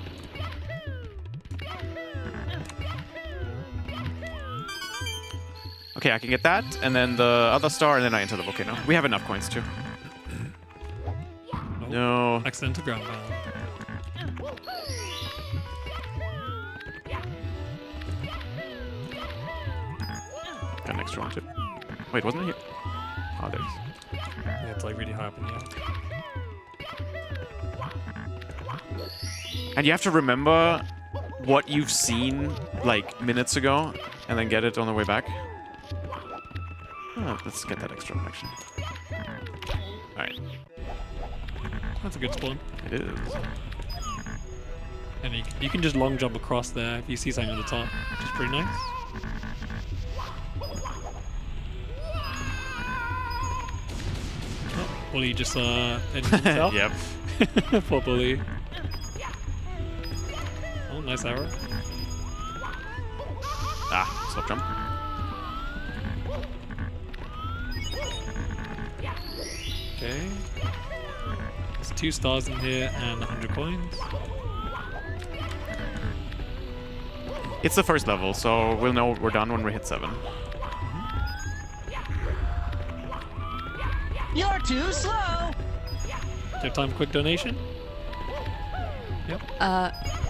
Okay, I can get that, and then the other star, and then I enter the volcano. We have enough coins, too. No. Accidental ground pound. Got an extra one, too. Wait, wasn't it here? Oh, there it is. Yeah, it's like really high up in the air. And you have to remember what you've seen, like, minutes ago, and then get it on the way back. Oh, let's get that extra one, actually. Alright. That's a good spawn. It is. And you can just long jump across there if you see something at the top, which is pretty nice. Oh, Bully just ended himself. Yep. Poor Bully. Oh, nice arrow. Ah, stop jump. Okay. There's 2 stars in here and 100 coins. It's the first level, so we'll know we're done when we hit 7. You're too slow! Do you have time for a quick donation? Yep.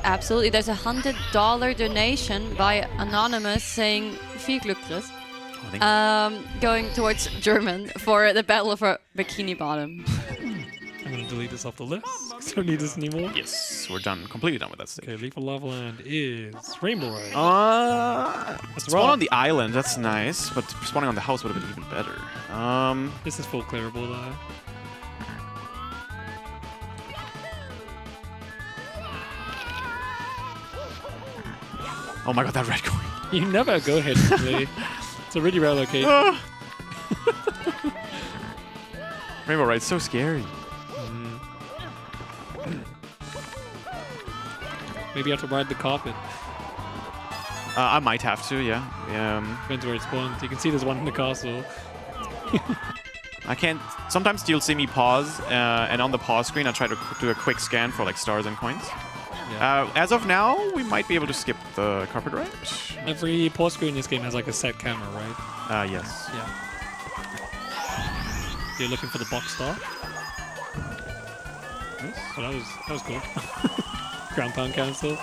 Absolutely. There's a $100 donation by Anonymous saying "Viel Glück, Chris." Going towards German for the Battle of Bikini Bottom. I'm going to delete this off the list because I don't need this anymore. Yes, we're done. Completely done with that stage. Okay, Lethal Lava Land is Rainbow Ride. Spawn on the island, that's nice, but spawning on the house would have been even better. This is full clearable though. Oh my god, that red coin. You never go ahead and play. It's a really rare location. Rainbow Ride's so scary. Maybe you have to ride the carpet. I might have to, yeah. Depends where it spawns. You can see there's one in the castle. I can't. Sometimes you'll see me pause, and on the pause screen, I try to do a quick scan for like stars and coins. Yeah. As of now, we might be able to skip the carpet ride. Every pause screen in this game has like a set camera, right? Yes. Yeah. You're looking for the box star. Yes. Oh, that was cool. Ground pound cancel.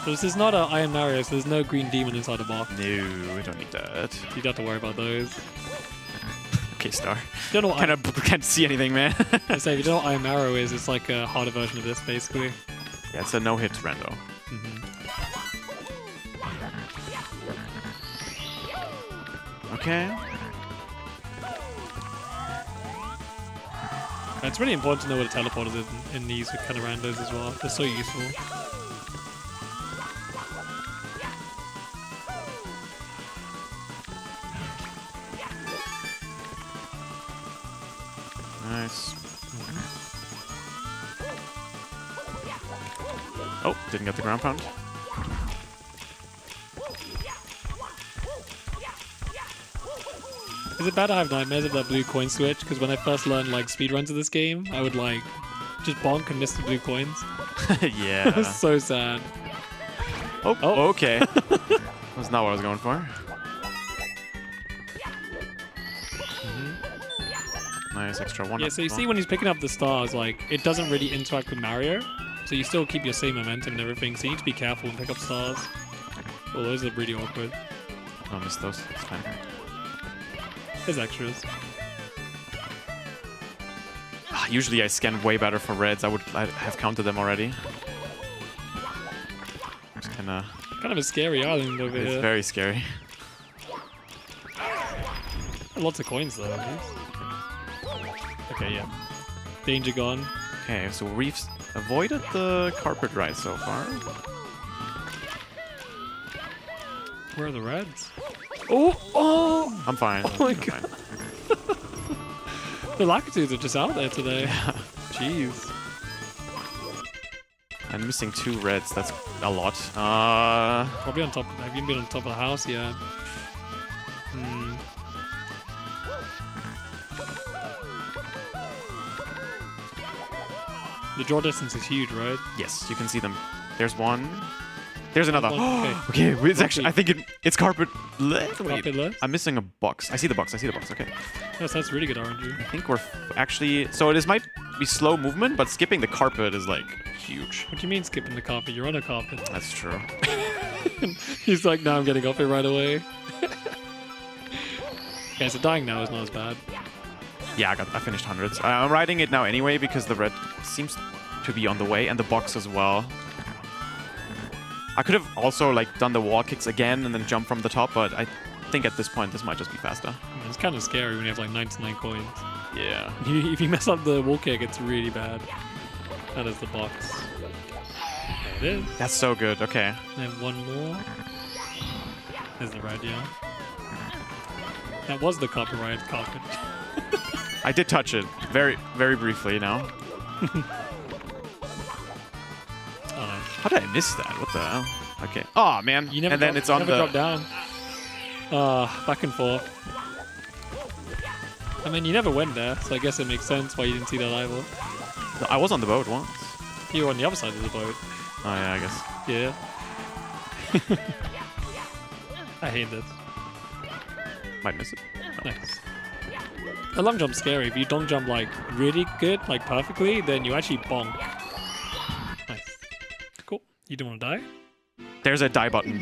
So this is not an Iron Mario, so there's no green demon inside the box. No, we don't need that. You don't have to worry about those. Okay, Star. You don't know what can't see anything, man. I say, if you don't know what Iron Mario is, it's like a harder version of this, basically. Yeah, it's a no-hit rando. Okay. It's really important to know what a teleporter is in these kind of randos as well. They're so useful. Nice. Oh, didn't get the ground pound. Is it bad I have nightmares of that blue coin switch? Because when I first learned like speedruns of this game, I would like just bonk and miss the blue coins. Yeah. It was so sad. Oh, okay. That's not what I was going for. Nice extra one. Yeah, so you see when he's picking up the stars, like, it doesn't really interact with Mario. So you still keep your same momentum and everything, so you need to be careful and pick up stars. Oh, those are really awkward. I'll miss those. It's fine. There's extras. Usually I scan way better for reds. I'd have counted them already. It's kind of a scary island over here. It's very scary. Lots of coins though, at least. Okay, yeah. Danger gone. Okay, so we've avoided the carpet ride so far. Where are the reds? Oh! I'm fine. Oh my god. The Lakitus are just out there today. Yeah. Jeez. I'm missing 2 reds. That's a lot. Probably on top. Have you been on top of the house yet? The draw distance is huge, right? Yes, you can see them. There's one. There's another. Okay. Okay, it's actually. I think it's carpet. Wait, Carpet left? I'm missing a box. I see the box. Okay. Yes, that's really good RNG. I think we're actually. So this might be slow movement, but skipping the carpet is like huge. What do you mean skipping the carpet? You're on a carpet. That's true. He's like, no, I'm getting off it right away. Okay, so dying now is not as bad. Yeah, I finished hundreds. I'm riding it now anyway because the red seems to be on the way and the box as well. I could have also like done the wall kicks again and then jump from the top, but I think at this point this might just be faster. It's kind of scary when you have like 99 coins. Yeah. If you mess up the wall kick, it's really bad. That is the box. There it is. That's so good. Okay. I have one more. There's the red, yeah. That was the copyright carpet. I did touch it very, very briefly now. How did I miss that? What the hell? Okay. Oh man. You never and then it's on drop down. Back and forth. I mean, you never went there, so I guess it makes sense why you didn't see that either. No, I was on the boat once. You were on the other side of the boat. Oh yeah, I guess. Yeah. I hate this. Might miss it. No. Nice. A long jump's scary. If you don't jump like really good, like perfectly, then you actually bonk. Nice. Cool. You don't want to die? There's a die button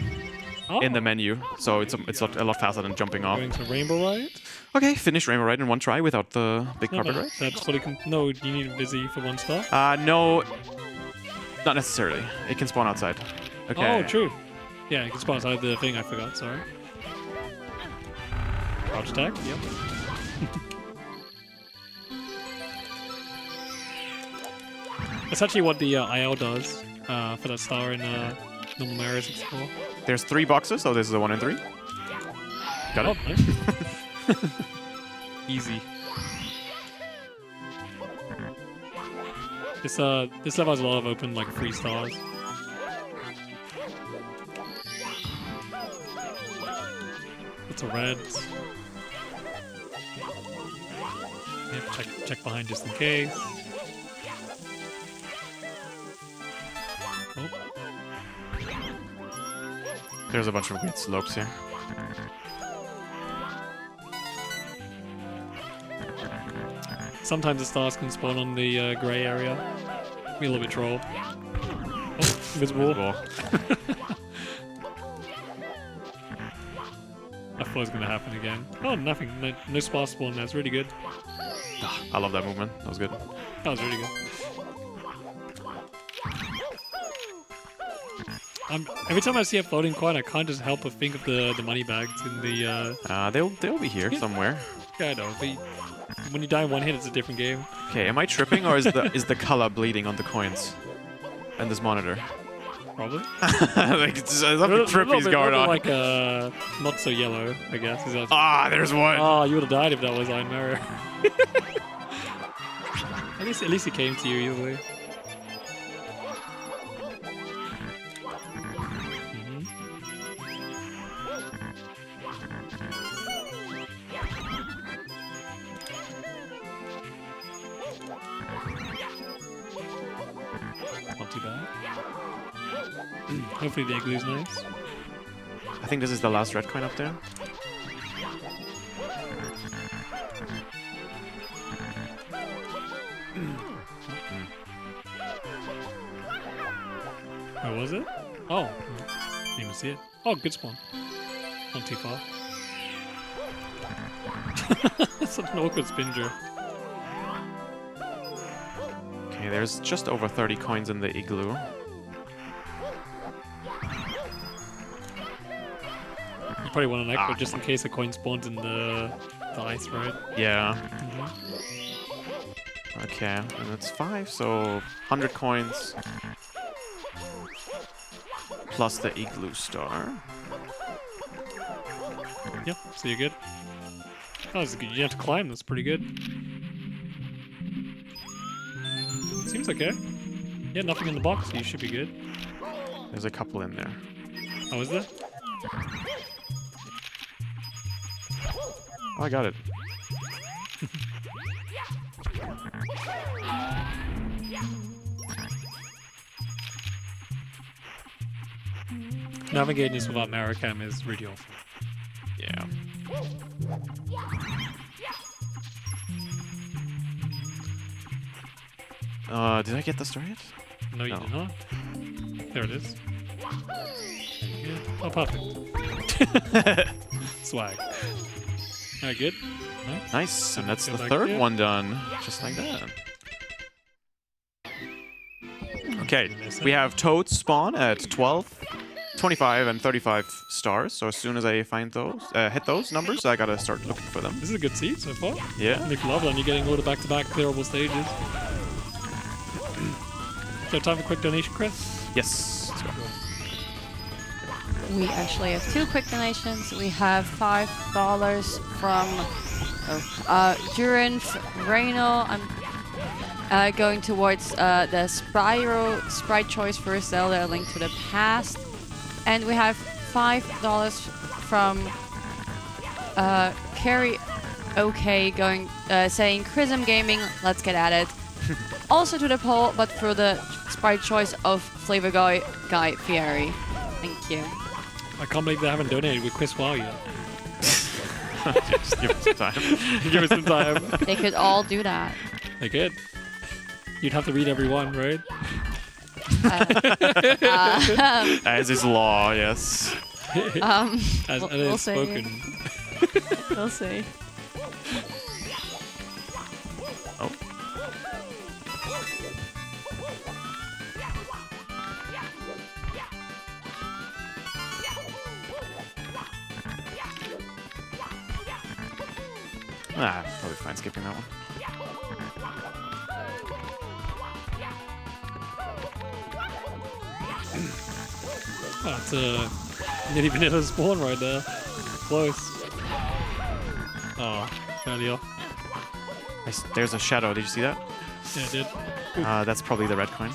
in the menu, so it's a lot faster than jumping off. Going to Rainbow Ride? Okay, finish Rainbow Ride in one try without the big carpet ride. That's fully no, you need busy for one star? No, not necessarily. It can spawn outside. Okay. Oh, true. Yeah, it can spawn outside the thing, I forgot, sorry. Crouch attack, yep. That's actually what the IL does for that star in normal Mario 64. There's 3 boxes, so this is a 1 and 3. Got it. Nice. Easy. This level has a lot of open like 3 stars. Lots of reds. Yep, check behind just in case. Oh. There's a bunch of weird slopes here. Sometimes the stars can spawn on the grey area. Be a little bit troll. Oh, invisible. I thought it was going to happen again. Oh, nothing. No spark spawn. That's really good. I love that movement. That was good. That was really good. Every time I see a floating coin, I can't just help but think of the money bags in the. They'll be here somewhere. Yeah, I know. But when you die in one hit, it's a different game. Okay, am I tripping or is the color bleeding on the coins and this monitor? Probably. Like it's something trippy's going on. Like not so yellow, I guess. There's one. Oh, you would have died if that was Iron Mirror. At least it came to you easily. Not too bad. Hopefully the igloo's nice. I think this is the last red coin up there. Where was it? Oh, didn't even see it. Oh, good spawn. Not too far. That's an awkward spinger. Okay, there's just over 30 coins in the igloo. You probably want an echo just in case a coin spawns in the ice, right? Yeah. Okay, and it's 5, so 100 coins. Plus the igloo star. Yep, so you're good. Oh, that's good. You have to climb, that's pretty good. Seems okay. Yeah, nothing in the box, so you should be good. There's a couple in there. Oh, is there? Oh, I got it. Navigating this without Maricam is really awful. Yeah. Did I get the star yet? No, you did not. There it is. Very good. Oh, perfect. Swag. Alright, good. Nice, and that's Go the back third here. one done. Just like that. Okay, we have toads spawn at 12, 25, and 35 stars. So as soon as I find those, hit those numbers, I gotta start looking for them. This is a good seed so far. Yeah. Nick Loveland, you're getting all the back-to-back clearable stages. So time for a quick donation, Chris? Yes. Let's go. We actually have 2 quick donations. We have $5 from Duran Reno. I'm going towards the Sprite Choice for Zelda: A Link to the Past. And we have $5 from Carrie OK going saying Chrism Gaming, let's get at it. Also to the poll, but for the Sprite Choice of Flavor Guy Fieri. Thank you. I can't believe they haven't donated with Chris Wow yet. Just give us some time. Give us some time. They could all do that. They could. You'd have to read every one, right? As is law, yes. As it we'll is spoken. We'll see. Oh. Probably fine skipping that one. Oh, it's a nearly vanilla spawn right there. Close. Oh, barely off. There's a shadow. Did you see that? Yeah, I did. That's probably the red coin.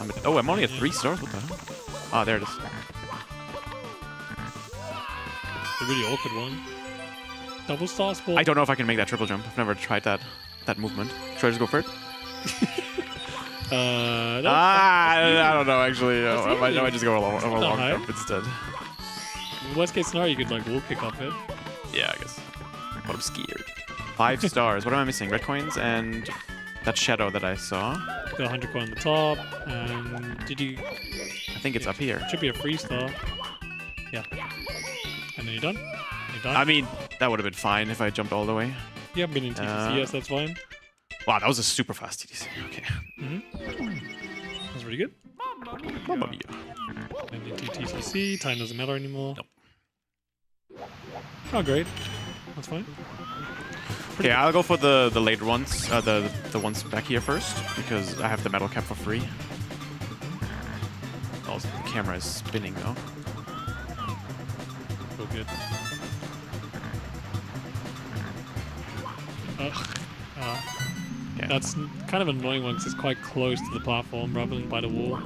I'm only at 3 stars. What the hell? Ah, there it is. The really awkward one. Double star spawn. I don't know if I can make that triple jump. I've never tried that movement. Should I just go for it? I don't know actually. I might just go a long jump instead. Worst case scenario, you could like wall kick off it. Yeah, I guess. But I'm scared. 5 stars. What am I missing? Red coins and that shadow that I saw. Got 100 coin on the top. And did you? I think it's up here. Should be a 3-star. Yeah. And then you're done. You're done. I mean, that would have been fine if I jumped all the way. You haven't been in TTC, yes, that's fine. Wow, that was a super fast TTC. Okay. That's really good. Mamma mia. And into TTC, time doesn't matter anymore. Nope. Oh, great. That's fine. Okay, I'll go for the later ones, the ones back here first, because I have the metal cap for free. Oh, the camera is spinning though. So good. Yeah. That's kind of an annoying one because it's quite close to the platform rather than by the wall.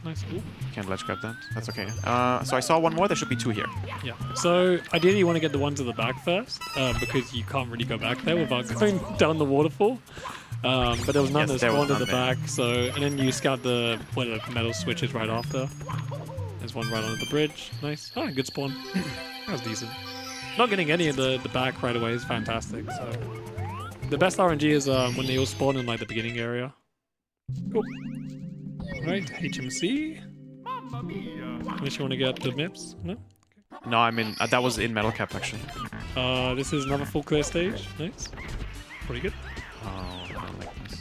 Nice. Ooh. Can't ledge grab that. That's okay. So I saw one more. There should be 2 here. Yeah. So ideally you want to get the ones at the back first because you can't really go back there without going down the waterfall. But there was none that spawned at the back. So and then you scout the metal switches right after. There's one right under the bridge. Nice. Oh, good spawn. That was decent. Not getting any of the back right away is fantastic. So the best RNG is when they all spawn in like the beginning area. Cool. Right, HMC. Unless you want to get the MIPS, no? No, I mean that was in metal cap actually. This is another full clear stage. Nice. Pretty good. Oh, I don't like this.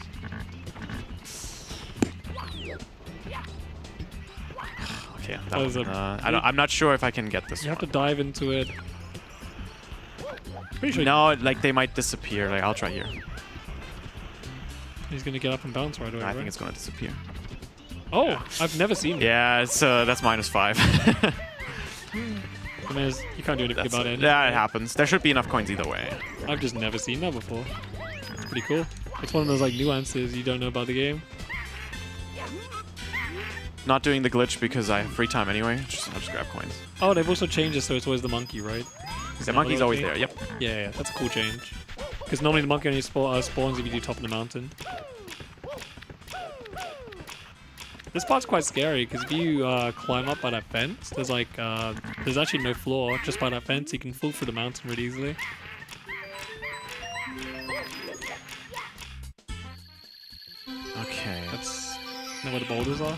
Okay, that was one, I'm not sure if I can get this. You have to dive into it. Pretty sure. No, like they might disappear. Like I'll try here. He's gonna get up and bounce right away. I think it's gonna disappear. Oh, yeah. I've never seen it. Yeah, it's that's -5. I mean, you can't do anything about it. Yeah, it happens. There should be enough coins either way. I've just never seen that before. It's pretty cool. It's one of those like nuances you don't know about the game. Not doing the glitch because I have free time anyway. I'll just grab coins. Oh, they've also changed it so it's always the monkey, right? The monkey's always there, yep. Yeah, that's a cool change. Because normally the monkey only spawns if you do top of the mountain. This part's quite scary because if you climb up by that fence, there's like there's actually no floor just by that fence. You can fall through the mountain really easily. Okay. That's know where the boulders are.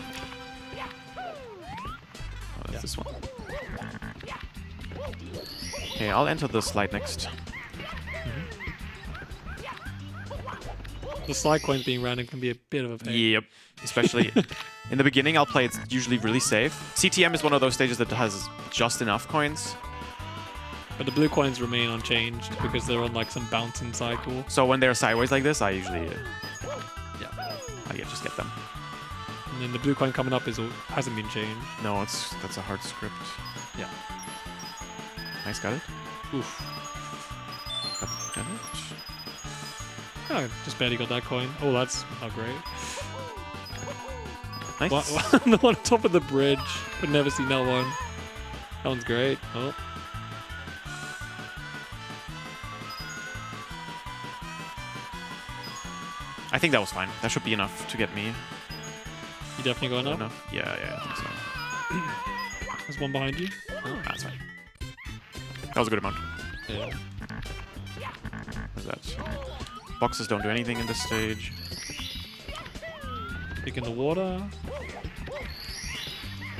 Oh, that's this one. Okay, I'll enter the slide next. The slide coins being random can be a bit of a pain. Yep. Especially in the beginning, I'll play it usually really safe. CTM is one of those stages that has just enough coins. But the blue coins remain unchanged because they're on like some bouncing cycle. So when they're sideways like this, I usually just get them. And then the blue coin coming up hasn't been changed. No, that's a hard script. Yeah. Nice, got it. Oof. Got it. Oh, just barely got that coin. Oh, that's not great. Nice. The one on top of the bridge. I've never seen that one. That one's great. Oh. I think that was fine. That should be enough to get me. You definitely got enough? Yeah, I think so. There's one behind you. Oh, that's fine. That was a good amount. Yeah. What's that? Boxes don't do anything in this stage. Pick in the water.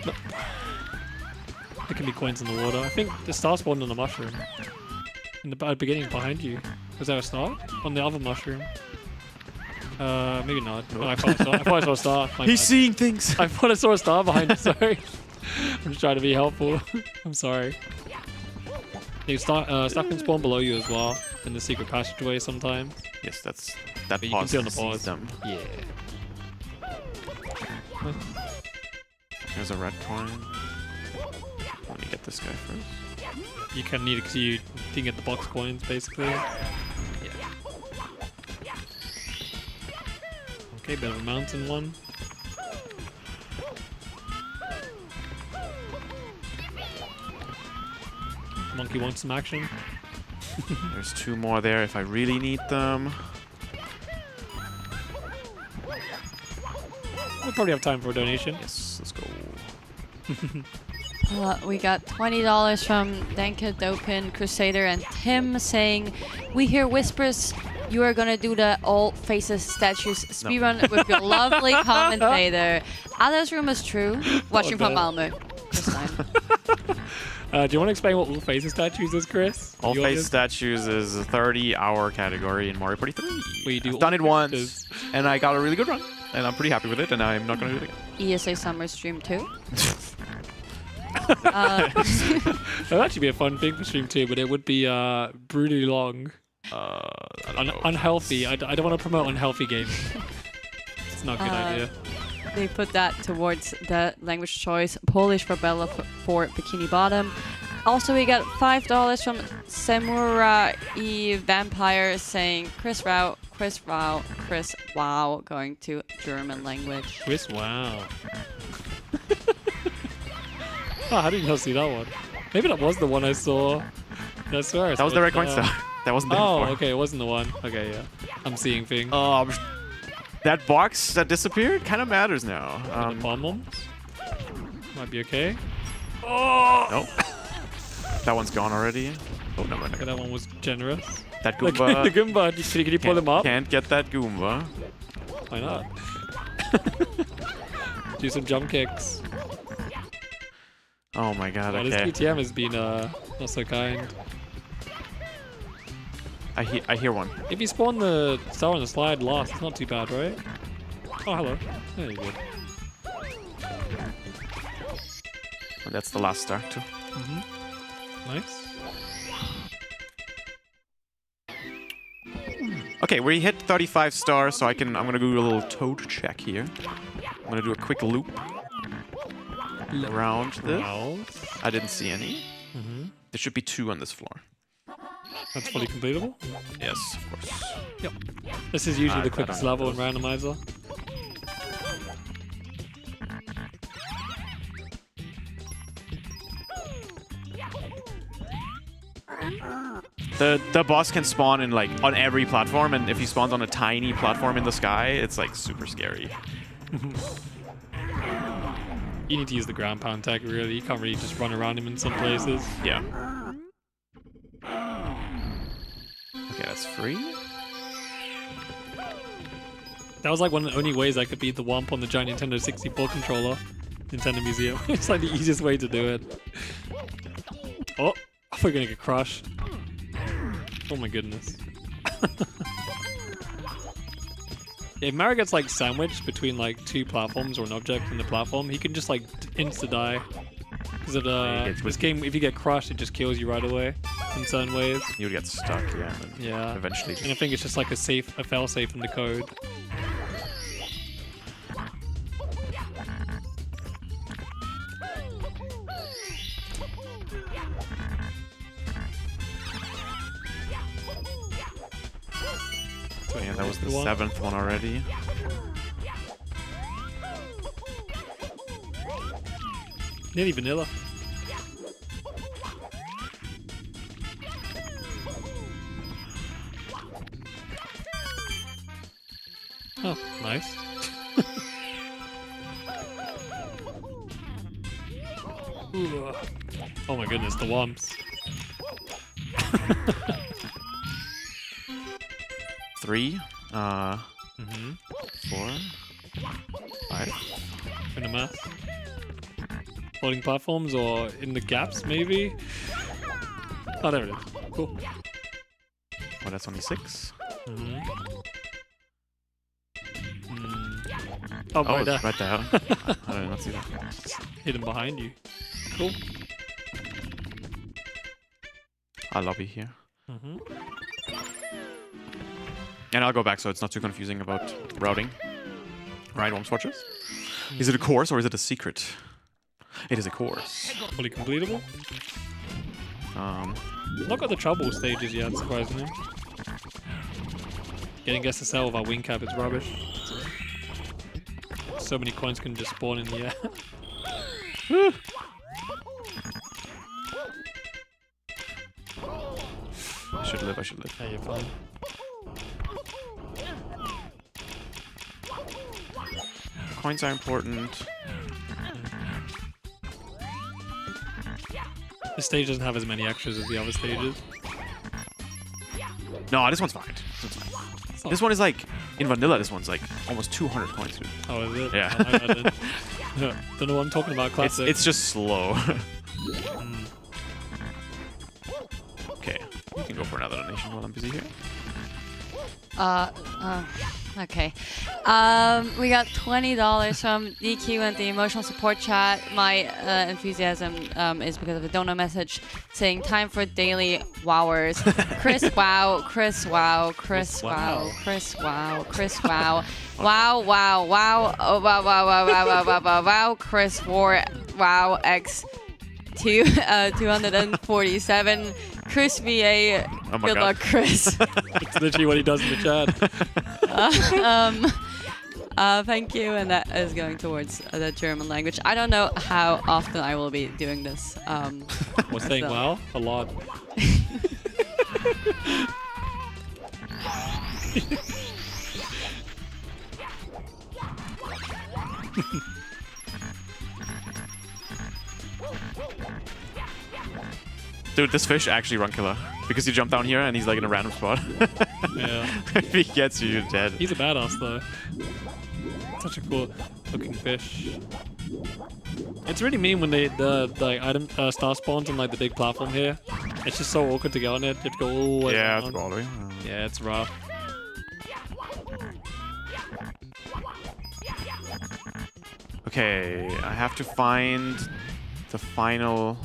No. There can be coins in the water. I think the star spawned on the mushroom. In the beginning behind you. Was there a star? On the other mushroom. Maybe not. Oh, I thought I saw a star. He's seeing things. I thought I saw a star behind you, sorry. I'm just trying to be helpful. I'm sorry. Stuff can spawn below you as well in the secret passageway sometimes. Yes, that but you can see on the pause. Them. Yeah. There's a red coin. Let me get this guy first. You kind of need it because you can get the box coins basically. Okay, bit of a mountain one. Monkey wants some action. There's 2 more there if I really need them. We'll probably have time for a donation. Yes, let's go. We got $20 from Denka Dopin Crusader and Tim saying, "We hear whispers you are gonna do the all faces statues speedrun with your lovely commentator. Are those rumors true? Watching from Malmö this time." Do you want to explain what all faces statues is, Chris? All face statues is a 30-hour category in Mario Party 3. We do I've done it once, and I got a really good run, and I'm pretty happy with it, and I'm not going to do it again. ESA Summer Stream 2. That'd actually be a fun thing for Stream 2, but it would be brutally long. Unhealthy. I don't want to promote unhealthy gaming. It's not a good idea. They put that towards the language choice. Polish for Bella for Bikini Bottom. Also, we got $5 from Samurai Vampire saying Chris Wow, going to German language. Chris Wow. Oh, how did you not see that one? Maybe that was the one I saw. I swear. That was the red coin star. That wasn't the Oh, okay, it wasn't the one. Okay, yeah. I'm seeing things. That box that disappeared kind of matters now. The bomb might be okay. Oh! Nope. That one's gone already. Oh, no, no. Okay, that one was generous. That Goomba. The Goomba. Can you pull him up? Can't get that Goomba. Why not? Do some jump kicks. Oh my god, This okay. PTM has been not so kind. I hear one. If you spawn the star on the slide last, it's not too bad, right? Oh, hello. There you go. And that's the last star too. Nice. Okay, we hit 35 stars, so I'm gonna do a little toad check here. I'm gonna do a quick loop around this. I didn't see any. There should be 2 on this floor. That's fully completable? Yes, of course. Yep. This is usually the quickest level in Randomizer. The boss can spawn in like on every platform, and if he spawns on a tiny platform in the sky, it's like super scary. You need to use the ground pound tech, really. You can't really just run around him in some places. Yeah. Okay, that's free. That was like one of the only ways I could beat the Womp on the giant Nintendo 64 controller. Nintendo Museum. It's like the easiest way to do it. Oh, I thought we were gonna get crushed. Oh my goodness. Yeah, if Mario gets like sandwiched between like 2 platforms or an object in the platform, he can just like insta-die. Because of this game, if you get crushed, it just kills you right away in certain ways. You would get stuck, yeah. Yeah. Eventually. And I think it's just like a fail-safe in the code. So yeah, that was the 7th one already. Nearly vanilla. Oh, nice. Ooh. Oh my goodness, the wumps. 3, 4, 5. In the math. Floating platforms or in the gaps, maybe? Oh, there it is. Cool. Oh, that's only 6. Oh, right right there. Right there. I did not see that. Hidden behind you. Cool. I'll lobby here. And I'll go back so it's not too confusing about routing. Right, Worm Swatches? Is it a course or is it a secret? It is a course. Fully completable? Not got the trouble stages yet, surprisingly. Getting SSL with our wing cap is rubbish. So so many coins can just spawn in the air. I should live. I should live. Yeah, you're fine. Coins are important. This stage doesn't have as many extras as the other stages. No, this one's fine. This one is like, in vanilla, this one's like almost 200 coins, dude. Oh, is it? Yeah. Oh, my bad then. Don't know what I'm talking about, classic. It's just slow. Okay, you can go for another donation while I'm busy here. Okay. We got $20 from DQ and the emotional support chat. My enthusiasm is because of the donor message saying time for daily wowers. Chris wow, Chris wow, Chris wow, Chris wow, Chris wow. Wow, wow, wow, oh, wow, wow, wow, wow, wow, wow, wow, wow, Chris war, wow, X 247. Chris VA, oh good God. luck, Chris. It's literally what he does in the chat. Thank you, and that is going towards the German language. I don't know how often I will be doing this. What's saying wow? A lot. Dude, this fish actually run killer. Because you jump down here and he's like in a random spot. Yeah. If he gets you, you're dead. He's a badass though. Such a cool looking fish. It's really mean when the like item star spawns on like the big platform here. It's just so awkward to get on it. You have to go all the way Yeah, around. it's all the way. Yeah, it's rough. Okay, I have to find the final...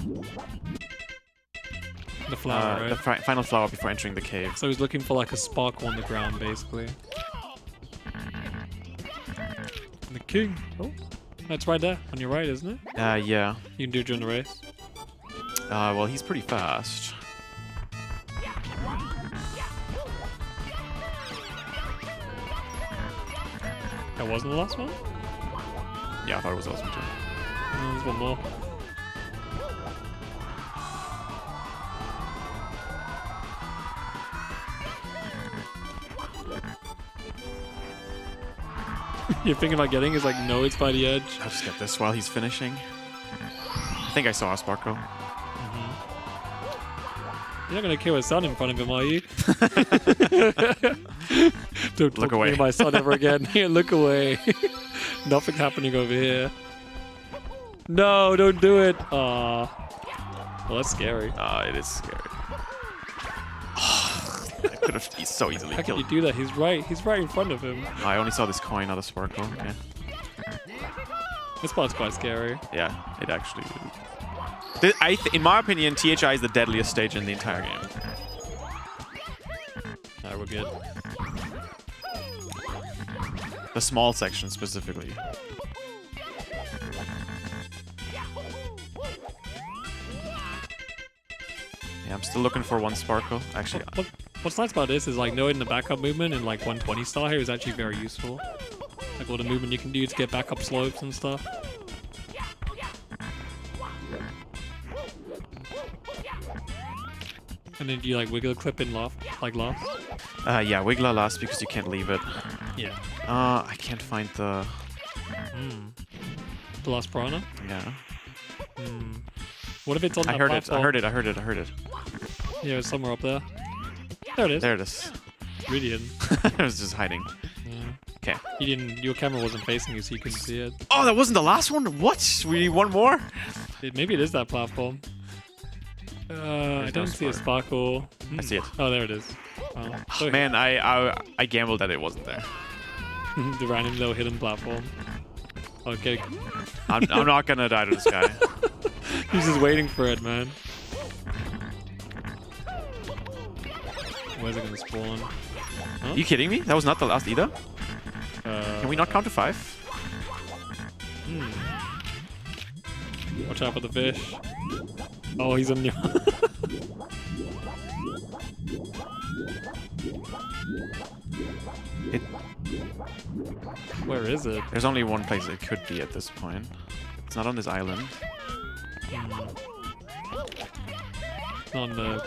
The flower, right? The final flower before entering the cave. So he's looking for like a sparkle on the ground, basically. And the king. Oh, that's right there on your right, isn't it? Yeah. You can do it during the race. Well, he's pretty fast. That wasn't the last one? Yeah, I thought it was the last one too. No, there's one more. You're thinking about getting is like, no, it's by the edge. I'll just get this while he's finishing. I think I saw a sparkle. You're not gonna kill his son in front of him, are you? Don't Look talk away. to my son ever again. Here, look away. Nothing happening over here. No, don't do it. Aw. Well, that's scary. It is scary. I could have so easily How can killed you do that? He's right in front of him. I only saw this coin, not a sparkle. Okay. This part's quite scary. Yeah, it actually is. In my opinion, THI is the deadliest stage in the entire game. Alright, we're good. The small section specifically. Yeah, I'm still looking for one sparkle. Actually, What's nice about this is like knowing the backup movement in like 120 star here is actually very useful. Like all the movement you can do to get backup slopes and stuff. And then do you like wiggle clip in last? yeah, Wiggler last because you can't leave it. Yeah. I can't find the... The last piranha? Yeah. What if it's on that I heard platform? it. I heard it. Yeah, it's somewhere up there. There it is. There it is. Really didn't. I was just hiding. Yeah. Okay. Your camera wasn't facing you, so you couldn't see it. Oh, that wasn't the last one? What? We need one more? Maybe it is that platform. I don't see a sparkle. I see it. Oh, there it is. Oh, man, I gambled that it wasn't there. The random little hidden platform. Okay. I'm not gonna die to this guy. He's just waiting for it, man. Where's it gonna spawn? Huh? Are you kidding me? That was not the last either? Can we not count to 5? Watch out for the fish. Oh, he's on your... Where is it? There's only one place it could be at this point. It's not on this island. On the...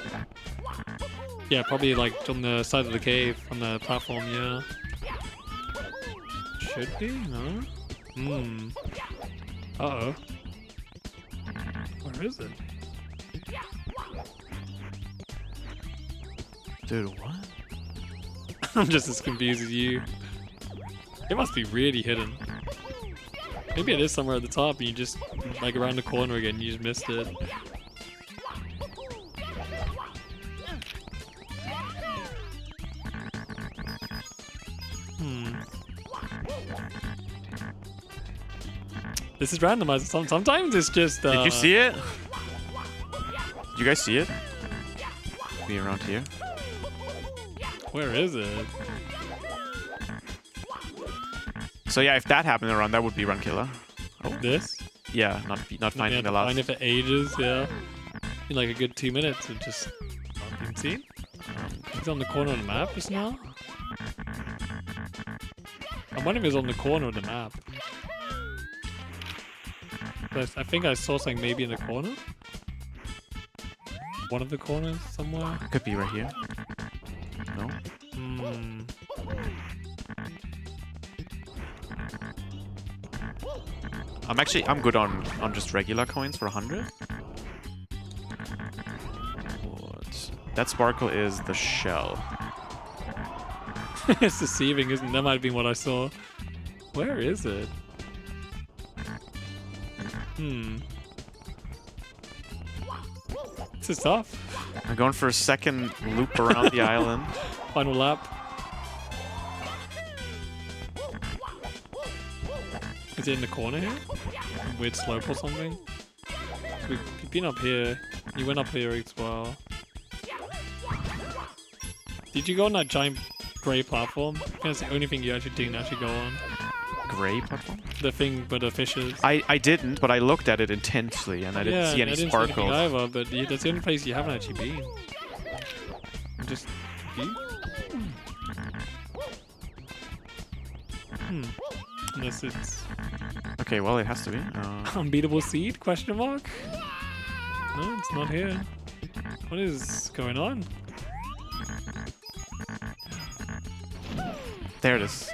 Yeah, probably like on the side of the cave, on the platform, yeah. Should be, no? Uh-oh. Where is it? Dude, what? I'm just as confused as you. It must be really hidden. Maybe it is somewhere at the top and you just, like around the corner again, you just missed it. This is randomized. Sometimes it's just... Did you see it? Did you guys see it? Be around here. Where is it? So yeah, if that happened to run, that would be run killer. Oh. This? Yeah, not finding the last. Find if it ages, yeah. In like a good 2 minutes, it just not being seen. It's on the corner of the map just now. I'm wondering if it's on the corner of the map. But I think I saw something maybe in the corner. One of the corners somewhere. Could be right here. No. I'm good on just regular coins for 100. What? That sparkle is the shell. It's deceiving, isn't it? That might have been what I saw. Where is it? This is tough. I'm going for a second loop around the island. Final lap. Is it in the corner here? Weird slope or something? We've been up here. You went up here as well. Did you go on that giant grey platform? That's the only thing you actually didn't actually go on. Grey platform? The thing with the fishes. I didn't, but I looked at it intensely and I didn't see any sparkles. See either, but that's the only place you haven't actually been. I'm just confused. Unless it's... Okay, well, it has to be. Unbeatable seed? Question mark? No, it's not here. What is going on? There it is.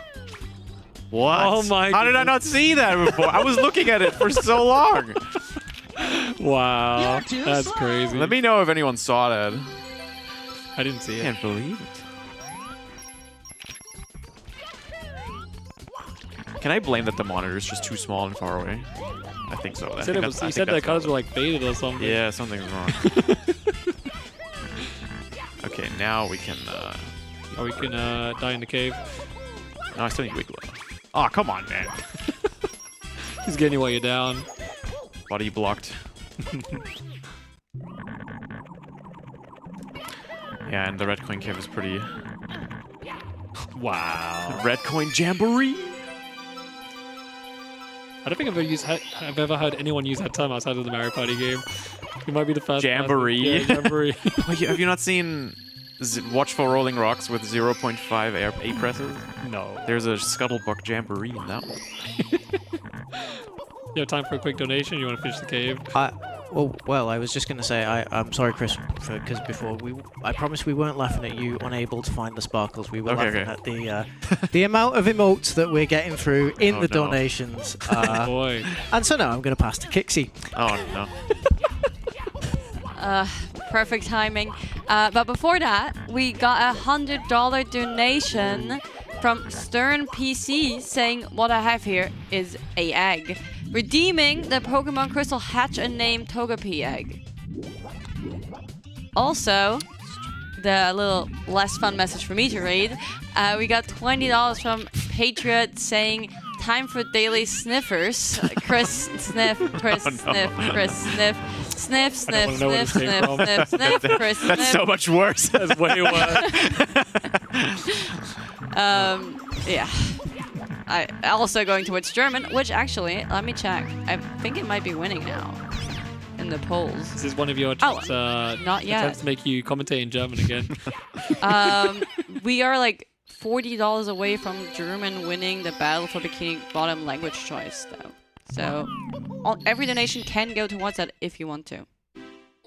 What? Oh my How did I not see that before? I was looking at it for so long. Wow. That's crazy. Let me know if anyone saw that. I didn't see it. I can't believe it. Can I blame that the monitor is just too small and far away? I think so. You said the colors were like faded or something. Yeah, something's wrong. Okay, now we can... Oh, we can die in the cave. No, I still need Wiggler. Oh, come on, man. He's getting you while you're down. Body blocked. Yeah, and the red coin cave is pretty... Wow. Red coin jamboree? I don't think I've ever heard anyone use that term outside of the Mario Party game. You might be the first. Jamboree? Yeah, jamboree. Have you not seen Watchful Rolling Rocks with 0.5 A presses? No. There's a Scuttlebuck jamboree in that one. You have time for a quick donation? You want to finish the cave? Well, I was just going to say, I'm sorry, Chris, because before I promised we weren't laughing at you unable to find the sparkles. We were laughing at the amount of emotes that we're getting through in the donations. Boy. And so now I'm going to pass to Kixie. Oh no. Perfect timing. But before that, we got a $100 donation from Stern PC saying, "What I have here is a egg. Redeeming the Pokemon Crystal Hatch and Name Togepi egg." Also, the little less fun message for me to read, we got $20 from Patriot saying, "Time for daily sniffers. Chris sniff, Chris sniff, Chris sniff, sniff, sniff, sniff, sniff, sniff, sniff, Chris sniff." That's so much worse. That's way worse. Yeah. I also going towards German, which actually, let me check. I think it might be winning now in the polls. This is one of your attempts, not yet. Attempts to make you commentate in German again. We are like $40 away from German winning the battle for Bikini Bottom language choice, though. So every donation can go towards that if you want to.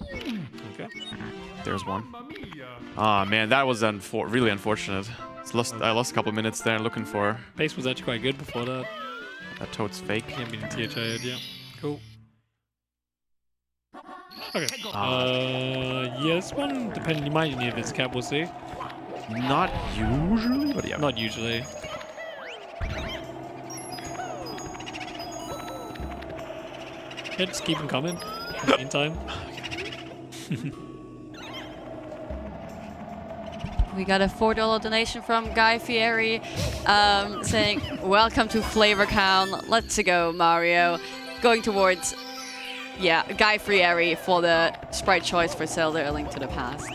Okay. There's one. Ah, man, that was really unfortunate. I lost a couple of minutes there looking for... Pace was actually quite good before that. That toad's fake. Yeah, meaning THI, yeah. Cool. Okay. Yeah, this one, depending, you might need this cap, we'll see. Not usually, but yeah. Not usually. Yeah, just keep them coming in the meantime. We got a $4 donation from Guy Fieri saying, welcome to FlavorCown. Let's go, Mario. Going towards, yeah, Guy Fieri for the sprite choice for Zelda A Link to the Past.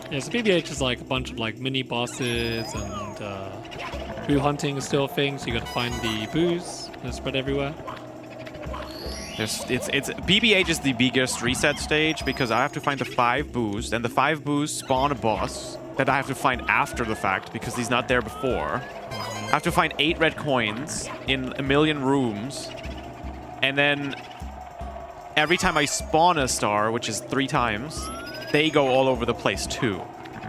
Yeah, so BBH is like a bunch of like mini bosses and boo hunting is still a thing, so you gotta find the boos that spread everywhere. It's BBH is the biggest reset stage because I have to find the 5 boos, then the 5 boos spawn a boss that I have to find after the fact because he's not there before. I have to find 8 red coins in a million rooms, and then every time I spawn a star, which is 3 times, they go all over the place too.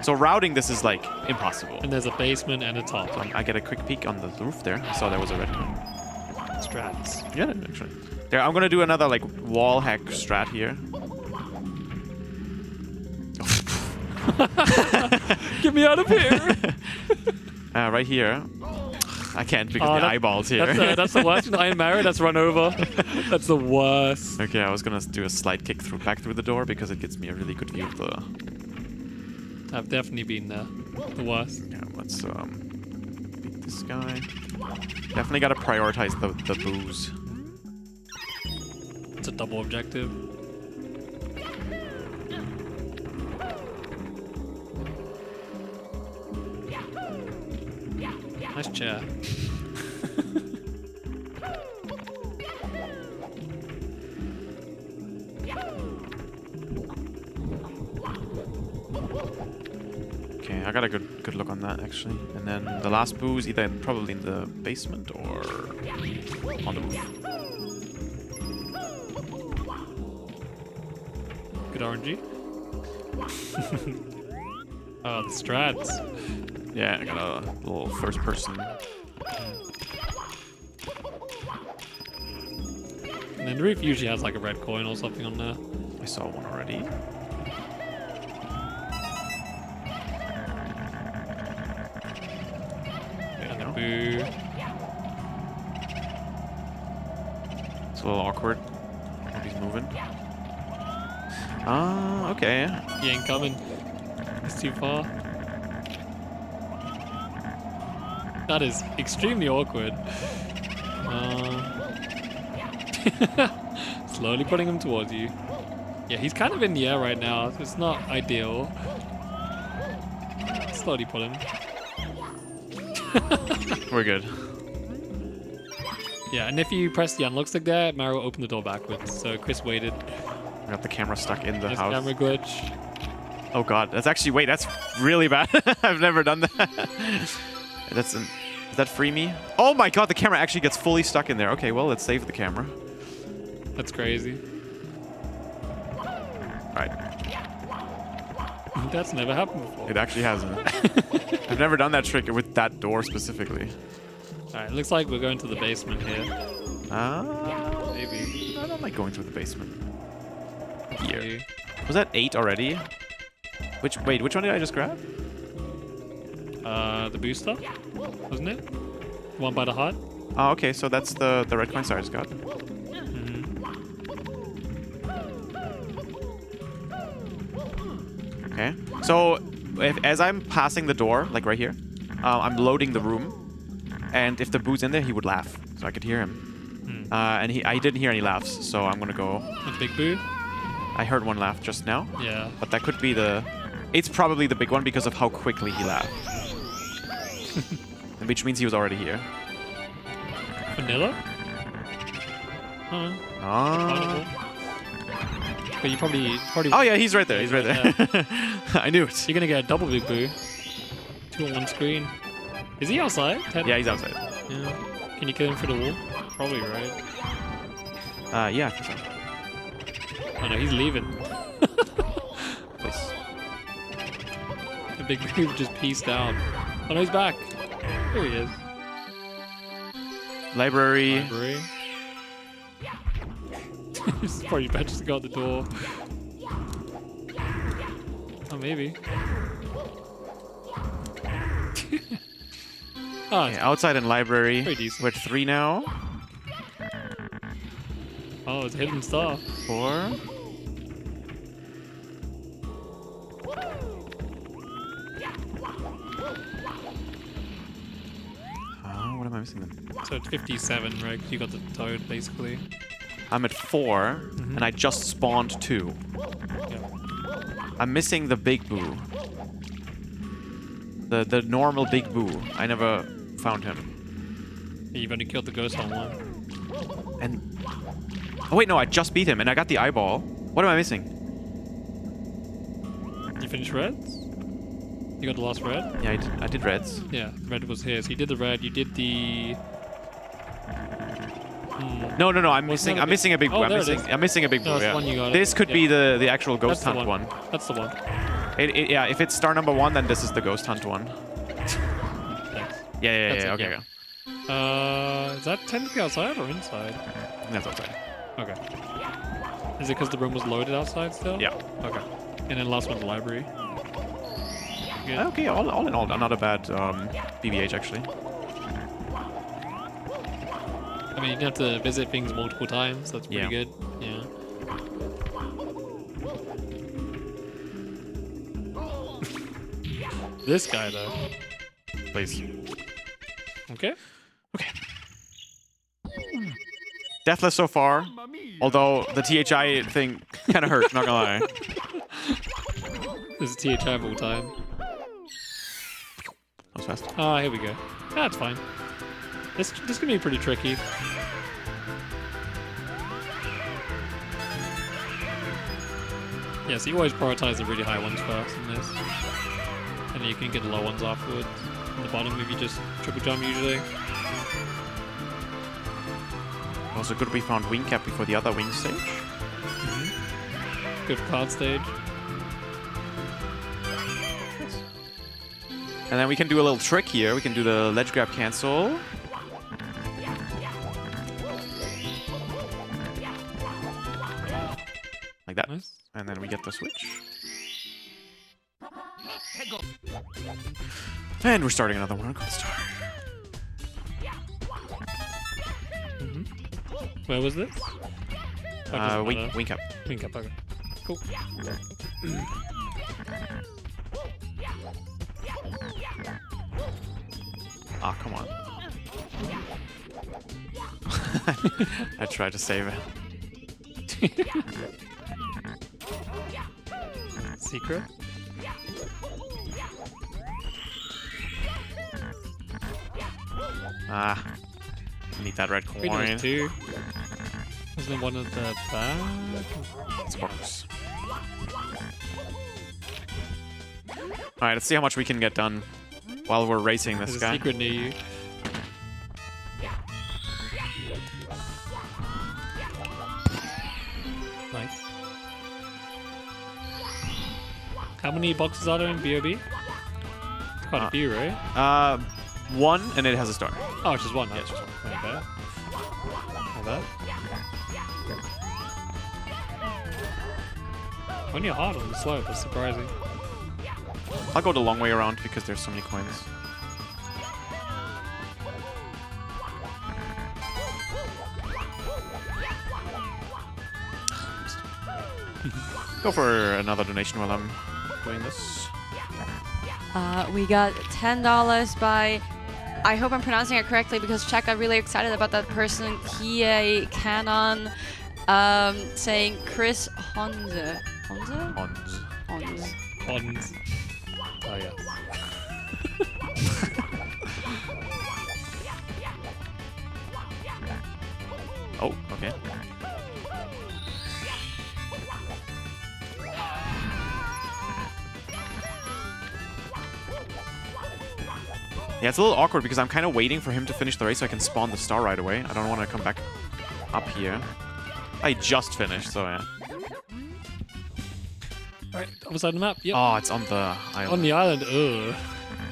So routing this is like impossible. And there's a basement and a top. I get a quick peek on the roof there. I saw there was a red coin. Strats. Yeah, actually. There, I'm gonna do another like wall hack strat here. Get me out of here! Right here. I can't because the eyeballs here. That's the worst. Iron Mario, that's run over. That's the worst. Okay, I was gonna do a slide kick back through the door because it gets me a really good view of the... I've definitely been the worst. Yeah, let's beat this guy. Definitely gotta prioritize the boos. It's a double objective. Nice chair. Okay, I got a good look on that actually. And then the last boo is either probably in the basement or on the roof. Good RNG. Oh, the strats. Yeah, I got a little first person. And then the roof usually has like a red coin or something on there. I saw one already. And a boo. It's a little awkward. If he's moving. Ah, okay. He ain't coming. It's too far. That is extremely awkward. Slowly putting him towards you. Yeah, he's kind of in the air right now. It's not ideal. Slowly pull him. We're good. Yeah, and if you press the unlock stick there, Mario will open the door backwards. So Chris waited. I got the camera stuck in the There's house. Camera glitch. Oh god, that's actually, wait, that's really bad. I've never done that. Does that free me? Oh my god, the camera actually gets fully stuck in there. Okay, well, let's save the camera. That's crazy. Alright. That's never happened before. It actually hasn't. I've never done that trick with that door specifically. Alright, looks like we're going to the basement here. Maybe. I don't like going through the basement. Here. Was that 8 already? Wait, which one did I just grab? The booster, wasn't it? One by the heart. Oh, okay, so that's the red coin star I just got. Okay, so as I'm passing the door, like right here, I'm loading the room, and if the boo's in there, he would laugh, so I could hear him. And I didn't hear any laughs, so I'm gonna go. A big boo. I heard one laugh just now. Yeah. But that could be the... It's probably the big one because of how quickly he laughed. Which means he was already here. Vanilla? Ah. But you probably... Oh yeah, he's right there. He's right there. I knew it. You're gonna get a double big boo. 2 on 1 screen. Is he outside? Yeah, he's outside. Yeah. Can you kill him through the wall? Probably, right? Yeah, I think so. Oh no, he's leaving. Please. The big move just pieced out. Oh no, he's back. Here he is. Library. He's probably better to go out the door. Oh, maybe. Oh, Okay, outside and library. Pretty decent. We're at 3 now. Oh, it's a hidden star. 4. What am I missing then? So it's 57, right? 'Cause you got the toad, basically. I'm at 4, and I just spawned 2. Yeah. I'm missing the big boo. The normal big boo. I never found him. You've only killed the ghost on one. And oh wait, no, I just beat him, and I got the eyeball. What am I missing? You finished reds? You got the last red? Yeah, I did reds. Yeah, red was here. So you did the red. You did the. No, I'm missing a big boo. Oh, I'm missing a big boo. No, that's Yeah. the one you got. This could be the actual ghost That's the hunt one. That's the one. Yeah, if it's star number 1, then this is the ghost hunt one. Thanks. Yeah. That's it, Okay. yeah. Is that technically outside or inside? That's outside. Okay. Is it because the room was loaded outside still? Yeah. Okay. And then last one's the library. Good. Okay, all in all, not a bad BBH actually. I mean, you didn't have to visit things multiple times. That's pretty good. Yeah. This guy, though. Please. Okay. Deathless so far, although the THI thing kind of hurt, not gonna lie. This is THI of all time. That was fast. Ah, here we go. That's fine. This can be pretty tricky. Yeah, so you always prioritize the really high ones first in this. And then you can get the low ones afterwards. On the bottom, if you just triple jump usually. Also good we found wing cap before the other wing stage. Good card stage. And then we can do a little trick here. We can do the ledge grab cancel. Like that. Nice. And then we get the switch. And we're starting another one. Good start. Where was this? Wing cap. Wing cap, okay. Cool. Ah, come on. I tried to save it. Secret? Ah. Need that red coin. Wait, there was 2. Wasn't there one at the back? Sparks. Alright, let's see how much we can get done while we're racing this There's guy. a secret near you. Nice. How many boxes are there in BOB? Quite a few, right? 1, and it has a star. Oh, it's just one. Yeah, it's just one. Not bad. Not bad. When you're hard on the slope, that's surprising. I'll go the long way around because there's so many coins. Go for another donation while I'm doing this. We got $10 by, I hope I'm pronouncing it correctly because Chuck got really excited about that person, Kie Canon, saying Chris Honze. Honze? Honze. Honze. Honze. Oh, yes. Oh, okay. Yeah, it's a little awkward because I'm kind of waiting for him to finish the race so I can spawn the star right away. I don't want to come back up here. I just finished, so yeah. Alright, other side of the map. Yep. Oh, it's on the island. On the island. Ugh.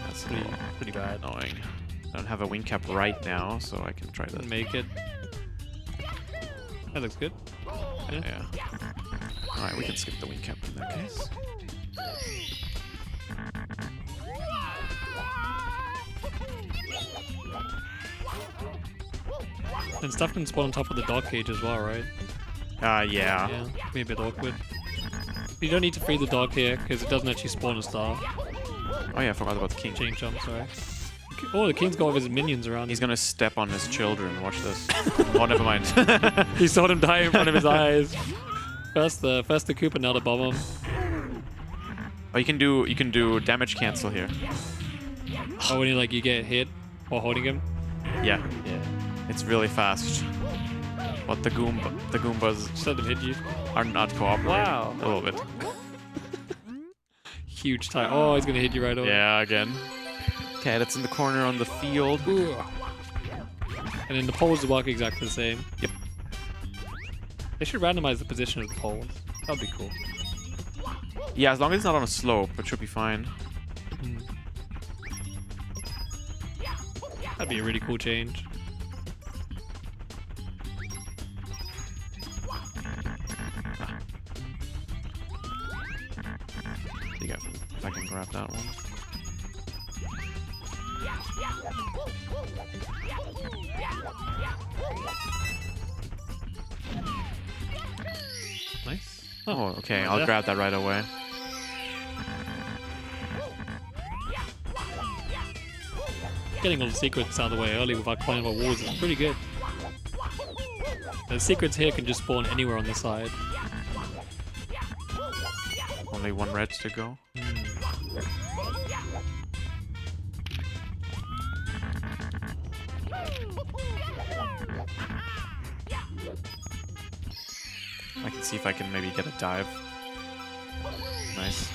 That's pretty bad. Annoying. I don't have a wing cap right now, so I can try that. Make it. That looks good. Yeah. Alright, we can skip the wing cap in that case. And stuff can spawn on top of the dog cage as well, right? Yeah. Yeah, be a bit awkward. You don't need to free the dog here, because it doesn't actually spawn a star. Oh yeah, I forgot about the king. Chain jump, sorry. Oh, the king's got all of his minions around. He's gonna step on his children. Watch this. Oh, never mind. He saw them die in front of his eyes. First the Cooper, now the bomb him. Oh, you can do damage cancel here. Oh, when you get hit while holding him. Yeah. It's really fast. But the Goombas just let them hit you. Are not cooperating. Wow. A little bit. Huge time. Oh, he's gonna hit you right over. Yeah, again. Okay, that's in the corner on the field. Ooh. And then the poles work exactly the same. Yep. They should randomize the position of the poles. That'd be cool. Yeah, as long as it's not on a slope, it should be fine. That'd be a really cool change. If I can grab that one. Nice. Oh, okay. I'll grab that right away. Getting all the secrets out of the way early without climbing over walls is pretty good. The secrets here can just spawn anywhere on the side. Only one red to go. I can see if I can maybe get a dive. Nice.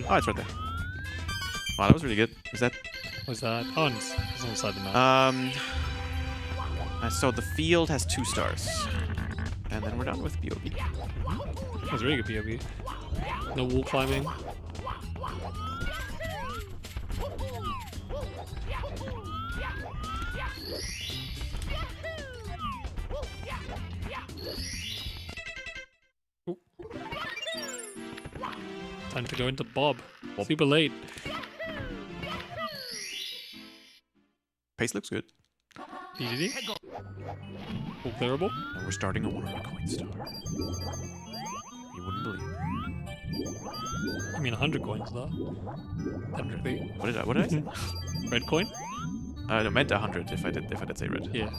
Oh, it's right there. Wow, that was really good. Is that? What's that? Oh, it's on the side of the map. So the field has 2 stars. And then we're done with POV. That was really good POV. No wall climbing. Ooh. Time to go into Bob. Super late. Pace looks good. DDD. Full clearable. And we're starting a 100 coin star. You wouldn't believe it. I mean 100 coins though. Technically. What did I say? Red coin? No, meant 100 if I did say red. Yeah.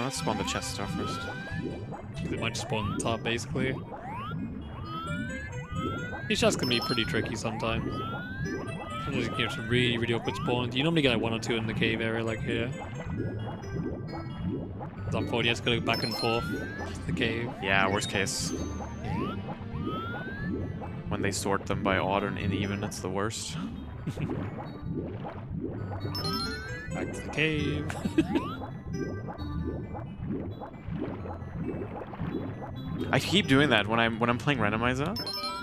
Let's spawn the chest star first. They might just spawn on the top, basically. These shots can be pretty tricky sometimes. Sometimes you can get some really, really awkward spawns. You normally get like 1 or 2 in the cave area, like here. Up forward, you have to go back and forth to the cave. Yeah, worst case. When they sort them by odd and even, it's the worst. Back to the cave. I keep doing that when I'm playing randomizer,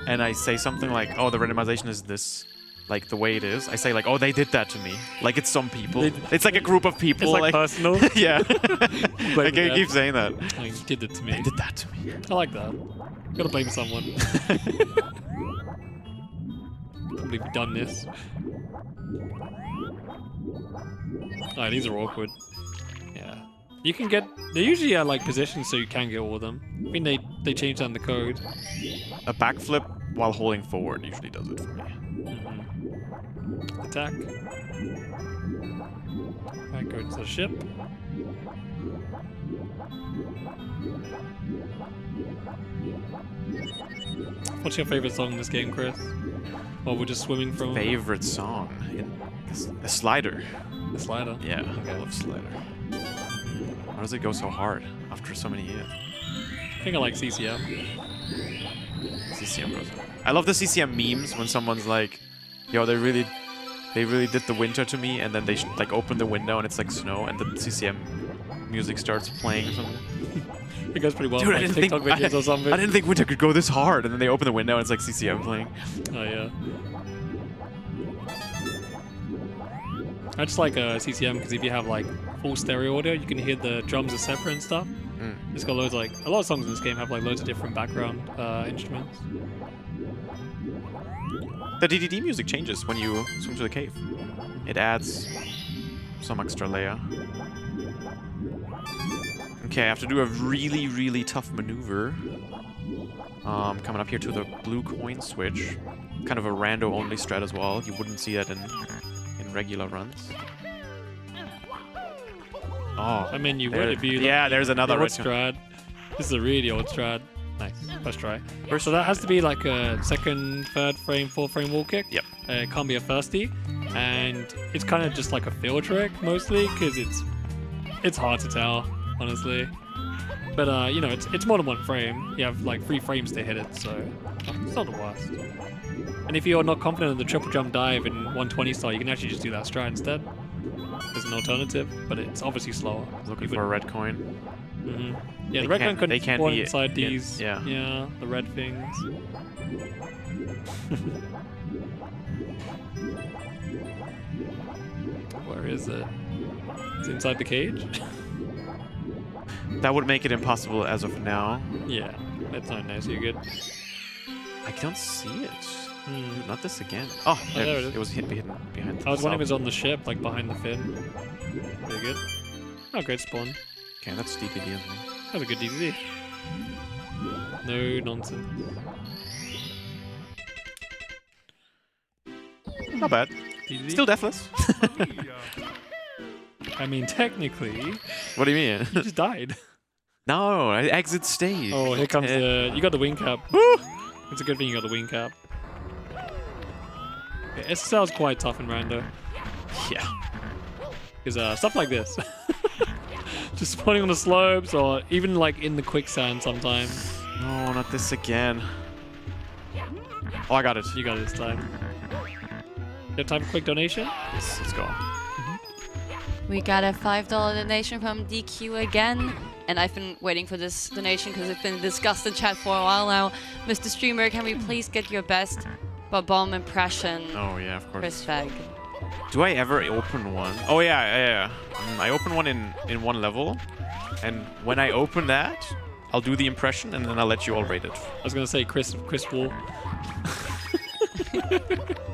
and I say something like, "Oh, the randomization is this, like the way it is." I say like, "Oh, they did that to me." Like it's some people. It's like a group of people. It's like personal. Yeah. I keep saying that. Oh, you did it to me. They did that to me. I like that. Gotta blame someone. Can't believe we've done this. Alright, these are awkward. Yeah. You can get... They usually are like positions so you can get all of them. I mean, they changed down the code. A backflip while holding forward usually does it for me. Attack. Right, go to the ship. What's your favorite song in this game, Chris? Or we're just swimming from... Favorite song? A Slider. A Slider? Yeah, I love Slider. Why does it go so hard after so many years? I think I like CCM. CCM goes. I love the CCM memes when someone's like, "Yo, they really did the winter to me," and then they like open the window and it's like snow, and the CCM music starts playing or something. It goes pretty well. Dude, Like TikTok videos or something. I didn't think winter could go this hard, and then they open the window and it's like CCM playing. Oh yeah. I just like CCM because if you have like full stereo audio, you can hear the drums are separate and stuff. It's got loads like a lot of songs in this game have like loads of different background instruments. The DDD music changes when you swim to the cave. It adds some extra layer. Okay, I have to do a really, really tough maneuver. Coming up here to the blue coin switch. Kind of a rando-only strat as well. You wouldn't see that in regular runs. Oh, I mean, you would if you... Yeah, there's another old strat. This is a really old strat. Nice. First try. So that has to be like a second, third frame, fourth frame wall kick. Yep. It can't be a firstie. And it's kind of just like a feel trick, mostly, because it's hard to tell, honestly. But, you know, it's more than one frame. You have like 3 frames to hit it, so it's not the worst. And if you're not confident in the triple jump dive in 120 style, you can actually just do that strat instead. There's an alternative, but it's obviously slower. Looking for a red coin. Yeah, the red coin could spawn inside these. Yeah, the red things. Where is it? Is it inside the cage? That would make it impossible as of now. Yeah, that's not nice. Are you good? I don't see it. Not this again. Oh, there it is. It was hidden behind. I was wondering if it was on the ship, like behind the fin. Very good. Oh, great spawn. Okay, that's DDD as well. That's a good DDD. No nonsense. Not bad. DDD? Still deathless. I mean, technically. What do you mean? You just died. No, I exit stage. Oh, here comes the... You got the wing cap. Woo! It's a good thing you got the wing cap. Okay, SSL is quite tough in Rando. Yeah. Because stuff like this. Just spawning on the slopes or even like in the quicksand sometimes. No, not this again. Oh, I got it. You got it this time. You have time for a quick donation? Yes, let's go. We got a $5 donation from DQ again. And I've been waiting for this donation because it's been discussed in chat for a while now. Mr. Streamer, can we please get your best bomb impression? Oh, yeah, of course. Chris Fag. Do I ever open one? Oh, yeah. I open one in one level. And when I open that, I'll do the impression and then I'll let you all rate it. I was going to say Chris Wall.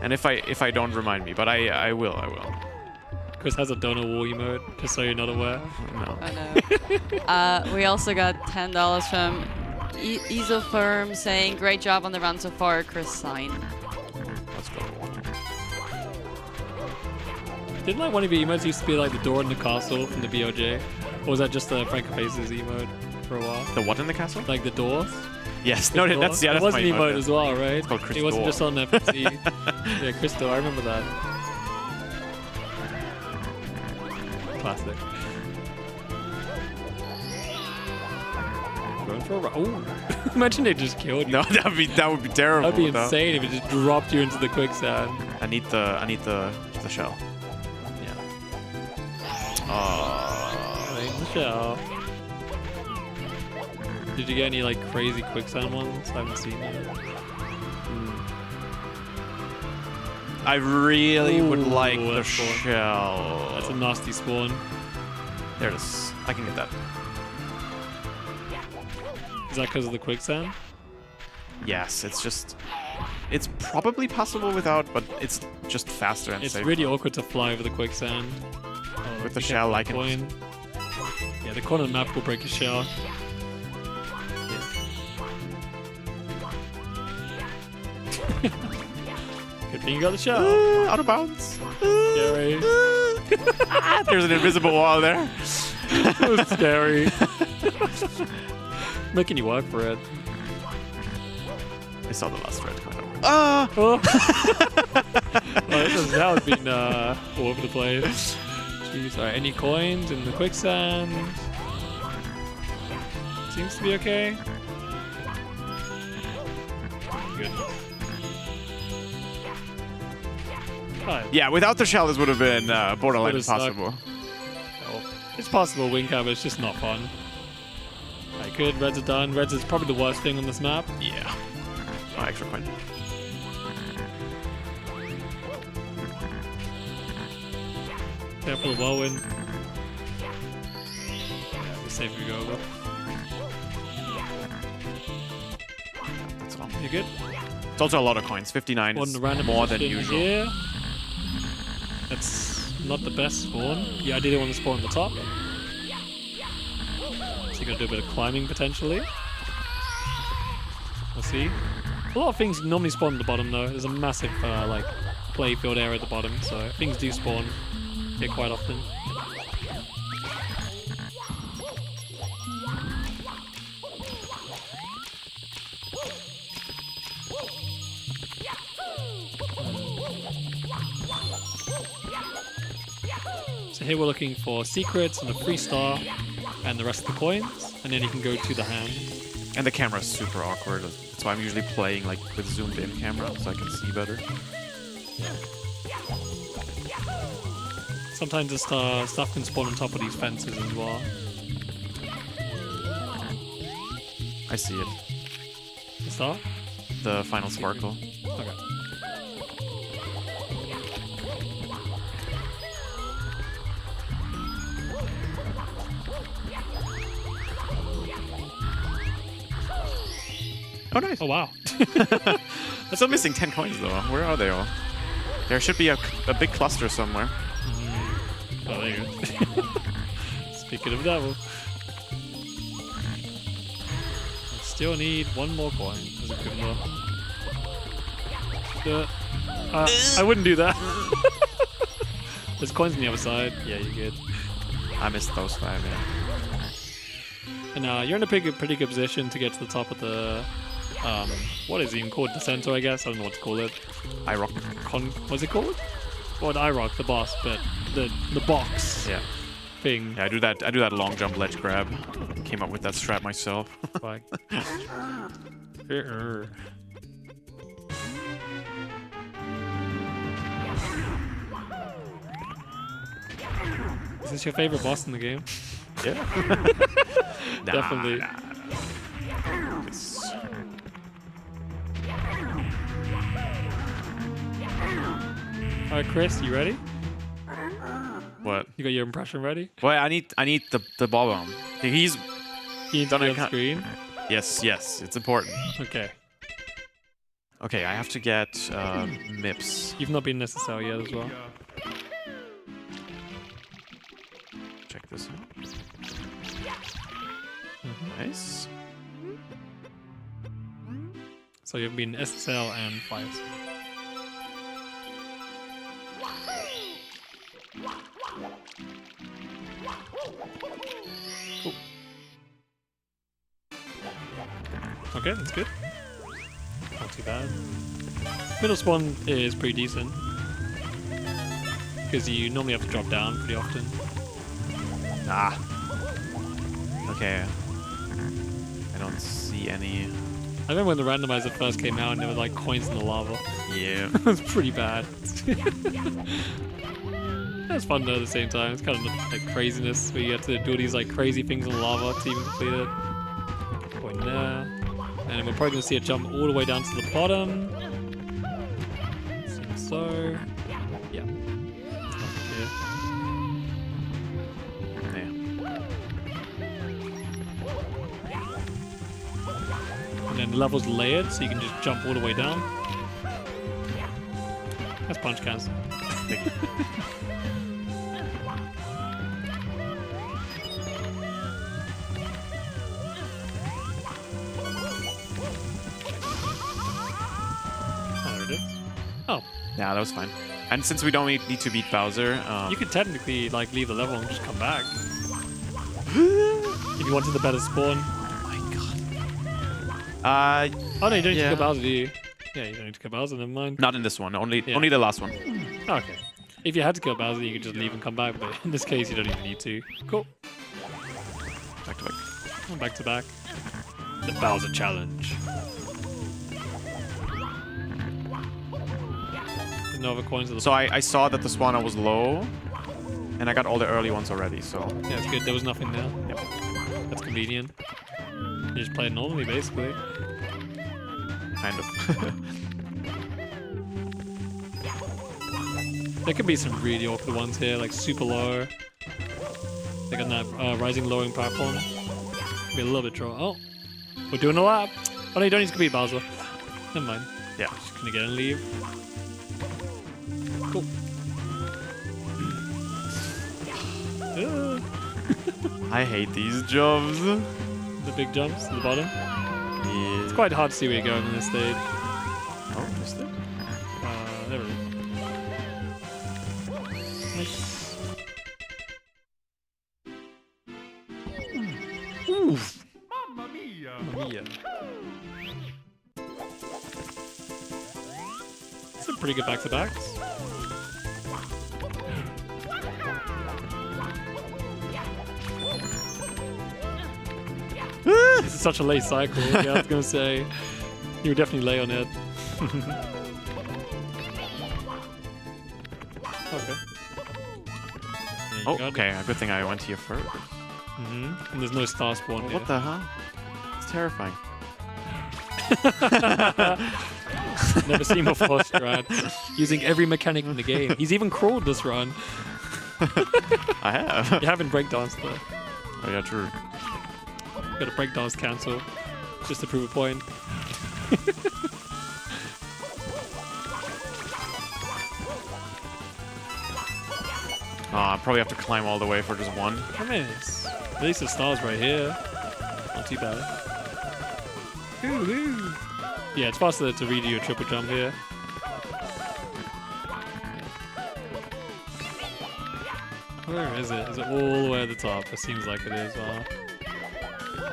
And if I don't, remind me. But I will. Chris has a donor wall emote, just so you're not aware. No. I know. We also got $10 from Isofirm saying, great job on the run so far, Chris sign. Let's go. Didn't like one of your emotes used to be like the door in the castle from the BOJ? Or was that just the Frank Faces emote for a while? The what in the castle? Like the doors? Yes, no, that's it was an my emote as well, right? It's called Chris It wasn't Door. just on FFC. Yeah, Chris Door, I remember that. Classic. Going for a run. Oh, imagine they just killed you. No, that would be terrible. That'd be insane if it just dropped you into the quicksand. I need the shell. Yeah. I need the shell. Did you get any like crazy quicksand ones? I haven't seen it. I really would like the shell. That's a nasty spawn. There it is. I can get that. Is that because of the quicksand? Yes, it's probably possible without, but it's just faster and It's safer. really awkward to fly over the quicksand. With the shell, I can. Yeah, the corner of the map will break your shell. Good thing you got the shell. Out of bounds. Yeah, right. There's an invisible wall there. It was scary. Making you work for it. I saw the last red kind of. Ah! Oh. That has been all over the place. Jeez. Alright, any coins in the quicksand? Seems to be okay. Good. Yeah, without the shell, this would have been borderline Would've impossible. Oh, it's possible win cap, but it's just not fun. Alright, good. Reds are done. Reds is probably the worst thing on this map. Yeah. Oh, extra coin. Careful of whirlwind. Yeah, we're safe if we go over. That's all. You good? It's also a lot of coins. 59 is random more than position usual. Here. That's not the best spawn. Yeah, I didn't want to spawn on the top. So you're gonna do a bit of climbing potentially. We'll see. A lot of things normally spawn at the bottom though. There's a massive like playfield area at the bottom, so things do spawn here quite often. So here we're looking for secrets and a free star and the rest of the coins, and then you can go to the hand. And the camera's super awkward. That's why I'm usually playing like with zoomed in camera so I can see better. Sometimes the stuff can spawn on top of these fences as well. I see it. The star? The final sparkle. Okay. Oh, nice. Oh, wow. I'm still missing 10 coins, though. Where are they all? There should be a big cluster somewhere. Oh, there you go. Speaking of devil. I still need one more coin. That's a good one. I wouldn't do that. There's coins on the other side. Yeah, you're good. I missed those 5, yeah. And you're in a pretty good position to get to the top of the... what is it even called? The center, I guess? I don't know what to call it. IROC. What's it called? Well, IROC, the boss, but the box thing. Yeah, I do that long jump ledge grab. Came up with that strat myself. Like. Is this your favorite boss in the game? Yeah. Definitely. Alright, Chris, you ready? What? You got your impression ready? Well, I need the ball bomb. He's done it on screen. Yes, it's important. Okay. Okay, I have to get MIPS. You've not been necessary yet as well. Check this out. Nice. So you've been SSL and Fires. Cool. Okay, that's good. Not too bad. Middle spawn is pretty decent. Because you normally have to drop down pretty often. Ah. Okay. I don't see any. I remember when the randomizer first came out and there were like coins in the lava. Yeah. It was pretty bad. That's fun though at the same time. It's kind of like craziness where you have to do these like crazy things in the lava to even complete it. Point there. And we're probably going to see it jump all the way down to the bottom. Seems so. Yeah. Nothing here. And then the level's layered, so you can just jump all the way down. That's punch cancel. Oh. Yeah, that was fine. And since we don't need to beat Bowser, you could technically like leave the level and just come back. If you wanted the better spawn. Oh no, you don't need yeah. to go Bowser, do you? Yeah, you don't need to go Bowser, never mind. Not in this one. Only the last one. Okay. If you had to go Bowser, you could just leave and come back, but in this case, you don't even need to. Cool. Back to back. Oh, back to back. The Bowser challenge. No other coins at the So I saw that the spawner was low, and I got all the early ones already, so... Yeah, it's good. There was nothing there. Yep. That's convenient. You just play it normally, basically. Kind of. There could be some really awkward ones here, like super low. Like on that rising lowering platform. Be a little bit draw. Oh, we're doing a lap. Oh no, you don't need to compete, Bowser. Never mind. Yeah. Just gonna get and leave. Cool. I hate these jumps. The big jumps at the bottom. Yeah. It's quite hard to see where you're going on this stage. Oh, missed it? There we go. Nice. Oof. Mamma mia! Mamma mia. Some pretty good back-to-backs. This is such a late cycle. Yeah, I was gonna say you were definitely late on it. Okay. Oh, okay. A good thing I went here first. And there's no star spawn here. What the hell? It's terrifying. Never seen before, Strad. Using every mechanic in the game. He's even crawled this run. I have. You haven't breakdanced though. Oh yeah, true. Got a breakdance cancel just to prove a point. I probably have to climb all the way for just one. I mean, at least the star's right here. Not too bad. Woo-hoo. Yeah, it's faster to redo your triple jump here. Where is it? Is it all the way at the top? It seems like it is.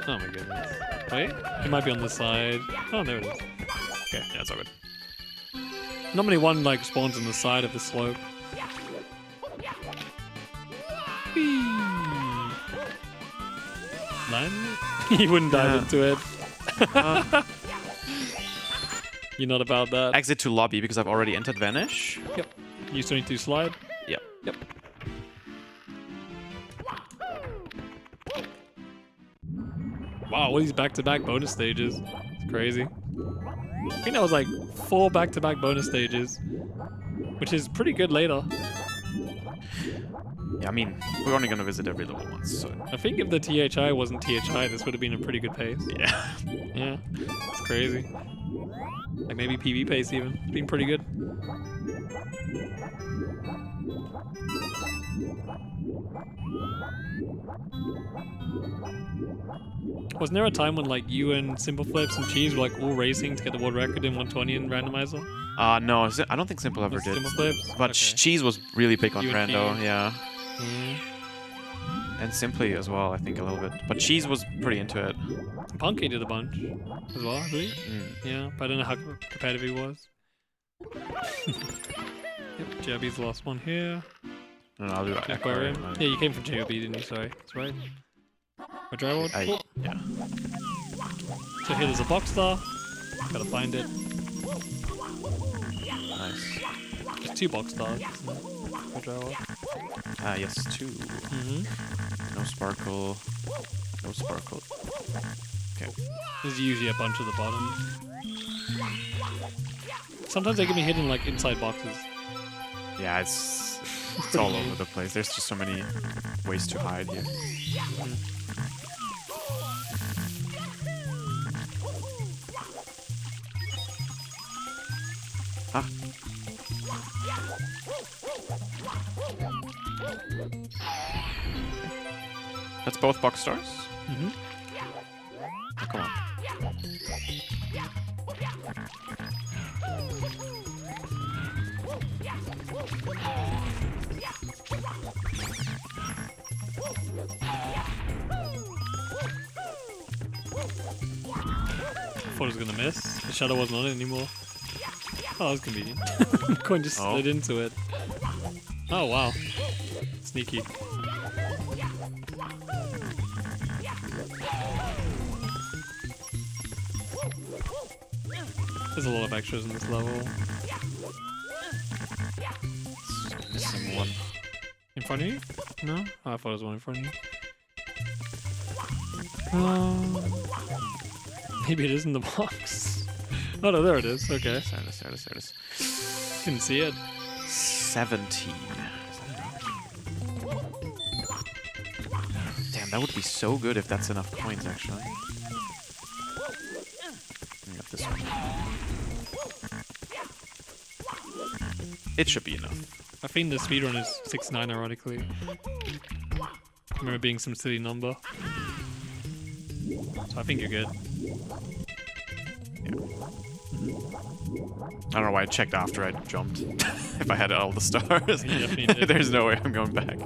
Oh my goodness. Wait, it might be on the side. Oh, there it is. Okay, yeah, it's all good. Normally one like spawns on the side of the slope. Whee! Land? You wouldn't dive into it. You're not about that. Exit to lobby because I've already entered Vanish. Yep. You still need to slide? Yep. Yep. Wow, all these back-to-back bonus stages. It's crazy. I think that was like 4 back-to-back bonus stages, which is pretty good later. Yeah, I mean, we're only gonna visit every level once, so... I think if the THI wasn't THI, this would have been a pretty good pace. Yeah. Yeah, it's crazy. Like maybe PB pace even. It's been pretty good. Wasn't there a time when like you and Simple Flips and Cheese were like all racing to get the world record in 120 in randomizer? No, I don't think Simple ever Was did. Simple Flips? But Okay. Cheese was really big on You and Rando, Cheese. yeah. Mm. And Simply as well, I think a little bit. But Cheese was pretty into it. Punky did a bunch as well, I believe. Yeah, but I don't know how competitive he was. Yep, JB's the last one here. No, I'll do Aquarium. Yeah, you came from JOB, didn't you? Sorry, that's right. My dry world? Cool. Yeah. So here there's a box star. Gotta find it. Nice. There's 2 box stars, isn't it? My dry world. Yes, 2. No sparkle. No sparkle. Okay. There's usually a bunch at the bottom. Sometimes they can be hidden like inside boxes. Yeah, it's all over the place. There's just so many ways to hide here. Ah. That's both box stars? Oh, come on. thought it was gonna miss. The shadow wasn't on it anymore. Oh, that was convenient. The coin just slid into it. Oh wow. Sneaky. There's a lot of extras in this level. Missing one. In front of you? No? Oh, I thought there was one in front of you. Maybe it is in the box. Oh no, there it is. Okay. There it is. Didn't see it. 17. Damn, that would be so good if that's enough coins, actually. Bring up this one. It should be enough. I think the speedrun is 6-9, ironically. I remember being some silly number. So I think you're good. Yeah. I don't know why I checked after I jumped. If I had all the stars. You definitely did. There's no way I'm going back.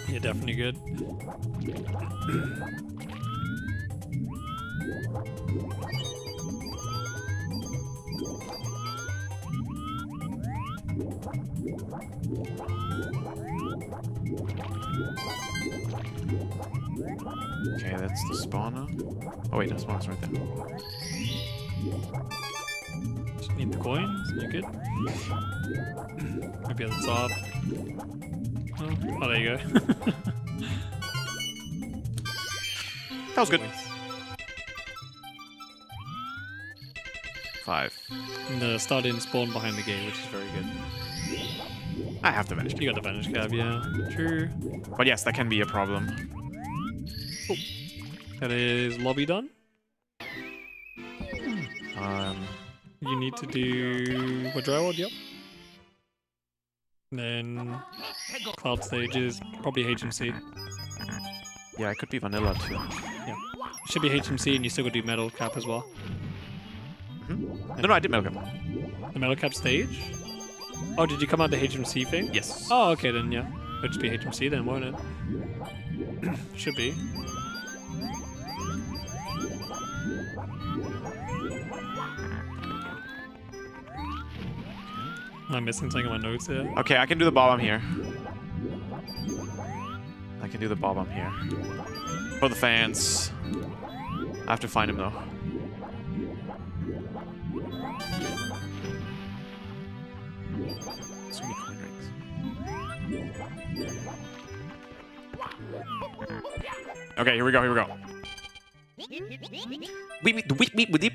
You're definitely good. Okay, that's the spawner. Oh wait, the spawner's right there. Just need the coins, you're good. Maybe at the top. Oh, there you go. That was good. 5. And the start didn't spawn behind the gate, which is very good. I have the vanish cab. You got the vanish cab, yeah. True. But yes, that can be a problem. Oh. That is lobby done. You need to do Quadriled, yep. Then cloud stages, probably HMC. Yeah, it could be vanilla too. Yeah. It should be HMC and you still gotta do metal cap as well. Mm-hmm. No, I did metal cap. The metal cap stage? Oh, did you come out the HMC thing? Yes. Oh, okay then, yeah. It'll just be HMC then, won't it? Should be. Am I missing something in my notes here? Okay, I can do the bob. I'm here. I can do the bob. I'm here. For the fans. I have to find him though. So many coin rings. Okay, here we go. Here we go. Weep.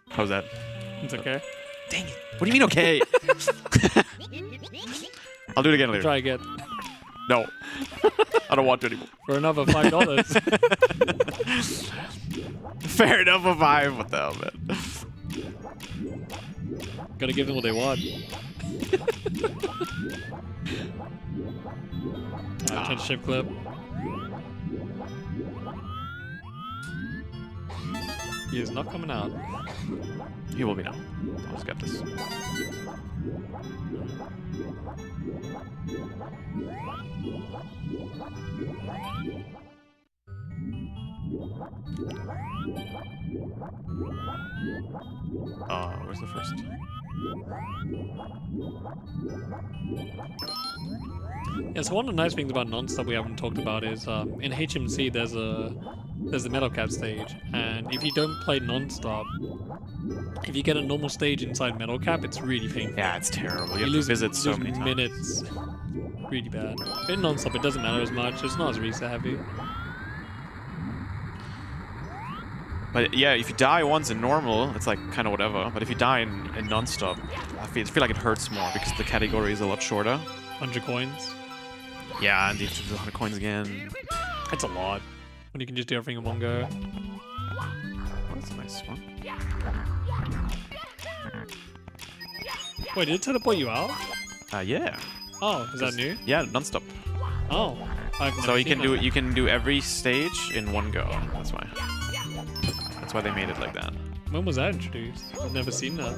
How's that? It's okay. Dang it. What do you mean okay? I'll do it again later. Try again. No. I don't want to anymore. For another $5. Fair enough for 5. What the hell, man? Gotta give them what they want. Touch ship clip. He is not coming out. He will be now. I'll just get this. Where's the first? Yeah, so one of the nice things about non-stop we haven't talked about is in HMC there's the metal cap stage, and if you don't play non-stop, if you get a normal stage inside metal cap, it's really painful. Yeah, it's terrible. You have lose to visit so many times. minutes. Really bad. In non-stop it doesn't matter as much, it's not as reset heavy. But yeah, if you die once in normal, it's like kind of whatever. But if you die in non-stop, I feel like it hurts more because the category is a lot shorter. 100 coins. Yeah, and you have to do 100 coins again. That's a lot. When you can just do everything in one go. Oh, that's a nice one. Wait, did it teleport you out? Yeah. Oh, is that new? Yeah, non-stop. Oh, so you can do it. You can do every stage in one go. That's why. That's why they made it like that. When was that introduced? I've never seen that.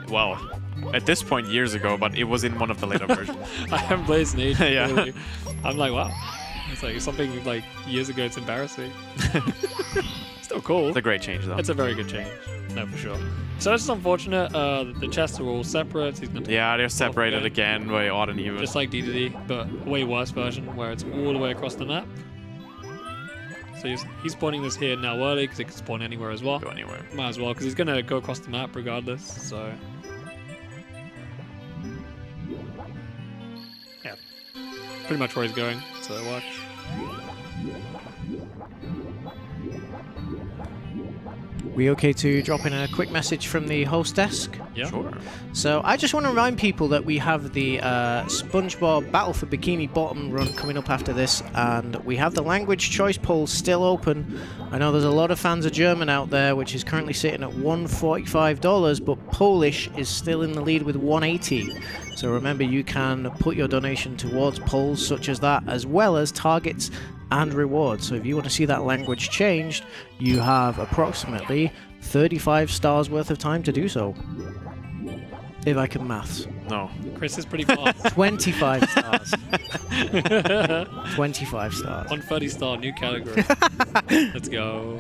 Well, at this point, years ago, but it was in one of the later versions. I haven't played in ages. Yeah. Really. I'm like, wow. It's like something like years ago. It's embarrassing. Still cool. It's a great change, though. It's a very good change. No, for sure. So it's just unfortunate. The chests are all separate. Yeah, they're separated again, way odd and even. Just like DDD, but a way worse version where it's all the way across the map. So he's spawning this here now early because it can spawn anywhere as well. Go anywhere. Might as well because he's gonna go across the map regardless. So yeah, pretty much where he's going. So watch. We okay to drop in a quick message from the host desk? Yeah. Sure. So I just want to remind people that we have the SpongeBob Battle for Bikini Bottom run coming up after this, and we have the language choice poll still open. I know there's a lot of fans of German out there, which is currently sitting at $145, but Polish is still in the lead with $180. So remember, you can put your donation towards polls such as that, as well as targets and rewards. So if you want to see that language changed, you have approximately 35 stars worth of time to do so. If I can maths. No. Chris is pretty fast. 25 stars. 25 stars. 130 star, new category. Let's go.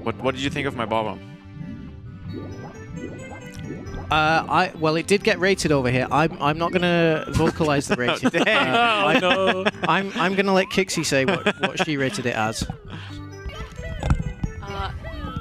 What did you think of my bob-omb? Well, it did get rated over here. I'm not gonna vocalize the rating. I'm gonna let Kixie say what she rated it as.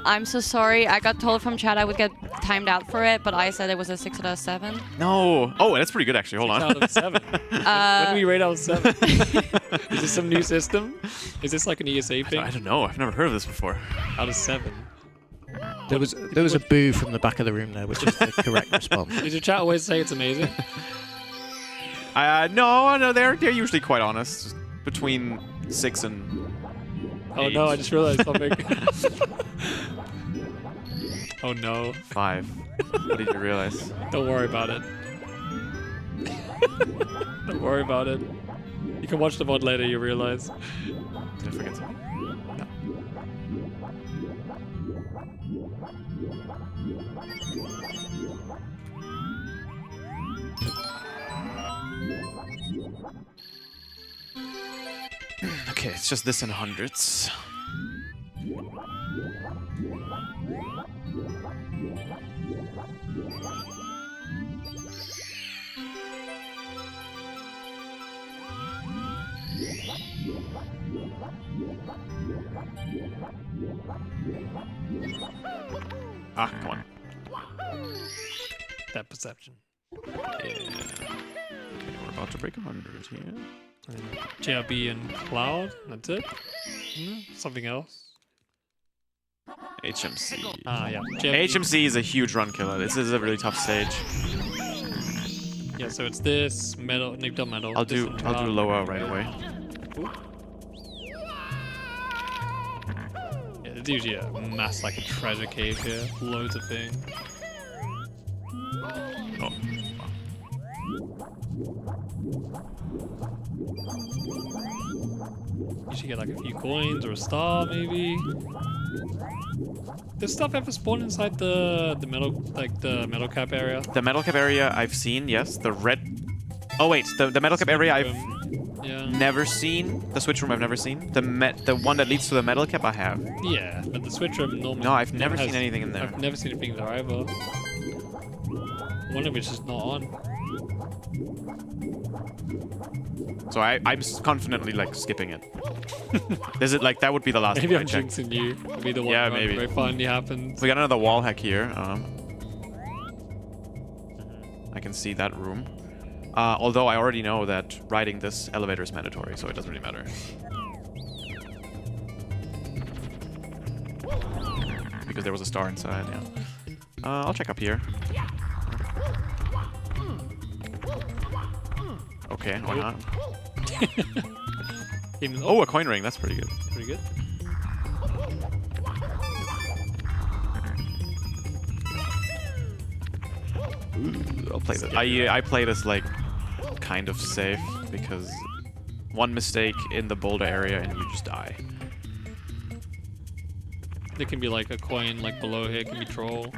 I'm so sorry. I got told from chat I would get timed out for it, but I said it was a 6 out of 7. No. Oh, that's pretty good actually. Hold on. 6 out of 7. When do we rate out of 7? Is this some new system? Is this like an ESA thing? I don't know. I've never heard of this before. Out of 7. There was a boo from the back of the room there, which is the correct response. Did your chat always say it's amazing? No, they're usually quite honest. Between 6 and 8. Oh no, I just realized something. Oh no. 5. What did you realize? Don't worry about it. Don't worry about it. You can watch the VOD later, you realize. Did I forget something? No. Okay, it's just this in hundreds. Ah, come on. That perception. Yeah. Okay, we're about to break 100 here. JRB and Cloud, that's it? Something else? HMC. Ah, yeah. HMC is a huge run killer. This is a really tough stage. Yeah, so it's this, metal, nicked up metal. I'll do lower right away. Ooh. Yeah, it's usually a mass like a treasure cave here. Loads of things. Oh. You should get like a few coins or a star, maybe. Does stuff ever spawn inside the metal, like the metal cap area? The metal cap area I've seen, yes. The red. Oh wait, the metal cap area I've never seen. The switch room I've never seen. The one that leads to the metal cap I have. Yeah, but the switch room normally. No, I've never seen anything in there. I've never seen anything there either. One of which is not on. So I'm confidently like skipping it. Is it like that would be the last Maybe one I'm I checked. jinxing you. It'll be the one Yeah, where maybe. it finally happens. We got another wall hack here. I can see that room. Although I already know that riding this elevator is mandatory, so it doesn't really matter. Because there was a star inside, yeah. I'll check up here. Okay, why not? Oh, a coin ring. That's pretty good. Pretty good. I'll play this. I play this like kind of safe because one mistake in the boulder area and you just die. There can be like a coin like below here. It can be troll.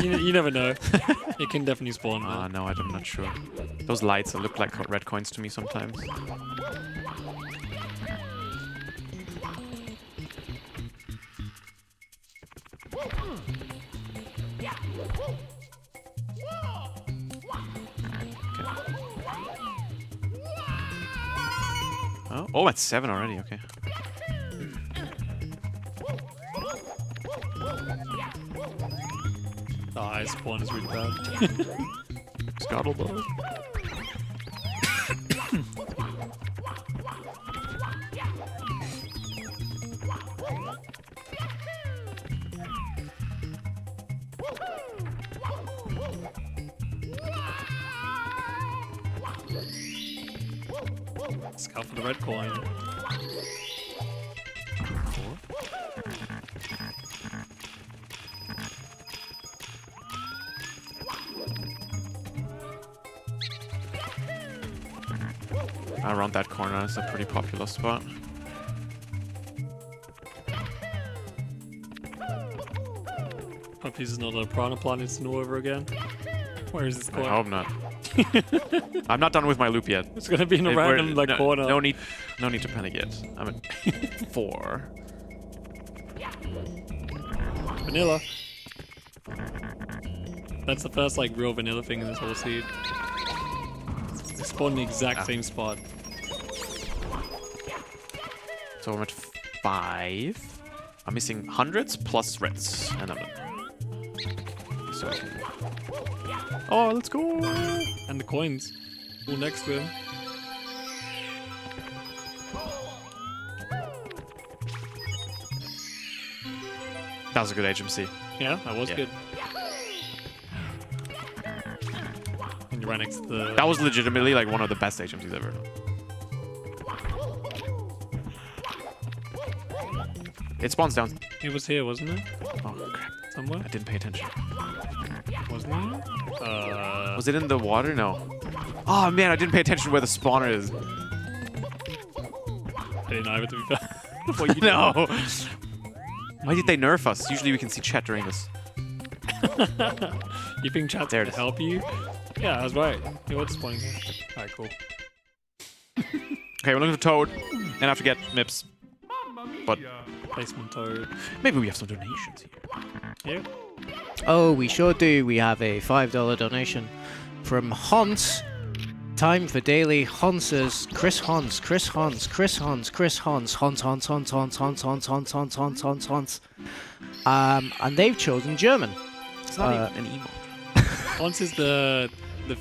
you never know. It can definitely spawn. No, I'm not sure. Those lights look like red coins to me sometimes. Oh, it's 7 already. Okay. Ah, his spawn is really bad. Scuttlebug. Scout for the red coin. Around that corner is a pretty popular spot. Hope this is not a Piranha Plant it's all over again. Where is this coin? I hope not. I'm not done with my loop yet. It's gonna be in a random like corner. No need to panic yet. I'm at 4. Vanilla. That's the first like real vanilla thing in this whole seed. They spawn in the exact same spot. So I'm at 5. I'm missing hundreds plus reds, and I'm done. So. Oh, let's go! And the coins. All next to him. That was a good HMC. Yeah, that was good. And you right next to the... That was legitimately like one of the best HMCs ever. It spawns down. It was here, wasn't it? Oh crap! Somewhere? I didn't pay attention. Wasn't it? Was it in the water? No. Oh man, I didn't pay attention where the spawner is. I didn't either, to be fair. Well, you know. Why did they nerf us? Usually we can see chat during this. You think chat's there to help you? Yeah, I was right. Hey, what's spawning here? Alright, cool. Okay, we're looking for Toad, and I have to get Mips. But Placement Toad. Maybe we have some donations here. Yeah. Oh, we sure do. We have a $5 donation from Hans. Time for daily Hansers. Chris Hans, Chris Hans, Chris Hans, Chris Hans, Hans, Hans, Hans, Hans, Hans, Hans, Hans, Hans, Hans, Hans, Hans. And they've chosen German. It's not even an emote. Hans is the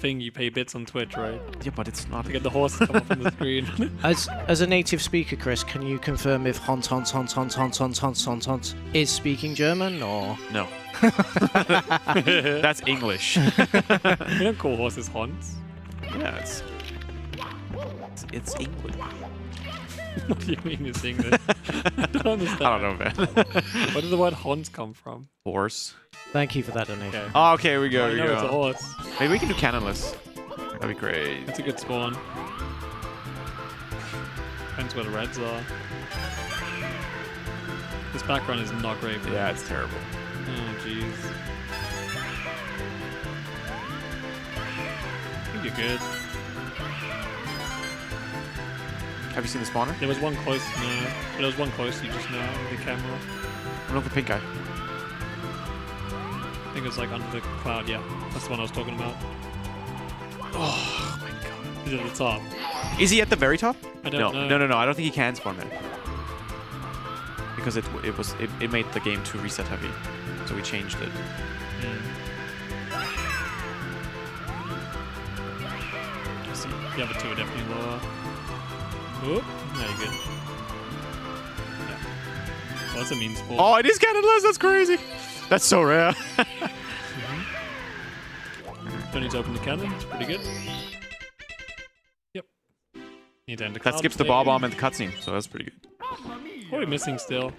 thing you pay bits on Twitch, right? Yeah, but it's not. To get the horse to come up on the screen. As a native speaker, Chris, can you confirm if Hans, Hans, Hans, Hans, Hans, Hans, Hans, Hans, Hans is speaking German or no? That's English. We don't call horses Hans. Yeah, it's English. What do you mean it's English? I don't understand. I don't know, man. Where did the word Hans come from? Horse. Thank you for that donation. Okay. Oh, okay, we go. I know it's a horse. Maybe we can do cannonless. That'd be great. That's a good spawn. Depends where the reds are. This background is not great. Yeah, it's terrible. Oh, jeez. I think you're good. Have you seen the spawner? There was one close, no. There was one close to you just now with the camera. I'm looking for pink guy. I think it was like under the cloud, yeah. That's the one I was talking about. Oh my god. He's at the top. Is he at the very top? I don't know. No. I don't think he can spawn there. Because it made the game too reset heavy. So we changed it. See, the other two are definitely lower. Oop. No, you're good. Yeah. Well, that's a mean spawn. Oh, it is cannonless. That's crazy. That's so rare. Don't need to open the cannon. It's pretty good. Yep. Need to end the That skips the bar bomb and the cutscene, so that's pretty good. What are we missing still?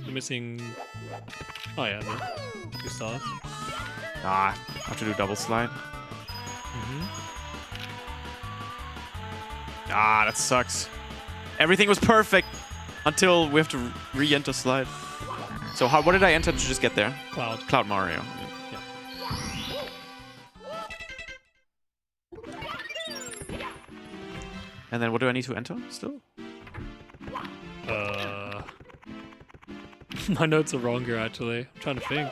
We're missing... Oh yeah, no. Good start. Ah, I have to do double slide. Ah, that sucks. Everything was perfect until we have to re-enter slide. So what did I enter to just get there? Cloud. Cloud Mario. Yeah. And then what do I need to enter still? My notes are wrong here, actually. I'm trying to think.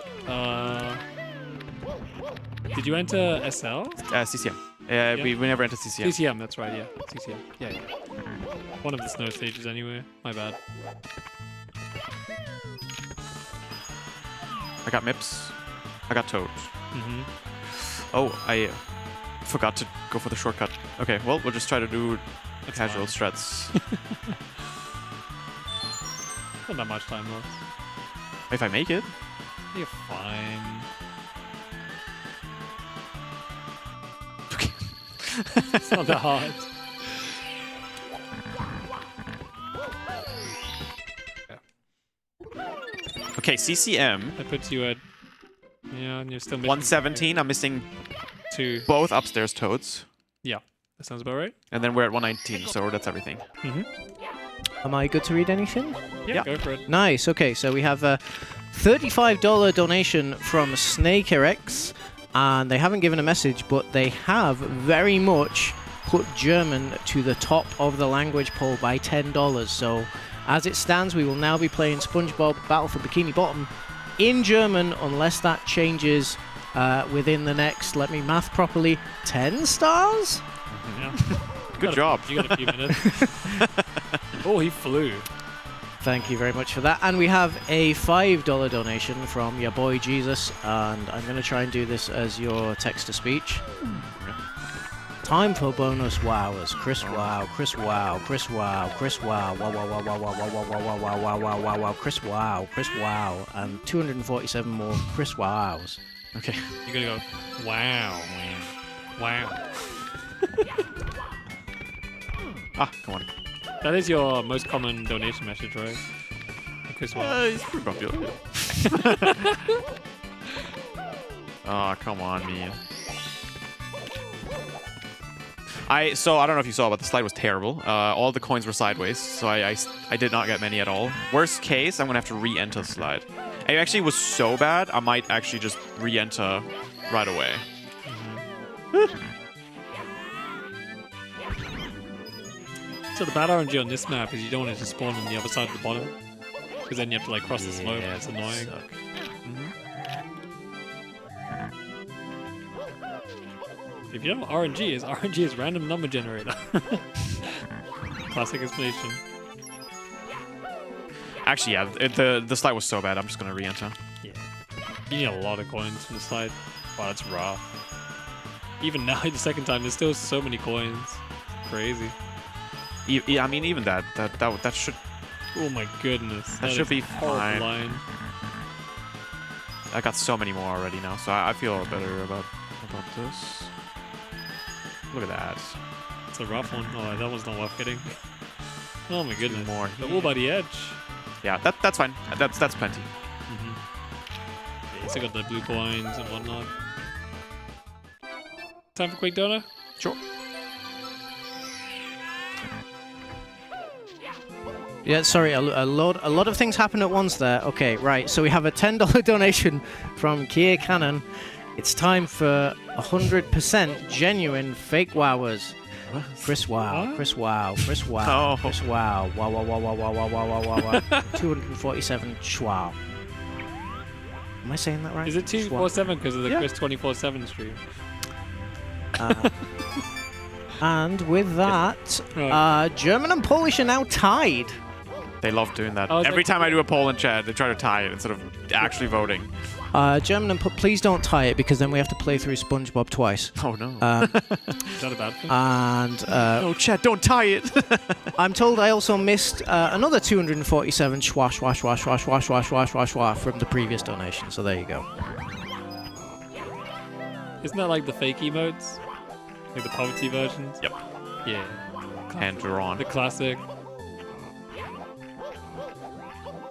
Did you enter SL? CCM. We never entered CCM. CCM, that's right, yeah. CCM. Yeah. One of the snow stages anyway. My bad. I got Mips. I got Toad. Oh, I forgot to go for the shortcut. Okay, well, we'll just try to do casual strats. Not that much time left. If I make it. You're fine. It's not that hard. Okay, CCM. That puts you at... Yeah, and you're still missing... 117. I'm missing 2. Both upstairs Toads. Yeah, that sounds about right. And then we're at 119, so that's everything. Am I good to read anything? Yeah, go for it. Nice. Okay, so we have a $35 donation from Snake RX, and they haven't given a message, but they have very much put German to the top of the language poll by $10. So, as it stands, we will now be playing SpongeBob Battle for Bikini Bottom in German, unless that changes within the next, let me math properly, 10 stars? Yeah. Good job. You got a few minutes. Oh, he flew. Thank you very much for that. And we have a $5 donation from your boy Jesus, and I'm going to try and do this as your text-to-speech. Time for bonus wowers. Chris Wow, Chris Wow, Chris Wow, Chris Wow, wow, wow, wow, wow, wow, wow, wow, wow, wow, wow, wow, wow, wow, Chris Wow, Chris Wow, and 247 more Chris Wows. Okay. You're going to go, wow, wow. Come on. That is your most common donation message, right? Chris Wow. He's pretty popular. Oh, come on, me. So I don't know if you saw, but the slide was terrible. All the coins were sideways, so I did not get many at all. Worst case, I'm gonna have to re-enter the slide. It actually was so bad, I might actually just re-enter right away. So the bad RNG on this map is you don't want it to spawn on the other side of the bottom, because then you have to like cross the slope. It's annoying. If you don't know what RNG is random number generator. Classic explanation. Actually, yeah, the slide was so bad, I'm just gonna re-enter. Yeah. You need a lot of coins from the slide. Wow, that's rough. Even now, the second time, there's still so many coins. Crazy. Yeah, I mean, even that should... Oh my goodness. That should be fine. Line. I got so many more already now, so I feel better about this. Look at that. It's a rough one. Oh, that one's not worth getting. Oh my goodness. More. They're all by the edge. Yeah, that's fine. That's plenty. Yeah, so got the blue coins and whatnot. Time for quick donor? Sure. Yeah, sorry, a lot of things happen at once there. Okay, right. So we have a $10 donation from Kia Cannon. It's time for 100% genuine fake wowers. Chris Wow, Chris Wow, Chris Wow, Chris Wow, wow, wow, wow, wow, wow, wow, wow, wow, wow, 247 schwab. Am I saying that right? Is it 247 because of the Chris 24/7 stream? And with that, German and Polish are now tied. They love doing that. Oh, Every time I do a poll in chat, they try to tie it instead of actually voting. German and please don't tie it, because then we have to play through SpongeBob twice. Oh no. Is that a bad thing? And no, chat, don't tie it. I'm told I also missed another 247 schwa from the previous donation. So there you go. Isn't that like the fake emotes? Like the poverty versions? Yep. Yeah. And drawn. The classic.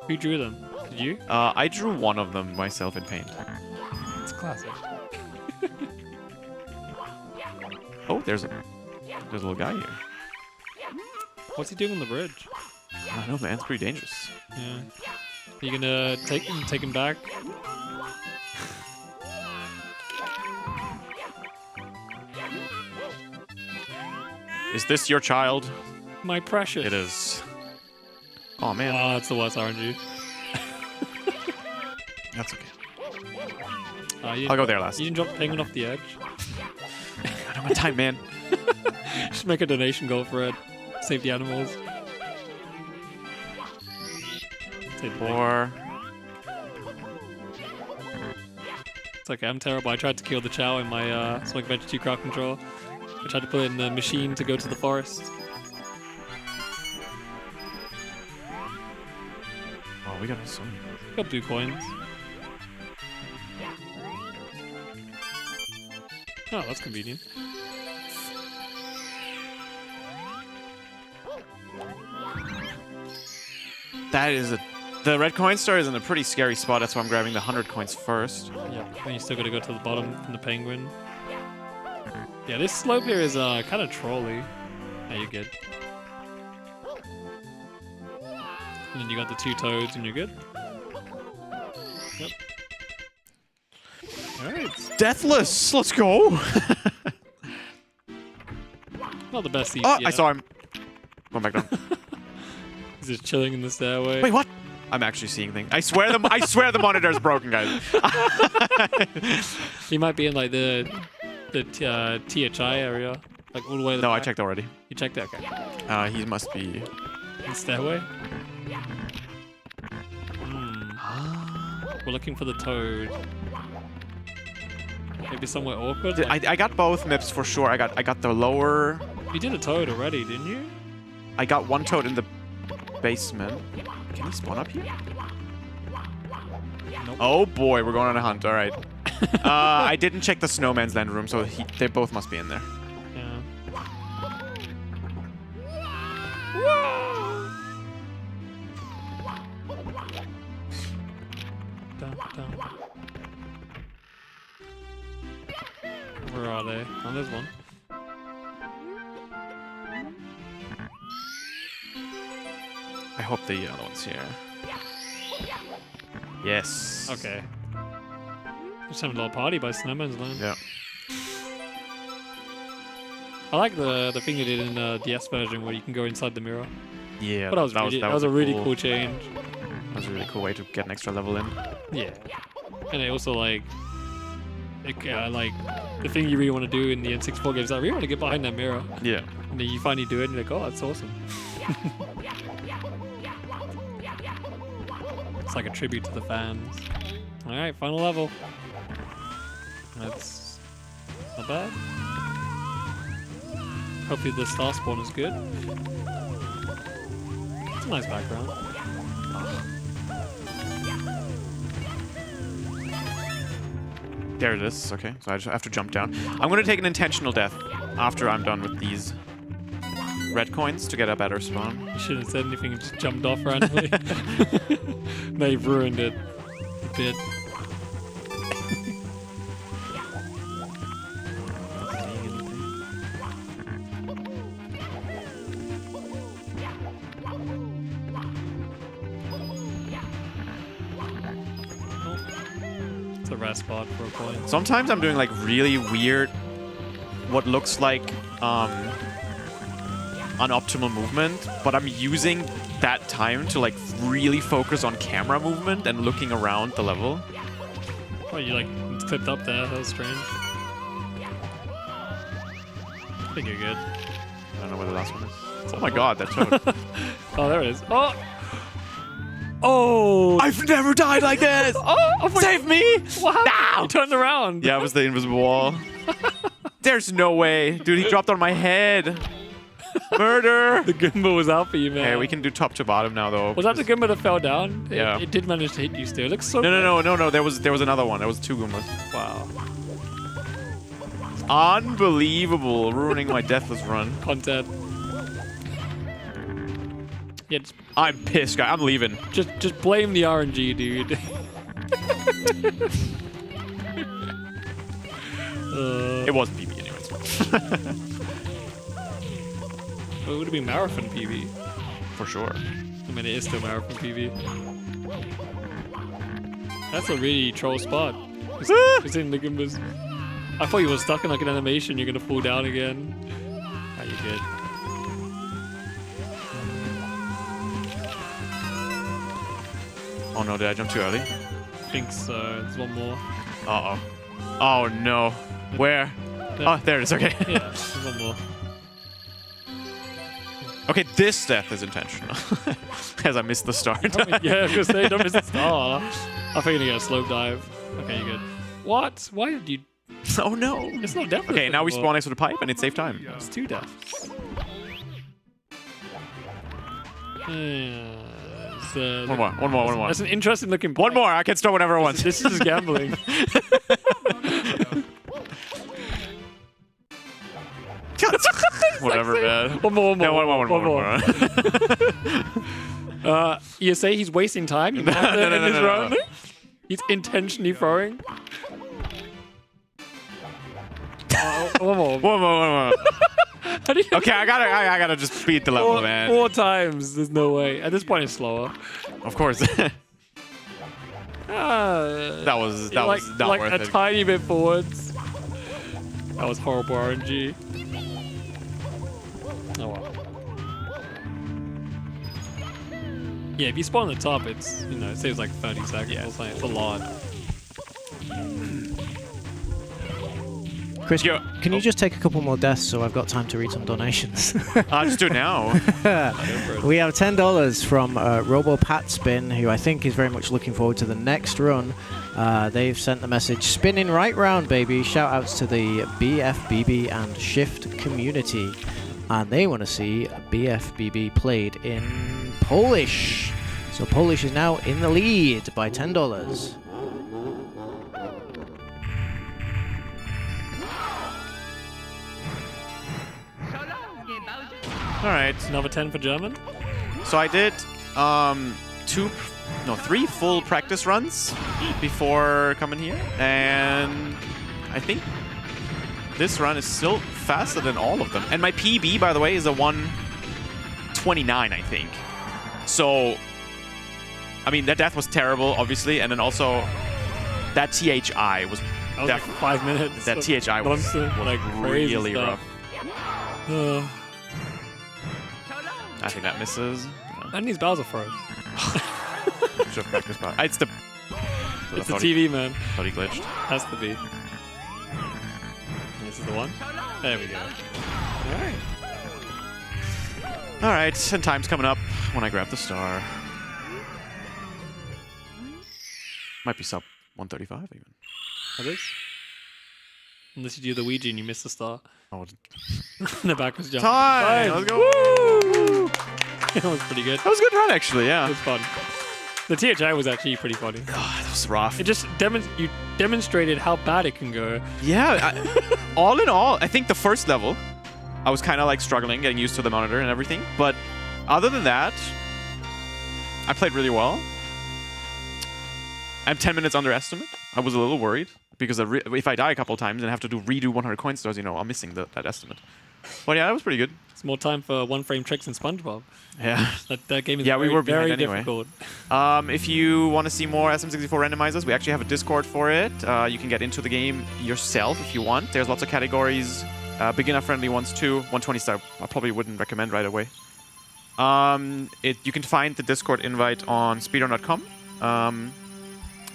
Who drew them? Did you? I drew one of them myself in paint. It's classic. Oh, there's a little guy here. What's he doing on the bridge? I don't know, man. It's pretty dangerous. Yeah. Are you gonna take him back? Is this your child? My precious. It is. Oh man. Oh, that's the worst RNG. That's okay. I'll go there last. You didn't drop the penguin off the edge. I don't have time, man. Just make a donation goal for it. Save the animals. Save the Or... It's okay, I'm terrible. I tried to kill the Chow in my Sonic Adventure 2 crowd control. I tried to put it in the machine to go to the forest. Oh, we got some. Got 2 coins. Oh, that's convenient. That is a... The red coin star is in a pretty scary spot. That's why I'm grabbing the 100 coins first. Yeah, and you still gotta go to the bottom from the penguin. Yeah, this slope here is kind of trolly. Yeah, you're good. And then you got the 2 toads and you're good. Yep. Alright. Deathless! Let's go! Not the best seat Oh, yet. I saw him. Going back down. He's just chilling in the stairway. Wait, what? I'm actually seeing things. I swear the monitor's broken, guys. He might be in like the THI area, like all the way to the No, I back. checked already. You checked it? Okay. He must be... In the stairway? We're looking for the toad. Maybe somewhere awkward? Like... I got both MIPs for sure. I got the lower... You did a toad already, didn't you? I got 1 toad in the basement. Can he spawn up here? Nope. Oh boy, we're going on a hunt. All right. I didn't check the snowman's land room, so they both must be in there. Yeah. Dun, dun. Where are they? Oh, there's one. I hope the other one's here. Yes. Okay. Just having a little party by Snowman's Land. Yeah. I like the thing you did in the DS version where you can go inside the mirror. Yeah. But that was a really cool change. That was a really cool way to get an extra level in. Yeah. And it also like the thing you really want to do in the N64 games. I really want to get behind that mirror. Yeah. And then you finally do it, and you're like, oh, that's awesome. It's like a tribute to the fans. All right, final level. That's not bad. Hopefully the star spawn is good. It's a nice background. There it is. Okay, so I just have to jump down. I'm going to take an intentional death after I'm done with these red coins to get a better spawn. You shouldn't have said anything and just jumped off randomly. Now you've ruined it a bit. It's a rare spot for a coin. Sometimes I'm doing like really weird, what looks like unoptimal movement, but I'm using that time to like really focus on camera movement and looking around the level. Oh, you like clipped up there. That was strange. I think you're good. I don't know where the last one is. Oh my god, that toad. Oh, there it is. Oh! Oh! I've never died like this! Oh! Save me! What happened? No! You turned around. Yeah, it was the invisible wall. There's no way. Dude, he dropped on my head. Murder! The Goomba was out for you, man. Okay, we can do top to bottom now, though. Was that the Goomba that fell down? Yeah. It did manage to hit you still. It looks so No. There was another one. There was 2 Goombas. Wow. Unbelievable. Ruining my deathless run. Content. Yeah, I'm pissed, guy. I'm leaving. Just blame the RNG, dude. It wasn't PB anyways. It would have been Marathon PB. For sure. I mean, it is still Marathon PB. That's a really troll spot. It's in the Gimbers. I thought you were stuck in like an animation. You're gonna fall down again. Ah, you're good. Oh no, did I jump too early? I think so. There's one more. Uh-oh. Oh no. Where? There. Oh, there it is. Okay. Yeah, there's one more. Okay, this death is intentional. As I missed the start. Yeah, I was gonna say, don't miss the star. I thought you were gonna get a slope dive. Okay, you're good. What? Why did you... Oh no. It's not death. Okay, now we spawn next to the pipe and it's save time. It's 2 deaths. One more. That's an interesting looking... One more, I can start whenever I want. This is just gambling. Whatever, man. One more. No, one more. ESA, he's wasting time. In this round. He's intentionally throwing. One more. Okay, I gotta just beat the level, man. 4 times. There's no way. At this point, it's slower. Of course. That was not worth a it. tiny bit forwards. That was horrible RNG. Oh well. Yeah, if you spawn on the top, it's, it saves like 30 seconds or something. It's a lot. Chris, can you just take a couple more deaths so I've got time to read some donations? I'll just do it now. We have $10 from RoboPatSpin, who I think is very much looking forward to the next run. They've sent the message, spinning right round, baby. Shout outs to the BFBB and Shift community. And they want to see BFBB played in Polish. So Polish is now in the lead by $10. All right. Another 10 for German. So I did 3 full practice runs before coming here, and I think this run is still faster than all of them. And my PB, by the way, is a 129, I think. So, I mean, that death was terrible, obviously, and then also that THI was like 5 minutes. That THI was like really rough. I think that misses. And these Bowser throws. Should have practiced by. It's the TV, man. Thought he glitched. Has to be. This is the one. There we go. Alright. Alright, and time's coming up when I grab the star. Might be sub 135 even. That is? Unless you do the Ouija and you miss the star. Oh. The backwards jump. Time! Let's go! Woo! That was pretty good. That was a good run, actually, yeah. It was fun. The THI was actually pretty funny. Oh, that was rough. It just you demonstrated how bad it can go. Yeah, all in all, I think the first level, I was kind of like struggling, getting used to the monitor and everything. But other than that, I played really well. I'm 10 minutes underestimate. I was a little worried because if I die a couple times and have to redo 100 coin stars, I'm missing that estimate. But yeah, that was pretty good. It's more time for one-frame tricks in SpongeBob. Yeah. That game is we were behind very anyway. difficult. If you want to see more SM64 randomizers, we actually have a Discord for it. You can get into the game yourself if you want. There's lots of categories, beginner-friendly ones too. 120 star I probably wouldn't recommend right away. You can find the Discord invite on speedrun.com. And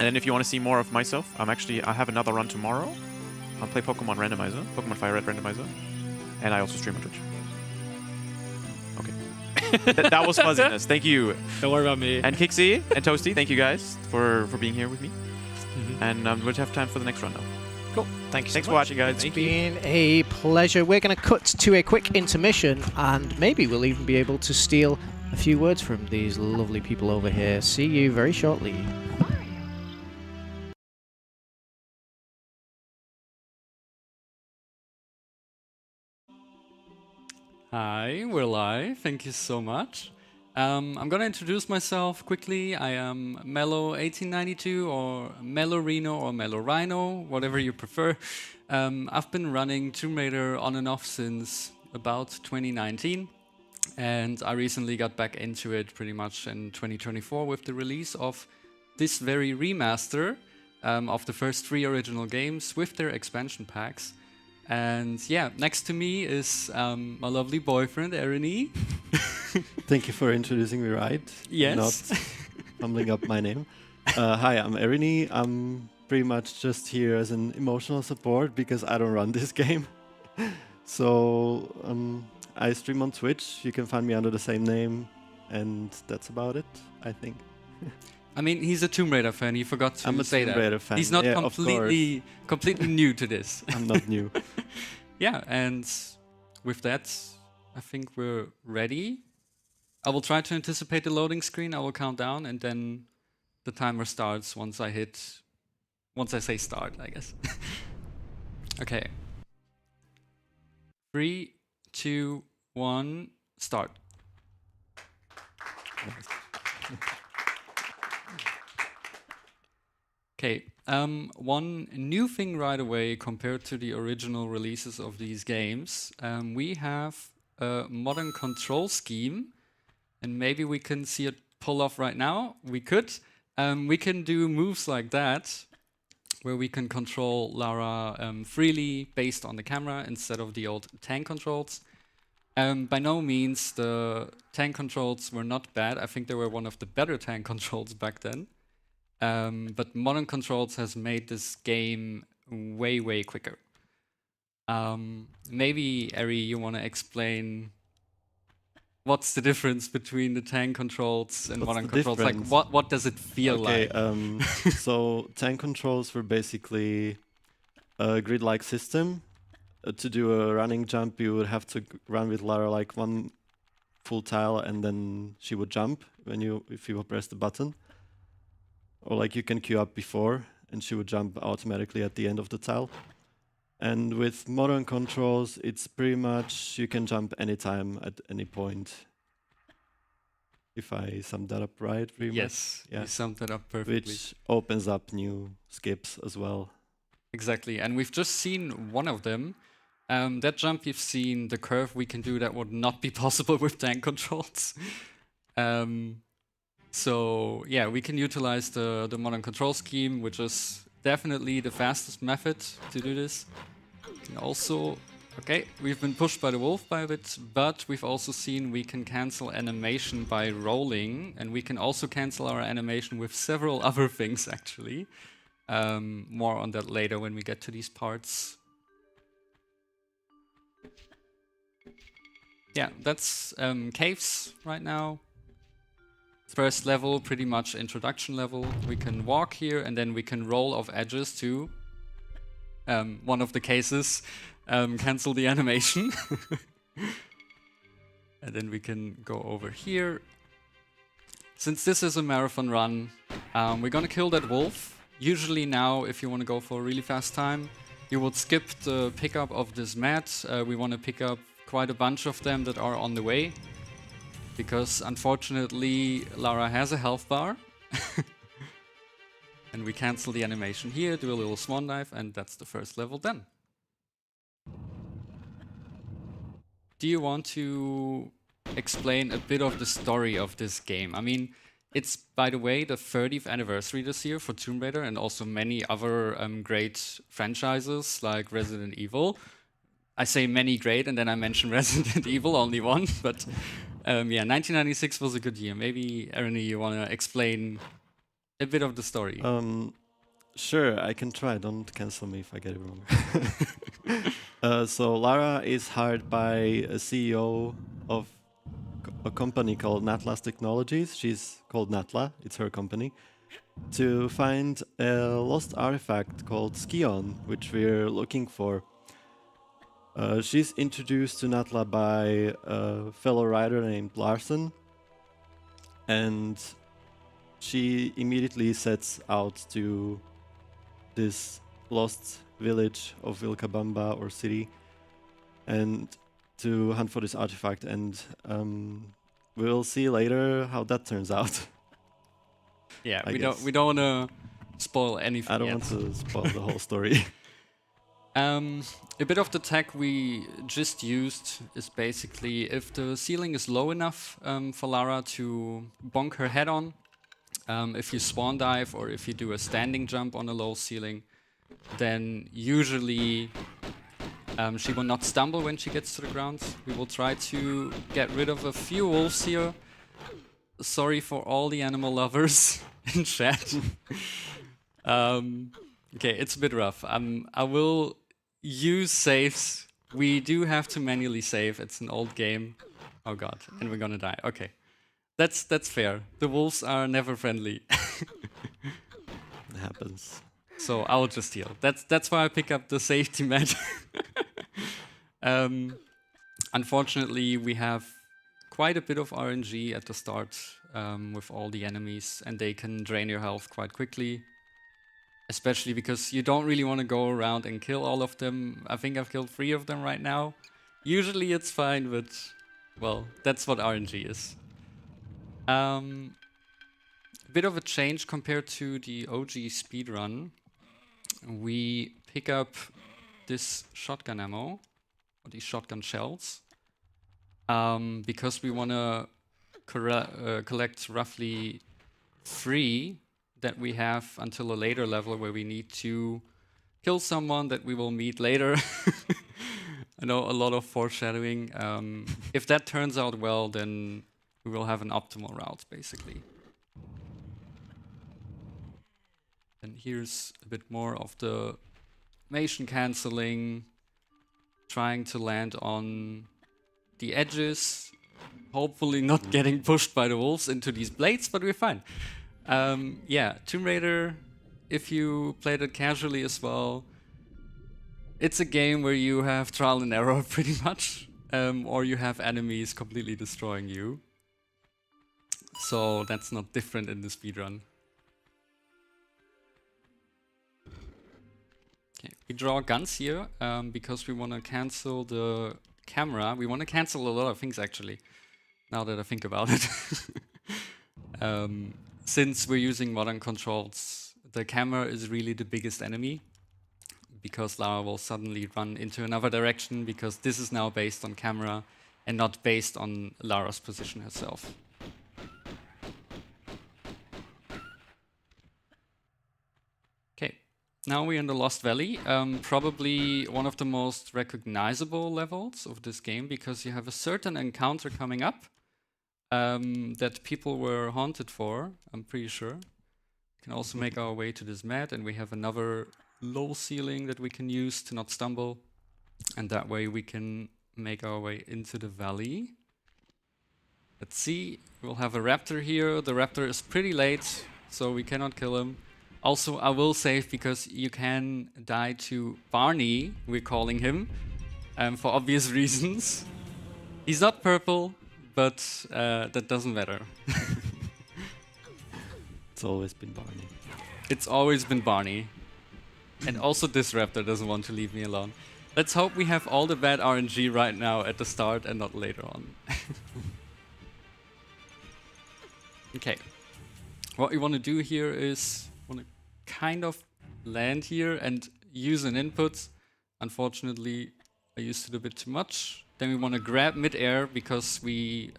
then if you want to see more of myself, I have another run tomorrow. I'll play Pokemon Randomizer, Pokemon Fire Red Randomizer. And I also stream on Twitch. Okay. that was fuzziness. Thank you. Don't worry about me. And Kixie and Toasty, thank you guys for being here with me. And we'll have time for the next run now. Cool. Thanks for watching, guys. It's been a pleasure. We're going to cut to a quick intermission, and maybe we'll even be able to steal a few words from these lovely people over here. See you very shortly. Hi, we're live. Thank you so much. I'm going to introduce myself quickly. I am Mellow1892 or Mellorino or Mellorino, whatever you prefer. I've been running Tomb Raider on and off since about 2019. And I recently got back into it pretty much in 2024 with the release of this very remaster of the first 3 original games with their expansion packs. And yeah, next to me is my lovely boyfriend, Ernie. Thank you for introducing me right. Yes. Not fumbling up my name. Hi, I'm Ernie. I'm pretty much just here as an emotional support because I don't run this game. So I stream on Twitch. You can find me under the same name. And that's about it, I think. I mean, he's a Tomb Raider fan. He forgot to I'm a say Tomb that. Raider fan. He's not Yeah, of completely new to this. I'm not new. Yeah, and with that, I think we're ready. I will try to anticipate the loading screen. I will count down, and then the timer starts once I say start, I guess. Okay. 3, 2, 1, start. Okay, one new thing right away compared to the original releases of these games, we have a modern control scheme, and maybe we can see it pull off right now. We could. We can do moves like that, where we can control Lara freely based on the camera instead of the old tank controls. By no means the tank controls were not bad. I think they were one of the better tank controls back then. But modern controls has made this game way, way quicker. Maybe, Eri, you want to explain what's the difference between the tank controls and modern controls? Difference? Like, what does it feel like? So tank controls were basically a grid-like system. To do a running jump, you would have to run with Lara like one full tile, and then she would jump if you press the button. Or like you can queue up before, and she would jump automatically at the end of the tile. And with modern controls, it's pretty much you can jump anytime at any point. If I summed that up right, pretty Yes, much. you summed that up perfectly. Which opens up new skips as well. Exactly, and we've just seen one of them. That jump you've seen, the curve we can do, that would not be possible with tank controls. So yeah, we can utilize the modern control scheme, which is definitely the fastest method to do this. And also, okay, we've been pushed by the wolf by a bit, but we've also seen we can cancel animation by rolling, and we can also cancel our animation with several other things actually. More on that later when we get to these parts. Yeah, that's caves right now. First level, pretty much introduction level. We can walk here, and then we can roll off edges to one of the cases, cancel the animation. And then we can go over here. Since this is a marathon run, we're gonna kill that wolf. Usually now, if you want to go for a really fast time, you would skip the pickup of this mat. We want to pick up quite a bunch of them that are on the way. Because unfortunately, Lara has a health bar. And we cancel the animation here, do a little swan dive, and that's the first level done. Do you want to explain a bit of the story of this game? I mean, it's, by the way, the 30th anniversary this year for Tomb Raider, and also many other great franchises like Resident Evil. I say many great, and then I mention Resident Evil, only one, but yeah, 1996 was a good year. Maybe, Ernie, you want to explain a bit of the story? Sure, I can try. Don't cancel me if I get it wrong. So Lara is hired by a CEO of a company called Natlas Technologies. She's called Natla, it's her company, to find a lost artifact called Skion, which we're looking for. She's introduced to Natla by a fellow rider named Larson, and she immediately sets out to this lost village of Vilcabamba or city and to hunt for this artifact, and we'll see later how that turns out. Yeah, we don't want to spoil anything. I don't want to spoil the whole story. A bit of the tech we just used is basically if the ceiling is low enough for Lara to bonk her head on, if you swan dive or if you do a standing jump on a low ceiling, then usually she will not stumble when she gets to the ground. We will try to get rid of a few wolves here. Sorry for all the animal lovers in chat. Okay, it's a bit rough. I will use saves. We do have to manually save. It's an old game. Oh god, and we're gonna die. Okay, that's fair. The wolves are never friendly. It happens. So I will just heal. That's why I pick up the safety mat. Unfortunately, we have quite a bit of RNG at the start with all the enemies, and they can drain your health quite quickly. Especially because you don't really want to go around and kill all of them. I think I've killed 3 of them right now. Usually it's fine, but well, that's what RNG is. A bit of a change compared to the OG speedrun. We pick up this shotgun ammo, or these shotgun shells, because we want to collect roughly 3 that we have until a later level where we need to kill someone that we will meet later. I know, a lot of foreshadowing. If that turns out well, then we will have an optimal route, basically. And here's a bit more of the motion cancelling, trying to land on the edges, hopefully not getting pushed by the wolves into these blades, but we're fine. Yeah, Tomb Raider, if you played it casually as well, it's a game where you have trial and error pretty much, or you have enemies completely destroying you. So that's not different in the speedrun. Okay, we draw guns here because we want to cancel the camera. We want to cancel a lot of things actually, now that I think about it. Since we're using modern controls, the camera is really the biggest enemy, because Lara will suddenly run into another direction, because this is now based on camera and not based on Lara's position herself. Okay, now we're in the Lost Valley, probably one of the most recognizable levels of this game, because you have a certain encounter coming up that people were haunted for, I'm pretty sure. We can also make our way to this mat, and we have another low ceiling that we can use to not stumble. And that way we can make our way into the valley. Let's see, we'll have a raptor here. The raptor is pretty late, so we cannot kill him. Also, I will save because you can die to Barney, we're calling him, for obvious reasons. He's not purple, but that doesn't matter. It's always been Barney. It's always been Barney. And also this raptor doesn't want to leave me alone. Let's hope we have all the bad RNG right now at the start and not later on. Okay. What we want to do here is want to kind of land here and use an input. Unfortunately, I used it a bit too much. Then we want to grab mid-air because we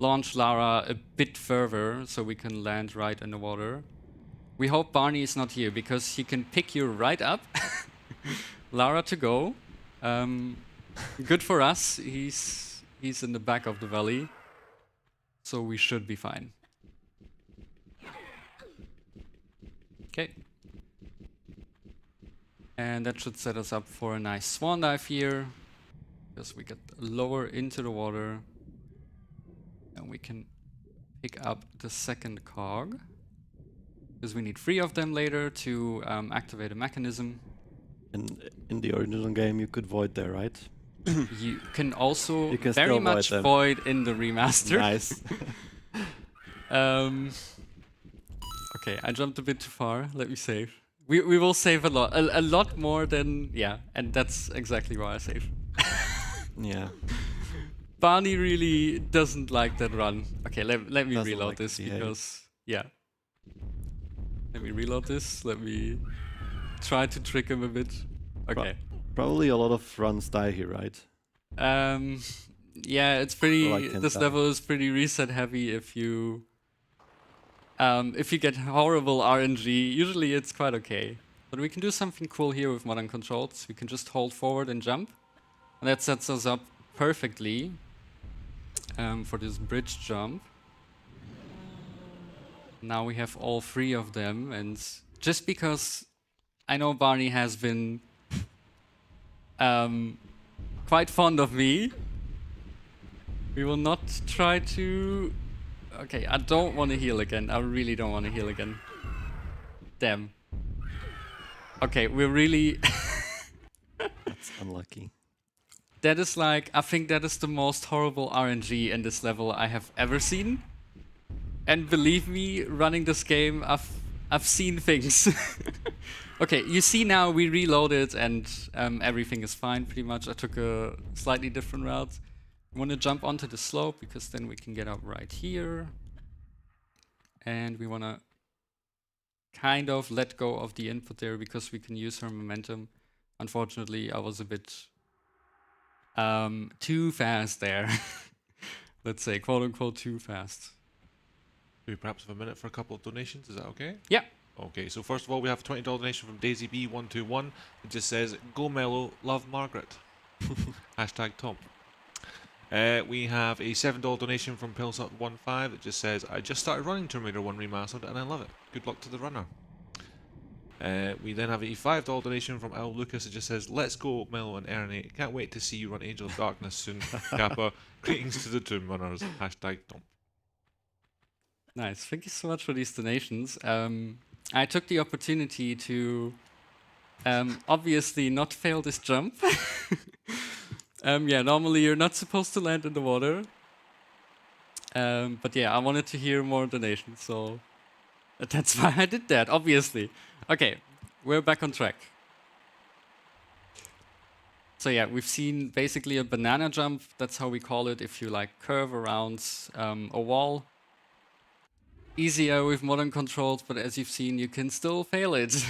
launch Lara a bit further so we can land right in the water. We hope Barney is not here because he can pick you right up. Lara to go. Good for us. He's in the back of the valley. So we should be fine. Okay. And that should set us up for a nice swan dive here. Because we get lower into the water. And we can pick up the second cog. Because we need 3 of them later to activate a mechanism. And in the original game you could void there, right? You can also very much void in the remaster. Nice. Okay, I jumped a bit too far. Let me save. We will save a lot more than, yeah, and that's exactly why I save. Yeah. Barney really doesn't like that run. Okay, let me Doesn't reload like this to behave. because, yeah. Let me reload this. Let me try to trick him a bit. Okay. Probably a lot of runs die here, right? Yeah, it's pretty. Well, I can't This die. level is pretty reset heavy. If you get horrible RNG, usually it's quite okay. But we can do something cool here with modern controls. We can just hold forward and jump, and that sets us up perfectly for this bridge jump. Now we have all three of them, and just because I know Barney has been quite fond of me, we will not try to... Okay, I don't want to heal again. I really don't want to heal again. Damn. Okay, we're really... That's unlucky. That is like... I think that is the most horrible RNG in this level I have ever seen. And believe me, running this game, I've seen things. Okay, you see now we reloaded and everything is fine pretty much. I took a slightly different route. I want to jump onto the slope because then we can get up right here. And we want to kind of let go of the input there because we can use her momentum. Unfortunately, I was a bit too fast there. Let's say, quote unquote, too fast. Do we perhaps have a minute for a couple of donations? Is that okay? Yeah. Okay, so first of all, we have a $20 donation from DaisyB121. It just says, "Go Mellow, love Margaret." Hashtag Tom. We have a $7 donation from Pilsut15 that just says, "I just started running Tomb Raider 1 Remastered and I love it. Good luck to the runner." We then have a $5 donation from Al Lucas that just says, "Let's go, Mellow and Ernie. Can't wait to see you run Angel of Darkness soon. Kappa. Greetings to the Tomb Runners. Hashtag Tom." Nice. Thank you so much for these donations. I took the opportunity to obviously not fail this jump. Yeah, normally you're not supposed to land in the water. But yeah, I wanted to hear more donations, so that's why I did that, obviously. Okay, we're back on track. So yeah, we've seen basically a banana jump. That's how we call it if you like curve around a wall. Easier with modern controls, but as you've seen, you can still fail it.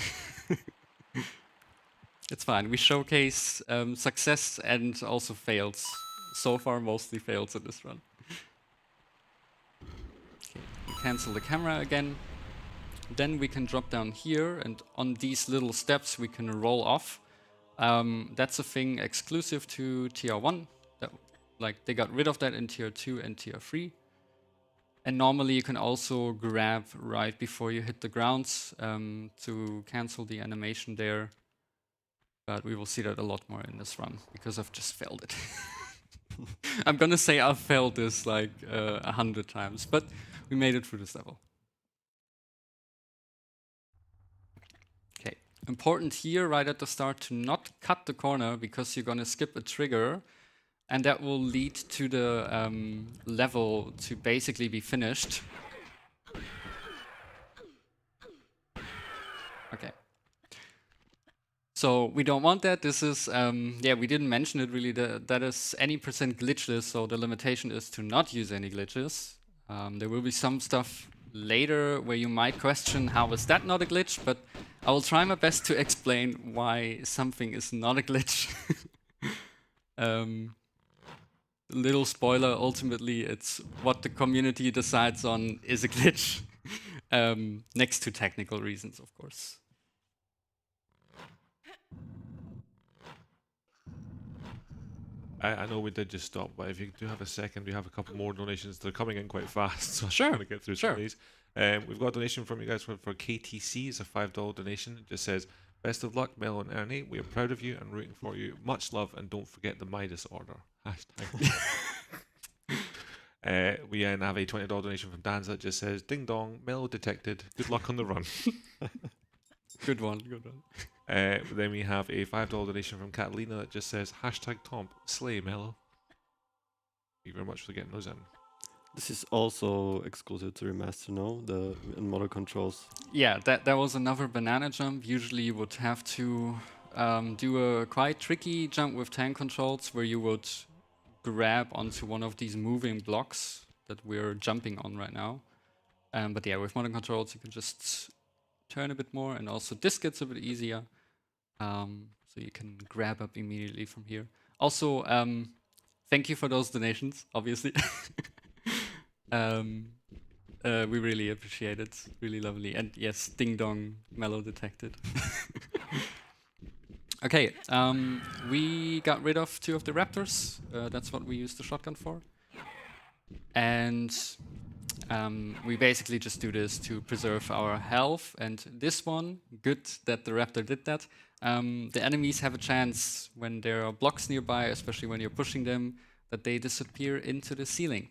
It's fine. We showcase success and also fails. So far, mostly fails in this run. Okay, we cancel the camera again. Then we can drop down here, and on these little steps, we can roll off. That's a thing exclusive to Tier 1. Like, they got rid of that in Tier 2 and Tier 3. And normally you can also grab right before you hit the ground to cancel the animation there. But we will see that a lot more in this run because I've just failed it. I'm gonna say I've failed this like 100 times, but we made it through this level. Okay, important here right at the start to not cut the corner because you're gonna skip a trigger. And that will lead to the level to basically be finished. Okay. So we don't want that. This is, yeah, we didn't mention it really. That is any percent glitchless, so the limitation is to not use any glitches. There will be some stuff later where you might question how is that not a glitch, but I will try my best to explain why something is not a glitch. Little spoiler, ultimately it's what the community decides on is a glitch. Next to technical reasons, of course. I know we did just stop, but if you do have a second, we have a couple more donations. They're coming in quite fast, so sure. I'm going to get through some of these. We've got a donation from you guys for KTC. It's a $5 donation. It just says, "Best of luck, Mel and Ernie. We are proud of you and rooting for you. Much love, and don't forget the Midas order." Hashtag. We then have a $20 donation from Danza that just says, "Ding dong, Mel detected. Good luck on the run." Good one, good one. Then we have a $5 donation from Catalina that just says, hashtag Tomp, slay Mellow. Thank you very much for getting those in. This is also exclusive to Remaster, no? The model controls. Yeah, that was another banana jump. Usually you would have to do a quite tricky jump with tank controls where you would grab onto one of these moving blocks that we're jumping on right now. But yeah, with modern controls you can just turn a bit more, and also this gets a bit easier. so you can grab up immediately from here. Also, thank you for those donations, obviously. We really appreciate it. Really lovely. And yes, ding dong, mellow detected. Okay, we got rid of 2 of the raptors. That's what we used the shotgun for. And we basically just do this to preserve our health. And this one, good that the raptor did that. The enemies have a chance when there are blocks nearby, especially when you're pushing them, that they disappear into the ceiling.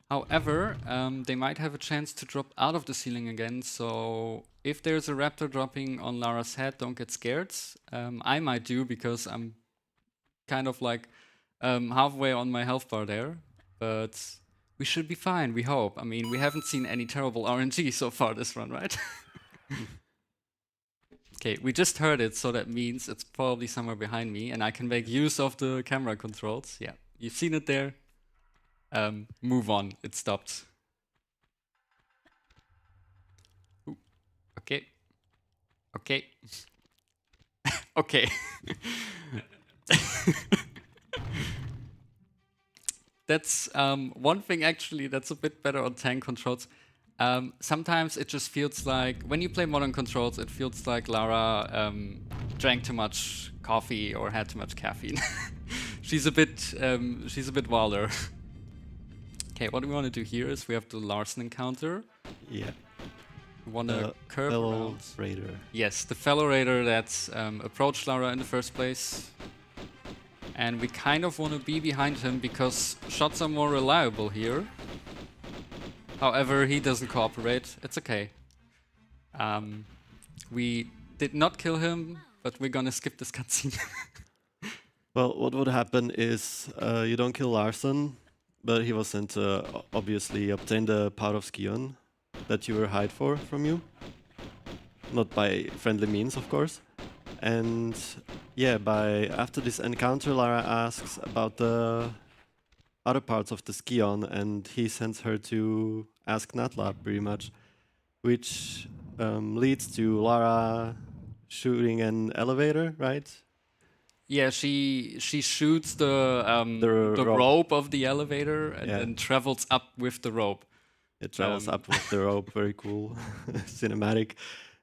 However, they might have a chance to drop out of the ceiling again, so if there's a raptor dropping on Lara's head, don't get scared. I might do, because I'm kind of like halfway on my health bar there, but we should be fine, we hope. I mean, we haven't seen any terrible RNG so far this run, right? Okay, we just heard it, so that means it's probably somewhere behind me, and I can make use of the camera controls. Yeah, you've seen it there. Move on, it stopped. Ooh. Okay. Okay. Okay. That's one thing actually that's a bit better on tank controls. Sometimes it just feels like, when you play modern controls, it feels like Lara drank too much coffee or had too much caffeine. She's a bit wilder. Okay, what we want to do here is we have the Larson encounter. Yeah. We want to curve fellow around. raider. Yes, the fellow raider that approached Lara in the first place. And we kind of want to be behind him because shots are more reliable here. However, he doesn't cooperate. It's okay. We did not kill him, but we're gonna skip this cutscene. Well, what would happen is you don't kill Larson, but he was sent to obviously obtain the part of Skion that you were hide for from you. Not by friendly means, of course. And yeah, after this encounter, Lara asks about the other parts of the Skion, and he sends her to ask Natla, pretty much, which leads to Lara shooting an elevator, right? Yeah, she shoots the rope of the elevator and then travels up with the rope. It travels up with the rope, very cool, cinematic.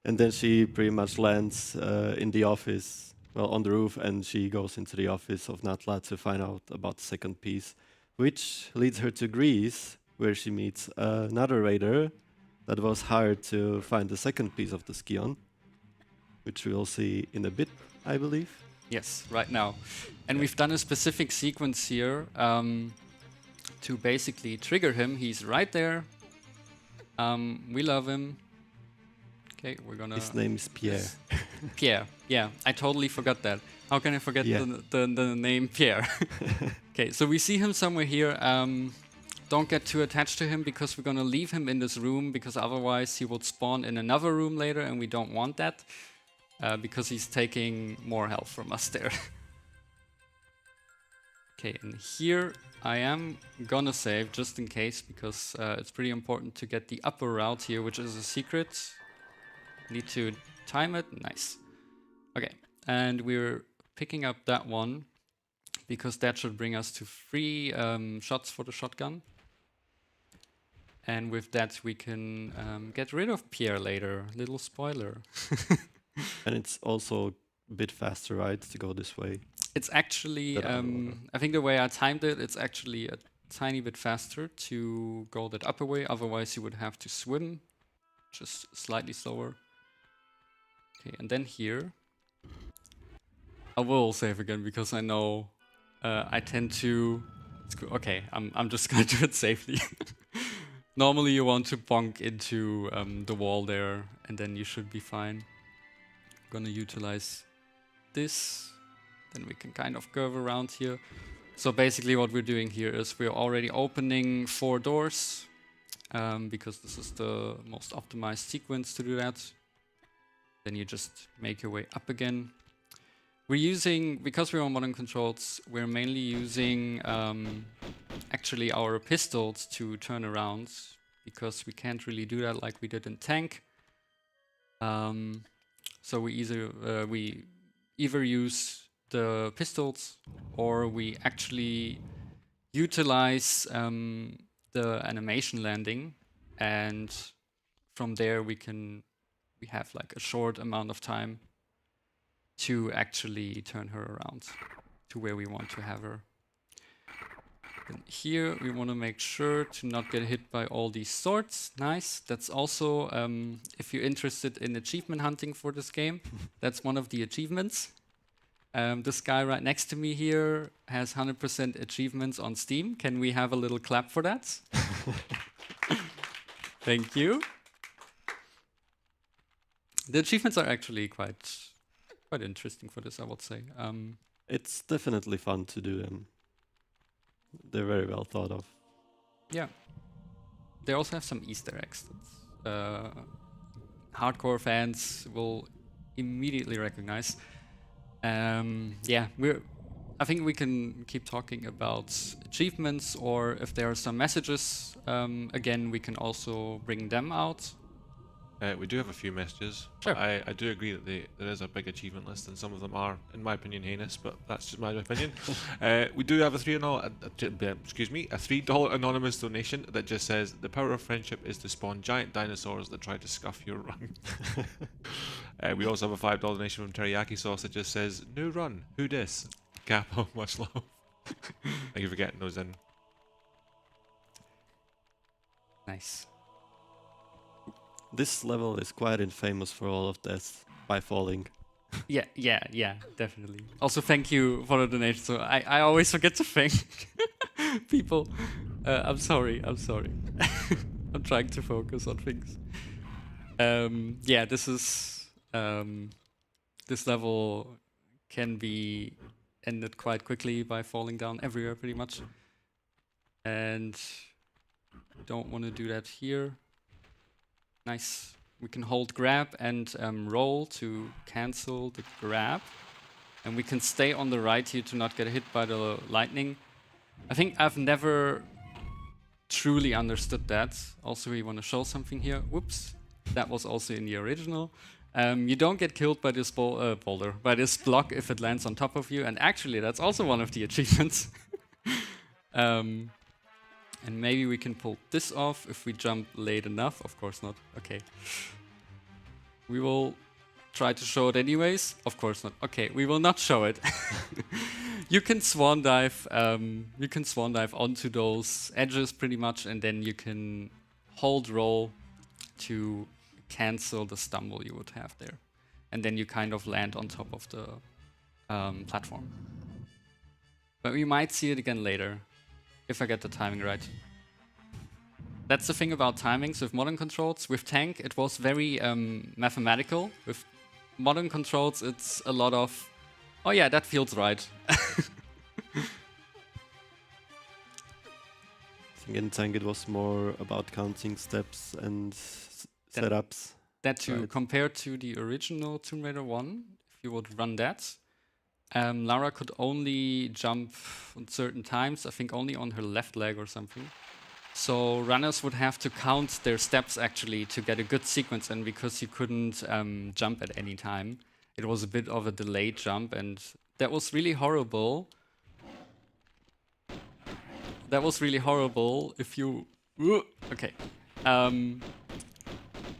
And then she pretty much lands in the office, well, on the roof, and she goes into the office of Natla to find out about the second piece, which leads her to Greece, where she meets another raider that was hired to find the second piece of the Skion, which we'll see in a bit, I believe. Yes, right now. And we've done a specific sequence here to basically trigger him. He's right there. We love him. Okay, we're gonna... His name is Pierre. Pierre, yeah. I totally forgot that. How can I forget the name Pierre? Okay, so we see him somewhere here. Don't get too attached to him because we're gonna leave him in this room because otherwise he will spawn in another room later and we don't want that. Because he's taking more health from us there. Okay, and here I am gonna save just in case because it's pretty important to get the upper route here, which is a secret. Need to time it. Nice. Okay, and we're picking up that one because that should bring us to 3 shots for the shotgun. And with that we can get rid of Pierre later. Little spoiler. And it's also a bit faster, right, to go this way? It's actually, I think the way I timed it, it's actually a tiny bit faster to go that upper way. Otherwise, you would have to swim, just slightly slower. Okay, and then here, I will save again because I know I tend to. Okay, I'm just gonna do it safely. Normally, you want to bonk into the wall there, and then you should be fine. Gonna utilize this, then we can kind of curve around here. So basically what we're doing here is we're already opening 4 doors because this is the most optimized sequence to do that. Then you just make your way up again. We're using, because we're on modern controls, we're mainly using actually our pistols to turn around because we can't really do that like we did in tank. So we either use the pistols or we actually utilize the animation landing, and from there we have like a short amount of time to actually turn her around to where we want to have her. And here we want to make sure to not get hit by all these swords. Nice. That's also, if you're interested in achievement hunting for this game, that's one of the achievements. This guy right next to me here has 100% achievements on Steam. Can we have a little clap for that? Thank you. The achievements are actually quite interesting for this, I would say. It's definitely fun to do them. They're very well thought of. Yeah. They also have some Easter eggs that hardcore fans will immediately recognize. Yeah, I think we can keep talking about achievements, or if there are some messages, again, we can also bring them out. We do have a few messages. Sure. I do agree that there is a big achievement list, and some of them are, in my opinion, heinous, but that's just my opinion. We do have a $3 anonymous donation that just says, "The power of friendship is to spawn giant dinosaurs that try to scuff your run." We also have a $5 donation from Teriyaki Sauce that just says, "New run, who dis? Capo, much love." Thank you for getting those in. Nice. This level is quite infamous for all of deaths by falling. Yeah, definitely. Also, thank you for the donation. So I always forget to thank people. I'm sorry. I'm trying to focus on things. Yeah, this level can be ended quite quickly by falling down everywhere, pretty much. And don't want to do that here. Nice. We can hold grab and roll to cancel the grab. And we can stay on the right here to not get hit by the lightning. I think I've never truly understood that. Also, we want to show something here. Whoops. That was also in the original. You don't get killed by this boulder, by this block if it lands on top of you. And actually, that's also one of the achievements. And maybe we can pull this off if we jump late enough. Of course not. Okay. We will try to show it anyways. Of course not. Okay, we will not show it. You can swan dive. You can swan dive onto those edges pretty much, and then you can hold roll to cancel the stumble you would have there, and then you kind of land on top of the platform. But we might see it again later. If I get the timing right. That's the thing about timings with modern controls. With Tank, it was very mathematical. With modern controls, it's a lot of, oh yeah, that feels right. I think in Tank it was more about counting steps and setups. That too, right. Compared to the original Tomb Raider 1, if you would run that, Lara could only jump on certain times, I think only on her left leg or something. So runners would have to count their steps actually to get a good sequence, and because you couldn't jump at any time, it was a bit of a delayed jump, and that was really horrible. That was really horrible if you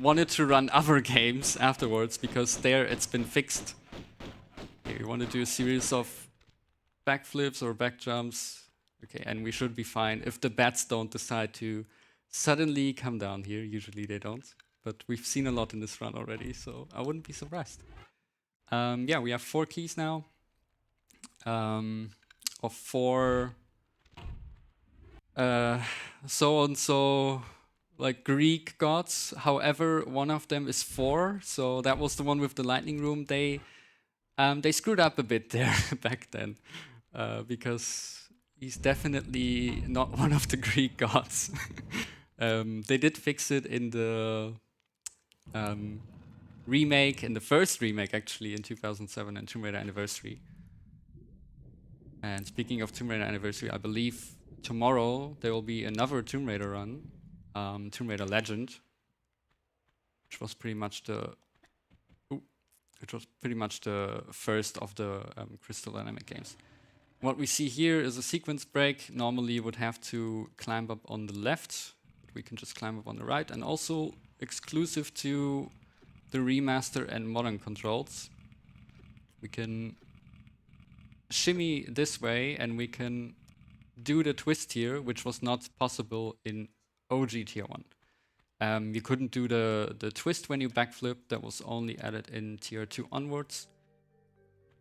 wanted to run other games afterwards, because there it's been fixed. Okay, we want to do a series of backflips or back jumps. Okay, and we should be fine if the bats don't decide to suddenly come down here. Usually they don't, but we've seen a lot in this run already, so I wouldn't be surprised. Yeah, we have 4 keys now. Of 4 so-and-so like Greek gods. However, one of them is 4, so that was the one with the lightning room. They screwed up a bit there back then, because he's definitely not one of the Greek gods. They did fix it in the remake, in the first remake actually, in 2007 and Tomb Raider Anniversary. And speaking of Tomb Raider Anniversary, I believe tomorrow there will be another Tomb Raider run, Tomb Raider Legend, which was pretty much the which was pretty much the first of the Crystal Dynamic games. What we see here is a sequence break. Normally you would have to climb up on the left. We can just climb up on the right, and also exclusive to the remaster and modern controls. We can shimmy this way and we can do the twist here, which was not possible in OG Tier 1. You couldn't do the twist when you backflip. That was only added in Tier 2 onwards.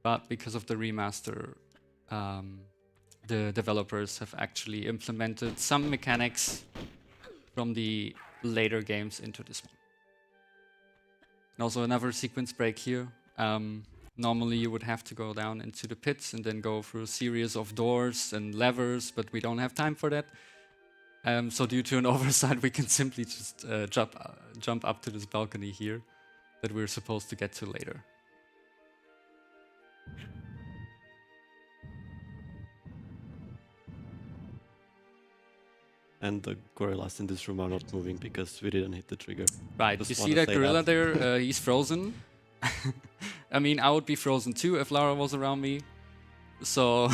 But because of the remaster, the developers have actually implemented some mechanics from the later games into this one. And also another sequence break here. Normally you would have to go down into the pits and then go through a series of doors and levers, but we don't have time for that. So due to an oversight, we can simply just jump up to this balcony here that we're supposed to get to later. And the gorillas in this room are not moving because we didn't hit the trigger. Right, you see that gorilla there? He's frozen. I mean, I would be frozen too if Lara was around me. So,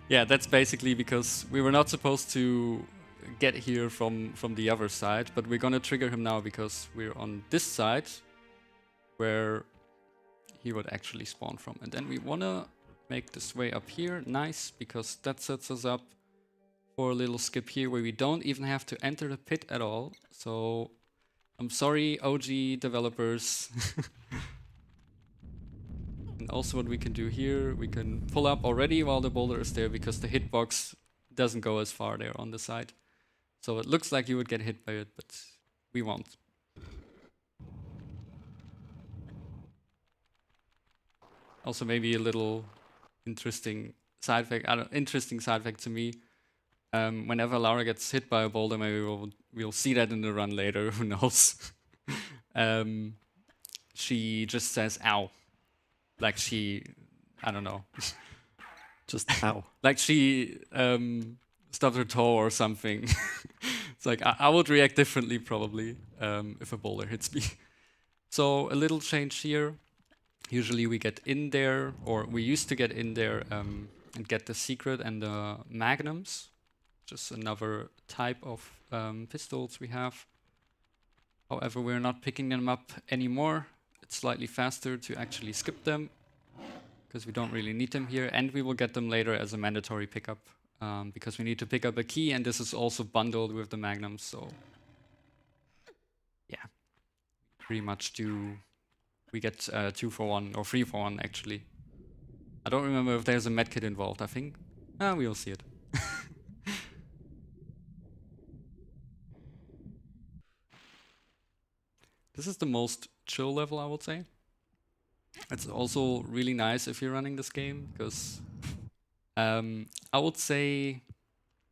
yeah, that's basically because we were not supposed to get here from the other side, but we're gonna trigger him now because we're on this side where he would actually spawn from. And then we wanna make this way up here, nice, because that sets us up for a little skip here where we don't even have to enter the pit at all. So, I'm sorry, OG developers. And also what we can do here, we can pull up already while the boulder is there because the hitbox doesn't go as far there on the side. So it looks like you would get hit by it, but we won't. Also maybe a little interesting side fact, to me. Whenever Lara gets hit by a boulder, maybe we'll see that in the run later, who knows. She just says, ow. Like she, I don't know. Just ow. Like she stubbed her toe or something. It's like, I would react differently probably if a boulder hits me. So a little change here. Usually we get in there, or we used to get in there and get the secret and the magnums. Just another type of pistols we have. However, we're not picking them up anymore. It's slightly faster to actually skip them because we don't really need them here, and we will get them later as a mandatory pickup because we need to pick up a key, and this is also bundled with the magnums. So yeah, pretty much we get 2 for 1 or 3 for 1 actually. I don't remember if there's a medkit involved. I think we will see it. This is the most chill level, I would say. It's also really nice if you're running this game, because I would say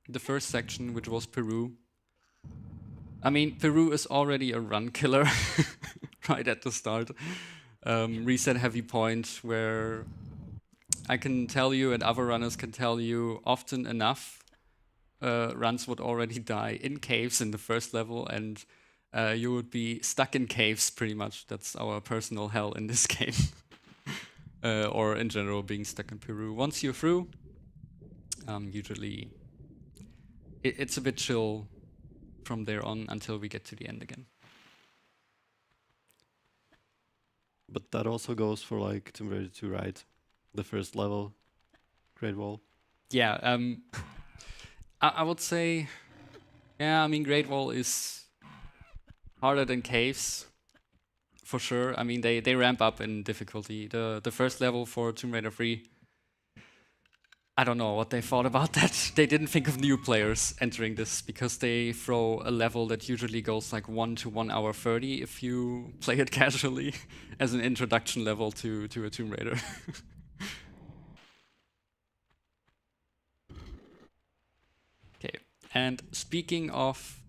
the first section, which was Peru. I mean, Peru is already a run killer right at the start. Reset heavy point, where I can tell you and other runners can tell you often enough runs would already die in caves in the first level, and you would be stuck in caves pretty much. That's our personal hell in this game. Or in general, being stuck in Peru. Once you're through, usually it's a bit chill from there on until we get to the end again. But that also goes for like Tomb Raider 2, right? The first level, Great Wall. Yeah, I would say, yeah, I mean, Great Wall is harder than caves, for sure. I mean, they ramp up in difficulty. The first level for Tomb Raider 3, I don't know what they thought about that. They didn't think of new players entering this, because they throw a level that usually goes like 1 to 1 hour 30 if you play it casually as an introduction level to a Tomb Raider. Okay, and speaking of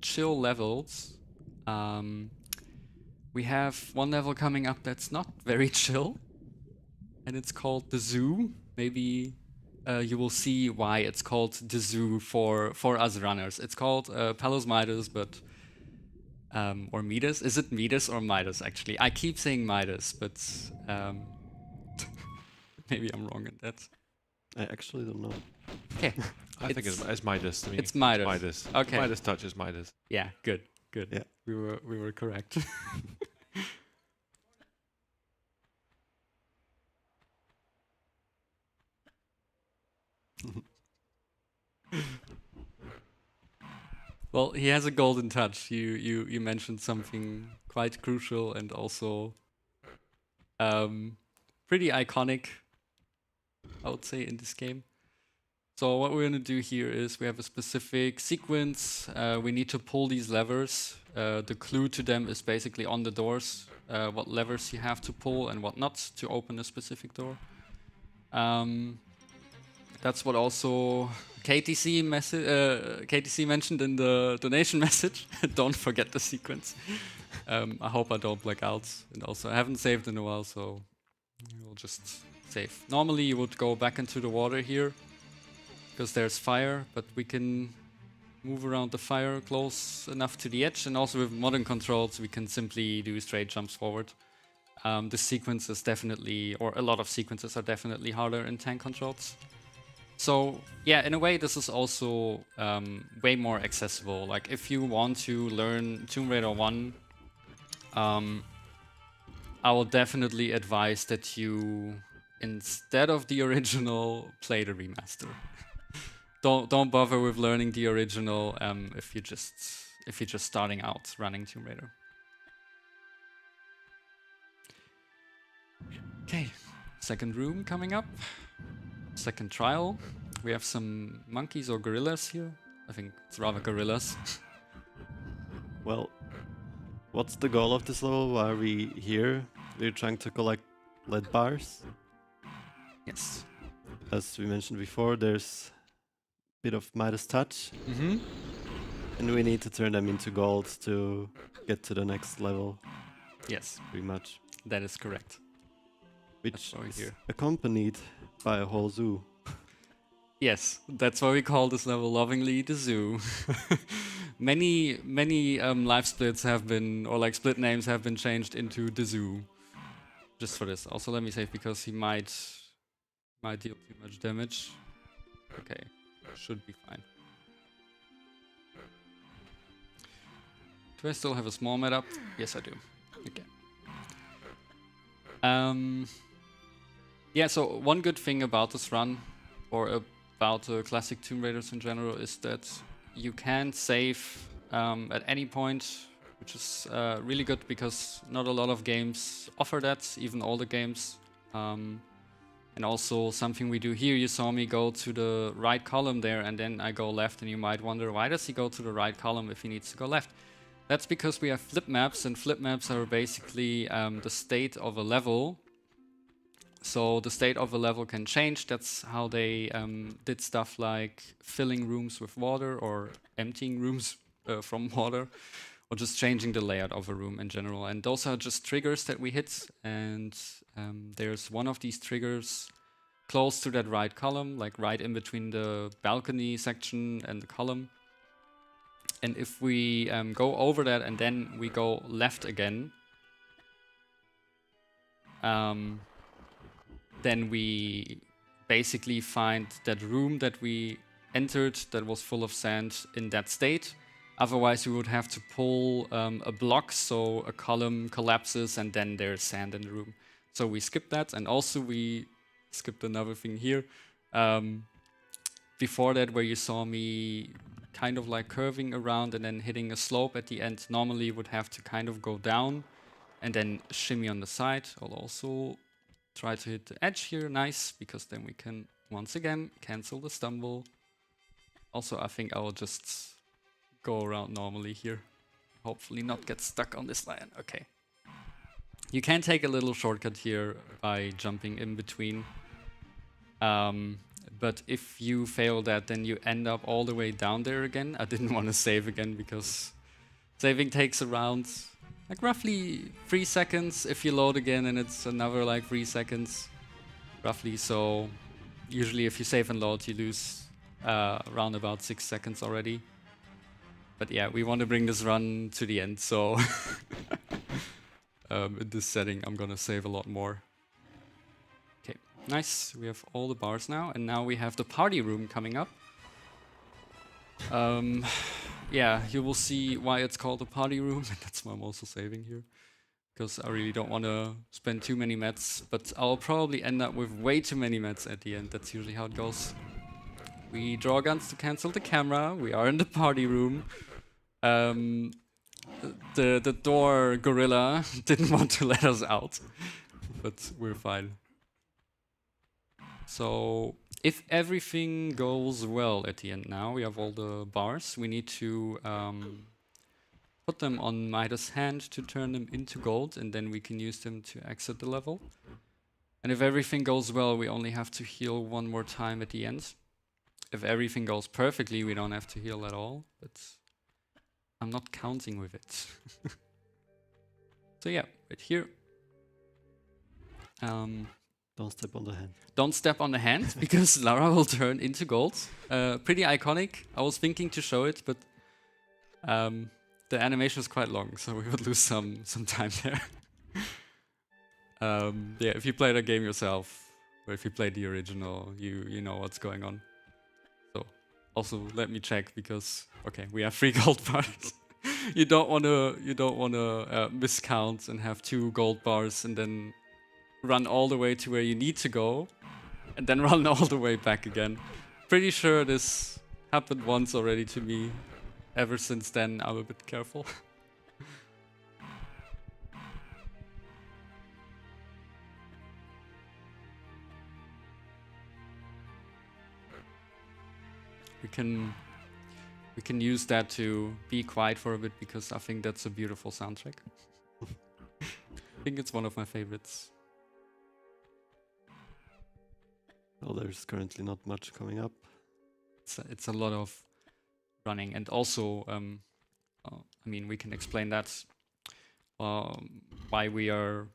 chill levels, we have one level coming up that's not very chill, and it's called the Zoo. Maybe you will see why it's called the Zoo for us runners. It's called Palos Midas, but Or Midas. Is it Midas or Midas, actually? I keep saying Midas, but maybe I'm wrong in that. I actually don't know. Okay. I think it's Midas to me. It's Midas. Midas. Okay. Midas touches Midas. Yeah, good. Yeah. We were correct. Well, he has a golden touch. You mentioned something quite crucial and also pretty iconic, I would say, in this game. So what we're gonna do here is we have a specific sequence. We need to pull these levers. The clue to them is basically on the doors, what levers you have to pull and what not to open a specific door. That's what also KTC mentioned in the donation message. Don't forget the sequence. I hope I don't black out. And also I haven't saved in a while, so we'll just save. Normally you would go back into the water here, because there's fire, but we can move around the fire close enough to the edge, and also with modern controls we can simply do straight jumps forward. The sequence is definitely, or a lot of sequences are definitely harder in tank controls. So yeah, in a way this is also way more accessible. Like if you want to learn Tomb Raider 1, I will definitely advise that you, instead of the original, play the remaster. Don't bother with learning the original if you're just starting out running Tomb Raider. Okay, second room coming up. Second trial. We have some monkeys or gorillas here. I think it's rather gorillas. Well, what's the goal of this level? Why are we here? We're trying to collect lead bars. Yes. As we mentioned before, there's a bit of Midas touch. Mm-hmm. And we need to turn them into gold to get to the next level. Yes. Pretty much. That is correct. Which is accompanied by a whole zoo. Yes, that's why we call this level lovingly the zoo. many live splits have been, or like split names have been changed into the zoo. Just for this. Also let me save because he might deal too much damage. Okay, should be fine. Do I still have a small med up? Yes, I do. Okay. Yeah, so one good thing about this run, or about classic Tomb Raiders in general, is that you can save at any point, which is really good because not a lot of games offer that, even older games. And also something we do here, you saw me go to the right column there and then I go left, and you might wonder, why does he go to the right column if he needs to go left? That's because we have flip maps, and flip maps are basically the state of a level. So the state of a level can change. That's how they did stuff like filling rooms with water or emptying rooms from water, or just changing the layout of a room in general. And those are just triggers that we hit. And there's one of these triggers close to that right column, like right in between the balcony section and the column. And if we go over that and then we go left again, then we basically find that room that we entered that was full of sand in that state. Otherwise, we would have to pull a block so a column collapses and then there's sand in the room. So we skipped that, and also we skipped another thing here. Before that, where you saw me kind of like curving around and then hitting a slope at the end, normally would have to kind of go down and then shimmy on the side. I'll also try to hit the edge here, nice, because then we can once again cancel the stumble. Also, I think I will just go around normally here. Hopefully not get stuck on this line. Okay. You can take a little shortcut here by jumping in between. But if you fail that, then you end up all the way down there again. I didn't want to save again because saving takes around like roughly 3 seconds. If you load again, and it's another like 3 seconds roughly. So usually if you save and load, you lose around about 6 seconds already. But yeah, we want to bring this run to the end, so in this setting, I'm gonna save a lot more. Okay, nice. We have all the bars now, and now we have the party room coming up. Yeah, you will see why it's called the party room, and that's why I'm also saving here. Because I really don't want to spend too many mats, but I'll probably end up with way too many mats at the end. That's usually how it goes. We draw guns to cancel the camera. We are in the party room. The door gorilla didn't want to let us out, but we're fine. So if everything goes well at the end now, we have all the bars. We need to put them on Midas' hand to turn them into gold, and then we can use them to exit the level. And if everything goes well, we only have to heal one more time at the end. If everything goes perfectly, we don't have to heal at all, but I'm not counting with it. So yeah, right here. Don't step on the hand. Don't step on the hand, because Lara will turn into gold. Pretty iconic. I was thinking to show it, but the animation is quite long, so we would lose some time there. Yeah, if you play the game yourself, or if you play the original, you know what's going on. So also let me check, because okay, we have 3 gold bars. you don't wanna miscount and have 2 gold bars and then run all the way to where you need to go, and then run all the way back again. Pretty sure this happened once already to me. Ever since then, I'm a bit careful. We can use that to be quiet for a bit, because I think that's a beautiful soundtrack. I think it's one of my favorites. Well, there's currently not much coming up. It's a lot of running, and also, I mean, we can explain that why we are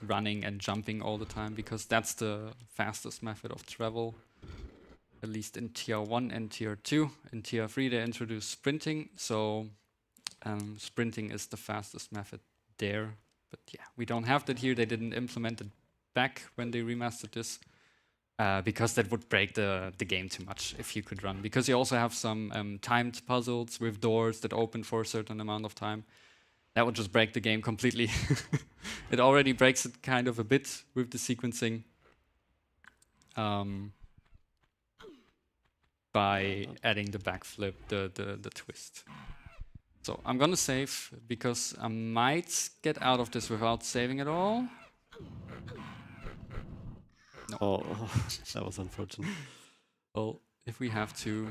running and jumping all the time, because that's the fastest method of travel, at least in tier 1 and tier 2. In tier 3 they introduced sprinting, so sprinting is the fastest method there. But yeah, we don't have that here. They didn't implement it back when they remastered this, because that would break the game too much if you could run. Because you also have some timed puzzles with doors that open for a certain amount of time. That would just break the game completely. It already breaks it kind of a bit with the sequencing. By adding the backflip, the twist. So I'm gonna save, because I might get out of this without saving at all. No. Oh, that was unfortunate. Well, if we have to,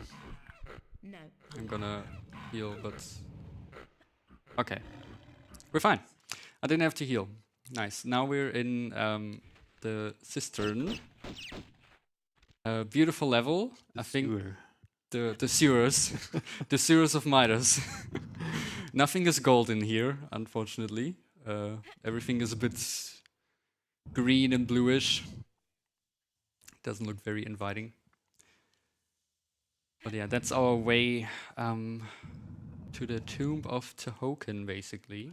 no. I'm gonna heal, but okay, we're fine. I didn't have to heal. Nice. Now we're in the cistern. Beautiful level. I think the sewers, the sewers of Midas. Nothing is gold in here, unfortunately. Everything is a bit green and bluish. Doesn't look very inviting. But yeah, that's our way to the tomb of Tehoken, basically.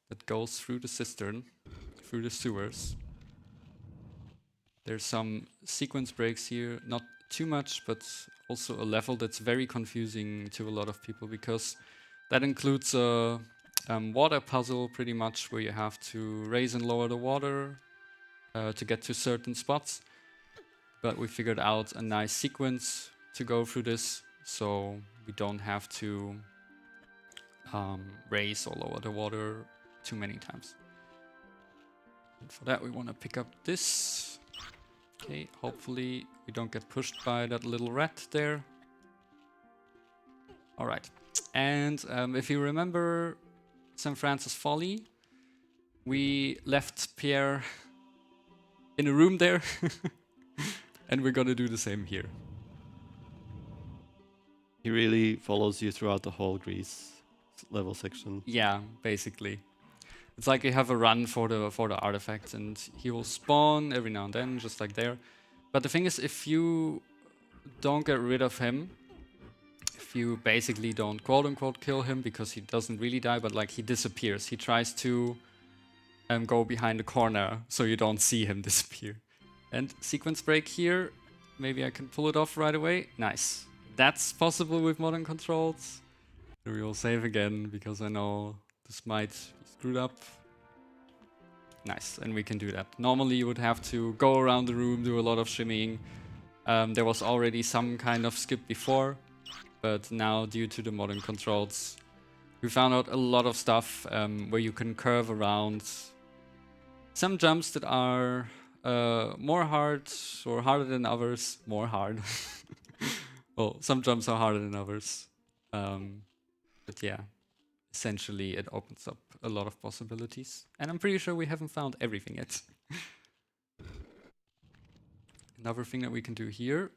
That goes through the cistern, through the sewers. There's some sequence breaks here, not too much, but also a level that's very confusing to a lot of people, because that includes a water puzzle, pretty much, where you have to raise and lower the water to get to certain spots. But we figured out a nice sequence to go through this, so we don't have to raise or lower the water too many times. And for that we want to pick up this. Okay, hopefully we don't get pushed by that little rat there. Alright, and if you remember St. Francis Folly, we left Pierre in a room there. And we're gonna do the same here. He really follows you throughout the whole Greece level section. Yeah, basically. It's like you have a run for the artifact, and he will spawn every now and then, just like there. But the thing is, if you don't get rid of him, if you basically don't quote-unquote kill him, because he doesn't really die, but like he disappears. He tries to go behind the corner so you don't see him disappear. And sequence break here. Maybe I can pull it off right away. Nice. That's possible with modern controls. We will save again, because I know this might be screwed up. Nice, and we can do that. Normally you would have to go around the room, do a lot of shimmying. There was already some kind of skip before, but now due to the modern controls, we found out a lot of stuff where you can curve around some jumps that are more hard or harder than others. More hard. Well, some jumps are harder than others. But yeah, essentially it opens up a lot of possibilities. And I'm pretty sure we haven't found everything yet. Another thing that we can do here,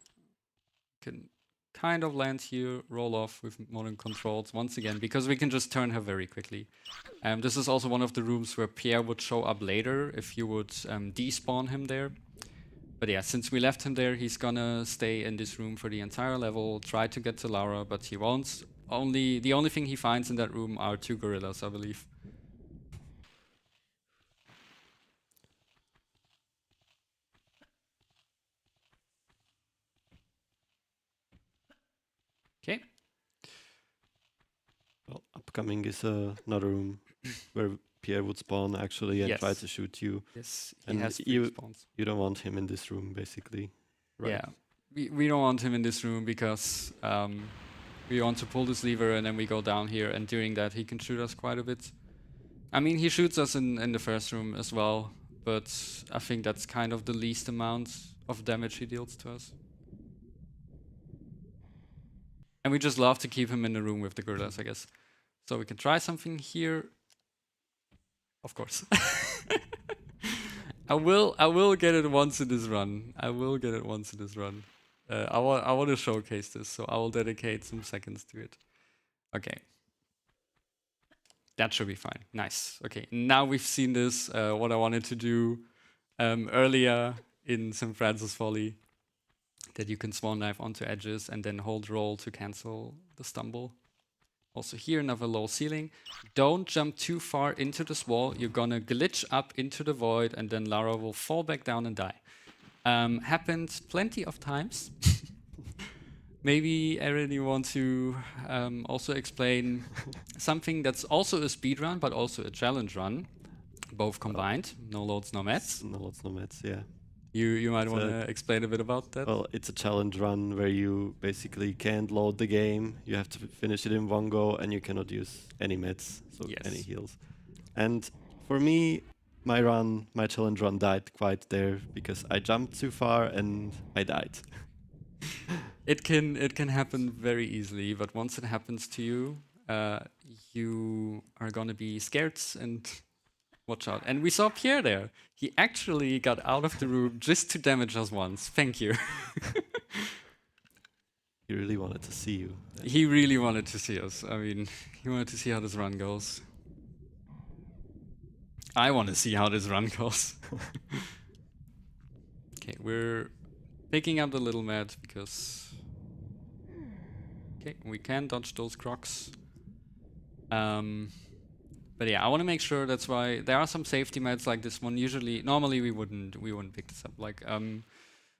can kind of land here, roll off with modern controls once again, because we can just turn her very quickly. This is also one of the rooms where Pierre would show up later if you would despawn him there. But yeah, since we left him there, he's gonna stay in this room for the entire level, try to get to Lara, but he won't. The only thing he finds in that room are 2 gorillas, I believe. Okay. Well, upcoming is another room where Pierre would spawn actually and try to shoot you. Yes, he and has you spawns. You don't want him in this room, basically. Right? Yeah, we don't want him in this room because we want to pull this lever and then we go down here, and during that he can shoot us quite a bit. I mean, he shoots us in the first room as well, but I think that's kind of the least amount of damage he deals to us. And we just love to keep him in the room with the gorillas, I guess. So we can try something here. Of course. I will get it once in this run. I will get it once in this run. I want to showcase this, so I will dedicate some seconds to it. Okay. That should be fine. Nice. Okay, now we've seen this, what I wanted to do earlier in St. Francis Folly, that you can swan dive onto edges and then hold roll to cancel the stumble. Also here, another low ceiling. Don't jump too far into this wall. You're gonna glitch up into the void and then Lara will fall back down and die. Happened plenty of times. Maybe, Aaron, you want to also explain something that's also a speed run, but also a challenge run, both combined. No loads, no mats. No loads, no mats, yeah. You might want to explain a bit about that. Well, it's a challenge run where you basically can't load the game. You have to finish it in one go, and you cannot use any meds, so any heals. And for me, my challenge run died quite there because I jumped too far and I died. It can happen very easily, but once it happens to you, you are gonna be scared and watch out. And we saw Pierre there. He actually got out of the room just to damage us once. Thank you. He really wanted to see you. He really wanted to see us. I mean, he wanted to see how this run goes. I want to see how this run goes. Okay, we're picking up the little mat because... Okay, we can dodge those crocs. But yeah, I want to make sure. That's why there are some safety meds like this one. Normally we wouldn't pick this up. Like a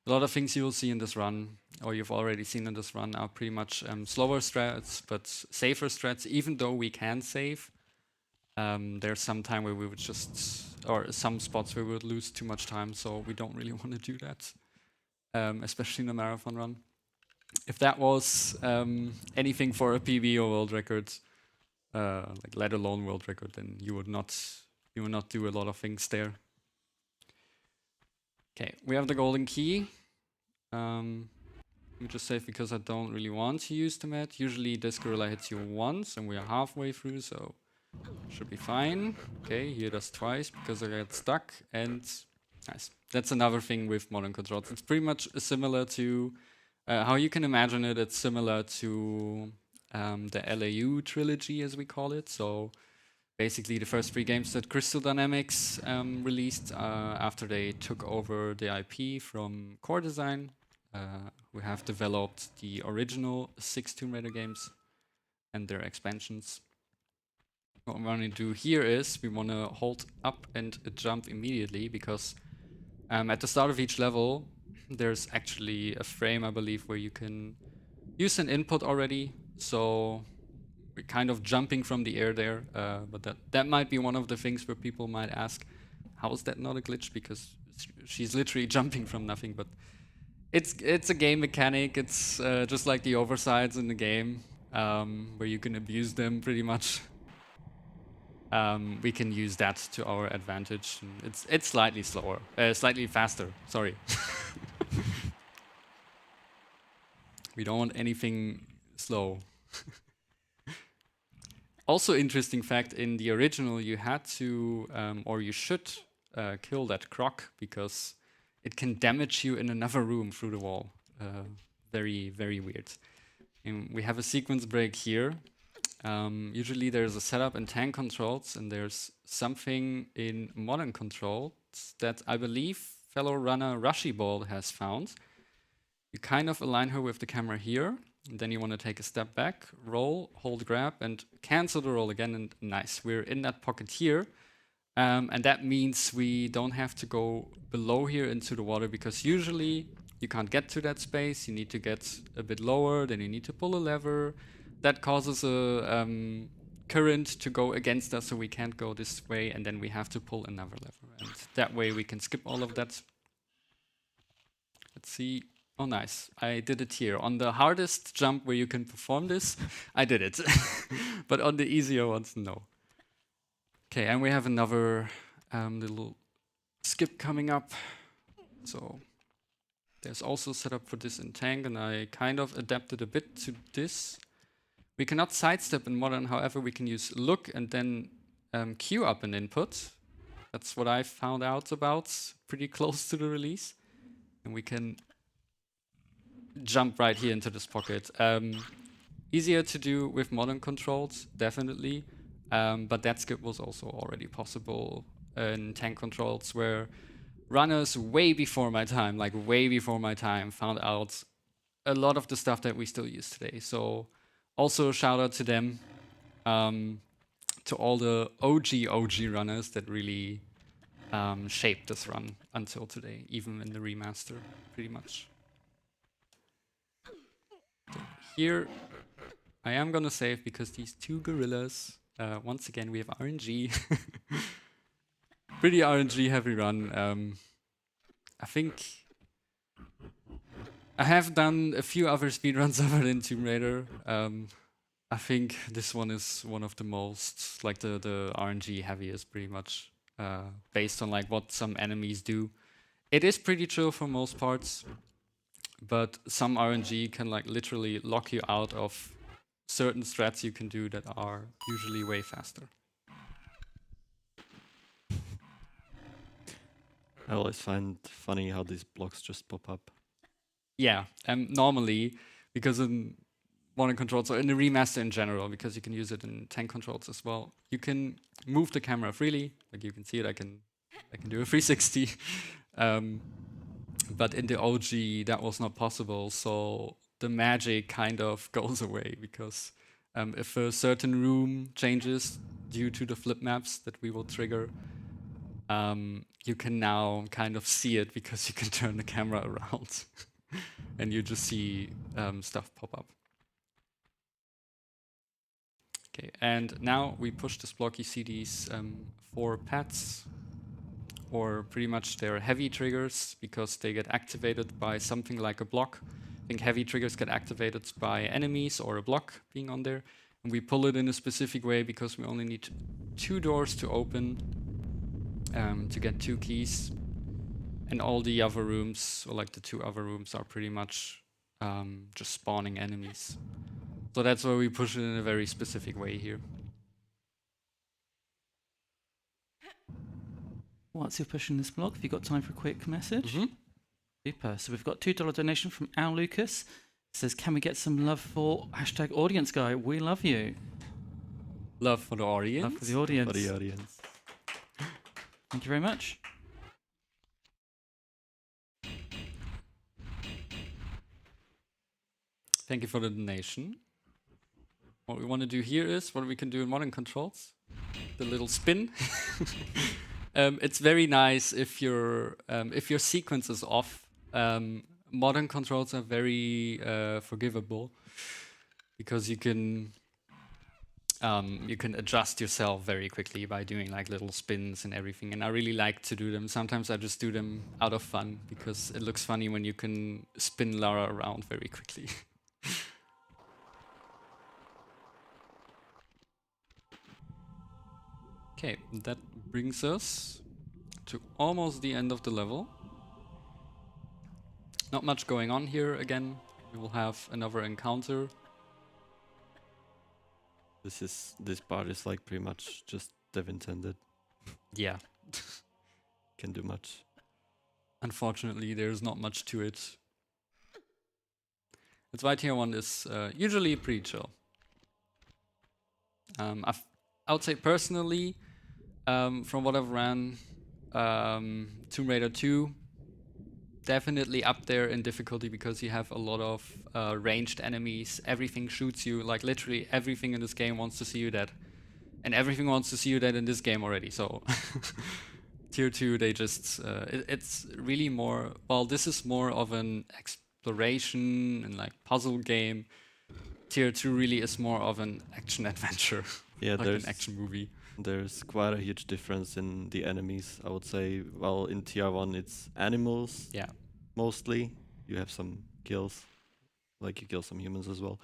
lot of things you will see in this run, or you've already seen in this run, are pretty much slower strats, but safer strats. Even though we can save, there's some time where we would or some spots where we would lose too much time. So we don't really want to do that, especially in a marathon run. If that was anything for a PB or world record, like let alone world record, then you would not do a lot of things there. Okay, we have the golden key. Let me just save because I don't really want to use the mat. Usually this gorilla hits you once and we are halfway through, so should be fine. Okay, here does twice because I got stuck, and nice. That's another thing with modern controls. It's pretty much similar to how you can imagine it. It's similar to the LAU trilogy, as we call it. So basically the first 3 games that Crystal Dynamics released after they took over the IP from Core Design. who have developed the original 6 Tomb Raider games and their expansions. What we want to do here is we want to hold up and jump immediately, because at the start of each level there's actually a frame, I believe, where you can use an input already. So we're kind of jumping from the air there, but that might be one of the things where people might ask, how is that not a glitch? Because she's literally jumping from nothing. But it's a game mechanic. It's just like the oversides in the game, where you can abuse them pretty much. We can use that to our advantage. It's slightly slower, slightly faster. Sorry. We don't want anything slow. Also, interesting fact: in the original, you had to, or you should, kill that croc, because it can damage you in another room through the wall. Very, very weird. And we have a sequence break here. Usually there's a setup in tank controls, and there's something in modern controls that I believe fellow runner Rushyball has found. You kind of align her with the camera here, and then you want to take a step back, roll, hold grab, and cancel the roll again, and nice, we're in that pocket here. And that means we don't have to go below here into the water, because usually you can't get to that space, you need to get a bit lower, then you need to pull a lever. That causes a current to go against us, so we can't go this way, and then we have to pull another lever. And that way we can skip all of that. Let's see. Oh, nice. I did it here. On the hardest jump where you can perform this, I did it. But on the easier ones, no. Okay, and we have another little skip coming up. So there's also setup for this in tank, and I kind of adapted a bit to this. We cannot sidestep in modern, however, we can use look and then queue up an input. That's what I found out about pretty close to the release. And we can jump right here into this pocket. Easier to do with modern controls, definitely. But that skip was also already possible in tank controls, where runners way before my time, found out a lot of the stuff that we still use today. So also a shout out to them, to all the OG runners that really shaped this run until today, even in the remaster, pretty much. Here, I am gonna save, because these two gorillas, once again, we have RNG. Pretty RNG heavy run. I think I have done a few other speedruns other than Tomb Raider. I think this one is one of the most, like the RNG heaviest, pretty much, based on like what some enemies do. It is pretty chill for most parts, but some RNG can like literally lock you out of certain strats you can do that are usually way faster. I always find funny how these blocks just pop up. Yeah, normally, because in modern controls, or in the remaster in general, because you can use it in tank controls as well, you can move the camera freely. Like you can see it, I can do a 360. But in the OG, that was not possible. So the magic kind of goes away, because if a certain room changes due to the flip maps that we will trigger, you can now kind of see it, because you can turn the camera around and you just see stuff pop up. Okay, and now we push this block. You see these 4 pads, or pretty much they're heavy triggers, because they get activated by something like a block. I think heavy triggers get activated by enemies or a block being on there. And we pull it in a specific way, because we only need 2 doors to open to get 2 keys. And all the other rooms, or like the 2 other rooms, are pretty much just spawning enemies. So that's why we push it in a very specific way here. Whilst you're pushing this block, have you got time for a quick message? Super. So we've got $2 donation from Al Lucas. It says, can we get some love for #audience guy? We love you. Love for the audience. Love for the audience. For the audience. Thank you very much. Thank you for the donation. What we want to do here is what we can do in modern controls. The little spin. It's very nice if your sequence is off. Modern controls are very forgivable because you can adjust yourself very quickly by doing like little spins and everything. And I really like to do them. Sometimes I just do them out of fun because it looks funny when you can spin Lara around very quickly. Okay, that brings us to almost the end of the level. Not much going on here again. We will have another encounter. This part is like pretty much just dev intended. Yeah. Can do much. Unfortunately, there's not much to it. That's why tier 1 is usually pretty chill. I would say personally, from what I've ran, Tomb Raider 2, definitely up there in difficulty because you have a lot of ranged enemies. Everything shoots you, like literally everything in this game wants to see you dead. And everything wants to see you dead in this game already, so... Tier 2, they just... it's really more... Well, this is more of an exploration and like puzzle game. Tier 2 really is more of an action-adventure. Yeah, like there's an action movie. There's quite a huge difference in the enemies, I would say. Well, in tier 1 it's animals. Yeah. Mostly. You have some kills. Like you kill some humans as well.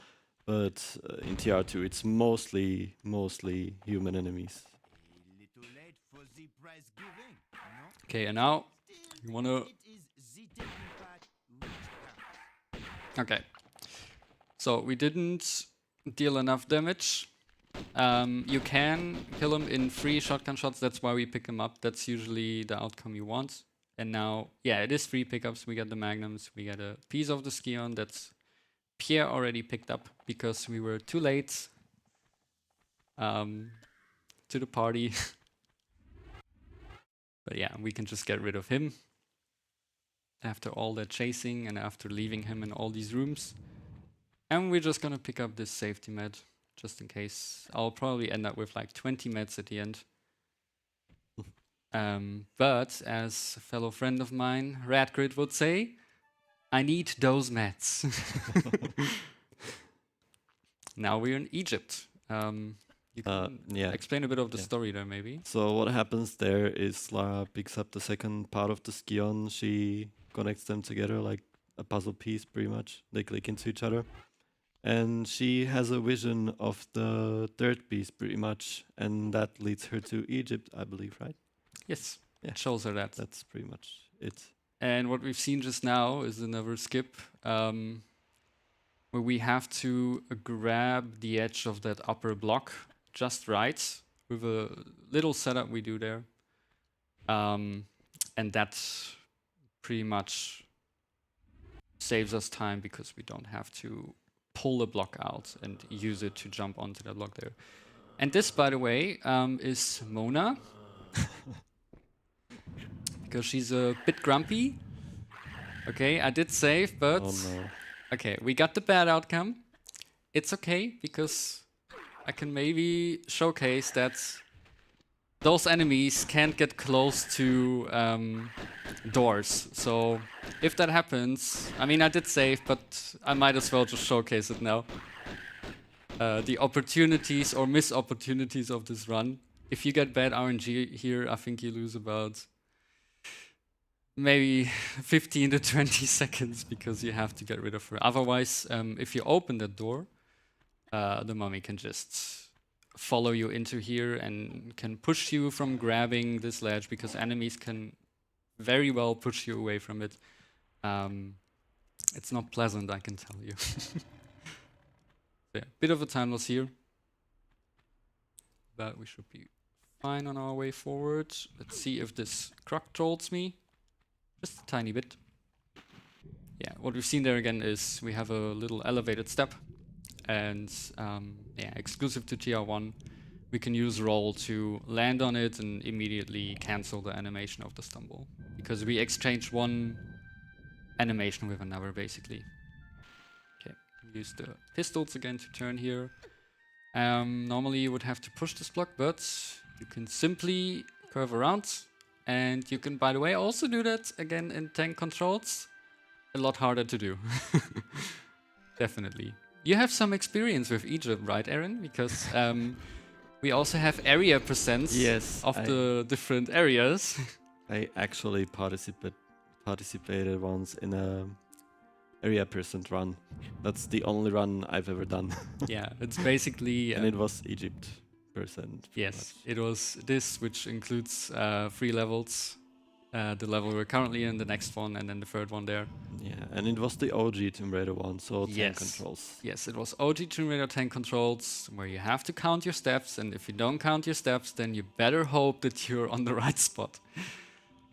But in tier 2 it's mostly human enemies. Okay, and now you wanna... Okay. So we didn't deal enough damage. You can kill him in 3 shotgun shots, that's why we pick him up. That's usually the outcome you want. And now, yeah, it is 3 pickups. We get the magnums, we get a piece of the Skion that's Pierre already picked up because we were too late to the party. But yeah, we can just get rid of him after all that chasing and after leaving him in all these rooms. And we're just gonna pick up this safety med, just in case. I'll probably end up with like 20 meds at the end. But as a fellow friend of mine, Radgrid would say, I need those meds. Now we're in Egypt. You can explain a bit of the story there, maybe. So what happens there is Lara picks up the second part of the Skion. She connects them together like a puzzle piece, pretty much. They click into each other. And she has a vision of the third piece, pretty much. And that leads her to Egypt, I believe, right? Yes, yeah. It shows her that. That's pretty much it. And what we've seen just now is another skip. Where we have to grab the edge of that upper block just right with a little setup we do there. And that pretty much saves us time because we don't have to pull the block out and use it to jump onto that block there. And this, by the way, is Mona. Because she's a bit grumpy. Okay, I did save, but... Oh no. Okay, we got the bad outcome. It's okay, because I can maybe showcase that those enemies can't get close to doors. So if that happens, I mean, I did save, but I might as well just showcase it now. The opportunities or missed opportunities of this run. If you get bad RNG here, I think you lose about maybe 15 to 20 seconds because you have to get rid of her. Otherwise, if you open that door, the mummy can just follow you into here and can push you from grabbing this ledge because enemies can very well push you away from it. It's not pleasant, I can tell you. So yeah, bit of a time loss here. But we should be fine on our way forward. Let's see if this croc trolls me. Just a tiny bit. Yeah, what we've seen there again is we have a little elevated step. And yeah, exclusive to TR1, we can use roll to land on it and immediately cancel the animation of the stumble. Because we exchange one animation with another, basically. Okay, use the pistols again to turn here. Normally you would have to push this block, but you can simply curve around. And you can, by the way, also do that again in tank controls. A lot harder to do. Definitely. You have some experience with Egypt, right, Aaron? Because we also have area percents of the different areas. I actually participated once in a area percent run. That's the only run I've ever done. Yeah, it's basically... and it was Egypt percent. Yes, it was this, which includes 3 levels. The level we're currently in, the next one, and then the third one there. Yeah, and it was the OG Tomb Raider one, so tank controls. Yes, it was OG Tomb Raider tank controls, where you have to count your steps, and if you don't count your steps, then you better hope that you're on the right spot.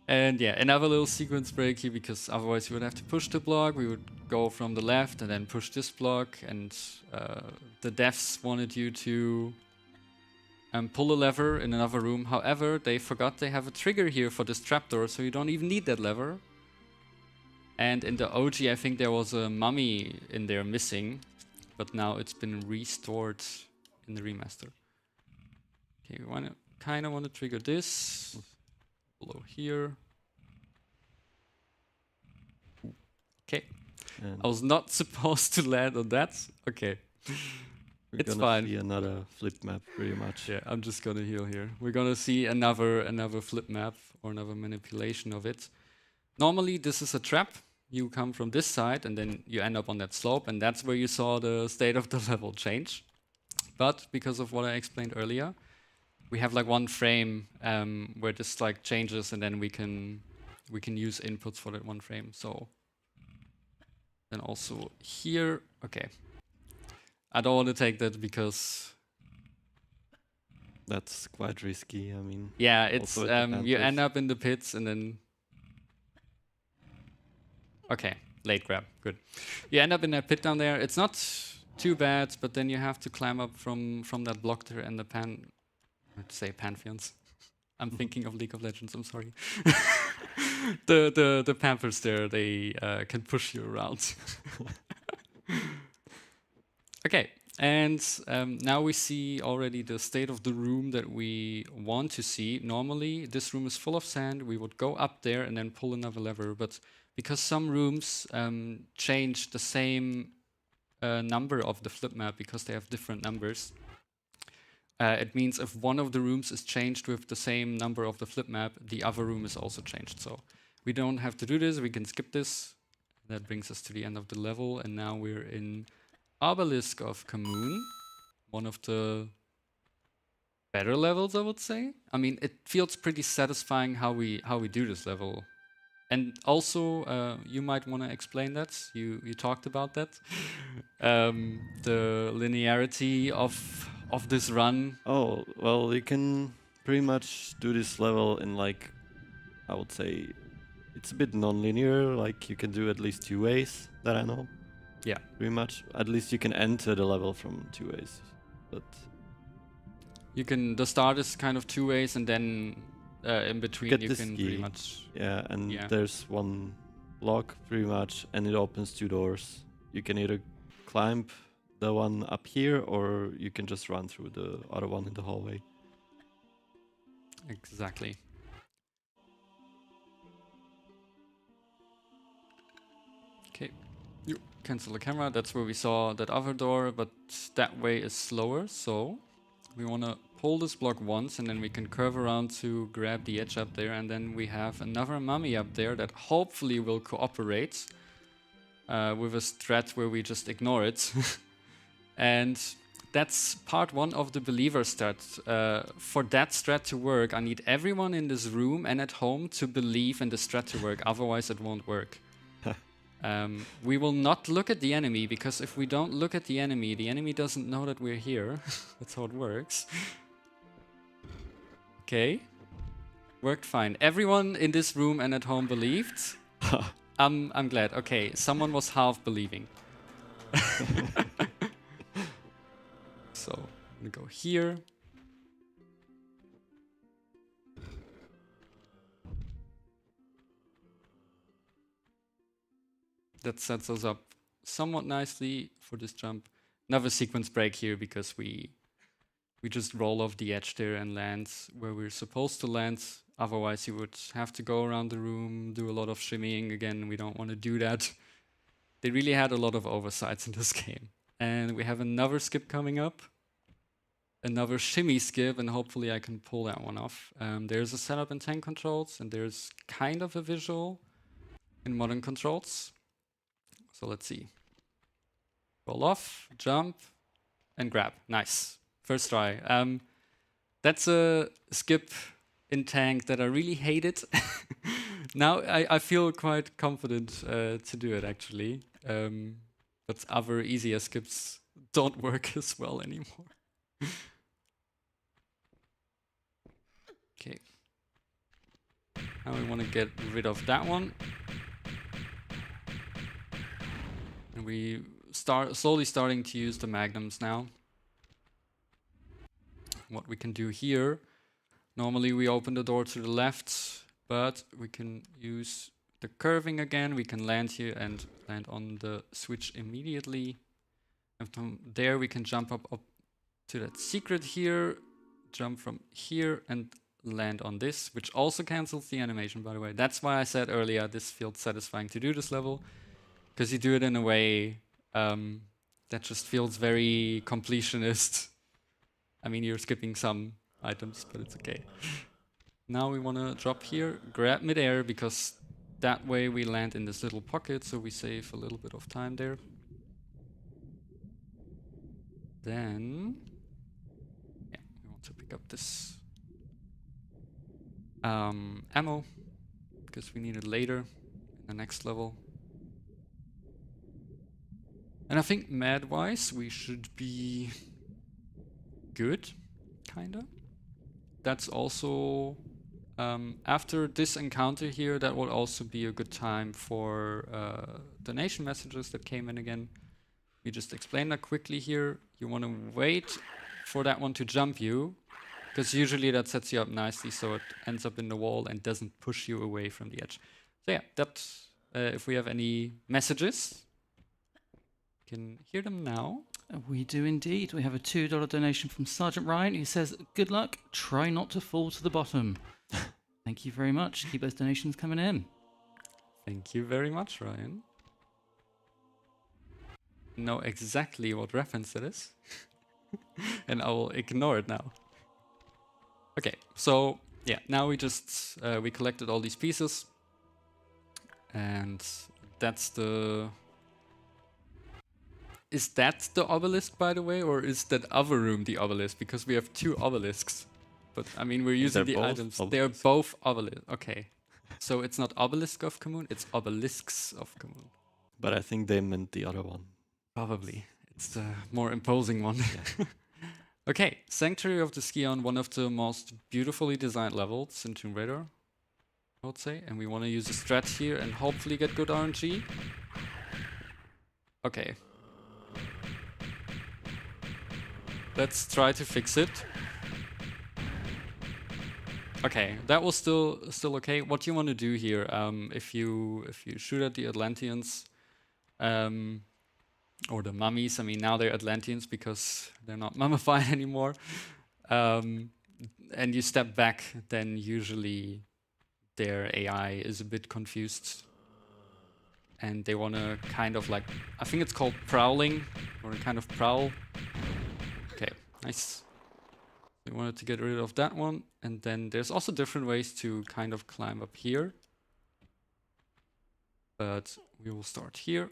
And yeah, another little sequence break here, because otherwise you would have to push the block. We would go from the left and then push this block, and the devs wanted you to pull a lever in another room. However, they forgot they have a trigger here for this trapdoor, so you don't even need that lever. And in the OG, I think there was a mummy in there missing, but now it's been restored in the remaster. Okay, we kind of want to trigger this below here. Okay, I was not supposed to land on that. Okay. It's fine. See another flip map, pretty much. Yeah, I'm just gonna heal here. We're gonna see another flip map or another manipulation of it. Normally, this is a trap. You come from this side, and then you end up on that slope, and that's where you saw the state of the level change. But because of what I explained earlier, we have like one frame where this like changes, and then we can use inputs for that one frame. So then also here, okay. I don't want to take that because that's quite risky. I mean, yeah, it's you end up in the pits and then okay, late grab, good. You end up in that pit down there. It's not too bad, but then you have to climb up from that block there and the pantheons. I'm thinking of League of Legends. I'm sorry. the panthers there, they can push you around. Okay, and now we see already the state of the room that we want to see. Normally, this room is full of sand. We would go up there and then pull another lever. But because some rooms change the same number of the flip map because they have different numbers, it means if one of the rooms is changed with the same number of the flip map, the other room is also changed. So we don't have to do this. We can skip this. That brings us to the end of the level, and now we're in Obelisk of Kamoon, one of the better levels, I would say. I mean, it feels pretty satisfying how we do this level. And also, you might want to explain that. You talked about that. The linearity of this run. Oh, well, you can pretty much do this level in like, I would say, it's a bit non-linear. Like you can do at least 2 ways that I know. Yeah, pretty much. At least you can enter the level from 2 ways, but you can. The start is kind of 2 ways, and then in between you can ski. pretty much. Yeah, and there's one block pretty much, and it opens 2 doors. You can either climb the one up here, or you can just run through the other one in the hallway. Exactly. Okay. You cancel the camera. That's where we saw that other door, but that way is slower. So we want to pull this block once, and then we can curve around to grab the edge up there, and then we have another mummy up there that hopefully will cooperate with a strat where we just ignore it. And that's part 1 of the believer strat. For that strat to work, I need everyone in this room and at home to believe in the strat to work, otherwise it won't work. We will not look at the enemy, because if we don't look at the enemy doesn't know that we're here. That's how it works. Okay. Worked fine. Everyone in this room and at home believed. I'm glad. Okay, someone was half believing. So, I'm gonna go here. That sets us up somewhat nicely for this jump. Another sequence break here because we just roll off the edge there and land where we're supposed to land. Otherwise, you would have to go around the room, do a lot of shimmying. Again, we don't want to do that. They really had a lot of oversights in this game. And we have another skip coming up. Another shimmy skip, and hopefully I can pull that one off. There's a setup in tank controls, and there's kind of a visual in modern controls. So let's see. Roll off, jump, and grab. Nice. First try. That's a skip in tank that I really hated. Now I feel quite confident to do it, actually. But other easier skips don't work as well anymore. Okay. Now we want to get rid of that one. And we slowly starting to use the magnums now. What we can do here, normally we open the door to the left, but we can use the curving again. We can land here and land on the switch immediately. And from there we can jump up to that secret here, jump from here and land on this, which also cancels the animation, by the way. That's why I said earlier this feels satisfying to do this level, because you do it in a way that just feels very completionist. I mean, you're skipping some items, but it's okay. Now we want to drop here, grab midair, because that way we land in this little pocket, so we save a little bit of time there. Then, yeah, we want to pick up this ammo, because we need it later in the next level. And I think med-wise, we should be good, kinda. That's also, after this encounter here, that will also be a good time for donation messages that came in again. We just explain that quickly here. You want to wait for that one to jump you, because usually that sets you up nicely so it ends up in the wall and doesn't push you away from the edge. So yeah, that's if we have any messages, you can hear them now. We do indeed. We have a $2 donation from Sergeant Ryan who says, "Good luck, try not to fall to the bottom." Thank you very much. Keep those donations coming in. Thank you very much, Ryan. Know exactly what reference it is. And I will ignore it now. Okay, so yeah, now we just we collected all these pieces, and that's the. Is that the obelisk, by the way, or is that other room the obelisk? Because we have two obelisks, but I mean we're using the items. They're both obelisks. Okay, so it's not obelisk of Kamoon, it's obelisks of Kamoon. But I think they meant the other one. Probably, it's the more imposing one. Yeah. Okay, Sanctuary of the Scion, one of the most beautifully designed levels in Tomb Raider, I would say. And we want to use a strat here and hopefully get good RNG. Okay. Let's try to fix it. Okay, that was still okay. What you want to do here, if you shoot at the Atlanteans, or the mummies. I mean, now they're Atlanteans because they're not mummified anymore. And you step back, then usually their AI is a bit confused. And they want to kind of like, I think it's called prowling, or kind of prowl. Okay, nice. We wanted to get rid of that one. And then there's also different ways to kind of climb up here. But we will start here.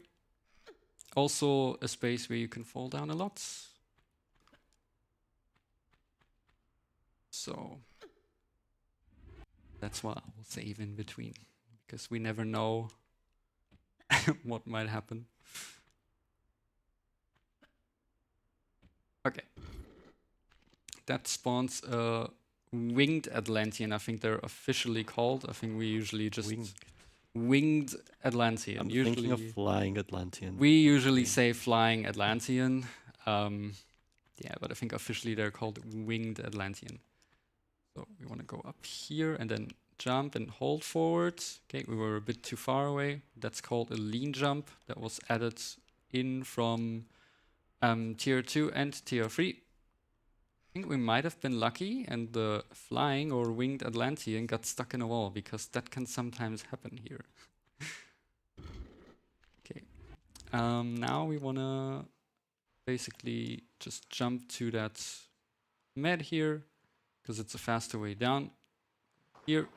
Also a space where you can fall down a lot. So that's what I will save in between, because we never know what might happen. Okay. That spawns a winged Atlantean. I think they're officially called. I think we usually just... Winged Atlantean. I'm usually thinking of flying Atlantean. We usually say flying Atlantean. Yeah, but I think officially they're called winged Atlantean. So we want to go up here and then jump and hold forward. Okay, we were a bit too far away. That's called a lean jump. That was added in from tier 2 and tier 3. I think we might have been lucky and the flying or winged Atlantean got stuck in a wall, because that can sometimes happen here. Okay. Now we want to basically just jump to that med here, because it's a faster way down. Here,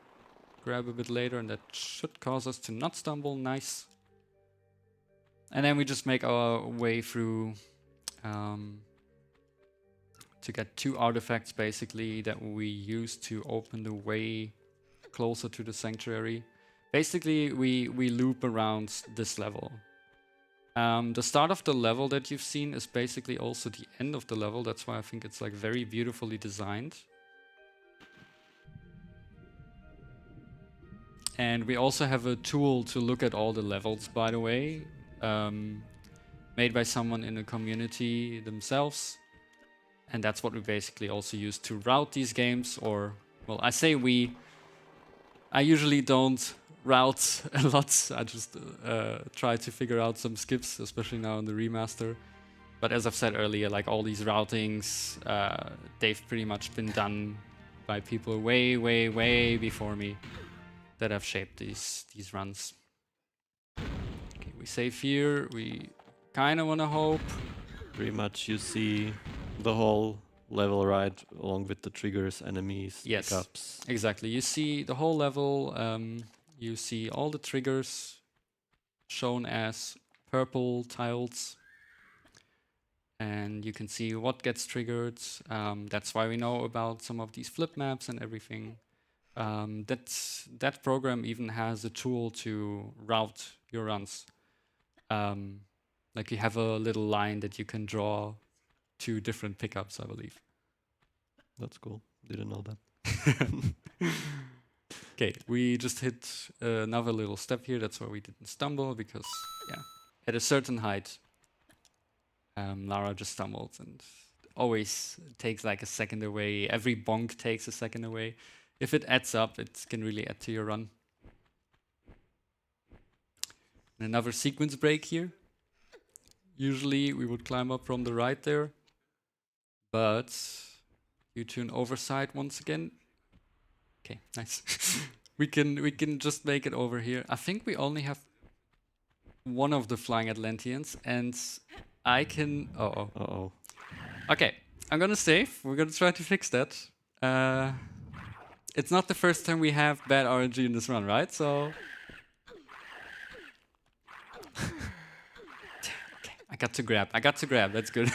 grab a bit later, and that should cause us to not stumble. Nice. And then we just make our way through to get 2 artifacts basically that we use to open the way closer to the sanctuary. Basically, we loop around this level. The start of the level that you've seen is basically also the end of the level. That's why I think it's like very beautifully designed. And we also have a tool to look at all the levels, by the way, made by someone in the community themselves. And that's what we basically also use to route these games, or, well, I say we. I usually don't route a lot. I just try to figure out some skips, especially now in the remaster. But as I've said earlier, like all these routings, they've pretty much been done by people way, way, way before me that have shaped these runs. Okay, we save here. We kind of want to hope. Pretty much you see the whole level, right, along with the triggers, enemies, Yes, pickups. exactly. You see the whole level. You see all the triggers shown as purple tiles. And you can see what gets triggered. That's why we know about some of these flip maps and everything. That program even has a tool to route your runs. Like you have a little line that you can draw 2 different pickups, I believe. That's cool. Didn't know that. Okay, we just hit another little step here. That's why we didn't stumble, because, yeah, at a certain height, Lara just stumbled, and always takes like a second away. Every bonk takes a second away. If it adds up, it can really add to your run. And another sequence break here. Usually we would climb up from the right there, but due to an oversight once again. Okay, nice. we can just make it over here. I think we only have one of the flying Atlanteans, and I can. Uh-oh. Okay, I'm gonna save. We're gonna try to fix that. It's not the first time we have bad RNG in this run, right? So. I got to grab, that's good.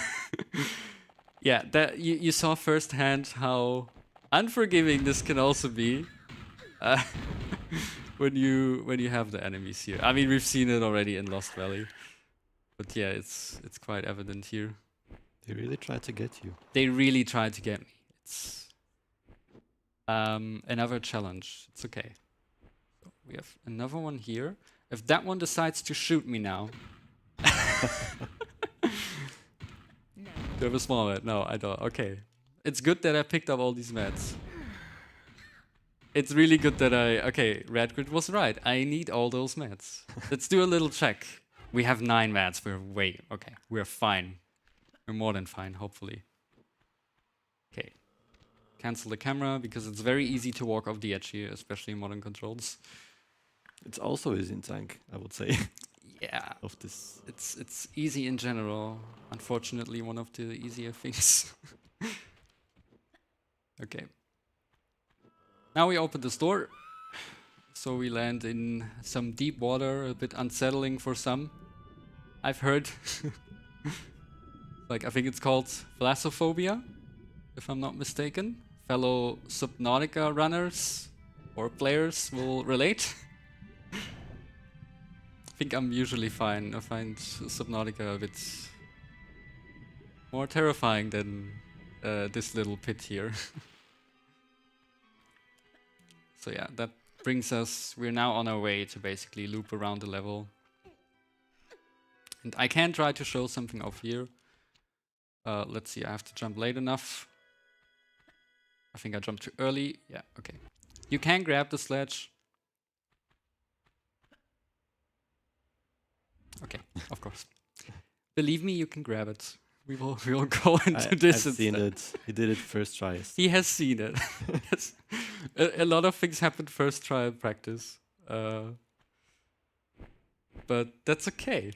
Yeah, that you saw firsthand how unforgiving this can also be when you have the enemies here. I mean, we've seen it already in Lost Valley. But yeah, it's quite evident here. They really tried to get you. They really tried to get me. It's another challenge. It's okay. So we have another one here. If that one decides to shoot me now. Do you have a small mat? No, I don't. Okay. It's good that I picked up all these mats. It's really good that okay, Radgrid was right. I need all those mats. Let's do a little check. We have 9 mats. We're fine. We're more than fine, hopefully. Okay. Cancel the camera, because it's very easy to walk off the edge here, especially in modern controls. It's also easy in tank, I would say. Yeah, of this. It's easy in general. Unfortunately, one of the easier things. Okay. Now we open this door. So we land in some deep water, a bit unsettling for some. I've heard. Like, I think it's called thalassophobia, if I'm not mistaken. Fellow Subnautica runners or players will relate. I think I'm usually fine. I find Subnautica a bit more terrifying than this little pit here. So yeah, that brings us, we're now on our way to basically loop around the level. And I can try to show something off here. Let's see, I have to jump late enough. I think I jumped too early. Yeah, okay. You can grab the sledge. Okay, of course. Believe me, you can grab it. We will go into this. I've seen it. He did it first try. He has seen it. Yes. A lot of things happen first try in practice. But that's okay.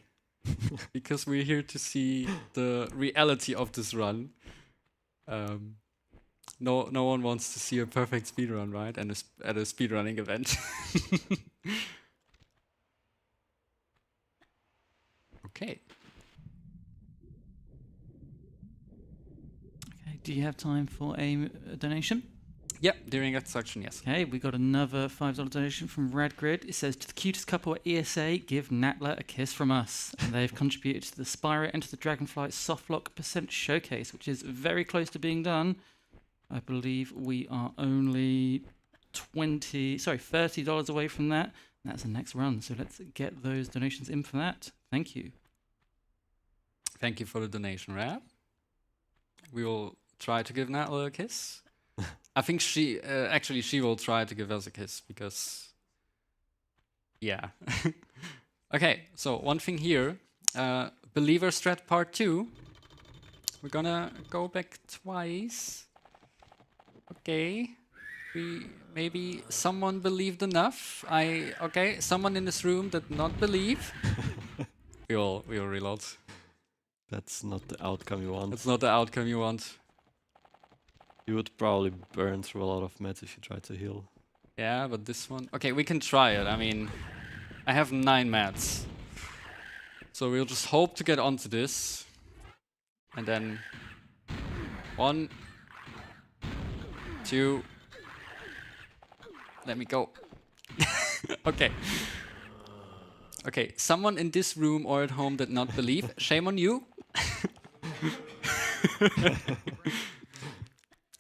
Because we're here to see the reality of this run. No one wants to see a perfect speedrun, right? And at a speedrunning event. Okay. Okay. Do you have time for a donation? Yep, during that section, yes. Okay, we got another $5 donation from Radgrid. It says, to the cutest couple at ESA, give Natla a kiss from us. And they've contributed to the Spyro Enter the Dragonflight softlock % showcase, which is very close to being done. I believe we are only $30 away from that. And that's the next run, so let's get those donations in for that. Thank you. Thank you for the donation, Rab. We will try to give Natla a kiss. I think she will try to give us a kiss because, yeah. Okay, so one thing here, Believer Strat Part 2. We're gonna go back twice. Okay, maybe someone believed enough. Someone in this room did not believe. we'll reload. That's not the outcome you want. That's not the outcome you want. You would probably burn through a lot of meds if you try to heal. Yeah, but this one... Okay, we can try it. I mean, I have 9 mats. So we'll just hope to get onto this. And then... 1... 2... Let me go. Okay. Okay, someone in this room or at home did not believe. Shame on you.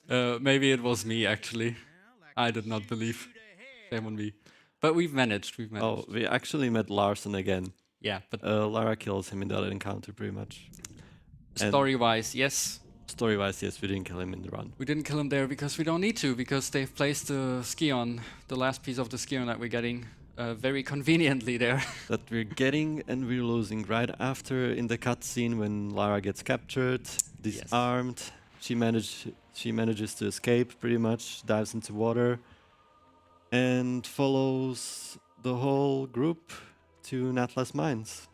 Maybe it was me, actually. I did not believe. Shame on me. But we've managed. Oh, we actually met Larson again. Yeah, but... Lara kills him in the other encounter, pretty much. Story-wise, yes. Story-wise, yes, we didn't kill him in the run. We didn't kill him there because we don't need to, because they've placed the Skion, the last piece of the Skion that we're getting, very conveniently there. That we're getting and we're losing right after in the cutscene when Lara gets captured, disarmed. Yes. She manages to escape pretty much, dives into water, and follows the whole group to Natla's mines.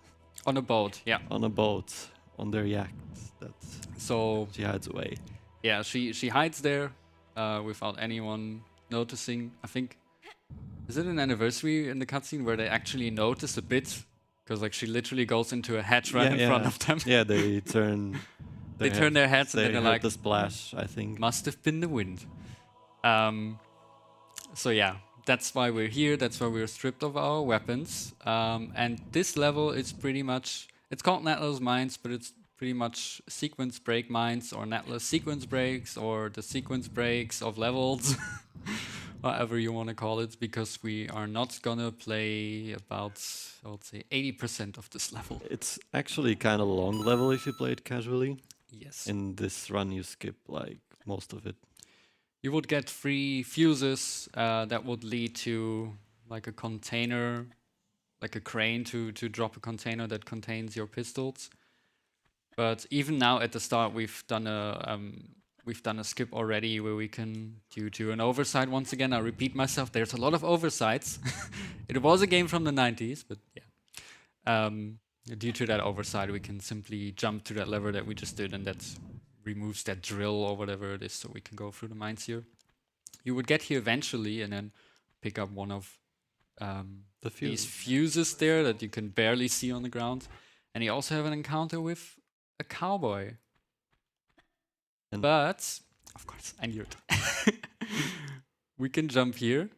On a boat, yeah. On a boat, on their yacht. So she hides away. Yeah, she hides there without anyone noticing. I think, is it an anniversary in the cutscene where they actually notice a bit? Because like she literally goes into a hatch right in front of them. Yeah, they turn. They turn their heads and they're like, the splash, I think. Must have been the wind. So yeah, that's why we're here. That's why we're stripped of our weapons. And this level is pretty much, it's called Natla's Mines, but it's pretty much sequence break mines or Natla's sequence breaks or the sequence breaks of levels. Whatever you want to call it, because we are not gonna play about, I would say, 80% of this level. It's actually kind of a long level if you play it casually. Yes. In this run, you skip like most of it. You would get 3 fuses that would lead to like a container, like a crane to drop a container that contains your pistols. But even now at the start, we've done a skip already where we can, due to an oversight, once again, I repeat myself, there's a lot of oversights. It was a game from the 90s, but yeah. Due to that oversight, we can simply jump to that lever that we just did, and that removes that drill or whatever it is, so we can go through the mines here. You would get here eventually and then pick up one of these fuses there that you can barely see on the ground. And you also have an encounter with a cowboy. But, of course, I knew it. We can jump here.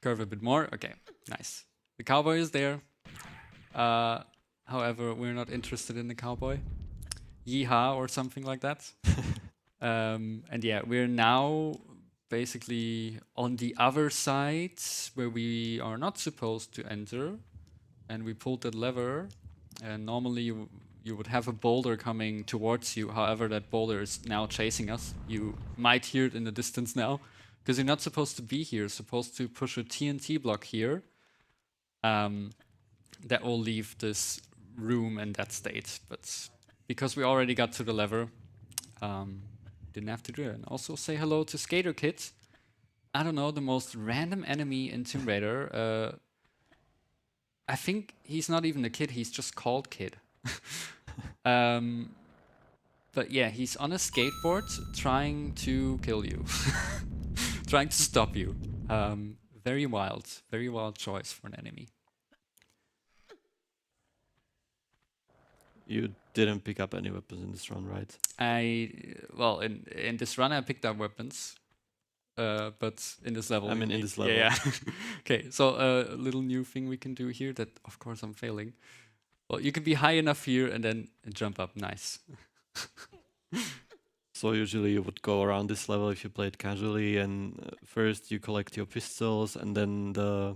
Curve a bit more. Okay, nice. The cowboy is there. However, we're not interested in the cowboy. Yeehaw or something like that. And yeah, we're now basically on the other side where we are not supposed to enter. And we pulled that lever. And normally you would have a boulder coming towards you. However, that boulder is now chasing us. You might hear it in the distance now. Because you're not supposed to be here. You're supposed to push a TNT block here. That will leave this room in that state, but because we already got to the lever, didn't have to do it. And also say hello to Skater Kid. I don't know, the most random enemy in Tomb Raider. I think he's not even a kid, he's just called Kid. But yeah, he's on a skateboard trying to kill you. Trying to stop you. Very wild choice for an enemy. You didn't pick up any weapons in this run, right? Well, in this run I picked up weapons. But in this level, I mean, in this level. Yeah. Okay, so a little new thing we can do here that, of course, I'm failing. Well, you can be high enough here and then jump up. Nice. So usually you would go around this level if you played casually, and first you collect your pistols, and then the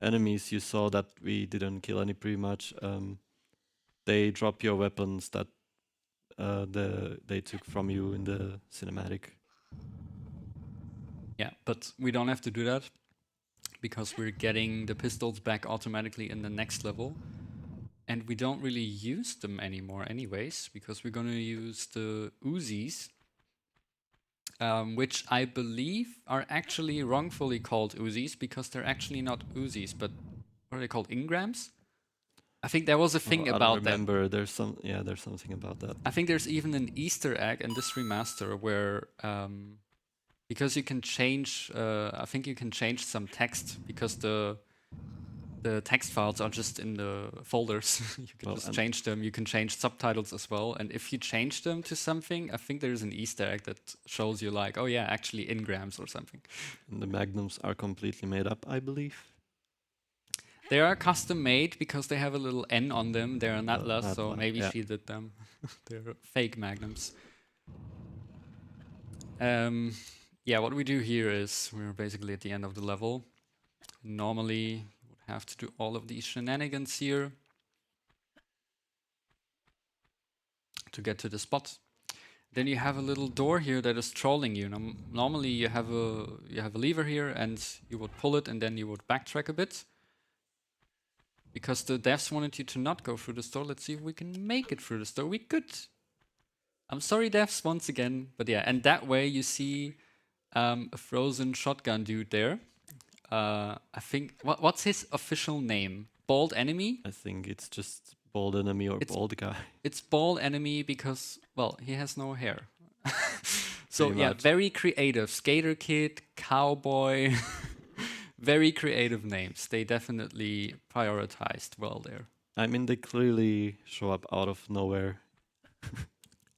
enemies you saw that we didn't kill any pretty much, they drop your weapons that they took from you in the cinematic. Yeah, but we don't have to do that because we're getting the pistols back automatically in the next level. And we don't really use them anymore anyways, because we're going to use the Uzis, which I believe are actually wrongfully called Uzis because they're actually not Uzis, but what are they called? Ingrams? I think there was a thing about that. I don't remember. There's something about that. I think there's even an Easter egg in this remaster where because you can change, I think you can change some text because the text files are just in the folders. You can just change them. You can change subtitles as well. And if you change them to something, I think there's an Easter egg that shows you like, oh yeah, actually Ingrams or something. And the magnums are completely made up, I believe. They are custom made because they have a little N on them. They're an Atlas, so maybe she did them. They're fake magnums. Yeah, what we do here is we're basically at the end of the level. Normally, you would have to do all of these shenanigans here to get to the spot. Then you have a little door here that is trolling you. Normally, you have a lever here, and you would pull it, and then you would backtrack a bit. Because the devs wanted you to not go through the store. Let's see if we can make it through the store. We could. I'm sorry, devs, once again. But yeah, and that way you see a frozen shotgun dude there. I think, what's his official name? Bald Enemy? I think it's just Bald Enemy or Bald Guy. It's Bald Enemy because, well, he has no hair. So yeah, very creative. Skater Kid, Cowboy. Very creative names. They definitely prioritized well there. I mean, they clearly show up out of nowhere.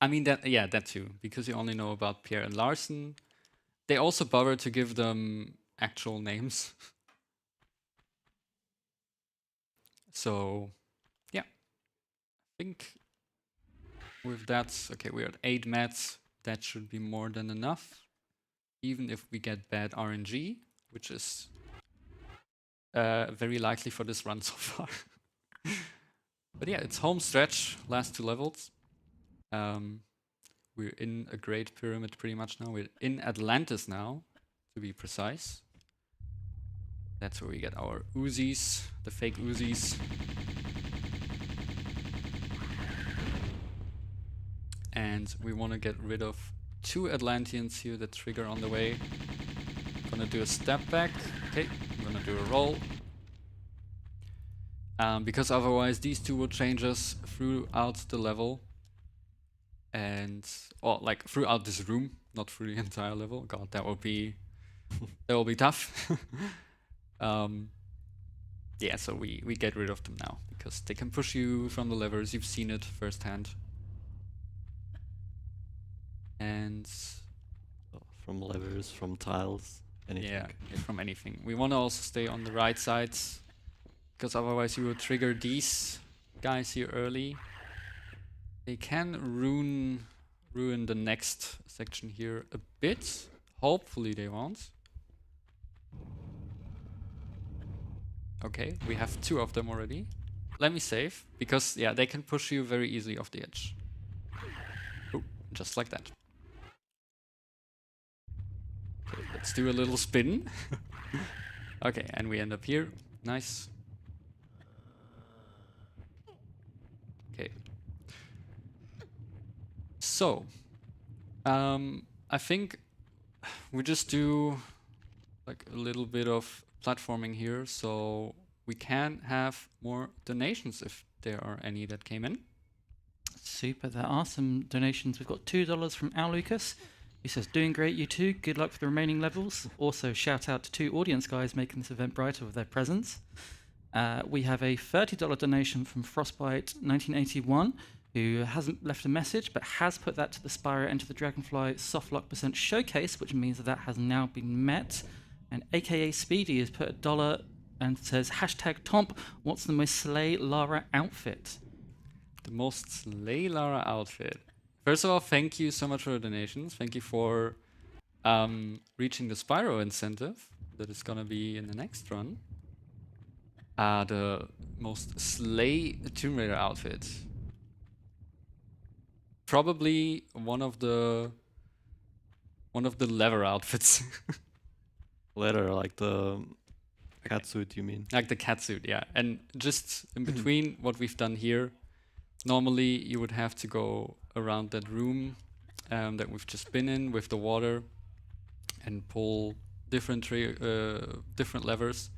I mean, that too, because you only know about Pierre and Larsen. They also bothered to give them actual names. So, yeah. I think with that, okay, we're at 8 mats. That should be more than enough. Even if we get bad RNG, which is very likely for this run so far. But yeah, it's home stretch, last 2 levels. We're in a Great Pyramid pretty much now. We're in Atlantis now, to be precise. That's where we get our Uzis, the fake Uzis. And we want to get rid of 2 Atlanteans here that trigger on the way. Gonna do a step back. Okay, I'm gonna do a roll. Because otherwise these 2 will change us throughout the level. And, or like throughout this room, not through the entire level. God, that will be tough. Yeah, so we get rid of them now because they can push you from the levers. You've seen it firsthand. And from levers, from tiles, anything. Yeah, from anything. We want to also stay on the right side because otherwise you will trigger these guys here early. They can ruin the next section here a bit. Hopefully they won't. Okay, we have 2 of them already. Let me save, because yeah, they can push you very easily off the edge. Ooh, just like that. Okay, let's do a little spin. Okay, and we end up here. Nice. So, I think we just do like a little bit of platforming here, so we can have more donations if there are any that came in. Super. There are some donations. We've got $2 from Al Lucas. He says, "Doing great, you two. Good luck for the remaining levels." Also, shout out to 2 audience guys making this event brighter with their presence. We have a $30 donation from Frostbite 1981, who hasn't left a message but has put that to the Spyro Enter the Dragonfly softlock % showcase, which means that has now been met. And AKA Speedy has put $1 and says, #Tomp, what's the most slay Lara outfit? The most slay Lara outfit. First of all, thank you so much for the donations. Thank you for reaching the Spyro incentive that is gonna be in the next run. The most slay Tomb Raider outfit. Probably one of the leather outfits. Leather, like the catsuit, you mean? Like the catsuit, yeah. And just in between what we've done here, normally you would have to go around that room that we've just been in with the water and pull different levers.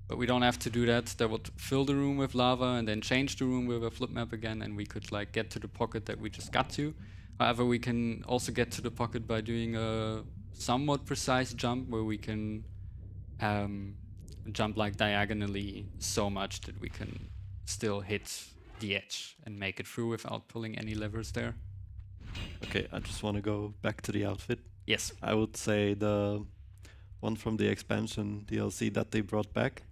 But we don't have to do that. That would fill the room with lava and then change the room with a flip map again, and we could like get to the pocket that we just got to. However, we can also get to the pocket by doing a somewhat precise jump where we can jump like diagonally so much that we can still hit the edge and make it through without pulling any levers there. Okay, I just want to go back to the outfit. Yes. I would say the one from the expansion DLC that they brought back.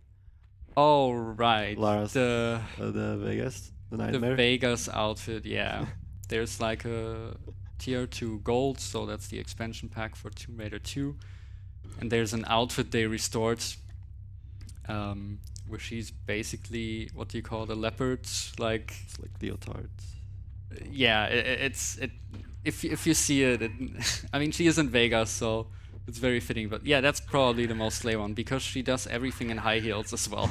Oh, right. Lara's, the Vegas, the Nightmare. The Vegas outfit, yeah. There's like a tier 2 gold, so that's the expansion pack for Tomb Raider 2. And there's an outfit they restored, where she's basically, what do you call it, a leopard, like... It's like leotards. Yeah, if you see it, I mean, she is in Vegas, so it's very fitting. But yeah, that's probably the most slay one, because she does everything in high heels as well.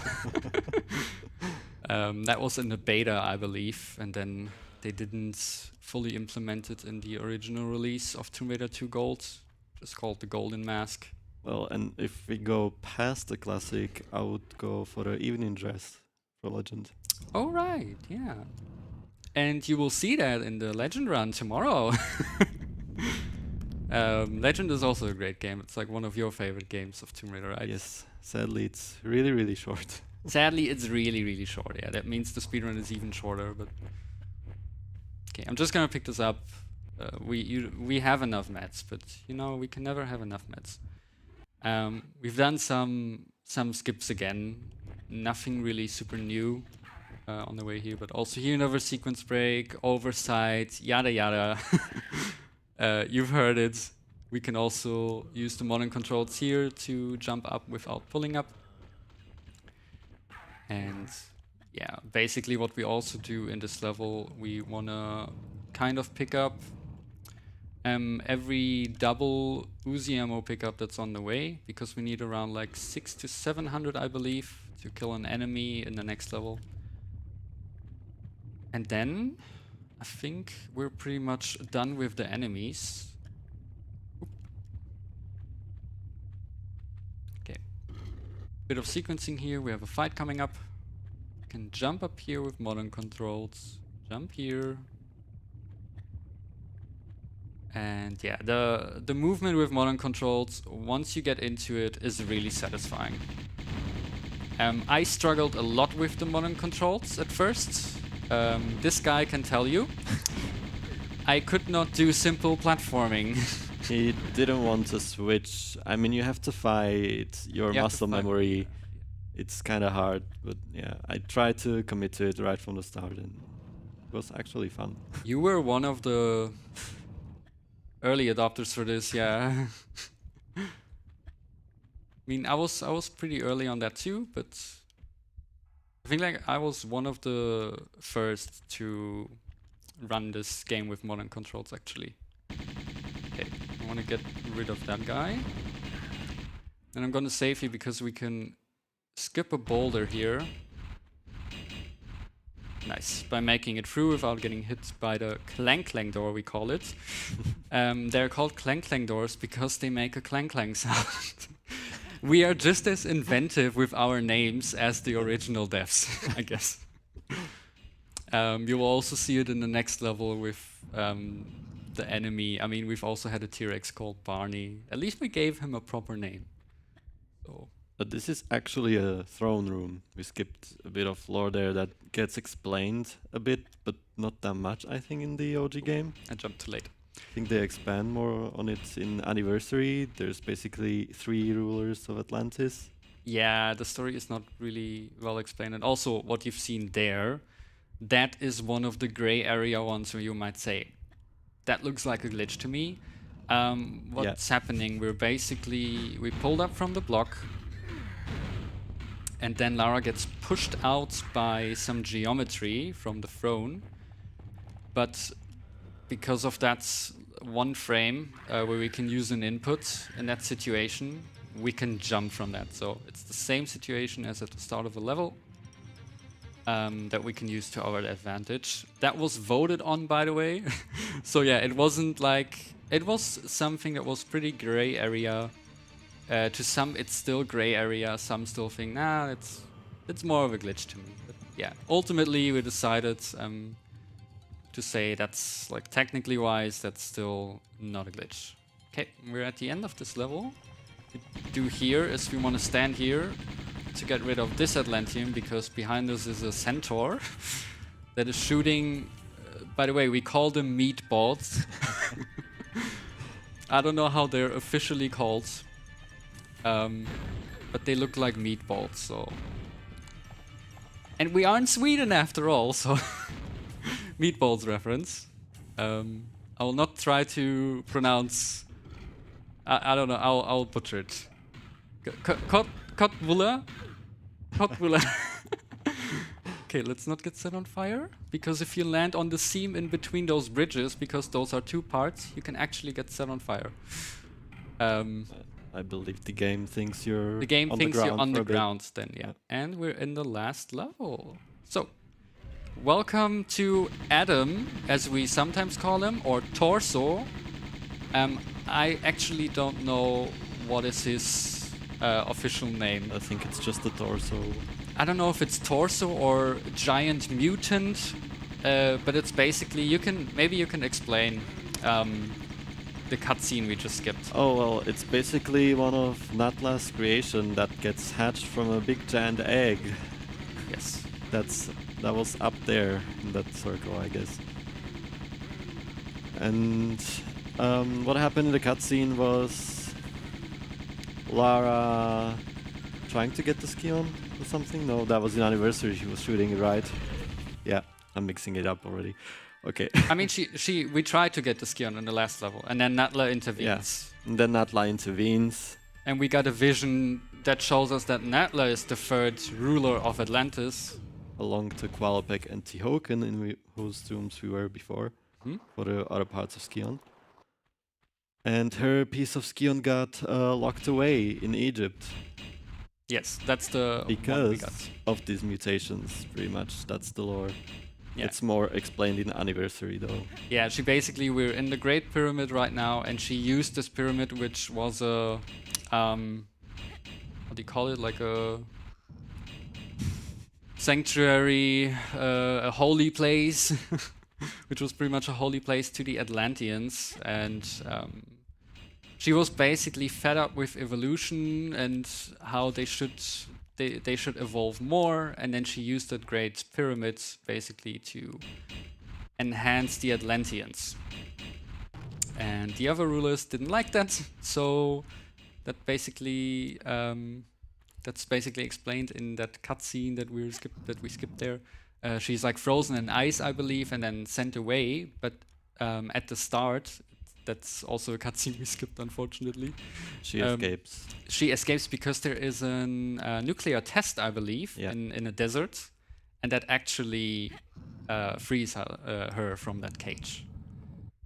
That was in the beta, I believe, and then they didn't fully implement it in the original release of Tomb Raider 2 Gold, just called the Golden Mask. Well, and if we go past the classic, I would go for the evening dress for Legend. Oh, right, yeah. And you will see that in the Legend run tomorrow. Legend is also a great game. It's like one of your favorite games of Tomb Raider, right? Yes. Sadly, it's really, really short. Sadly, it's really, really short. Yeah, that means the speedrun is even shorter. But okay, I'm just gonna pick this up. We have enough mats, but you know we can never have enough mats. We've done some skips again. Nothing really super new on the way here, but also here another sequence break, oversight, yada yada. You've heard it. We can also use the modern controls here to jump up without pulling up. And yeah, basically what we also do in this level, we wanna kind of pick up every double Uzi ammo pickup that's on the way, because we need around like 600 to 700, I believe, to kill an enemy in the next level. And then I think we're pretty much done with the enemies. Okay. Bit of sequencing here. We have a fight coming up. You can jump up here with modern controls. Jump here. And yeah, the movement with modern controls, once you get into it, is really satisfying. I struggled a lot with the modern controls at first. This guy can tell you. I could not do simple platforming. He didn't want to switch. I mean, you have to fight your muscle memory. It's kind of hard, but yeah, I tried to commit to it right from the start, and it was actually fun. You were one of the early adopters for this, yeah. I mean, I was pretty early on that too, but I think like I was one of the first to run this game with modern controls actually. Okay, I want to get rid of that guy. And I'm gonna save here because we can skip a boulder here. Nice. By making it through without getting hit by the clang door, we call it. They're called clang doors because they make a clang sound. We are just as inventive with our names as the original devs, I guess. You will also see it in the next level with the enemy. I mean, we've also had a T-Rex called Barney. At least we gave him a proper name. So. But this is actually a throne room. We skipped a bit of lore there that gets explained a bit, but not that much, I think, in the OG game. I jumped too late. I think they expand more on it in Anniversary. There's basically 3 rulers of Atlantis. Yeah, the story is not really well explained. And also, what you've seen there, that is one of the gray area ones where you might say, that looks like a glitch to me. What's happening? We pulled up from the block, and then Lara gets pushed out by some geometry from the throne. But because of that one frame where we can use an input in that situation, we can jump from that. So it's the same situation as at the start of the level that we can use to our advantage. That was voted on, by the way. So yeah, it wasn't like... It was something that was pretty gray area. To some, it's still gray area. Some still think, nah, it's more of a glitch to me. But yeah, ultimately we decided to say that's, like, technically wise, that's still not a glitch. Okay, we're at the end of this level. What we do here is we want to stand here to get rid of this Atlantean, because behind us is a centaur that is shooting... by the way, we call them meatballs. I don't know how they're officially called. But they look like meatballs, so... And we are in Sweden after all, so... Meatballs reference. I will not try to pronounce... I don't know, I'll butcher it. Kotvula? Kotvula. Okay, let's not get set on fire, because if you land on the seam in between those bridges, because those are 2 parts, you can actually get set on fire. I believe the game thinks you're The game on thinks the ground you're on the for a bit. ground then, yeah. And we're in the last level. So, welcome to Adam, as we sometimes call him, or Torso. I actually don't know what is his official name. I think it's just the Torso. I don't know if it's Torso or Giant Mutant, but it's basically, maybe you can explain the cutscene we just skipped. Oh, well, it's basically one of Natla's creation that gets hatched from a big giant egg. Yes. That was up there in that circle, I guess. And what happened in the cutscene was Lara trying to get the ski on or something? No, that was in Anniversary. She was shooting it right. Yeah, I'm mixing it up already. Okay. I mean, we tried to get the ski on in the last level, and then Natla intervenes. Yeah, and then Natla intervenes. And we got a vision that shows us that Natla is the 3rd ruler of Atlantis. Along to Qualopec and Tihoken, in whose tombs we were before, for the other parts of Skion. And her piece of Skion got locked away in Egypt. Yes, that's the because one we got. Of these mutations, pretty much. That's the lore. Yeah. It's more explained in Anniversary, though. Yeah, we're in the Great Pyramid right now, and she used this pyramid, which was a, what do you call it, like a sanctuary, a holy place, which was pretty much a holy place to the Atlanteans, and she was basically fed up with evolution and how they should evolve more, and then she used that Great Pyramid basically to enhance the Atlanteans. And the other rulers didn't like that, so that's basically explained in that cutscene that we skipped there. She's like frozen in ice, I believe, and then sent away. But at the start, that's also a cutscene we skipped, unfortunately. She escapes. She escapes because there is a nuclear test, I believe, in a desert, and that actually frees her from that cage.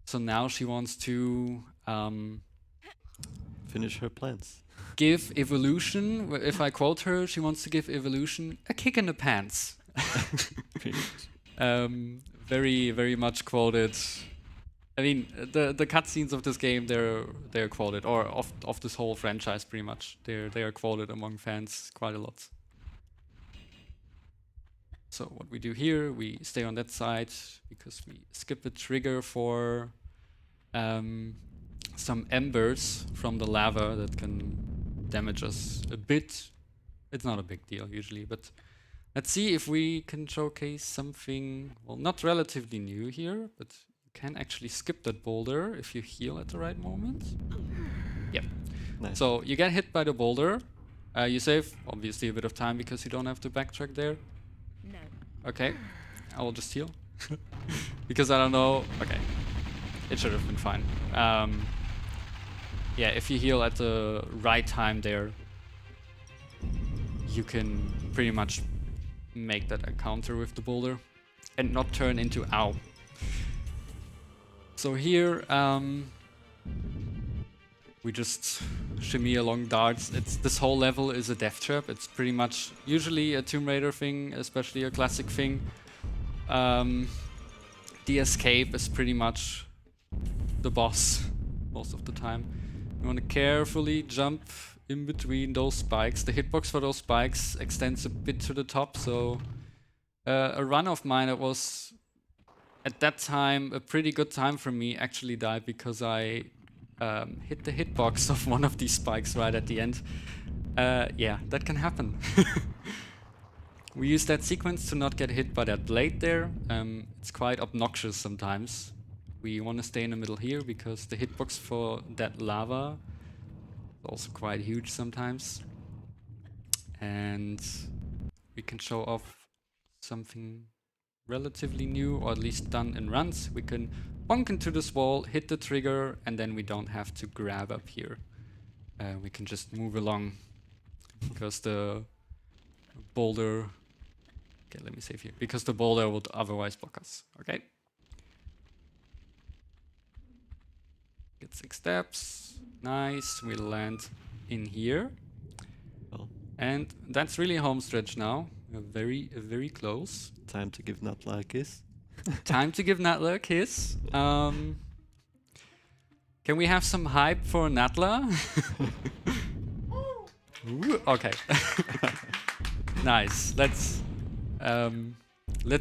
So now she wants to finish her plans. Give evolution, if I quote her, she wants to give evolution a kick in the pants. Very, very much quoted. I mean, the cutscenes of this game, they're quoted, or of this whole franchise, pretty much. They are quoted among fans quite a lot. So what we do here, we stay on that side because we skip the trigger for some embers from the lava that can damage us a bit. It's not a big deal usually, but let's see if we can showcase something, well, not relatively new here, but you can actually skip that boulder if you heal at the right moment. Yep. Nice. So you get hit by the boulder. You save, obviously, a bit of time because you don't have to backtrack there. No. Okay, I will just heal. Because I don't know. Okay, it should have been fine. Yeah, if you heal at the right time there, you can pretty much make that encounter with the boulder and not turn into ow. So here, we just shimmy along darts. This whole level is a death trap. It's pretty much usually a Tomb Raider thing, especially a classic thing. The escape is pretty much the boss most of the time. You want to carefully jump in between those spikes. The hitbox for those spikes extends a bit to the top, so a run of mine that was at that time a pretty good time for me actually died because I hit the hitbox of one of these spikes right at the end. Yeah, that can happen. We use that sequence to not get hit by that blade there. It's quite obnoxious sometimes. We want to stay in the middle here because the hitbox for that lava is also quite huge sometimes. And we can show off something relatively new, or at least done in runs. We can bonk into this wall, hit the trigger, and then we don't have to grab up here. We can just move along because the boulder... Okay, let me save here. Because the boulder would otherwise block us. Okay. Get 6 steps. Nice. We land in here. Oh. And that's really home stretch now. We're very close. Time to give Natla a kiss. Time to give Natla a kiss. Can we have some hype for Natla? Ooh, okay. Nice. Let's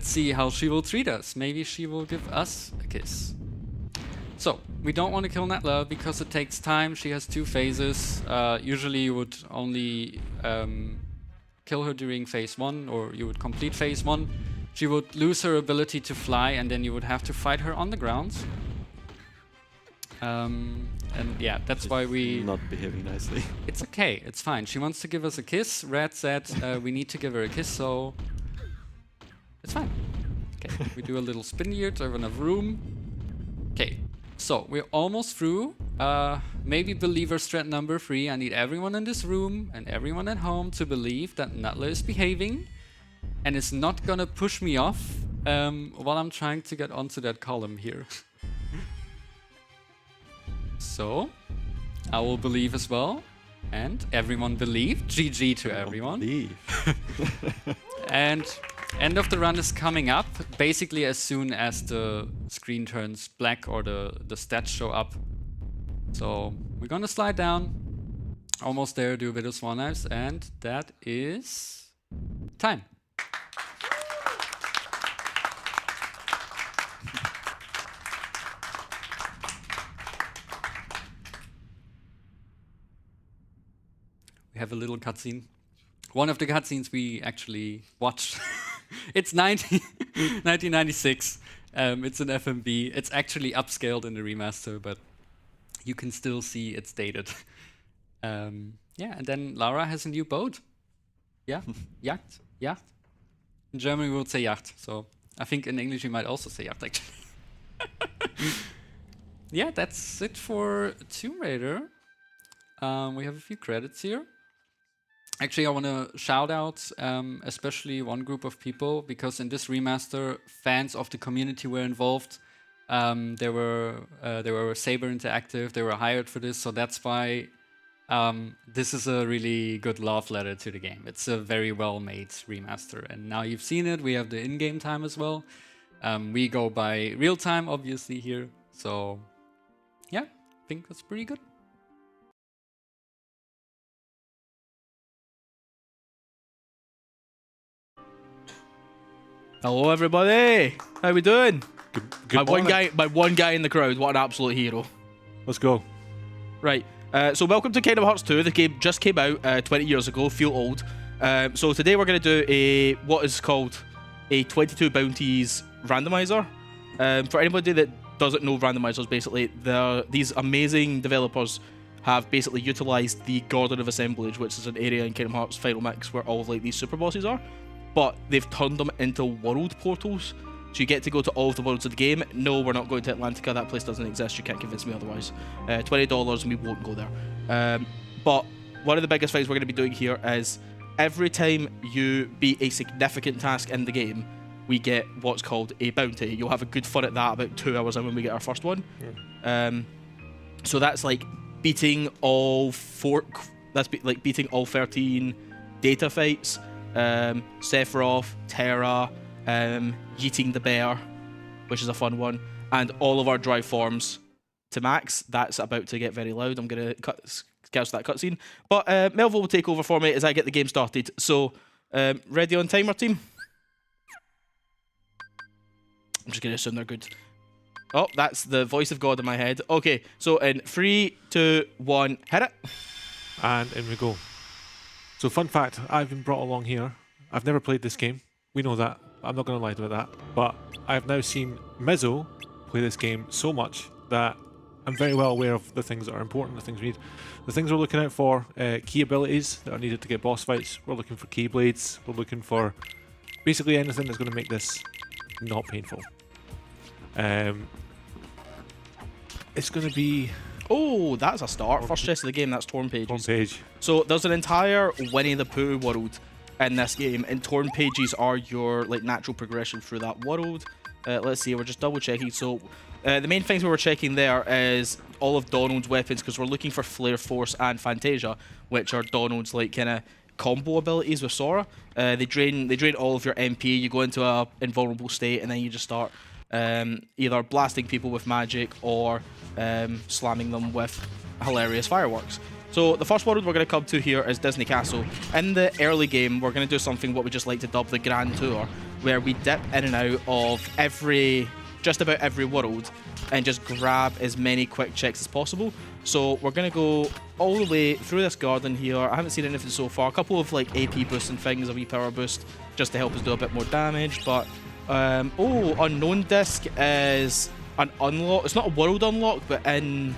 see how she will treat us. Maybe she will give us a kiss. So, we don't want to kill Natla because it takes time. She has 2 phases. Usually you would only kill her during phase 1, or you would complete phase 1. She would lose her ability to fly, and then you would have to fight her on the ground. And yeah, that's why we... Not behaving nicely. It's okay, it's fine. She wants to give us a kiss. Red said we need to give her a kiss, so... It's fine. Okay, we do a little spin here to have enough room. Okay, so we're almost through. Maybe believer strat number 3. I need everyone in this room and everyone at home to believe that Natla is behaving and is not gonna push me off while I'm trying to get onto that column here. So, I will believe as well. And everyone believed. GG to everyone. And end of the run is coming up. Basically as soon as the screen turns black or the stats show up. So, we're gonna slide down. Almost there, do a bit of swan dives. And that is... time. We have a little cutscene. One of the cutscenes we actually watched. It's 1996. It's an FMV. It's actually upscaled in the remaster, but you can still see it's dated. Yeah, and then Lara has a new boat. Yeah, yacht, yacht. In German we would say yacht, so I think in English you might also say yacht actually. Yeah, that's it for Tomb Raider. We have a few credits here. Actually, I want to shout out especially one group of people, because in this remaster, fans of the community were involved. They were Saber Interactive. They were hired for this, so that's why This is a really good love letter to the game. It's a very well-made remaster, and now you've seen it. We have the in-game time as well. We go by real time, obviously, here. So, yeah, I think that's pretty good. Hello, everybody. How we doing? Good morning. My one guy in the crowd. What an absolute hero. Let's go. Right. So welcome to Kingdom Hearts 2. The game just came out 20 years ago. Feel old. So today we're going to do what is called a 22 bounties randomizer. For anybody that doesn't know randomizers, basically, these amazing developers have basically utilized the Garden of Assemblage, which is an area in Kingdom Hearts Final Mix where all of like these super bosses are. But they've turned them into world portals. So you get to go to all of the worlds of the game. No, we're not going to Atlantica. That place doesn't exist. You can't convince me otherwise. $20 and we won't go there. But one of the biggest things we're going to be doing here is every time you beat a significant task in the game, we get what's called a bounty. You'll have a good fun at that about 2 hours in when we get our first one. So that's like beating all beating all 13 data fights. Sephiroth, Terra, yeeting the bear, which is a fun one, and all of our drive forms to max. That's about to get very loud. I'm going to cancel that cutscene. But Melville will take over for me as I get the game started. So, ready on timer, team? I'm just going to assume they're good. Oh, that's the voice of God in my head. Okay, so in 3, 2, 1, hit it. And in we go. So fun fact, I've been brought along here. I've never played this game. We know that. I'm not going to lie about that. But I've now seen Mezzo play this game so much that I'm very well aware of the things that are important, the things we need. The things we're looking out for, key abilities that are needed to get boss fights. We're looking for keyblades. We're looking for basically anything that's going to make this not painful. It's going to be... Oh, that's a start. First chest of the game, that's Torn Pages. Torn Page. So there's an entire Winnie the Pooh world in this game, and Torn Pages are your like natural progression through that world. Let's see, we're just double checking. So the main things we were checking there is all of Donald's weapons, because we're looking for Flare Force and Fantasia, which are Donald's like kind of combo abilities with Sora. They drain all of your MP. You go into a invulnerable state, and then you just start either blasting people with magic or slamming them with hilarious fireworks. So the first world we're going to come to here is Disney Castle. In the early game, we're going to do something what we just like to dub the Grand Tour, where we dip in and out of just about every world and just grab as many quick checks as possible. So we're going to go all the way through this garden here. I haven't seen anything so far. A couple of like AP boosts and things, a wee power boost, just to help us do a bit more damage. But Unknown Disc is an unlock. It's not a world unlock, but in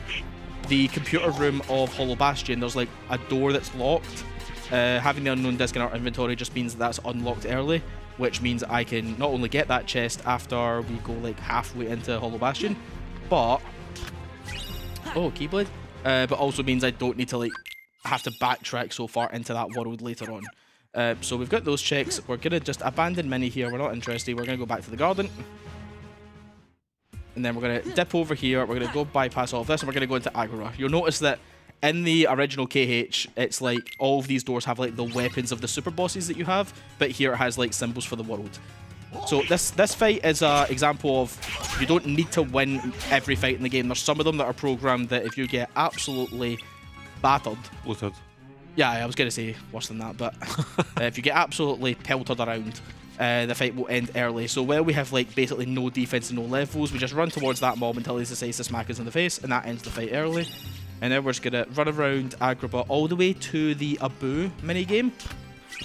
the computer room of Hollow Bastion, there's like a door that's locked. Having the Unknown Disc in our inventory just means that's unlocked early, which means I can not only get that chest after we go like halfway into Hollow Bastion, but Keyblade, but also means I don't need to like have to backtrack so far into that world later on. So we've got those checks. We're gonna just abandon Mini here. We're not interested. We're gonna go back to the garden. And then we're going to dip over here, we're going to go bypass all of this, and we're going to go into Agora. You'll notice that in the original KH, it's like all of these doors have like the weapons of the super bosses that you have, but here it has like symbols for the world. So this fight is an example of you don't need to win every fight in the game. There's some of them that are programmed that if you get absolutely battered... Bloated. Yeah, I was going to say worse than that, but if you get absolutely pelted around, the fight will end early. So while we have like basically no defense and no levels, we just run towards that mob until he decides to smack us in the face, and that ends the fight early. And then we're just gonna run around Agrabah all the way to the Abu minigame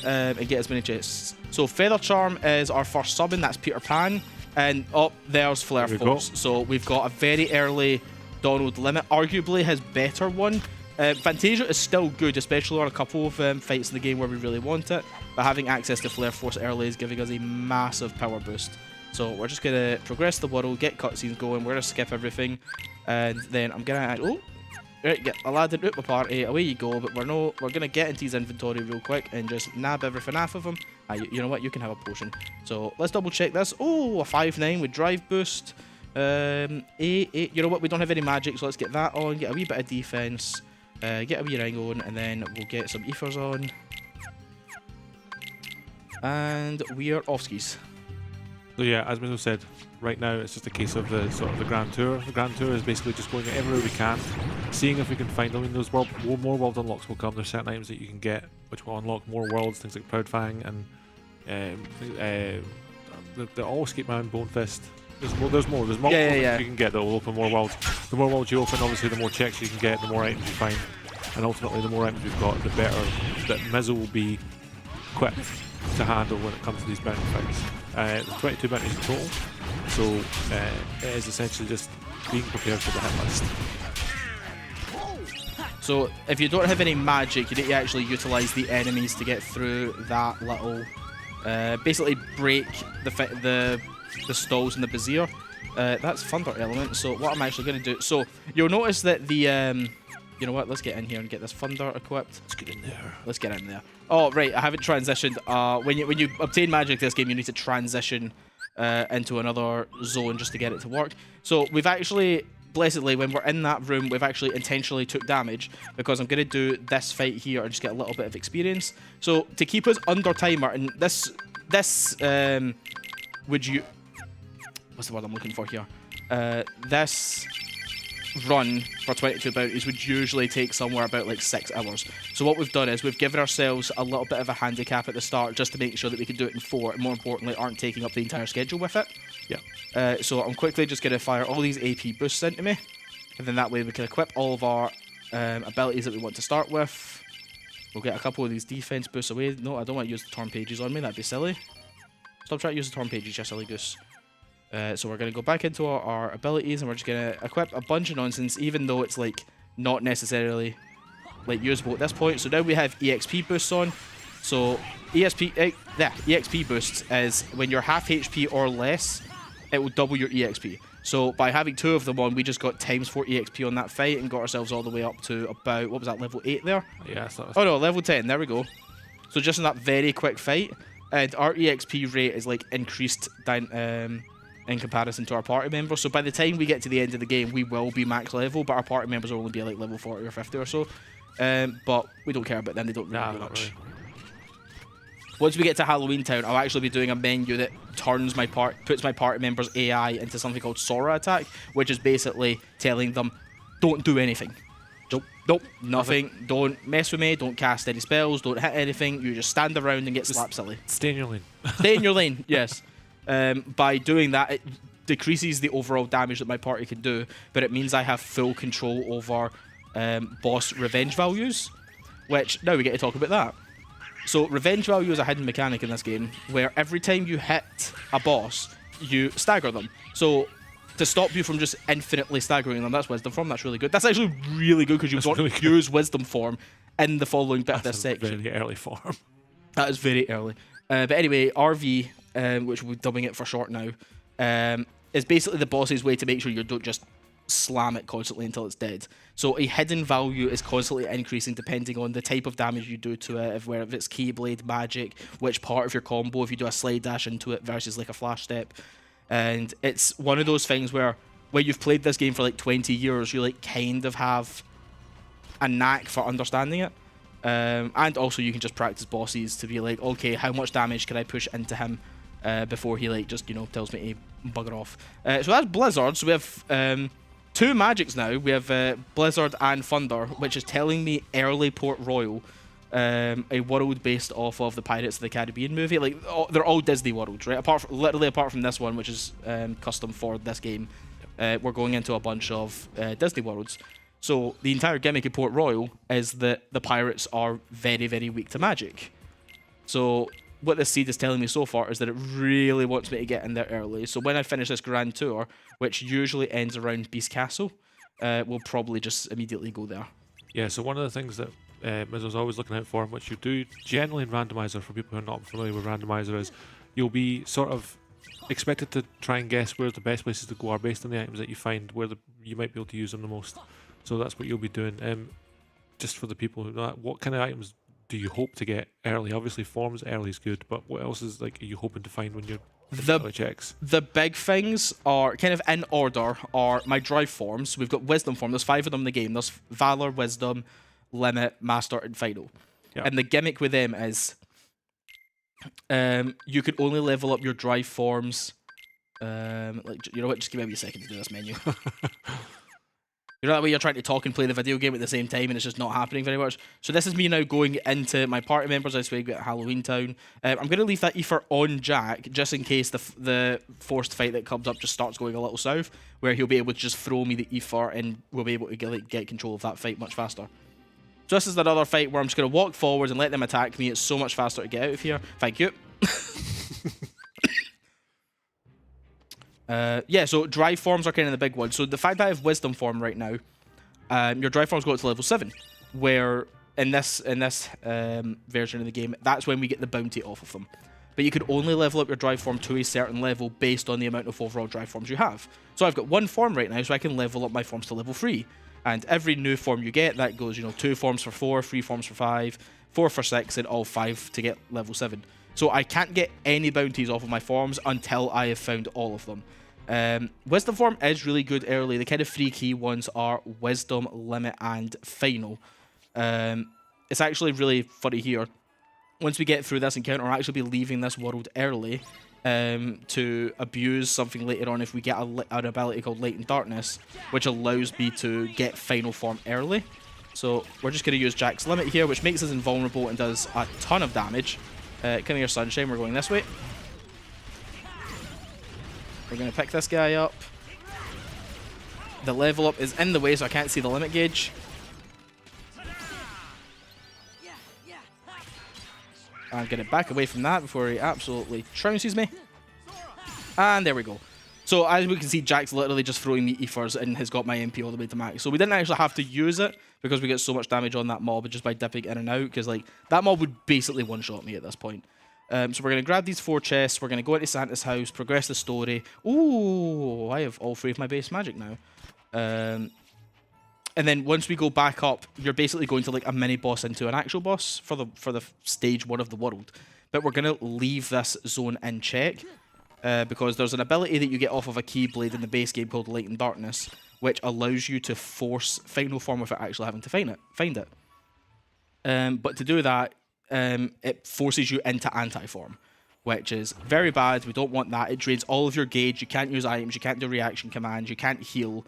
and get as many chests. So Feather Charm is our first summon, that's Peter Pan, and there's Flare Force. So we've got a very early Donald limit, arguably his better one. Fantasia is still good, especially on a couple of fights in the game where we really want it, but having access to Flare Force early is giving us a massive power boost. So we're just going to progress the world, get cutscenes going, we're going to skip everything, and then I'm going to... Right, get Aladdin out my party, away you go, but we're going to get into his inventory real quick and just nab everything off of him. You know what, you can have a potion. So let's double check this. Oh, a 5-9 with drive boost. 8. You know what, we don't have any magic, so let's get that on, get a wee bit of defense. Get a wee ring on, and then we'll get some ethers on. And we are off skis. So yeah, as Mizo said, right now it's just a case of the sort of the Grand Tour. The Grand Tour is basically just going everywhere we can, seeing if we can find them. I mean, those more world unlocks will come. There's certain items that you can get which will unlock more worlds, things like Proudfang and the All Escape Man, Bonefist. There's multiple things you can get that will open more worlds. The more worlds you open, obviously, the more checks you can get, the more items you find, and ultimately, the more items we've got, the better that Mizo will be equipped to handle when it comes to these bounty fights. There's 22 bounties in total, so it is essentially just being prepared for the hit list. So if you don't have any magic, you need to actually utilise the enemies to get through that little, basically break the stalls in the Brazier. That's Thunder element. So what I'm actually going to do, so you'll notice that the you know what? Let's get in here and get this Thunder equipped. Let's get in there. Let's get in there. Oh, right. I haven't transitioned. When you obtain magic this game, you need to transition into another zone just to get it to work. So we've actually, blessedly, when we're in that room, we've actually intentionally took damage because I'm going to do this fight here and just get a little bit of experience. So to keep us under timer, and this would you... What's the word I'm looking for here? This run for 22 bounties would usually take somewhere about like 6 hours. So what we've done is we've given ourselves a little bit of a handicap at the start just to make sure that we can do it in 4 and more importantly aren't taking up the entire schedule with it. Yeah. So I'm quickly just going to fire all these AP boosts into me, and then that way we can equip all of our abilities that we want to start with. We'll get a couple of these defense boosts away. No, I don't want to use the Torn Pages on me, that'd be silly. Stop trying to use the Torn Pages, you silly goose. So we're going to go back into our abilities and we're just going to equip a bunch of nonsense, even though it's like not necessarily like usable at this point. So now we have EXP boosts on. So EXP boosts is when you're half HP or less, it will double your EXP. So by having 2 of them on, we just got ×4 EXP on that fight and got ourselves all the way up to about, what was that, level 8 there? Yeah, so oh no, level 10, there we go. So just in that very quick fight, and our EXP rate is like increased in comparison to our party members. So by the time we get to the end of the game, we will be max level, but our party members will only be like level 40 or 50 or so. But we don't care about them, they don't really do much. Really. Once we get to Halloween Town, I'll actually be doing a menu that puts my party members' AI into something called Sora Attack, which is basically telling them, don't do anything. Nope, nothing. Don't mess with me, don't cast any spells, don't hit anything, you just stand around and get slapped silly. Stay in your lane. Stay in your lane, yes. By doing that, it decreases the overall damage that my party can do, but it means I have full control over boss revenge values, which now we get to talk about that. So revenge value is a hidden mechanic in this game, where every time you hit a boss, you stagger them. So to stop you from just infinitely staggering them, that's Wisdom Form, that's really good. That's actually really good because you want to use Wisdom Form in the following bit of this section. Very early form. That is very early. But anyway, RV, which we're dubbing it for short now, is basically the boss's way to make sure you don't just slam it constantly until it's dead. So a hidden value is constantly increasing depending on the type of damage you do to it, if it's Keyblade, magic, which part of your combo, if you do a slide dash into it versus like a flash step. And it's one of those things where when you've played this game for like 20 years, you like kind of have a knack for understanding it. And also you can just practice bosses to be like, okay, how much damage can I push into him before he like just, you know, tells me to bugger off. So that's Blizzard. So we have 2 magics now. We have Blizzard and Thunder, which is telling me early Port Royal, a world based off of the Pirates of the Caribbean movie. Like they're all Disney worlds, right? Apart from this one, which is custom for this game, we're going into a bunch of Disney worlds. So the entire gimmick of Port Royal is that the pirates are very, very weak to magic. So what this seed is telling me so far is that it really wants me to get in there early. So when I finish this Grand Tour, which usually ends around Beast Castle, we'll probably just immediately go there. Yeah, so one of the things that Mizo's always looking out for, which you do generally in Randomizer, for people who are not familiar with Randomizer, is you'll be sort of expected to try and guess where the best places to go are based on the items that you find, where you might be able to use them the most. So that's what you'll be doing. Just for the people who know that, what kind of items do you hope to get early? Obviously, forms early is good, but what else is like are you hoping to find when you're the checks? The big things are kind of in order are my drive forms. We've got Wisdom Form. There's 5 of them in the game. There's Valor, Wisdom, limit, master, and final. Yeah. And the gimmick with them is you can only level up your drive forms. Like, you know what? Just give me a second to do this menu. You know that way you're trying to talk and play the video game at the same time, and it's just not happening very much. So this is me now going into my party members. I swear, at Halloween Town. I'm going to leave that Aether on Jack just in case the forced fight that comes up just starts going a little south, where he'll be able to just throw me the Aether and we'll be able to get control of that fight much faster. So this is another fight where I'm just going to walk forward and let them attack me. It's so much faster to get out of here. Thank you. Yeah, so drive forms are kind of the big one. So the fact that I have wisdom form right now, your drive forms go up to level 7, where in this version of the game, that's when we get the bounty off of them. But you could only level up your drive form to a certain level based on the amount of overall drive forms you have. So I've got 1 form right now, so I can level up my forms to level 3. And every new form you get, that goes, 2 forms for 4, 3 forms for 5, 4 for 6, and all 5 to get level 7. So I can't get any bounties off of my forms until I have found all of them. Wisdom form is really good early. The kind of 3 key ones are Wisdom, Limit, and Final. It's actually really funny here. Once we get through this encounter, I'll actually be leaving this world early to abuse something later on if we get an ability called Latent Darkness, which allows me to get Final form early. So we're just going to use Jack's Limit here, which makes us invulnerable and does a ton of damage. Come here, Sunshine. We're going this way. We're going to pick this guy up. The level up is in the way, so I can't see the limit gauge. I'm going to back away from that before he absolutely trounces me. And there we go. So as we can see, Jack's literally just throwing me Ethers and has got my MP all the way to max. So we didn't actually have to use it because we get so much damage on that mob just by dipping in and out, because like that mob would basically one-shot me at this point. So we're going to grab these 4 chests, we're going to go into Santa's house, progress the story. Ooh, I have all 3 of my base magic now. And then once we go back up, you're basically going to like a mini boss into an actual boss for the stage 1 of the world. But we're going to leave this zone in check because there's an ability that you get off of a Keyblade in the base game called Latent Darkness, which allows you to force Final Form without actually having to find it. But to do that, it forces you into anti-form, which is very bad. We don't want that. It drains all of your gauge. You can't use items. You can't do reaction commands. You can't heal.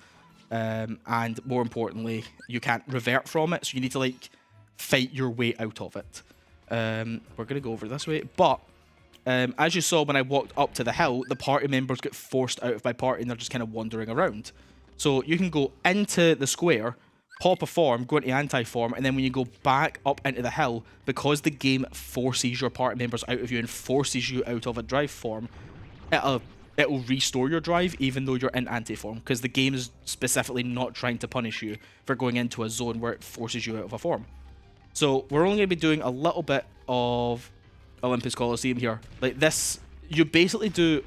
And more importantly, you can't revert from it. So you need to like fight your way out of it. We're going to go over this way. But as you saw when I walked up to the hill, the party members get forced out of my party and they're just kind of wandering around. So you can go into the square, pop a form, go into anti-form, and then when you go back up into the hill, because the game forces your party members out of you and forces you out of a drive form, it'll restore your drive even though you're in anti-form, because the game is specifically not trying to punish you for going into a zone where it forces you out of a form. So we're only going to be doing a little bit of Olympus Coliseum here. Like this, you basically do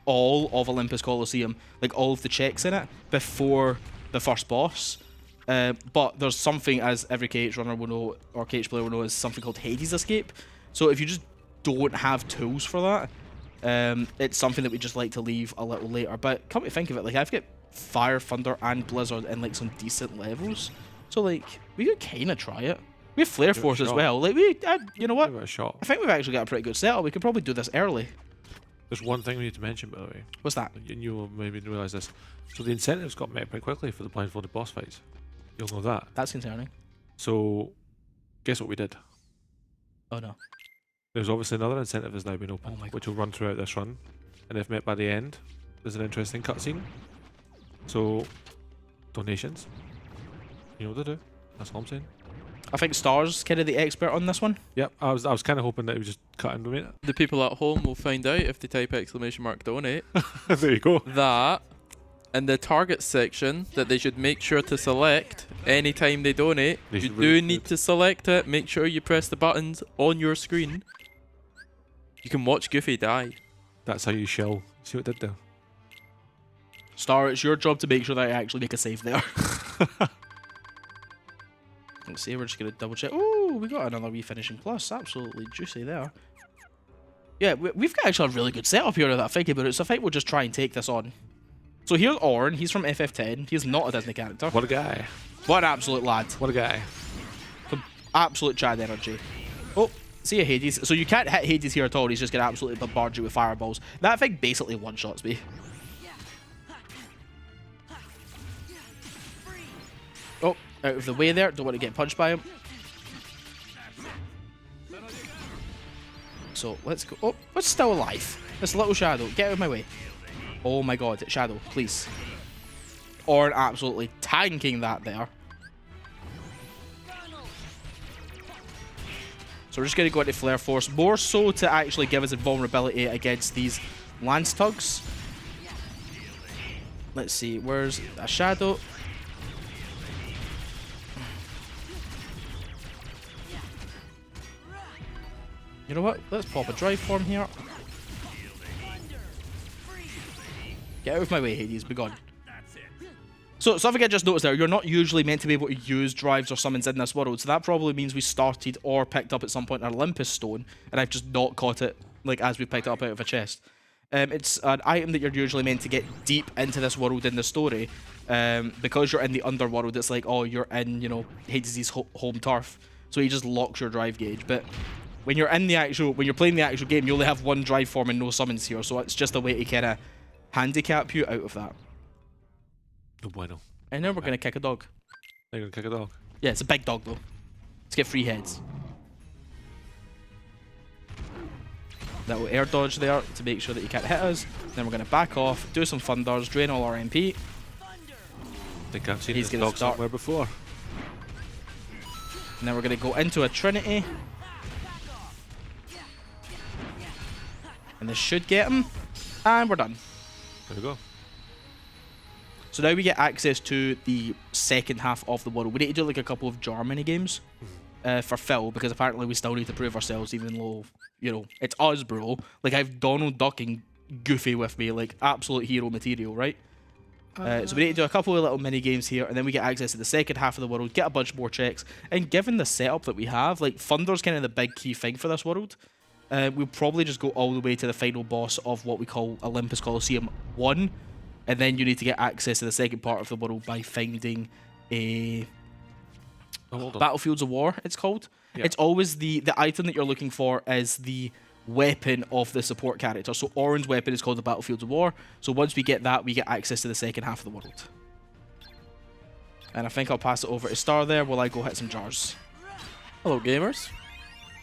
all of Olympus Coliseum, like all of the checks in it, before the first boss. But there's something, as every KH runner will know, or KH player will know, is something called Hades Escape. So if you just don't have tools for that, it's something that we just like to leave a little later. But come to think of it, like I've got Fire, Thunder, and Blizzard in like some decent levels. So like we could kind of try it. We have Flare Force as well. Like you know what? Give it a shot. I think we've actually got a pretty good setup. We could probably do this early. There's one thing we need to mention, by the way. What's that? And you will maybe realise this. So the incentives got met pretty quickly for the blindfolded boss fights. You'll know that. That's concerning. So, guess what we did? Oh no. There's obviously another incentive that's now been opened, which will run throughout this run. And if met by the end, there's an interesting cutscene. So, donations. You know what to do. That's all I'm saying. I think Star's kind of the expert on this one. Yep, I was kind of hoping that he would just cut into it. The people at home will find out if they type !donate. There you go. That in the target section that they should make sure to select anytime they donate. You do need to select it. Make sure you press the buttons on your screen. You can watch Goofy die. That's how you shell. See what it did there? Star, it's your job to make sure that I actually make a save there. Let's see, we're just going to double check. Oh, we got another wee finishing plus. Absolutely juicy there. Yeah, we've got actually a really good setup here that I think about it. So I think we'll just try and take this on. So here's Orn. He's from FF10. He's not a Disney character. What a guy. What an absolute lad. What a guy. Absolute Chad energy. Oh, see a Hades. So you can't hit Hades here at all. He's just going to absolutely bombard you with fireballs. That thing basically one-shots me. Oh, out of the way there. Don't want to get punched by him. So let's go. Oh, what's still alive? This little Shadow. Get out of my way. Oh my god, Shadow, please. Or absolutely tanking that there. So we're just going to go into Flare Force, more so to actually give us invulnerability against these Lance Tugs. Let's see, where's a Shadow? You know what? Let's pop a Drive Form here. Get out of my way, Hades. Be gone. So something I just noticed there, you're not usually meant to be able to use drives or summons in this world, so that probably means we started or picked up at some point an Olympus Stone, and I've just not caught it, like, as we picked it up out of a chest. It's an item that you're usually meant to get deep into this world in the story. Because you're in the underworld, it's like, oh, you're in, you know, Hades' home turf, so he just locks your drive gauge, but when you're in the actual, when you're playing the actual game, you only have one drive form and no summons here, so it's just a way to kind of handicap you out of that. No bueno. And now we're going to kick a dog. They're going to kick a dog? Yeah, it's a big dog though. Let's get 3 heads. Little air dodge there to make sure that you can't hit us. Then we're going to back off, do some thunders, drain all our MP. I think I've seen He's this gonna dog start somewhere before. And then we're going to go into a Trinity. And this should get him. And we're done. There we go. So now we get access to the second half of the world. We need to do like a couple of jar mini games for Phil, because apparently we still need to prove ourselves, even though, you know, it's us, bro. Like, I have Donald Duck and Goofy with me, like absolute hero material, right? So we need to do a couple of little mini games here, and then we get access to the second half of the world, get a bunch more checks, and given the setup that we have, like, Thunder's kind of the big key thing for this world. We'll probably just go all the way to the final boss of what we call Olympus Coliseum 1, and then you need to get access to the second part of the world by finding a Battlefields of War, it's called. Yeah. It's always the item that you're looking for is the weapon of the support character. So Orange weapon is called the Battlefields of War. So once we get that, we get access to the second half of the world. And I think I'll pass it over to Star there while I go hit some jars. Hello, gamers.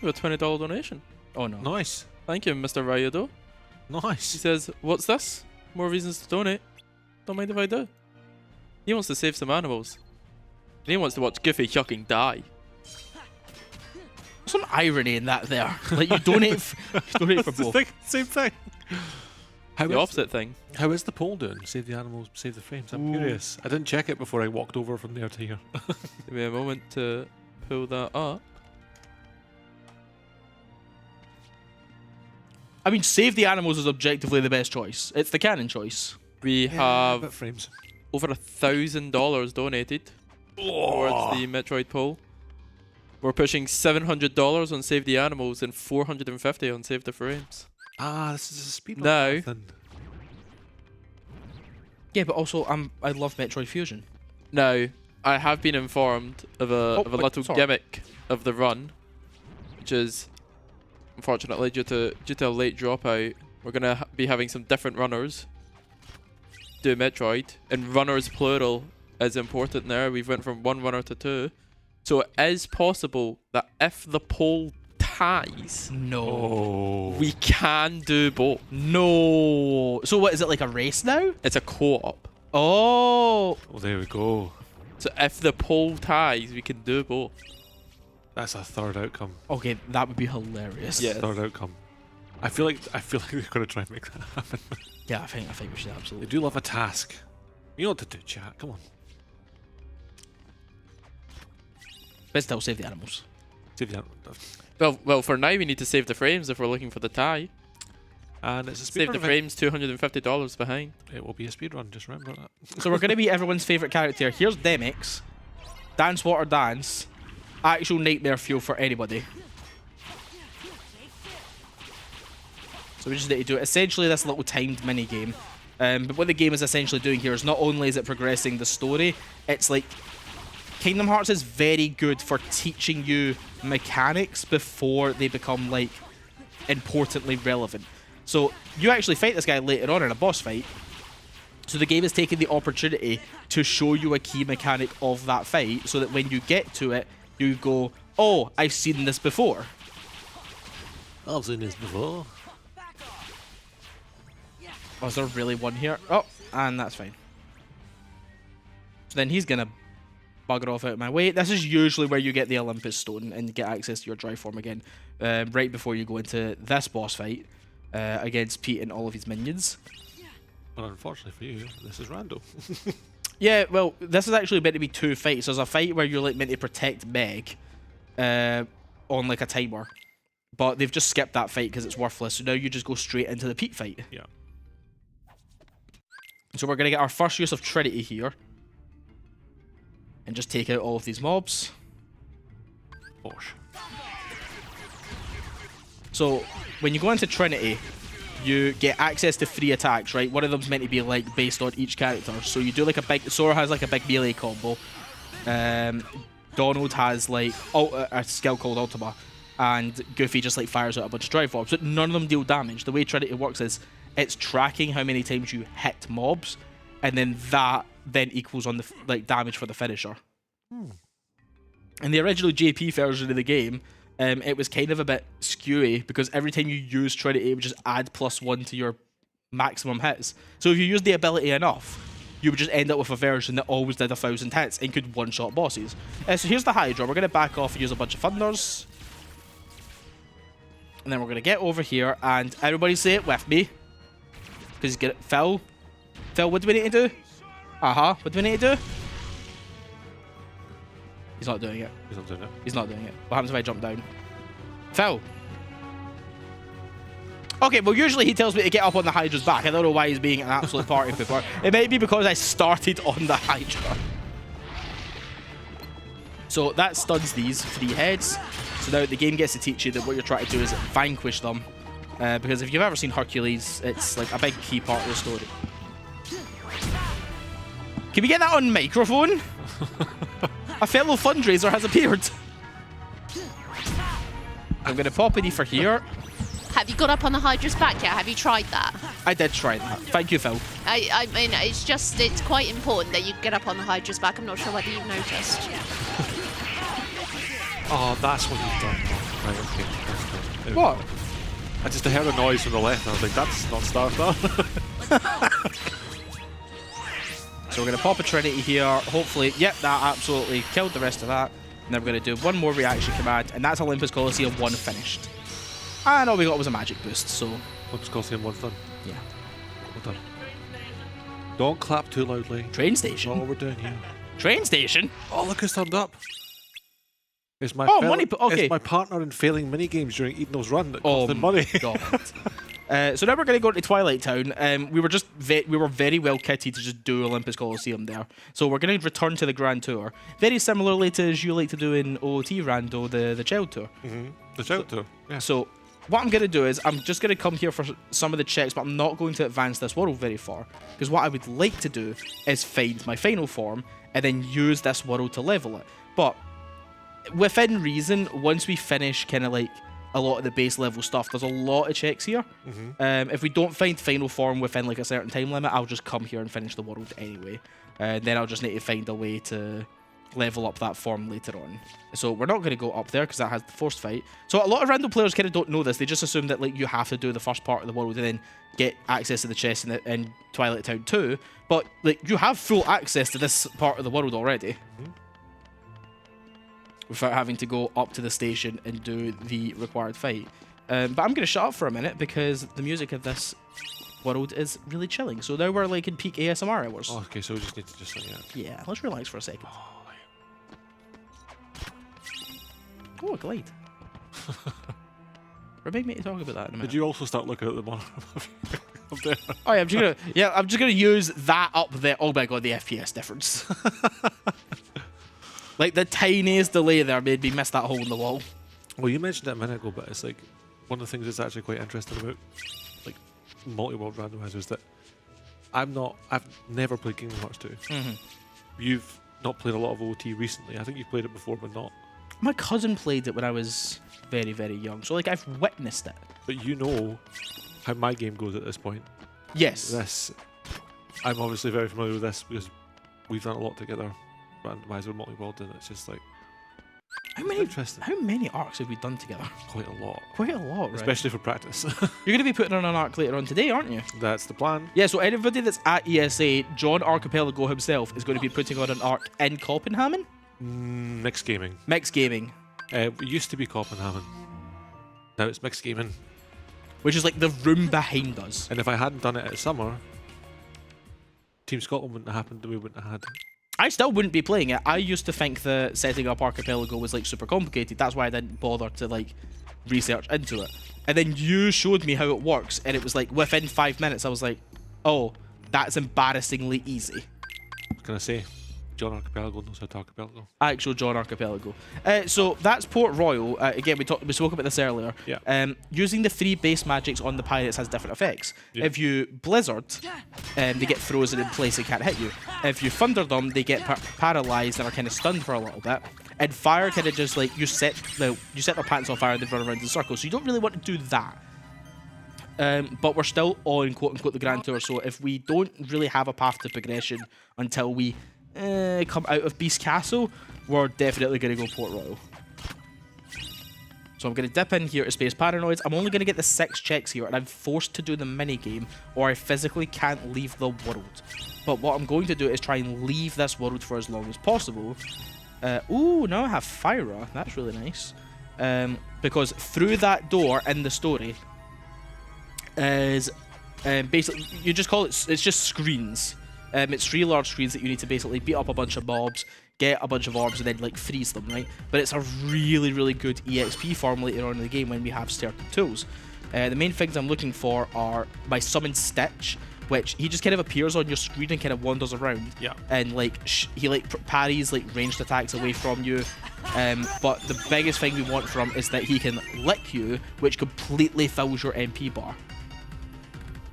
We have a $20 donation. Oh, no. Nice. Thank you, Mr. Ryudo. Nice. He says, what's this? More reasons to donate. Don't mind if I do. He wants to save some animals. And he wants to watch Goofy fucking die. Some irony in that there. Like, you donate, donate for both. Same thing. The opposite thing. How is the poll doing? Save the animals, save the frames. I'm curious. I didn't check it before I walked over from there to here. Give me a moment to pull that up. I mean, save the animals is objectively the best choice. It's the canon choice. We have but frames. over $1,000 donated towards the Metroid poll. We're pushing $700 on Save the Animals and $450 on Save the Frames. Ah, this is a speed now. marathon. Yeah, but also I love Metroid Fusion. Now, I have been informed of a little gimmick of the run, which is, unfortunately, due to a late dropout, we're gonna be having some different runners do Metroid, and runners plural is important there. We've went from 1 runner to 2, so it is possible that if the poll ties, we can do both. No. So what is it, like a race now? It's a co-op. Oh. Well, there we go. So if the poll ties, we can do both. That's a third outcome. Okay, that would be hilarious. Yeah. Third outcome. I feel like we're gonna try and make that happen. Yeah, I think we should absolutely. They do love a task. You know what to do, chat. Come on. But still, save the animals. Save the animals. Well, for now we need to save the frames if we're looking for the tie. And it's a speed Save the frames, $250 behind. It will be a speed run. Just remember that. So we're going to be everyone's favourite character. Here's Demix. Dance Water Dance. Actual nightmare fuel for anybody. So we just need to do essentially this little timed mini game. But what the game is essentially doing here is not only is it progressing the story, it's like Kingdom Hearts is very good for teaching you mechanics before they become, like, importantly relevant. So you actually fight this guy later on in a boss fight. So the game is taking the opportunity to show you a key mechanic of that fight so that when you get to it, you go, oh, I've seen this before. I've seen this before. Oh, is there really one here? Oh, and that's fine. So then he's going to bugger off out of my way. This is usually where you get the Olympus Stone and get access to your Drive Form again, right before you go into this boss fight against Pete and all of his minions. But unfortunately for you, this is random. Yeah, well, this is actually meant to be 2 fights. There's a fight where you're like meant to protect Meg on like a timer, but they've just skipped that fight because it's worthless. So now you just go straight into the Pete fight. Yeah. So we're gonna get our first use of Trinity here, and just take out all of these mobs. Bosh. So when you go into Trinity, you get access to 3 attacks, right? One of them's meant to be like based on each character. So you do like a big, Sora has like a big melee combo. Donald has like a skill called Ultima, and Goofy just like fires out a bunch of drive orbs, but none of them deal damage. The way Trinity works is it's tracking how many times you hit mobs, and then that then equals on the like damage for the finisher. In the original JP version of the game, it was kind of a bit skewy because every time you use Trinity, it would just add +1 to your maximum hits. So if you used the ability enough, you would just end up with a version that always did 1,000 hits and could one-shot bosses. So here's the Hydra. We're going to back off and use a bunch of thunders. And then we're going to get over here, and everybody say it with me. Because get it. Phil, what do we need to do? What do we need to do? He's not doing it. He's not doing it. He's not doing it. What happens if I jump down? Phil. Okay, well, usually he tells me to get up on the Hydra's back. I don't know why he's being an absolute party pooper. It may be because I started on the Hydra. So that stuns these 3 heads. So now the game gets to teach you that what you're trying to do is vanquish them. Because if you've ever seen Hercules, it's like a big key part of the story. Can we get that on microphone? A fellow fundraiser has appeared. I'm going to pop an E for here. Have you got up on the Hydra's back yet? Have you tried that? I did try that. Thank you, Phil. I mean, it's quite important that you get up on the Hydra's back. I'm not sure whether you've noticed. Oh, that's what you've done. Right, okay. What? I just heard a noise from the left and I was like, that's not Starstar. So we're going to pop a Trinity here. Hopefully, yep, that absolutely killed the rest of that. And then we're going to do one more reaction command, and that's Olympus Coliseum 1 finished. And all we got was a magic boost, so... Olympus Coliseum 1's done? Yeah. Well done. Don't clap too loudly. Train station? That's what we're doing here. Train station? Oh, look who's turned up. It's my okay. It's my partner in failing minigames during Eden's run that cost him money. God. So now we're going to go to Twilight Town. We were just we were very well kitted to just do Olympus Coliseum there. So we're going to return to the Grand Tour, very similarly to as you like to do in OOT Rando, the Child Tour. The Child Tour. Yeah. So what I'm going to do is I'm just going to come here for some of the checks, but I'm not going to advance this world very far because what I would like to do is find my final form and then use this world to level it. But within reason, once we finish kind of like a lot of the base level stuff, there's a lot of checks here. If we don't find final form within like a certain time limit, I'll just come here and finish the world anyway. Then I'll just need to find a way to level up that form later on. So we're not going to go up there because that has the forced fight. So a lot of random players kind of don't know this. They just assume that like you have to do the first part of the world and then get access to the chest in Twilight Town 2. But like you have full access to this part of the world already. Without having to go up to the station and do the required fight. But I'm going to shut up for a minute because the music of this world is really chilling. So now we're like in peak ASMR hours. Oh, okay, so we just need to just Yeah, let's relax for a second. Oh, a glide. Remind me to talk about that in a minute. Did you also start looking at the monitor up there? Oh yeah, I'm just gonna use that up there. Oh my god, the FPS difference. Like the tiniest delay there made me miss that hole in the wall. Well, you mentioned it a minute ago, but it's like one of the things that's actually quite interesting about like multi-world randomizers is that I've never played Kingdom Hearts 2. You've not played a lot of OT recently. I think you've played it before, but not. My cousin played it when I was very, very young, so like I've witnessed it. But you know how my game goes at this point. Yes. I'm obviously very familiar with this because we've done a lot together, randomizer, multi-world, and it's just like how many arcs have we done together? Quite a lot. Quite a lot, right? Especially for practice. You're going to be putting on an arc later on today, aren't you? That's the plan. Yeah, so anybody that's at ESA, John Archipelago himself is going to be putting on an arc in Copenhagen? Mixed gaming. Mixed gaming. It used to be Copenhagen. Now it's mixed gaming. Which is like the room behind us. And if I hadn't done it at summer, Team Scotland wouldn't have happened and we wouldn't have had. I still wouldn't be playing it. I used to think that setting up Archipelago was like super complicated. That's why I didn't bother to like research into it. And then you showed me how it works, and it was like within 5 minutes I was like, oh, that's embarrassingly easy. What can I say? John Archipelago knows how to Archipelago. Actual John Archipelago. So that's Port Royal. Again, we spoke about this earlier. Yeah. Using the 3 base magics on the pirates has different effects. Yeah. If you blizzard, they get frozen in place and can't hit you. If you thunder them, they get paralyzed and are kind of stunned for a little bit. And fire kind of just like you set their pants on fire and they run around in circles. So you don't really want to do that. But we're still on quote unquote the Grand Tour. So if we don't really have a path to progression until we come out of Beast Castle, we're definitely going to go Port Royal. So I'm going to dip in here to Space Paranoids. I'm only going to get the 6 checks here, and I'm forced to do the mini-game, or I physically can't leave the world. But what I'm going to do is try and leave this world for as long as possible. Ooh, now I have Fyra. That's really nice. Because through that door in the story is basically, you just call it, it's just screens. It's 3 large screens that you need to basically beat up a bunch of mobs, get a bunch of orbs, and then like freeze them, right? But it's a really, really good EXP farm later on in the game when we have certain tools. The main things I'm looking for are my Summon Stitch, which he just kind of appears on your screen and kind of wanders around. Yeah. And like he like parries like ranged attacks away from you. But the biggest thing we want from is that he can lick you, which completely fills your MP bar.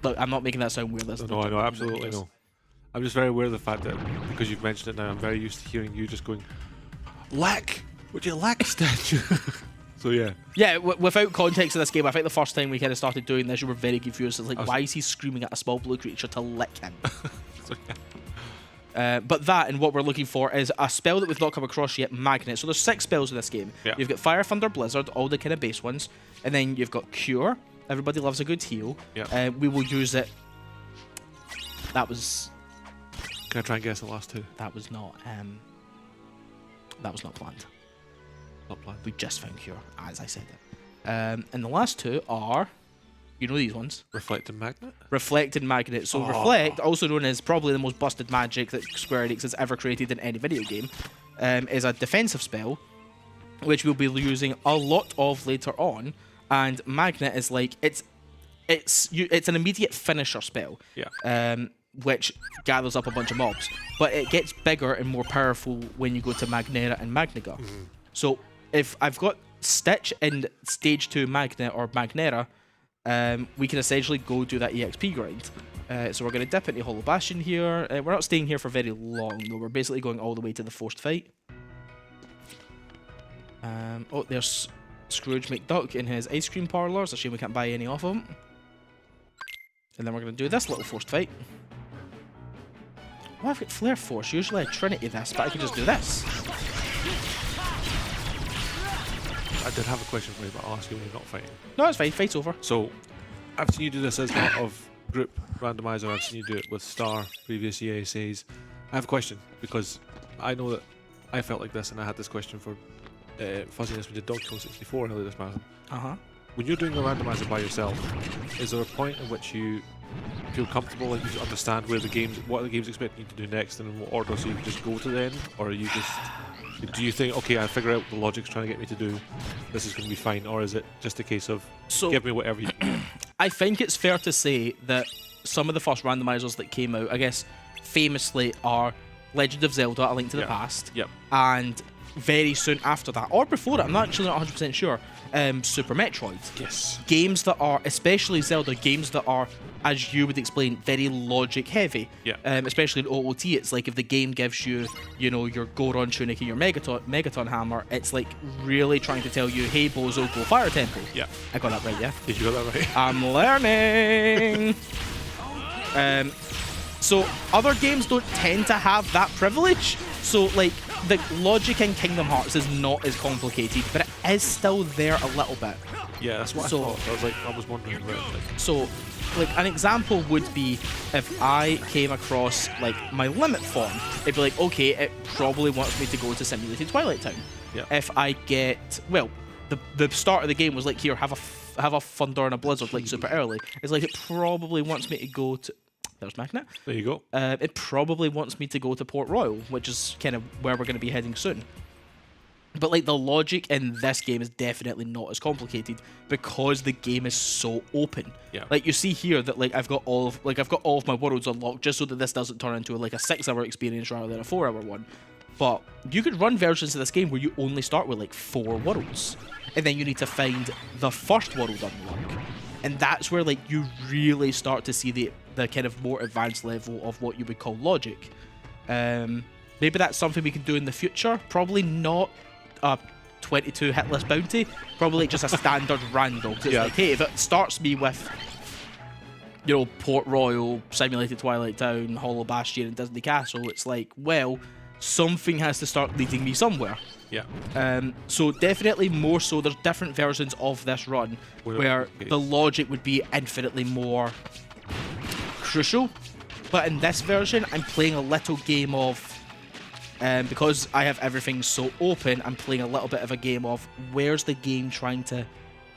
Look, I'm not making that sound weird. No, I know, absolutely no. I'm just very aware of the fact that, because you've mentioned it now, I'm very used to hearing you just going, "Lack! Would you lack statue?" So yeah. Yeah, without context of this game, I think the first time we kind of started doing this, you were very confused. It's like, why is he screaming at a small blue creature to lick him? So, yeah. But that, and what we're looking for, is a spell that we've not come across yet, Magnet. So there's 6 spells in this game. Yeah. You've got Fire, Thunder, Blizzard, all the kind of base ones. And then you've got Cure. Everybody loves a good heal. Yeah. We will use it. That was... Can I try and guess the last 2? That was not planned. Not planned. We just found Cure, as I said it. And the last 2 are, you know these ones. Reflected Magnet? Reflected Magnet. So Reflect, also known as probably the most busted magic that Square Enix has ever created in any video game, is a defensive spell, which we'll be using a lot of later on. And Magnet is like, it's an immediate finisher spell. Yeah. Which gathers up a bunch of mobs. But it gets bigger and more powerful when you go to Magnera and Magniga. Mm-hmm. So if I've got Stitch in Stage 2 Magnet or Magnera, we can essentially go do that EXP grind. So we're going to dip into Hollow Bastion here. We're not staying here for very long, though. We're basically going all the way to the forced fight. Oh, there's Scrooge McDuck in his ice cream parlor. It's a shame we can't buy any off of him. And then we're going to do this little forced fight. Oh, I've got Flare Force. Usually I Trinity this, but I can just do this. I did have a question for you, but I'll ask you when you're not fighting. No, it's fine. Fight's over. So, I've seen you do this as part of group randomizer. I've seen you do it with Star, previous ESAs. I have a question, because I know that I felt like this, and I had this question for Fuzziness. We did Donkey Kong 64 earlier this marathon. When you're doing a randomizer by yourself, is there a point in which you feel comfortable, like you understand what the game's expecting you to do next and in what order, so you can just go to the end? Or are you just... Do you think, okay, I figure out what the logic's trying to get me to do, this is going to be fine, or is it just a case of, give me whatever you... I think it's fair to say that some of the first randomizers that came out, I guess, famously are Legend of Zelda: A Link to the Past, and very soon after that, or before it, I'm not actually not 100% sure, Super Metroid. Yes. Games that are, especially Zelda, games that are, as you would explain, very logic heavy. Yeah. Especially in OOT, it's like if the game gives you, you know, your Goron Tunic and your Megaton Hammer, it's like really trying to tell you, hey Bozo, go Fire Temple. Yeah. I got that right, yeah? Did you get that right? I'm learning! So other games don't tend to have that privilege. So like the logic in Kingdom Hearts is not as complicated, but it is still there a little bit. Yeah, that's what I thought. I was wondering about it. So like an example would be if I came across like my limit form, it'd be like, okay, it probably wants me to go to Simulated Twilight Town. Yeah. If I get, well, the start of the game was like, here, have a Thunder and a Blizzard like super early. It's like it probably wants me to go to. There's Magnet. There you go. It probably wants me to go to Port Royal, which is kind of where we're going to be heading soon. But like the logic in this game is definitely not as complicated because the game is so open. Yeah. Like you see here that like I've got all of my worlds unlocked just so that this doesn't turn into like a 6-hour experience rather than a 4-hour one. But you could run versions of this game where you only start with like 4 worlds, and then you need to find the first world unlock, and that's where like you really start to see the kind of more advanced level of what you would call logic. Maybe that's something we can do in the future. Probably not a 22 hitless bounty. Probably just a standard random. It's like, hey, if it starts me with, you know, Port Royal, Simulated Twilight Town, Hollow Bastion, and Disney Castle, it's like, well, something has to start leading me somewhere. Yeah. So definitely more so, there's different versions of this run where the logic would be infinitely more crucial, but in this version I'm playing a little game of because I have everything so open, I'm playing a little bit of a game of where's the game trying to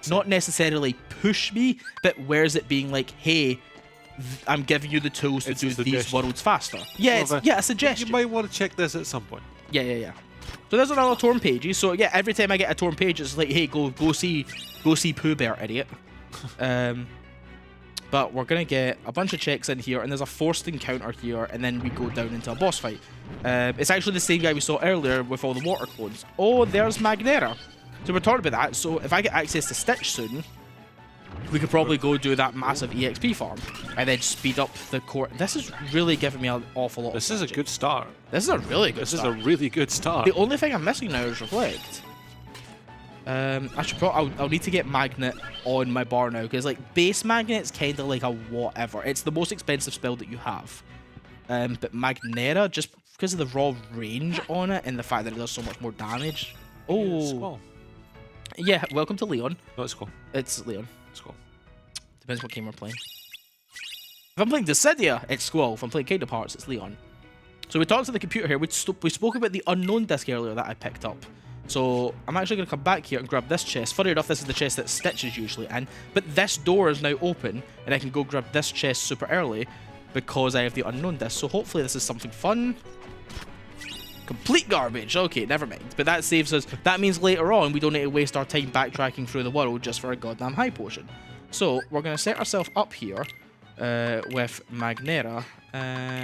not necessarily push me, but where's it being like, hey, I'm giving you the tools to do these worlds faster. Yeah, a suggestion. You might want to check this at some point. Yeah. So there's another torn pages. So yeah, every time I get a torn page, it's like, hey, go see Pooh Bear, idiot. But we're going to get a bunch of checks in here, and there's a forced encounter here, and then we go down into a boss fight. It's actually the same guy we saw earlier with all the water clones. Oh, there's Magnera. So we're talking about that. So if I get access to Stitch soon, we could probably go do that massive EXP farm, and then speed up the core. This is really giving me an awful lot of This is a good start. This is a really good start. This is a really good start. The only thing I'm missing now is Reflect. I should probably I'll need to get Magnet on my bar now, because like base Magnet's kind of like a whatever. It's the most expensive spell that you have. But Magnera, just because of the raw range on it and the fact that it does so much more damage. Oh, yeah. Welcome to Leon. No, it's cool. It's Leon. Squall. Depends what game we're playing. If I'm playing Dissidia, it's Squall. If I'm playing Kingdom Hearts, it's Leon. So we talked to the computer here. We spoke about the unknown disc earlier that I picked up. So I'm actually going to come back here and grab this chest. Funny enough, this is the chest that Stitch is usually in. But this door is now open, and I can go grab this chest super early because I have the unknown disc. So hopefully this is something fun. Complete garbage. Okay, never mind. But that saves us. That means later on we don't need to waste our time backtracking through the world just for a goddamn high potion. So we're going to set ourselves up here with Magnera.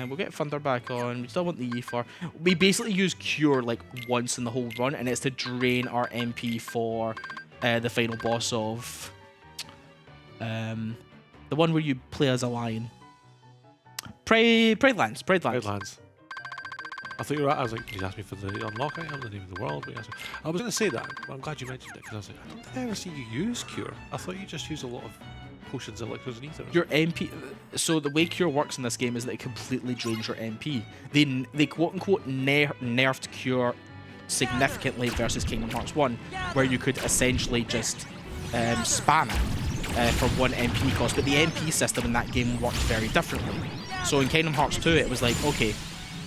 We'll get Thunder back on. We still want the E4. We basically use Cure like once in the whole run, and it's to drain our MP for the final boss of the one where you play as a lion. Pradelands. I thought you were right. I was like, you asked me for the unlock. I have the name of the world. But I was going to say that, but I'm glad you mentioned it, because I was like, I don't think I ever see you use Cure. I thought you just use a lot of potions, elixirs, and ether. Your MP. So the way Cure works in this game is that it completely drains your MP. They quote unquote nerfed Cure significantly versus Kingdom Hearts 1, where you could essentially just spam it for 1 MP cost. But the MP system in that game worked very differently. So in Kingdom Hearts 2, it was like, okay,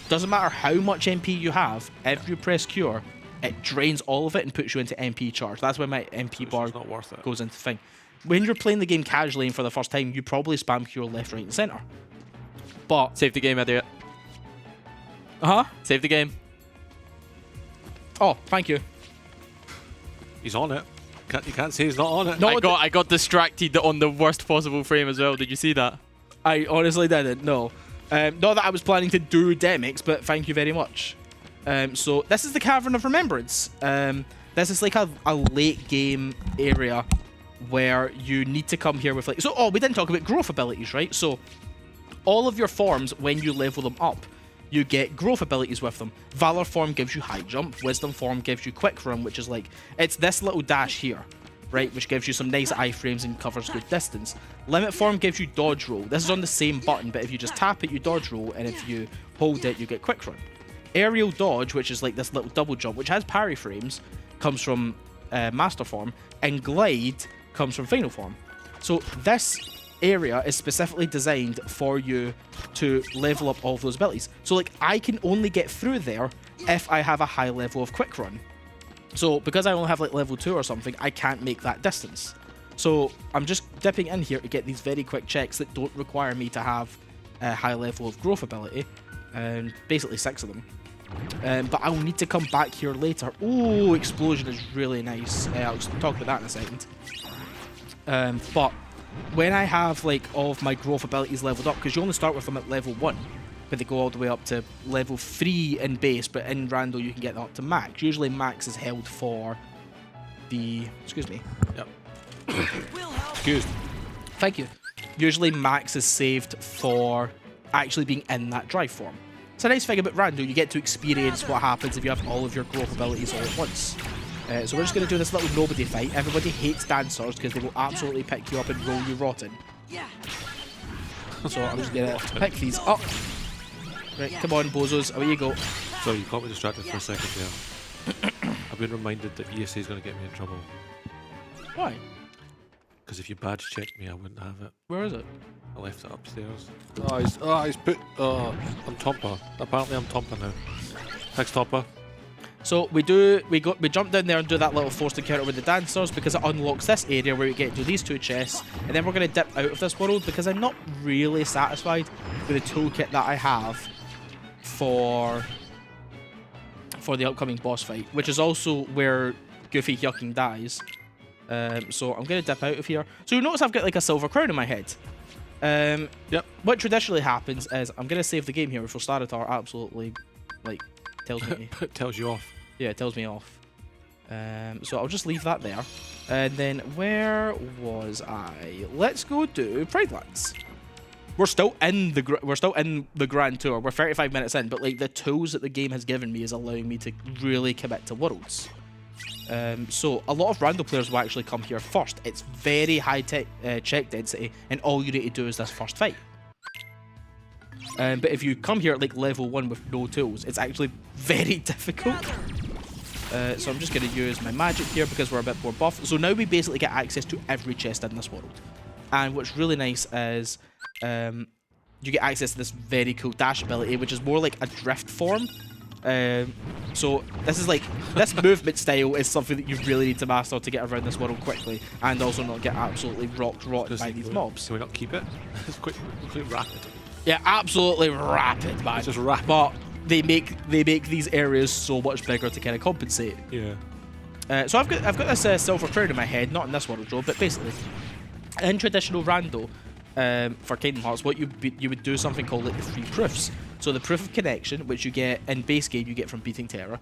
doesn't matter how much MP you have, if you press Cure, it drains all of it and puts you into MP charge. That's why my MP bar not worth it. goes into thing. When you're playing the game casually and for the first time, you probably spam Cure left, right, and center. But save the game, idiot. Save the game. Oh, thank you. He's on it. You can't say he's not on it. No, I got distracted on the worst possible frame as well. Did you see that? I honestly didn't. No. Not that I was planning to do Demix, but thank you very much. So this is the Cavern of Remembrance. This is like a late game area where you need to come here with like... So, we didn't talk about growth abilities, right? So all of your forms, when you level them up, you get growth abilities with them. Valor form gives you high jump. Wisdom form gives you quick run, which is like... It's this little dash here, right? Which gives you some nice iframes and covers good distance. Limit form gives you dodge roll. This is on the same button, but if you just tap it, you dodge roll, and if you hold it, you get quick run. Aerial dodge, which is like this little double jump, which has parry frames, comes from master form, and glide comes from final form. So this area is specifically designed for you to level up all of those abilities. So like I can only get through there if I have a high level of quick run. So because I only have like level 2 or something, I can't make that distance. So I'm just dipping in here to get these very quick checks that don't require me to have a high level of growth ability, and basically 6 of them. But I'll need to come back here later. Ooh, explosion is really nice. I'll talk about that in a second. But when I have like all of my growth abilities leveled up, because you only start with them at level 1, but they go all the way up to level 3 in base, but in Rando you can get them up to max. Usually max is held for the... Excuse me. Yep. Excused. Thank you. Usually max is saved for actually being in that drive form. It's a nice thing about Rando, you get to experience what happens if you have all of your growth abilities all at once. So we're just going to do this little nobody fight. Everybody hates dancers because they will absolutely pick you up and roll you rotten. So I'm just going to pick these up. Right, come on, bozos, away you go. So you caught me distracted for a second there. I've been reminded that ESA is going to get me in trouble. Why? Because if you badge checked me, I wouldn't have it. Where is it? I left it upstairs. He's put... I'm Tompa. Apparently I'm Tompa now. Thanks, Tompa. So we jump down there and do that little forced encounter with the dancers because it unlocks this area where we get to do these 2 chests, and then we're going to dip out of this world because I'm not really satisfied with the toolkit that I have for the upcoming boss fight, which is also where Goofy Yucking dies. So I'm going to dip out of here. So you notice I've got like a silver crown in my head. Yep. What traditionally happens is I'm going to save the game here before Staratar absolutely like tells me. It tells you off. Yeah, it tells me off. So I'll just leave that there. And then where was I? Let's go do Pride Lands. We're still in the Grand Tour. We're 35 minutes in, but like the tools that the game has given me is allowing me to really commit to Worlds. So a lot of random players will actually come here first. It's very high tech check density, and all you need to do is this first fight. But if you come here at like level 1 with no tools, it's actually very difficult. So I'm just going to use my magic here because we're a bit more buff. So now we basically get access to every chest in this world. And what's really nice is you get access to this very cool dash ability, which is more like a drift form. So this is like, this movement style is something that you really need to master to get around this world quickly and also not get absolutely rotten by these mobs. Can we not keep it? It's quite rapid. Yeah, absolutely rapid, man. It's just rapid. But they make these areas so much bigger to kind of compensate. Yeah. So I've got this silver crown in my head, not in this world, Joe, but basically, in traditional Rando, for Kingdom Hearts, what you would do something called like the 3 proofs. So the proof of connection, which you get in base game, you get from beating Terra.